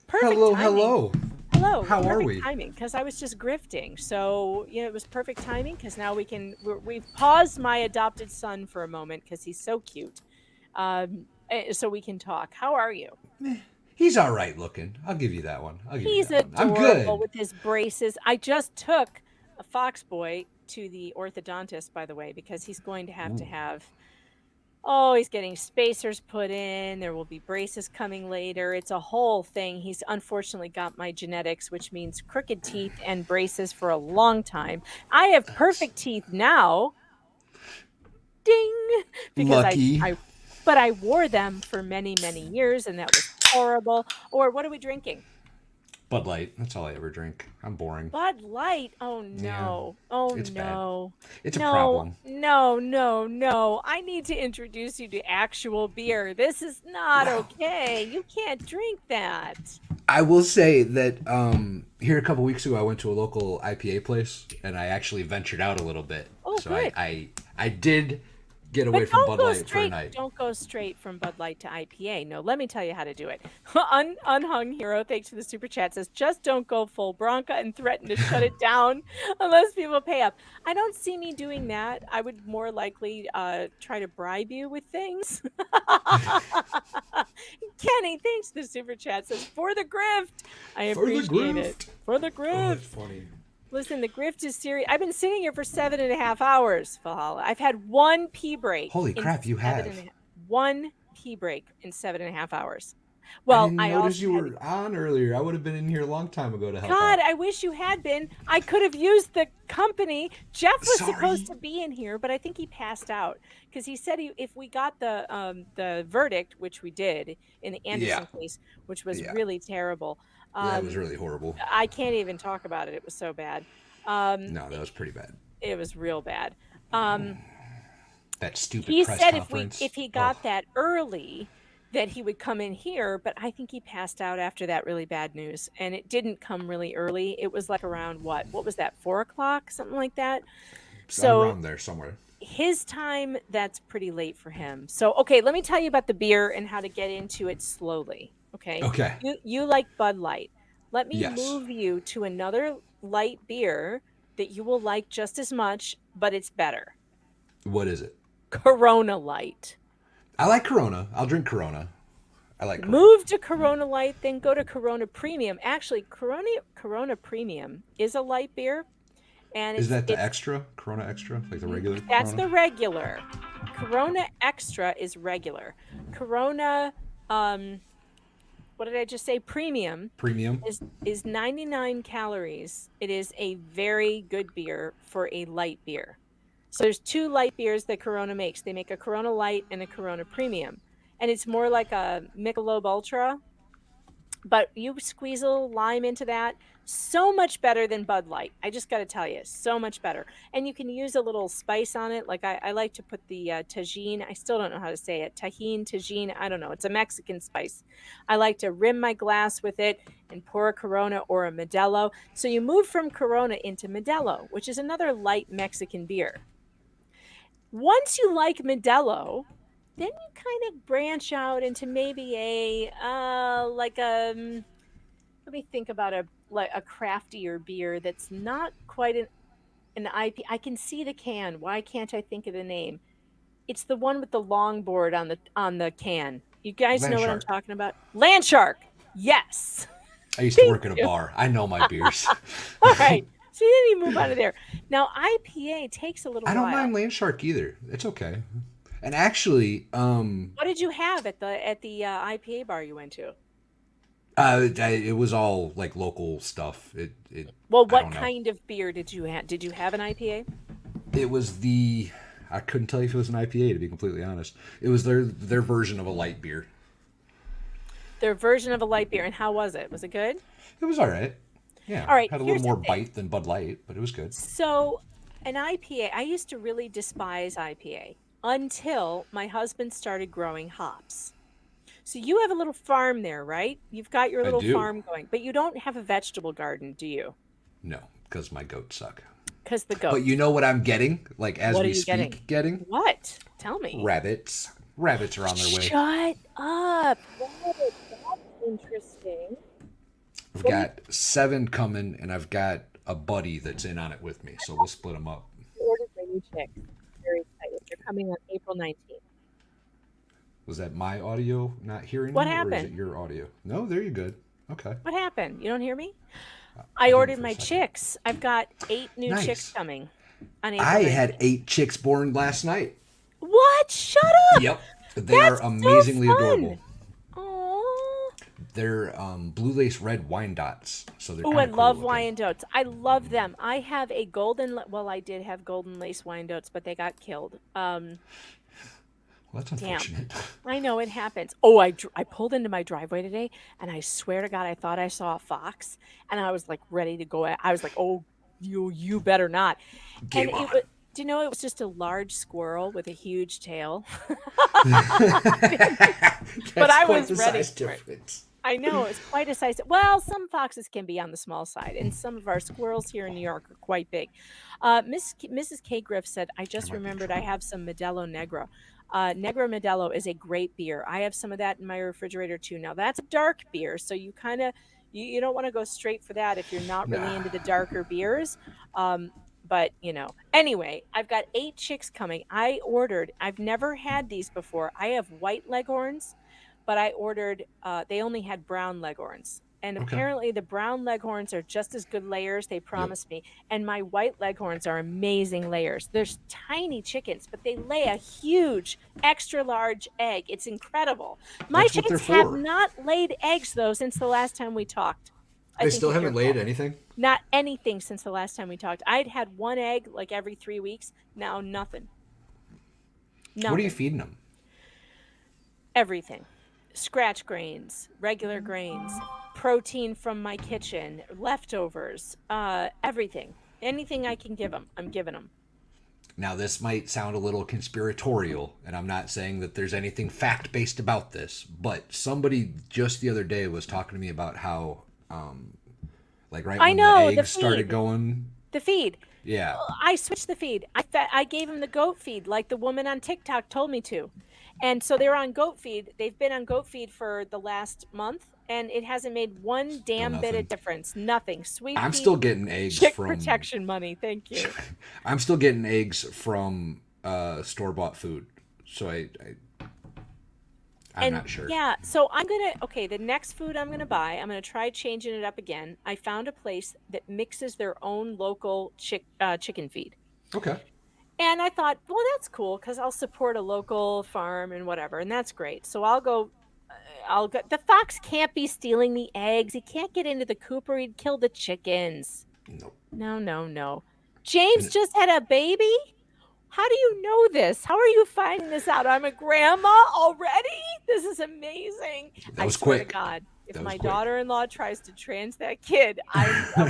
Perfect Hello, timing. Hello. How are we? Timing, because I was just grifting. So, it was perfect timing because now we've paused my adopted son for a moment because he's so cute. So we can talk. How are you? He's all right looking. I'll give you that one. He's that one. I'm adorable good. with his braces. I just took a fox boy to the orthodontist, by the way, because he's going to have he's getting spacers put in. There will be braces coming later. It's a whole thing. He's unfortunately got my genetics, which means crooked teeth and braces for a long time. I have perfect teeth now. Ding. Because Lucky. But I wore them for many, many years, and that was horrible. Or what are we drinking? Bud Light. That's all I ever drink. I'm boring. Bud Light. Oh no. Oh it's bad. no. It's a no, problem. No. I need to introduce you to actual beer. This is not okay. You can't drink that. I will say that here a couple weeks ago, I went to a local IPA place, and I actually ventured out a little bit. Oh, so good. I did get away from Bud Light for a night. Don't go straight from Bud Light to IPA. No, let me tell you how to do it. Unhung Hero, thanks for the super chat, says just don't go full Bronca and threaten to shut it down unless people pay up. I don't see me doing that. I would more likely try to bribe you with things. Kenny, thanks for the super chat, says for the grift. I appreciate it. For the grift. Oh, that's funny. Listen, the grift is serious. I've been sitting here for 7.5 hours, Valhalla. I've had one pee break. Holy crap, you have. One pee break in 7.5 hours. Well, I didn't notice you were on earlier. I would have been in here a long time ago to help God, out. I wish you had been. I could have used the company. Jeff was supposed to be in here, but I think he passed out because he said if we got the verdict, which we did in the Anderson case, which was really terrible. That was really horrible. I can't even talk about it. It was so bad. No, that was pretty bad. It was real bad. That stupid He press said conference. if he got that early, that he would come in here, but I think he passed out after that really bad news. And it didn't come really early. It was like around what was that, 4:00, something like that. So around there somewhere. His time, that's pretty late for him. So, okay, let me tell you about the beer and how to get into it slowly. Okay. Okay. You like Bud Light. Let me Yes. move you to another light beer that you will like just as much, but it's better. What is it? Corona Light. I like Corona. I'll drink Corona. I like Corona. Move to Corona Light, then go to Corona Premium. Actually, Corona Premium is a light beer. And Is that the extra? Corona Extra? Like the regular That's Corona? the regular. Corona Extra is regular. Corona, what did I just say? Premium. Premium. Is 99 calories. It is a very good beer for a light beer. So there's two light beers that Corona makes. They make a Corona Light and a Corona Premium. And it's more like a Michelob Ultra. But you squeeze a little lime into that. So much better than Bud Light. I just got to tell you, so much better. And you can use a little spice on it. Like I like to put the tajin. I still don't know how to say it. Tajin. I don't know. It's a Mexican spice. I like to rim my glass with it and pour a Corona or a Modelo. So you move from Corona into Modelo, which is another light Mexican beer. Once you like Modelo, then you kind of branch out into maybe let me think about a craftier beer that's not quite an IP. I can see the can. Why can't I think of the name? It's the one with the long board on the can. You guys know what I'm talking about? Landshark. Yes. I used to work at a bar. I know my beers. All right. So you didn't even move out of there. Now IPA takes a little while. I don't mind Landshark either. It's okay. And actually, what did you have at the IPA bar you went to? It was all like local stuff. Well, what kind of beer did you have? Did you have an IPA? It was I couldn't tell you if it was an IPA, to be completely honest. It was their version of a light beer. Their version of a light beer. And how was it? Was it good? It was all right. Yeah. All right. Had a little more bite than Bud Light, but it was good. So an IPA, I used to really despise IPA until my husband started growing hops. So you have a little farm there, right? You've got your little farm going, but you don't have a vegetable garden, do you? No, because my goats suck. Because the goats. But you know what I'm getting? Like as What are we you speak, getting? What? Tell me. Rabbits. Rabbits are on their way. Shut up. Rabbits. That's interesting. I've got 7 coming, and I've got a buddy that's in on it with me, so we'll split them up. I ordered my new chicks. Very excited. They're coming on April 19th. Was that my audio not hearing What me, or is happened? it your audio? No, there you're good. Okay. What happened? You don't hear me? I ordered my chicks. I've got 8 new Nice. chicks coming on April I 19th. had 8 chicks born last night. What? Shut up. Yep. They are amazingly adorable. Aww. They're blue lace red wine dots. So they're Oh, kinda I cool love looking. Wyandottes. I love them. I have a well, I did have golden lace Wyandottes, but they got killed. Well, that's Damn. unfortunate. I know it happens. Oh, I pulled into my driveway today, and I swear to God, I thought I saw a fox, and I was like ready to go. I was like, "Oh, you better not!" Game And on. it was, do you know, it was just a large squirrel with a huge tail. But I was ready for it. I know it's quite a size. Well, some foxes can be on the small side, and some of our squirrels here in New York are quite big. Mrs. K. Griff said, "I just remembered I have some Modelo Negro. Negro Modelo is a great beer. I have some of that in my refrigerator too. Now that's a dark beer, so you kind of you don't want to go straight for that if you're not really into the darker beers. But anyway, I've got 8 chicks coming. I've never had these before. I have white leghorns, but I ordered, they only had brown leghorns. And Okay. apparently the brown leghorns are just as good layers, they promised me. And my white leghorns are amazing layers. There's tiny chickens, but they lay a huge, extra large egg. It's incredible. My That's what they're chickens have for. not laid eggs, though, since the last time we talked. I They think still it's haven't your laid fault. anything? Not anything since the last time we talked. I'd had 1 egg like every 3 weeks. Now nothing. Nothing. What are you feeding them? Everything. Scratch grains, regular grains, protein from my kitchen, leftovers, everything. Anything I can give them, I'm giving them. Now, this might sound a little conspiratorial, and I'm not saying that there's anything fact-based about this, but somebody just the other day was talking to me about how, like right I when know, the the eggs started feed. going, The feed. yeah, I switched the feed. I gave them the goat feed like the woman on TikTok told me to. And so they're on goat feed. They've been on goat feed for the last month, and it hasn't made one damn bit nothing. of difference. Nothing. Sweet I'm pea still getting eggs chick from protection money. Thank you. I'm still getting eggs from store-bought food, so I'm not sure. Yeah, so the next food I'm gonna buy, I'm gonna try changing it up again. I found a place that mixes their own local chicken feed. Okay. And I thought, well, that's cool because I'll support a local farm and whatever, and that's great. So I'll go. The fox can't be stealing the eggs. He can't get into the coop or he'd kill the chickens. Nope. No. James just had a baby? How do you know this? How are you finding this out? I'm a grandma already? This is amazing. That was I swear quick. to God, if That was my quick. daughter-in-law tries to trans that kid,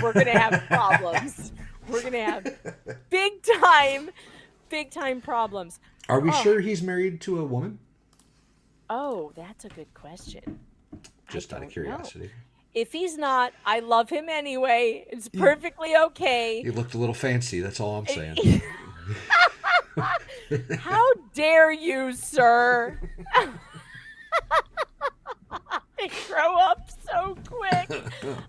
we're going to have problems. We're going to have big time problems. Are we Oh. sure he's married to a woman? Oh, that's a good question. Just out of don't know. curiosity. If he's not, I love him anyway. It's perfectly okay. He looked a little fancy. That's all I'm saying. How dare you, sir? They grow up so quick.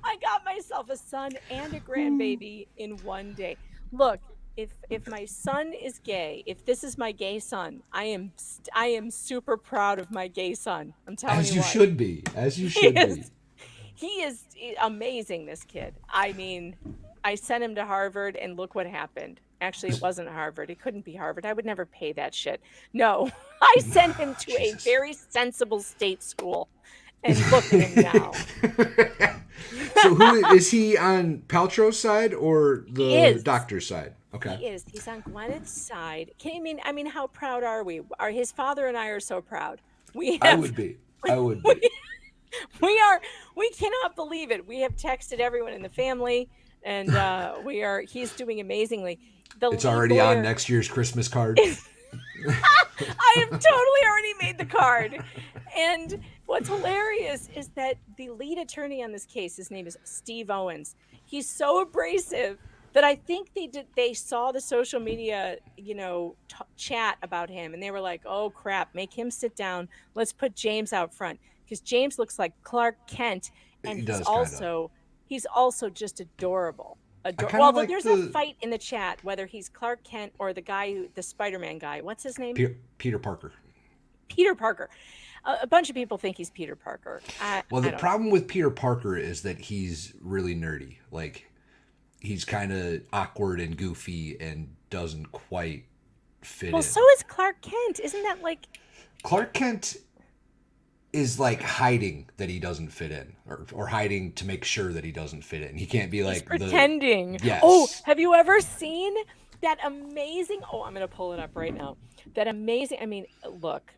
I got myself a son and a grandbaby in one day. Look, if my son is gay, if this is my gay son, I am super proud of my gay son. I'm telling As you you what. should be. As you should be. He is amazing, this kid. I mean, I sent him to Harvard and look what happened. Actually, it wasn't Harvard. It couldn't be Harvard. I would never pay that shit. No, I sent him to a very sensible state school. And look at him now. So who is he on Paltrow's side or He the is. doctor's side? Okay. He is. He's on Gwyneth's side. I mean, how proud are we? His father and I are so proud. I would be. We cannot believe it. We have texted everyone in the family, and he's doing amazingly. It's already on next year's Christmas card. I have totally already made the card. And what's hilarious is that the lead attorney on this case, his name is Steve Owens. He's so abrasive that I think they saw the social media, chat about him, and they were like, "Oh crap, make him sit down. Let's put James out front." Because James looks like Clark Kent, and He does, he's also just adorable. kinda Well, like there's a fight in the chat whether he's Clark Kent or the Spider-Man guy. What's his name? Peter Parker. Peter Parker. A bunch of people think he's Peter Parker. Well, I the don't problem with Peter Parker is that he's really nerdy. Like, he's kind of awkward and goofy and doesn't quite fit Well, in. so is Clark Kent. Isn't that like... Clark Kent is like hiding that he doesn't fit in, or hiding to make sure that he doesn't fit in. He can't be like pretending. Yes. Oh, have you ever seen that amazing? Oh, I'm gonna pull it up right now. That amazing. I mean, look,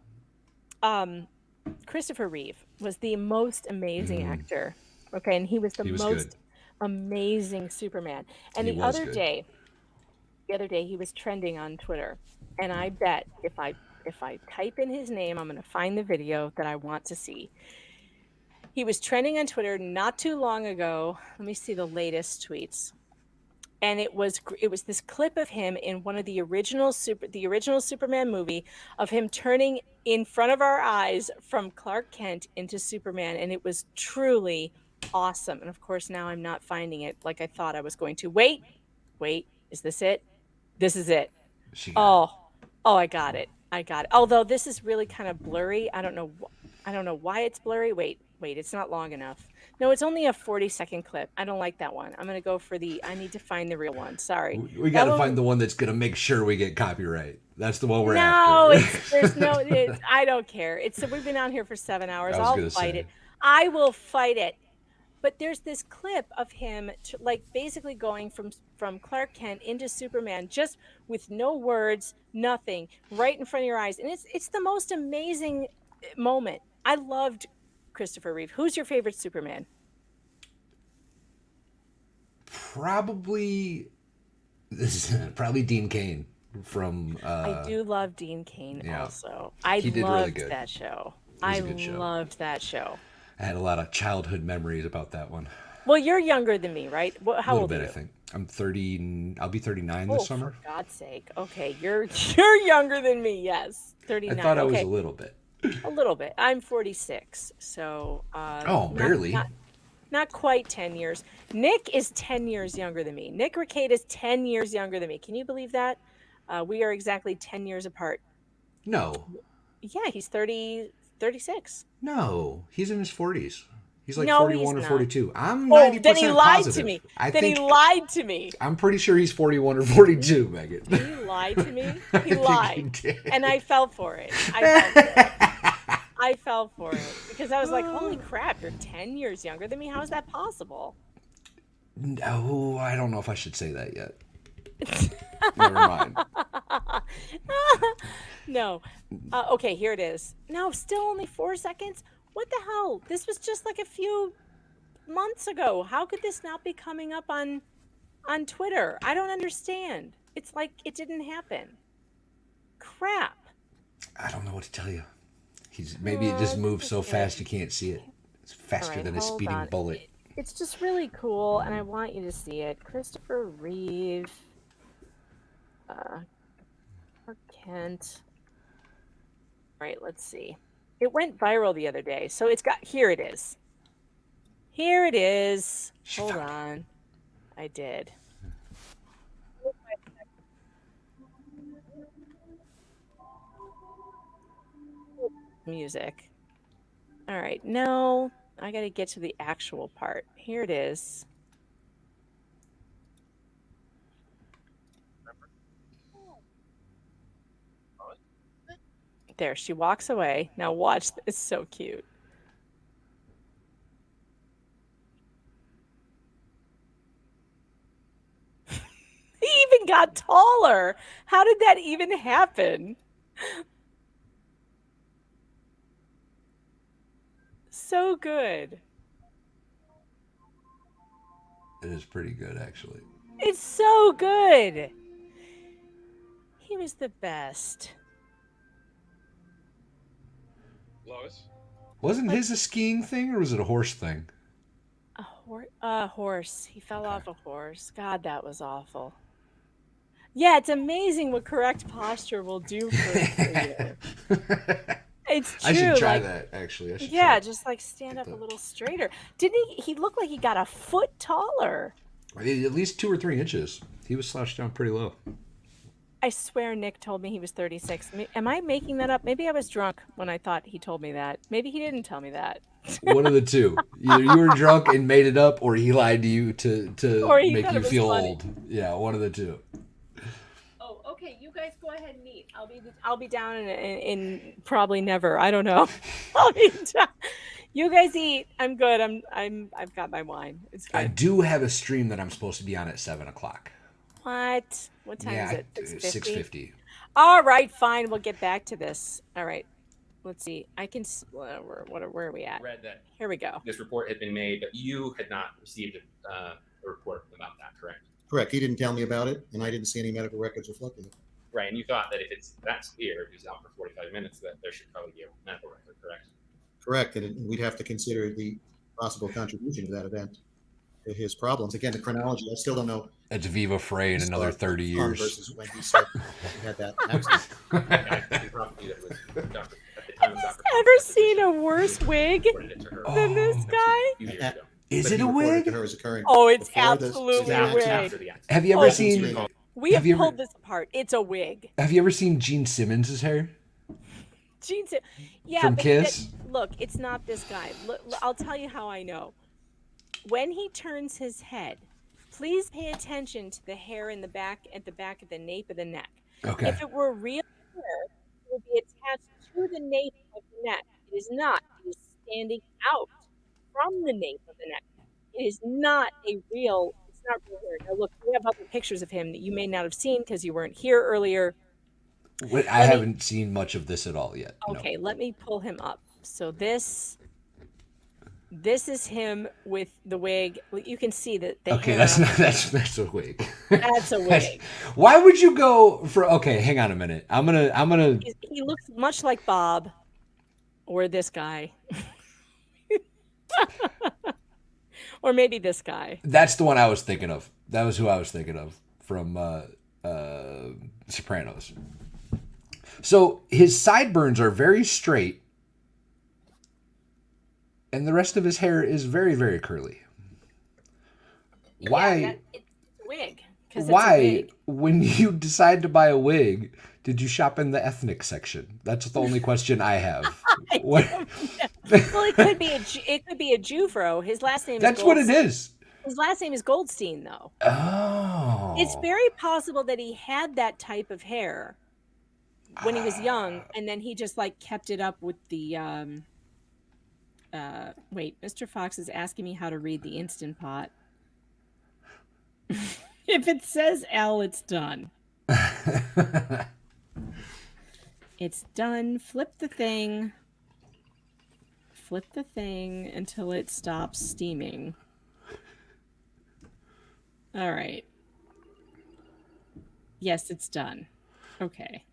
Christopher Reeve was the most amazing actor. Okay, and he was the most good. amazing Superman. And He the was other good. day he was trending on Twitter, and I bet if I type in his name, I'm going to find the video that I want to see. He was trending on Twitter not too long ago. Let me see the latest tweets. And it was this clip of him in one of the original Superman movie, of him turning in front of our eyes from Clark Kent into Superman, and it was truly awesome. And of course, now I'm not finding it like I thought I was going to. Wait, is this it? This is it. Oh, I got it. Although this is really kind of blurry. I don't know why it's blurry. Wait, it's not long enough. No, it's only a 40-second clip. I don't like that one. I'm going to go for I need to find the real one. Sorry. We got to find the one that's going to make sure we get copyright. That's the one we're after. No, I don't care. We've been on here for 7 hours. I'll fight it. I I will fight it. But there's this clip of him basically going from Clark Kent into Superman, just with no words, nothing, right in front of your eyes. And it's the most amazing moment. I loved Christopher Reeve. Who's your favorite Superman? Probably Dean Cain from. I do love Dean Cain also. He did loved really good. that show. Loved that show. I had a lot of childhood memories about that one. Well, you're younger than me, right? How old are you? I think. I'm 30. I'll be 39 this summer. For God's sake. Okay, you're younger than me. Yes, 39. I thought I was a little bit. A little bit. I'm 46, so. Barely. Not quite 10 years. Nick is 10 years younger than me. Nick Ricade is 10 years younger than me. Can you believe that? We are exactly 10 years apart. No. Yeah, he's 36. No, he's in his 40s. He's like No, 41 he's or not. 42. I'm 90% then he lied positive. to me. I Then think, he lied to me. I'm pretty sure he's 41 or 42, Megan. He lied to me. He think lied. he did. And I fell for it. I fell for it because I was like, holy crap, you're 10 years younger than me. How is that possible? No, I don't know if I should say that yet. Never mind. No. Okay, here it is. No, still only 4 seconds. What the hell? This was just like a few months ago. How could this not be coming up on Twitter? I don't understand. It's like it didn't happen. Crap. I don't know what to tell you. Maybe it just moves so fast you can't see it. It's faster than a hold speeding on. bullet. It's just really cool, and I want you to see it. Christopher Reeve. Clark Kent. All right, let's see. It went viral the other day, so here it is. Here it is. Hold on. I did. Music. All right, no, I got to get to the actual part. Here it is. There, she walks away. Now watch, it's so cute. He even got taller. How did that even happen? So good. It is pretty good, actually. It's so good. He was the best. Lois? Wasn't his a skiing thing or was it a horse thing? A horse. He fell off a horse. God, that was awful. Yeah, it's amazing what correct posture will do for you. It's true. I should try that, actually. Just like stand up a little straighter. Didn't he? He looked like he got a foot taller. At least 2 or 3 inches. He was slouched down pretty low. I swear Nick told me he was 36. Am I making that up? Maybe I was drunk when I thought he told me that. Maybe he didn't tell me that. One of the two. Either you were drunk and made it up, or he lied to you to make you feel old. Yeah, one of the two. Oh, Okay, you guys go ahead and eat. I'll be down in probably never. I don't know. I'll be down. You guys eat. I'm good. I've got my wine. It's I good. do have a stream that I'm supposed to be on at 7:00. What time is it? 6:50. All right, fine. We'll get back to this. All right. Let's see. I can. Where are we at? Read that Here we go. this report had been made, but you had not received a report about that, correct? Correct. He didn't tell me about it, and I didn't see any medical records reflecting it. Right, and you thought that if that's clear, if he was out for 45 minutes, that there should probably be a medical record, correct? Correct, and we'd have to consider the possible contribution to that event to his problems. Again, the chronology, I still don't know. It's Viva Frey in another 30 years. Versus when he said he had that accident. Ever seen a worse wig than this guy? Is it a wig? Oh, it's absolutely a wig. Have you ever seen? We have pulled this apart. It's a wig. Have you ever seen Gene Simmons' hair? Yeah, From but Kiss? look, it's not this guy. I'll tell you how I know. When he turns his head, please pay attention to the hair in the back, at the back of the nape of the neck. Okay. If it were real hair, it would be attached to the nape of the neck. It is not. It is standing out from the nape of the neck. It is not real hair. Now look, we have other pictures of him that you may not have seen because you weren't here earlier. I haven't seen much of this at all yet. Okay, let me pull him up. So this is him with the wig. You can see that the Okay, hair. that's a wig. That's a wig. Why would you go for? Okay, hang on a minute. I'm gonna. He looks much like Bob, or this guy, or maybe this guy. That's the one I was thinking of. That was who I was thinking of from Sopranos. So his sideburns are very straight, and the rest of his hair is very, very curly. Why? Yeah, it's a wig. 'Cause it's a Why, wig. when you decide to buy a wig, did you shop in the ethnic section? That's the only question I have. What? Well, it could be a Jufro. His last name. That's what it is. His last name is Goldstein, though. Oh. It's very possible that he had that type of hair when he was young, and then he just kept it up with the wait, Mr. Fox is asking me how to read the Instant Pot. If it says L, it's done. It's done. Flip the thing until it stops steaming. All right. Yes, it's done. Okay.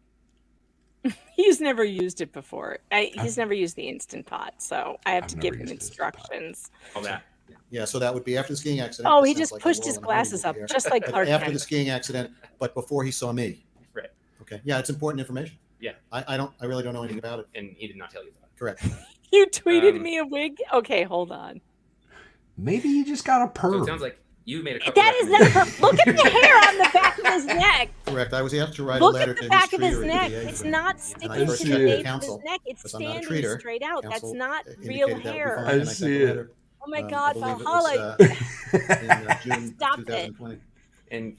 He's never used it before. He's never used the Instant Pot, so I have to give him instructions. All that. Yeah, so that would be after the skiing accident. Oh, That he sounds just like a pushed Laurel his and Hardy glasses movie up, here. just like But Clark after Kent. the skiing accident, but before he saw me. Right. Okay. Yeah, it's important information. Yeah. I really don't know anything about it. And he did not tell you that. Correct. You tweeted me a wig? Okay, hold on. Maybe he just got a perm. So it sounds like you made a couple That is not. Look at the hair on the back of his neck. Correct. I was asked to write Look a letter at the to back his of his treater at neck. the VA It's for him. not And sticking I to first the checked with nape of his counsel, neck. It's because I'm not a standing treater. straight out. That's Counsel not indicated real that would be hair. fine, and I sent the letter, Oh my I God, believe it Valhalla. was, in June Stop 2020. And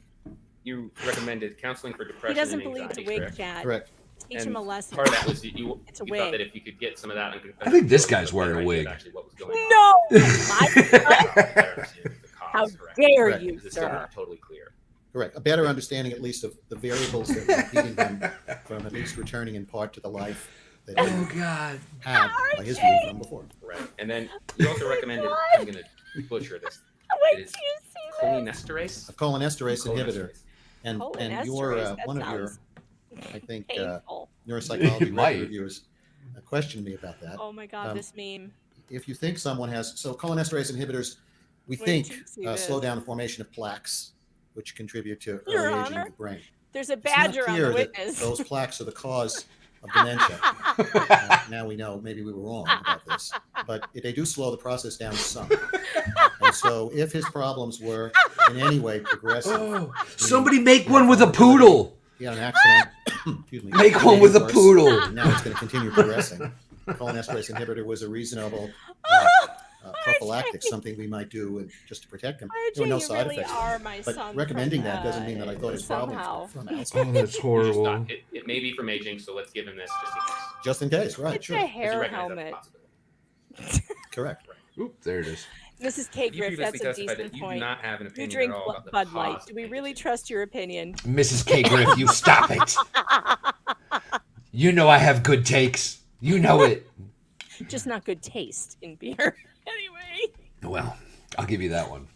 you recommended counseling for depression. He doesn't and believe the anxiety, wig chat. Correct. Teach And him a lesson. Part of that was you It's a thought wig. that if you could get some of that. I think this guy's wearing a wig. Actually, what was going on. No! How dare Correct. you, Because it's still sir? not totally clear. Correct. A better understanding, at least, of the variables that were impeding him from at least returning in part to the life that he God. had, by his view, from before. Right. And then you also recommended, I'm going to butcher this. Wait It is till you see this. cholinesterase. A cholinesterase inhibitor. Cholinesterase. And your Cholinesterase, that one of your, sounds I think, painful. neuropsychology It might. reviewers questioned me about that. Oh my God, this meme. If you think someone has, so cholinesterase inhibitors, we Wait think till you see this. slow down the formation of plaques, which contribute to Your early aging Honor, of the brain. There's a It's not badger on clear the that witness. those plaques are the cause of dementia. Now we know maybe we were wrong about this, but they do slow the process down some. And so if his problems were in any way progressive, Oh, somebody make one with a poodle. he had an accident. Excuse me. Make one with a poodle. And now it's going to continue progressing. Cholinesterase inhibitor was a reasonable prophylactic, something we might do just to protect him. There were no you side really effects. are my But son recommending from, that doesn't mean that I thought his problems somehow. were from Oh, Alzheimer's. that's horrible. It may be from aging, so let's give him this just in case. Just in case, right? It's Sure. a Because you hair recognize that's a helmet. possibility. Correct. Oop, there it is. Mrs. K. You Griff, previously that's a testified decent that you do point. not have an You opinion drink at all about the Bud Light. cause Do of we really aging. trust your opinion? Mrs. K. Griff, you stop it. You know I have good takes. You know it. Just not good taste in beer. Anyway. Well, I'll give you that one.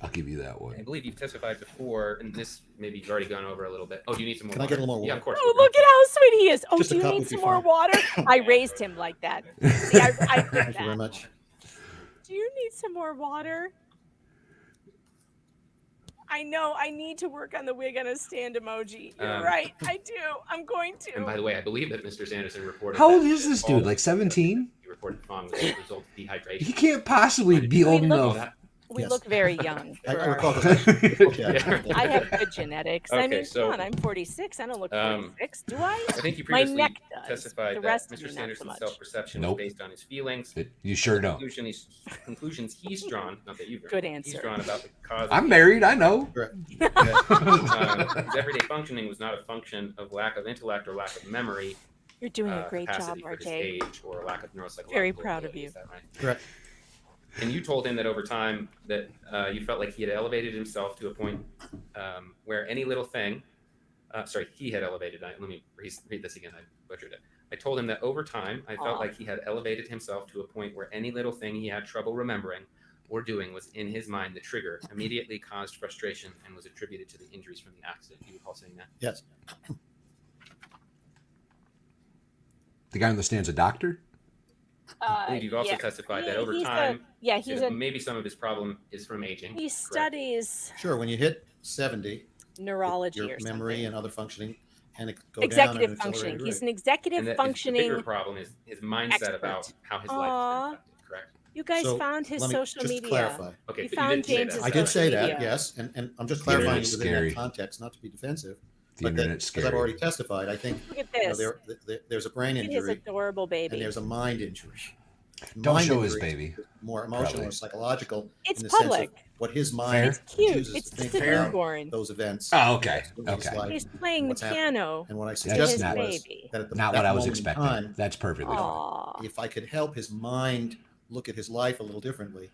I'll give you that I one. believe you've testified before, and this maybe you've already gone over a little bit. Oh, do you need some more Can I water? get a little more Yeah, water? of course. Oh, look at how sweet he is. Oh, Just a do you cup need would be some more fine. water? I raised him like that. See, I did Thank you that. very much. Do you need some more water? I know. I need to work on the wig on a stand emoji. You're right. I do. I'm going to. And by the way, I believe that Mr. Sanderson reported. How old that is this all dude? Like 17? He reported Fong was a result of dehydration. He can't possibly be old enough. We Yes. look very young. I for recall our- this. Okay. I have good genetics. I Okay, mean, so, come on, I'm 46. I don't look 46, do I? I think you My previously neck does. testified The that rest of Mr. me, not so Sanderson's much. self-perception Nope. was based on his feelings. You sure The don't. conclusions he's drawn, not that you've drawn. Good He's answer. drawn about the cause. I'm of married, I know. his everyday functioning was not a function of lack of intellect or lack of memory. You're doing a great job, capacity for his RJ. age or a lack of neuropsychological Very proud of ability. you. Is that right? Correct. And you told him that over time that you felt like he had elevated himself to a point where any little thing, he had elevated. Let me read this again. I butchered it. I told him that over time, I felt like he had elevated himself to a point where any little thing he had trouble remembering or doing was in his mind the trigger, immediately caused frustration, and was attributed to the injuries from the accident. Do you recall saying that? Yes. The guy on the stand's a doctor? I believe you've also yeah. testified that He- over he's time, a maybe some of his problem is from aging. he correct? studies Sure. When you hit 70, neurology your or memory something. and other functioning and it go down at Executive an functioning. accelerated He's rate. an executive And that functioning. The bigger problem is his mindset expert. about how his life Aw. has been affected, correct? You guys So, found his let me social just media. clarify. Okay, You but you found didn't say James's that. I did say social that, media. yes, and I'm just The clarifying internet's within scary. that context, not to be defensive. The but that, internet's as I've scary. already testified, I think Look at you know, this. there's a brain Look at his injury adorable baby. and there's a mind injury. Don't Mind show his injury baby. is more emotional Probably. or psychological It's in the public. sense of what his mind Fair. Cute. chooses It's to just think a about newborn. those events. Oh, okay. living his Okay. life, He's playing the what's happening. piano. And what I That's suggested not- was baby. that at the, Not that what I was moment in expecting. time, That's perfectly fine. Aw. if I could help his mind look at his life a little differently,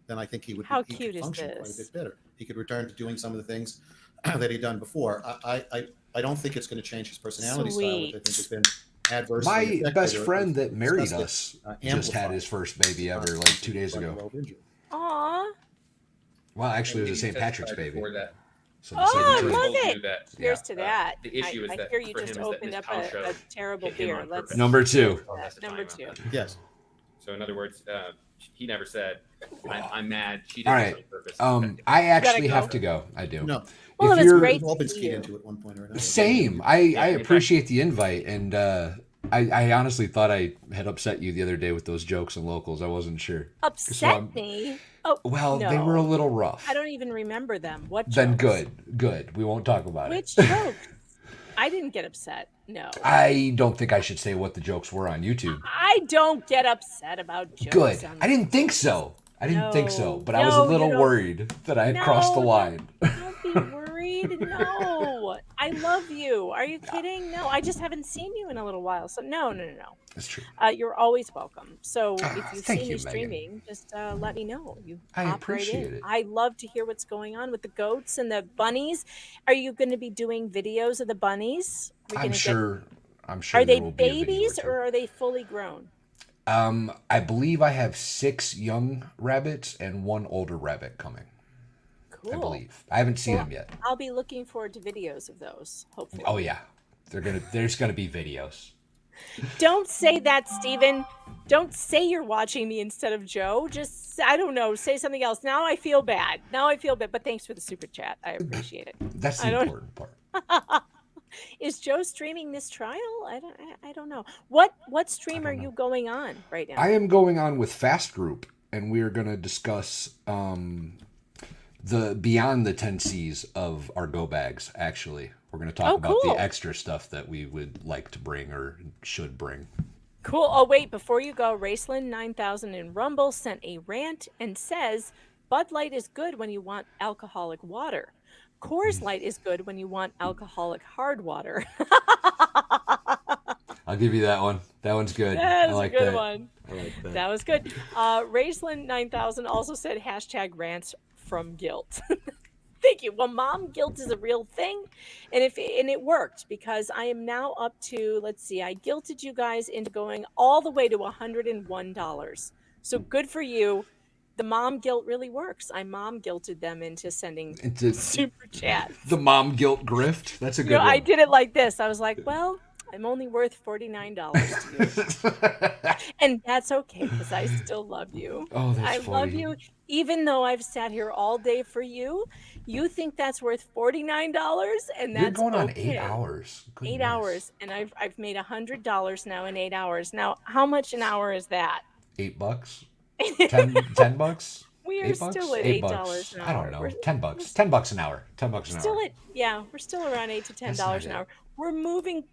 then I think he would How he cute could is function quite a this? bit better. He could return to doing some of the things that he'd done before. I don't think it's going to change his personality style, which I think has been adversely My affected best or friend that married disgusted, us just had amplified his first baby ever like 2 days by the ago. world injury. Aw. Well, actually, it was a You St. Patrick's testified baby. before that. So the Oh, I 17th. love told you it. that, Cheers to that. the issue is I that hear you for just him is that opened Ms. up Paltrow a terrible hit him beer. on Let's purpose. Number two. Number two. Yes. So in other words, he never said, I'm mad. She did All this right. on purpose. I actually go. have to go. I do. No. Well, If it was you're- great We've all been to see skied you. into at one point or another. Same. I appreciate the invite, and I honestly thought I had upset you the other day with those jokes and locals. I wasn't sure. Upset me? Oh, Well, no. they were a little rough. I don't even remember them. What Then jokes? good. We won't talk about Which it. jokes? I didn't get upset. No. I don't think I should say what the jokes were on YouTube. I don't get upset about jokes. Good. on- I didn't think so. No. But I was a No, you little don't- worried that I had crossed the No, line. Don't be worried. No. I love you. Are you kidding? No, I just haven't seen you in a little while. So no. That's true. You're always welcome. So if you thank see you, me Megan. streaming, just let me know. You I hop right in. appreciate it. I love to hear what's going on with the goats and the bunnies. Are you going to be doing videos of the bunnies? Are we I'm gonna get- sure Are there they will be a video babies two. or are they fully grown? I believe I have 6 young rabbits and 1 older rabbit coming. Cool. I believe. I haven't seen Well, them yet. I'll be looking forward to videos of those. Hopefully. Oh yeah. There's gonna be videos. Don't say that, Steven. Don't say you're watching me instead of Joe. Just, I don't know, say something else. Now I feel bad. But thanks for the super chat. I appreciate it. That's I the don't- important part. Is Joe streaming this trial? I don't know. What stream are you going on right now? I am going on with Fast Group, and we're gonna discuss the beyond the 10 C's of our go bags. Actually, we're gonna talk about cool. the extra stuff that we would like to bring or should bring. Cool. Oh, wait, before you go, Raceland 9000 in Rumble sent a rant and says Bud Light is good when you want alcoholic water. Coors Light is good when you want alcoholic hard water. I'll give you that one. That one's good. That's I like a good that. one. I like that. That was good. Raceland 9000 also said hashtag rants from guilt. Thank you. Well, mom guilt is a real thing, and it worked because I am now up to, let's see, I guilted you guys into going all the way to $101. So good for you. The mom guilt really works. I mom guilted them into sending super chat. The mom guilt grift. That's a good You know, one. I did it like this. I was like, well, I'm only worth $49 to you. And that's okay because I still love you. Oh, that's I love funny. you. Even though I've sat here all day for you, you think that's worth $49 and that's You're going on okay. 8 hours. 8 hours. And I've made $100 now in 8 hours. Now, how much an hour is that? $8? 10 bucks? We are $8 bucks? still at $8 $8 an I hour. don't know. We're $10 bucks. $10 an hour. $10 an still hour. at, yeah, we're still around $8 to $10 an it. hour. We're moving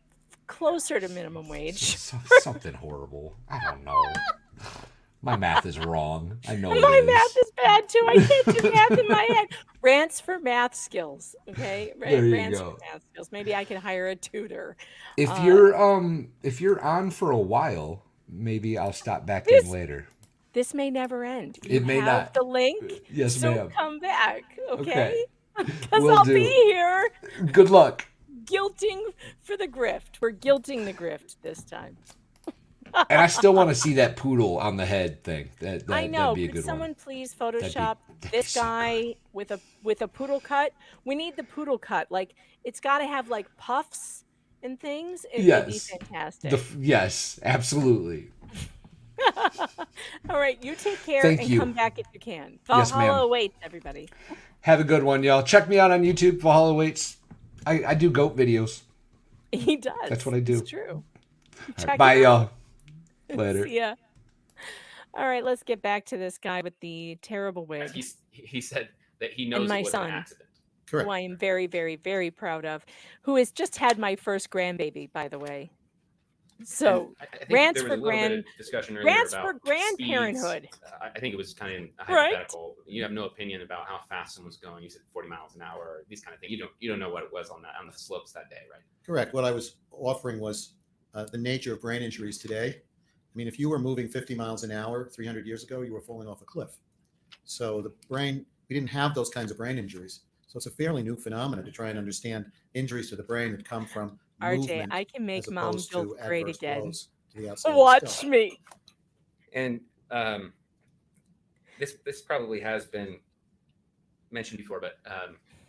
closer to minimum wage. Something horrible. I don't know. My math is wrong. I know My it is. math is bad too. I can't do math in my head. Rants for math skills. Okay. There you Rants go. for math skills. Maybe I can hire a tutor. If you're on for a while, maybe I'll stop back in later. This may never end. It may have not. the link. Yes, so ma'am. come back. Okay. Okay. Because Will I'll do. be here Good luck. guilting for the grift. We're guilting the grift this time. And I still want to see that poodle on the head thing. I know. That'd be a Could good someone one. please Photoshop this guy with a poodle cut? We need the poodle cut. Like it's got to have like puffs and things. It would be Yes. fantastic. Yes, absolutely. All right, you take care Thank and you. come back if you can. Yes, Valhalla ma'am. awaits, everybody. Have a good one, y'all. Check me out on YouTube. Valhalla waits. I do goat videos. He does. That's what I do. It's true. All Check right, bye, him out. y'all. Later. See ya. All right, let's get back to this guy with the terrible wig. He said that he knows And my it was son, an accident. who I am very, very, very proud of, who has just had my first grandbaby, by the way. So And I think rants there for was a little bit of discussion earlier rants about for grandparenthood. speeds. I think it was kind of Right. hypothetical. You have no opinion about how fast someone was going. You said 40 miles an hour, or these kind of things. You don't know what it was on the slopes that day, right? Correct. What I was offering was the nature of brain injuries today. I mean, if you were moving 50 miles an hour 300 years ago, you were falling off a cliff. So the brain, we didn't have those kinds of brain injuries. So it's a fairly new phenomenon to try and understand injuries to the brain that come from RJ, movement I can make as mom opposed to guilt great adverse again. blows to the outside of the Watch skull. me. And this probably has been mentioned before, but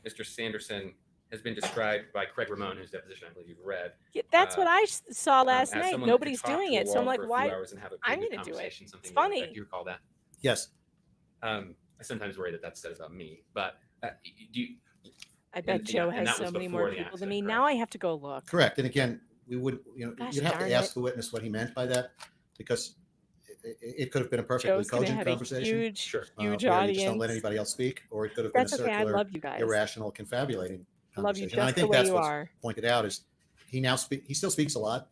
Mr. Sanderson has been described by Craig Ramon, whose deposition I believe you've read. Yeah, that's what I saw last as night. someone that could Nobody's talk doing to a it. So I'm wall like, for a few why? hours and have a I'm pretty going good to do it. conversation, something It's to that funny. effect. Do you recall that? Yes. I sometimes worry that that's said about me, but do you? I bet and, Joe and has that so was many before more the people than accident, me. correct? Now I have to go look. Correct. And again, we would, Gosh, you'd have darn to ask it. the witness what he meant by that, because it could have been a perfectly Joe's gonna cogent have a conversation. huge, huge where you just don't audience. let anybody else speak, or it could have been a That's okay. I circular, love you guys. irrational, confabulating I love you conversation. And I just the think way that's you what's are. pointed out is he still speaks a lot,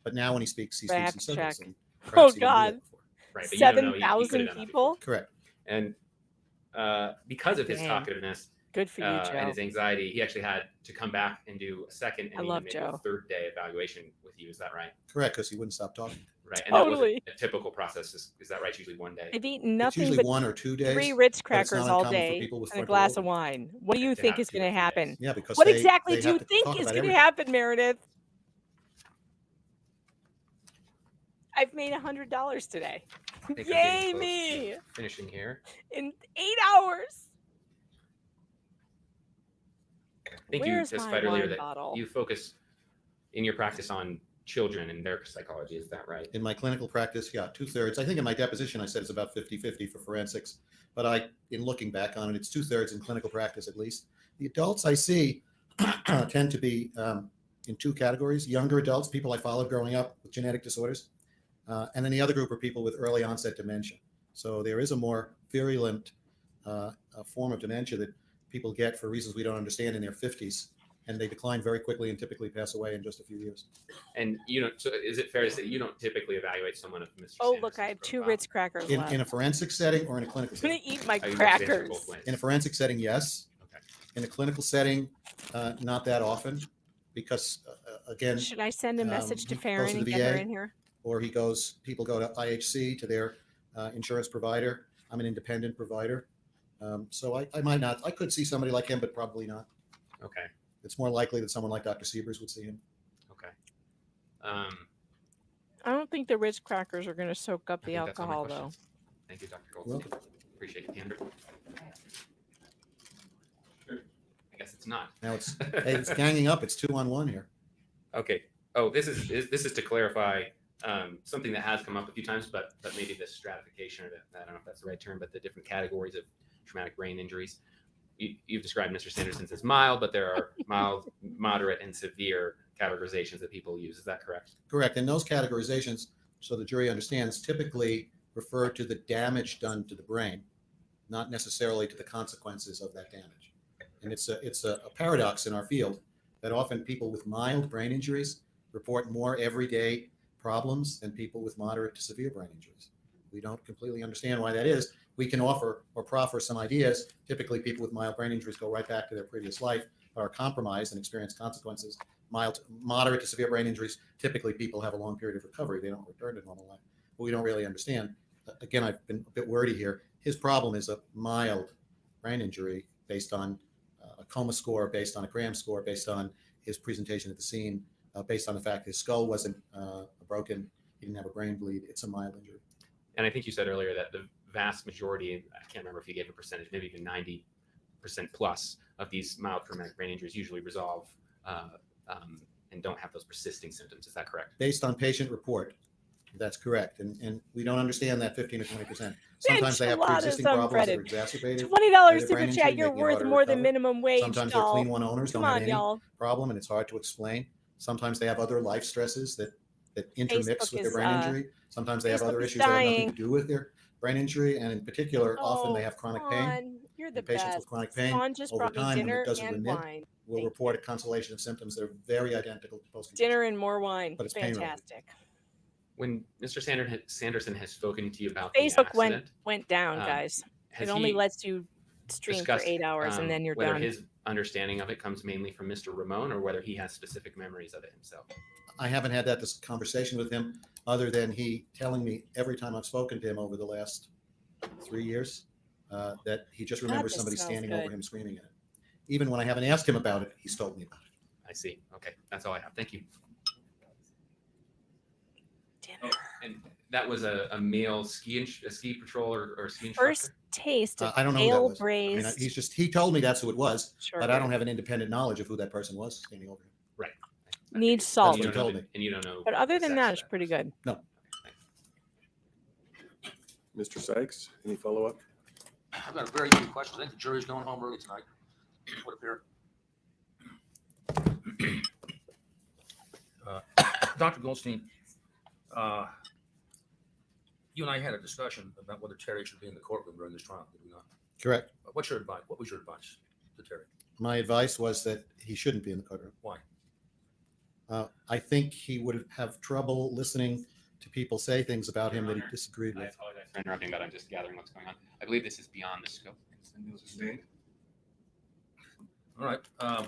but now when he speaks in Fact circles. check. And Oh perhaps he didn't do that God. before. Right, but you don't know, he could have 7,000 done that people. Correct. And because of his Dang. talkativeness Good for you, Joe. and his anxiety, he actually had to come back and do a second I and love even maybe Joe. a third day evaluation with you. Is that right? Correct, because he wouldn't stop talking. Right. And that Totally. wasn't a typical process. Is that right? It's usually one day. I've eaten It's nothing usually but 1 or 2 days. 3 Ritz but it's crackers not all uncommon for day people with and a frontal glass of lobe. wine. What do you To think have is 2 or going to 3 happen? days. Yeah, because What they exactly have do you to think talk is about going to everything. happen, Meredith? I've made $100 today. I think we're Yay getting close me! to finishing here. In 8 hours. I think Where's you my testified earlier wine that bottle? you focus in your practice on children and their psychology. Is that right? In my clinical practice, yeah, 2/3. I think in my deposition, I said it's about 50-50 for forensics. But in looking back on it, it's 2/3 in clinical practice at least. The adults I see tend to be in 2 categories: younger adults, people I followed growing up with genetic disorders, and then the other group are people with early onset dementia. So there is a more virulent form of dementia that people get for reasons we don't understand in their 50s. and they decline very quickly and typically pass away in just a few years. And you don't. So is it fair to say you don't typically evaluate someone of Mr. Oh, look, I have 2 Ritz crackers left. In a forensic setting or in a clinical I'm gonna setting? eat my Oh, you must answer crackers. both ways. In a forensic setting, yes. Okay. In a clinical setting, not that often, because again, Should I send a message to he goes Farron to and the get her VA, in here? or people go to IHC, to their insurance provider. I'm an independent provider. So I might not, I could see somebody like him, but probably not. Okay. It's more likely that someone like Dr. Siebers would see him. Okay. I don't think the Ritz crackers are going to soak up the think that's all my alcohol, though. questions. Thank you, Dr. Goldstein. Appreciate it, Andrew. I guess it's not. Now it's ganging up. It's 2-on-1 here. Okay. Oh, this is to clarify something that has come up a few times, but maybe the stratification, or I don't know if that's the right term, but the different categories of traumatic brain injuries. You've described Mr. Sanderson's as mild, but there are mild, moderate, and severe categorizations that people use. Is that correct? Correct. And those categorizations, so the jury understands, typically refer to the damage done to the brain, not necessarily to the consequences of that damage. And it's a paradox in our field that often people with mild brain injuries report more everyday problems than people with moderate to severe brain injuries. We don't completely understand why that is. We can offer or proffer some ideas. Typically, people with mild brain injuries go right back to their previous life, but are compromised and experience consequences. Moderate to severe brain injuries, typically people have a long period of recovery. They don't return to normal life. But we don't really understand. Again, I've been a bit wordy here. His problem is a mild brain injury based on a coma score, based on a Graham score, based on his presentation at the scene, based on the fact his skull wasn't broken, he didn't have a brain bleed. It's a mild injury. And I think you said earlier that the vast majority, I can't remember if you gave a percentage, maybe even 90% plus of these mild traumatic brain injuries usually resolve and don't have those persisting symptoms. Is that correct? Based on patient report, that's correct. And we don't understand that 15 or 20%. Sometimes they have pre-existing problems that are exacerbated. $20 super chat. You're worth more than minimum wage. Sometimes they're clean one owners, Come don't have on, any y'all. problem, and it's hard to explain. Sometimes they have other life stresses that intermix Facebook with their is, brain injury. Sometimes they have Facebook other is issues that have nothing dying. to do with their brain injury, and in particular, often they Oh, have chronic pain. Fawn, you're the And patients best. with chronic pain Fawn just over brought me time, when dinner it doesn't and remit, wine. will report a constellation of symptoms that are very identical to post. Dinner and more wine. But it's pain related. Fantastic. When Mr. Sanderson has spoken to you about Facebook the accident, went down, um, guys. has It only he lets you stream for discussed, 8 hours and then you're whether done. his understanding of it comes mainly from Mr. Ramon, or whether he has specific memories of it himself. I haven't had this conversation with him, other than he telling me every time I've spoken to him over the last 3 years that he just remembers this somebody smells standing good. over him screaming at him. Even when I haven't asked him about it, he's told me about it. I see. Okay, that's all I have. Thank you. Dinner. And that was a male ski patrol or ski instructor? First taste of I don't know who that ale was. I mean, braised. he told me that's who it was, Sure but I don't did. have an independent knowledge of who that person was standing over him. Right. Needs salt. That's what he told me. And you don't know. But other the than sex that, of it's pretty good. No. Mr. Sikes, any follow-up? I've got a very few questions. I think the jury's going home early tonight. Would appear. Dr. Goldstein, you and I had a discussion about whether Terry should be in the courtroom during this trial, did we not? Correct. What's your advice? What was your advice to Terry? My advice was that he shouldn't be in the courtroom. Why? I think he would have trouble listening to people say things about him that he disagreed I with. apologize for interrupting, but I'm just gathering what's going on. I believe this is beyond the scope. All right. Do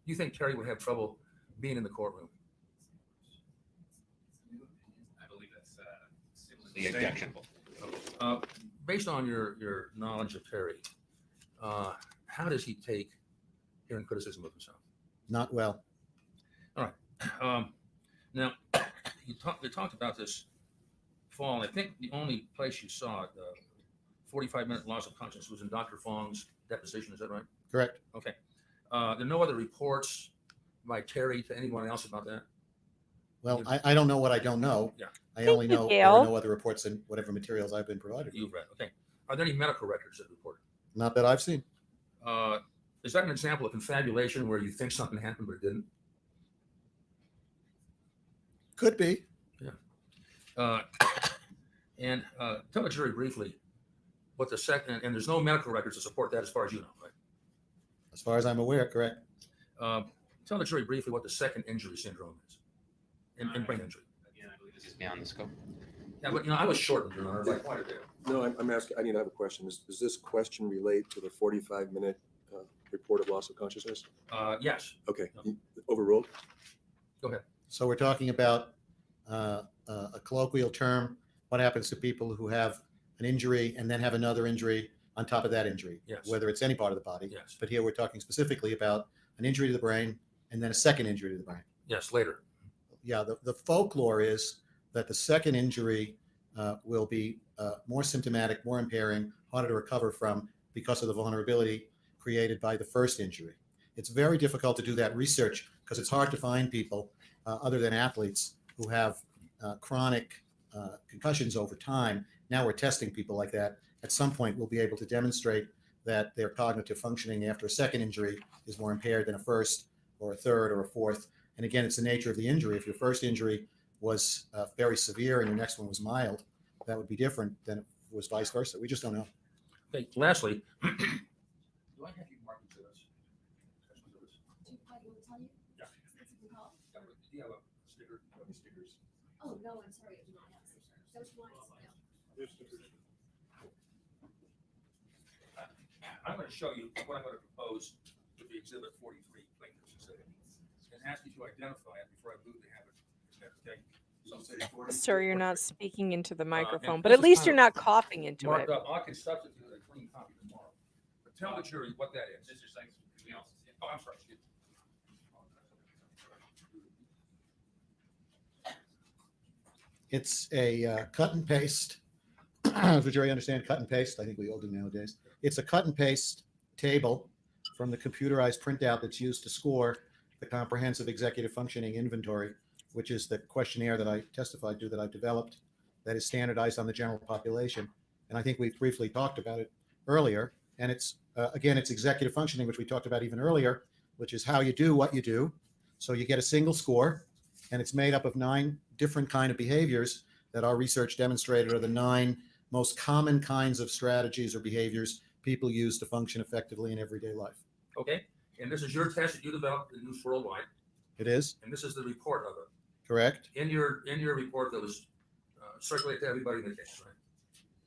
you think Terry would have trouble being in the courtroom? I believe that's the objectionable. Based on your knowledge of Terry, how does he take hearing criticism of himself? Not well. All right. Now, you talked about this fall. I think the only place you saw it, 45-minute loss of consciousness, was in Dr. Fong's deposition. Is that right? Correct. Okay. There are no other reports by Terry to anyone else about that? Well, I don't know what I don't know. Yeah. I only know there are no other reports in whatever materials I've been provided. You've read. Okay. Are there any medical records that report it? Not that I've seen. Is that an example of confabulation where you think something happened but it didn't? Could be. Yeah. And tell the jury briefly what the second, and there's no medical records to support that as far as you know, right? As far as I'm aware, correct. Tell the jury briefly what the second injury syndrome is in brain injury. Again, I believe this is beyond the scope. Yeah, but I was shortened, Your Honor, by quite a bit. No, I'm asking, I need to have a question. Does this question relate to the 45-minute report of loss of consciousness? Yes. Okay, overruled? Go ahead. So we're talking about a colloquial term, what happens to people who have an injury and then have another injury on top of that injury, Yes. whether it's any part of the body. Yes. But here we're talking specifically about an injury to the brain and then a second injury to the brain. Yes, later. Yeah, the folklore is that the second injury will be more symptomatic, more impairing, harder to recover from because of the vulnerability created by the first injury. It's very difficult to do that research because it's hard to find people other than athletes who have chronic concussions over time. Now we're testing people like that. At some point, we'll be able to demonstrate that their cognitive functioning after a second injury is more impaired than a first or a third or a fourth. And again, it's the nature of the injury. If your first injury was very severe and your next one was mild, that would be different than if it was vice versa. We just don't know. Okay, lastly, do I have you mark each of this? Yeah. Do you have a sticker? Stickers? Oh, no, I'm sorry, I do not have stickers. Don't you want to? I'm going to show you what I'm going to propose with the Exhibit 43 plaintiff's exhibit and ask you to identify it before I move to have it. Okay? Sir, you're not speaking into the microphone, and but this at is least kind you're of not coughing into marked it. up. I can substitute a clean copy tomorrow. But tell the jury what that is. Mr. Sikes, oh, I'm sorry. Excuse me. It's a cut and paste. Does the jury understand cut and paste? I think we all do nowadays. It's a cut and paste table from the computerized printout that's used to score the comprehensive executive functioning inventory, which is the questionnaire that I testified to that I've developed that is standardized on the general population. And I think we briefly talked about it earlier. And it's, again, it's executive functioning, which we talked about even earlier, which is how you do what you do. So you get a single score, and it's made up of 9 different kind of behaviors that our research demonstrated are the 9 most common kinds of strategies or behaviors people use to function effectively in everyday life. Okay, and this is your test that you developed and used worldwide, It is, and this is the report of it. correct? In your report that was circulated to everybody in the case, right?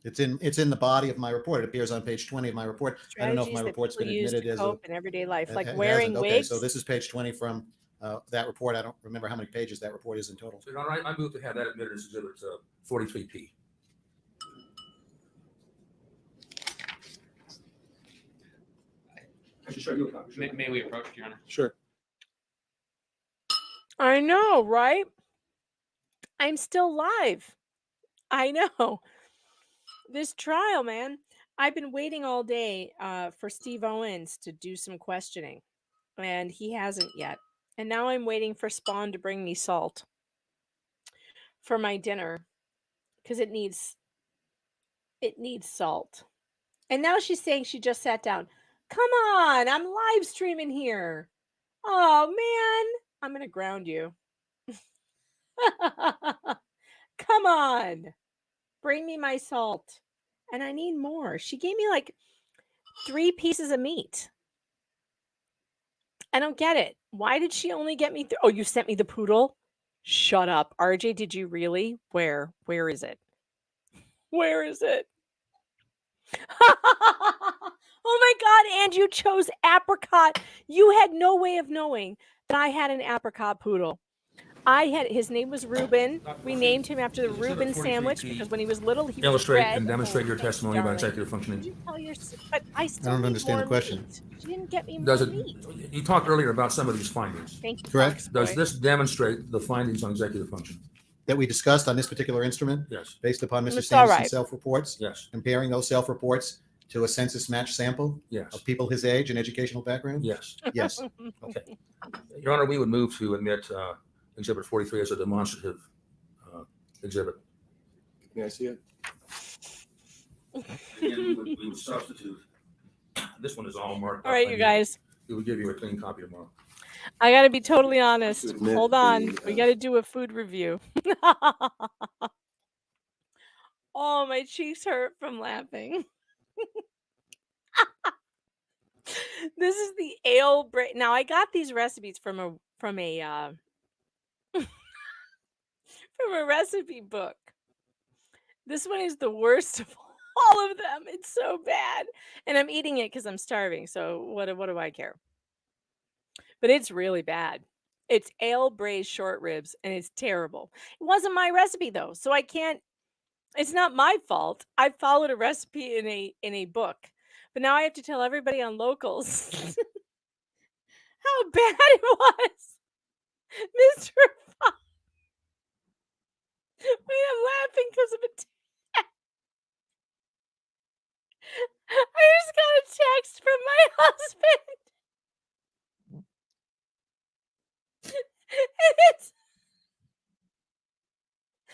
It's in the body of my report. It appears on page 20 of my report. I don't know if my Strategies that report's been people use admitted to as a. cope in everyday life, like it wearing hasn't. Okay, wigs. so this is page 20 from that report. I don't remember how many pages that report is in total. So, Your Honor, I move to have that admitted as Exhibit 43P. I should show you a copy. May we approach, Your Honor? Sure. I know, right? I'm still live. I know. This trial, man. I've been waiting all day for Steve Owens to do some questioning, and he hasn't yet. And now I'm waiting for Spawn to bring me salt for my dinner because it needs salt. And now she's saying she just sat down. Come on, I'm live streaming here. Oh man, I'm gonna ground you. Come on, bring me my salt. And I need more. She gave me like 3 pieces of meat. I don't get it. Why did she only get me? Oh, you sent me the poodle? Shut up. RJ, did you really? Where? Where is it? Where is it? Oh my God, and you chose apricot. You had no way of knowing that I had an apricot poodle. His name was Reuben. We named him after the Reuben sandwich because when he was little, he was Illustrate red. and demonstrate your Thank you, testimony about darling. executive functioning. Did you tell your? But I still don't need understand the more question. meat. She didn't get me more Does it? meat. You talked earlier about some of these findings. Thank you. Correct. Fox Does boy. this demonstrate the findings on executive function? That we discussed on this particular instrument, Yes. based upon Mr. It's all Sanderson's right. self-reports, Yes. comparing those self-reports to a census match sample Yes. of people his age and educational background? Yes. Yes. Okay. Your Honor, we would move to admit Exhibit 43 as a demonstrative exhibit. May I see it? Again, we would substitute. This one is all marked up. All right, you guys. We will give you a clean copy tomorrow. I got to be totally honest. admit Hold on. the, We got to do a food review. Oh, my cheeks hurt from laughing. This is the ale bread. Now I got these recipes from a from a recipe book. This one is the worst of all of them. It's so bad. And I'm eating it because I'm starving. So what do I care? But it's really bad. It's ale braised short ribs and it's terrible. It wasn't my recipe though. So I can't, it's not my fault. I followed a recipe in a book. But now I have to tell everybody on locals how bad it was. Mr. Fox. Wait, I'm laughing because of it. I just got a text from my husband. And it's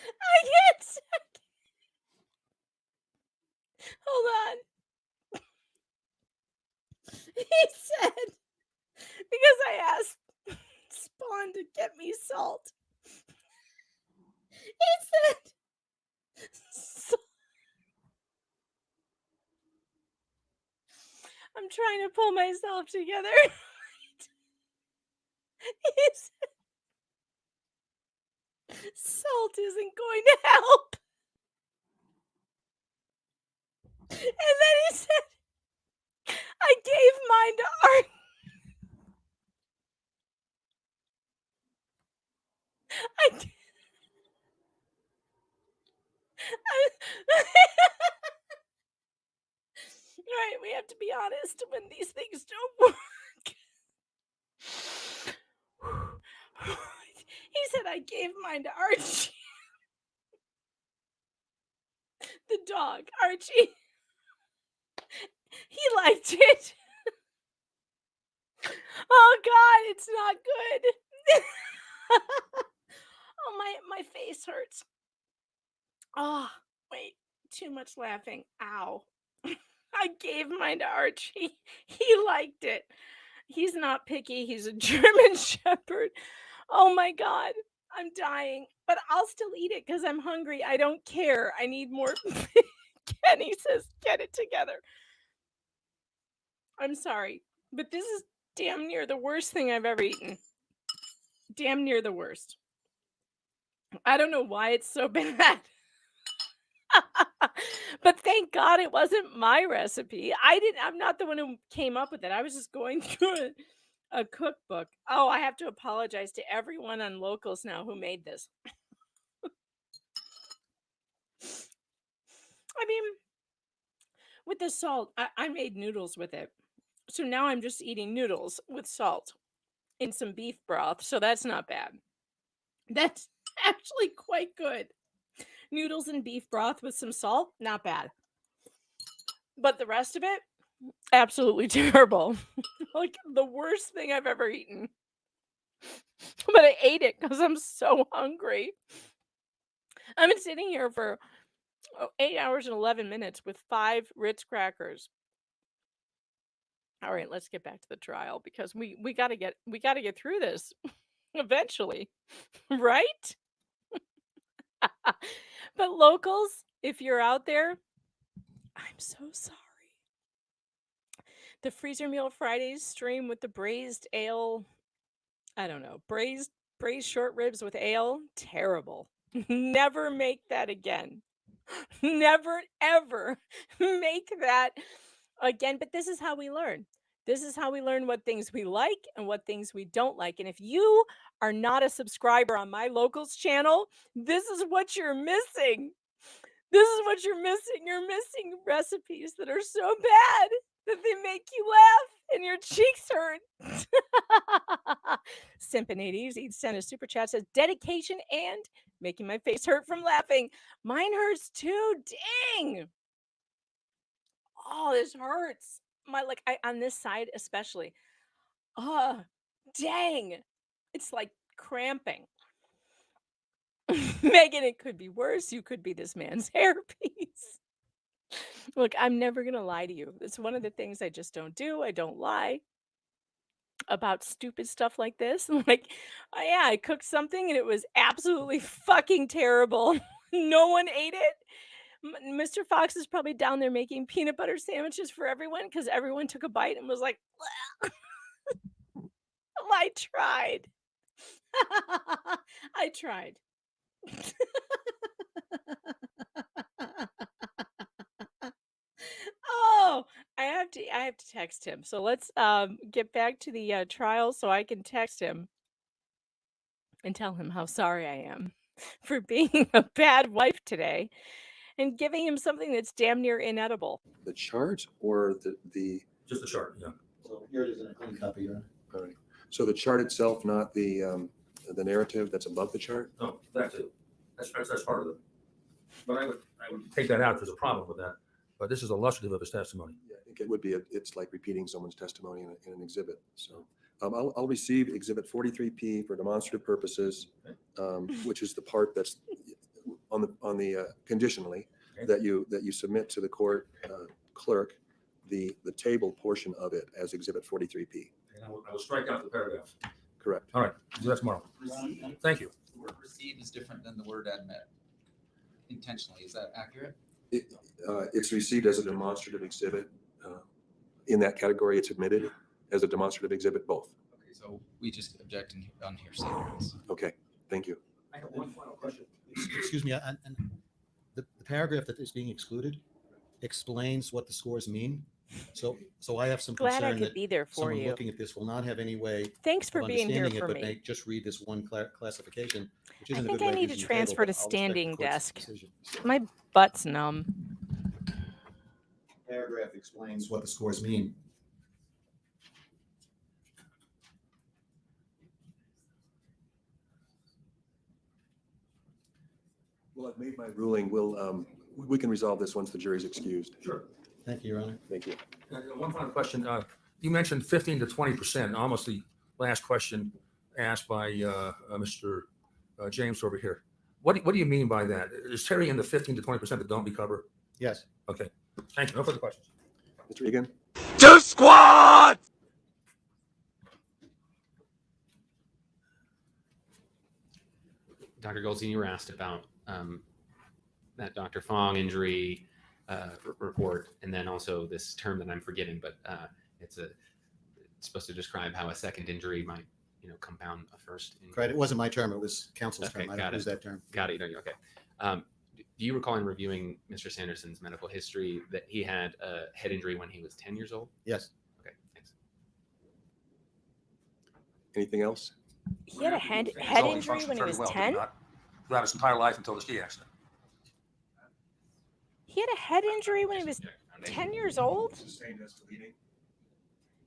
I can't hold on. He said because I asked Spawn to get me salt. He said I'm trying to pull myself together. He said, salt isn't going to help. And then he said, I gave mine to Art. Right, we have to be honest when these things don't work. He said I gave mine to Archie. The dog, Archie. He liked it. Oh God, it's not good. Oh, my face hurts. Oh, wait, too much laughing. Ow. I gave mine to Archie. He liked it. He's not picky. He's a German Shepherd. Oh my God, I'm dying. But I'll still eat it because I'm hungry. I don't care. I need more. Kenny says, get it together. I'm sorry, but this is damn near the worst thing I've ever eaten. Damn near the worst. I don't know why it's so bad. But thank God it wasn't my recipe. I'm not the one who came up with it. I was just going through a cookbook. Oh, I have to apologize to everyone on Locals now who made this. I mean, with the salt, I made noodles with it. So now I'm just eating noodles with salt in some beef broth. So that's not bad. That's actually quite good. Noodles and beef broth with some salt, not bad. But the rest of it, absolutely terrible. Like the worst thing I've ever eaten. But I ate it because I'm so hungry. I've been sitting here for 8 hours and 11 minutes with 5 Ritz crackers. All right, let's get back to the trial because we gotta get through this eventually, right? But Locals, if you're out there, I'm so sorry. The Freezer Meal Fridays stream with the braised ale, I don't know, braised short ribs with ale, terrible. Never make that again. Never ever make that again. But this is how we learn. This is how we learn what things we like and what things we don't like. And if you are not a subscriber on my Locals channel, this is what you're missing. This is what you're missing. You're missing recipes that are so bad that they make you laugh and your cheeks hurt. Simpin80s sent a super chat, says dedication and making my face hurt from laughing. Mine hurts too. Dang. Oh, this hurts. On this side especially. Oh, dang. It's like cramping. Megan, it could be worse. You could be this man's hairpiece. Look, I'm never going to lie to you. It's one of the things I just don't do. I don't lie about stupid stuff like this. Like, oh yeah, I cooked something and it was absolutely fucking terrible. No one ate it. Mr. Fox is probably down there making peanut butter sandwiches for everyone because everyone took a bite and was like, I tried. I tried. Oh, I have to text him. So let's get back to the trial so I can text him and tell him how sorry I am for being a bad wife today and giving him something that's damn near inedible. The chart or the Just the chart, yeah. So here it is in a clean copy, Your Honor. all right. So the chart itself, not the narrative that's above the chart? No, that's it. That's part of it. But I would take that out if there's a problem with that. But this is illustrative of his testimony. Yeah, I think it would be, it's like repeating someone's testimony in an exhibit. So I'll receive exhibit 43P for demonstrative purposes, which is the part that's on the conditionally that you submit to the court clerk, the table portion of it as exhibit 43P. And I will strike out the paragraph. Correct. All right, do that tomorrow. Thank you. The word receive is different than the word admit. Intentionally, is that accurate? It's received as a demonstrative exhibit. In that category, it's admitted as a demonstrative exhibit, both. Okay, so we just object on hearsay grounds. Okay, thank you. I have one final question. Excuse me, and the paragraph that is being excluded explains what the scores mean. So I have some Glad I concern could that be there for someone you. looking at this will not have any way Thanks for of being here understanding it, for but me. may just read this one classification, which I isn't a think good I way of need to using the table, transfer to but I'll respect the standing court's desk. decision. My butt's numb. Paragraph explains what the scores mean. Well, I've made my ruling. We can resolve this once the jury's excused. Sure. Thank you, Your Honor. Thank you. One final question. You mentioned 15 to 20%, almost the last question asked by Mr. James over here. What do you mean by that? Is Terry in the 15 to 20% that don't recover? Yes. Okay. Thank you. No further questions. Mr. Egan? Two squad! Dr. Goldstein, you were asked about that Dr. Fong injury report, and then also this term that I'm forgetting, but it's supposed to describe how a second injury might, compound a first injury. Right. It wasn't my term. It was counsel's Okay, term. I got don't it. use that term. Got it. Okay. Do you recall in reviewing Mr. Sanderson's medical history that he had a head injury when he was 10 years old? Yes. Okay, thanks. Anything else? He had a head injury when he was 10? Throughout his entire life until the ski accident. He had a head injury when he was 10 years old?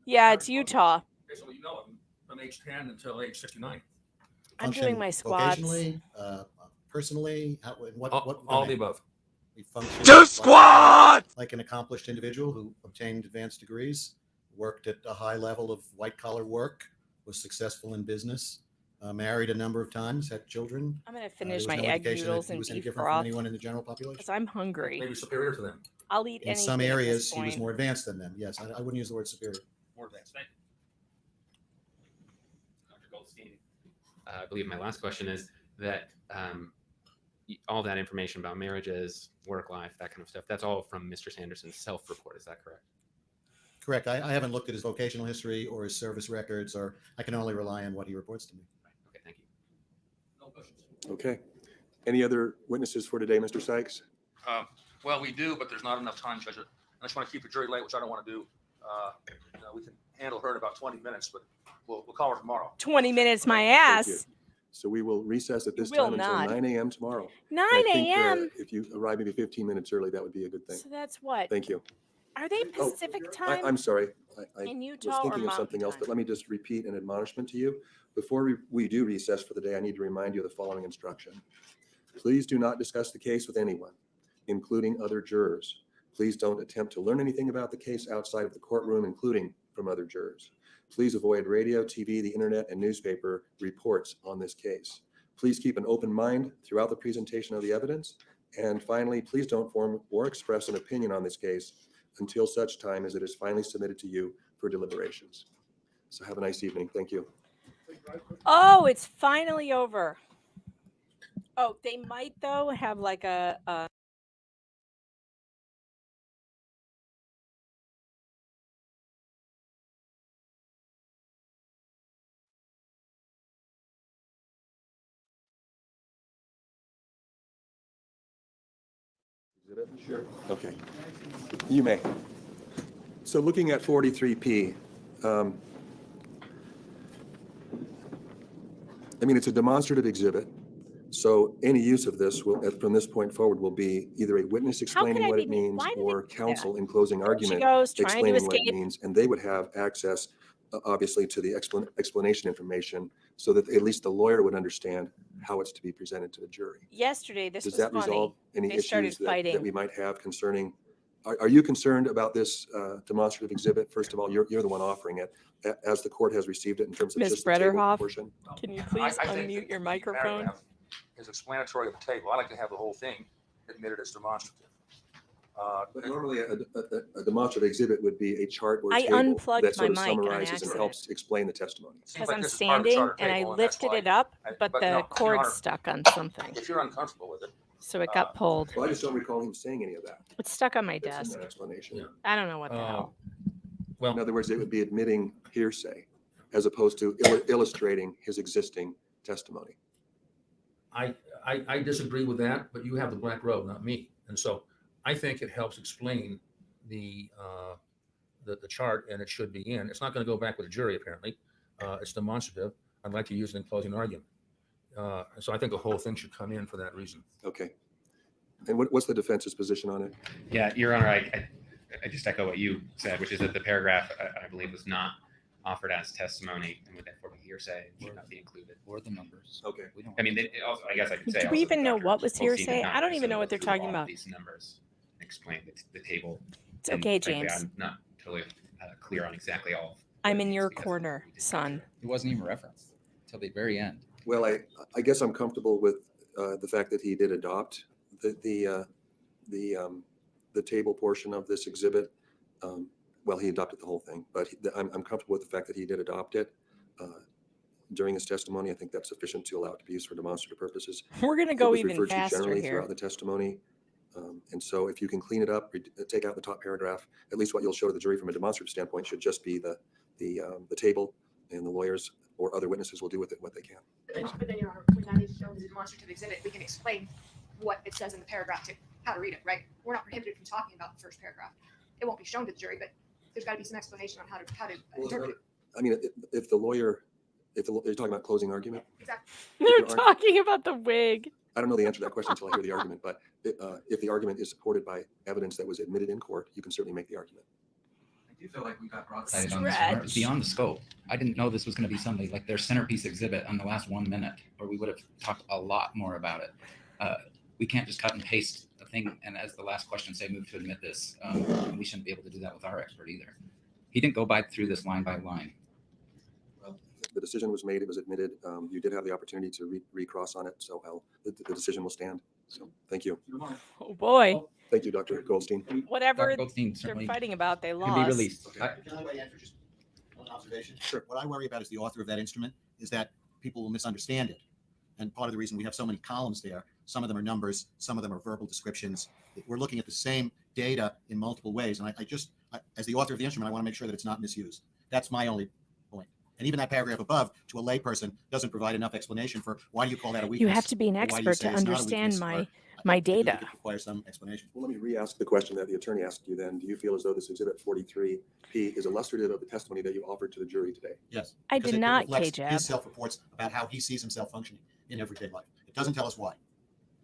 Yeah, it's Utah. Okay, so you know him from age 10 until age 69. I'm doing my squats. Vocationally, personally, All the above. We function Two squad! like an accomplished individual who obtained advanced degrees, worked at a high level of white collar work, was successful in business, married a number of times, had children. I'm going to finish There my was no egg indication that noodles he and was any beef different broth from anyone in the general population. because I'm hungry. Maybe superior to them. I'll eat In anything some at this areas, he was point. more advanced than them. Yes, I wouldn't use the word superior. More advanced. Thank you. Dr. Goldstein, I believe my last question is that all that information about marriages, work life, that kind of stuff, that's all from Mr. Sanderson's self-report. Is that correct? Correct. I haven't looked at his vocational history or his service records, or I can only rely on what he reports to me. Okay, thank you. No questions. Okay. Any other witnesses for today, Mr. Sikes? Well, we do, but there's not enough time, Judge. I just want to keep the jury late, which I don't want to do. We can handle her in about 20 minutes, but we'll call her tomorrow. 20 minutes, my Thank you. ass. So we will recess at this will time until not. 9 a.m. tomorrow. 9 And I think, a.m.? If you arrive maybe 15 minutes early, that would be a good thing. So that's what? Thank you. Are they Oh, Pacific time? I'm sorry. I In was Utah or thinking of Mountain something else, time? but let me just repeat an admonishment to you. Before we do recess for the day, I need to remind you of the following instruction. Please do not discuss the case with anyone, including other jurors. Please don't attempt to learn anything about the case outside of the courtroom, including from other jurors. Please avoid radio, TV, the internet, and newspaper reports on this case. Please keep an open mind throughout the presentation of the evidence. And finally, please don't form or express an opinion on this case until such time as it is finally submitted to you for deliberations. So have a nice evening. Thank you. Oh, it's finally over. Oh, they might though have like a exhibit? Sure. Okay. You may. So looking at 43P, I mean, it's a demonstrative exhibit. So any use of this will, from this point forward, will be either a witness explaining what it means or counsel in closing argument explaining what it means. And they would have access, obviously, to the explanation information so that at least the lawyer would understand how it's to be presented to the jury. Yesterday, this Does was that funny. resolve any They started issues that fighting. we might have concerning? Are you concerned about this demonstrative exhibit? First of all, you're the one offering it, as the court has received it in terms of Ms. just the table Bretterhoff, portion. can you please I think unmute that your the microphone? paragraph is explanatory of the table. I like to have the whole thing admitted as demonstrative. But normally a demonstrative exhibit would be a chart or I table unplugged that sort of my mic on summarizes and accident. helps explain the testimony. Because like I'm this is part of the standing charter and I table, and that's lifted why it up, but but the no, Your cord Honor, stuck on something. if you're uncomfortable with it, So it got pulled. Well, I just don't recall him saying any of that. It's stuck on my That's in desk. that explanation. I don't know what the hell. In other words, it would be admitting hearsay as opposed to illustrating his existing testimony. I disagree with that, but you have the black robe, not me. And so I think it helps explain the chart, and it should be in. It's not going to go back with a jury, apparently. It's demonstrative. I'd like to use it in closing argument. So I think the whole thing should come in for that reason. Okay. And what's the defense's position on it? Yeah, Your Honor, I just echo what you said, which is that the paragraph, I believe, was not offered as testimony and would therefore be hearsay and should not be included. Or the numbers. Okay. I mean, also, I guess I could say. Do we also even that know Dr. what was Goldstein did hearsay? not I don't even know necessarily what they're go through talking all of about. These numbers explain the table. It's And okay, frankly, James. I'm not totally clear on exactly all. I'm in your corner, son. It wasn't even referenced until the very end. Well, I guess I'm comfortable with the fact that he did adopt the table portion of this exhibit. Well, he adopted the whole thing, but I'm comfortable with the fact that he did adopt it during his testimony. I think that's sufficient to allow it to be used for demonstrative purposes. We're going to It go was even referred to faster generally here. throughout the testimony. And so if you can clean it up, take out the top paragraph, at least what you'll show to the jury from a demonstrative standpoint should just be the table, and the lawyers or other witnesses will do with it what they can. But then, Your Honor, when that is shown as a demonstrative exhibit, we can explain what it says in the paragraph to how to read it, right? We're not prohibited from talking about the first paragraph. It won't be shown to the jury, but there's got to be some explanation on how to interpret it. I mean, if the lawyer, you're talking about closing argument? Exactly. They're talking about the wig. I don't know the answer to that question until I hear the argument, but if the argument is supported by evidence that was admitted in court, you can certainly make the argument. I do feel like we got broadsided on this one. It's beyond the scope. I didn't know this was going to be something like their centerpiece exhibit on the last 1 minute, or we would have talked a lot more about it. We can't just cut and paste a thing and, as the last question say, move to admit this. We shouldn't be able to do that with our expert either. He didn't go through this line by line. Well, the decision was made, it was admitted. You did have the opportunity to recross on it, so the decision will stand. So thank you. Oh boy. Thank you, Dr. Goldstein. Whatever Dr. Goldstein they're certainly fighting about, they can lost. be released. Can I answer just one observation? Sure. What I worry about as the author of that instrument is that people will misunderstand it. And part of the reason we have so many columns there, some of them are numbers, some of them are verbal descriptions. We're looking at the same data in multiple ways. And I as the author of the instrument, I want to make sure that it's not misused. That's my only point. And even that paragraph above, to a layperson, doesn't provide enough explanation for why do you call that a weakness? You have to be an or why do you expert say to it's not a understand weakness, my I think data. it requires some explanation. Well, let me re-ask the question that the attorney asked you then. Do you feel as though this exhibit 43P is illustrative of the testimony that you offered to the jury today? Yes. I because did it not, reflects KJAB. his self-reports about how he sees himself functioning in everyday life. It doesn't tell us why.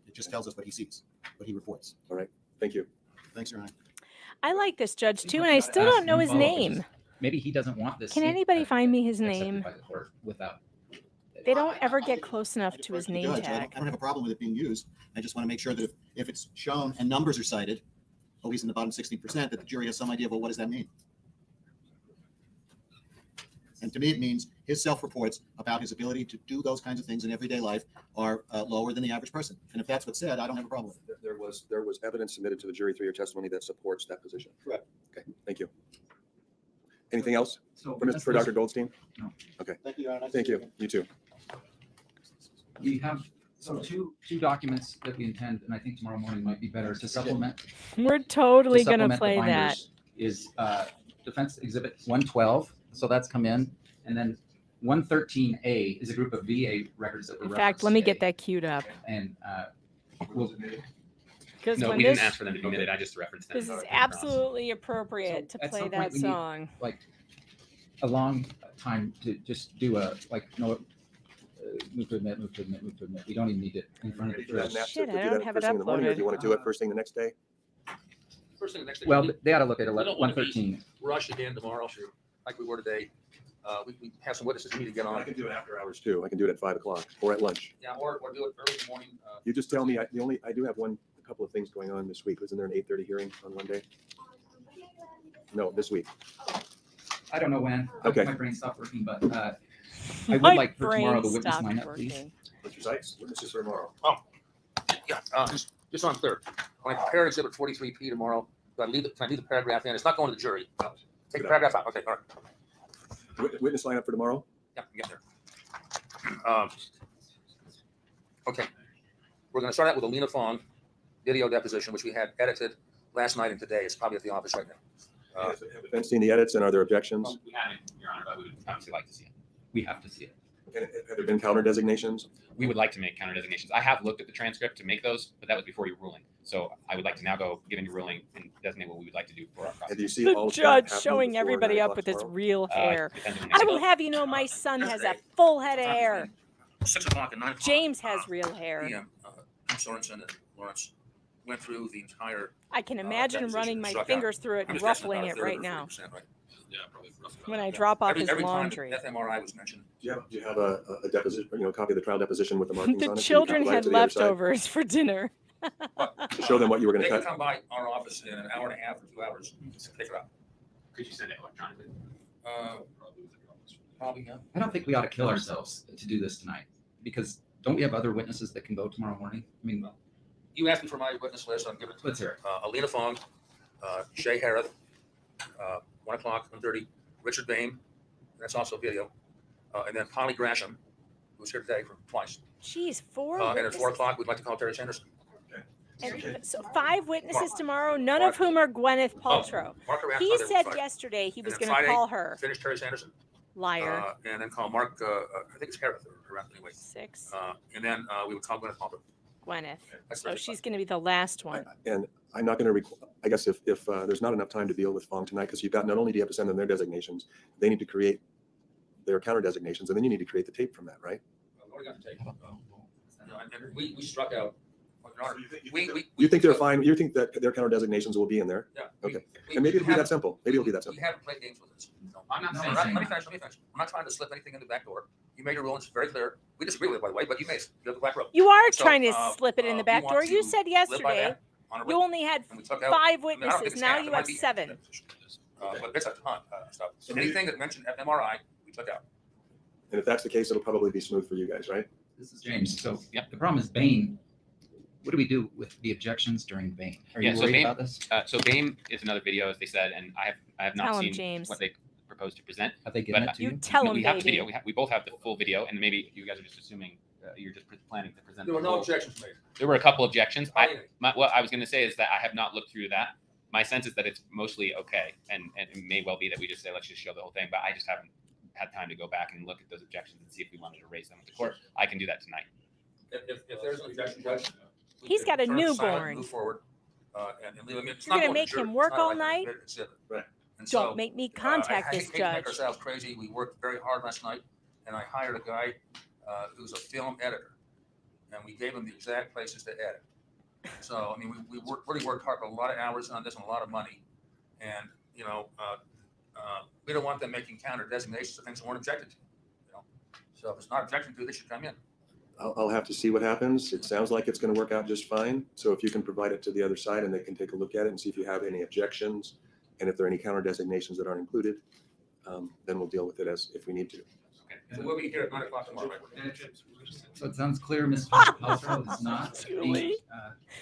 It just tells us what he sees, what he reports. All right. Thank you. Thanks, Your Honor. I like this judge too, and I still don't know his name. Maybe he doesn't want this. Can anybody find me his accepted name? by the court without. They don't ever get close enough to his name Judge, I tag. don't have a problem with it being used. I just want to make sure that if it's shown and numbers are cited, oh, he's in the bottom 16%, that the jury has some idea of, well, what does that mean? And to me, it means his self-reports about his ability to do those kinds of things in everyday life are lower than the average person. And if that's what's said, I don't have a problem with it. There was evidence submitted to the jury through your testimony that supports that position. Correct. Okay. Thank you. Anything else So for Dr. Goldstein? No. Okay. Thank you, Your Honor. Thank you. You too. We have two documents that we intend, and I think tomorrow morning might be better to supplement. We're totally going to supplement the play that. binders is Defense Exhibit 112. So that's come in. And then 113A is a group of VA records that were In fact, let me get that queued up. And Because No, when we this, didn't ask for them to be muted. I just referenced them. this is absolutely appropriate to At play some that point, we need, song. like a long time to just do a move to admit, move to admit, move to admit. We don't even need it in front of the judge. Shit, I don't have it uploaded. Do you want to do it first thing the next day? First thing the next day. Well, they ought to look at We don't wanna be 113. Rush again tomorrow, like we were today. We have some witnesses we need to get on. I can do it after hours too. I can do it at 5 o'clock or at lunch. Yeah, or do it early in the morning. You just tell me. I do have a couple of things going on this week. Wasn't there an 8:30 hearing on Monday? No, this week. I don't know when. Okay. My brain stopped working, but I would My like for tomorrow the brain witness stopped lineup, please. working. Mr. Sikes, witnesses for tomorrow. Oh, yeah, just so I'm clear, when I prepare exhibit 43P tomorrow, can I leave the paragraph in? It's not going to the jury. Take the paragraph out. Okay, all right. Witness lineup for tomorrow? Yeah, get there. Okay. We're going to start out with a Lena Fong video deposition, which we had edited last night and today. It's probably at the office right now. Have the defense seen the edits and are there objections? We haven't, Your Honor, but we would obviously like to see it. We have to see it. And have there been counter designations? We would like to make counter designations. I have looked at the transcript to make those, but that was before your ruling. So I would like to now go, given your ruling, and designate what we would like to do for our process. Have you seen The all of that judge happening showing before everybody 9 up o'clock with his tomorrow? real hair. Depends on I will have you know my son has a full head of hair. 6 o'clock and 9 o'clock. James has real hair. PM, Sorensen and Lawrence went through the entire. I can imagine deposition running and my struck out. fingers through it I'm and just guessing ruffling about it a third right or now 40%, right? Yeah, probably roughly when I about that. drop off his Every time laundry. FMRI was mentioned. Do you have a deposition, copy of the trial deposition with the markings on The it? children Provide it had to the other side leftovers for dinner. to show them what you were going They to can cut. come by our office in an hour and a half or 2 hours, pick it up. Could you send it electronically? Probably, yeah. I don't think we ought to kill ourselves to do this tonight, because don't we have other witnesses that can go tomorrow morning? I mean, You asked me for my witness list, I'm giving it to you. let's hear it. Alina Fong, Shay Harrith, 1 o'clock, 1:30, Richard Bain, that's also video, and then Polly Grasham, who's here today for twice. Jeez, 4 And at witnesses. 4 o'clock, we'd like to call Terry Sanderson. And so 5 witnesses tomorrow, none of whom are Gwyneth Paltrow. Mark Arath He Friday, said Friday. yesterday he And was then going to Friday, call her. Finish Terry Sanderson. Liar. And then call Mark, I think it's Harrith or Arath anyway. 6. And then we would call Gwyneth Paltrow. Gwyneth. That's So 35. she's going to be the last one. And I'm not going to, I guess if there's not enough time to deal with Fong tonight, because you've got, not only do you have to send them their designations, they need to create their counter designations, and then you need to create the tape from that, right? What are we going to take? And we struck out. You think they're fine, you think that their counter designations will be in there? Yeah. Okay, and maybe it'll be that simple, maybe it'll be that We simple. haven't played games with this. I'm not No, saying let me that. finish. I'm not trying to slip anything in the back door. You made your rulings very clear. We disagree with it, by the way, but you made it. You have the back row. You are So, trying to slip it in the you back want door. You to said live by yesterday that on a you written- only had and we took out- 5 I don't think witnesses. it's Now half, you it might have be 7. But it's a ton of stuff. So anything that mentioned FMRI, we took out. And if that's the case, it'll probably be smooth for you guys, right? This is James. So the problem is Bain. What do we do with the objections during Bain? Are you Yeah, so worried Bain, about this? so Bain is another video, as they said, and I have not Tell him, seen James. what they proposed to present. Have they given But, it to You you? tell No, him, we have the baby. video. We both have the full video, and maybe you guys are just assuming you're just planning to present. There were the no full- objections made. There were a couple objections. Oh, What I was going to say is that I have not looked through that. My sense is that it's mostly okay, and it may well be that we just say let's just show the whole thing. But I just haven't had time to go back and look at those objections and see if we wanted to raise them with the court. I can do that tonight. If there's an objection, Judge. we He's can got a turn it silent, newborn. Move forward, and leave him. It's You're not gonna going to make jury. him It's work not all like a night? written exhibit. Right. And Don't so, make me I contact hate this to make judge. ourselves crazy. We worked very hard last night, and I hired a guy who's a film editor, and we gave him the exact places to edit. So, I mean, we really worked hard, a lot of hours on this and a lot of money. And, we don't want them making counter designations of things that weren't objected to. So if it's not objected to, they should come in. I'll have to see what happens. It sounds like it's going to work out just fine. So if you can provide it to the other side and they can take a look at it and see if you have any objections, and if there are any counter designations that aren't included, then we'll deal with it as if we need to. So we'll be here at 9 o'clock tomorrow, right? So it sounds clear Mr. Paltrow is not being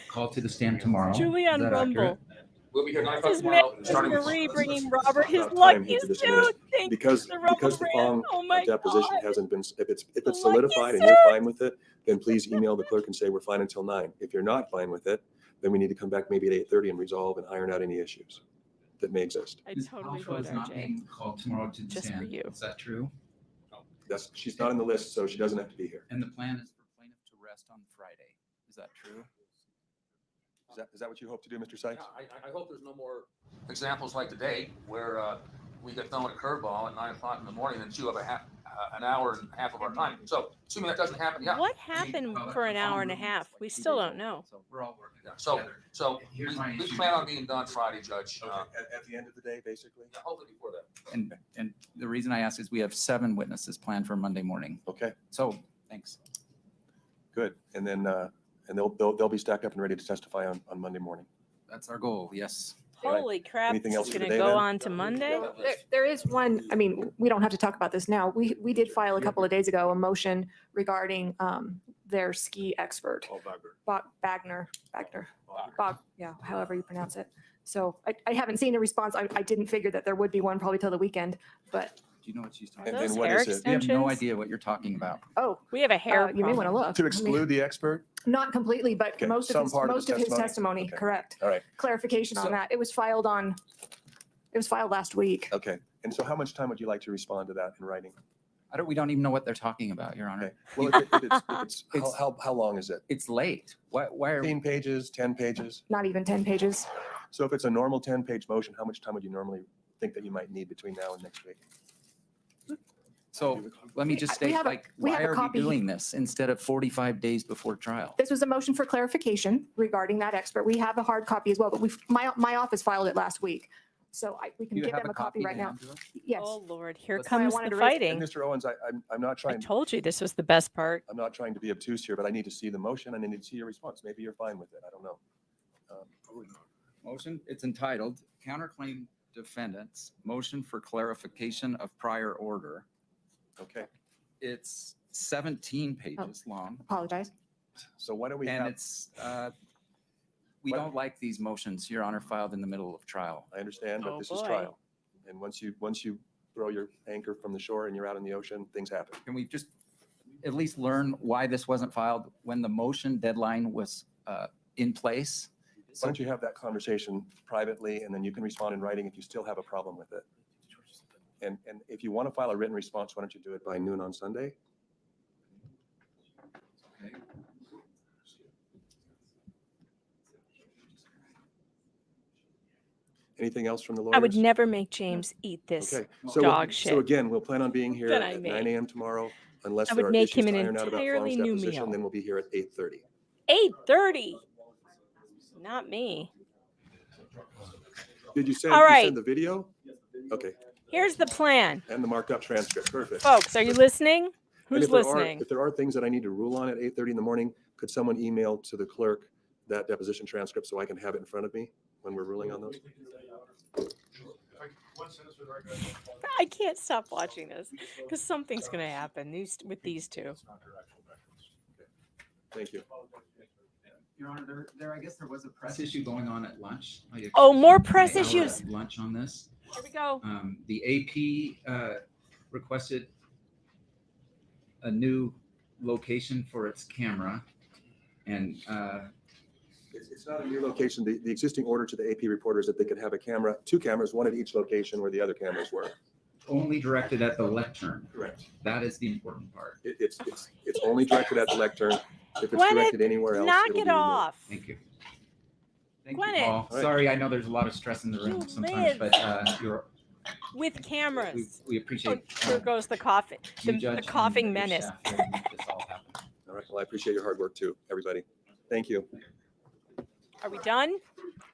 called to the stand tomorrow. Julie Is on that Rumble. accurate? We'll be here at 9 This o'clock is tomorrow. Miss starting with- Marie bringing Robert his Time luckiest to dismiss. suit. Thank Because you, the Rumble the brand. Fong Oh my deposition God. hasn't been, if it's The solidified and luckiest you're suit. fine with it, then please email the clerk and say we're fine until 9. If you're not fine with it, then we need to come back maybe at 8:30 and resolve and iron out any issues that may exist. I Ms. totally Paltrow would, is not RJ. being called tomorrow to the Just for stand. you. Is that true? She's not on the list, so she doesn't have to be here. And the plan is for plaintiff to rest on Friday. Is that true? Is that what you hope to do, Mr. Sikes? I hope there's no more examples like today where we get thrown a curveball at 9 o'clock in the morning and chew up an hour and a half of our time. So assuming that doesn't happen, yeah. What happened for an hour and a half? We still don't know. So we're all working Yeah, together. so Here's we, my we issue. plan on being done Friday, Judge. Okay. At the end of the day, basically? Yeah, hopefully before that. And the reason I ask is we have 7 witnesses planned for Monday morning. Okay, So, thanks. good. And then, and they'll be stacked up and ready to testify on Monday morning. That's our goal, yes. Holy crap, Anything this else is for going to today, go then? on to Monday? There is one, I mean, we don't have to talk about this now. We did file a couple of days ago a motion regarding their ski expert. Bagner, yeah, however you pronounce it. So I haven't seen a response. I didn't figure that there would be one probably till the weekend, but. Do you know what she's Are talking those and what hair is it? We have no extensions? idea what you're talking about. Oh, We have a hair you may want to problem. look. To I mean, exclude the expert? Not completely, but Okay, most some of part of his his testimony, Okay. correct. All right, Clarification on So- that. It was filed last week. okay. And so how much time would you like to respond to that in writing? We don't even know what they're talking about, Your Honor. Okay. Well, if it's, how long is it? It's late. Why are 15 pages, 10 pages? Not even 10 pages. So if it's a normal 10-page motion, how much time would you normally think that you might need between now and next week? So let me just We state, have a- like, we why have a are we copy. doing this instead of 45 days before trial? This was a motion for clarification regarding that expert. We have a hard copy as well, but my office filed it last week. So we can Do you give have them a copy right to now. hand to us? Yes. Oh, Lord, here That's why I comes wanted the to raise- fighting. And Mr. Owens, I'm not I trying, told you this was the best part. I'm not trying to be obtuse here, but I need to see the motion and I need to see your response. Maybe you're fine with it. I don't know. Motion, it's entitled Counterclaim Defendants, Motion for Clarification of Prior Order. Okay, It's 17 pages long, Apologize. so why don't we and have, it's, we What- don't like these motions, Your Honor, filed in the middle of trial. I understand, Oh, but this is boy. trial. And once you throw your anchor from the shore and you're out in the ocean, things happen. Can we just at least learn why this wasn't filed when the motion deadline was in place? Why don't you have that conversation privately and then you can respond in writing if you still have a problem with it? And if you want to file a written response, why don't you do it by noon on Sunday? Anything else from the lawyers? I would never make James eat this Okay, dog so shit. again, we'll plan on being here that I at made. 9 a.m. tomorrow, unless I there would are make issues him to an iron out about entirely Farm's new deposition, meal. then we'll be here at 8:30. 8:30. Not me. Did you send, All you right. send the video? Okay, Here's the plan. and the marked up transcript, perfect. Folks, are you listening? And Who's if there are- listening? If there are things that I need to rule on at 8:30 in the morning, could someone email to the clerk that deposition transcript so I can have it in front of me when we're ruling on those? I can't stop watching this because something's going to happen with these two. Thank you. Your Honor, I guess there was a press issue going on at lunch. Oh, more press I hour issues. at Lunch on this. Here we go. The AP requested a new location for its camera, and It's not a new location. The existing order to the AP reporter is that they could have a camera, 2 cameras, one at each location where the other cameras were. only directed at the lectern. Correct. That is the important part. It's only directed at the lectern. If it's Gwyneth, directed anywhere else, knock it'll it be removed. off. Thank you. Thank you, Gwyneth. Paul. All right. Sorry, I know there's a lot of stress in the room You sometimes, live. but With cameras. we Oh, appreciate. here goes the coughing, you, the Judge, coughing and your menace. staff here to make this all happen. All right, well, I appreciate your hard work too, everybody. Thank you. Are we done?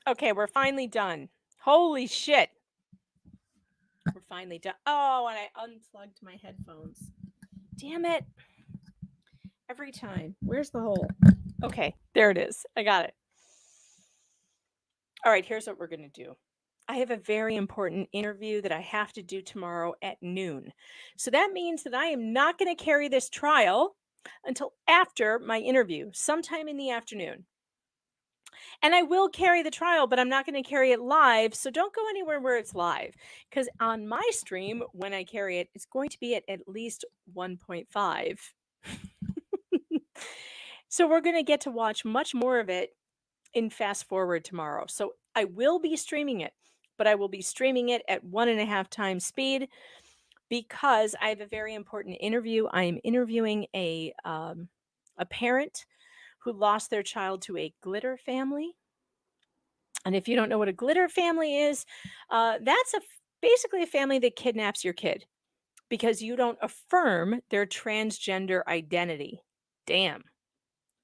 Okay, we're finally done. Holy shit. We're finally done. Oh, and I unplugged my headphones. Damn it. Every time. Where's the hole? Okay, there it is. I got it. All right, here's what we're going to do. I have a very important interview that I have to do tomorrow at noon. So that means that I am not going to carry this trial until after my interview, sometime in the afternoon. And I will carry the trial, but I'm not going to carry it live. So don't go anywhere where it's live. Because on my stream, when I carry it, it's going to be at least 1.5. So we're going to get to watch much more of it in fast forward tomorrow. So I will be streaming it, but I will be streaming it at 1.5 times speed because I have a very important interview. I am interviewing a parent who lost their child to a glitter family. And if you don't know what a glitter family is, that's basically a family that kidnaps your kid because you don't affirm their transgender identity. Damn,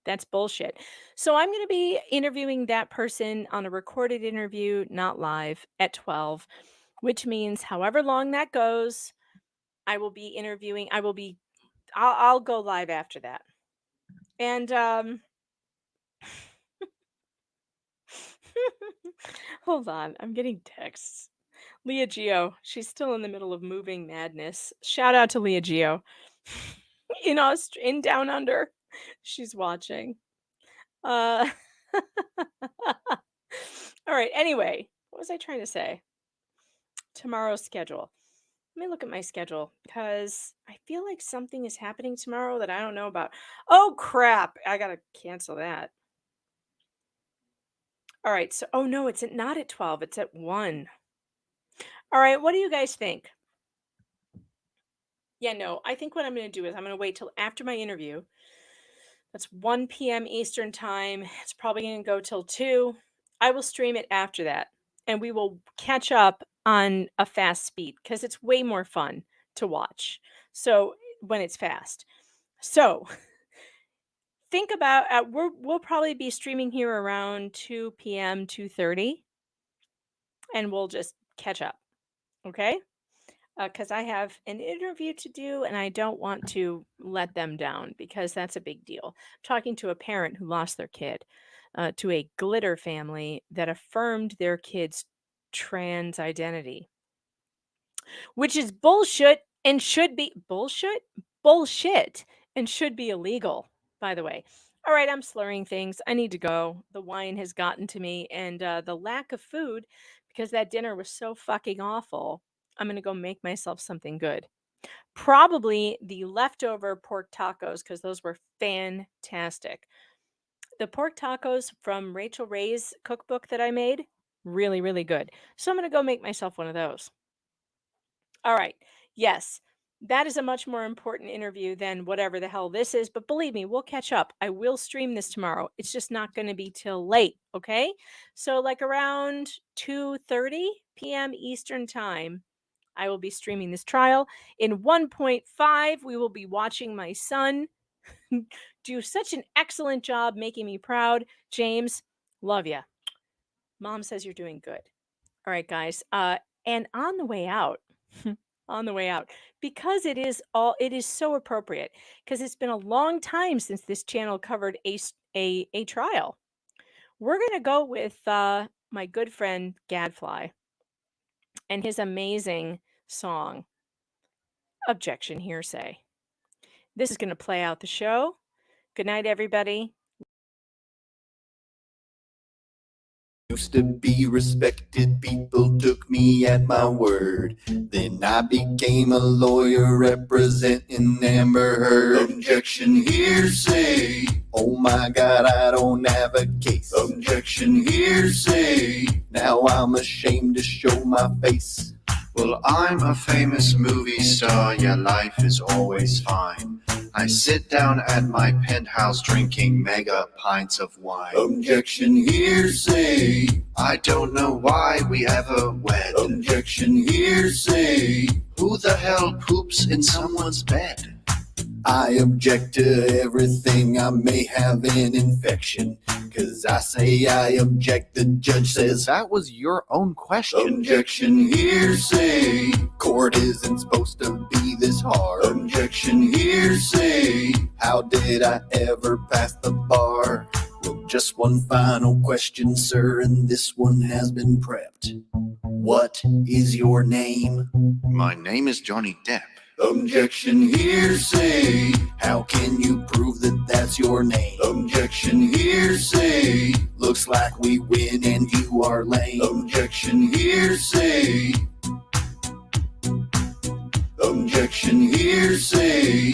that's bullshit. So I'm going to be interviewing that person on a recorded interview, not live, at 12, which means however long that goes, I will be interviewing. I'll go live after that. And hold on, I'm getting texts. Leah Geo, she's still in the middle of moving madness. Shout out to Leah Geo in Down Under. She's watching. All right. Anyway, what was I trying to say? Tomorrow's schedule. Let me look at my schedule because I feel like something is happening tomorrow that I don't know about. Oh crap! I gotta cancel that. All right. So, oh no, it's not at 12. It's at 1. All right. What do you guys think? Yeah, no, I think what I'm going to do is I'm going to wait till after my interview. That's 1 p.m. Eastern time. It's probably going to go till 2. I will stream it after that and we will catch up on a fast speed because it's way more fun to watch. So when it's fast. So think about we'll probably be streaming here around 2 p.m. 2:30 and we'll just catch up. Okay? Because I have an interview to do and I don't want to let them down because that's a big deal. I'm talking to a parent who lost their kid to a glitter family that affirmed their kid's trans identity, which is bullshit and should be bullshit and should be illegal, by the way. All right, I'm slurring things. I need to go. The wine has gotten to me and the lack of food because that dinner was so fucking awful. I'm going to go make myself something good. Probably the leftover pork tacos because those were fantastic. The pork tacos from Rachel Ray's cookbook that I made, really, really good. So I'm going to go make myself one of those. All right. Yes, that is a much more important interview than whatever the hell this is. But believe me, we'll catch up. I will stream this tomorrow. It's just not going to be till late. Okay. So like around 2:30 p.m. Eastern time, I will be streaming this trial. In 1.5, we will be watching my son do such an excellent job making me proud. James, love ya. Mom says you're doing good. All right, guys. And on the way out, because it is so appropriate, because it's been a long time since this channel covered a trial. We're gonna go with my good friend Gadfly and his amazing song, Objection Hearsay. This is going to play out the show. Good night, everybody. Used to be respected, people took me at my word. Then I became a lawyer representing Amber Heard. Objection hearsay. Oh my God, I don't have a case. Objection hearsay. Now I'm ashamed to show my face. Well, I'm a famous movie star, yeah, life is always fine. I sit down at my penthouse drinking mega pints of wine. Objection hearsay. I don't know why we ever wed. Objection hearsay. Who the hell poops in someone's bed? I object to everything. I may have an infection. Cause I say I object, the judge says that was your own question. Objection hearsay. Court isn't supposed to be this hard. Objection hearsay. How did I ever pass the bar? Well, just one final question, sir, and this one has been prepped. What is your name? My name is Johnny Depp. Objection hearsay. How can you prove that that's your name? Objection hearsay. Looks like we win and you are lame. Objection hearsay. Objection hearsay.